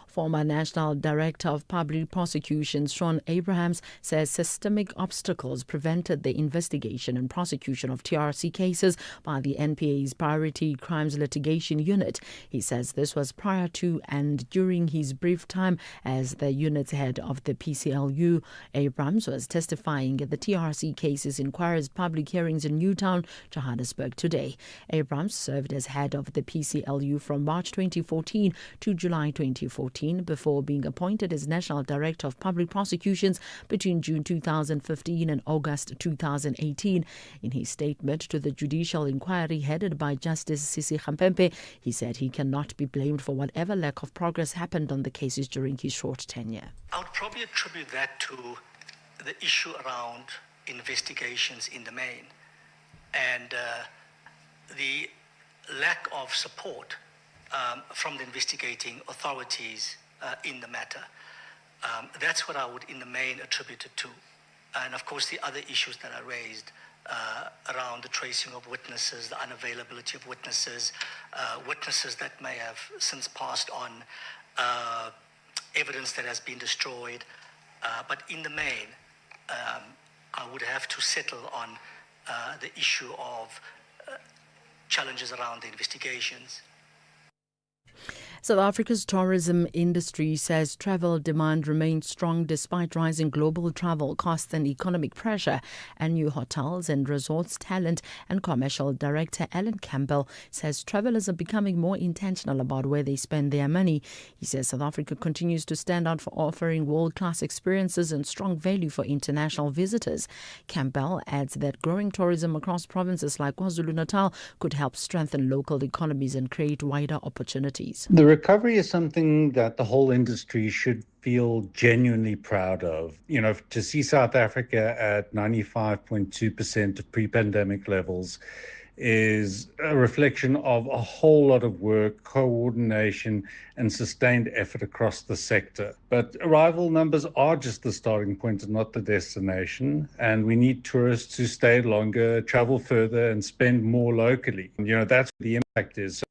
Former National Director of Public Prosecutions, Sean Abrahams, says systemic obstacles prevented the investigation and prosecution of TRC cases by the NPA's Priority Crimes Litigation Unit. He says this was prior to and during his brief time as the unit's head of the PCLU. Abrahams was testifying at the TRC cases inquiry's public hearings in Newtown, Johannesburg today. Abrahams served as head of the PCLU from March 2014 to July 2014 before being appointed as National Director of Public Prosecutions between June 2015 and August 2018. In his statement to the Judicial inquiry headed by Justice Sisi Khampempe, he said he cannot be blamed for whatever lack of progress happened on the cases during his short tenure. I would probably attribute that to the issue around investigations in the main and the lack of support from the investigating authorities in the matter. That's what I would in the main attribute it to. And of course the other issues that are raised around the tracing of witnesses, the unavailability of witnesses, witnesses that may have since passed on, evidence that has been destroyed. But in the main, I would have to settle on the issue of challenges around the investigations. South Africa's tourism industry says travel demand remains strong despite rising global travel costs and economic pressure. And new hotels and resorts talent and commercial director Alan Campbell says travelers are becoming more intentional about where they spend their money. He says South Africa continues to stand out for offering world-class experiences and strong value for international visitors. Campbell adds that growing tourism across provinces like KwaZulu-Natal could help strengthen local economies and create wider opportunities. The recovery is something that the whole industry should feel genuinely proud of. You know, to see South Africa at 95.2% of pre-pandemic levels is a reflection of a whole lot of work, coordination, and sustained effort across the sector. But arrival numbers are just the starting point and not the destination. And we need tourists to stay longer, travel further, and spend more locally. You know, that's what the impact is.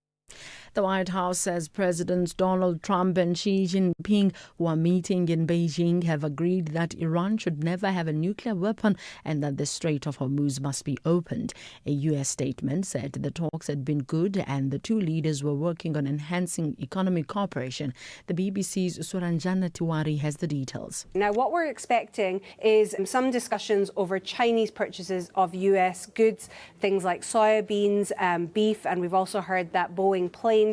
The White House says Presidents Donald Trump and Xi Jinping, who are meeting in Beijing, have agreed that Iran should never have a nuclear weapon and that the Strait of Hormuz must be opened. A U.S. statement said the talks had been good and the two leaders were working on enhancing economic cooperation. The BBC's Suranjana Tiwari has the details. Now, what we're expecting is some discussions over Chinese purchases of U.S. goods, things like soybeans, beef, and we've also heard that Boeing planes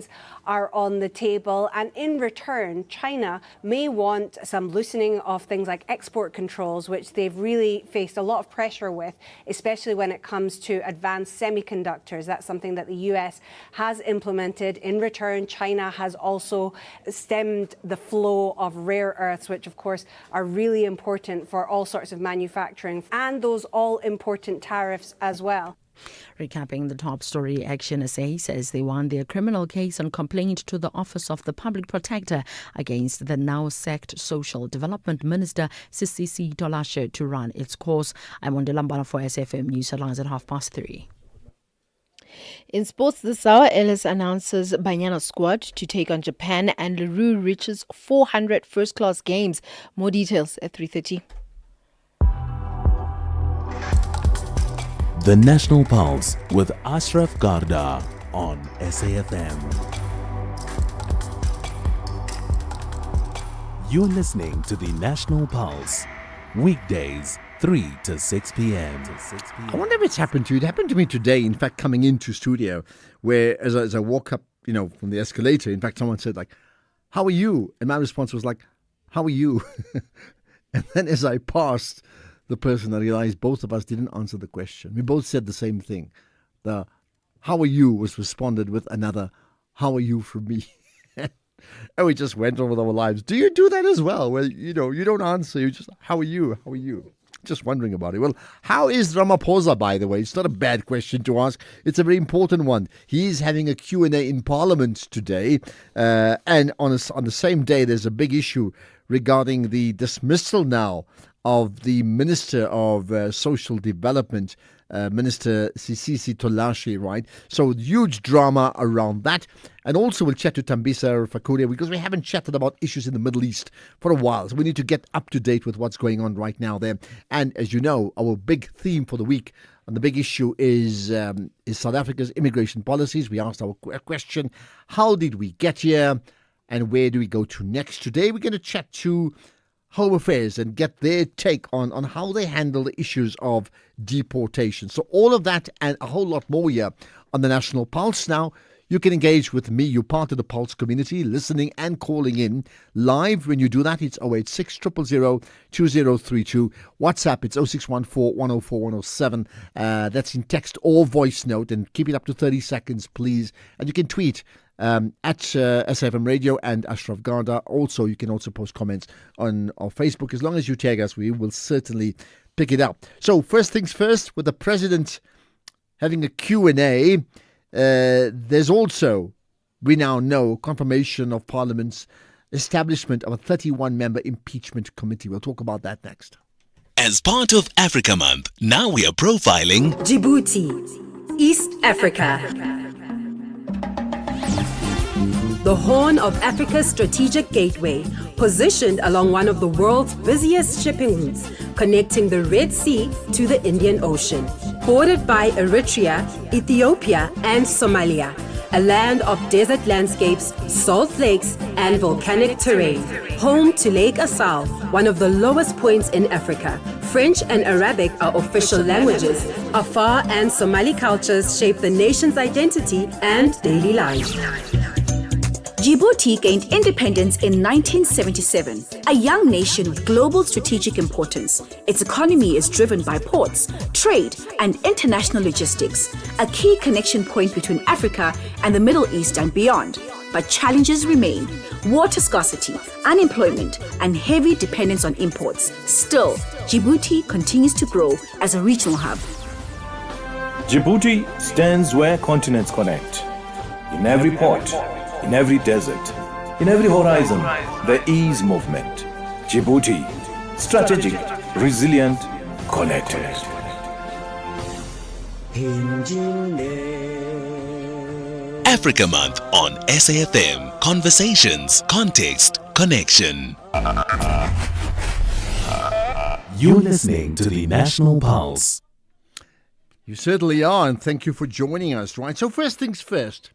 are on the table, and in return China may want some loosening of things like export controls, which they've really faced a lot of pressure with, especially when it comes to advanced semiconductors. That's something that the US has implemented. In return, China has also stemmed the flow of rare earths, which of course are really important for all sorts of manufacturing, and those all important tariffs as well. Recapping the top story, Action SA says they won their criminal case and complaint to the Office of the Public Protector against the now sacked Social Development Minister Sisi Dolashe to run its course. I'm Nalibali for SAfm News Headlines at 3:30. In sports this hour, Ellis announces Banyana squad to take on Japan and Leroux reaches 400 first-class games. More details at 3:30. The National Pulse with Ashraf Garda on SAfm. You're listening to the National Pulse, weekdays 3 to 6 p.m. I wonder if it's happened to you. It happened to me today, in fact, coming into studio, where as I walk up, from the escalator, in fact, someone said, like, "How are you?" And my response was like, "How are you?" And then as I passed the person, I realized both of us didn't answer the question. We both said the same thing. The "How are you?" was responded with another "How are you?" from me. And we just went on with our lives. Do you do that as well? Well, you don't answer. You just, "How are you? How are you?" Just wondering about it. Well, how is Ramaphosa, by the way? It's not a bad question to ask. It's a very important one. He is having a Q&A in Parliament today. And on the same day, there's a big issue regarding the dismissal now of the Minister of Social Development, Minister Sisisi Tolashe, right? So huge drama around that. And also we'll chat to Tambisa Fakuria because we haven't chatted about issues in the Middle East for a while. So we need to get up to date with what's going on right now there. And as you know, our big theme for the week and the big issue is South Africa's immigration policies. We asked our question, how did we get here and where do we go to next? Today we're going to chat to Home Affairs and get their take on how they handle the issues of deportation. So all of that and a whole lot more here on the National Pulse. Now, you can engage with me. You're part of the Pulse community, listening and calling in live. When you do that, it's 086 000 2032. WhatsApp, it's 0614 104 107. That's in text or voice note. And keep it up to 30 seconds, please. And you can tweet at SAfmRadio and Ashraf Garda. Also, you can also post comments on our Facebook. As long as you tag us, we will certainly pick it up. So first things first, with the President having a Q&A, there's also, we now know, confirmation of Parliament's establishment of a 31-member impeachment committee. We'll talk about that next. As part of Africa Month, now we are profiling Djibouti, East Africa. The Horn of Africa's strategic gateway, positioned along one of the world's busiest shipping routes, connecting the Red Sea to the Indian Ocean. Bordered by Eritrea, Ethiopia, and Somalia, a land of desert landscapes, salt lakes, and volcanic terrain. Home to Lake Assal, one of the lowest points in Africa. French and Arabic are official languages. Afar and Somali cultures shape the nation's identity and daily life. Djibouti gained independence in 1977, a young nation with global strategic importance. Its economy is driven by ports, trade, and international logistics, a key connection point between Africa and the Middle East and beyond. But challenges remain: water scarcity, unemployment, and heavy dependence on imports. Still, Djibouti continues to grow as a regional hub. Djibouti stands where continents connect. In every port, in every desert, in every horizon, there is movement. Djibouti, strategic, resilient, connected. Africa Month on SAfm. Conversations, context, connection. You're listening to the National Pulse. You certainly are, and thank you for joining us, right? So first things first.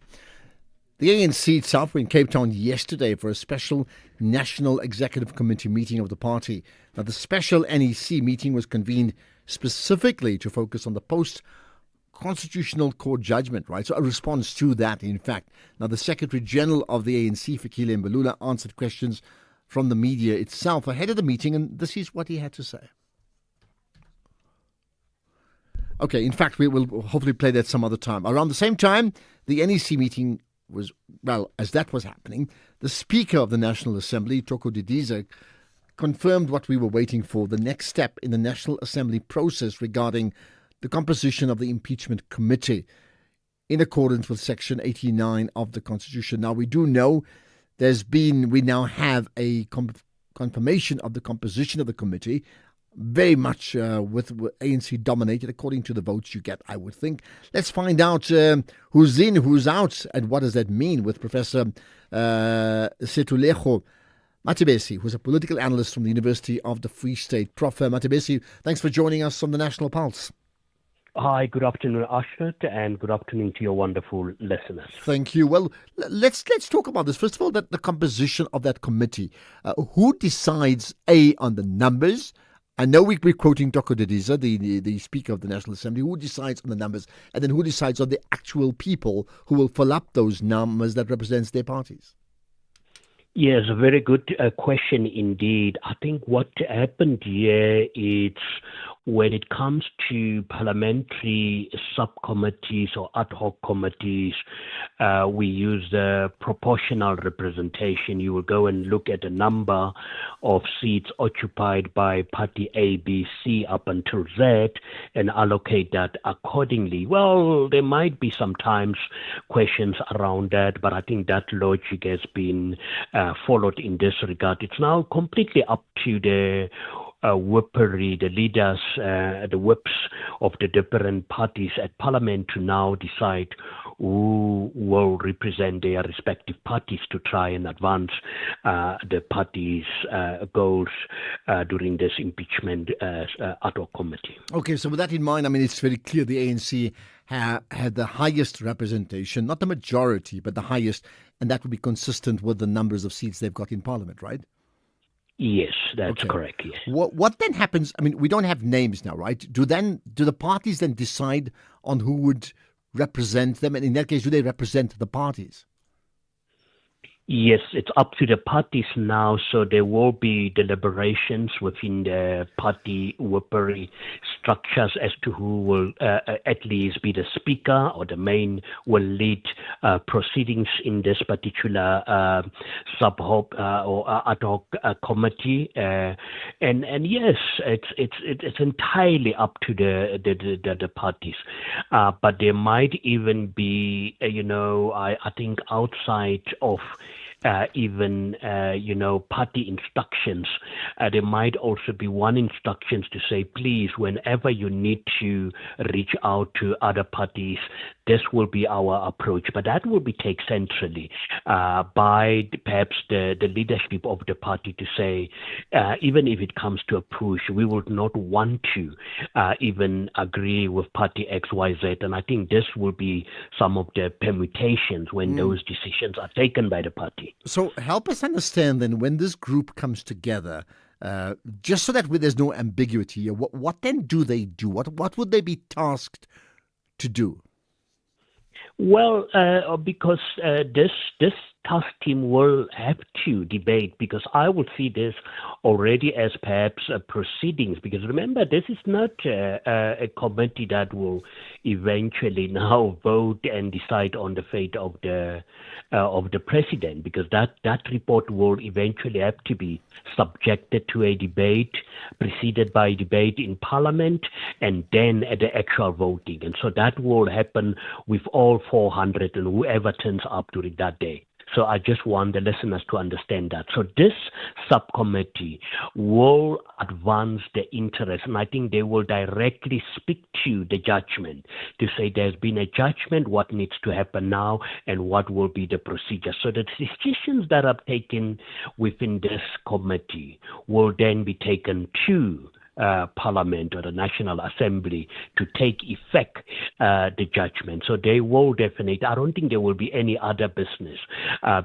The ANC itself were in Cape Town yesterday for a special National Executive Committee meeting of the party. Now, the special NEC meeting was convened specifically to focus on the post-constitutional court judgment, right? So a response to that, in fact. Now, the Secretary General of the ANC, Fikile Mbalula, answered questions from the media itself ahead of the meeting, and this is what he had to say. Okay, in fact, we will hopefully play that some other time. Around the same time, the NEC meeting was, well, as that was happening, the Speaker of the National Assembly, Toko Didiza, confirmed what we were waiting for, the next step in the National Assembly process regarding the composition of the impeachment committee in accordance with Section 89 of the Constitution. Now, we do know we now have a confirmation of the composition of the committee very much with ANC dominated, according to the votes you get, I would think. Let's find out who's in, who's out, and what does that mean with Professor Setulego Matebesi, who's a political analyst from the University of the Free State. Prof. Matebesi, thanks for joining us on the National Pulse. Hi, good afternoon, Ashut, and good afternoon to your wonderful listeners. Thank you. Well, let's talk about this. First of all, the composition of that committee. Who decides, A, on the numbers? I know we're quoting Dr. Didiza, the Speaker of the National Assembly. Who decides on the numbers? And then who decides on the actual people who will fill up those numbers that represents their parties? Yes, a very good question indeed. I think what happened here is when it comes to parliamentary subcommittees or ad hoc committees, we use the proportional representation. You will go and look at the number of seats occupied by party A, B, C up until Z and allocate that accordingly. Well, there might be sometimes questions around that, but I think that logic has been followed in this regard. It's now completely up to the whippery, the leaders, the whips of the different parties at Parliament to now decide who will represent their respective parties to try and advance the party's goals during this impeachment ad hoc committee. Okay, so with that in mind, I mean, it's very clear the ANC had the highest representation, not the majority, but the highest, and that would be consistent with the numbers of seats they've got in Parliament, right? Yes, that's correct, yes. What then happens? I mean, we don't have names now, right? Do the parties then decide on who would represent them? And in that case, do they represent the parties? Yes, it's up to the parties now, so there will be deliberations within the party whippery structures as to who will at least be the speaker or the main will lead proceedings in this particular sub-hoc or ad hoc committee. And yes, it's entirely up to the parties. But there might even be, I think outside of party instructions. There might also be one instructions to say, please, whenever you need to reach out to other parties, this will be our approach. But that will be taken centrally by perhaps the leadership of the party to say, even if it comes to a push, we would not want to even agree with party X, Y, Z. And I think this will be some of the permutations when those decisions are taken by the party. So help us understand then, when this group comes together, just so that there's no ambiguity, what then do they do? What would they be tasked to do? Well, because this task team will have to debate, because I would see this already as perhaps proceedings, because remember, this is not a committee that will eventually now vote and decide on the fate of the president, because that report will eventually have to be subjected to a debate, preceded by debate in Parliament, and then at the actual voting. And so that will happen with all 400 and whoever turns up during that day. So I just want the listeners to understand that. So this subcommittee will advance the interest, and I think they will directly speak to the judgment to say there's been a judgment, what needs to happen now, and what will be the procedure. So the decisions that are taken within this committee will then be taken to Parliament or the National Assembly to take effect the judgment. So they will definitely, I don't think there will be any other business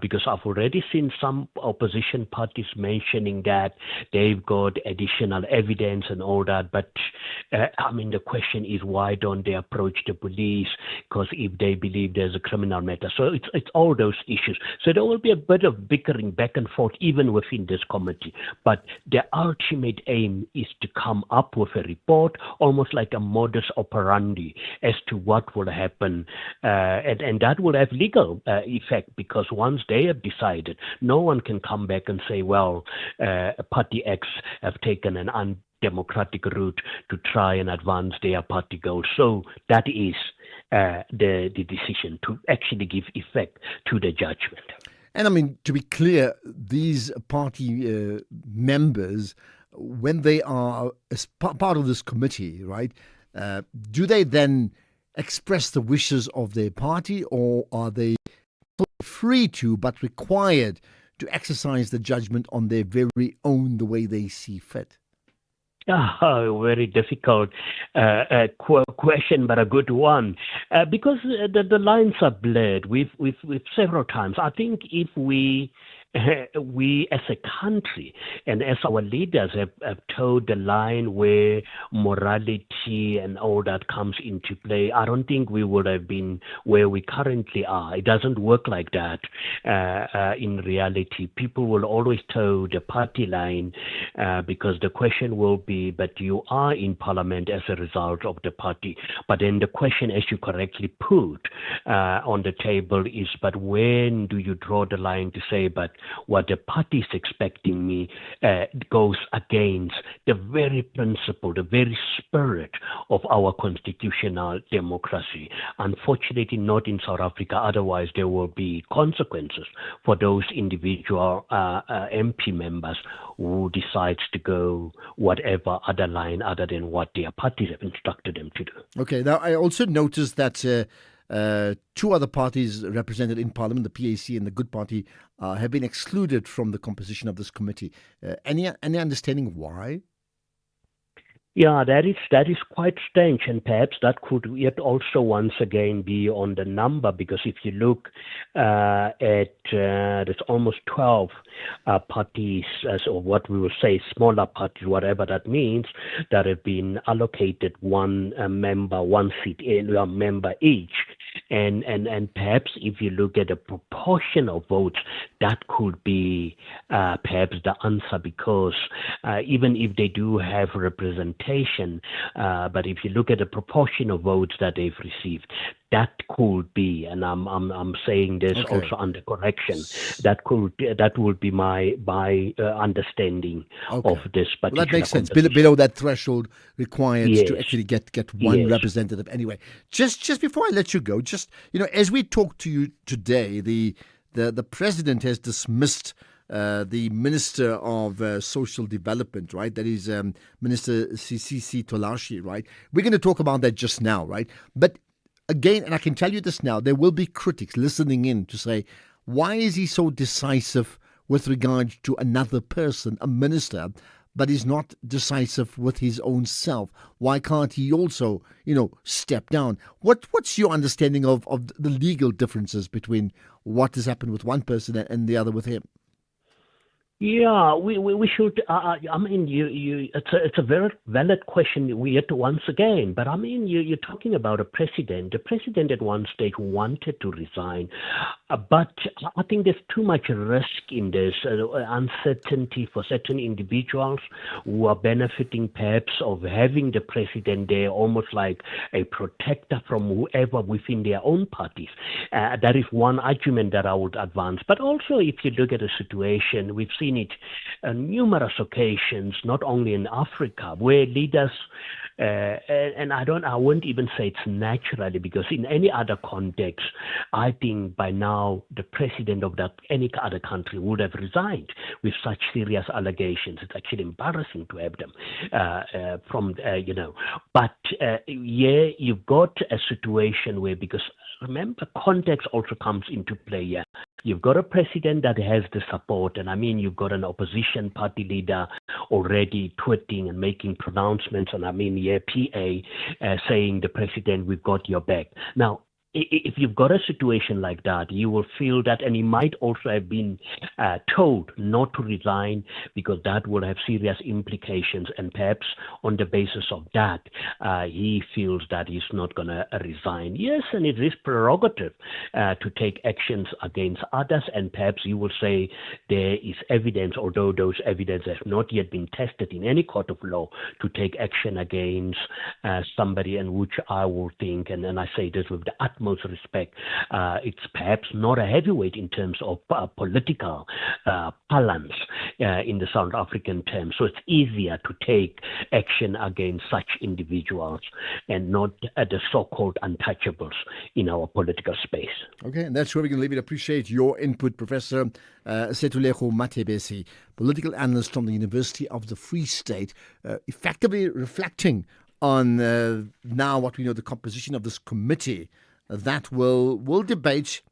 because I've already seen some opposition parties mentioning that they've got additional evidence and all that. But the question is, why don't they approach the police? Because if they believe there's a criminal matter. So it's all those issues. So there will be a bit of bickering back and forth even within this committee. But the ultimate aim is to come up with a report, almost like a modus operandi as to what will happen. And that will have legal effect, because once they have decided, no one can come back and say, well, Party X have taken an undemocratic route to try and advance their party goals. So that is the decision to actually give effect to the judgment. And to be clear, these party members when they are as part of this committee, right, do they then express the wishes of their party, or are they free to but required to exercise the judgment on their very own, the way they see fit? Very difficult question, but a good one, because the lines are blurred. We've several times. I think if we as a country and as our leaders have told the line where morality and all that comes into play, I don't think we would have been where we currently are. It doesn't work like that in reality. People will always toe the party line because the question will be, but you are in parliament as a result of the party. But then the question, as you correctly put on the table, is, but when do you draw the line to say, but what the party is expecting me goes against the very principle, the very spirit of our constitutional democracy. Unfortunately, not in South Africa. Otherwise, there will be consequences for those individual MP members who decides to go whatever other line other than what their parties have instructed them to do. Okay. Now, I also noticed that two other parties represented in Parliament, the PAC and the Good Party, have been excluded from the composition of this committee. Any understanding why? Yeah, that is quite strange, and perhaps that could yet also once again be on the number, because if you look at there's almost 12 parties, or what we will say smaller parties, whatever that means, that have been allocated one member, one seat, a member each. And perhaps if you look at the proportion of votes, that could be perhaps the answer, because even if they do have representation, but if you look at the proportion of votes that they've received, that could be, and I'm saying this also under correction, that would be my understanding of this particular. Well, that makes sense. Below that threshold required to actually get one representative. Anyway, just before I let you go, just as we talk to you today, the president has dismissed the Minister of Social Development, right? That is Minister Sisi Tolashi, right? We're going to talk about that just now, right? But again, and I can tell you this now, there will be critics listening in to say, why is he so decisive with regard to another person, a minister, but is not decisive with his own self? Why can't he also, step down? What's your understanding of the legal differences between what has happened with one person and the other with him? Yeah, we should. I mean, it's a very valid question. Once again, but I mean, you're talking about a president. The president at one stage wanted to resign, but I think there's too much risk in this uncertainty for certain individuals who are benefiting perhaps of having the president there, almost like a protector from whoever within their own parties. That is one argument that I would advance. But also, if you look at the situation, we've seen it on numerous occasions, not only in Africa, where leaders, and I wouldn't even say it's naturally, because in any other context, I think by now the president of any other country would have resigned with such serious allegations. It's actually embarrassing to have them But you've got a situation where, because remember, context also comes into play here. You've got a president that has the support, and I mean, you've got an opposition party leader already tweeting and making pronouncements, and I mean, PA saying, the president, we've got your back. Now, if you've got a situation like that, you will feel that, and he might also have been told not to resign, because that will have serious implications, and perhaps on the basis of that, he feels that he's not going to resign. Yes, and it is prerogative to take actions against others, and perhaps you will say there is evidence, although those evidence have not yet been tested in any court of law, to take action against somebody, and which I will think, and I say this with the utmost utmost respect. It's perhaps not a heavyweight in terms of political balance in the South African terms. So it's easier to take action against such individuals and not the so-called untouchables in our political space. Okay, and that's where we're going to leave it. Appreciate your input, Professor Setulego Matebesi, political analyst from the University of the Free State, effectively reflecting on now what we know, the composition of this committee that will debate,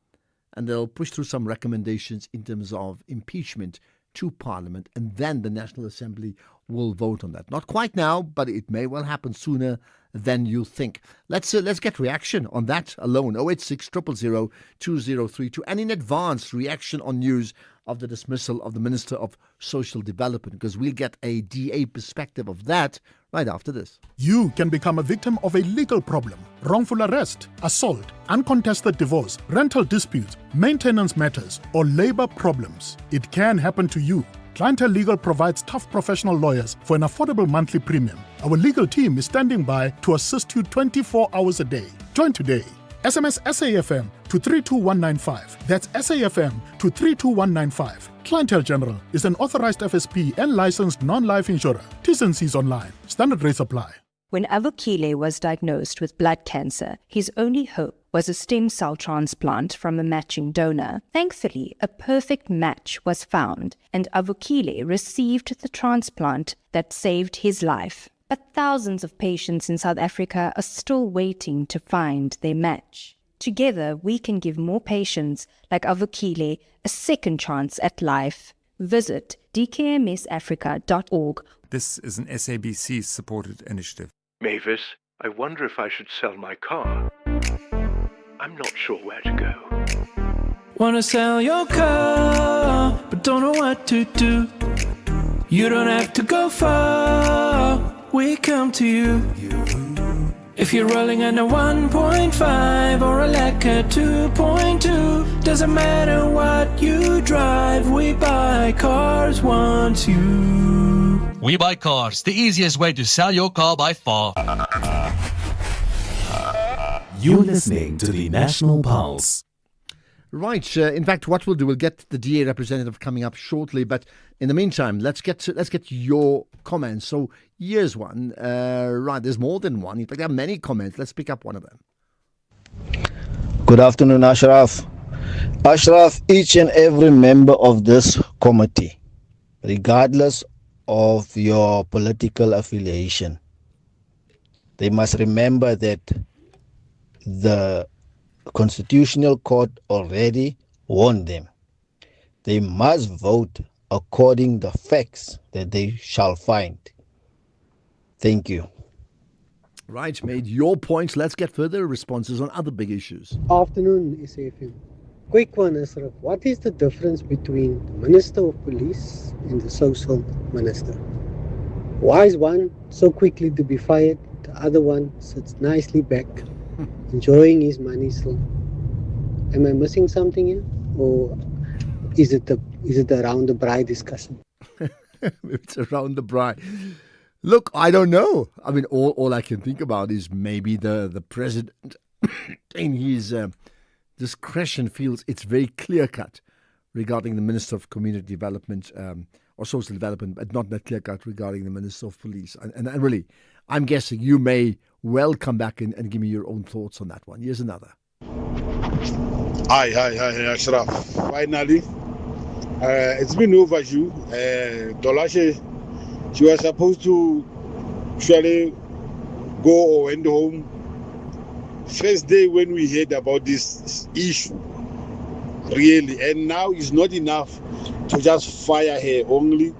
and they'll push through some recommendations in terms of impeachment to Parliament, and then the National Assembly will vote on that. Not quite now, but it may well happen sooner than you think. Let's get reaction on that alone. 086 000 2032, and in advance reaction on news of the dismissal of the Minister of Social Development, because we'll get a DA perspective of that right after this. You can become a victim of a legal problem: wrongful arrest, assault, uncontested divorce, rental disputes, maintenance matters, or labor problems. It can happen to you. Clientele Legal provides tough professional lawyers for an affordable monthly premium. Our legal team is standing by to assist you 24 hours a day. Join today. SMS SAFM to 32195. That's SAFM to 32195. Clientele General is an authorized FSP and licensed non-life insurer. T's and C's online. Standard rates apply. When Avukile was diagnosed with blood cancer, his only hope was a stem cell transplant from a matching donor. Thankfully, a perfect match was found, and Avukile received the transplant that saved his life. But thousands of patients in South Africa are still waiting to find their match. Together, we can give more patients like Avukile a second chance at life. Visit dkmsafrica.org. This is an SABC-supported initiative. Mavis, I wonder if I should sell my car. I'm not sure where to go. Wanna sell your car, but don't know what to do. You don't have to go far, we come to you. If you're rolling on a 1.5 or a Lacquer 2.2, doesn't matter what you drive, we buy cars once you. We Buy Cars, the easiest way to sell your car by far. You're listening to the National Pulse. Right. In fact, what we'll do, we'll get the DA representative coming up shortly. But in the meantime, let's get your comments. So here's one. Right, there's more than one. In fact, there are many comments. Let's pick up one of them. Good afternoon, Ashraf. Ashraf, each and every member of this committee, regardless of your political affiliation, they must remember that the Constitutional Court already warned them. They must vote according to the facts that they shall find. Thank you. Right, made your points. Let's get further responses on other big issues. Afternoon, SAFM. Quick one, Ashraf. What is the difference between the Minister of Police and the Social Minister? Why is one so quickly to be fired? The other one sits nicely back, enjoying his money still. Am I missing something here? Or is it around the braai discussion? It's around the braai. Look, I don't know. I mean, all I can think about is maybe the president in his discretion feels it's very clear-cut regarding the Minister of Community Development or Social Development, but not that clear-cut regarding the Minister of Police. And really, I'm guessing you may well come back and give me your own thoughts on that one. Here's another. Hi, Ashraf. Finally, it's been overdue. Dolashe, she was supposed to actually go or went home first day when we heard about this issue, really. And now it's not enough to just fire her only.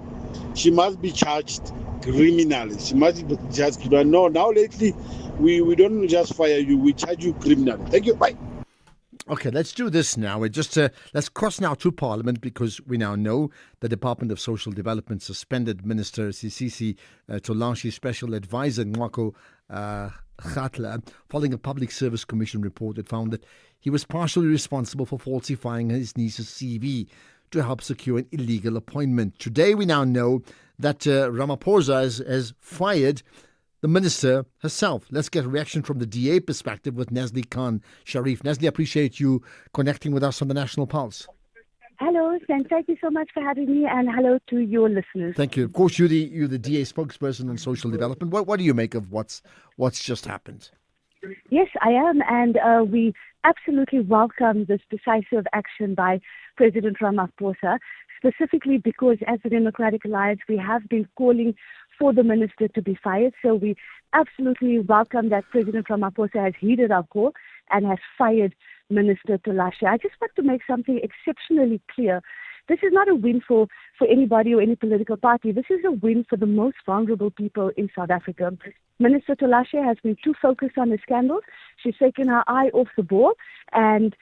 She must be charged criminally. She must be charged criminally. No, now lately, we don't just fire you, we charge you criminally. Thank you, bye. Okay, let's do this now. Let's cross now to Parliament, because we now know the Department of Social Development suspended Minister Sisisi Tolanshi Special Advisor Mccolo following a Public Service Commission report that found that he was partially responsible for falsifying his niece's CV to help secure an illegal appointment. Today we now know that Ramaphosa has fired the minister herself. Let's get a reaction from the DA perspective with Nazli Khan Sharif. Nazli, I appreciate you connecting with us on the National Pulse. Hello, and thank you so much for having me, and hello to your listeners. Thank you. Of course, you're the DA spokesperson on social development. What do you make of what's just happened? Yes, I am, and we absolutely welcome this decisive action by President Ramaphosa, specifically because as the Democratic Alliance, we have been calling for the minister to be fired. So we absolutely welcome that President Ramaphosa has heeded our call and has fired Minister Tolashe. I just want to make something exceptionally clear. This is not a win for anybody or any political party. This is a win for the most vulnerable people in South Africa. Minister Tolashe has been too focused on the scandals. She's taken her eye off the ball, and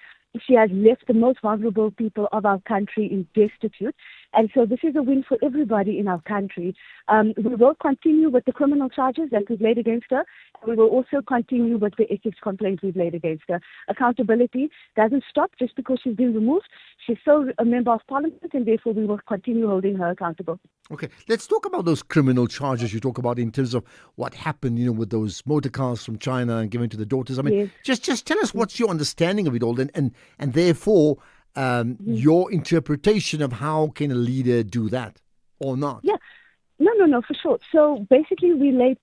she has left the most vulnerable people of our country in destitute. And so this is a win for everybody in our country. We will continue with the criminal charges that we've laid against her. We will also continue with the ethics complaints we've laid against her. Accountability doesn't stop just because she's been removed. She's still a member of parliament, and therefore we will continue holding her accountable. Okay, let's talk about those criminal charges you talk about in terms of what happened, with those motor cars from China and given to the daughters. I mean, just tell us what's your understanding of it all, and therefore your interpretation of how can a leader do that or not. Yeah. No, for sure. So basically, we laid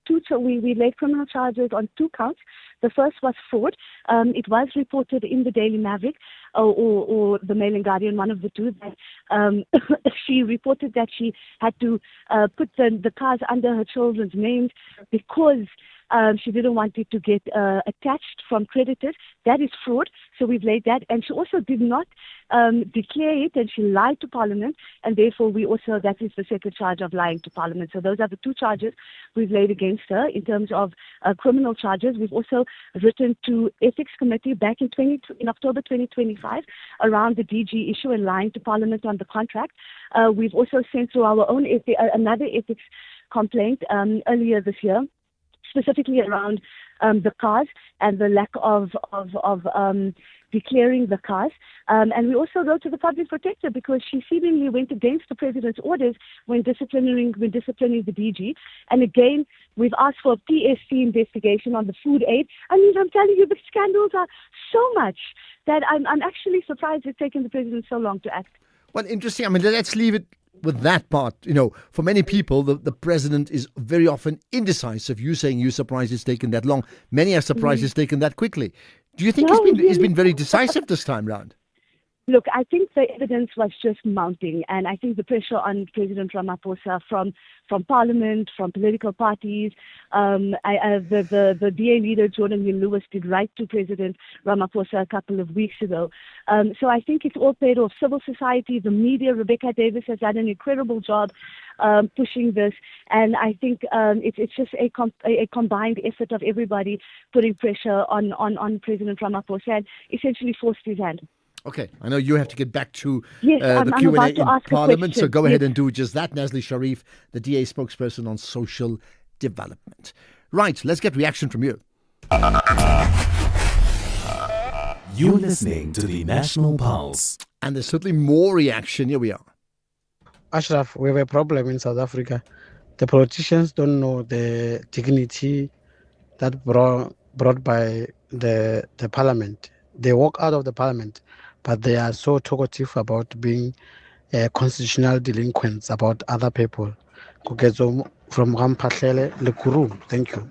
criminal charges on 2 counts. The first was fraud. It was reported in the Daily Maverick or the Mail and Guardian, one of the two, that she reported that she had to put the cars under her children's names because she didn't want it to get attached from creditors. That is fraud. So we've laid that. And she also did not declare it, and she lied to Parliament. And therefore, that is the second charge of lying to Parliament. So those are the 2 charges we've laid against her in terms of criminal charges. We've also written to Ethics Committee back in October 2025 around the DG issue and lying to Parliament on the contract. We've also sent through our own another ethics complaint earlier this year, specifically around the cars and the lack of declaring the cars. And we also wrote to the public protector because she seemingly went against the president's orders when disciplining the DG. And again, we've asked for a PSC investigation on the food aid. I mean, I'm telling you, the scandals are so much that I'm actually surprised it's taken the president so long to act. Well, interesting. I mean, let's leave it with that part. For many people, the president is very often indecisive. You saying you're surprised it's taken that long. Many are surprised it's taken that quickly. Do you think he's been very decisive this time round? Look, I think the evidence was just mounting, and I think the pressure on President Ramaphosa from Parliament, from political parties, the DA leader, Jordan Lewis, did write to President Ramaphosa a couple of weeks ago. So I think it's all paid off. Civil society, the media, Rebecca Davis has done an incredible job pushing this, and I think it's just a combined effort of everybody putting pressure on President Ramaphosa and essentially forced his hand. Okay, I know you have to get back to the Q&A in Parliament, so go ahead and do just that. Nazli Sharif, the DA spokesperson on social development. Right, let's get reaction from you. You're listening to the National Pulse. And there's certainly more reaction. Here we are. Ashraf, we have a problem in South Africa. The politicians don't know the dignity that brought by the Parliament. They walk out of the Parliament, but they are so talkative about being constitutional delinquents about other people. From Rampahlele, Lekuru. Thank you.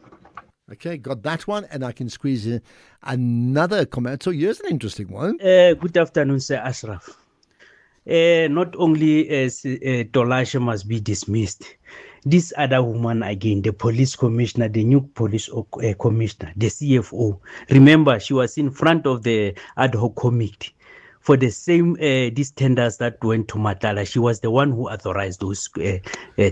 Okay, got that one, and I can squeeze in another comment. So here's an interesting one. Good afternoon, Sir Ashraf. Not only Tolashe must be dismissed, this other woman again, the police commissioner, the new police commissioner, the CFO. Remember, she was in front of the ad hoc committee for the same these tenders that went to Madlanga. She was the one who authorized those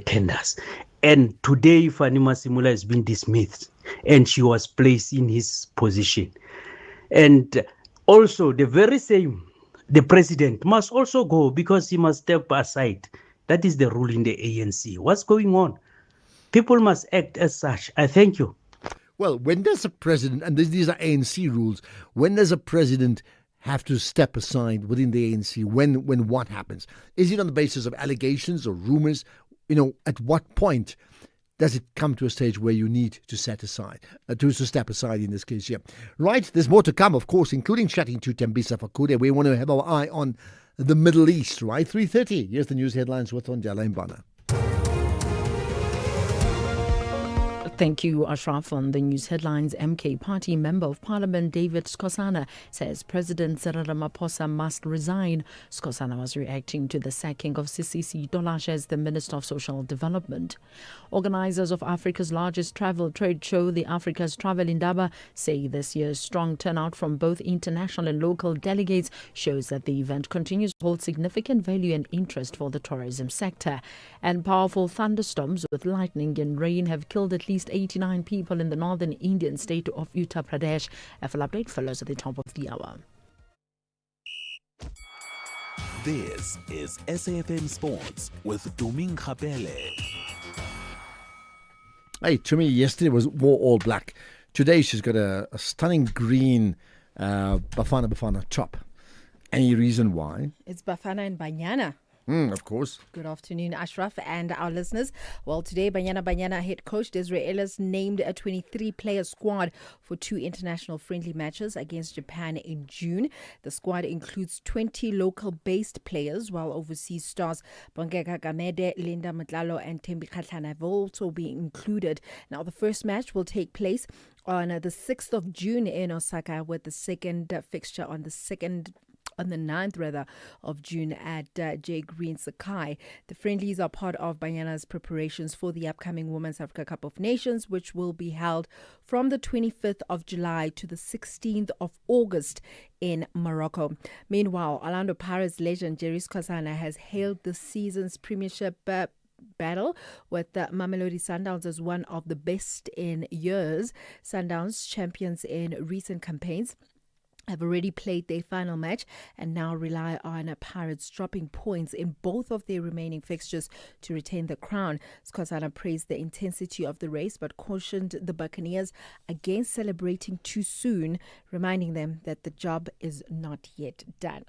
tenders. And today, Fanima Simula has been dismissed, and she was placed in his position. And also, the very same, the president must also go because he must step aside. That is the rule in the ANC. What's going on? People must act as such. I thank you. Well, when does a president, and these are ANC rules, when does a president have to step aside within the ANC? When what happens? Is it on the basis of allegations or rumors? At what point does it come to a stage where you need to set aside, to step aside in this case? Yeah. Right, there's more to come, of course, including chatting to Tembisa Fakude. We want to have our eye on the Middle East, right? 3:30. Here's the news headlines with Ondela Mbana. Thank you, Ashraf. On the news headlines, MK Party Member of Parliament David Skosana says President Cyril Ramaphosa must resign. Skosana was reacting to the sacking of Sisisi Dolashe as the Minister of Social Development. Organisers of Africa's largest travel trade show, the Africa's Travel Indaba, say this year's strong turnout from both international and local delegates shows that the event continues to hold significant value and interest for the tourism sector. And powerful thunderstorms with lightning and rain have killed at least 89 people in the northern Indian state of Uttar Pradesh. A full update follows at the top of the hour. This is SAfm Sports with Tuming Khapele. Hey, to me, yesterday wore all black. Today she's got a stunning green Bafana top. Any reason why? It's Bafana and Banyana. Of course. Good afternoon, Ashraf and our listeners. Well, today, Banyana head coach Desiree Ellis named a 23-player squad for 2 international friendly matches against Japan in June. The squad includes 20 local-based players, while overseas stars Bongeka Gamede, Linda Mccolo and Thembi Kgatlana have also been included. Now, the first match will take place on the 6th of June in Osaka, with the second fixture on the 9th of June at J. Green Sakai. The friendlies are part of Banyana's preparations for the upcoming Women's Africa Cup of Nations, which will be held from the 25th of July to the 16th of August in Morocco. Meanwhile, Orlando Pirates legend Jerry Skosana has hailed this season's Premiership battle with the Mamelodi Sundowns as one of the best in years. Sundowns, champions in recent campaigns, have already played their final match and now rely on Pirates dropping points in both of their remaining fixtures to retain the crown. Skosana praised the intensity of the race but cautioned the Buccaneers against celebrating too soon, reminding them that the job is not yet done.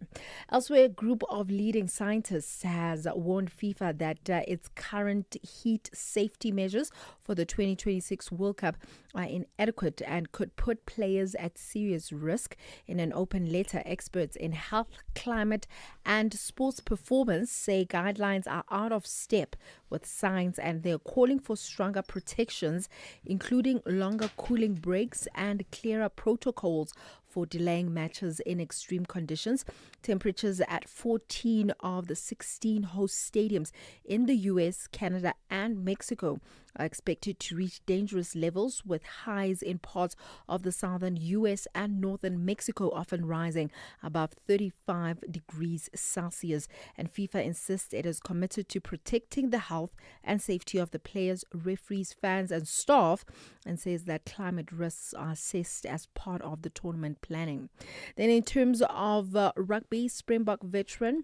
Elsewhere, a group of leading scientists has warned FIFA that its current heat safety measures for the 2026 World Cup are inadequate and could put players at serious risk. In an open letter, experts in health, climate and sports performance say guidelines are out of step with science, and they're calling for stronger protections, including longer cooling breaks and clearer protocols for delaying matches in extreme conditions. Temperatures at 14 of the 16 host stadiums in the US, Canada and Mexico are expected to reach dangerous levels, with highs in parts of the southern US and northern Mexico often rising above 35 degrees Celsius. And FIFA insists it is committed to protecting the health and safety of the players, referees, fans and staff, and says that climate risks are assessed as part of the tournament planning. Then in terms of rugby, Springbok veteran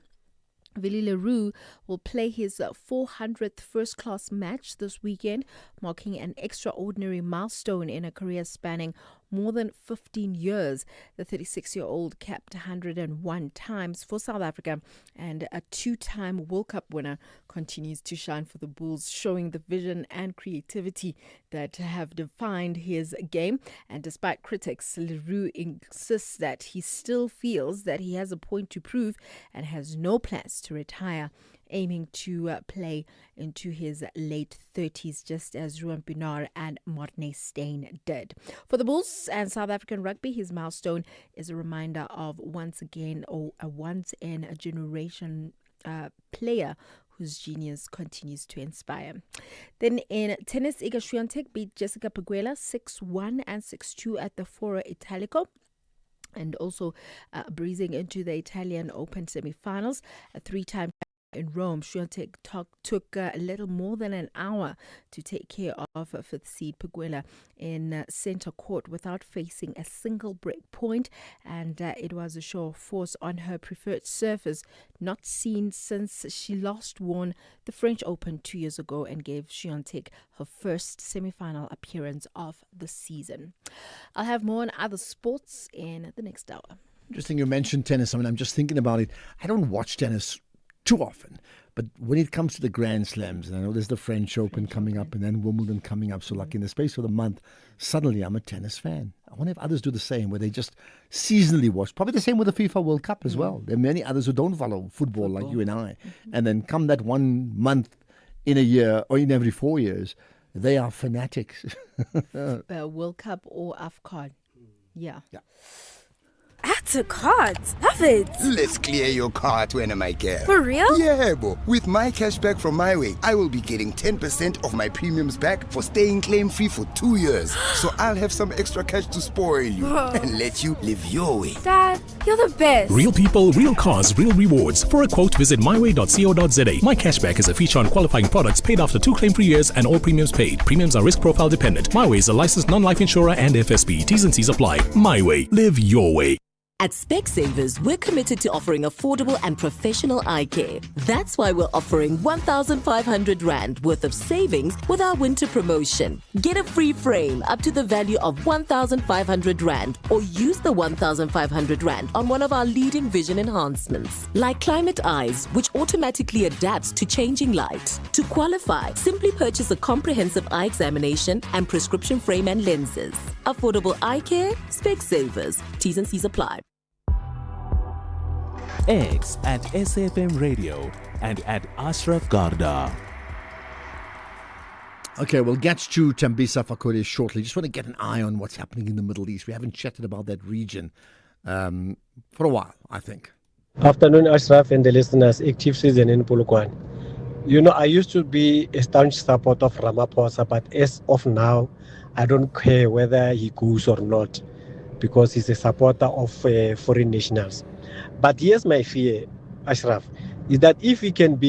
Willie Leroux will play his 400th first-class match this weekend, marking an extraordinary milestone in a career spanning more than 15 years. The 36-year-old capped 101 times for South Africa, and a 2-time World Cup winner continues to shine for the Bulls, showing the vision and creativity that have defined his game. And despite critics, Leroux insists that he still feels that he has a point to prove and has no plans to retire, aiming to play into his late 30s, just as Ruan Pienaar and Morne Steyn did. For the Bulls and South African rugby, his milestone is a reminder of a once-in-a-generation player whose genius continues to inspire. Then in tennis, Iga Swiatek beat Jessica Pegula 6-1 and 6-2 at the Foro Italico, and also breezing into the Italian Open semi-finals. A 3-time in Rome, Swiatek took a little more than an hour to take care of fifth seed Pegula in center court without facing a single break point, and it was a show of force on her preferred surface not seen since she last won the French Open 2 years ago and gave Swiatek her first semi-final appearance of the season. I'll have more on other sports in the next hour. Interesting you mentioned tennis. I mean, I'm just thinking about it. I don't watch tennis too often, But when it comes to the Grand Slams, and I know there's the French Open coming up and then Wimbledon coming up. So like in the space of a month, suddenly I'm a tennis fan. I wonder if others do the same, where they just seasonally watch. Probably the same with the FIFA World Cup as well. There are many others who don't follow football like you and I. And then come that 1 month in a year or in every 4 years, they are fanatics. World Cup or AFCON. Yeah. Add to cards. Love it. Let's clear your cart when am I care? For real? Yeah, bo. With my cashback from MyWay, I will be getting 10% of my premiums back for staying claim-free for 2 years. So I'll have some extra cash to spoil you and let you live your way. Dad, you're the best. Real people, real cars, real rewards. For a quote, visit myway.co.za. My cashback is a feature on qualifying products paid after 2 claim-free years and all premiums paid. Premiums are risk profile dependent. MyWay is a licensed non-life insurer and FSP. T's and C's apply. MyWay. Live your way. At Specsavers, we're committed to offering affordable and professional eye care. That's why we're offering 1,500 Rand worth of savings with our winter promotion. Get a free frame up to the value of 1,500 Rand or use the 1,500 Rand on one of our leading vision enhancements, like Climate Eyes, which automatically adapts to changing light. To qualify, simply purchase a comprehensive eye examination and prescription frame and lenses. Affordable eye care, Specsavers. T's and C's apply. X at SAfmRadio and at Ashraf Garda. Okay, we'll get to Tembisa Fakode shortly. Just want to get an eye on what's happening in the Middle East. We haven't chatted about that region for a while, I think. Afternoon, Ashraf and the listeners. Active season in Polokwane. You know, I used to be a staunch supporter of Ramaphosa, but as of now, I don't care whether he goes or not, because he's a supporter of foreign nationals. But here's my fear, Ashraf, is that if he could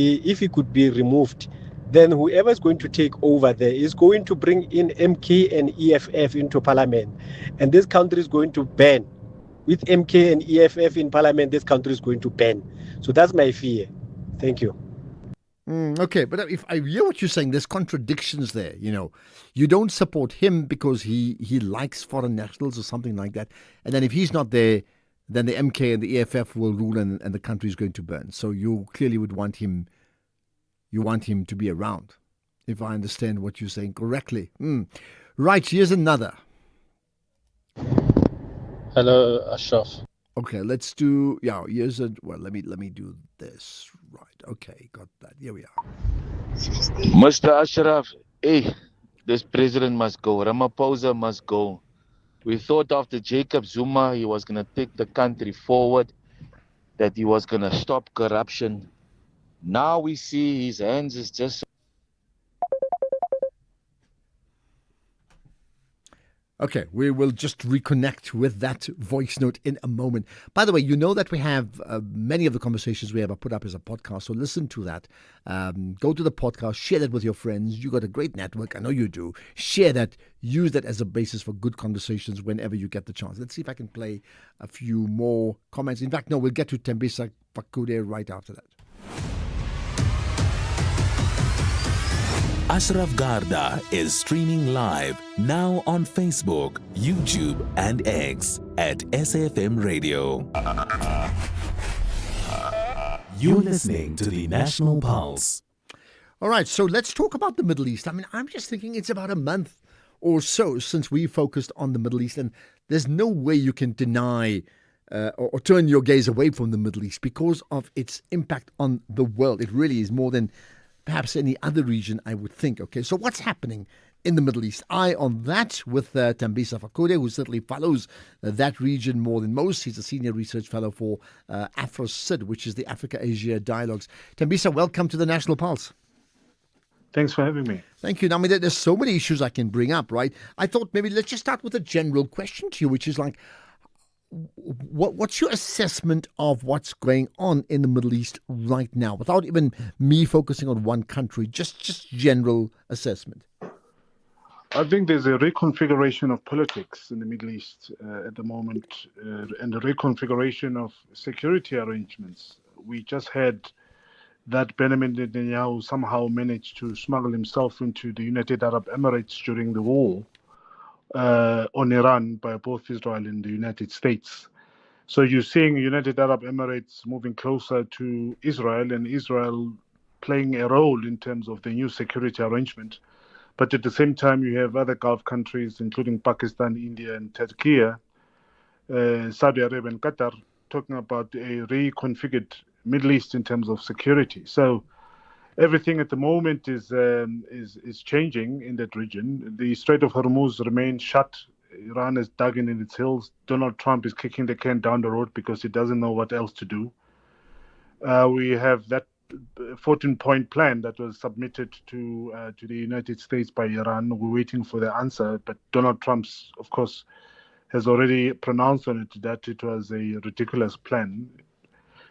be removed, then whoever's going to take over there is going to bring in MK and EFF into parliament. And this country is going to ban. With MK and EFF in parliament, this country is going to ban. So that's my fear. Thank you. Okay, but if I hear what you're saying, there's contradictions there. You know, you don't support him because he likes foreign nationals or something like that. And then if he's not there, then the MK and the EFF will rule and the country is going to burn. So you clearly would want him, to be around, if I understand what you're saying correctly. Right, here's another. Hello, Ashraf. Okay, let's do, here's let me do this. Right, okay, got that. Here we are. Mr. Ashraf, this president must go. Ramaphosa must go. We thought after Jacob Zuma, he was going to take the country forward, that he was going to stop corruption. Now we see his hands is just... Okay, we will just reconnect with that voice note in a moment. By the way, you know that we have many of the conversations we have put up as a podcast, so listen to that. Go to the podcast, share that with your friends. You got a great network, I know you do. Share that, use that as a basis for good conversations whenever you get the chance. Let's see if I can play a few more comments. In fact, no, we'll get to Tembisa Fakode right after that. Ashraf Garda is streaming live now on Facebook, YouTube, and X at SAFM Radio. You're listening to the National Pulse. All right, so let's talk about the Middle East. I mean, I'm just thinking it's about a month or so since we focused on the Middle East, and there's no way you can deny or turn your gaze away from the Middle East because of its impact on the world. It really is more than perhaps any other region, I would think. Okay, so what's happening in the Middle East? Eye on that with Tembisa Fakode, who certainly follows that region more than most. He's a senior research fellow for AfroCID, which is the Africa-Asia Dialogues. Tembisa, welcome to the National Pulse. Thanks for having me. Thank you. Now, I mean, there's so many issues I can bring up, right? I thought maybe let's just start with a general question to you, which is like, what's your assessment of what's going on in the Middle East right now, without even me focusing on one country, just general assessment? I think there's a reconfiguration of politics in the Middle East at the moment, and a reconfiguration of security arrangements. We just had that Benjamin Netanyahu somehow managed to smuggle himself into the United Arab Emirates during the war on Iran by both Israel and the United States. So you're seeing United Arab Emirates moving closer to Israel, and Israel playing a role in terms of the new security arrangement. But at the same time, you have other Gulf countries, including Pakistan, India, and Turkey, Saudi Arabia, and Qatar, talking about a reconfigured Middle East in terms of security. So everything at the moment is changing in that region. The Strait of Hormuz remains shut. Iran is dug in its heels. Donald Trump is kicking the can down the road because he doesn't know what else to do. We have that 14-point plan that was submitted to the United States by Iran. We're waiting for the answer, but Donald Trump, of course, has already pronounced on it that it was a ridiculous plan.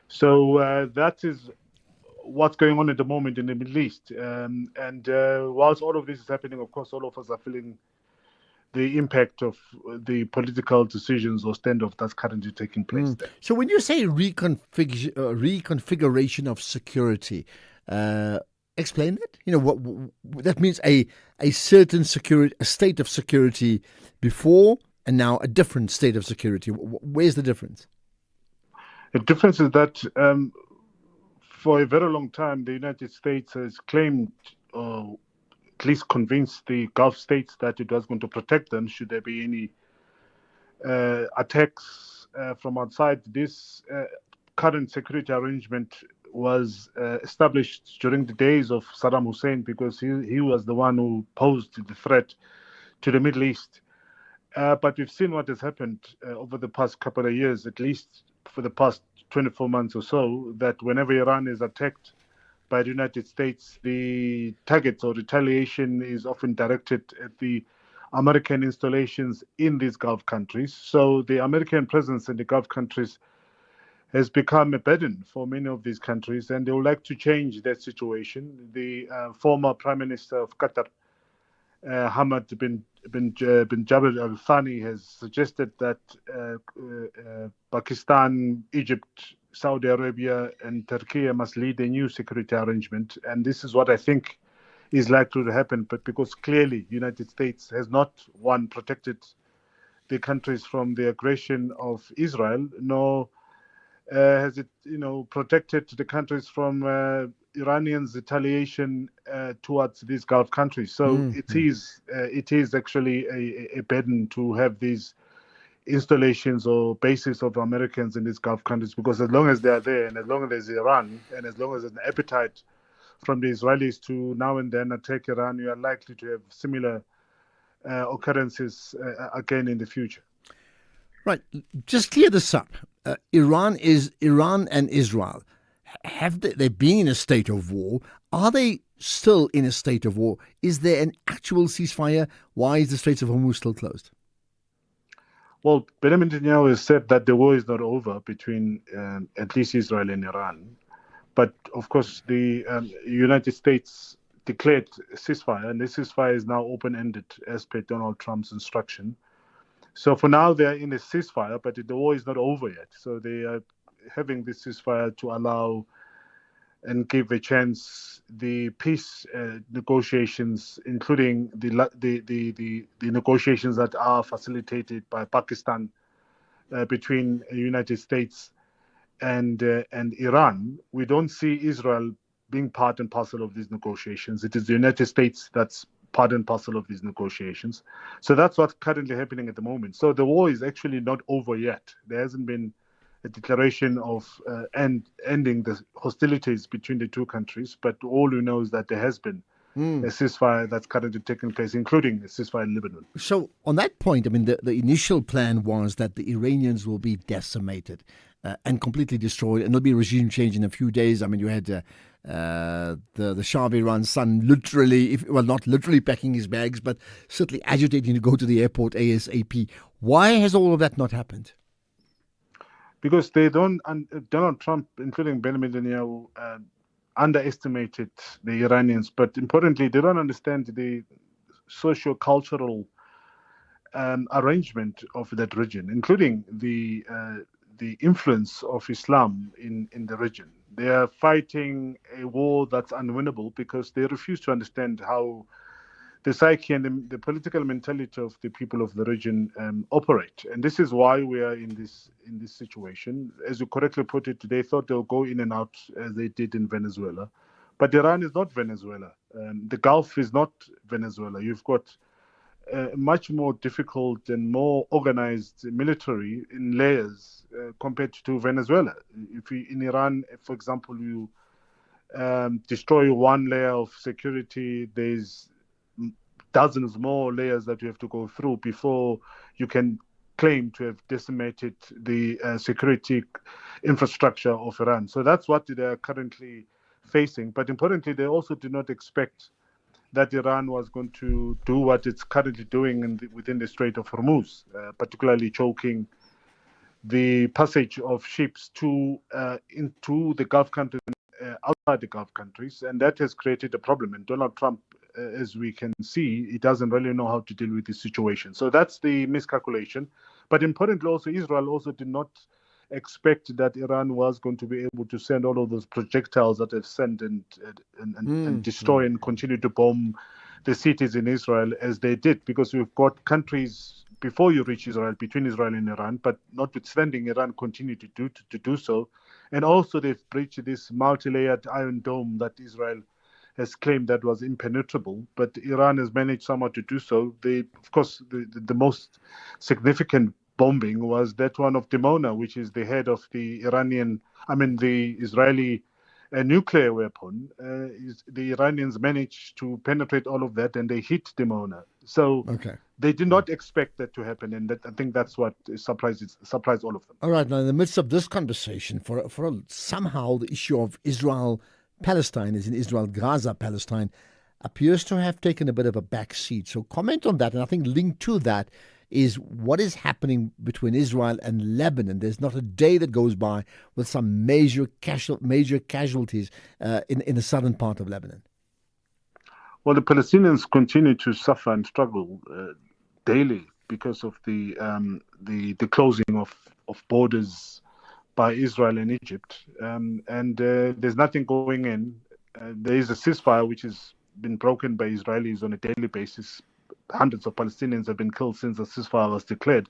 So that is what's going on at the moment in the Middle East. Whilst all of this is happening, of course, all of us are feeling the impact of the political decisions or standoff that's currently taking place there. So when you say reconfiguration of security, explain that. What that means: a certain security, a state of security before, and now a different state of security. Where's the difference? The difference is that for a very long time, the United States has claimed, at least convinced the Gulf states that it was going to protect them should there be any attacks from outside. This current security arrangement was established during the days of Saddam Hussein because he was the one who posed the threat to the Middle East. But we've seen what has happened over the past couple of years, at least for the past 24 months or so, that whenever Iran is attacked by the United States, the targets or retaliation is often directed at the American installations in these Gulf countries. So the American presence in the Gulf countries has become a burden for many of these countries, and they would like to change that situation. The former Prime Minister of Qatar, Hamad bin Jabal Al Thani, has suggested that Pakistan, Egypt, Saudi Arabia and Turkey must lead a new security arrangement. And this is what I think is likely to happen. But because clearly the United States has not, one, protected the countries from the aggression of Israel, nor has it, protected the countries from Iranians' retaliation towards these Gulf countries. So it is actually a burden to have these installations or bases of Americans in these Gulf countries, because as long as they are there and as long as there's Iran and as long as there's an appetite from the Israelis to now and then attack Iran, you are likely to have similar occurrences again in the future. Right. Just clear this up. Iran and Israel, have they been in a state of war? Are they still in a state of war? Is there an actual ceasefire? Why is the Straits of Hormuz still closed? Well, Benjamin Netanyahu has said that the war is not over between at least Israel and Iran. But, of course, the United States declared a ceasefire, and this ceasefire is now open-ended as per Donald Trump's instruction. So for now, they're in a ceasefire, but the war is not over yet. So they are having this ceasefire to allow and give a chance the peace negotiations, including the negotiations that are facilitated by Pakistan between the United States and Iran. We don't see Israel being part and parcel of these negotiations. It is the United States that's part and parcel of these negotiations. So that's what's currently happening at the moment. So the war is actually not over yet. There hasn't been a declaration of ending the hostilities between the two countries, but all we know is that there has been a ceasefire that's currently taking place, including a ceasefire in Lebanon. So on that point, I mean, the initial plan was that the Iranians will be decimated and completely destroyed, and there'll be a regime change in a few days. I mean, you had the Shah of Iran's son literally, not literally packing his bags, but certainly agitating to go to the airport ASAP. Why has all of that not happened? Because they don't, Donald Trump, including Benjamin Netanyahu, underestimated the Iranians. But importantly, they don't understand the socio-cultural arrangement of that region, including the influence of Islam in the region. They are fighting a war that's unwinnable because they refuse to understand how the psyche and the political mentality of the people of the region operate. And this is why we are in this situation. As you correctly put it, they thought they'll go in and out as they did in Venezuela. But Iran is not Venezuela. The Gulf is not Venezuela. You've got much more difficult and more organized military in layers compared to Venezuela. In Iran, for example, you destroy one layer of security, there's dozens more layers that you have to go through before you can claim to have decimated the security infrastructure of Iran. So that's what they are currently facing. But importantly, they also did not expect that Iran was going to do what it's currently doing within the Strait of Hormuz, particularly choking the passage of ships into the Gulf countries, outside the Gulf countries, and that has created a problem. And Donald Trump, as we can see, he doesn't really know how to deal with this situation. So that's the miscalculation. But importantly, also Israel also did not expect that Iran was going to be able to send all of those projectiles that they've sent and destroy and continue to bomb the cities in Israel as they did, because we've got countries before you reach Israel, between Israel and Iran, but notwithstanding, Iran continued to do so. And also they've breached this multi-layered iron dome that Israel has claimed that was impenetrable, but Iran has managed somehow to do so. Of course, the most significant bombing was that one of Dimona, which is the head of the Israeli nuclear weapon. The Iranians managed to penetrate all of that, and they hit Dimona. So they did not expect that to happen, and I think that's what surprised all of them. All right, now in the midst of this conversation, somehow the issue of Israel-Palestine, is in Israel-Gaza-Palestine, appears to have taken a bit of a back seat. So comment on that, and I think linked to that is what is happening between Israel and Lebanon. There's not a day that goes by with some major casualties in the southern part of Lebanon. Well, the Palestinians continue to suffer and struggle daily because of the closing of borders by Israel and Egypt, and there's nothing going in. There is a ceasefire which has been broken by Israelis on a daily basis. Hundreds of Palestinians have been killed since the ceasefire was declared.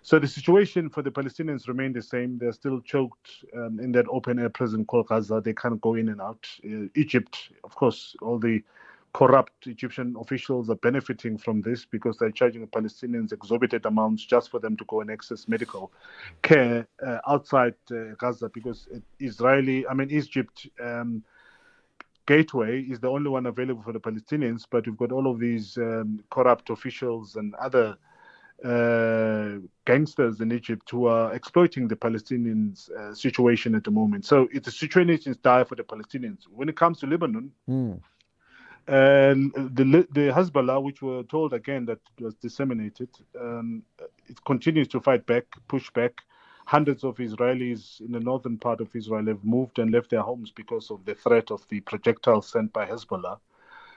So the situation for the Palestinians remains the same. They're still choked in that open-air prison called Gaza. They can't go in and out. Egypt, of course, all the corrupt Egyptian officials are benefiting from this because they're charging the Palestinians exorbitant amounts just for them to go and access medical care outside Gaza, because Egypt gateway is the only one available for the Palestinians, but you've got all of these corrupt officials and other gangsters in Egypt who are exploiting the Palestinians' situation at the moment. So the situation is dire for the Palestinians. When it comes to Lebanon, the Hezbollah, which we're told again that it was disseminated, it continues to fight back, push back. Hundreds of Israelis in the northern part of Israel have moved and left their homes because of the threat of the projectiles sent by Hezbollah.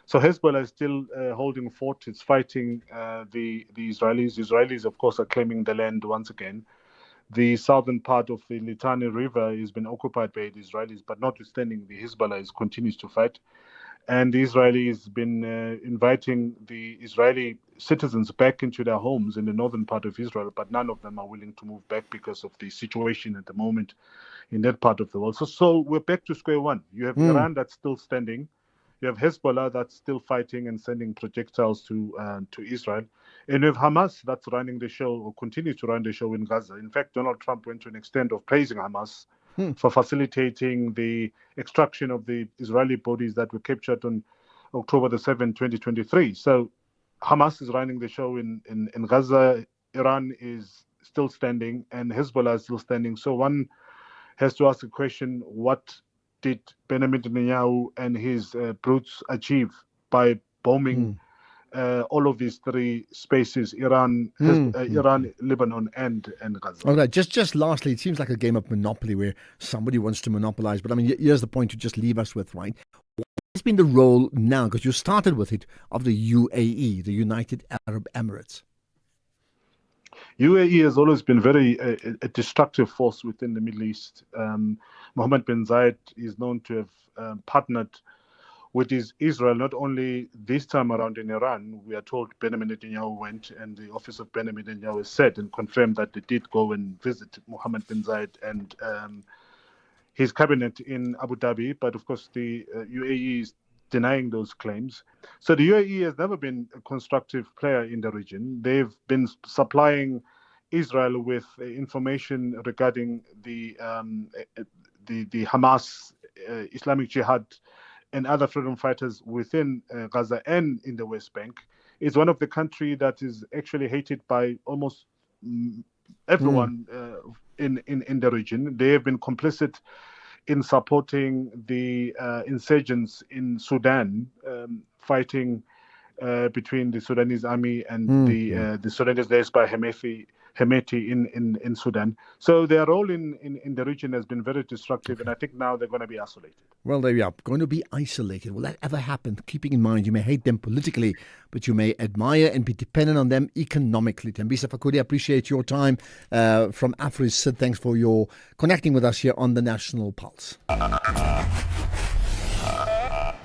So Hezbollah is still holding fort. It's fighting the Israelis. Israelis, of course, are claiming the land once again. The southern part of the Litani River has been occupied by the Israelis, but notwithstanding, the Hezbollah continues to fight. And the Israelis been inviting the Israeli citizens back into their homes in the northern part of Israel, but none of them are willing to move back because of the situation at the moment in that part of the world. So we're back to square one. You have Iran that's still standing. You have Hezbollah that's still fighting and sending projectiles to Israel. And you have Hamas that's running the show, or continues to run the show in Gaza. In fact, Donald Trump went to an extent of praising Hamas for facilitating the extraction of the Israeli bodies that were captured on October the 7th, 2023. So Hamas is running the show in Gaza. Iran is still standing and Hezbollah is still standing. So one has to ask the question, what did Benjamin Netanyahu and his brutes achieve by bombing all of these three spaces, Iran, Lebanon, and Gaza? All right, just lastly, it seems like a game of Monopoly where somebody wants to monopolize. But I mean, here's the point to just leave us with, right? What has been the role now, because you started with it, of the UAE, the United Arab Emirates? UAE has always been a destructive force within the Middle East. Mohammed bin Zayed is known to have partnered with Israel, not only this time around in Iran. We are told Benjamin Netanyahu went, and the office of Benjamin Netanyahu has said and confirmed that they did go and visit Mohammed bin Zayed and his cabinet in Abu Dhabi, but of course the UAE is denying those claims. So the UAE has never been a constructive player in the region. They've been supplying Israel with information regarding the Hamas, Islamic Jihad, and other freedom fighters within Gaza and in the West Bank. It's one of the countries that is actually hated by almost everyone in the region. They have been complicit in supporting the insurgents in Sudan, fighting between the Sudanese army and the Sudanese led by Hemeti in Sudan. So their role in the region has been very destructive, and I think now they're going to be isolated. Well, there you are. Going to be isolated. Will that ever happen? Keeping in mind, you may hate them politically, but you may admire and be dependent on them economically. Tembisa Fakudi, appreciate your time from Afris. Sid, thanks for your connecting with us here on the National Pulse.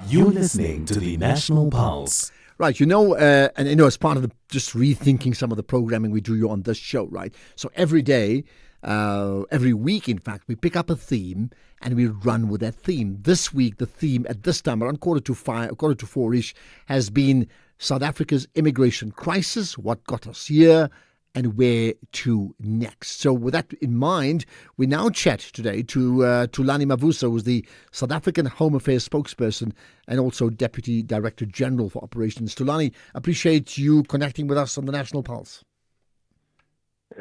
You're listening to the National Pulse. Right, and as part of just rethinking some of the programming we do on this show, right? So every day, every week, in fact, we pick up a theme and we run with that theme. This week, the theme at this time, around 4:45-ish, has been South Africa's immigration crisis, what got us here, and where to next. So with that in mind, we now chat today to Thulani Mavuso, who's the South African Home Affairs spokesperson and also Deputy Director General for Operations. Thulani, appreciate you connecting with us on the National Pulse.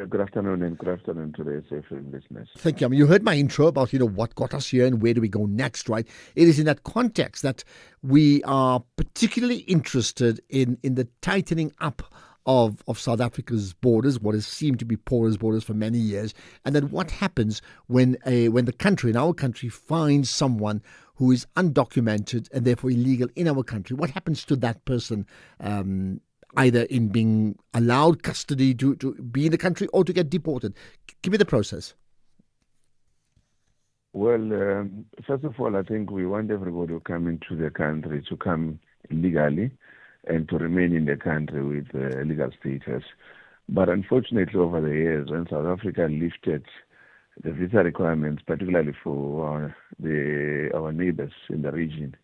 Good afternoon, and good afternoon to the SAfm listeners. Thank you. I mean, you heard my intro about, what got us here and where do we go next, right? It is in that context that we are particularly interested in the tightening up of South Africa's borders, what has seemed to be porous borders for many years, and then what happens when the country, in our country, finds someone who is undocumented and therefore illegal in our country. What happens to that person, either in being allowed custody to be in the country or to get deported? Give me the process. Well, first of all, I think we want everybody who come into the country to come legally and to remain in the country with legal status. But unfortunately, over the years, when South Africa lifted the visa requirements, particularly for our neighbors in the region,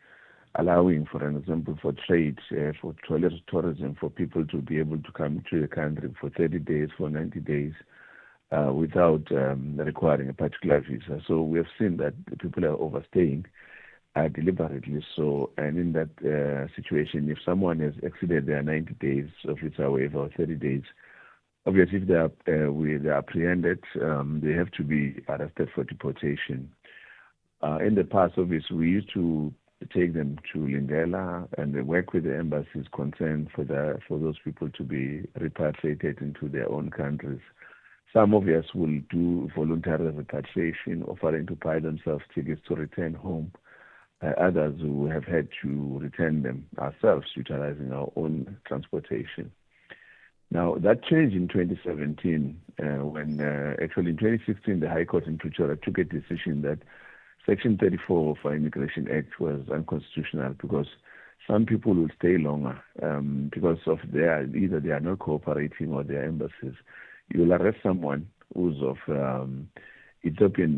allowing, for example, for trade, for tourism, for people to be able to come to the country for 30 days, for 90 days, without requiring a particular visa. So we have seen that the people are overstaying deliberately so, and in that situation, if someone has exceeded their 90 days of visa waiver or 30 days, obviously if they are apprehended, they have to be arrested for deportation. In the past, obviously, we used to take them to Lindela and work with the embassies concerned for those people to be repatriated into their own countries. Some of us will do voluntary repatriation, offering to buy themselves tickets to return home. Others who have had to return them ourselves, utilizing our own transportation. Now, that changed in 2017, when actually in 2016, the High Court in Pretoria took a decision that Section 34 of our Immigration Act was unconstitutional because some people will stay longer because of either they are not cooperating or their embassies. You will arrest someone who's of Ethiopian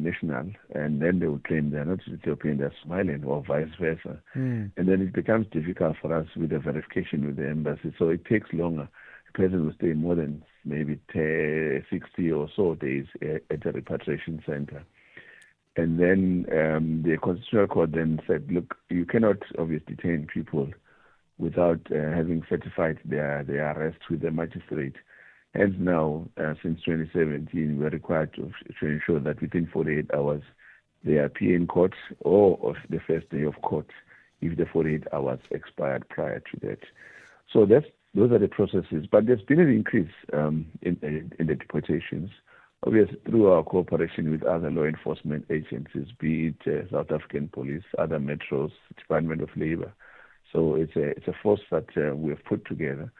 national, and then they will claim they're not Ethiopian, they're Somalian, or vice versa. And then it becomes difficult for us with the verification with the embassy. So it takes longer. The person will stay more than maybe 60 or so days at a repatriation center. And then the Constitutional Court then said, look, you cannot obviously detain people without having certified their arrest with the magistrate. Hence now, since 2017, we are required to ensure that within 48 hours they appear in court or of the first day of court if the 48 hours expired prior to that. So those are the processes. But there's been an increase in the deportations, obviously through our cooperation with other law enforcement agencies, be it South African Police, other metros, Department of Labor. So it's a force that we have put together.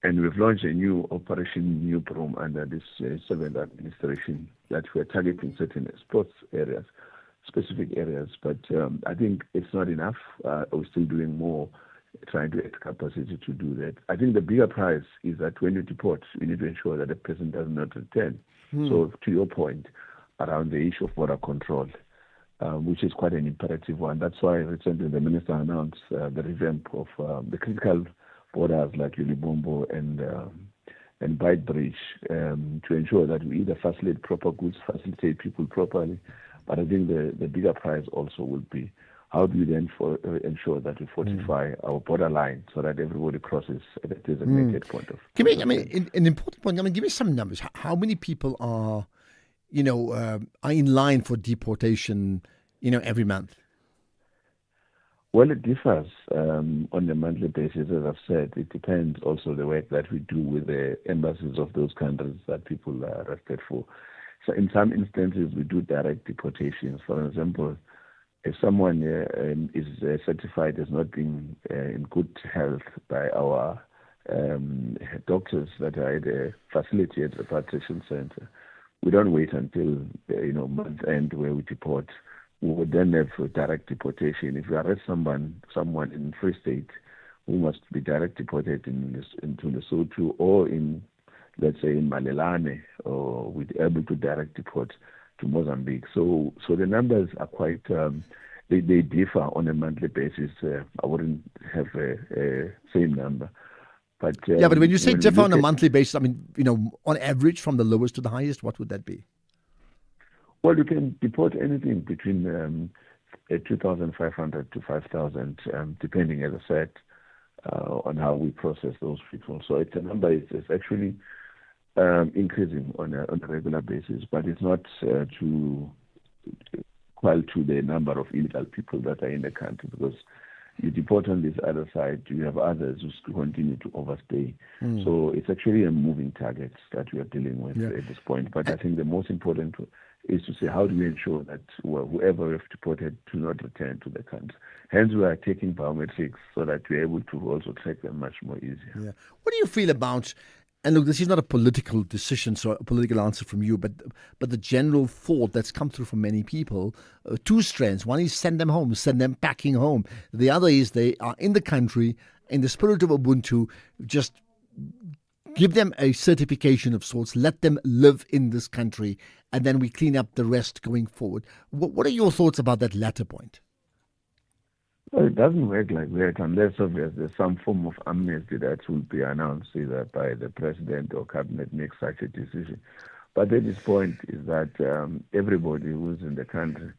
And we've launched a new operation, New Prom, under this 7th administration that we're targeting certain sports areas, specific areas. But I think it's not enough. We're still doing more, trying to get capacity to do that. I think the bigger prize is that when you deport, you need to ensure that the person does not return. So to your point, around the issue of border control, which is quite an imperative one. That's why recently the minister announced the revamp of the critical borders like Ulibombo and Bight Bridge to ensure that we either facilitate proper goods, facilitate people properly. But I think the bigger prize also will be how do we then ensure that we fortify our borderline so that everybody crosses at a designated point of. Give me, an important point. Give me some numbers. How many people are in line for deportation, every month? Well, it differs on a monthly basis. As I've said, it depends also the work that we do with the embassies of those countries that people are arrested for. So in some instances, we do direct deportations. For example, if someone is certified as not being in good health by our doctors that are at a facility at the repatriation center, we don't wait until month end where we deport. We would then have direct deportation. If you arrest someone in Free State who must be direct deported into Lesotho or in, let's say, in Malelane, or we're able to direct deport to Mozambique. So the numbers are quite, they differ on a monthly basis. I wouldn't have a same number. But but when you say differ on a monthly basis, on average from the lowest to the highest, what would that be? Well, you can deport anything between 2,500 to 5,000, depending, as I said, on how we process those people. So it's a number. It's actually increasing on a regular basis, but it's not equal to the number of illegal people that are in the country, because you deport on this other side, you have others who continue to overstay. So it's actually a moving target that we are dealing with at this point. But I think the most important is to say, how do we ensure that whoever we have deported do not return to the country? Hence, we are taking biometrics so that we're able to also track them much more easier. Yeah. What do you feel about, and look, this is not a political decision, so a political answer from you, but the general thought that's come through from many people, two strands. One is send them home, send them packing home. The other is they are in the country, in the spirit of Ubuntu, just give them a certification of sorts, let them live in this country, and then we clean up the rest going forward. What are your thoughts about that latter point? Well, it doesn't work like that unless obviously there's some form of amnesty that will be announced either by the president or cabinet makes such a decision. But at this point is that everybody who's in the country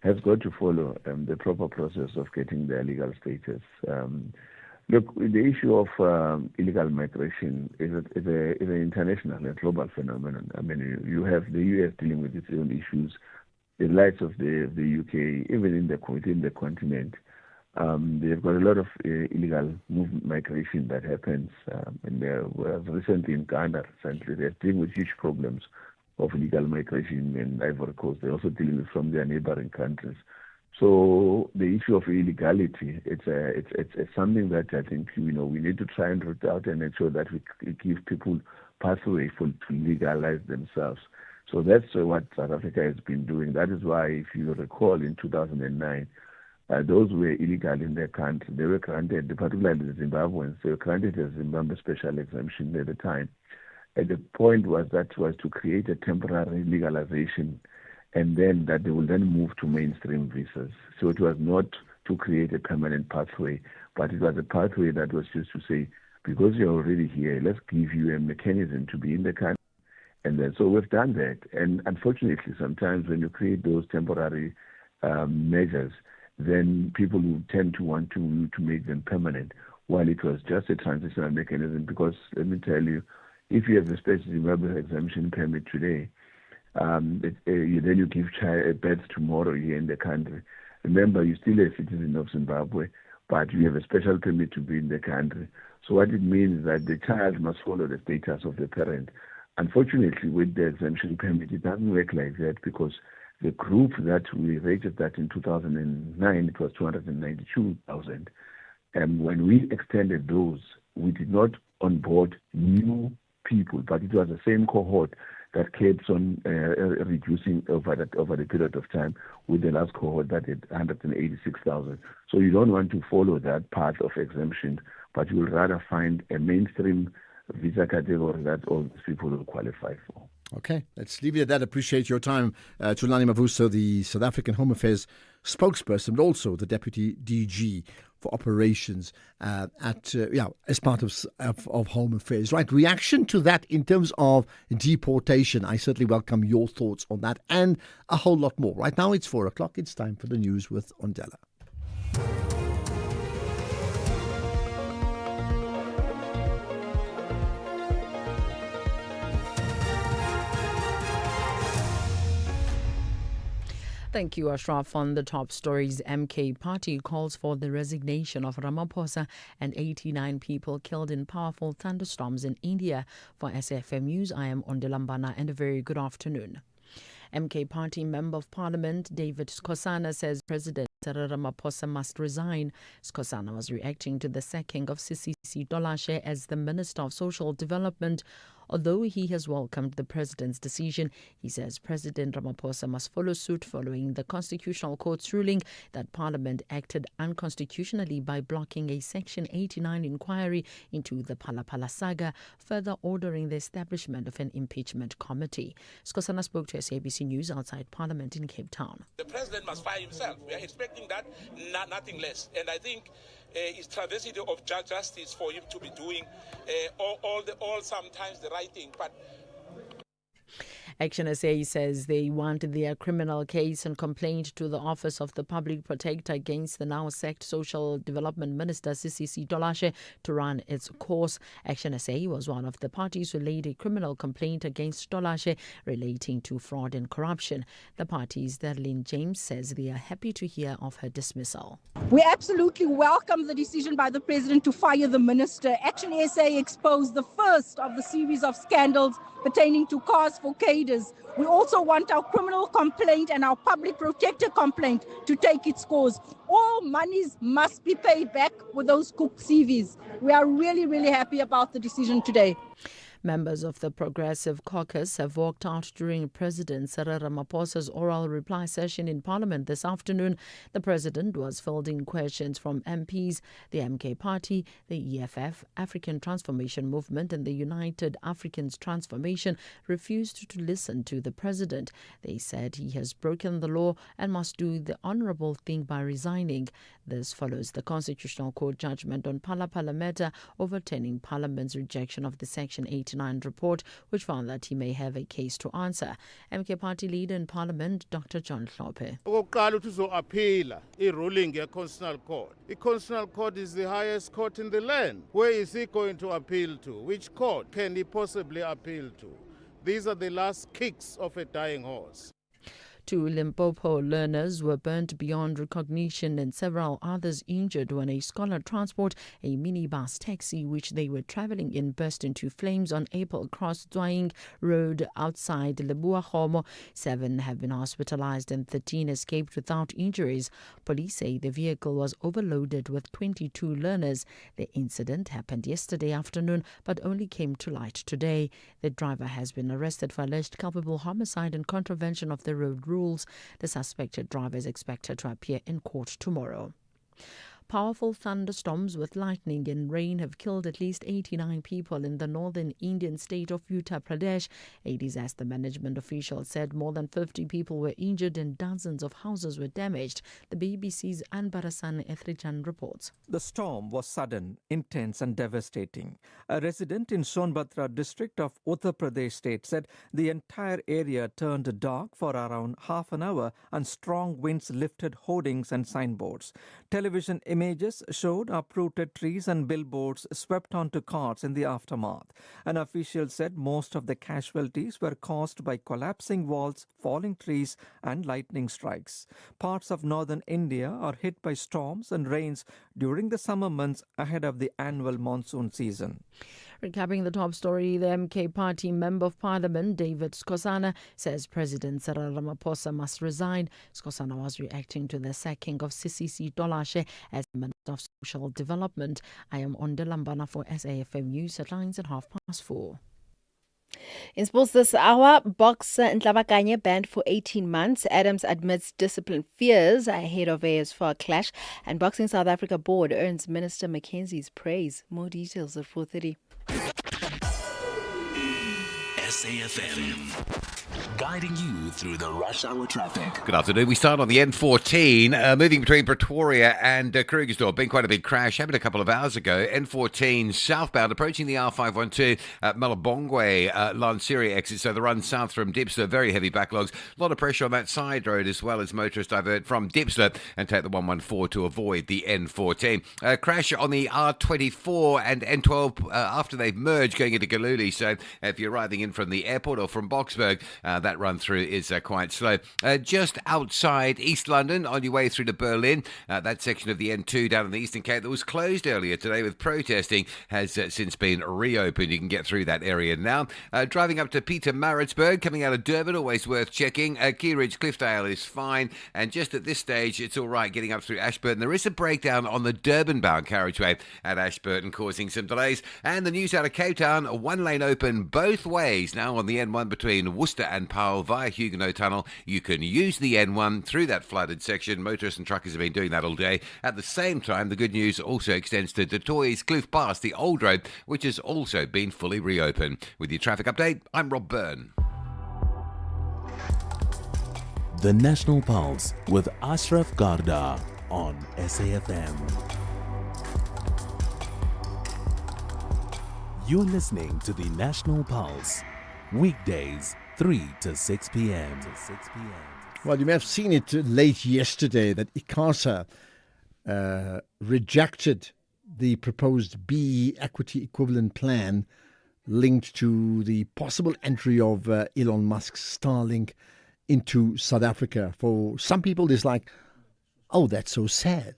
has got to follow the proper process of getting their legal status. Look, the issue of illegal migration is an international and global phenomenon. I mean, you have the US dealing with its own issues, the likes of the UK, even within the continent. They've got a lot of illegal migration that happens. And recently in Ghana, they're dealing with huge problems of illegal migration in Ivory Coast. They're also dealing with from their neighboring countries. So the issue of illegality, it's something that I think we need to try and root out and ensure that we give people pathway to legalize themselves. So that's what South Africa has been doing. That is why, if you recall, in 2009, those who were illegal in their country, they were granted, particularly the Zimbabweans, they were granted a Zimbabwe special exemption at the time. And the point was to create a temporary legalization, and then that they will then move to mainstream visas. So it was not to create a permanent pathway, but it was a pathway that was just to say, because you're already here, let's give you a mechanism to be in the country. And then, so we've done that. And unfortunately, sometimes when you create those temporary measures, then people will tend to want to make them permanent, while it was just a transitional mechanism. Because let me tell you, if you have a special Zimbabwe exemption permit today, then you give birth tomorrow here in the country. Remember, you're still a citizen of Zimbabwe, but you have a special permit to be in the country. So what it means is that the child must follow the status of the parent. Unfortunately, with the exemption permit, it doesn't work like that, because the group that we registered in 2009, it was 292,000. And when we extended those, we did not onboard new people, but it was the same cohort that keeps on reducing over the period of time, with the last cohort that had 186,000. So you don't want to follow that path of exemption, but you will rather find a mainstream visa category that all these people will qualify for. Okay, let's leave it at that. Appreciate your time. Tulani Mavuso, the South African Home Affairs spokesperson, but also the Deputy DG for Operations as part of Home Affairs. Right, reaction to that in terms of deportation. I certainly welcome your thoughts on that and a whole lot more. Right now it's 4 o'clock. It's time for the news with Ondela. Thank you, Ashraf. On the top stories, MK Party calls for the resignation of Ramaphosa and 89 people killed in powerful thunderstorms in India. For SAfm News, I am Ondela and a very good afternoon. MK Party Member of Parliament David Skosana says President Cyril Ramaphosa must resign. Skosana was reacting to the sacking of Sisisi Dolashe as the Minister of Social Development. Although he has welcomed the president's decision, he says President Ramaphosa must follow suit following the Constitutional Court's ruling that Parliament acted unconstitutionally by blocking a Section 89 inquiry into the Palapala saga, further ordering the establishment of an impeachment committee. Skosana spoke to SABC News outside Parliament in Cape Town. The president must fire himself. We are expecting that, nothing less. And I think it's travesty of justice for him to be doing all sometimes the right thing. But Action SA says they want their criminal case and complaint to the Office of the Public Protector against the now sacked Social Development Minister Sisisi Dolashe to run its course. Action SA was one of the parties who laid a criminal complaint against Dolashe relating to fraud and corruption. The party's Darlene James says they are happy to hear of her dismissal. We absolutely welcome the decision by the president to fire the minister. Action SA exposed the first of the series of scandals pertaining to cars for cadres. We also want our criminal complaint and our public protector complaint to take its course. All monies must be paid back with those cooked CVs. We are really, really happy about the decision today. Members of the Progressive Caucus have walked out during President Cyril Ramaphosa's oral reply session in Parliament this afternoon. The president was fielding questions from MPs. The MK Party, the EFF, African Transformation Movement and the United Africans Transformation refused to listen to the president. They said he has broken the law and must do the honourable thing by resigning. This follows the Constitutional Court judgment on Palapala matter overturning Parliament's rejection of the Section 89 report, which found that he may have a case to answer. MK Party leader in Parliament, Dr. John Hlophe. Okokuqala ukuthi uzoaphila i-ruling ye-Constitutional Court. I-Constitutional Court is the highest court in the land. Where is he going to appeal to? Which court can he possibly appeal to? These are the last kicks of a dying horse. 2 Limpopo learners were burnt beyond recognition and several others injured when a scholar transport, a minibus taxi which they were travelling in, burst into flames on April Cross Dwaying Road outside Lebuahomo. 7 have been hospitalised and 13 escaped without injuries. Police say the vehicle was overloaded with 22 learners. The incident happened yesterday afternoon but only came to light today. The driver has been arrested for alleged culpable homicide and contravention of the road rules. The suspected driver is expected to appear in court tomorrow. Powerful thunderstorms with lightning and rain have killed at least 89 people in the northern Indian state of Uttar Pradesh. A disaster management official said more than 50 people were injured and dozens of houses were damaged. The BBC's Anbarasan Ethrijan reports. The storm was sudden, intense and devastating. A resident in Sonbhadra district of Uttar Pradesh state said the entire area turned dark for around half an hour and strong winds lifted hoardings and signboards. Television images showed uprooted trees and billboards swept onto cars in the aftermath. An official said most of the casualties were caused by collapsing walls, falling trees and lightning strikes. Parts of northern India are hit by storms and rains during the summer months ahead of the annual monsoon season. Recapping the top story, the MK Party Member of Parliament, David Skosana, says President Cyril Ramaphosa must resign. Skosana was reacting to the sacking of Sisisi Dolashe as Minister of Social Development. I am Ondela for SAfm News headlines at 4:30. In sports this hour, boxer Ntlabakanye banned for 18 months. Adams admits discipline fears ahead of AS4 clash. And Boxing South Africa board earns Minister Mackenzie's praise. More details at 4:30. SAfm. Guiding you through the rush hour traffic. Good afternoon. We start on the N14, moving between Pretoria and Krugersdorp. Been quite a big crash. Happened a couple of hours ago. N14 southbound, approaching the R512 at Malabongwe Lansiri exit. So the run south from Dipster, very heavy backlogs. A lot of pressure on that side road as well as motorists divert from Dipster and take the 114 to avoid the N14. Crash on the R24 and N12 after they've merged going into Galuli. So if you're arriving in from the airport or from Boksburg, that run through is quite slow. Just outside East London, on your way through to Berlin, that section of the N2 down in the Eastern Cape that was closed earlier today with protesting has since been reopened. You can get through that area now. Driving up to Pietermaritzburg, coming out of Durban, always worth checking. Key Ridge Cliffdale is fine, and just at this stage, it's all right getting up through Ashburton. There is a breakdown on the Durban-bound carriageway at Ashburton, causing some delays. And the news out of Cape Town, one lane open both ways now on the N1 between Worcester and Parole via Huguenot Tunnel. You can use the N1 through that flooded section. Motorists and truckers have been doing that all day. At the same time, the good news also extends to Du Toit's Kloof past the Old Road, which has also been fully reopened. With your traffic update, I'm Rob Byrne. The National Pulse with Ashraf Garda on SAfm. You're listening to the National Pulse, weekdays 3 to 6 p.m. Well, you may have seen it late yesterday that ICASA rejected the proposed BE equity equivalent plan linked to the possible entry of Elon Musk's Starlink into South Africa. For some people, it's like, oh, that's so sad.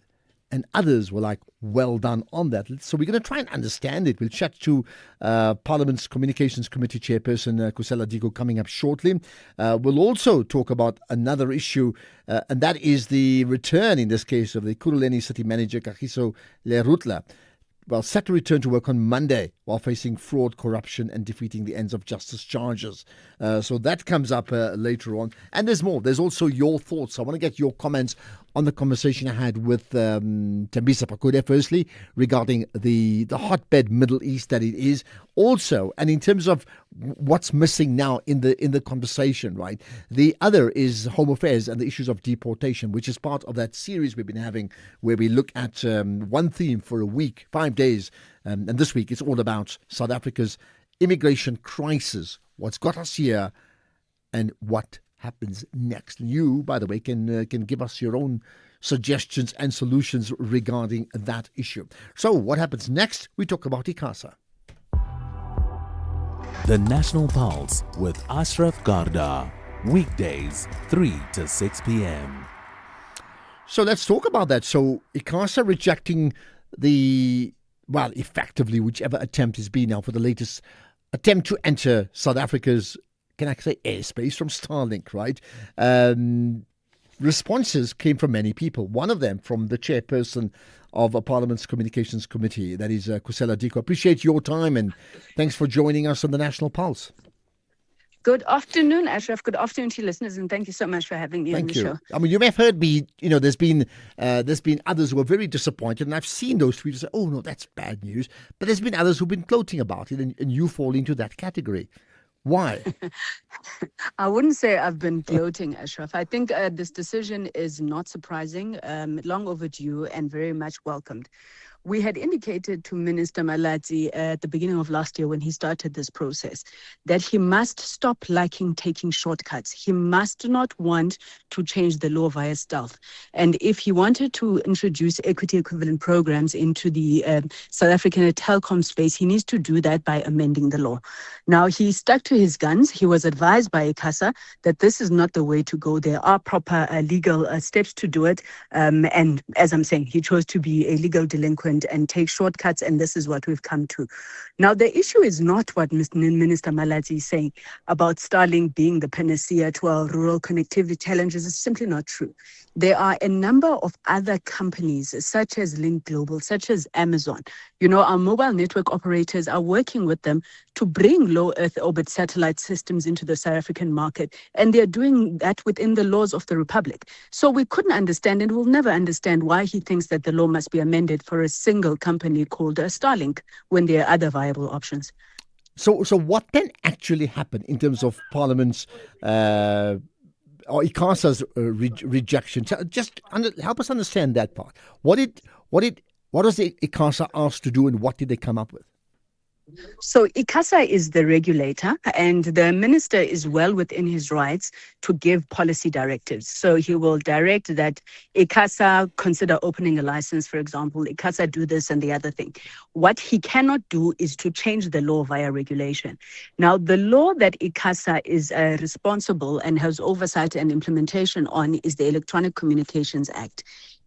And others were like, well done on that. So we're going to try and understand it. We'll chat to Parliament's Communications Committee Chairperson Kusela Diko coming up shortly. We'll also talk about another issue, and that is the return, in this case, of the Kuruleni City Manager, Kagiso Lerutla. Well, set to return to work on Monday while facing fraud, corruption and defeating the ends of justice charges. So that comes up later on. And there's more. There's also your thoughts. I want to get your comments on the conversation I had with Tembisa Pakude, firstly, regarding the hotbed Middle East that it is. Also, and in terms of what's missing now in the conversation, right? The other is home affairs and the issues of deportation, which is part of that series we've been having where we look at one theme for a week, 5 days. And this week it's all about South Africa's immigration crisis, what's got us here and what happens next. You, by the way, can give us your own suggestions and solutions regarding that issue. So what happens next? We talk about ICASA. The National Pulse with Ashraf Garda, weekdays 3 to 6 p.m. So let's talk about that. So ICASA rejecting effectively whichever attempt has been now for the latest attempt to enter South Africa's, can I say, airspace from Starlink, right? Responses came from many people. One of them from the chairperson of Parliament's Communications Committee, that is Kusela Diko. Appreciate your time and thanks for joining us on the National Pulse. Good afternoon, Ashraf. Good afternoon to your listeners, and thank you so much for having me on the show. I mean, you may have heard me, there's been others who are very disappointed, and I've seen those tweets say, oh, no, that's bad news. But there's been others who've been gloating about it, and you fall into that category. Why? I wouldn't say I've been gloating, Ashraf. I think this decision is not surprising, long overdue, and very much welcomed. We had indicated to Minister Malatsi at the beginning of last year when he started this process that he must stop liking taking shortcuts. He must not want to change the law via stealth. And if he wanted to introduce equity equivalent programs into the South African telecom space, he needs to do that by amending the law. Now, he stuck to his guns. He was advised by ICASA that this is not the way to go. There are proper legal steps to do it. And as I'm saying, he chose to be a legal delinquent and take shortcuts, and this is what we've come to. Now, the issue is not what Minister Malatsi is saying about Starlink being the panacea to our rural connectivity challenges. It's simply not true. There are a number of other companies, such as Link Global, such as Amazon. Our mobile network operators are working with them to bring low Earth orbit satellite systems into the South African market, and they're doing that within the laws of the Republic. So we couldn't understand and will never understand why he thinks that the law must be amended for a single company called Starlink when there are other viable options. So what then actually happened in terms of Parliament's or ICASA's rejection? Just help us understand that part. What was the ICASA asked to do, and what did they come up with? So ICASA is the regulator, and the minister is well within his rights to give policy directives. So he will direct that ICASA consider opening a license, for example, ICASA do this and the other thing. What he cannot do is to change the law via regulation. Now, the law that ICASA is responsible and has oversight and implementation on is the Electronic Communications Act.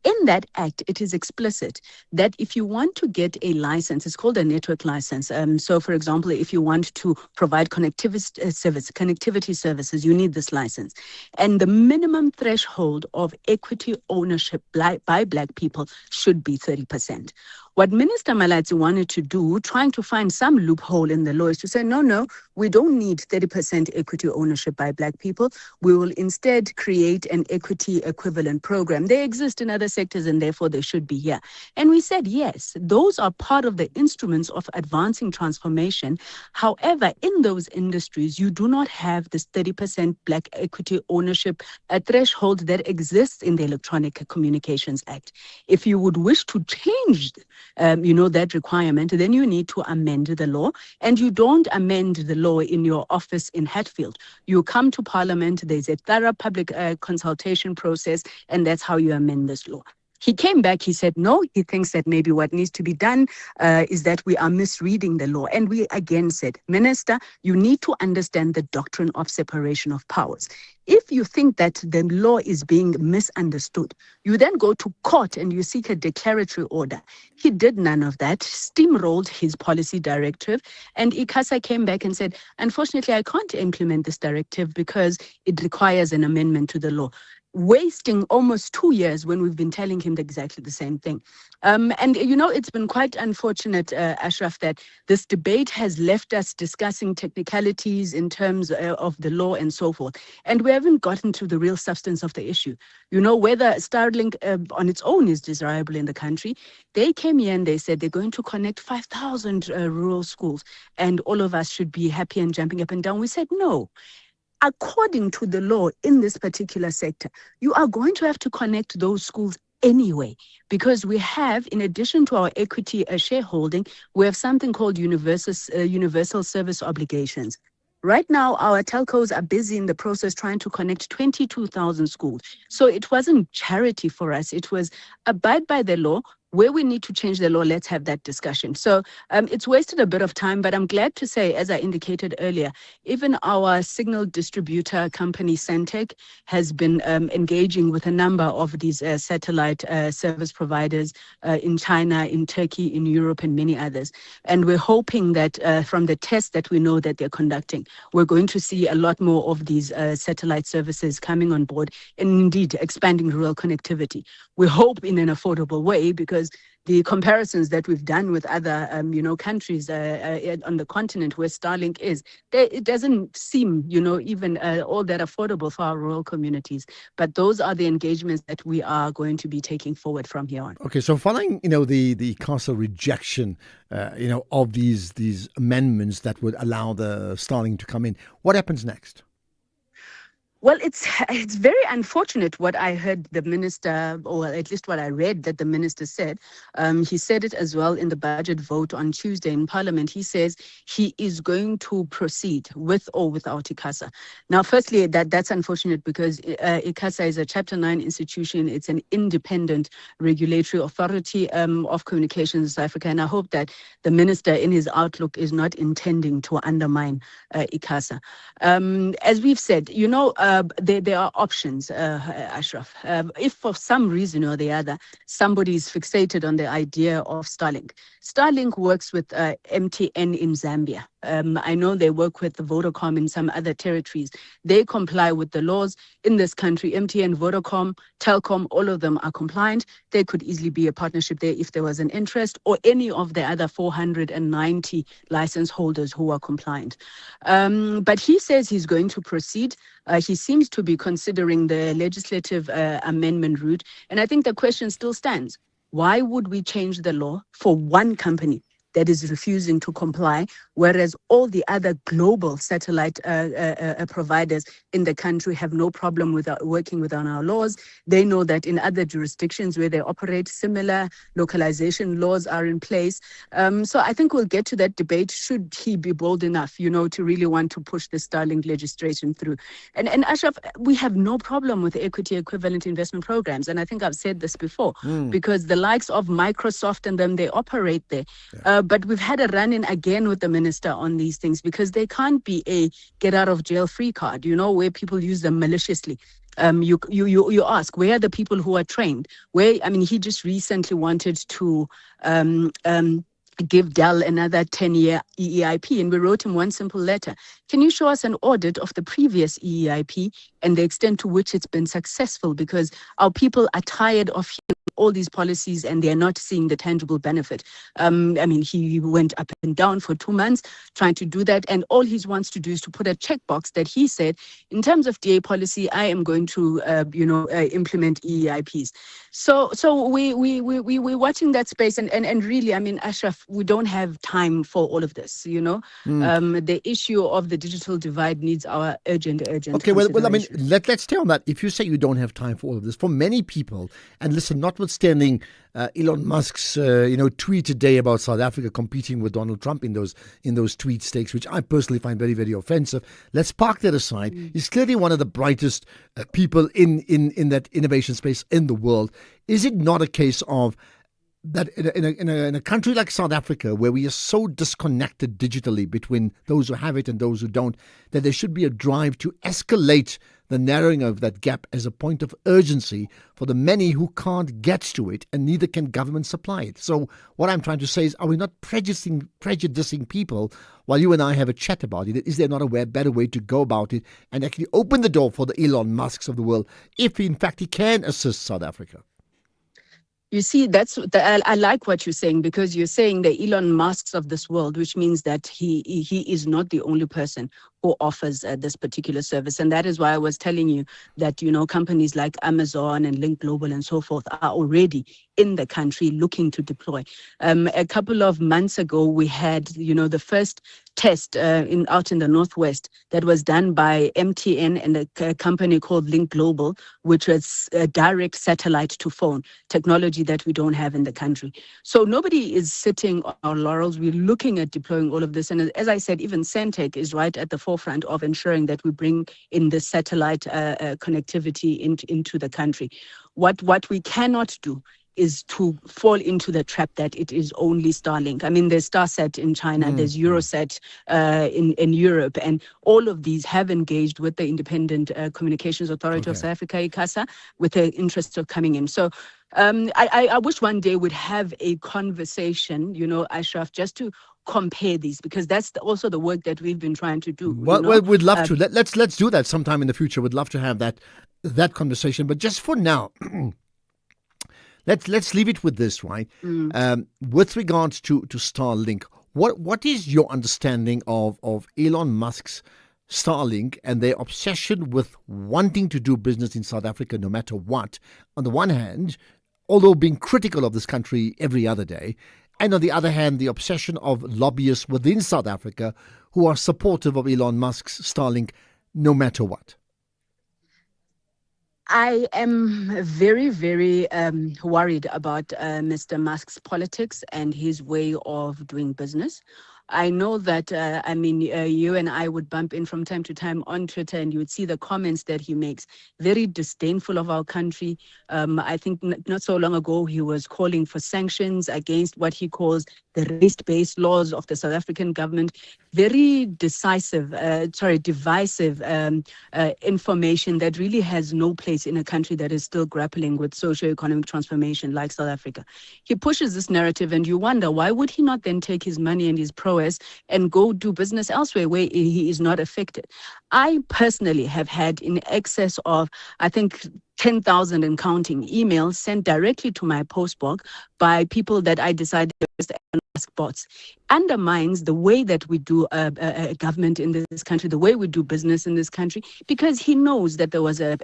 In that act, it is explicit that if you want to get a license, it's called a network license. So, for example, if you want to provide connectivity services, you need this license. And the minimum threshold of equity ownership by Black people should be 30%. What Minister Malatsi wanted to do, trying to find some loophole in the law, is to say, no, we don't need 30% equity ownership by Black people. We will instead create an equity equivalent program. They exist in other sectors and therefore they should be here. And we said, yes, those are part of the instruments of advancing transformation. However, in those industries, you do not have this 30% Black equity ownership threshold that exists in the Electronic Communications Act. If you would wish to change that requirement, then you need to amend the law. And you don't amend the law in your office in Hatfield. You come to Parliament, there's a thorough public consultation process, and that's how you amend this law. He came back, he said, no, he thinks that maybe what needs to be done is that we are misreading the law. And we again said, Minister, you need to understand the doctrine of separation of powers. If you think that the law is being misunderstood, you then go to court and you seek a declaratory order. He did none of that, steamrolled his policy directive, and ICASA came back and said, unfortunately, I can't implement this directive because it requires an amendment to the law, wasting almost 2 years when we've been telling him exactly the same thing. It's been quite unfortunate, Ashraf, that this debate has left us discussing technicalities in terms of the law and so forth. And we haven't gotten to the real substance of the issue. Whether Starlink on its own is desirable in the country. They came here and they said they're going to connect 5,000 rural schools and all of us should be happy and jumping up and down. We said no. According to the law in this particular sector, you are going to have to connect those schools anyway, because we have, in addition to our equity shareholding, we have something called universal service obligations. Right now, our telcos are busy in the process trying to connect 22,000 schools. So it wasn't charity for us. It was abide by the law. Where we need to change the law, let's have that discussion. So it's wasted a bit of time, but I'm glad to say, as I indicated earlier, even our signal distributor company, Centec, has been engaging with a number of these satellite service providers in China, in Turkey, in Europe, and many others. And we're hoping that from the tests that we know that they're conducting, we're going to see a lot more of these satellite services coming on board and indeed expanding rural connectivity. We hope in an affordable way, because the comparisons that we've done with other, countries on the continent where Starlink is, it doesn't seem, even all that affordable for our rural communities. But those are the engagements that we are going to be taking forward from here on. Okay, so following, the ICASA rejection, of these amendments that would allow the Starlink to come in, what happens next? Well, it's very unfortunate what I heard the minister, or at least what I read that the minister said. He said it as well in the budget vote on Tuesday in Parliament. He says he is going to proceed with or without ICASA. Now, firstly, that's unfortunate because ICASA is a Chapter 9 institution. It's an independent regulatory authority of communications in South Africa. And I hope that the minister in his outlook is not intending to undermine ICASA. As we've said, there are options, Ashraf. If for some reason or the other, somebody is fixated on the idea of Starlink. Starlink works with MTN in Zambia. I know they work with the Vodacom in some other territories. They comply with the laws in this country. MTN, Vodacom, Telkom, all of them are compliant. There could easily be a partnership there if there was an interest, or any of the other 490 license holders who are compliant. But he says he's going to proceed. He seems to be considering the legislative amendment route. And I think the question still stands. Why would we change the law for one company that is refusing to comply, whereas all the other global satellite providers in the country have no problem with working within our laws. They know that in other jurisdictions where they operate, similar localization laws are in place. So I think we'll get to that debate, should he be bold enough, to really want to push the Starlink legislation through. And Ashraf, we have no problem with equity equivalent investment programs. And I think I've said this before, because the likes of Microsoft and them, they operate there. But we've had a run-in again with the minister on these things, because they can't be a get-out-of-jail-free card, where people use them maliciously. You ask, where are the people who are trained? He just recently wanted to give Dell another 10-year EEIP, and we wrote him one simple letter. Can you show us an audit of the previous EEIP and the extent to which it's been successful? Because our people are tired of hearing all these policies and they're not seeing the tangible benefit. He went up and down for 2 months trying to do that, and all he wants to do is to put a checkbox that he said, in terms of DA policy, I am going to implement EEIPs. So we're watching that space, and really, Ashraf, we don't have time for all of this. The issue of the digital divide needs our urgent. Okay, well, let's stay on that. If you say you don't have time for all of this, for many people, and listen, notwithstanding Elon Musk's tweet today about South Africa competing with Donald Trump in those tweet stakes, which I personally find very, very offensive. Let's park that aside. He's clearly one of the brightest people in that innovation space in the world. Is it not a case of that in a country like South Africa, where we are so disconnected digitally between those who have it and those who don't, that there should be a drive to escalate the narrowing of that gap as a point of urgency for the many who can't get to it, and neither can government supply it? So what I'm trying to say is, are we not prejudicing people while you and I have a chat about it? Is there not a better way to go about it and actually open the door for the Elon Musks of the world, if in fact he can assist South Africa? You see, I like what you're saying, because you're saying the Elon Musks of this world, which means that he is not the only person who offers this particular service. And that is why I was telling you that, companies like Amazon and Link Global and so forth are already in the country looking to deploy. A couple of months ago, we had, the first test out in the Northwest that was done by MTN and a company called Link Global, which was a direct satellite to phone technology that we don't have in the country. So nobody is sitting on our laurels. We're looking at deploying all of this. And as I said, even Centec is right at the forefront of ensuring that we bring in the satellite connectivity into the country. What we cannot do is to fall into the trap that it is only Starlink. There's Starsat in China, there's Eurosat in Europe, and all of these have engaged with the Independent Communications Authority of South Africa, ICASA, with the interest of coming in. So I wish one day we'd have a conversation, Ashraf, just to compare these, because that's also the work that we've been trying to do. Well, we'd love to. Let's do that sometime in the future. We'd love to have that conversation. But just for now, let's leave it with this, right? With regards to Starlink, what is your understanding of Elon Musk's Starlink and their obsession with wanting to do business in South Africa no matter what? On the one hand, although being critical of this country every other day, and on the other hand, the obsession of lobbyists within South Africa who are supportive of Elon Musk's Starlink no matter what. I am very, very worried about Mr. Musk's politics and his way of doing business. I know that, you and I would bump in from time to time on Twitter, and you would see the comments that he makes, very disdainful of our country. I think not so long ago, he was calling for sanctions against what he calls the race-based laws of the South African government. Very divisive information that really has no place in a country that is still grappling with socio-economic transformation like South Africa. He pushes this narrative, and you wonder, why would he not then take his money and his prowess and go do business elsewhere where he is not affected? I personally have had in excess of, I think, 10,000 and counting emails sent directly to my postbox by people that I decided bots undermines the way that we do government in this country, the way we do business in this country, because he knows that there was a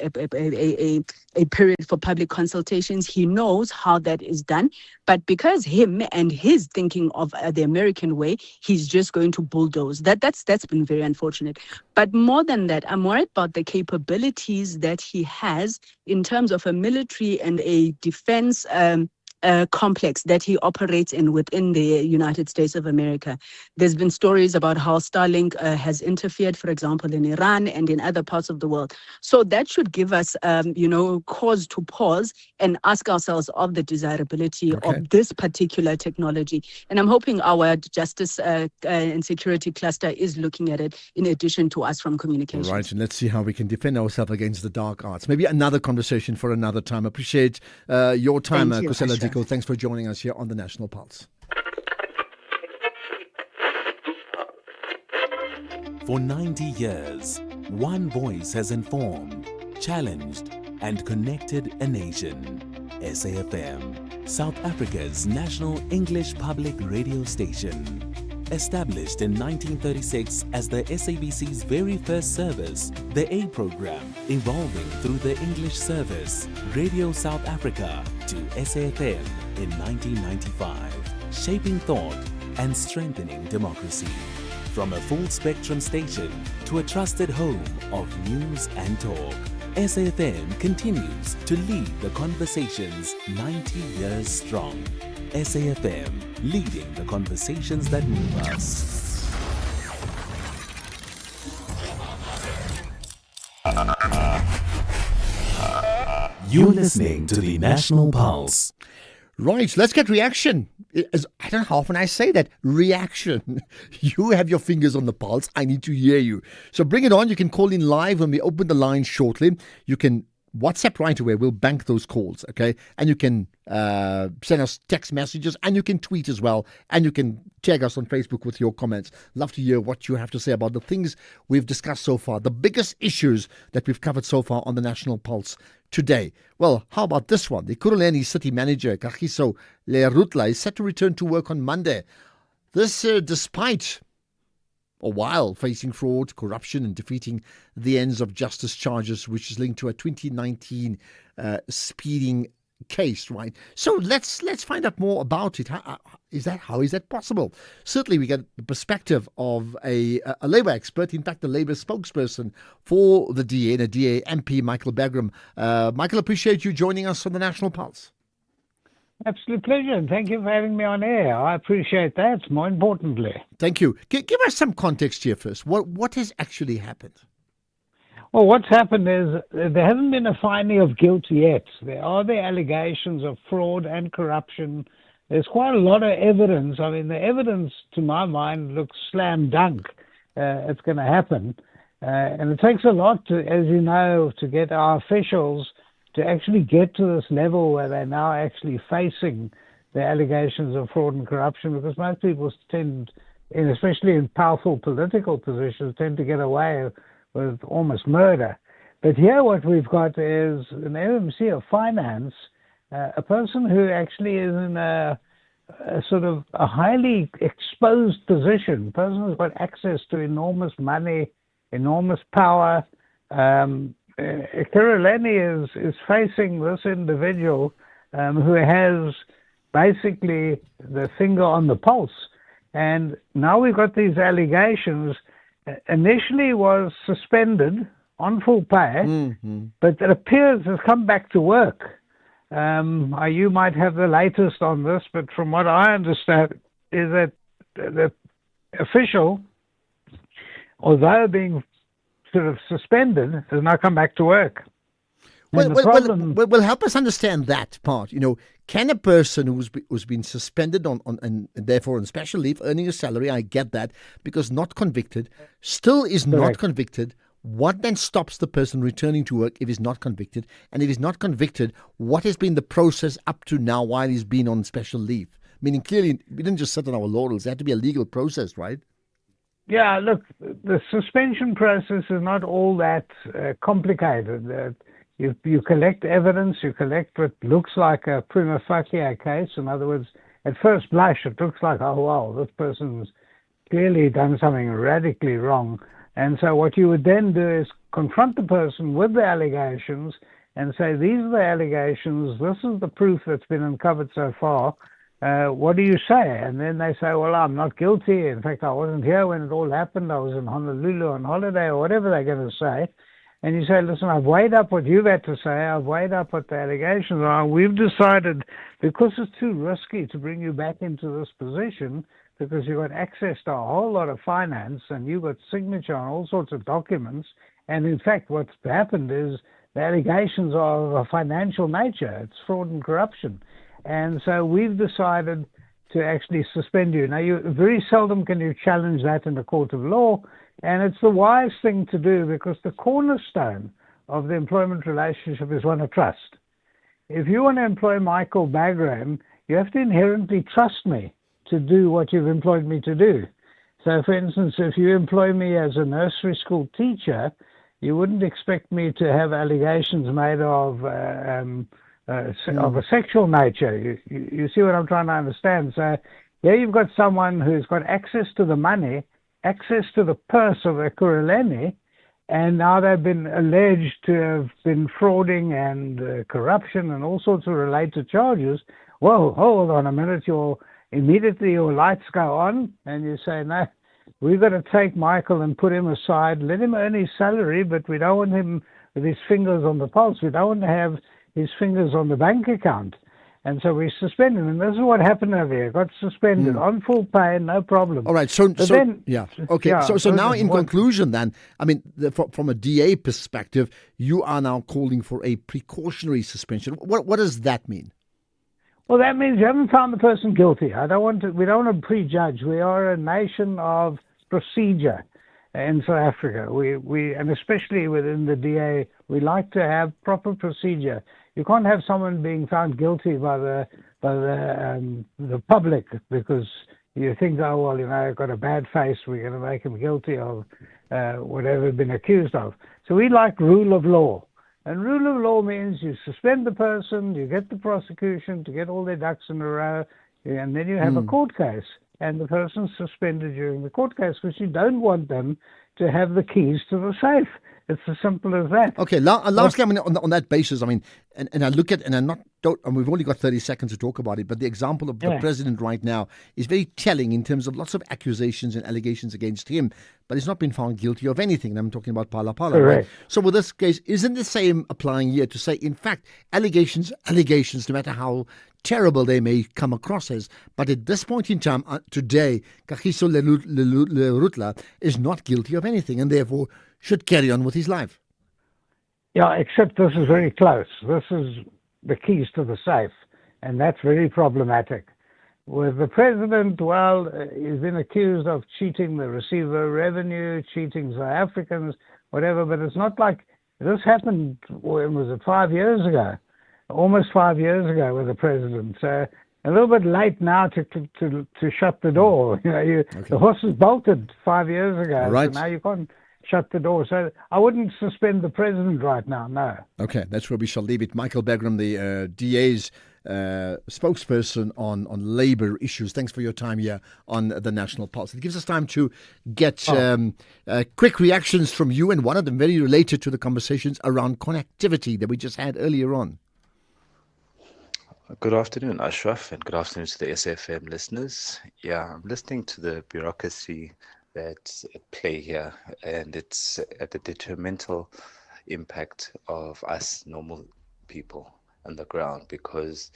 period for public consultations. He knows how that is done, but because him and his thinking of the American way, he's just going to bulldoze. That's been very unfortunate. But more than that, I'm worried about the capabilities that he has in terms of a military and a defense complex that he operates in within the United States of America. There's been stories about how Starlink has interfered, for example, in Iran and in other parts of the world. So that should give us, cause to pause and ask ourselves of the desirability of this particular technology. And I'm hoping our justice and security cluster is looking at it in addition to us from communications. Right, and let's see how we can defend ourselves against the dark arts. Maybe another conversation for another time. Appreciate your time, Kusela Diko. Thanks for joining us here on the National Pulse. For 90 years, one voice has informed, challenged, and connected a nation. SAfm, South Africa's national English public radio station. Established in 1936 as the SABC's very first service, the A program, evolving through the English service, Radio South Africa, to SAfm in 1995, shaping thought and strengthening democracy. From a full-spectrum station to a trusted home of news and talk, SAfm continues to lead the conversations 90 years strong. SAfm, leading the conversations that move us. You're listening to the National Pulse. Right, let's get reaction. I don't know how often I say that. Reaction. You have your fingers on the pulse. I need to hear you. So bring it on. You can call in live when we open the line shortly. You can WhatsApp right away. We'll bank those calls, okay? And you can send us text messages, and you can tweet as well, and you can tag us on Facebook with your comments. Love to hear what you have to say about the things we've discussed so far, the biggest issues that we've covered so far on the National Pulse today. Well, how about this one? The Ekurhuleni city manager, Kagiso Lerutla, is set to return to work on Monday. This despite a while facing fraud, corruption, and defeating the ends of justice charges, which is linked to a 2019 speeding case, right? So let's find out more about it. How is that possible? Certainly, we get the perspective of a Labour expert, in fact, the Labour spokesperson for the DA, and a DA MP, Michael Bagram. Michael, appreciate you joining us on the National Pulse. Absolute pleasure, and thank you for having me on air. I appreciate that, more importantly. Thank you. Give us some context here first. What has actually happened? Well, what's happened is there hasn't been a finding of guilt yet. There are the allegations of fraud and corruption. There's quite a lot of evidence. I mean, the evidence, to my mind, looks slam dunk. It's going to happen. And it takes a lot, as you know, to get our officials to actually get to this level where they're now actually facing the allegations of fraud and corruption, because most people tend, especially in powerful political positions, tend to get away with almost murder. But here what we've got is an MMC of finance, a person who actually is in a sort of a highly exposed position, a person who's got access to enormous money, enormous power. Ekurhuleni is facing this individual who has basically the finger on the pulse. And now we've got these allegations. Initially was suspended on full pay, but it appears has come back to work. You might have the latest on this, but from what I understand is that the official, although being sort of suspended, has now come back to work. Well, help us understand that part. Can a person who's been suspended and therefore on special leave, earning a salary, I get that, because not convicted, still is not convicted. What then stops the person returning to work if he's not convicted? And if he's not convicted, what has been the process up to now while he's been on special leave? Meaning, clearly, we didn't just sit on our laurels. There had to be a legal process, right? Yeah, look, the suspension process is not all that complicated. You collect evidence, you collect what looks like a prima facie case. In other words, at first blush, it looks like, oh, wow, this person's clearly done something radically wrong. And so what you would then do is confront the person with the allegations and say, these are the allegations, this is the proof that's been uncovered so far. What do you say? And then they say, well, I'm not guilty. In fact, I wasn't here when it all happened. I was in Honolulu on holiday, or whatever they're going to say. And you say, listen, I've weighed up what you've had to say. I've weighed up what the allegations are. We've decided, because it's too risky to bring you back into this position, because you've got access to a whole lot of finance and you've got signature on all sorts of documents. And in fact, what's happened is the allegations are of a financial nature. It's fraud and corruption. And so we've decided to actually suspend you. Now, very seldom can you challenge that in the court of law, and it's the wise thing to do, because the cornerstone of the employment relationship is one of trust. If you want to employ Michael Bagram, you have to inherently trust me to do what you've employed me to do. So, for instance, if you employ me as a nursery school teacher, you wouldn't expect me to have allegations made of a sexual nature. You see what I'm trying to understand? So here you've got someone who's got access to the money, access to the purse of a Kuruleni, and now they've been alleged to have been frauding and corruption and all sorts of related charges. Whoa, hold on a minute. Immediately your lights go on and you say, no, we've got to take Michael and put him aside, let him earn his salary, but we don't want him with his fingers on the pulse. We don't want to have his fingers on the bank account. And so we suspended him. And this is what happened over here. Got suspended on full pay, no problem. All right. So now in conclusion then, I mean, from a DA perspective, you are now calling for a precautionary suspension. What does that mean? Well, that means you haven't found the person guilty. We don't want to prejudge. We are a nation of procedure in South Africa. We and especially within the DA, we like to have proper procedure. You can't have someone being found guilty by the public because you think, oh, well, I've got a bad face, we're going to make him guilty of whatever he's been accused of. So we like rule of law. And rule of law means you suspend the person, you get the prosecution to get all their ducks in a row, and then you have a court case. And the person's suspended during the court case because you don't want them to have the keys to the safe. It's as simple as that. Okay, lastly, I mean, on that basis, I mean, and I look at, and we've only got 30 seconds to talk about it, but the example of the president right now is very telling in terms of lots of accusations and allegations against him, but he's not been found guilty of anything. And I'm talking about Palapala, right? So with this case, isn't the same applying here to say, in fact, allegations, no matter how terrible they may come across as, but at this point in time, today, Kagiso Lerutla is not guilty of anything and therefore should carry on with his life. Yeah, except this is very close. This is the keys to the safe, and that's very problematic. With the president, well, he's been accused of cheating the receiver revenue, cheating South Africans, whatever, but it's not like this happened, when was it, 5 years ago? Almost 5 years ago with the president. So a little bit late now to shut the door. The horses bolted 5 years ago, right. So now you can't shut the door. So I wouldn't suspend the president right now, no. Okay, that's where we shall leave it. Michael Bagram, the DA's spokesperson on labour issues. Thanks for your time here on the National Pulse. It gives us time to get quick reactions from you, and one of them very related to the conversations around connectivity that we just had earlier on. Good afternoon, Ashraf, and good afternoon to the SAfm listeners. Yeah, I'm listening to the bureaucracy that's at play here, and it's at the detrimental impact of us normal people on the ground, because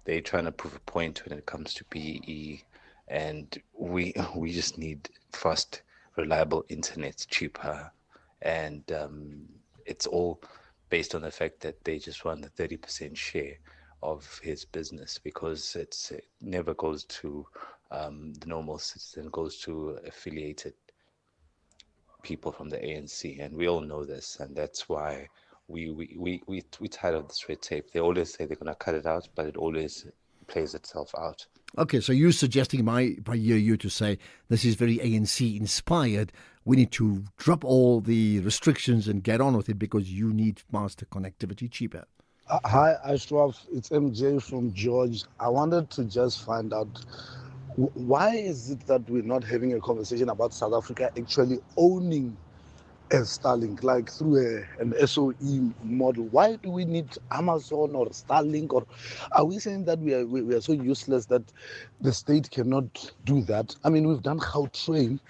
they're trying to prove a point when it comes to BEE, and we just need fast, reliable internet, cheaper, and it's all based on the fact that they just want the 30% share of his business, because it never goes to the normal citizen, goes to affiliated people from the ANC, and we all know this, and that's why we tired of this red tape. They always say they're going to cut it out, but it always plays itself out. Okay, so you're suggesting, if I hear you to say this is very ANC inspired, we need to drop all the restrictions and get on with it because you need faster connectivity cheaper. Hi, Ashraf. It's MJ from George. I wanted to just find out why is it that we're not having a conversation about South Africa actually owning a Starlink, like through an SOE model? Why do we need Amazon or Starlink? Or are we saying that we are so useless that the state cannot do that? I mean, we've done Gautrain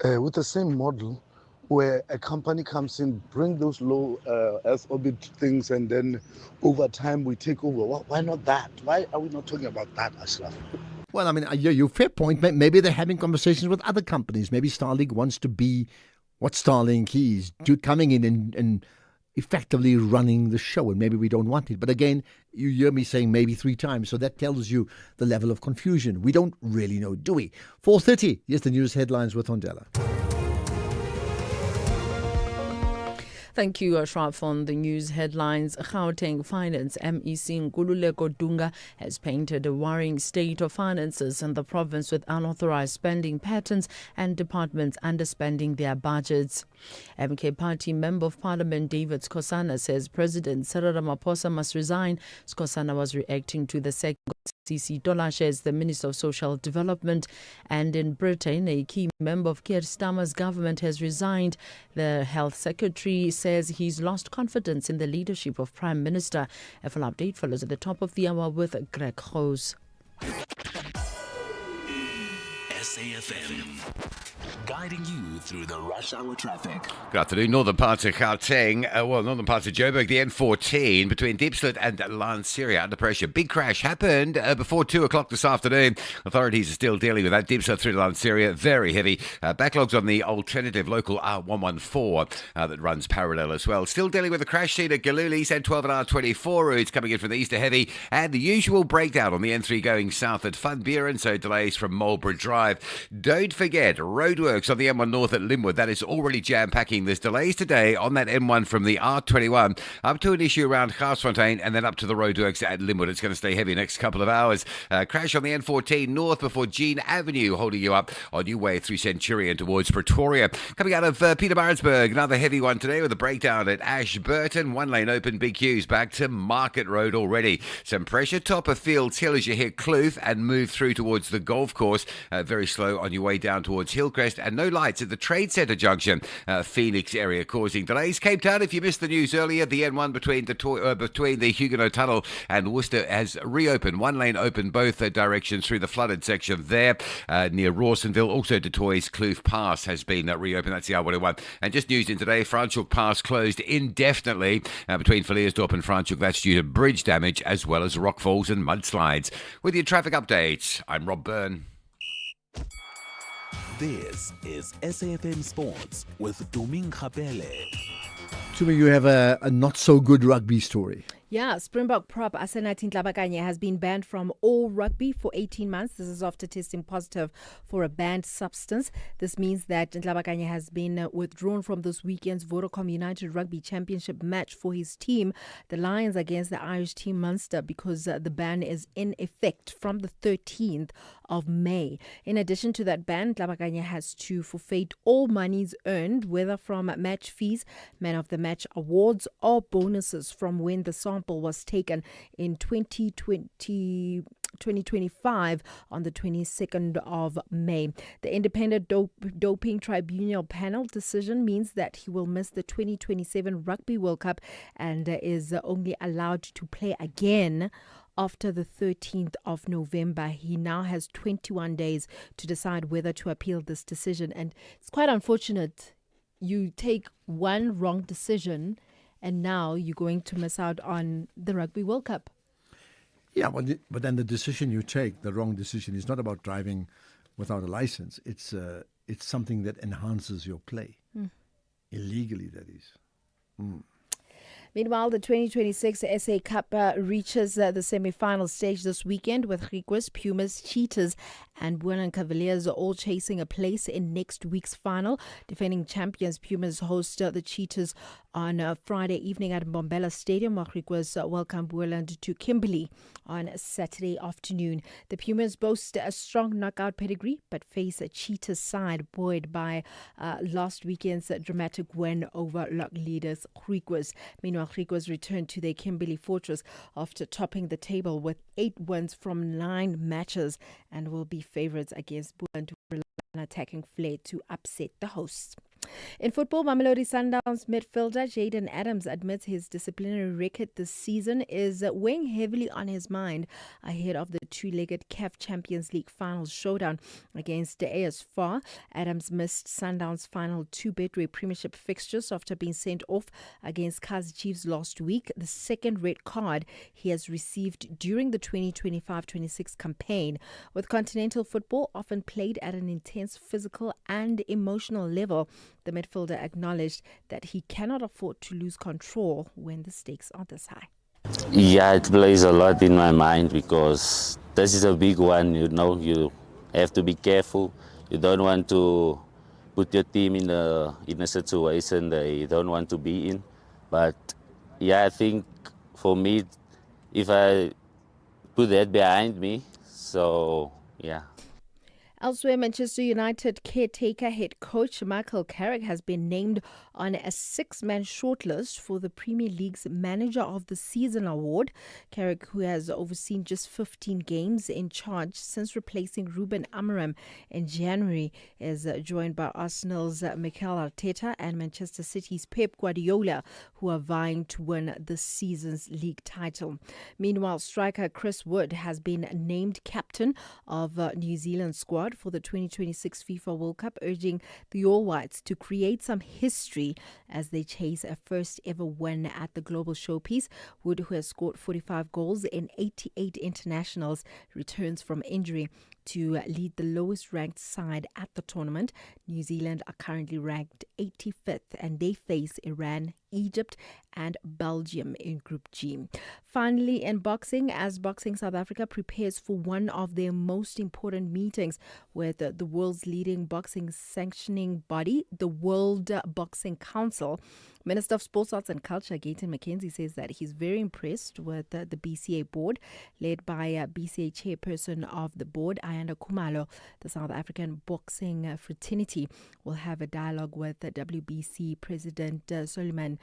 with the same model where a company comes in, bring those low Earth orbit things, and then over time we take over. Why not that? Why are we not talking about that, Ashraf? Well, I mean, your fair point. Maybe they're having conversations with other companies. Maybe Starlink wants to be what Starlink is, coming in and effectively running the show, and maybe we don't want it. But again, you hear me saying maybe 3 times, so that tells you the level of confusion. We don't really know, do we? 4:30, here's the news headlines with Ondela. Thank you, Ashraf. On the news headlines, Gauteng Finance MEC Nkululeko Dunga has painted a worrying state of finances in the province with unauthorized spending patterns and departments underspending their budgets. MK Party Member of Parliament David Skosana says President Cyril Ramaphosa must resign. Skosana was reacting to the second CC Dolashe as the Minister of Social Development. And in Britain, a key member of Keir Starmer's government has resigned. The Health Secretary says he's lost confidence in the leadership of Prime Minister. A full update follows at the top of the hour with Greg Rose. SAfm, guiding you through the rush hour traffic. Good afternoon. Northern parts of Gauteng, northern parts of Joburg, the N14 between Diepsloot and Lanseria under pressure. Big crash happened before 2 o'clock this afternoon. Authorities are still dealing with that. Diepsloot through to Lanseria, very heavy. Backlogs on the alternative local R114 that runs parallel as well. Still dealing with the crash scene at Galulis and 12 and R24 routes coming in from the east are heavy. And the usual breakdown on the N3 going south at Van Buren, so delays from Marlborough Drive. Don't forget, roadworks on the M1 North at Linwood. That is already jam-packing. There's delays today on that M1 from the R21 up to an issue around Garsfontein and then up to the roadworks at Linwood. It's going to stay heavy next couple of hours. Crash on the N14 North before Jean Avenue, holding you up on your way through Centurion towards Pretoria. Coming out of Pietermaritzburg, another heavy one today with a breakdown at Ashburton. One lane open, big queues back to Market Road already. Some pressure top of Fields Hill as you hit Kloof and move through towards the golf course. Very slow on your way down towards Hillcrest, and no lights at the Trade Centre junction, Phoenix area, causing delays. Cape Town, if you missed the news earlier, the N1 between the Huguenot Tunnel and Worcester has reopened. One lane open both directions through the flooded section there near Rawsonville. Also, Du Toit's Kloof Pass has been reopened. That's the R101. And just news in today, Franschhoek Pass closed indefinitely between Villiersdorp and Franschhoek. That's due to bridge damage as well as rockfalls and mudslides. With your traffic updates, I'm Rob Byrne. This is SAfm Sports with Doming Kapele. Tumi, you have a not-so-good rugby story. Yeah, Springbok prop Asenathi Nhlabakanye has been banned from all rugby for 18 months. This is after testing positive for a banned substance. This means that Nhlabakanye has been withdrawn from this weekend's Vodacom United Rugby Championship match for his team, the Lions, against the Irish team Munster, because the ban is in effect from the 13th of May. In addition to that ban, Nhlabakanye has to forfeit all monies earned, whether from match fees, man of the match awards, or bonuses from when the sample was taken in 2025 on the 22nd of May. The Independent Doping Tribunal panel decision means that he will miss the 2027 Rugby World Cup and is only allowed to play again after the 13th of November. He now has 21 days to decide whether to appeal this decision. And it's quite unfortunate. You take one wrong decision and now you're going to miss out on the Rugby World Cup. Yeah, but then the decision you take, the wrong decision, is not about driving without a license. It's something that enhances your play. Illegally, that is. Meanwhile, the 2026 SA Cup reaches the semi-final stage this weekend with Griquas, Pumas, Cheetahs and Buenan Cavaliers all chasing a place in next week's final. Defending champions Pumas host the Cheetahs on Friday evening at Mbombela Stadium, while Griquas welcome Bueland to Kimberley on Saturday afternoon. The Pumas boast a strong knockout pedigree but face a Cheetahs side buoyed by last weekend's dramatic win over leaders Griquas. Meanwhile, Malgrigos returned to their Kimberley fortress after topping the table with 8 wins from 9 matches and will be favourites against Bulantu, attacking flair to upset the hosts. In football, Mamelodi Sundowns midfielder Jayden Adams admits his disciplinary record this season is weighing heavily on his mind ahead of the two-legged CAF Champions League finals showdown against the AS FAR. Adams missed Sundowns' final 2 Betway Premiership fixtures after being sent off against Kaizer Chiefs last week, the second red card he has received during the 2025-26 campaign. With continental football often played at an intense physical and emotional level, the midfielder acknowledged that he cannot afford to lose control when the stakes are this high. Yeah, it plays a lot in my mind because this is a big one, you have to be careful. You don't want to put your team in a situation they don't want to be in. But yeah, I think for me, if I put that behind me, so yeah. Elsewhere, Manchester United caretaker head coach Michael Carrick has been named on a 6-man shortlist for the Premier League's Manager of the Season award. Carrick, who has overseen just 15 games in charge since replacing Ruben Amorim in January, is joined by Arsenal's Mikel Arteta and Manchester City's Pep Guardiola, who are vying to win this season's league title. Meanwhile, striker Chris Wood has been named captain of New Zealand's squad for the 2026 FIFA World Cup, urging the All Whites to create some history as they chase a first ever win at the global showpiece. Wood, who has scored 45 goals in 88 internationals, returns from injury to lead the lowest ranked side at the tournament. New Zealand are currently ranked 85th and they face Iran, Egypt and Belgium in Group G. Finally, in boxing, as Boxing South Africa prepares for one of their most important meetings with the world's leading boxing sanctioning body, the World Boxing Council, Minister of Sports, Arts and Culture, Gayton McKenzie, says that he's very impressed with the BCA board, led by BCA chairperson of the board, Ayanda Kumalo. The South African Boxing Fraternity will have a dialogue with the WBC President Suleiman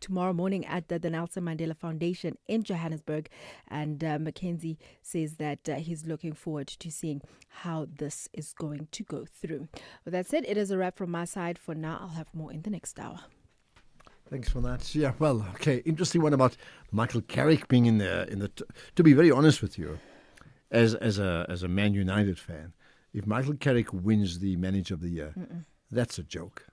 tomorrow morning at the Nelson Mandela Foundation in Johannesburg. And Mackenzie says that he's looking forward to seeing how this is going to go through. With that said, it is a wrap from my side for now. I'll have more in the next hour. Thanks for that. Yeah, well, okay. Interesting one about Michael Carrick being in the. To be very honest with you, as a Man United fan, if Michael Carrick wins the Manager of the Year, that's a joke.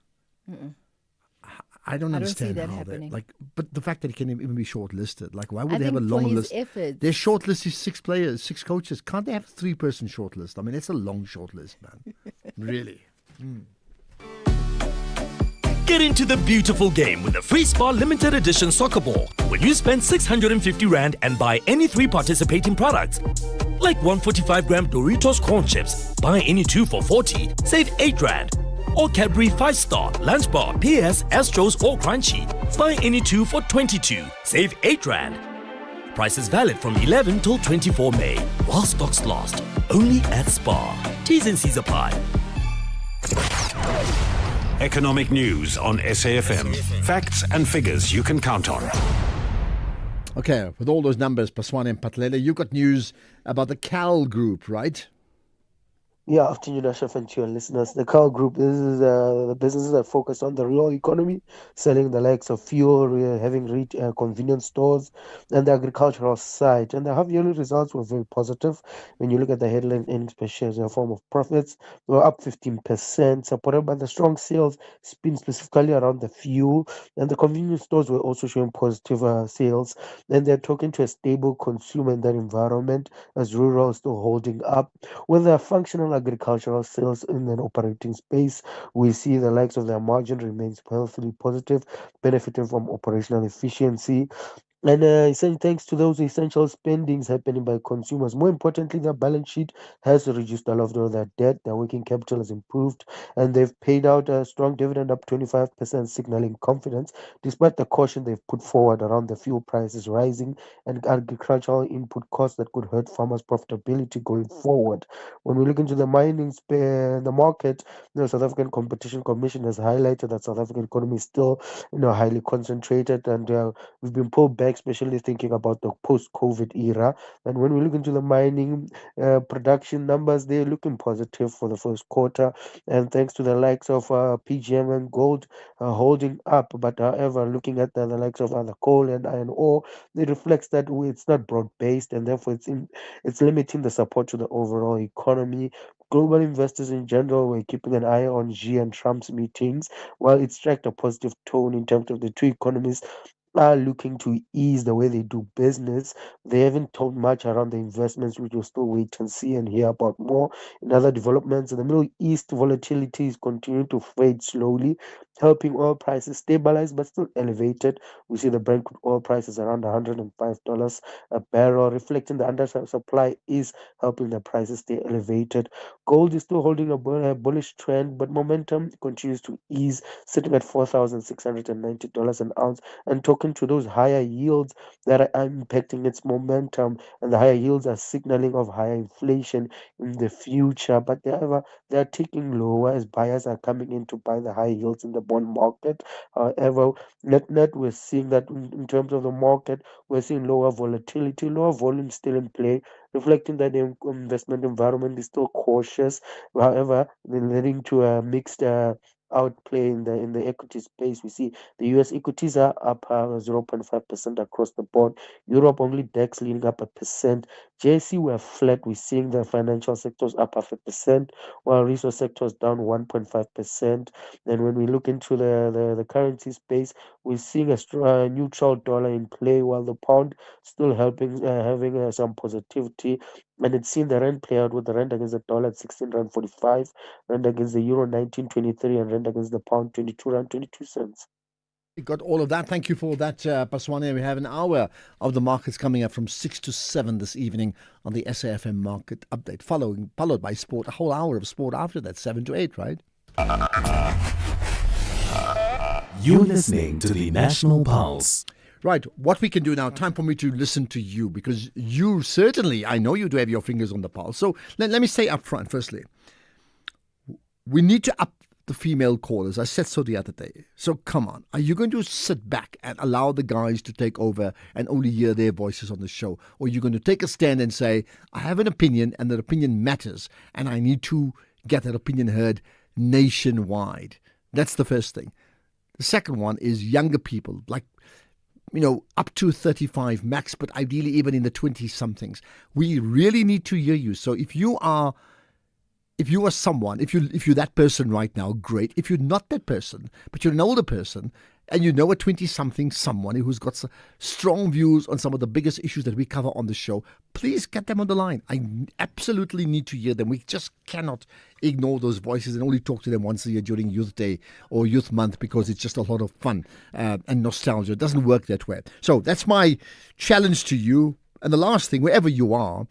I don't understand see that how happening. But the fact that he can even be shortlisted, why would they have a long list? Efforts. Their shortlist is 6 players, 6 coaches. Can't they have a 3-person shortlist? I mean, it's a long shortlist, man. Really. Get into the beautiful game with the Free Spa limited edition soccer ball. When you spend 650 Rand and buy any 3 participating products, like 145-gram Doritos corn chips, buy any 2 for 40, save 8 Rand. Or Cadbury 5-star, Lunch Bar, PS, Astros or Crunchy. Buy any 2 for 22. Save 8 Rand. Price is valid from 11 till 24 May. While stocks last. Only at Spar. T's and C's apply. Economic news on SAFM. Facts and figures you can count on. Okay, with all those numbers, Paswane and Patlele, you got news about the Cal Group, right? Yeah, afternoon, Ashraf and your listeners. The Carl Group, this is the businesses that focus on the real economy, selling the likes of fuel, having convenience stores, and the agricultural side. And the half-yearly results were very positive. When you look at the headline earnings per share in the form of profits, they were up 15%, supported by the strong sales, specifically around the fuel. And the convenience stores were also showing positive sales. And they're talking to a stable consumer in that environment, as rural is still holding up. With the functional agricultural sales in an operating space, we see the likes of their margin remains healthily positive, benefiting from operational efficiency. And thanks to those essential spendings happening by consumers. More importantly, their balance sheet has reduced a lot of their debt. Their working capital has improved, and they've paid out a strong dividend up 25%, signaling confidence, despite the caution they've put forward around the fuel prices rising and agricultural input costs that could hurt farmers' profitability going forward. When we look into the the market, the South African Competition Commission has highlighted that South African economy is still, highly concentrated, and we've been pulled back, especially thinking about the post-COVID era. And when we look into the mining production numbers, they're looking positive for the first quarter. And thanks to the likes of PGM and gold holding up. But however, looking at the likes of other coal and iron ore, it reflects that it's not broad-based, and therefore it's limiting the support to the overall economy. Global investors in general were keeping an eye on Xi and Trump's meetings, while it struck a positive tone in terms of the two economies are looking to ease the way they do business. They haven't talked much around the investments, which we'll still wait and see and hear about more. In other developments, in the Middle East, volatility is continuing to fade slowly, helping oil prices stabilize but still elevated. We see the Brent crude oil prices around $105 a barrel, reflecting the undersupply is helping the prices stay elevated. Gold is still holding a bullish trend, but momentum continues to ease, sitting at $4,690 an ounce, and talking to those higher yields that are impacting its momentum, and the higher yields are signaling of higher inflation in the future. But however, they are ticking lower as buyers are coming in to buy the high yields in the bond market. However, net we're seeing that in terms of the market, we're seeing lower volatility, lower volume still in play, reflecting that the investment environment is still cautious. However, leading to a mixed outplay in the equity space. We see the US equities are up 0.5% across the board. Europe only DAX leading up 1%. JSE were flat. We're seeing the financial sectors up 0.5%, while resource sectors down 1.5%. And when we look into the currency space, we're seeing a neutral dollar in play, while the pound still helping having some positivity. And it's seen the rand play out with the rand against the dollar at 16 rand 45, rand against the euro 19.23, and rand against the pound 22 rand 22 cents. We got all of that. Thank you for that, Paswane. We have an hour of the markets coming up from 6 to 7 this evening on the SAFM Market Update, followed by sport, a whole hour of sport after that, 7 to 8, right? You're listening to the National Pulse. Right, what we can do now, time for me to listen to you, because you certainly, I know you do have your fingers on the pulse. So let me say up front, firstly, we need to up the female callers. I said so the other day. So come on, are you going to sit back and allow the guys to take over and only hear their voices on the show? Or are you going to take a stand and say, I have an opinion and that opinion matters and I need to get that opinion heard nationwide? That's the first thing. The second one is younger people, like, up to 35 max, but ideally even in the 20-somethings. We really need to hear you. So if you are someone, if you're that person right now, great. If you're not that person, but you're an older person and you know a 20-something, someone who's got strong views on some of the biggest issues that we cover on the show, please get them on the line. I absolutely need to hear them. We just cannot ignore those voices and only talk to them once a year during Youth Day or Youth Month because it's just a lot of fun and nostalgia. It doesn't work that way. So that's my challenge to you. And the last thing, wherever you are,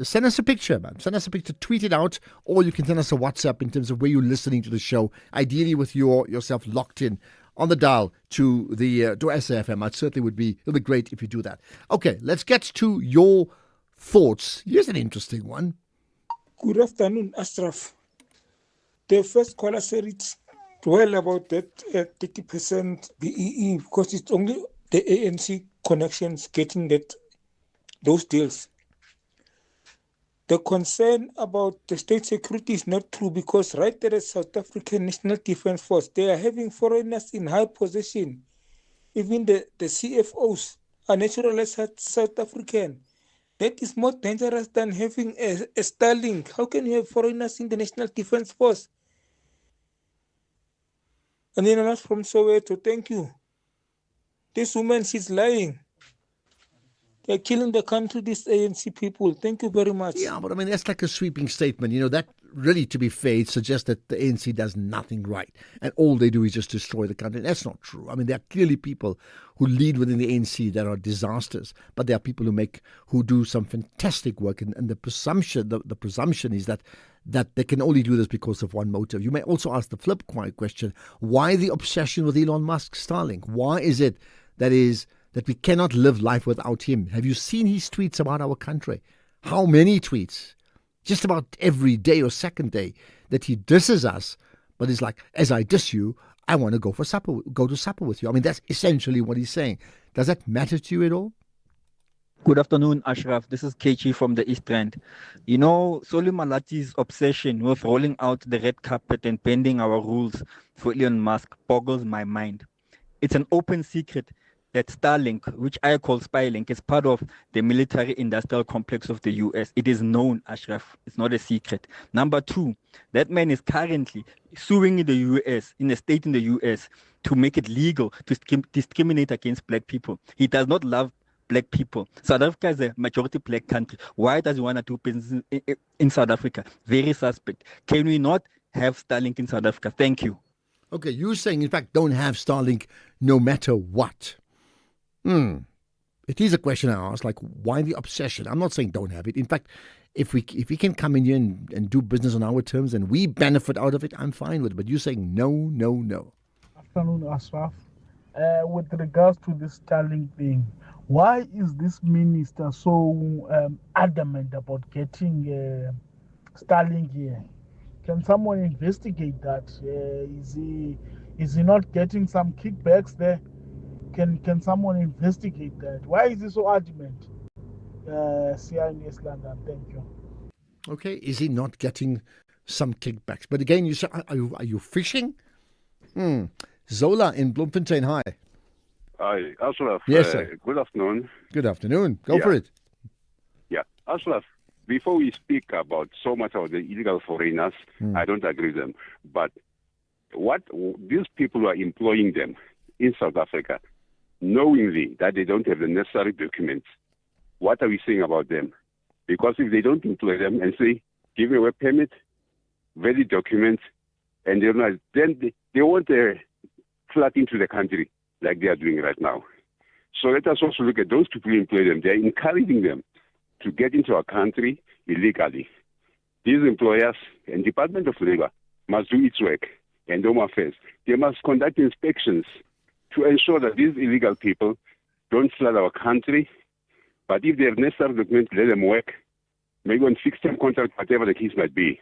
send us a picture, man. Send us a picture, tweet it out, or you can send us a WhatsApp in terms of where you're listening to the show, ideally with yourself locked in on the dial to SAFM. It'll be great if you do that. Okay, let's get to your thoughts. Here's an interesting one. Good afternoon, Ashraf. The first caller said it's well about that 30% BEE because it's only the ANC connections getting those deals. The concern about the state security is not true because right there at South African National Defence Force, they are having foreigners in high position. Even the CFOs are naturalized South African. That is more dangerous than having a Starlink. How can you have foreigners in the National Defence Force? And then I'm from Soweto. Thank you. This woman, she's lying. They're killing the country, these ANC people. Thank you very much. Yeah, but I mean, that's like a sweeping statement. That really, to be fair, it suggests that the ANC does nothing right and all they do is just destroy the country. That's not true. I mean, there are clearly people who lead within the ANC that are disasters, but there are people who do some fantastic work, and the presumption is that they can only do this because of one motive. You may also ask the flip question: why the obsession with Elon Musk's Starlink? Why is it that we cannot live life without him? Have you seen his tweets about our country? How many tweets? Just about every day or second day that he disses us, but it's like, as I diss you, I want to go to supper with you. I mean, that's essentially what he's saying. Does that matter to you at all? Good afternoon, Ashraf. This is Kechi from the East End. You know, Soli Malati's obsession with rolling out the red carpet and bending our rules for Elon Musk boggles my mind. It's an open secret that Starlink, which I call Spylink, is part of the military-industrial complex of the U.S. It is known, Ashraf. It's not a secret. Number two, that man is currently suing in the U.S., in a state in the U.S., to make it legal to discriminate against black people. He does not love black people. South Africa is a majority black country. Why does he want to do business in South Africa? Very suspect. Can we not have Starlink in South Africa? Thank you. Okay, you're saying, in fact, don't have Starlink no matter what. It is a question I ask, like, why the obsession? I'm not saying don't have it. In fact, if we can come in here and do business on our terms and we benefit out of it, I'm fine with it. But you're saying no. Afternoon, Ashraf. With regards to this Starlink thing, why is this minister so adamant about getting Starlink here? Can someone investigate that? Is he not getting some kickbacks there? Can someone investigate that? Why is he so adamant? CINS London, thank you. Okay, is he not getting some kickbacks? But again, you say, are you fishing? Zola in Bloemfontein, hi. Hi, Ashraf. Yes, sir. Good afternoon. Good afternoon. Go for it. Yeah, Ashraf, before we speak about so much of the illegal foreigners, I don't agree with them. But what these people who are employing them in South Africa, knowingly that they don't have the necessary documents, what are we saying about them? Because if they don't employ them and say, give me a work permit, valid documents, and then they won't flood into the country like they are doing right now. So let us also look at those people who employ them. They are encouraging them to get into our country illegally. These employers and Department of Labor must do its work, and Home Affairs. They must conduct inspections to ensure that these illegal people don't flood our country. But if they have necessary documents, let them work, maybe on fixed-term contract, whatever the case might be,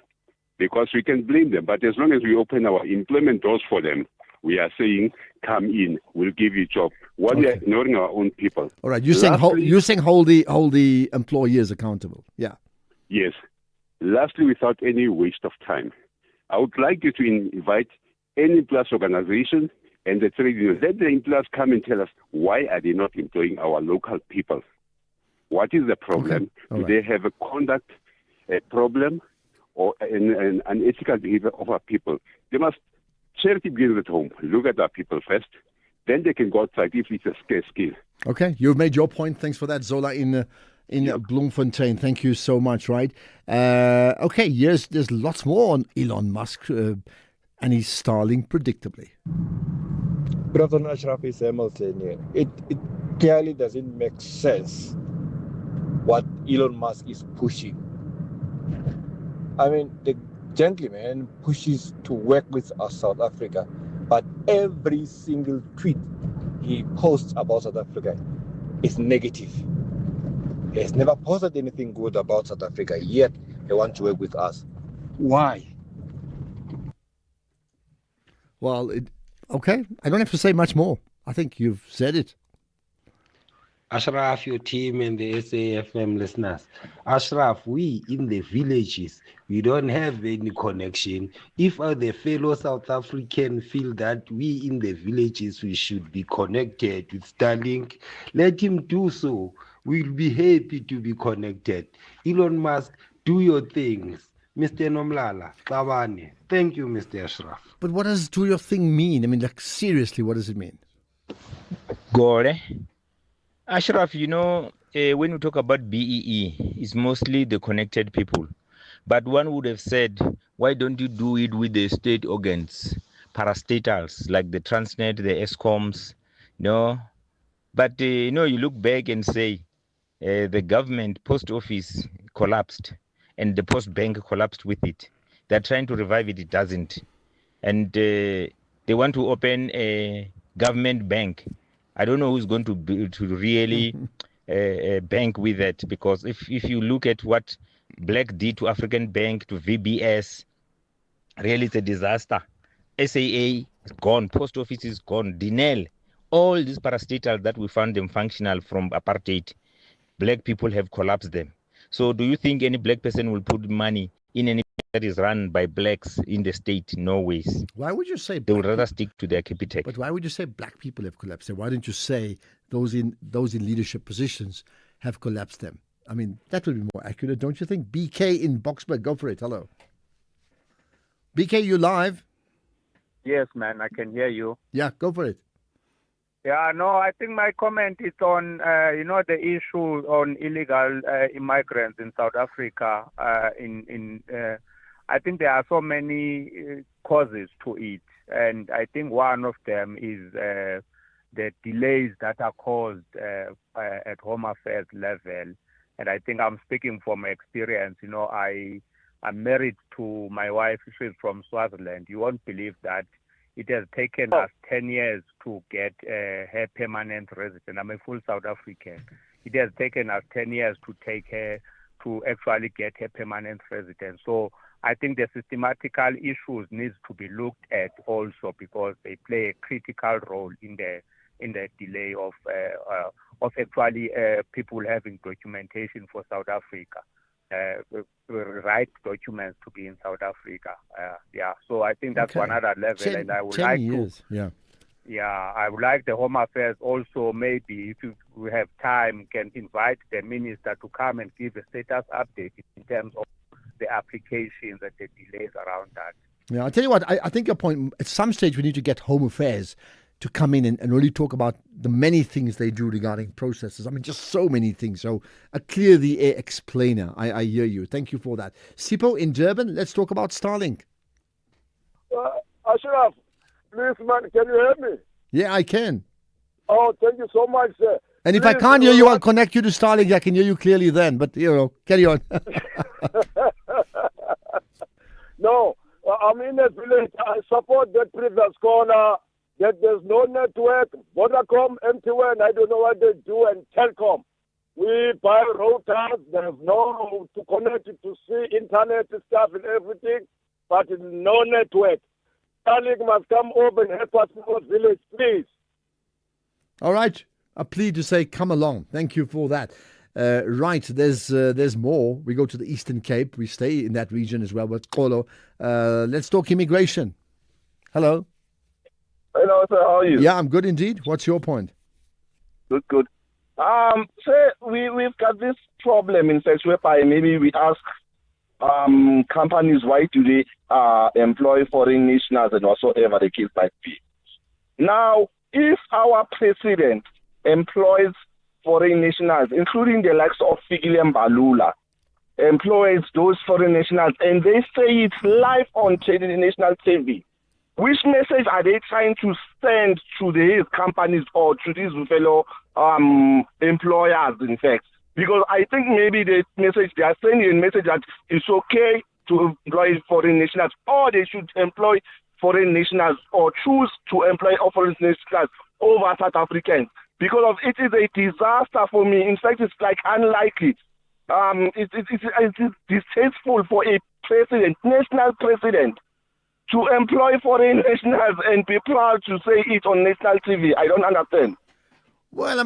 because we can blame them. But as long as we open our employment doors for them, we are saying, come in, we'll give you a job. While we are ignoring our own people. All right, you're saying hold the employers accountable. Yeah. Yes. Lastly, without any waste of time, I would like you to invite any employers organization and the trade unions. Let the employers come and tell us, why are they not employing our local people? What is the problem? Do they have a conduct, a problem, or an unethical behavior of our people? They must, charity begins at home. Look at our people first. Then they can go outside if it's a scarce skill. Okay, you've made your point. Thanks for that, Zola in Bloemfontein. Thank you so much, right? Okay, there's lots more on Elon Musk and his Starlink, predictably. Good afternoon, Ashraf. It's Hamilton here. It clearly doesn't make sense what Elon Musk is pushing. I mean, the gentleman pushes to work with us, South Africa, but every single tweet he posts about South Africa is negative. He has never posted anything good about South Africa, yet he wants to work with us. Why? Well, okay. I don't have to say much more. I think you've said it. Ashraf, your team and the SAFM listeners. Ashraf, we in the villages, we don't have any connection. If the fellow South African feel that we in the villages, we should be connected with Starlink, let him do so. We'll be happy to be connected. Elon Musk, do your things. Mr. Nomlala, Tabane. Thank you, Mr. Ashraf. But what does do your thing mean? I mean, like, seriously, what does it mean? Gore. Ashraf, when we talk about BEE, it's mostly the connected people. But one would have said, why don't you do it with the state organs, parastatals like the Transnet, the ESCOMs, But, you look back and say the government post office collapsed and the post bank collapsed with it. They're trying to revive it, it doesn't. And they want to open a government bank. I don't know who's going to really bank with it, because if you look at what Black did to African Bank, to VBS, really it's a disaster. SAA is gone, post office is gone, Dinel, all these parastatals that we found them functional from apartheid, Black people have collapsed them. So do you think any Black person will put money in any that is run by Blacks in the state? No ways. Why would you say they would rather stick to their Capitec? But why would you say Black people have collapsed them? Why don't you say those in leadership positions have collapsed them? I mean, that would be more accurate, don't you think? BK in Boksburg, go for it. Hello. BK, you live? Yes, man, I can hear you. Yeah, go for it. Yeah, no, I think my comment is on, the issue on illegal immigrants in South Africa. I think there are so many causes to it, and I think one of them is the delays that are caused at Home Affairs level. And I think I'm speaking from experience. I'm married to my wife. She's from Swaziland. You won't believe that it has taken us 10 years to get her permanent resident. I'm a full South African. It has taken us 10 years to take her to actually get her permanent residence. So I think the systematical issues needs to be looked at also, because they play a critical role in the delay of actually people having documentation for South Africa. Right documents to be in South Africa. So I think that's one other level, and I would like years. I would like the Home Affairs also, maybe if we have time, can invite the minister to come and give a status update in terms of the applications and the delays around that. Yeah, I'll tell you what, I think your point, at some stage we need to get Home Affairs to come in and really talk about the many things they do regarding processes. I mean, just so many things. So a clear the air explainer. I hear you. Thank you for that. Sipho in Durban, let's talk about Starlink. Ashraf, please, man, can you hear me? Yeah, I can. Oh, thank you so much, sir. And if I can't hear you, I'll connect you to Starlink. I can hear you clearly then. But, carry on. No, I'm in a village. I support that previous corner. That there's no network, Vodacom, MTN, I don't know what they do, and Telkom. We buy routers, there's no to connect it to see internet stuff and everything, but no network. Starlink must come over and help us in our village, please. All right. A plea to say, come along. Thank you for that. Right, there's more. We go to the Eastern Cape. We stay in that region as well with Mccolo. Let's talk immigration. Hello. Hello, sir. How are you? Yeah, I'm good indeed. What's your point? Good. Sir, we've got this problem in fact whereby maybe we ask companies why do they employ foreign nationals and whatsoever the case might be. Now, if our president employs foreign nationals, including the likes of Fikile Mbalula, employs those foreign nationals, and they say it's live on national TV, which message are they trying to send to these companies or to these fellow employers, in fact? Because I think maybe the message, they are sending a message that it's okay to employ foreign nationals, or they should employ foreign nationals or choose to employ foreign nationals over South Africans. Because of it is a disaster for me. In fact, it's like unlikely. It's distasteful for a president, national president, to employ foreign nationals and be proud to say it on national TV. I don't understand. Well,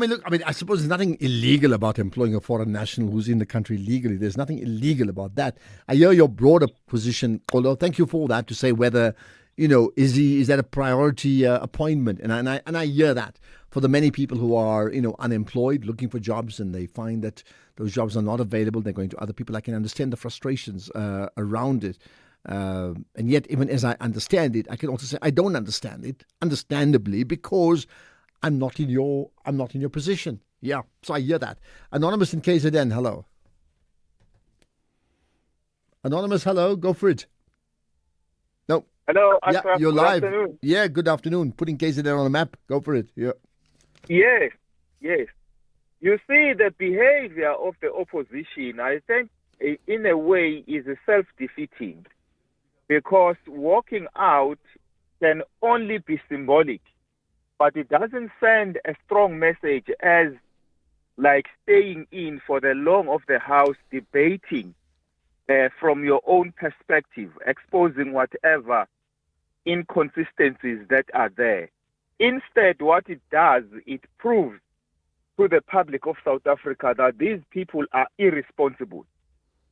I suppose there's nothing illegal about employing a foreign national who's in the country legally. There's nothing illegal about that. I hear your broader position, Mccolo. Thank you for that, to say whether, is that a priority appointment? And I hear that for the many people who are, unemployed, looking for jobs, and they find that those jobs are not available. They're going to other people. I can understand the frustrations around it. And yet, even as I understand it, I can also say I don't understand it, understandably, because I'm not in your position. Yeah, so I hear that. Anonymous in KZN, hello. Anonymous, hello. Go for it. No. Hello, Yeah, Ashraf. you're Good live. afternoon. Yeah, good afternoon. Putting KZN on the map. Go for it. Yeah. Yes, yes. You see, the behavior of the opposition, I think, in a way, is self-defeating, because walking out can only be symbolic, but it doesn't send a strong message as like staying in for the long of the house, debating from your own perspective, exposing whatever inconsistencies that are there. Instead, what it does, it proves to the public of South Africa that these people are irresponsible.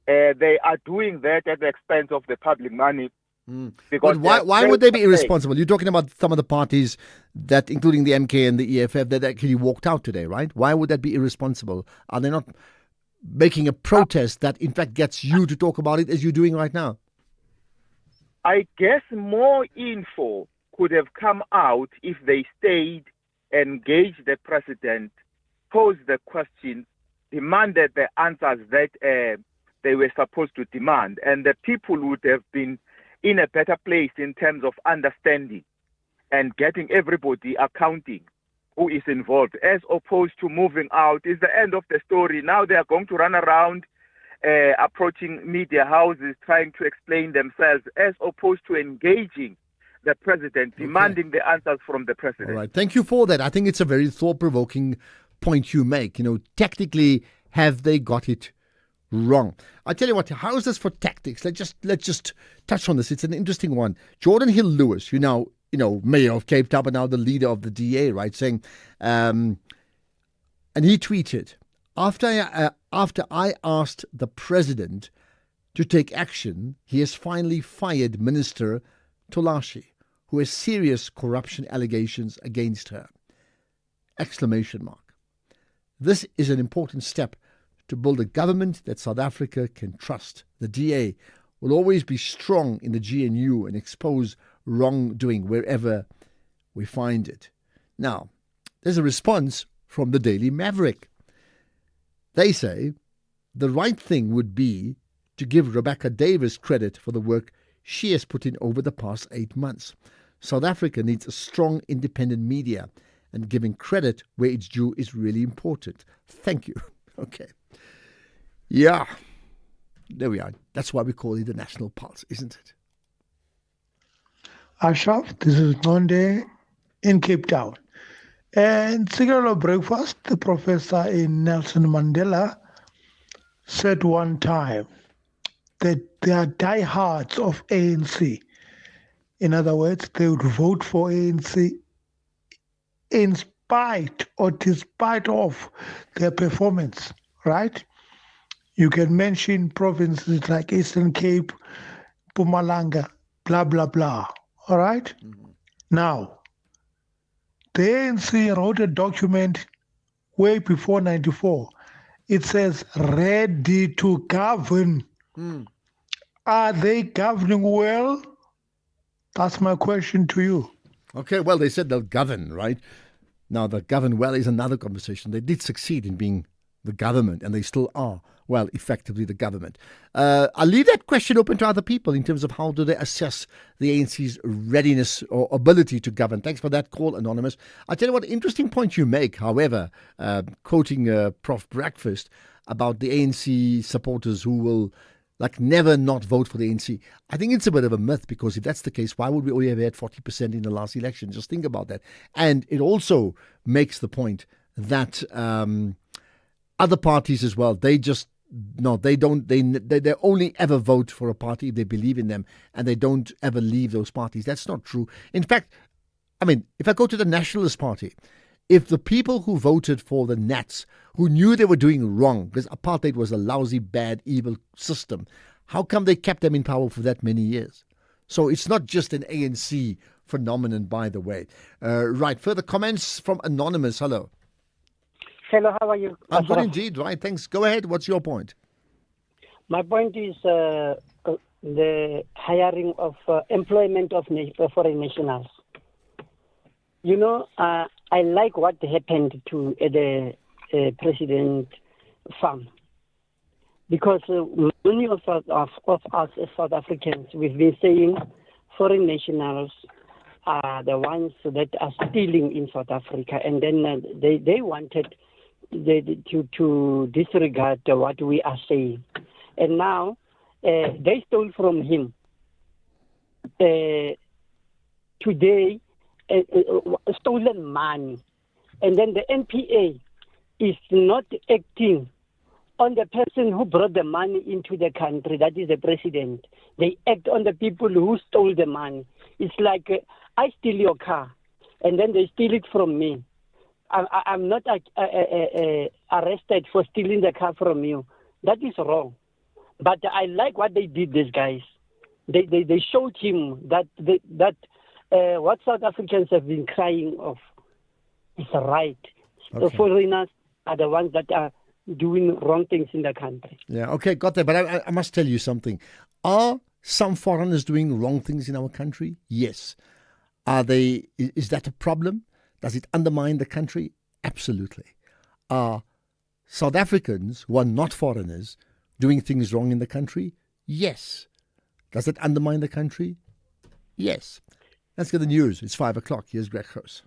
They are doing that at the expense of the public money. But why would they be irresponsible? You're talking about some of the parties that, including the MK and the EFF, that actually walked out today, right? Why would that be irresponsible? Are they not making a protest that, in fact, gets you to talk about it as you're doing right now? I guess more info could have come out if they stayed, engaged the president, posed the questions, demanded the answers that they were supposed to demand, and the people would have been in a better place in terms of understanding and getting everybody accounting who is involved, as opposed to moving out. Is the end of the story. Now they are going to run around approaching media houses trying to explain themselves, as opposed to engaging the president, demanding the answers from the president. All right. Thank you for that. I think it's a very thought-provoking point you make. Technically, have they got it wrong? I tell you what, how is this for tactics? Let's just touch on this. It's an interesting one. Jordan Hill-Lewis, mayor of Cape Town, but now the leader of the DA, right, saying, and he tweeted, after I asked the president to take action, he has finally fired Minister Tolashi, who has serious corruption allegations against her. ! This is an important step to build a government that South Africa can trust. The DA will always be strong in the GNU and expose wrongdoing wherever we find it. Now, there's a response from the Daily Maverick. They say the right thing would be to give Rebecca Davis credit for the work she has put in over the past 8 months. South Africa needs a strong independent media, and giving credit where it's due is really important. Thank you. Okay. Yeah. There we are. That's why we call it the National Pulse, isn't it? Ashraf, this is Monde in Cape Town. And Cigarette Breakfast, the professor in Nelson Mandela said one time that they are diehards of ANC. In other words, they would vote for ANC in spite or despite of their performance, right? You can mention provinces like Eastern Cape, Mpumalanga, blah, blah, blah. All right? Now, the ANC wrote a document way before 94. It says, ready to govern. Are they governing well? That's my question to you. Okay, well, they said they'll govern, right? Now, the govern well is another conversation. They did succeed in being the government, and they still are, well, effectively the government. I'll leave that question open to other people in terms of how do they assess the ANC's readiness or ability to govern. Thanks for that call, Anonymous. I'll tell you what, interesting point you make, however, quoting Prof. Breakfast about the ANC supporters who will never not vote for the ANC. I think it's a bit of a myth, because if that's the case, why would we only have had 40% in the last election? Just think about that. And it also makes the point that other parties as well, they only ever vote for a party if they believe in them, and they don't ever leave those parties. That's not true. In fact, if I go to the Nationalist Party, if the people who voted for the Nats, who knew they were doing wrong, because apartheid was a lousy, bad, evil system, how come they kept them in power for that many years? So it's not just an ANC phenomenon, by the way. Right, further comments from Anonymous. Hello. Hello, how are you? I'm good indeed, right, thanks. Go ahead, what's your point? My point is the hiring of employment of foreign nationals. You know, I like what happened to the President farm, because Many of us as South Africans, we've been saying foreign nationals are the ones that are stealing in South Africa, and then they wanted to disregard what we are saying. And now they stole from him. Today, stolen money. And then the NPA is not acting on the person who brought the money into the country, that is the president. They act on the people who stole the money. It's like, I steal your car, and then they steal it from me. I'm not arrested for stealing the car from you. That is wrong. But I like what they did, these guys. They showed him that what South Africans have been crying of is right. Okay. The foreigners are the ones that are doing wrong things in the country. Yeah, okay, got that. But I must tell you something. Are some foreigners doing wrong things in our country? Yes. Are they? Is that a problem? Does it undermine the country? Absolutely. Are South Africans who are not foreigners doing things wrong in the country? Yes. Does it undermine the country? Yes. Let's get the news. It's 5 o'clock. Here's Greg Gross.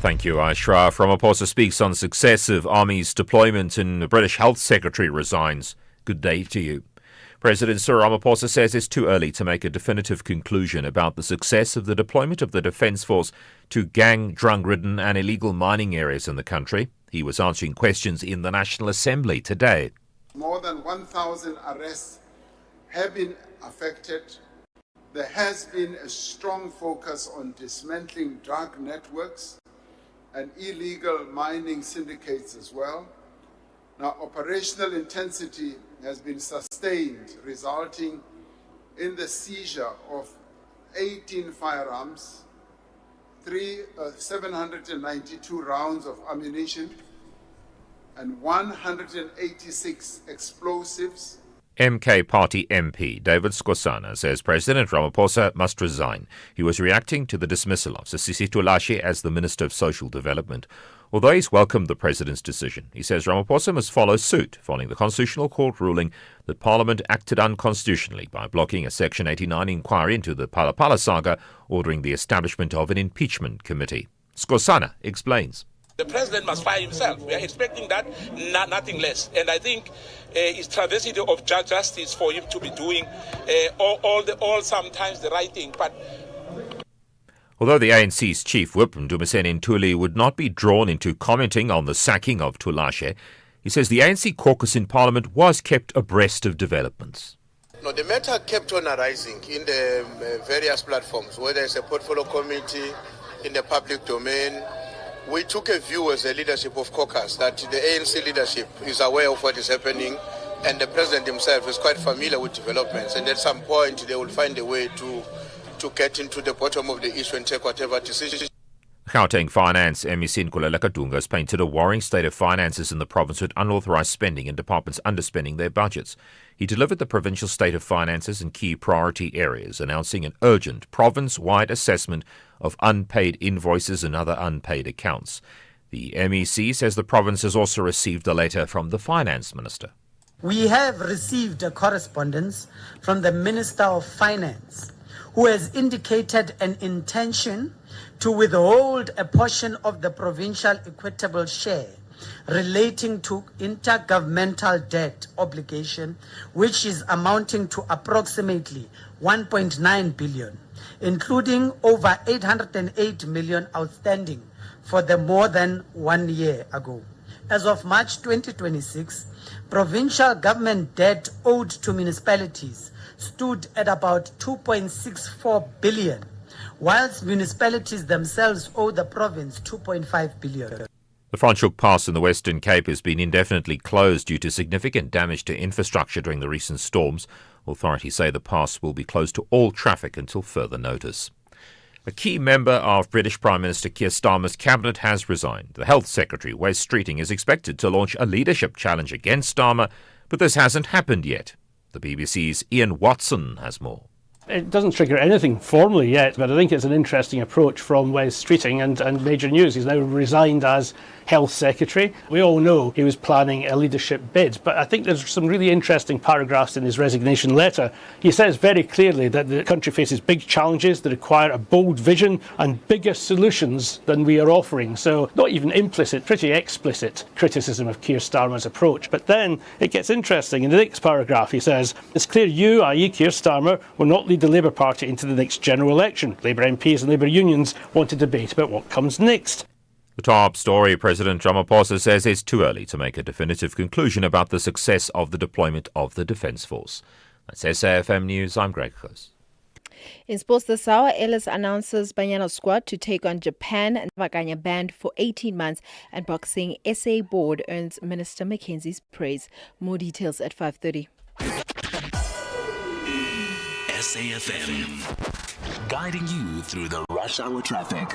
Thank you, Ashraf. Ramaphosa speaks on success of Army's deployment and the British Health Secretary resigns. Good day to you. President Cyril Ramaphosa says it's too early to make a definitive conclusion about the success of the deployment of the Defence Force to gang, drug-ridden and illegal mining areas in the country. He was answering questions in the National Assembly today. More than 1,000 arrests have been affected. There has been a strong focus on dismantling drug networks and illegal mining syndicates as well. Now, operational intensity has been sustained, resulting in the seizure of 18 firearms, 792 rounds of ammunition, and 186 explosives. MK Party MP David Skosana says President Ramaphosa must resign. He was reacting to the dismissal of Sisisi Tulashe as the Minister of Social Development. Although he's welcomed the President's decision, he says Ramaphosa must follow suit following the Constitutional Court ruling that Parliament acted unconstitutionally by blocking a Section 89 inquiry into the Palapala saga, ordering the establishment of an impeachment committee. Skosana explains. The president must fire himself. We are expecting that, nothing less. And I think it's travesty of justice for him to be doing all sometimes the right thing. But although the ANC's chief whip, Ndumiseni Ntuli, would not be drawn into commenting on the sacking of Tulashe, he says the ANC caucus in Parliament was kept abreast of developments. No, the matter kept on arising in the various platforms, whether it's a portfolio committee, in the public domain. We took a view as a leadership of caucus that the ANC leadership is aware of what is happening, and the president himself is quite familiar with developments, and at some point they will find a way to get into the bottom of the issue and take whatever decisions. Gauteng Finance MEC Mccolo has painted a worrying state of finances in the province with unauthorised spending and departments underspending their budgets. He delivered the provincial state of finances in key priority areas, announcing an urgent province-wide assessment of unpaid invoices and other unpaid accounts. The MEC says the province has also received a letter from the Finance Minister. We have received a correspondence from the Minister of Finance, who has indicated an intention to withhold a portion of the provincial equitable share relating to intergovernmental debt obligation, which is amounting to approximately 1.9 billion, including over 808 million outstanding for the more than 1 year ago. As of March 2026, provincial government debt owed to municipalities stood at about 2.64 billion, whilst municipalities themselves owe the province 2.5 billion. The Franschhoek Pass in the Western Cape has been indefinitely closed due to significant damage to infrastructure during the recent storms. Authorities say the pass will be closed to all traffic until further notice. A key member of British Prime Minister Keir Starmer's cabinet has resigned. The Health Secretary, Wes Streeting, is expected to launch a leadership challenge against Starmer, but this hasn't happened yet. The BBC's Ian Watson has more. It doesn't trigger anything formally yet, but I think it's an interesting approach from Wes Streeting and Major News. He's now resigned as Health Secretary. We all know he was planning a leadership bid, but I think there's some really interesting paragraphs in his resignation letter. He says very clearly that the country faces big challenges that require a bold vision and bigger solutions than we are offering. So not even implicit, pretty explicit criticism of Keir Starmer's approach. But then it gets interesting. In the next paragraph he says, it's clear you, i.e. Keir Starmer, will not lead the Labour Party into the next general election. Labour MPs and Labour unions want to debate about what comes next. The top story, President Ramaphosa says it's too early to make a definitive conclusion about the success of the deployment of the Defence Force. That's SAFM News, I'm Greg Khos. In sports this hour, Ellis announces Banyana squad to take on Japan and Vakanya banned for 18 months, and boxing SA board earns Minister Mackenzie's praise. More details at 5:30. SAFM, guiding you through the rush hour traffic.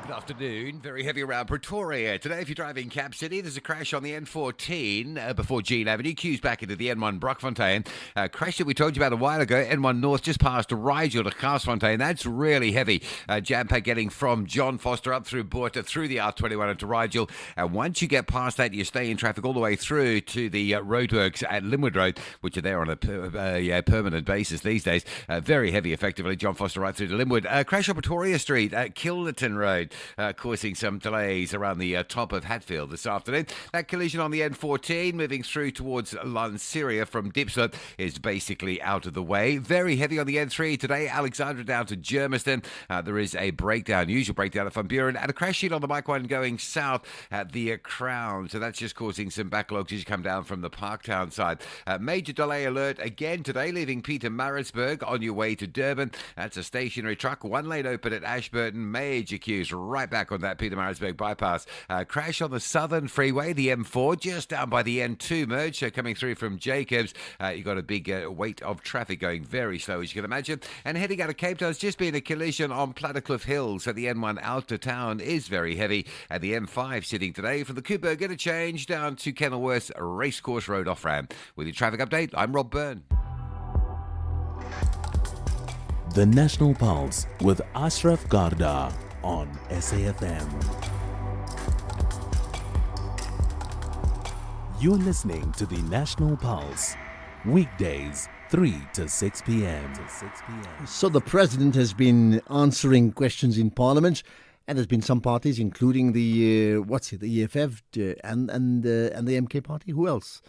Good afternoon. Very heavy around Pretoria. Today, if you're driving Cap City, there's a crash on the N14 before Jean Avenue. Queues back into the N1 Brockfontein. Crash that we told you about a while ago. N1 North just past Rigel to Garsfontein. That's really heavy. Jam-pack getting from John Foster up through Botha, through the R21 into Rigel. And once you get past that, you stay in traffic all the way through to the roadworks at Linwood Road, which are there on a permanent basis these days. Very heavy, effectively. John Foster right through to Linwood. Crash on Pretoria Street at Kilnerton Road. Causing some delays around the top of Hatfield this afternoon. That collision on the N14 moving through towards Lanseria from Dipslip is basically out of the way. Very heavy on the N3 today. Alexandra down to Germiston. There is a breakdown, usual breakdown at Van Buren, and a crash sheet on the bike one going south at the Crown. So that's just causing some backlogs as you come down from the Parktown side. Major delay alert again today, leaving Peter Maritzburg on your way to Durban. That's a stationary truck. One lane open at Ashburton. Major queues right back on that Peter Maritzburg bypass. Crash on the Southern Freeway, the M4, just down by the N2 merge, coming through from Jacobs. You've got a big weight of traffic going very slow, as you can imagine. And heading out of Cape Town, it's just been a collision on Plattercliff Hill, so the N1 out to town is very heavy. And the M5 sitting today from the Coburg interchange down to Kenilworth Racecourse Road off-ramp. With your traffic update, I'm Rob Byrne. The National Pulse with Ashraf Garda on SAFM. You're listening to the National Pulse, weekdays 3 to 6 p.m. So the President has been answering questions in Parliament, and there's been some parties, including the EFF and the MK party. Who else?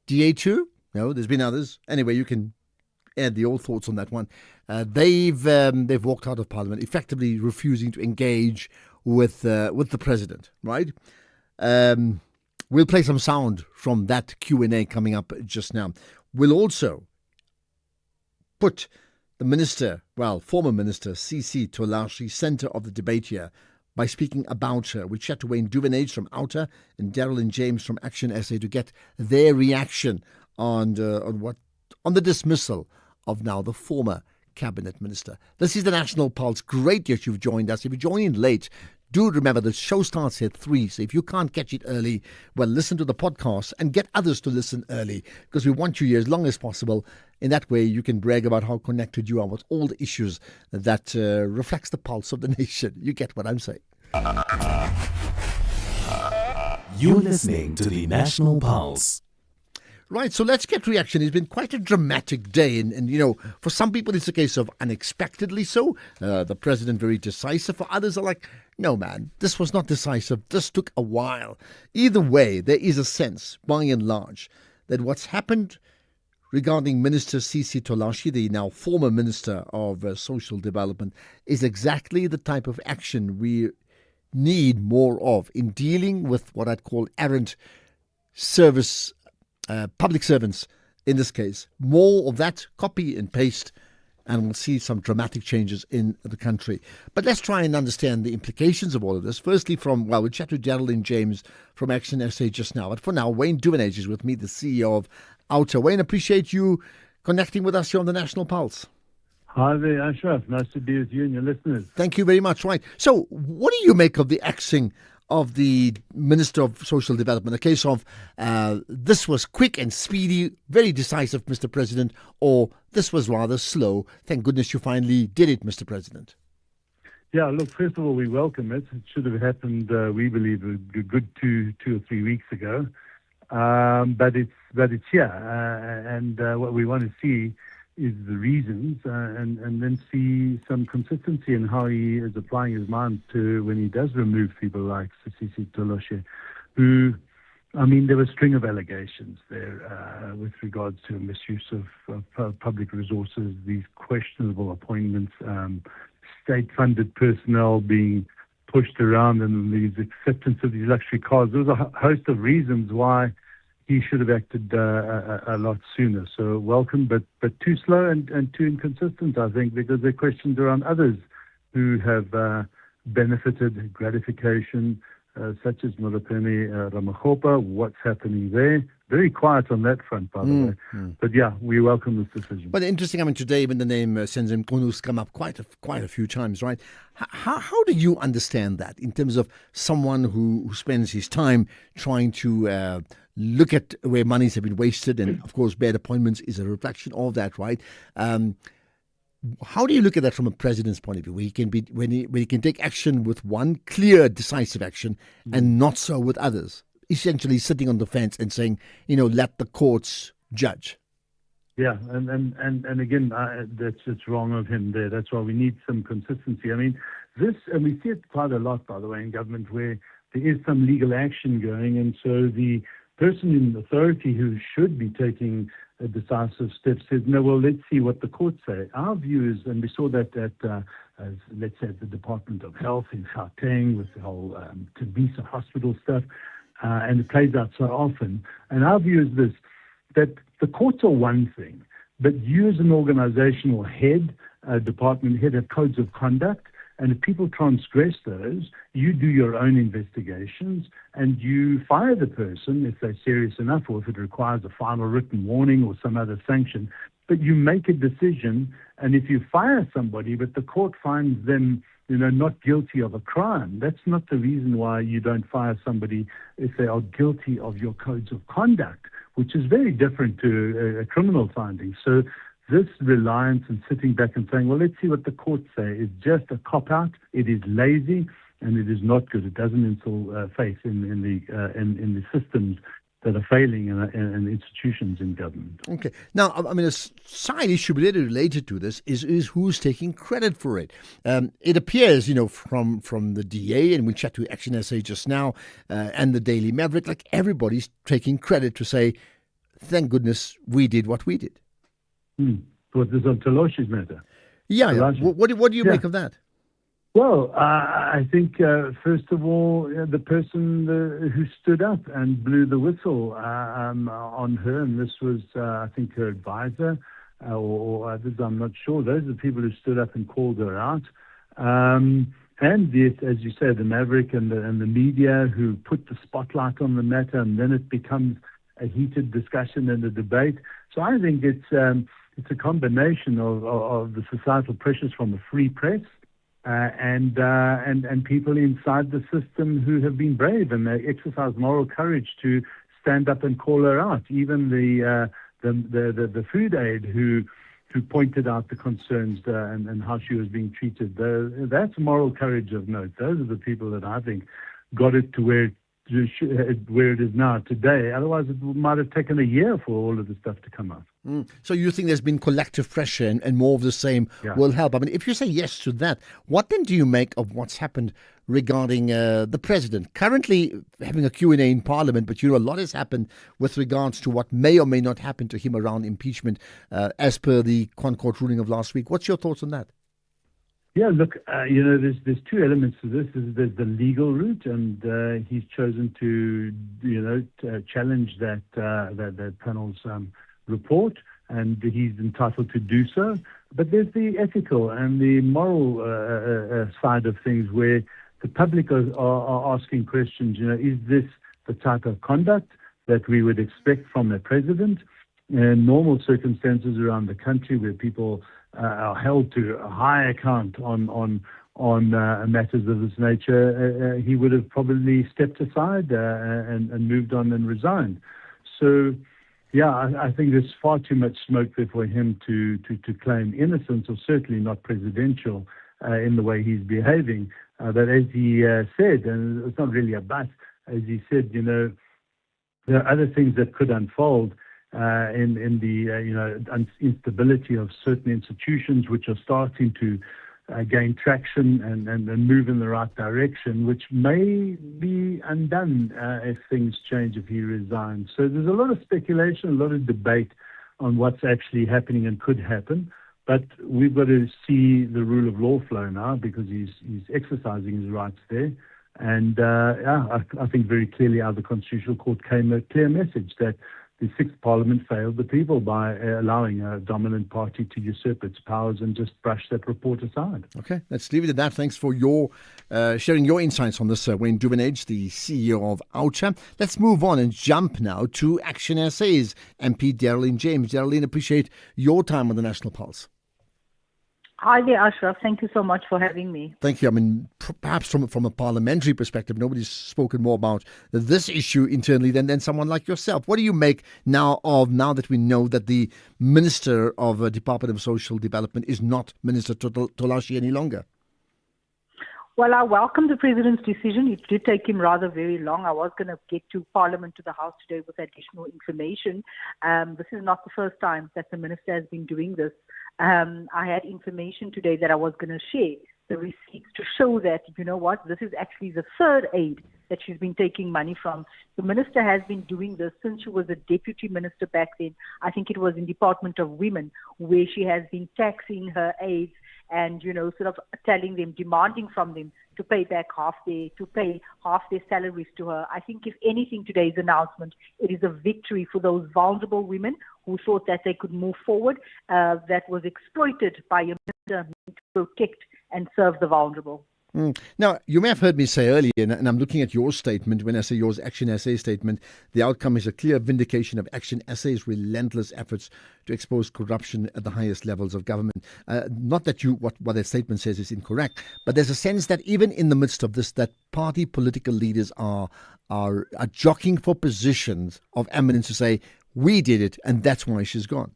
DA2? No, there's been others. Anyway, you can add your thoughts on that one. They've walked out of Parliament, effectively refusing to engage with the President. Right? We'll play some sound from that Q&A coming up just now. We'll also put the former minister, CC Tolashi, centre of the debate here by speaking about her. We chat to Wayne Duvenage from Outer and Daryl and James from Action SA to get their reaction on the dismissal of now the former cabinet minister. This is the National Pulse. Great that you've joined us. If you join in late, do remember the show starts at 3, so if you can't catch it early, well, listen to the podcast and get others to listen early, because we want you here as long as possible. In that way, you can brag about how connected you are with all the issues that reflects the pulse of the nation. You get what I'm saying. You're listening to the National Pulse. Right, so let's get reaction. It's been quite a dramatic day, and you know, for some people it's a case of unexpectedly so. The president very decisive. For others are like, no man, this was not decisive. This took a while. Either way, there is a sense, by and large, that what's happened regarding Minister CC Tolashi, the now former Minister of Social Development, is exactly the type of action we need more of in dealing with what I'd call errant service public servants in this case. More of that, copy and paste, and we'll see some dramatic changes in the country. But let's try and understand the implications of all of this. Firstly, we'll chat to Daryl and James from Action SA just now. But for now, Wayne Duvenage is with me, the CEO of Outer. Wayne, appreciate you connecting with us here on the National Pulse. Hi there, Ashraf. Nice to be with you and your listeners. Thank you very much. Right. So what do you make of the axing of the Minister of Social Development, a case of this was quick and speedy, very decisive, Mr. President, or this was rather slow. Thank goodness you finally did it, Mr. President. Yeah, look, first of all, we welcome it. It should have happened, we believe, a good two or 3 weeks ago. But it's here. And what we want to see is the reasons and then see some consistency in how he is applying his mind to when he does remove people like Sisisi Toloshe, who, I mean, there were a string of allegations there with regards to misuse of public resources, these questionable appointments, state-funded personnel being pushed around, and these acceptance of these luxury cars. There was a host of reasons why he should have acted a lot sooner. So welcome, but too slow and too inconsistent, I think, because there are questions around others who have benefited gratification, such as Molopeni Ramakgopa. What's happening there? Very quiet on that front, by the way. But yeah, we welcome this decision. But interesting, I mean, today when the name Senzo Meyiwa's come up quite a few times, right? How do you understand that in terms of someone who spends his time trying to look at where monies have been wasted, and of course bad appointments is a reflection of that, right? How do you look at that from a president's point of view, where he can when he can take action with one clear, decisive action, and not so with others? Essentially sitting on the fence and saying, let the courts judge. Yeah, and again, that's wrong of him there. That's why we need some consistency. I mean, and we see it quite a lot, by the way, in government, where there is some legal action going, and so the person in authority who should be taking a decisive step says, no, well, let's see what the courts say. Our view is, and we saw that at, let's say, at the Department of Health in Gauteng with the whole Tembisa hospital stuff, and it plays out so often. And our view is this, that the courts are one thing, but you as an organizational head, department head, have codes of conduct. And if people transgress those, you do your own investigations and you fire the person if they're serious enough, or if it requires a final written warning or some other sanction. But you make a decision, and if you fire somebody but the court finds them not guilty of a crime, that's not the reason why you don't fire somebody if they are guilty of your codes of conduct, which is very different to a criminal finding. So this reliance and sitting back and saying, well, let's see what the courts say, is just a cop-out. It is lazy, and it is not good. It doesn't instill faith in the systems that are failing in institutions in government. Okay. Now, I mean, a side issue related to this is who's taking credit for it. It appears, from the DA, and we chat to Action SA just now, and the Daily Maverick, like everybody's taking credit to say, thank goodness we did what we did. Was this on Toloshe's matter? Yeah. What do you make of that? Well, I think, first of all, the person who stood up and blew the whistle on her, and this was, I think, her advisor or others, I'm not sure. Those are the people who stood up and called her out. And yes, as you say, the Maverick and the media who put the spotlight on the matter, and then it becomes a heated discussion and a debate. So I think it's a combination of the societal pressures from the free press and people inside the system who have been brave and they exercise moral courage to stand up and call her out. Even the food aide who pointed out the concerns and how she was being treated. That's moral courage of note. Those are the people that I think got it to where it is now today. Otherwise, it might have taken a year for all of the stuff to come out. So you think there's been collective pressure and more of the same will help? I mean, if you say yes to that, what then do you make of what's happened regarding the president? Currently having a Q&A in Parliament, but a lot has happened with regards to what may or may not happen to him around impeachment as per the Concord ruling of last week. What's your thoughts on that? Yeah, look, there's two elements to this. There's the legal route, and he's chosen to, challenge that panel's report, and he's entitled to do so. But there's the ethical and the moral side of things, where the public are asking questions. Is this the type of conduct that we would expect from a president? In normal circumstances around the country, where people are held to a high account on on matters of this nature, he would have probably stepped aside and moved on and resigned. So, yeah, I think there's far too much smoke there for him to claim innocence, or certainly not presidential in the way he's behaving. But as he said, and it's not really a but, as he said, there are other things that could unfold in the instability of certain institutions which are starting to gain traction and move in the right direction, which may be undone if things change, if he resigns. So there's a lot of speculation, a lot of debate on what's actually happening and could happen. But we've got to see the rule of law flow now, because he's exercising his rights there. And I think very clearly out of the Constitutional Court came a clear message that the Sixth Parliament failed the people by allowing a dominant party to usurp its powers and just brush that report aside. Okay, let's leave it at that. Thanks for your sharing your insights on this, Wayne Duvenage, the CEO of Oucha. Let's move on and jump now to Action SA's MP Darlene James. Darlene, appreciate your time on the National Pulse. Hi there, Ashraf. Thank you so much for having me. Thank you. I mean, perhaps from a parliamentary perspective, nobody's spoken more about this issue internally than someone like yourself. What do you make now that we know that the Minister of Department of Social Development is not Minister Tolashi any longer? Well, I welcome the President's decision. It did take him rather very long. I was going to get to Parliament, to the House today with additional information. This is not the first time that the Minister has been doing this. I had information today that I was going to share, the receipts to show that, this is actually the third aid that she's been taking money from. The Minister has been doing this since she was a Deputy Minister back then. I think it was in Department of Women, where she has been taxing her aides and, sort of telling them, demanding from them to pay half their salaries to her. I think if anything, today's announcement, it is a victory for those vulnerable women who thought that they could move forward, that was exploited by a minister to protect and serve the vulnerable. Now, you may have heard me say earlier, and I'm looking at your statement, when I say yours, Action SA statement, the outcome is a clear vindication of Action SA's relentless efforts to expose corruption at the highest levels of government. Not that what that statement says is incorrect, but there's a sense that even in the midst of this, that party political leaders are jockeying for positions of eminence to say, we did it, and that's why she's gone.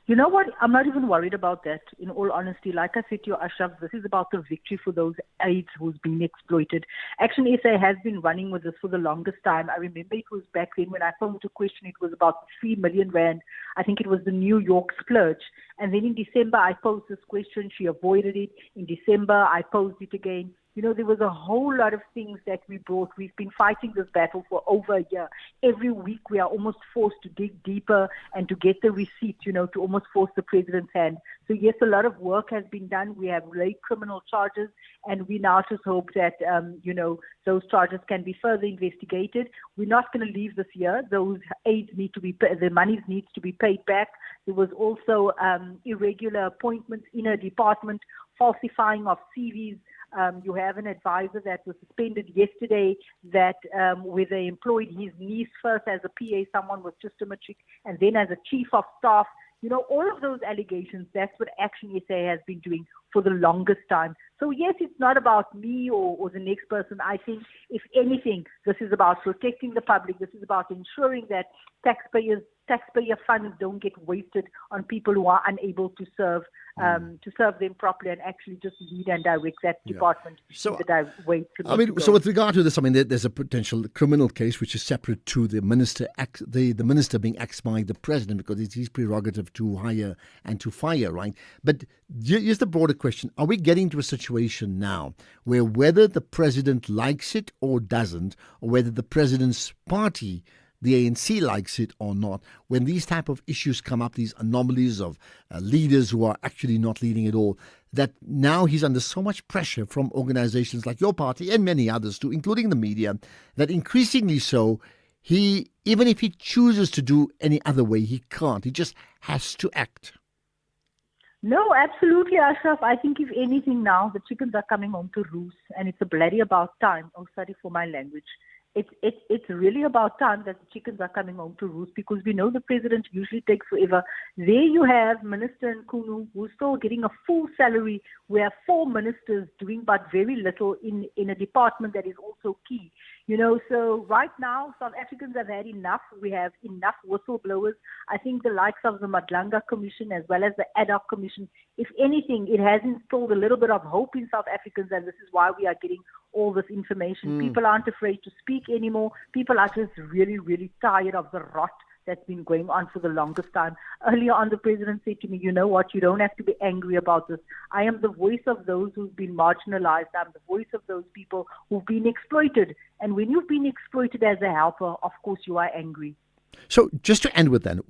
You know what? I'm not even worried about that, in all honesty. Like I said to you, Ashraf, this is about the victory for those aides who's been exploited. Action SA has been running with this for the longest time. I remember it was back then when I phoned to question, it was about 3 million rand. I think it was the New York splurge. And then in December, I posed this question. She avoided it. In December, I posed it again. There was a whole lot of things that we brought. We've been fighting this battle for over a year. Every week we are almost forced to dig deeper and to get the receipt, to almost force the President's hand. So yes, a lot of work has been done. We have laid criminal charges, and we now just hope that, those charges can be further investigated. We're not going to leave this year. Those aids need to be, the money needs to be paid back. There was also irregular appointments in her department, falsifying of CVs. You have an advisor that was suspended yesterday that where they employed his niece first as a PA, someone with just a matric, and then as a chief of staff. All of those allegations, that's what Action SA has been doing for the longest time. So yes, it's not about me or the next person. I think, if anything, this is about protecting the public. This is about ensuring that taxpayer funds don't get wasted on people who are unable to serve them properly and actually just lead and direct that department in the way to so with regard to this, there's a potential criminal case which is separate to the minister, the minister being axed by the president, because it's his prerogative to hire and to fire, right? But here's the broader question. Are we getting to a situation now where whether the president likes it or doesn't, or whether the president's party, the ANC, likes it or not, when these type of issues come up, these anomalies of leaders who are actually not leading at all, that now he's under so much pressure from organizations like your party and many others too, including the media, that increasingly so, even if he chooses to do any other way, he can't. He just has to act. No, absolutely, Ashraf. I think if anything now, the chickens are coming home to roost, and it's a bloody about time. Oh, sorry for my language. it's really about time that the chickens are coming home to roost, because we know the president usually takes forever. There you have Minister Nkunu, who's still getting a full salary. We have 4 ministers doing but very little in a department that is also key. So right now, South Africans have had enough. We have enough whistleblowers. I think the likes of the Madlanga Commission as well as the Ad hoc Commission, if anything, it has instilled a little bit of hope in South Africans, and this is why we are getting all this information. People aren't afraid to speak anymore. People are just really, really tired of the rot that's been going on for the longest time. Earlier on, the president said to me, you know what, you don't have to be angry about this. I am the voice of those who've been marginalized. I'm the voice of those people who've been exploited. And when you've been exploited as a helper, of course you are angry. So just to end with then,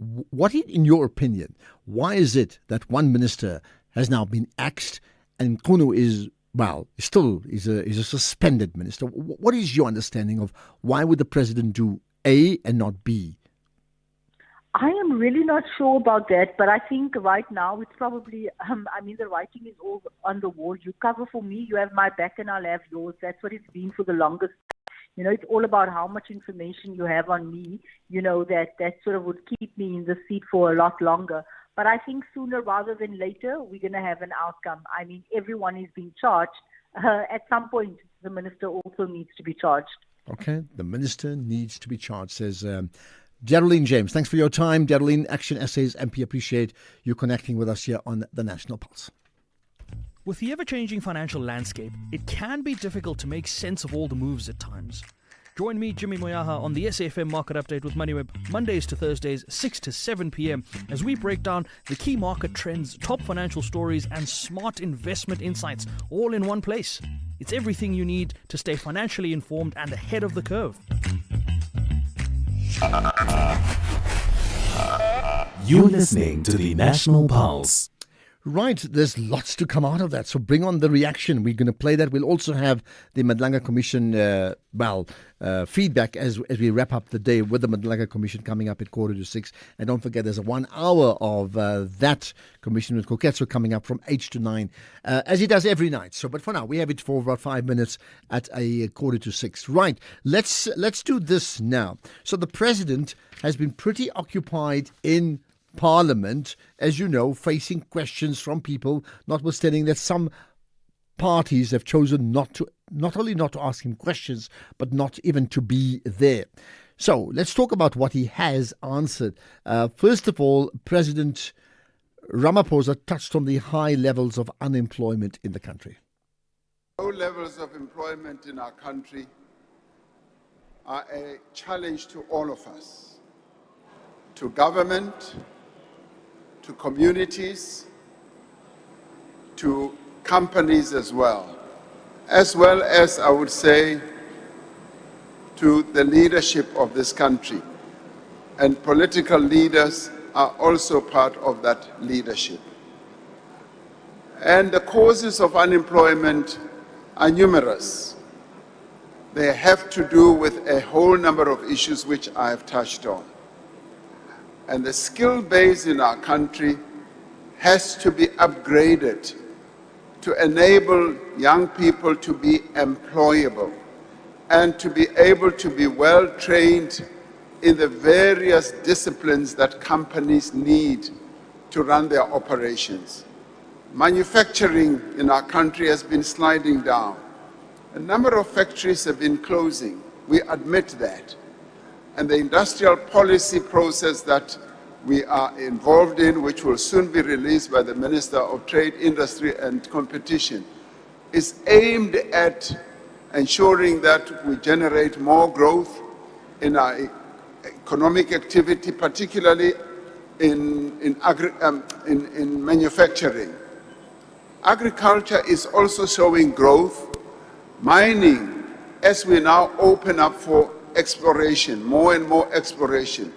in your opinion, why is it that one minister has now been axed and Nkunu is a suspended minister? What is your understanding of why would the president do A and not B? I am really not sure about that, but I think right now it's probably, the writing is all on the wall. You cover for me, you have my back and I'll have yours. That's what it's been for the longest. It's all about how much information you have on me, that sort of would keep me in the seat for a lot longer. But I think sooner rather than later, we're going to have an outcome. Everyone is being charged. At some point, the minister also needs to be charged. Okay, the minister needs to be charged, says Geraldine James. Thanks for your time, Geraldine. Action Essays MP, appreciate you connecting with us here on the National Pulse. With the ever-changing financial landscape, it can be difficult to make sense of all the moves at times. Join me, Jimmy Moyaha, on the SAfm Market Update with MoneyWeb, Mondays to Thursdays, 6 to 7 p.m, as we break down the key market trends, top financial stories, and smart investment insights, all in one place. It's everything you need to stay financially informed and ahead of the curve. You're listening to the National Pulse. Right, there's lots to come out of that. So bring on the reaction. We're going to play that. We'll also have the Madlanga Commission feedback as we wrap up the day with the Madlanga Commission coming up at 5:45. And don't forget, there's a 1 hour of that commission with Koketso coming up from 8 to 9, as he does every night. So, but for now, we have it for about 5 minutes at 5:45. Right, let's do this now. So the president has been pretty occupied in Parliament, as you know, facing questions from people, notwithstanding that some parties have chosen not only not to ask him questions, but not even to be there. So let's talk about what he has answered. First of all, President Ramaphosa touched on the high levels of unemployment in the country. Low levels of employment in our country are a challenge to all of us, to government, to communities, to companies as well as, I would say, to the leadership of this country. And political leaders are also part of that leadership. And the causes of unemployment are numerous. They have to do with a whole number of issues which I have touched on. And the skill base in our country has to be upgraded to enable young people to be employable and to be able to be well trained in the various disciplines that companies need to run their operations. Manufacturing in our country has been sliding down. A number of factories have been closing. We admit that. And the industrial policy process that we are involved in, which will soon be released by the Minister of Trade, Industry and Competition, is aimed at ensuring that we generate more growth in our economic activity, particularly in manufacturing. Agriculture is also showing growth. Mining, as we now open up for exploration, more and more exploration.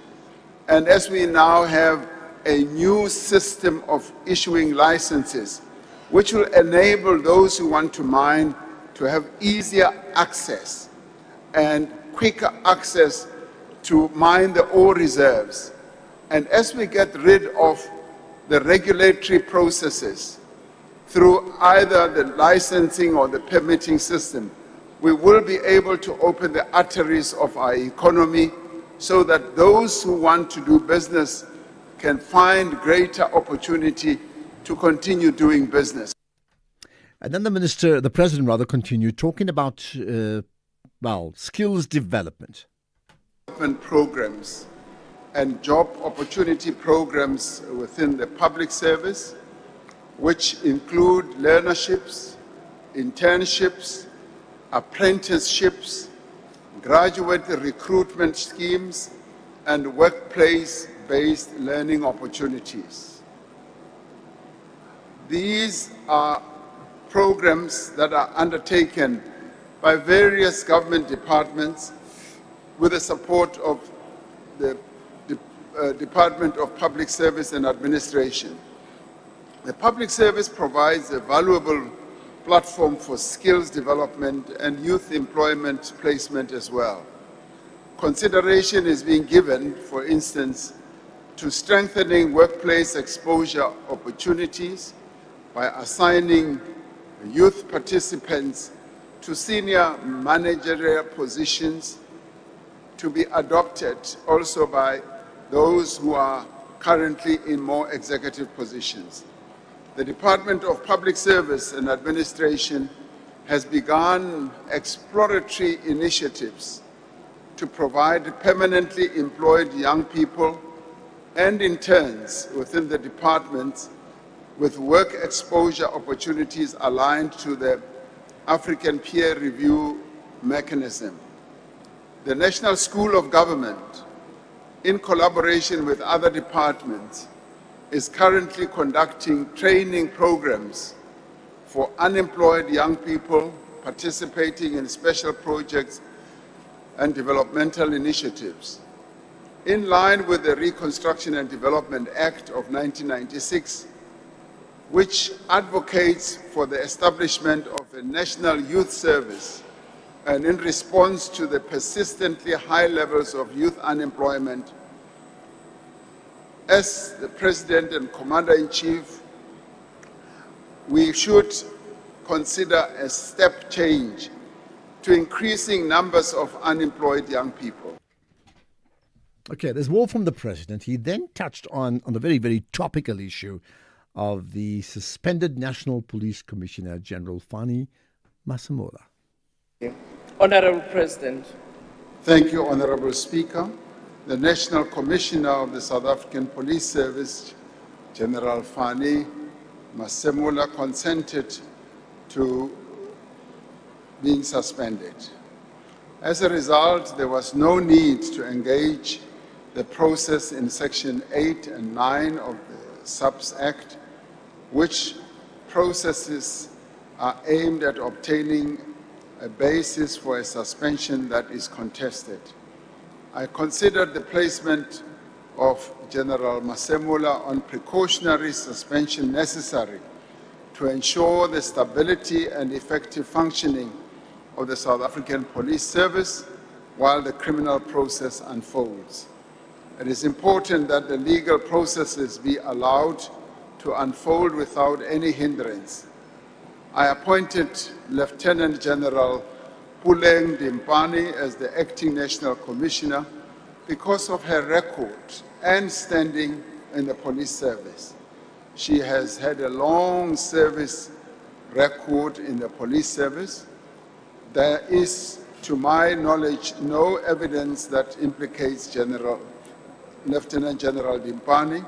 And as we now have a new system of issuing licenses, which will enable those who want to mine to have easier access and quicker access to mine the ore reserves. And as we get rid of the regulatory processes through either the licensing or the permitting system, we will be able to open the arteries of our economy so that those who want to do business can find greater opportunity to continue doing business. And then the president continued talking about, skills development. Programs and job opportunity programs within the public service, which include learnerships, internships, apprenticeships, graduate recruitment schemes, and workplace-based learning opportunities. These are programs that are undertaken by various government departments with the support of the Department of Public Service and Administration. The public service provides a valuable platform for skills development and youth employment placement as well. Consideration is being given, for instance, to strengthening workplace exposure opportunities by assigning youth participants to senior managerial positions to be adopted also by those who are currently in more executive positions. The Department of Public Service and Administration has begun exploratory initiatives to provide permanently employed young people and interns within the departments with work exposure opportunities aligned to the African Peer Review Mechanism. The National School of Government, in collaboration with other departments, is currently conducting training programs for unemployed young people participating in special projects and developmental initiatives. In line with the Reconstruction and Development Act of 1996, which advocates for the establishment of a national youth service, and in response to the persistently high levels of youth unemployment, as the President and Commander-in-Chief, we should consider a step change to increasing numbers of unemployed young people. Okay, there's more from the President. He then touched on the very, very topical issue of the suspended National Police Commissioner General Fani Masemola. Honorable President. Thank you, Honorable Speaker. The National Commissioner of the South African Police Service, General Fani Masemola, consented to being suspended. As a result, there was no need to engage the process in Section 8 and 9 of the Subs Act, which processes are aimed at obtaining a basis for a suspension that is contested. I considered the placement of General Masemola on precautionary suspension necessary to ensure the stability and effective functioning of the South African Police Service while the criminal process unfolds. It is important that the legal processes be allowed to unfold without any hindrance. I appointed Lieutenant General Puleng Dimpani as the Acting National Commissioner because of her record and standing in the police service. She has had a long service record in the police service. There is, to my knowledge, no evidence that implicates Lieutenant General Dimpani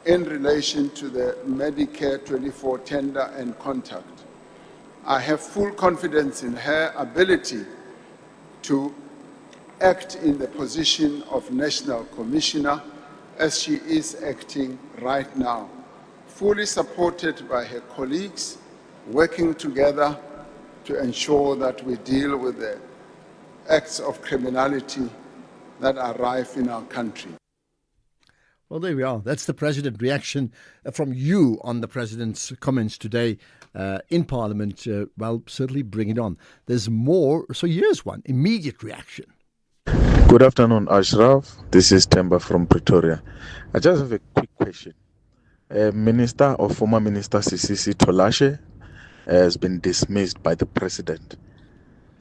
in relation to the Medicare 24 tender and contact. I have full confidence in her ability to act in the position of National Commissioner as she is acting right now, fully supported by her colleagues, working together to ensure that we deal with the acts of criminality that are rife in our country. Well, there we are. That's the President reaction from you on the President's comments today in Parliament. Well, certainly bring it on. There's more. So here's one immediate reaction. Good afternoon, Ashraf. This is Temba from Pretoria. I just have a quick question. Minister or former Minister Sisisi Tolashe has been dismissed by the President.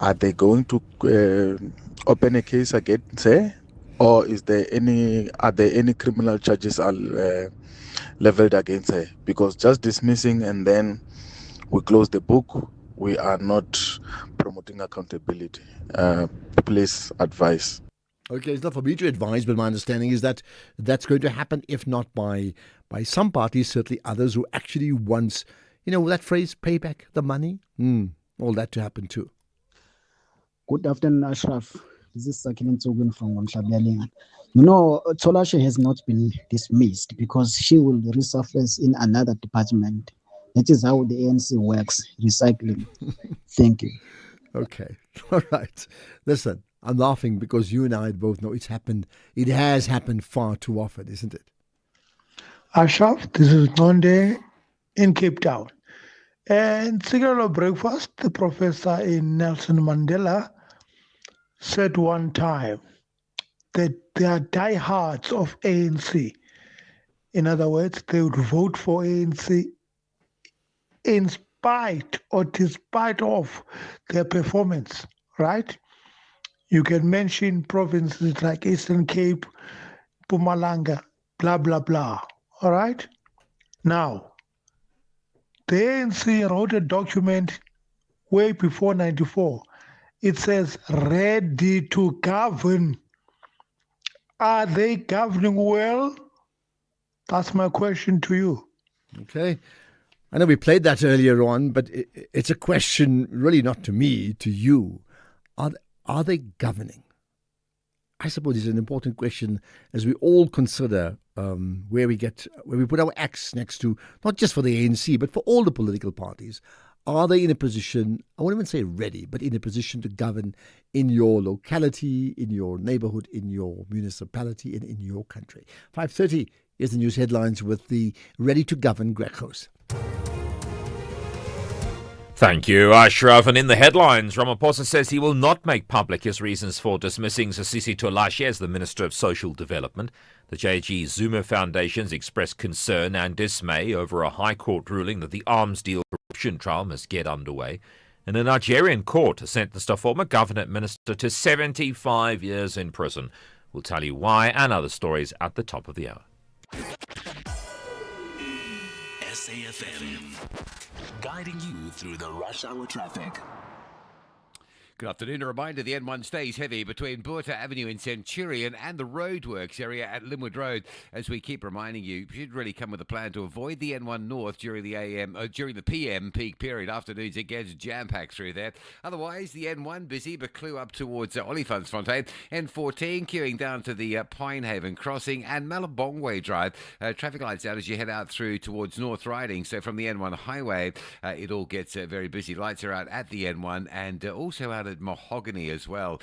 Are they going to open a case against her, or are there any criminal charges leveled against her? Because just dismissing and then we close the book, we are not promoting accountability. Please advise. Okay, it's not for me to advise, but my understanding is that that's going to happen, if not by some parties, certainly others who actually wants, that phrase, pay back the money, all that to happen too. Good afternoon, Ashraf. This is Sakilin Tsogun from Mshabialingan. Tolashe has not been dismissed because she will resurface in another department. That is how the ANC works, recycling. Thank you. Okay, all right. Listen, I'm laughing because you and I both know it's happened. It has happened far too often, isn't it? Ashraf, this is Nonde in Cape Town. And Cigarro Breakfast, the professor in Nelson Mandela, said one time that they are diehards of ANC. In other words, they would vote for ANC in spite or despite of their performance, right? You can mention provinces like Eastern Cape, Mpumalanga, blah, blah, blah, all right? Now, the ANC wrote a document way before 94. It says, ready to govern. Are they governing well? That's my question to you. Okay. I know we played that earlier on, but it's a question really not to me, to you. Are they governing? I suppose it's an important question as we all consider where we put our axe next to, not just for the ANC, but for all the political parties. Are they in a position, I won't even say ready, but in a position to govern in your locality, in your neighborhood, in your municipality, and in your country? 5:30 is the news headlines with the ready to govern Greg Host. Thank you, Ashraf. And in the headlines, Ramaphosa says he will not make public his reasons for dismissing Sisito Lashe as the Minister of Social Development. The JG Zuma Foundations expressed concern and dismay over a High Court ruling that the arms deal corruption trial must get underway. And a Nigerian court has sentenced a former government minister to 75 years in prison. We'll tell you why and other stories at the top of the hour. SAFM, guiding you through the rush hour traffic. Good afternoon. A reminder, the N1 stays heavy between Buerta Avenue in Centurion and the roadworks area at Linwood Road. As we keep reminding you, you should really come with a plan to avoid the N1 North during the PM peak period. Afternoons, it gets jam-packed through there. Otherwise, the N1 busy, but clue up towards Olifantsfontein. N14 queuing down to the Pinehaven crossing and Malabongwe Drive. Traffic lights out as you head out through towards North Riding. So from the N1 highway, it all gets very busy. Lights are out at the N1 and also out at Mahogany as well,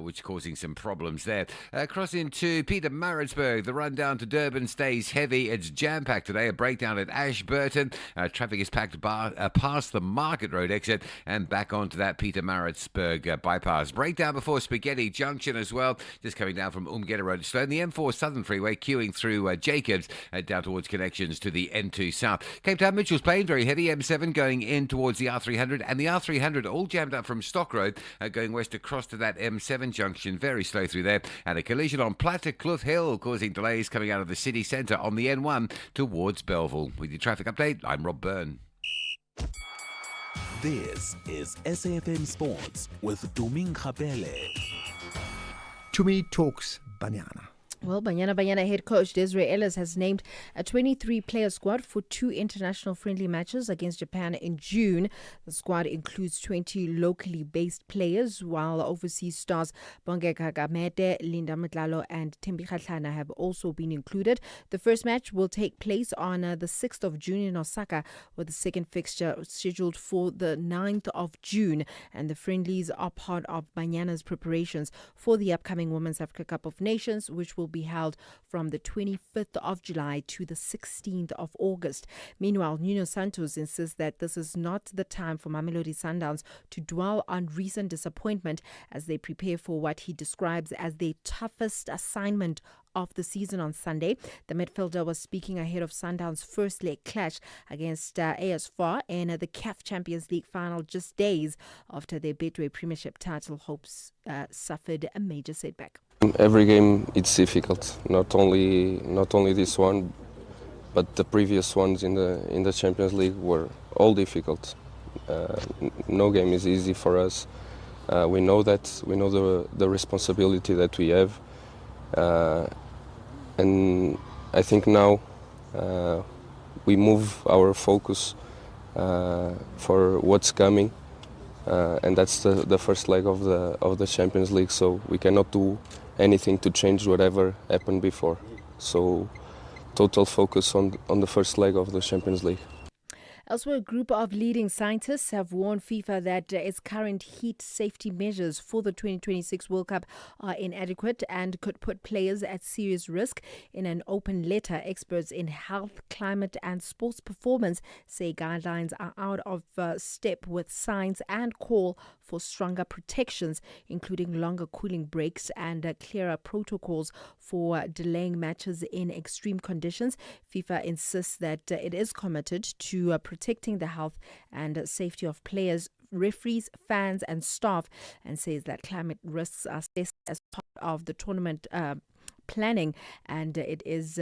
which causing some problems there. Cross into Peter Maritzburg, the run down to Durban stays heavy. It's jam-packed today. A breakdown at Ashburton. Traffic is packed past the Market Road exit and back onto that Peter Maritzburg bypass. Breakdown before Spaghetti Junction as well. Just coming down from Umgeta Road. Slow. The M4 Southern Freeway queuing through Jacobs down towards connections to the N2 South. Cape Town Mitchell's Plain, very heavy. M7 going in towards the R300 and the R300 all jammed up from Stock Road. Going west across to that M7 junction, very slow through there, and a collision on Platte Cliff Hill causing delays coming out of the city centre on the N1 towards Belleville. With your traffic update, I'm Rob Byrne. This is SAFM Sports with Tuming Khapele. Tumi talks Banyana. Well, Banyana head coach Desiree Ellis has named a 23-player squad for 2 international friendly matches against Japan in June. The squad includes 20 locally based players, while overseas stars Bongeka Gamete, Linda Mccolo and Thembi Kgatlana have also been included. The first match will take place on the 6th of June in Osaka, with the second fixture scheduled for the 9th of June. And the friendlies are part of Banyana's preparations for the upcoming Women's Africa Cup of Nations, which will will be held from the 25th of July to the 16th of August. Meanwhile, Nuno Santos insists that this is not the time for Mamelodi Sundowns to dwell on recent disappointment as they prepare for what he describes as their toughest assignment of the season on Sunday. The midfielder was speaking ahead of Sundowns' first leg clash against AS FAR in the CAF Champions League final just days after their Betway Premiership title hopes suffered a major setback. Every game it's difficult, not only this one, but the previous ones in the Champions League were all difficult. No game is easy for us. We know that. We know the responsibility that we have. And I think now we move our focus for what's coming, and that's the first leg of the Champions League. So we cannot do anything to change whatever happened before. So total focus on the first leg of the Champions League. Elsewhere, a group of leading scientists have warned FIFA that its current heat safety measures for the 2026 World Cup are inadequate and could put players at serious risk. In an open letter, experts in health, climate and sports performance say guidelines are out of step with science and call for stronger protections, including longer cooling breaks and clearer protocols for delaying matches in extreme conditions. FIFA insists that it is committed to protecting the health and safety of players, referees, fans and staff, and says that climate risks are assessed as part of the tournament planning, and it is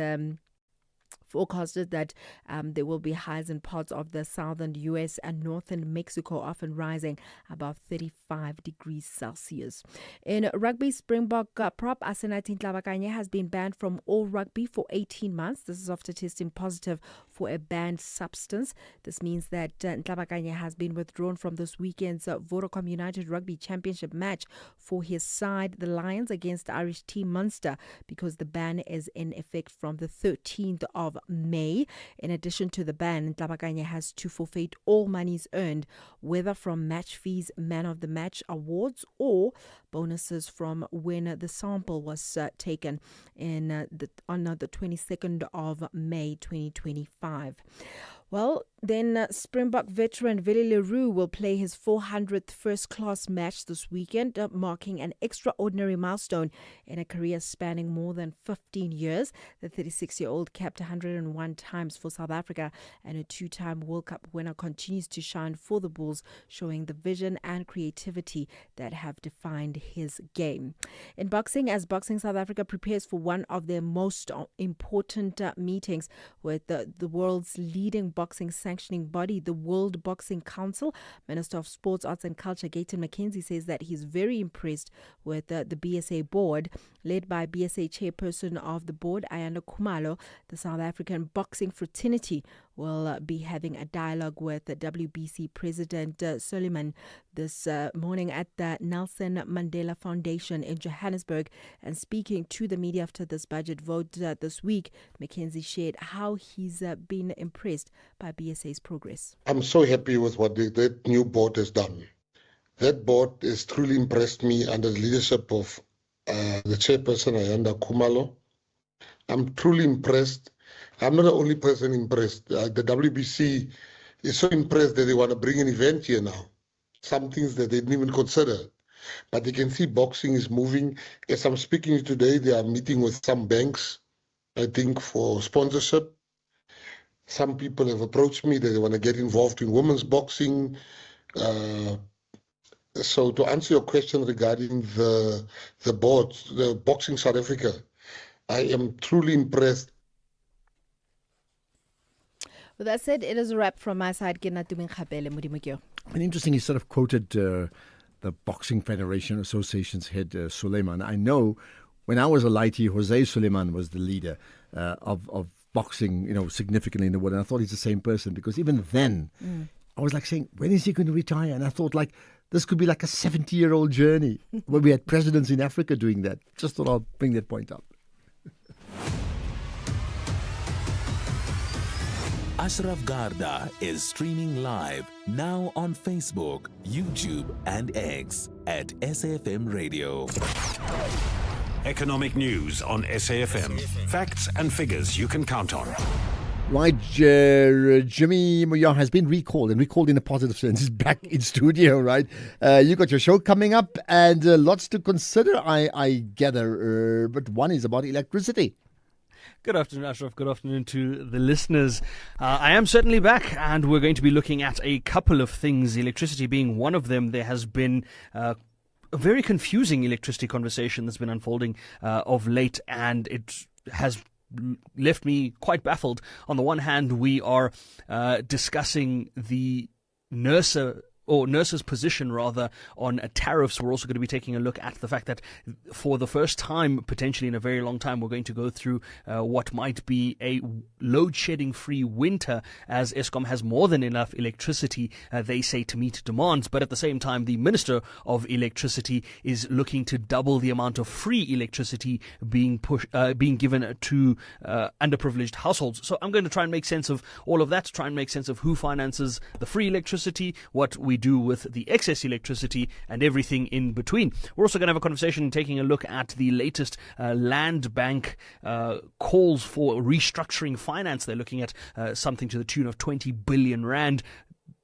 forecasted that there will be highs in parts of the southern US and northern Mexico, often rising above 35 degrees Celsius. In rugby, Springbok prop Asenathi Ntlabakanye has been banned from all rugby for 18 months. This is after testing positive for a banned substance. This means that Ntlabakanye has been withdrawn from this weekend's Vodacom United Rugby Championship match for his side, the Lions, against Irish team Munster, because the ban is in effect from the 13th of May. In addition to the ban, Ntlabakanye has to forfeit all monies earned, whether from match fees, man of the match awards, or bonuses from when the sample was taken on the 22nd of May 2025. Well, then Springbok veteran Willie Leroux will play his 400th first-class match this weekend, marking an extraordinary milestone in a career spanning more than 15 years. The 36-year-old capped 101 times for South Africa and a two-time World Cup winner continues to shine for the Bulls, showing the vision and creativity that have defined his game. In boxing, as Boxing South Africa prepares for one of their most important meetings with the world's leading boxing sanctioning body, the World Boxing Council, Minister of Sports, Arts and Culture Gayton McKenzie says that he's very impressed with the BSA board, led by BSA chairperson of the board, Ayanda Kumalo. The South African Boxing Fraternity will be having a dialogue with the WBC President Suleiman this morning at the Nelson Mandela Foundation in Johannesburg. And speaking to the media after this budget vote this week, McKenzie shared how he's been impressed by BSA's progress. I'm so happy with what that new board has done. That board has truly impressed me under the leadership of the chairperson, Ayanda Kumalo. I'm truly impressed. I'm not the only person impressed. The WBC is so impressed that they want to bring an event here now. Some things that they didn't even consider. But they can see boxing is moving. As I'm speaking today, they are meeting with some banks, I think, for sponsorship. Some people have approached me that they want to get involved in women's boxing. So to answer your question regarding the board, the Boxing South Africa, I am truly impressed. With that said, it is a wrap from my side. And interesting, he sort of quoted the Boxing Federation Association's head, Suleiman. I know when I was a lightie, Jose Suleiman was the leader of boxing, significantly in the world. And I thought he's the same person because even then, I was like saying, when is he going to retire? And I thought this could be like a 70-year-old journey where we had presidents in Africa doing that. Just thought I'll bring that point up. Ashraf Garda is streaming live now on Facebook, YouTube and X at SAfmRadio. Economic news on SAFM. Facts and figures you can count on. Right, Jimmy Moyiwa has been recalled in a positive sense. He's back in studio, right? You got your show coming up and lots to consider, I gather. But one is about electricity. Good afternoon, Ashraf. Good afternoon to the listeners. I am certainly back, and we're going to be looking at a couple of things, electricity being one of them. There has been a very confusing electricity conversation that's been unfolding of late, and it has left me quite baffled. On the one hand, we are discussing the nurse's position rather on tariffs. We're also going to be taking a look at the fact that for the first time, potentially in a very long time, we're going to go through what might be a load-shedding free winter, as Eskom has more than enough electricity, they say, to meet demands. But at the same time, the Minister of Electricity is looking to double the amount of free electricity being given to underprivileged households. So I'm going to try and make sense of all of that, try and make sense of who finances the free electricity, what we do with the excess electricity, and everything in between. We're also going to have a conversation taking a look at the latest land bank calls for restructuring finance. They're looking at something to the tune of 20 billion rand,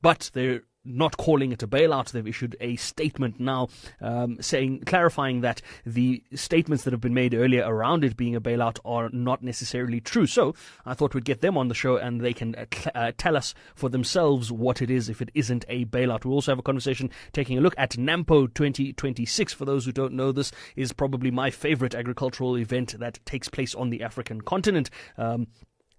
but they're not calling it a bailout. They've issued a statement now clarifying that the statements that have been made earlier around it being a bailout are not necessarily true. So I thought we'd get them on the show and they can tell us for themselves what it is if it isn't a bailout. We'll also have a conversation taking a look at NAMPO 2026. For those who don't know, this is probably my favorite agricultural event that takes place on the African continent.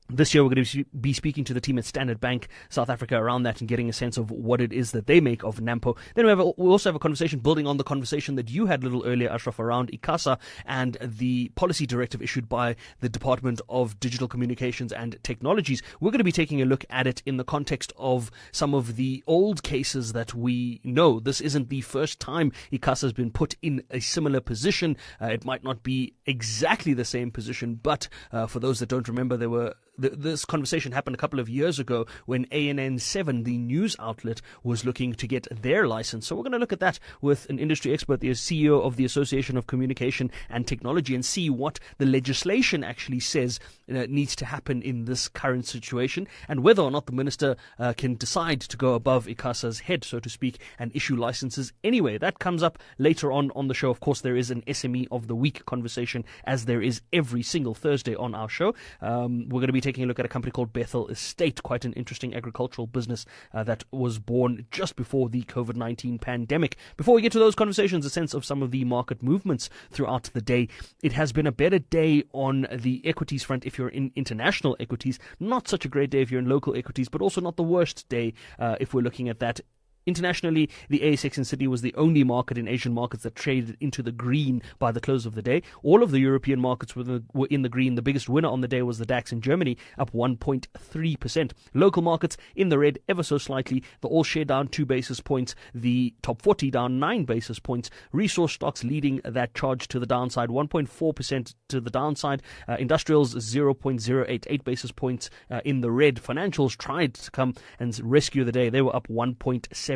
This year, we're going to be speaking to the team at Standard Bank South Africa around that and getting a sense of what it is that they make of NAMPO. Then we'll also have a conversation building on the conversation that you had a little earlier, Ashraf, around ICASA and the policy directive issued by the Department of Digital Communications and Technologies. We're going to be taking a look at it in the context of some of the old cases that we know. This isn't the first time ICASA has been put in a similar position. It might not be exactly the same position, but for those that don't remember, this conversation happened a couple of years ago when ANN7, the news outlet, was looking to get their license. So we're going to look at that with an industry expert, the CEO of the Association of Communication and Technology, and see what the legislation actually says needs to happen in this current situation, and whether or not the minister can decide to go above ICASA's head, so to speak, and issue licenses anyway. That comes up later on the show. Of course, there is an SME of the Week conversation, as there is every single Thursday on our show. We're going to be taking a look at a company called Bethel Estate, quite an interesting agricultural business that was born just before the COVID-19 pandemic. Before we get to those conversations, a sense of some of the market movements throughout the day. It has been a better day on the equities front if you're in international equities, not such a great day if you're in local equities, but also not the worst day if we're looking at that. Internationally, the ASX in Sydney was the only market in Asian markets that traded into the green by the close of the day. All of the European markets were in the green. The biggest winner on the day was the DAX in Germany, up 1.3%. Local markets in the red ever so slightly. The All Share down 2 basis points. The top 40 down 9 basis points. Resource stocks leading that charge to the downside, 1.4% to the downside. Industrials 0.088 basis points in the red. Financials tried to come and rescue the day. They were up 1.7%.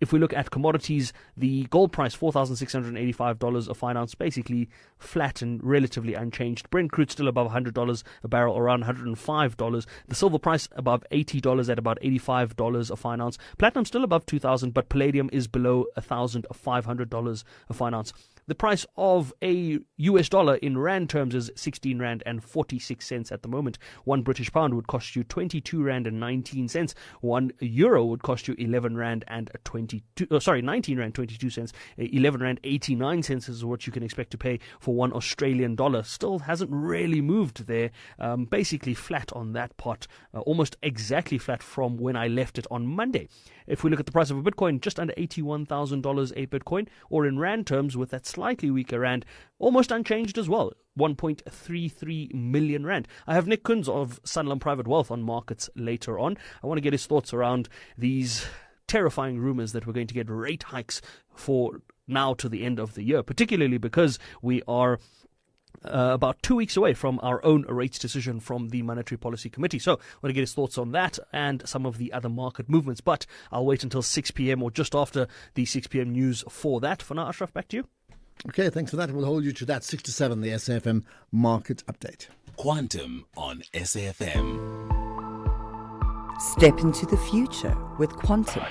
If we look at commodities, the gold price, $4,685 a fine ounce, basically flat and relatively unchanged. Brent crude still above $100 a barrel, around $105. The silver price above $80 at about $85 a fine ounce. Platinum still above $2,000, but palladium is below $1,500 a fine ounce. The price of a US dollar in rand terms is 16 rand and 46 cents at the moment. 1 British pound would cost you 22 rand and 19 cents. 1 euro would cost you 11 rand and 19 rand 22 cents. 11 rand 89 cents is what you can expect to pay for 1 Australian dollar. Still hasn't really moved there. Basically flat on that pot. Almost exactly flat from when I left it on Monday. If we look at the price of a Bitcoin, just under $81,000 a Bitcoin, or in rand terms with that slightly weaker rand, almost unchanged as well, 1.33 million rand. I have Nick Kunz of Sanlam Private Wealth on markets later on. I want to get his thoughts around these terrifying rumors that we're going to get rate hikes for now to the end of the year, particularly because we are about 2 weeks away from our own rates decision from the Monetary Policy Committee. So I want to get his thoughts on that and some of the other market movements. But I'll wait until 6 p.m. or just after the 6 p.m. news for that. For now, Ashraf, back to you. Okay, thanks for that. We'll hold you to that. 6 to 7, the SAfm market update. Quantum on SAfM. Step into the future with Quantum.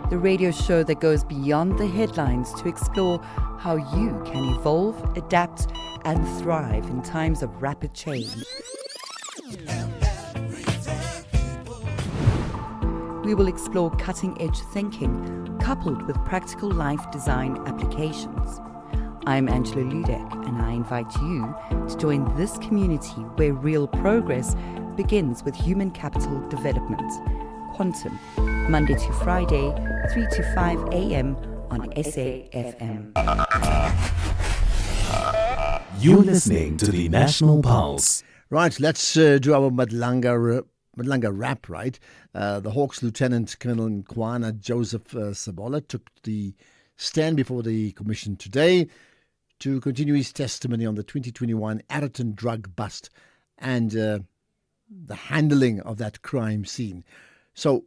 The radio show that goes beyond the headlines to explore how you can evolve, adapt, and thrive in times of rapid change. We will explore cutting-edge thinking coupled with practical life design applications. I'm Angela Ludek, and I invite you to join this community where real progress begins with human capital development. Quantum, Monday to Friday, 3 to 5 a.m. on SAfm. You're listening to the National Pulse. Right, let's do our Madlanga rap, right? The Hawks Lieutenant Colonel Nkwana Joseph Sabola took the stand before the Commission today to continue his testimony on the 2021 Argentina drug bust and the handling of that crime scene. So,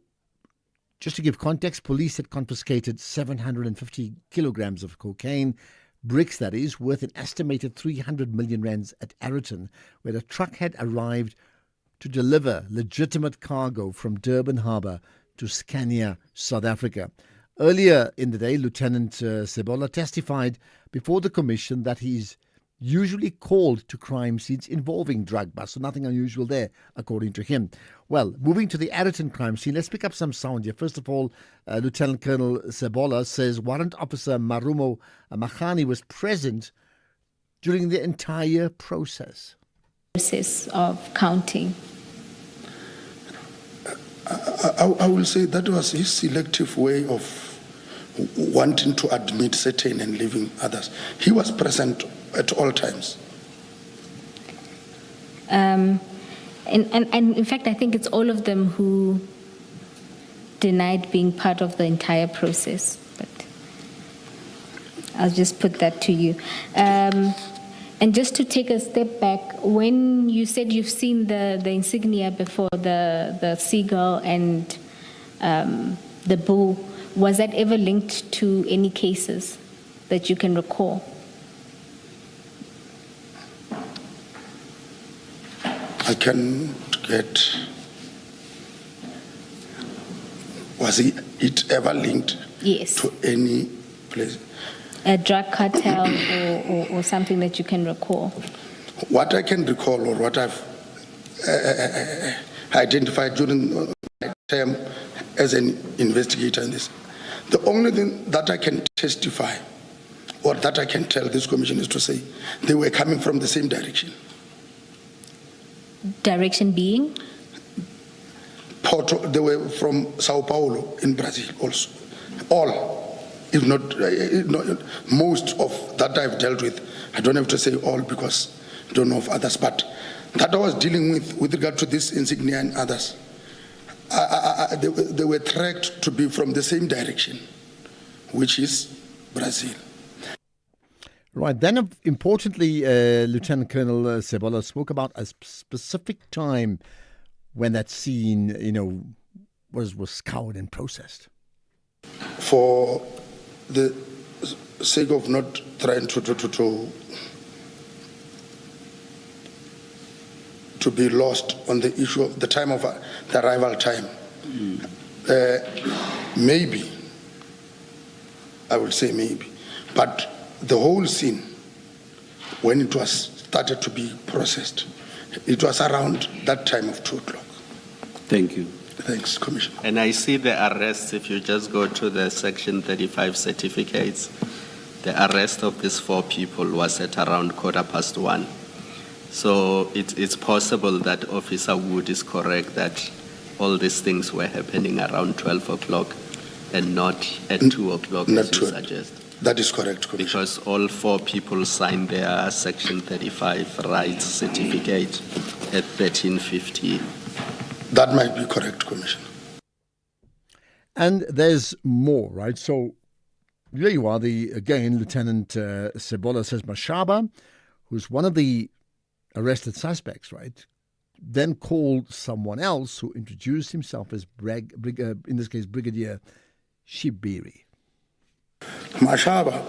just to give context, police had confiscated 750 kilograms of cocaine, bricks that is, worth an estimated 300 million rands at Argentina, where a truck had arrived to deliver legitimate cargo from Durban Harbour to Scania, South Africa. Earlier in the day, Lieutenant Sebola testified before the Commission that he's usually called to crime scenes involving drug busts, so nothing unusual there, according to him. Well, moving to the Argentina crime scene, let's pick up some sound here. First of all, Lieutenant Colonel Sebola says Warrant Officer Marumo Mahani was present during the entire process. Process of counting. I will say that was his selective way of wanting to admit certain and leaving others. He was present at all times. And in fact, I think it's all of them who denied being part of the entire process. But I'll just put that to you. And just to take a step back, when you said you've seen the insignia before, the seagull and the bull, was that ever linked to any cases that you can recall? I can get. Was it ever linked? Yes. To any place? A drug cartel or something that you can recall? What I can recall or what I've identified during my term as an investigator in this, the only thing that I can testify or that I can tell this commission is to say they were coming from the same direction. Direction being? Porto, they were from Sao Paulo in Brazil also. All, if not most of that I've dealt with. I don't have to say all because I don't know of others, but that I was dealing with regard to this insignia and others. They were tracked to be from the same direction, which is Brazil. Right. Then, importantly, Lieutenant Colonel Sebola spoke about a specific time when that scene, was scoured and processed. For the sake of not trying to be lost on the issue of the time of the arrival time, maybe, I will say maybe, but the whole scene, when it was started to be processed, it was around that time of 2 o'clock. Thank you. Thanks, Commissioner. And I see the arrests, if you just go to the Section 35 certificates, the arrest of these 4 people was at around 1:15. So it's possible that Officer Wood is correct that all these things were happening around 12 o'clock and not at 2 o'clock, as you suggest. That is correct, Commissioner. Because all 4 people signed their Section 35 rights certificate at 13:15. That might be correct, Commissioner. And there's more, right? So here you are, Lieutenant Sebola says Mashaba, who's one of the arrested suspects, right, then called someone else who introduced himself as in this case, Brigadier Shibiri. Mashaba,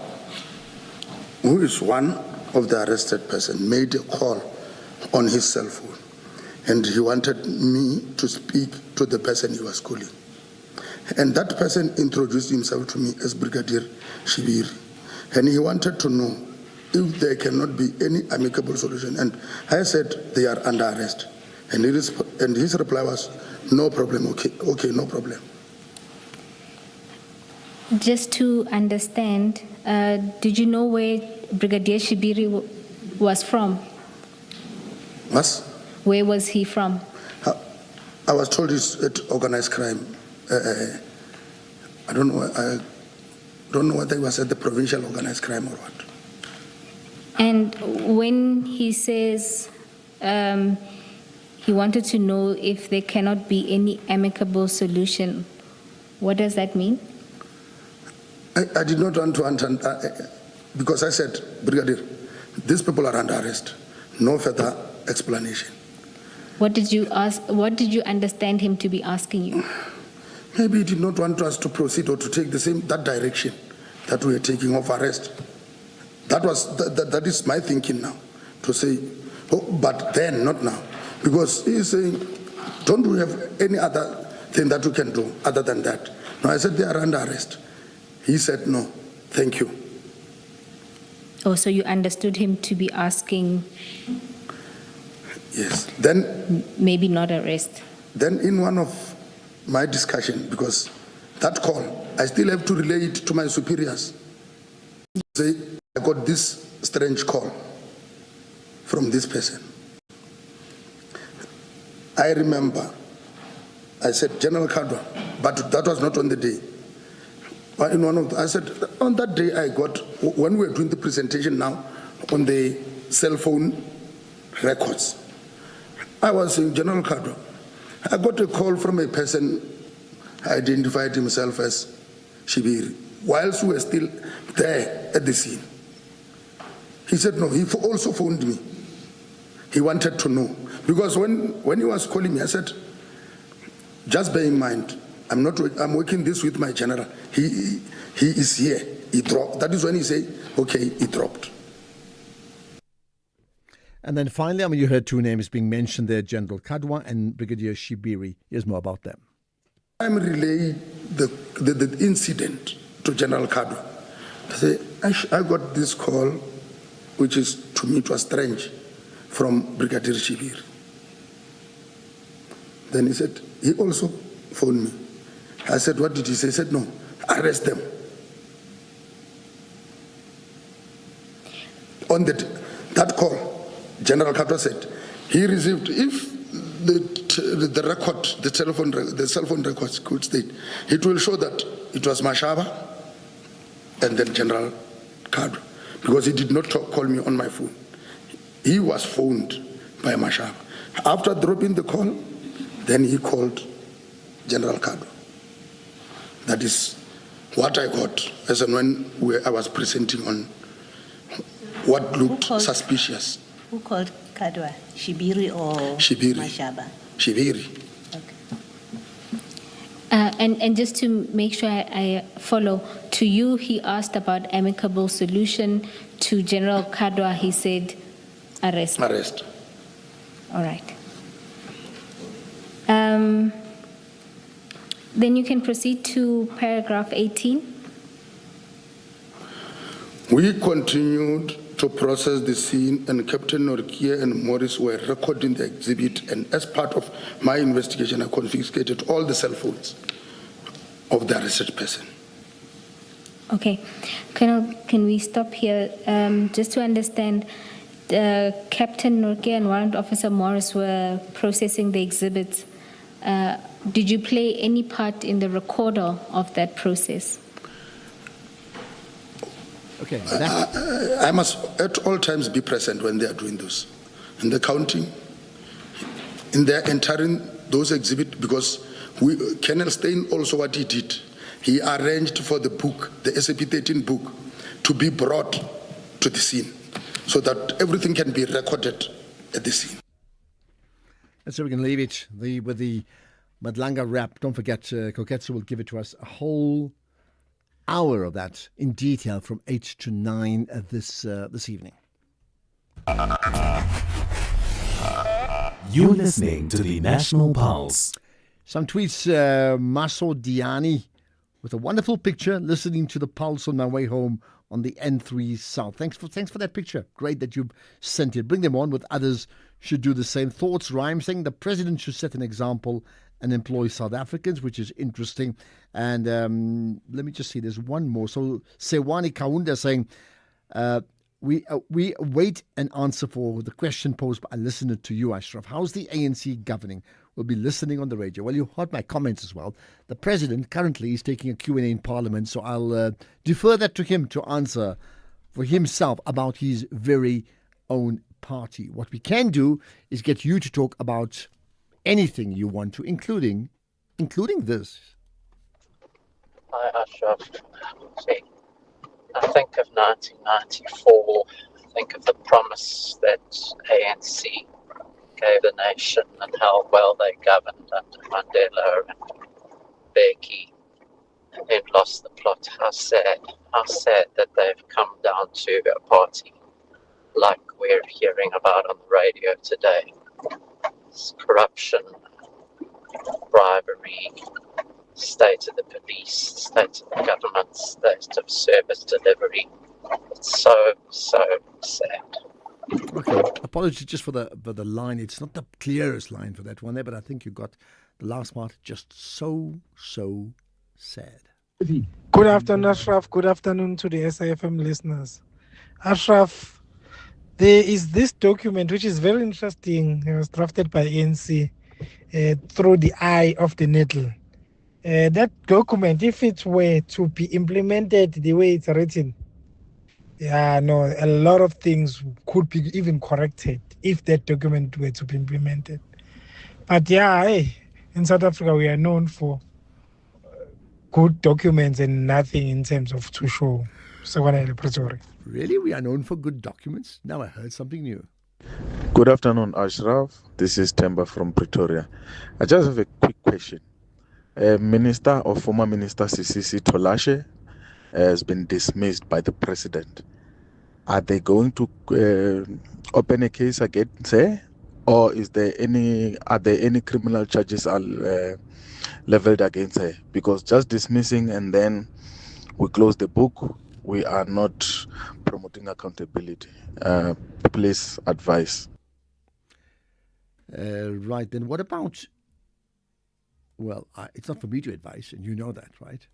who is one of the arrested person, made a call on his cell phone, and he wanted me to speak to the person he was calling. And that person introduced himself to me as Brigadier Shibiri, and he wanted to know if there cannot be any amicable solution. And I said they are under arrest, and his reply was, no problem, okay, no problem. Just to understand, did you know where Brigadier Shibiri was from? What? Where was he from? I was told he's at organized crime. I don't know whether he was at the provincial organized crime or what. And when he says he wanted to know if there cannot be any amicable solution, what does that mean? I did not want to answer because I said, Brigadier, these people are under arrest. No further explanation. What did you ask? What did you understand him to be asking you? Maybe he did not want us to proceed or to take that direction that we are taking of arrest. That is my thinking now, to say, but then, not now. Because he is saying, don't we have any other thing that we can do other than that? No, I said they are under arrest. He said, no, thank you. Oh, so you understood him to be asking? Yes. Then maybe not arrest. Then in one of my discussion, because that call, I still have to relay it to my superiors. Say, I got this strange call from this person. I remember, I said, General Kadwa, but that was not on the day. I said, on that day I got, when we were doing the presentation now on the cell phone records, I was saying, General Kadwa, I got a call from a person who identified himself as Shibiri, whilst we were still there at the scene. He said, no, he also phoned me. He wanted to know. Because when he was calling me, I said, just bear in mind, I'm working this with my general. He is here. He dropped. That is when he said, okay, he dropped. And then finally, you heard two names being mentioned there, General Kadwa and Brigadier Shibiri. Here's more about them. I'm relaying the incident to General Kadwa. I say, I got this call, which is, to me, it was strange, from Brigadier Shibiri. Then he said, he also phoned me. I said, what did he say? He said, no, arrest them. On that call, General Kadwa said, he received, if the record, the cell phone records could state, it will show that it was Mashaba and then General Kadwa, because he did not call me on my phone. He was phoned by Mashaba. After dropping the call, then he called General Kadwa. That is what I got as and when I was presenting on what looked suspicious. Who called Kadwa? Shibiri or Shibiri. Mashaba? Shibiri. Okay. And just to make sure I follow, to you he asked about amicable solution. To General Kadwa he said arrest. Arrest. All right. Then you can proceed to paragraph 18. We continued to process the scene, and Captain Norkia and Morris were recording the exhibit, and as part of my investigation, I confiscated all the cell phones of the arrested person. Okay. Colonel, can we stop here? Just to understand, Captain Norkia and Warrant Officer Morris were processing the exhibits. Did you play any part in the recorder of that process? Okay. I must at all times be present when they are doing those. In the counting, in their entering those exhibits, because Colonel Stein also what he did, he arranged for the book, the SAP 13 book, to be brought to the scene so that everything can be recorded at the scene. And so we can leave it with the Madlanga rap. Don't forget, Koketsu will give it to us a whole hour of that in detail from 8 to 9 this evening. You're listening to the National Pulse. Some tweets, Maso Diani with a wonderful picture, listening to the Pulse on my way home on the N3 South. Thanks for that picture. Great that you've sent it. Bring them on with others should do the same. Thoughts Rhyme saying the president should set an example and employ South Africans, which is interesting. And let me just see, there's one more. So Sewani Kaunda saying, we wait an answer for the question posed by a listener to you, Ashraf. How's the ANC governing? We'll be listening on the radio. Well, you heard my comments as well. The president currently is taking a Q&A in Parliament, so I'll defer that to him to answer for himself about his very own party. What we can do is get you to talk about anything you want to, including this. Hi, Ashraf. I think of 1994. I think of the promise that ANC gave the nation and how well they governed under Mandela and Mbeki, and then lost the plot. How sad that they've come down to a party like we're hearing about on the radio today. It's corruption, bribery, state of the police, state of the government, state of service delivery. It's so sad. Okay, apologies just for the line. It's not the clearest line for that one there, but I think you got the last part just so sad. Good afternoon, Ashraf. Good afternoon to the SAFM listeners. Ashraf, there is this document which is very interesting. It was drafted by ANC through the eye of the needle. That document, if it were to be implemented the way it's written, a lot of things could be even corrected if that document were to be implemented. But in South Africa, we are known for good documents and nothing in terms of to show. Really? We are known for good documents? Now I heard something new. Good afternoon, Ashraf. This is Temba from Pretoria. I just have a quick question. Minister or former Minister Sisisi Tolashe has been dismissed by the president. Are they going to open a case against her, or are there any criminal charges leveled against her? Because just dismissing and then we close the book, we are not promoting accountability. Please advise. Right, then what about... Well, it's not for me to advise, and you know that, right?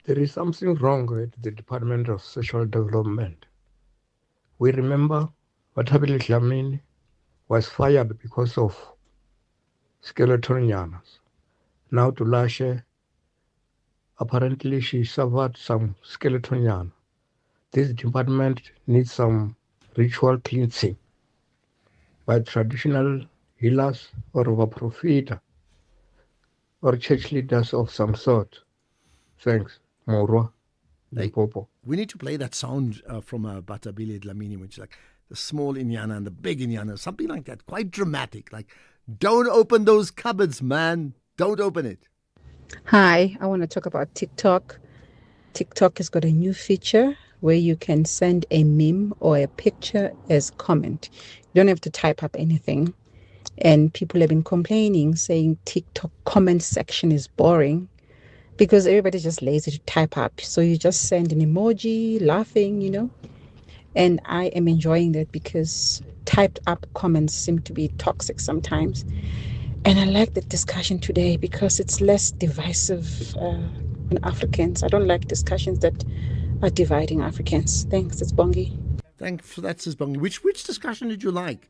There is something wrong with the Department of Social Development. We remember Watabile Dlamini was fired because of skeleton yanas. Now Tulashe, apparently she suffered some skeleton yana. This department needs some ritual cleansing by traditional healers or profita or church leaders of some sort. Thanks. Morwa. We need to play that sound from Batabile Dlamini, which is like the small Inyana and the big Inyana, something like that. Quite dramatic. Like, don't open those cupboards, man. Don't open it. Hi, I want to talk about TikTok. TikTok has got a new feature where you can send a meme or a picture as comment. You don't have to type up anything. And people have been complaining, saying TikTok comment section is boring because everybody's just lazy to type up. So you just send an emoji, laughing, And I am enjoying that because typed up comments seem to be toxic sometimes. And I like the discussion today because it's less divisive on Africans. I don't like discussions that are dividing Africans. Thanks, it's Bongi. Thanks for that, Sis Bongi. Which discussion did you like?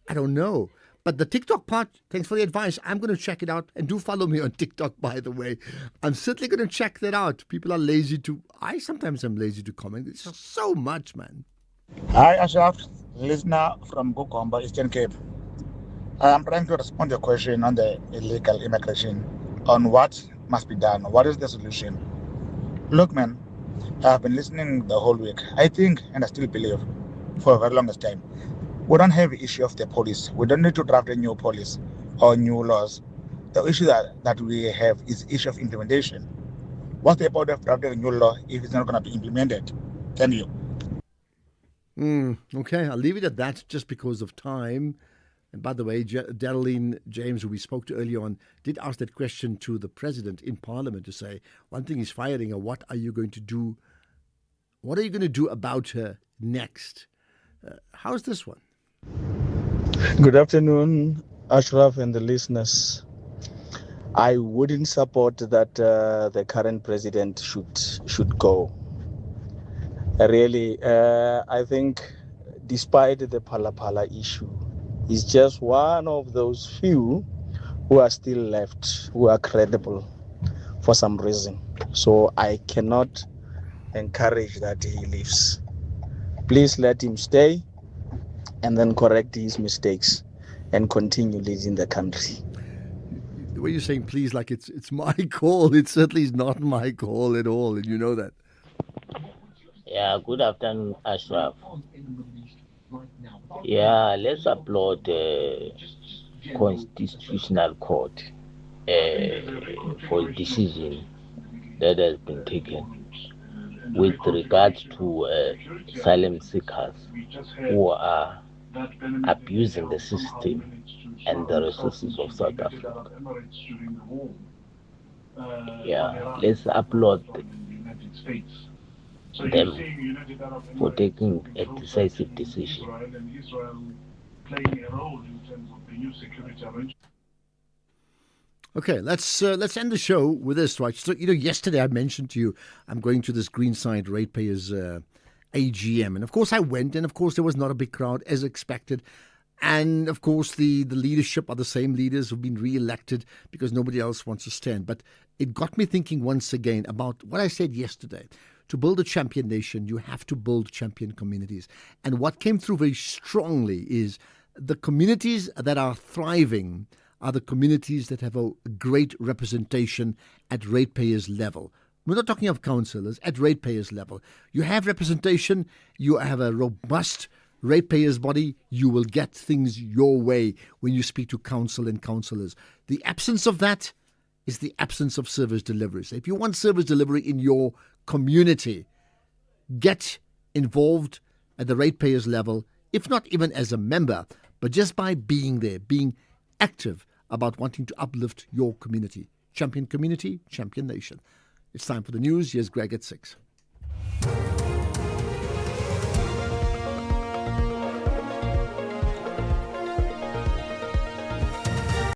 I don't know. But the TikTok part, thanks for the advice. I'm going to check it out. And do follow me on TikTok, by the way. I'm certainly going to check that out. People are lazy to... I sometimes am lazy to comment. It's just so much, man. Hi, Ashraf. Listener from Gukomba, Eastern Cape. I'm trying to respond to your question on the illegal immigration, on what must be done. What is the solution? Look, man, I've been listening the whole week. I think, and I still believe, for a very longest time, we don't have the issue of the police. We don't need to draft a new police or new laws. The issue that we have is the issue of implementation. What's the point of drafting a new law if it's not going to be implemented? Can you? Okay, I'll leave it at that just because of time. And by the way, Daryline James, who we spoke to earlier on, did ask that question to the president in Parliament to say, one thing is firing her, what are you going to do? What are you going to do about her next? How's this one? Good afternoon, Ashraf and the listeners. I wouldn't support that the current president should go. Really, I think despite the Palapala issue, he's just one of those few who are still left, who are credible for some reason. So I cannot encourage that he leaves. Please let him stay and then correct his mistakes and continue leading the country. The way you're saying please like it's my call, it certainly is not my call at all, and you know that. Yeah, good afternoon, Ashraf. Yeah, let's applaud the Constitutional Court for the decision that has been taken with regard to asylum seekers who are abusing the system and the resources of South Africa. Yeah, let's applaud them for taking a decisive decision. Okay, let's end the show with this, right? So, yesterday I mentioned to you I'm going to this Greenside Ratepayers AGM, and of course I went, and of course there was not a big crowd as expected. And of course the leadership are the same leaders who've been re-elected because nobody else wants to stand. But it got me thinking once again about what I said yesterday. To build a champion nation, you have to build champion communities. And what came through very strongly is the communities that are thriving are the communities that have a great representation at ratepayers level. We're not talking of councillors, at ratepayers level. You have representation, you have a robust ratepayers body, you will get things your way when you speak to council and councillors. The absence of that is the absence of service delivery. So if you want service delivery in your community, get involved at the ratepayers level, if not even as a member, but just by being there, being active about wanting to uplift your community. Champion community, champion nation. It's time for the news. Here's Greg at 6.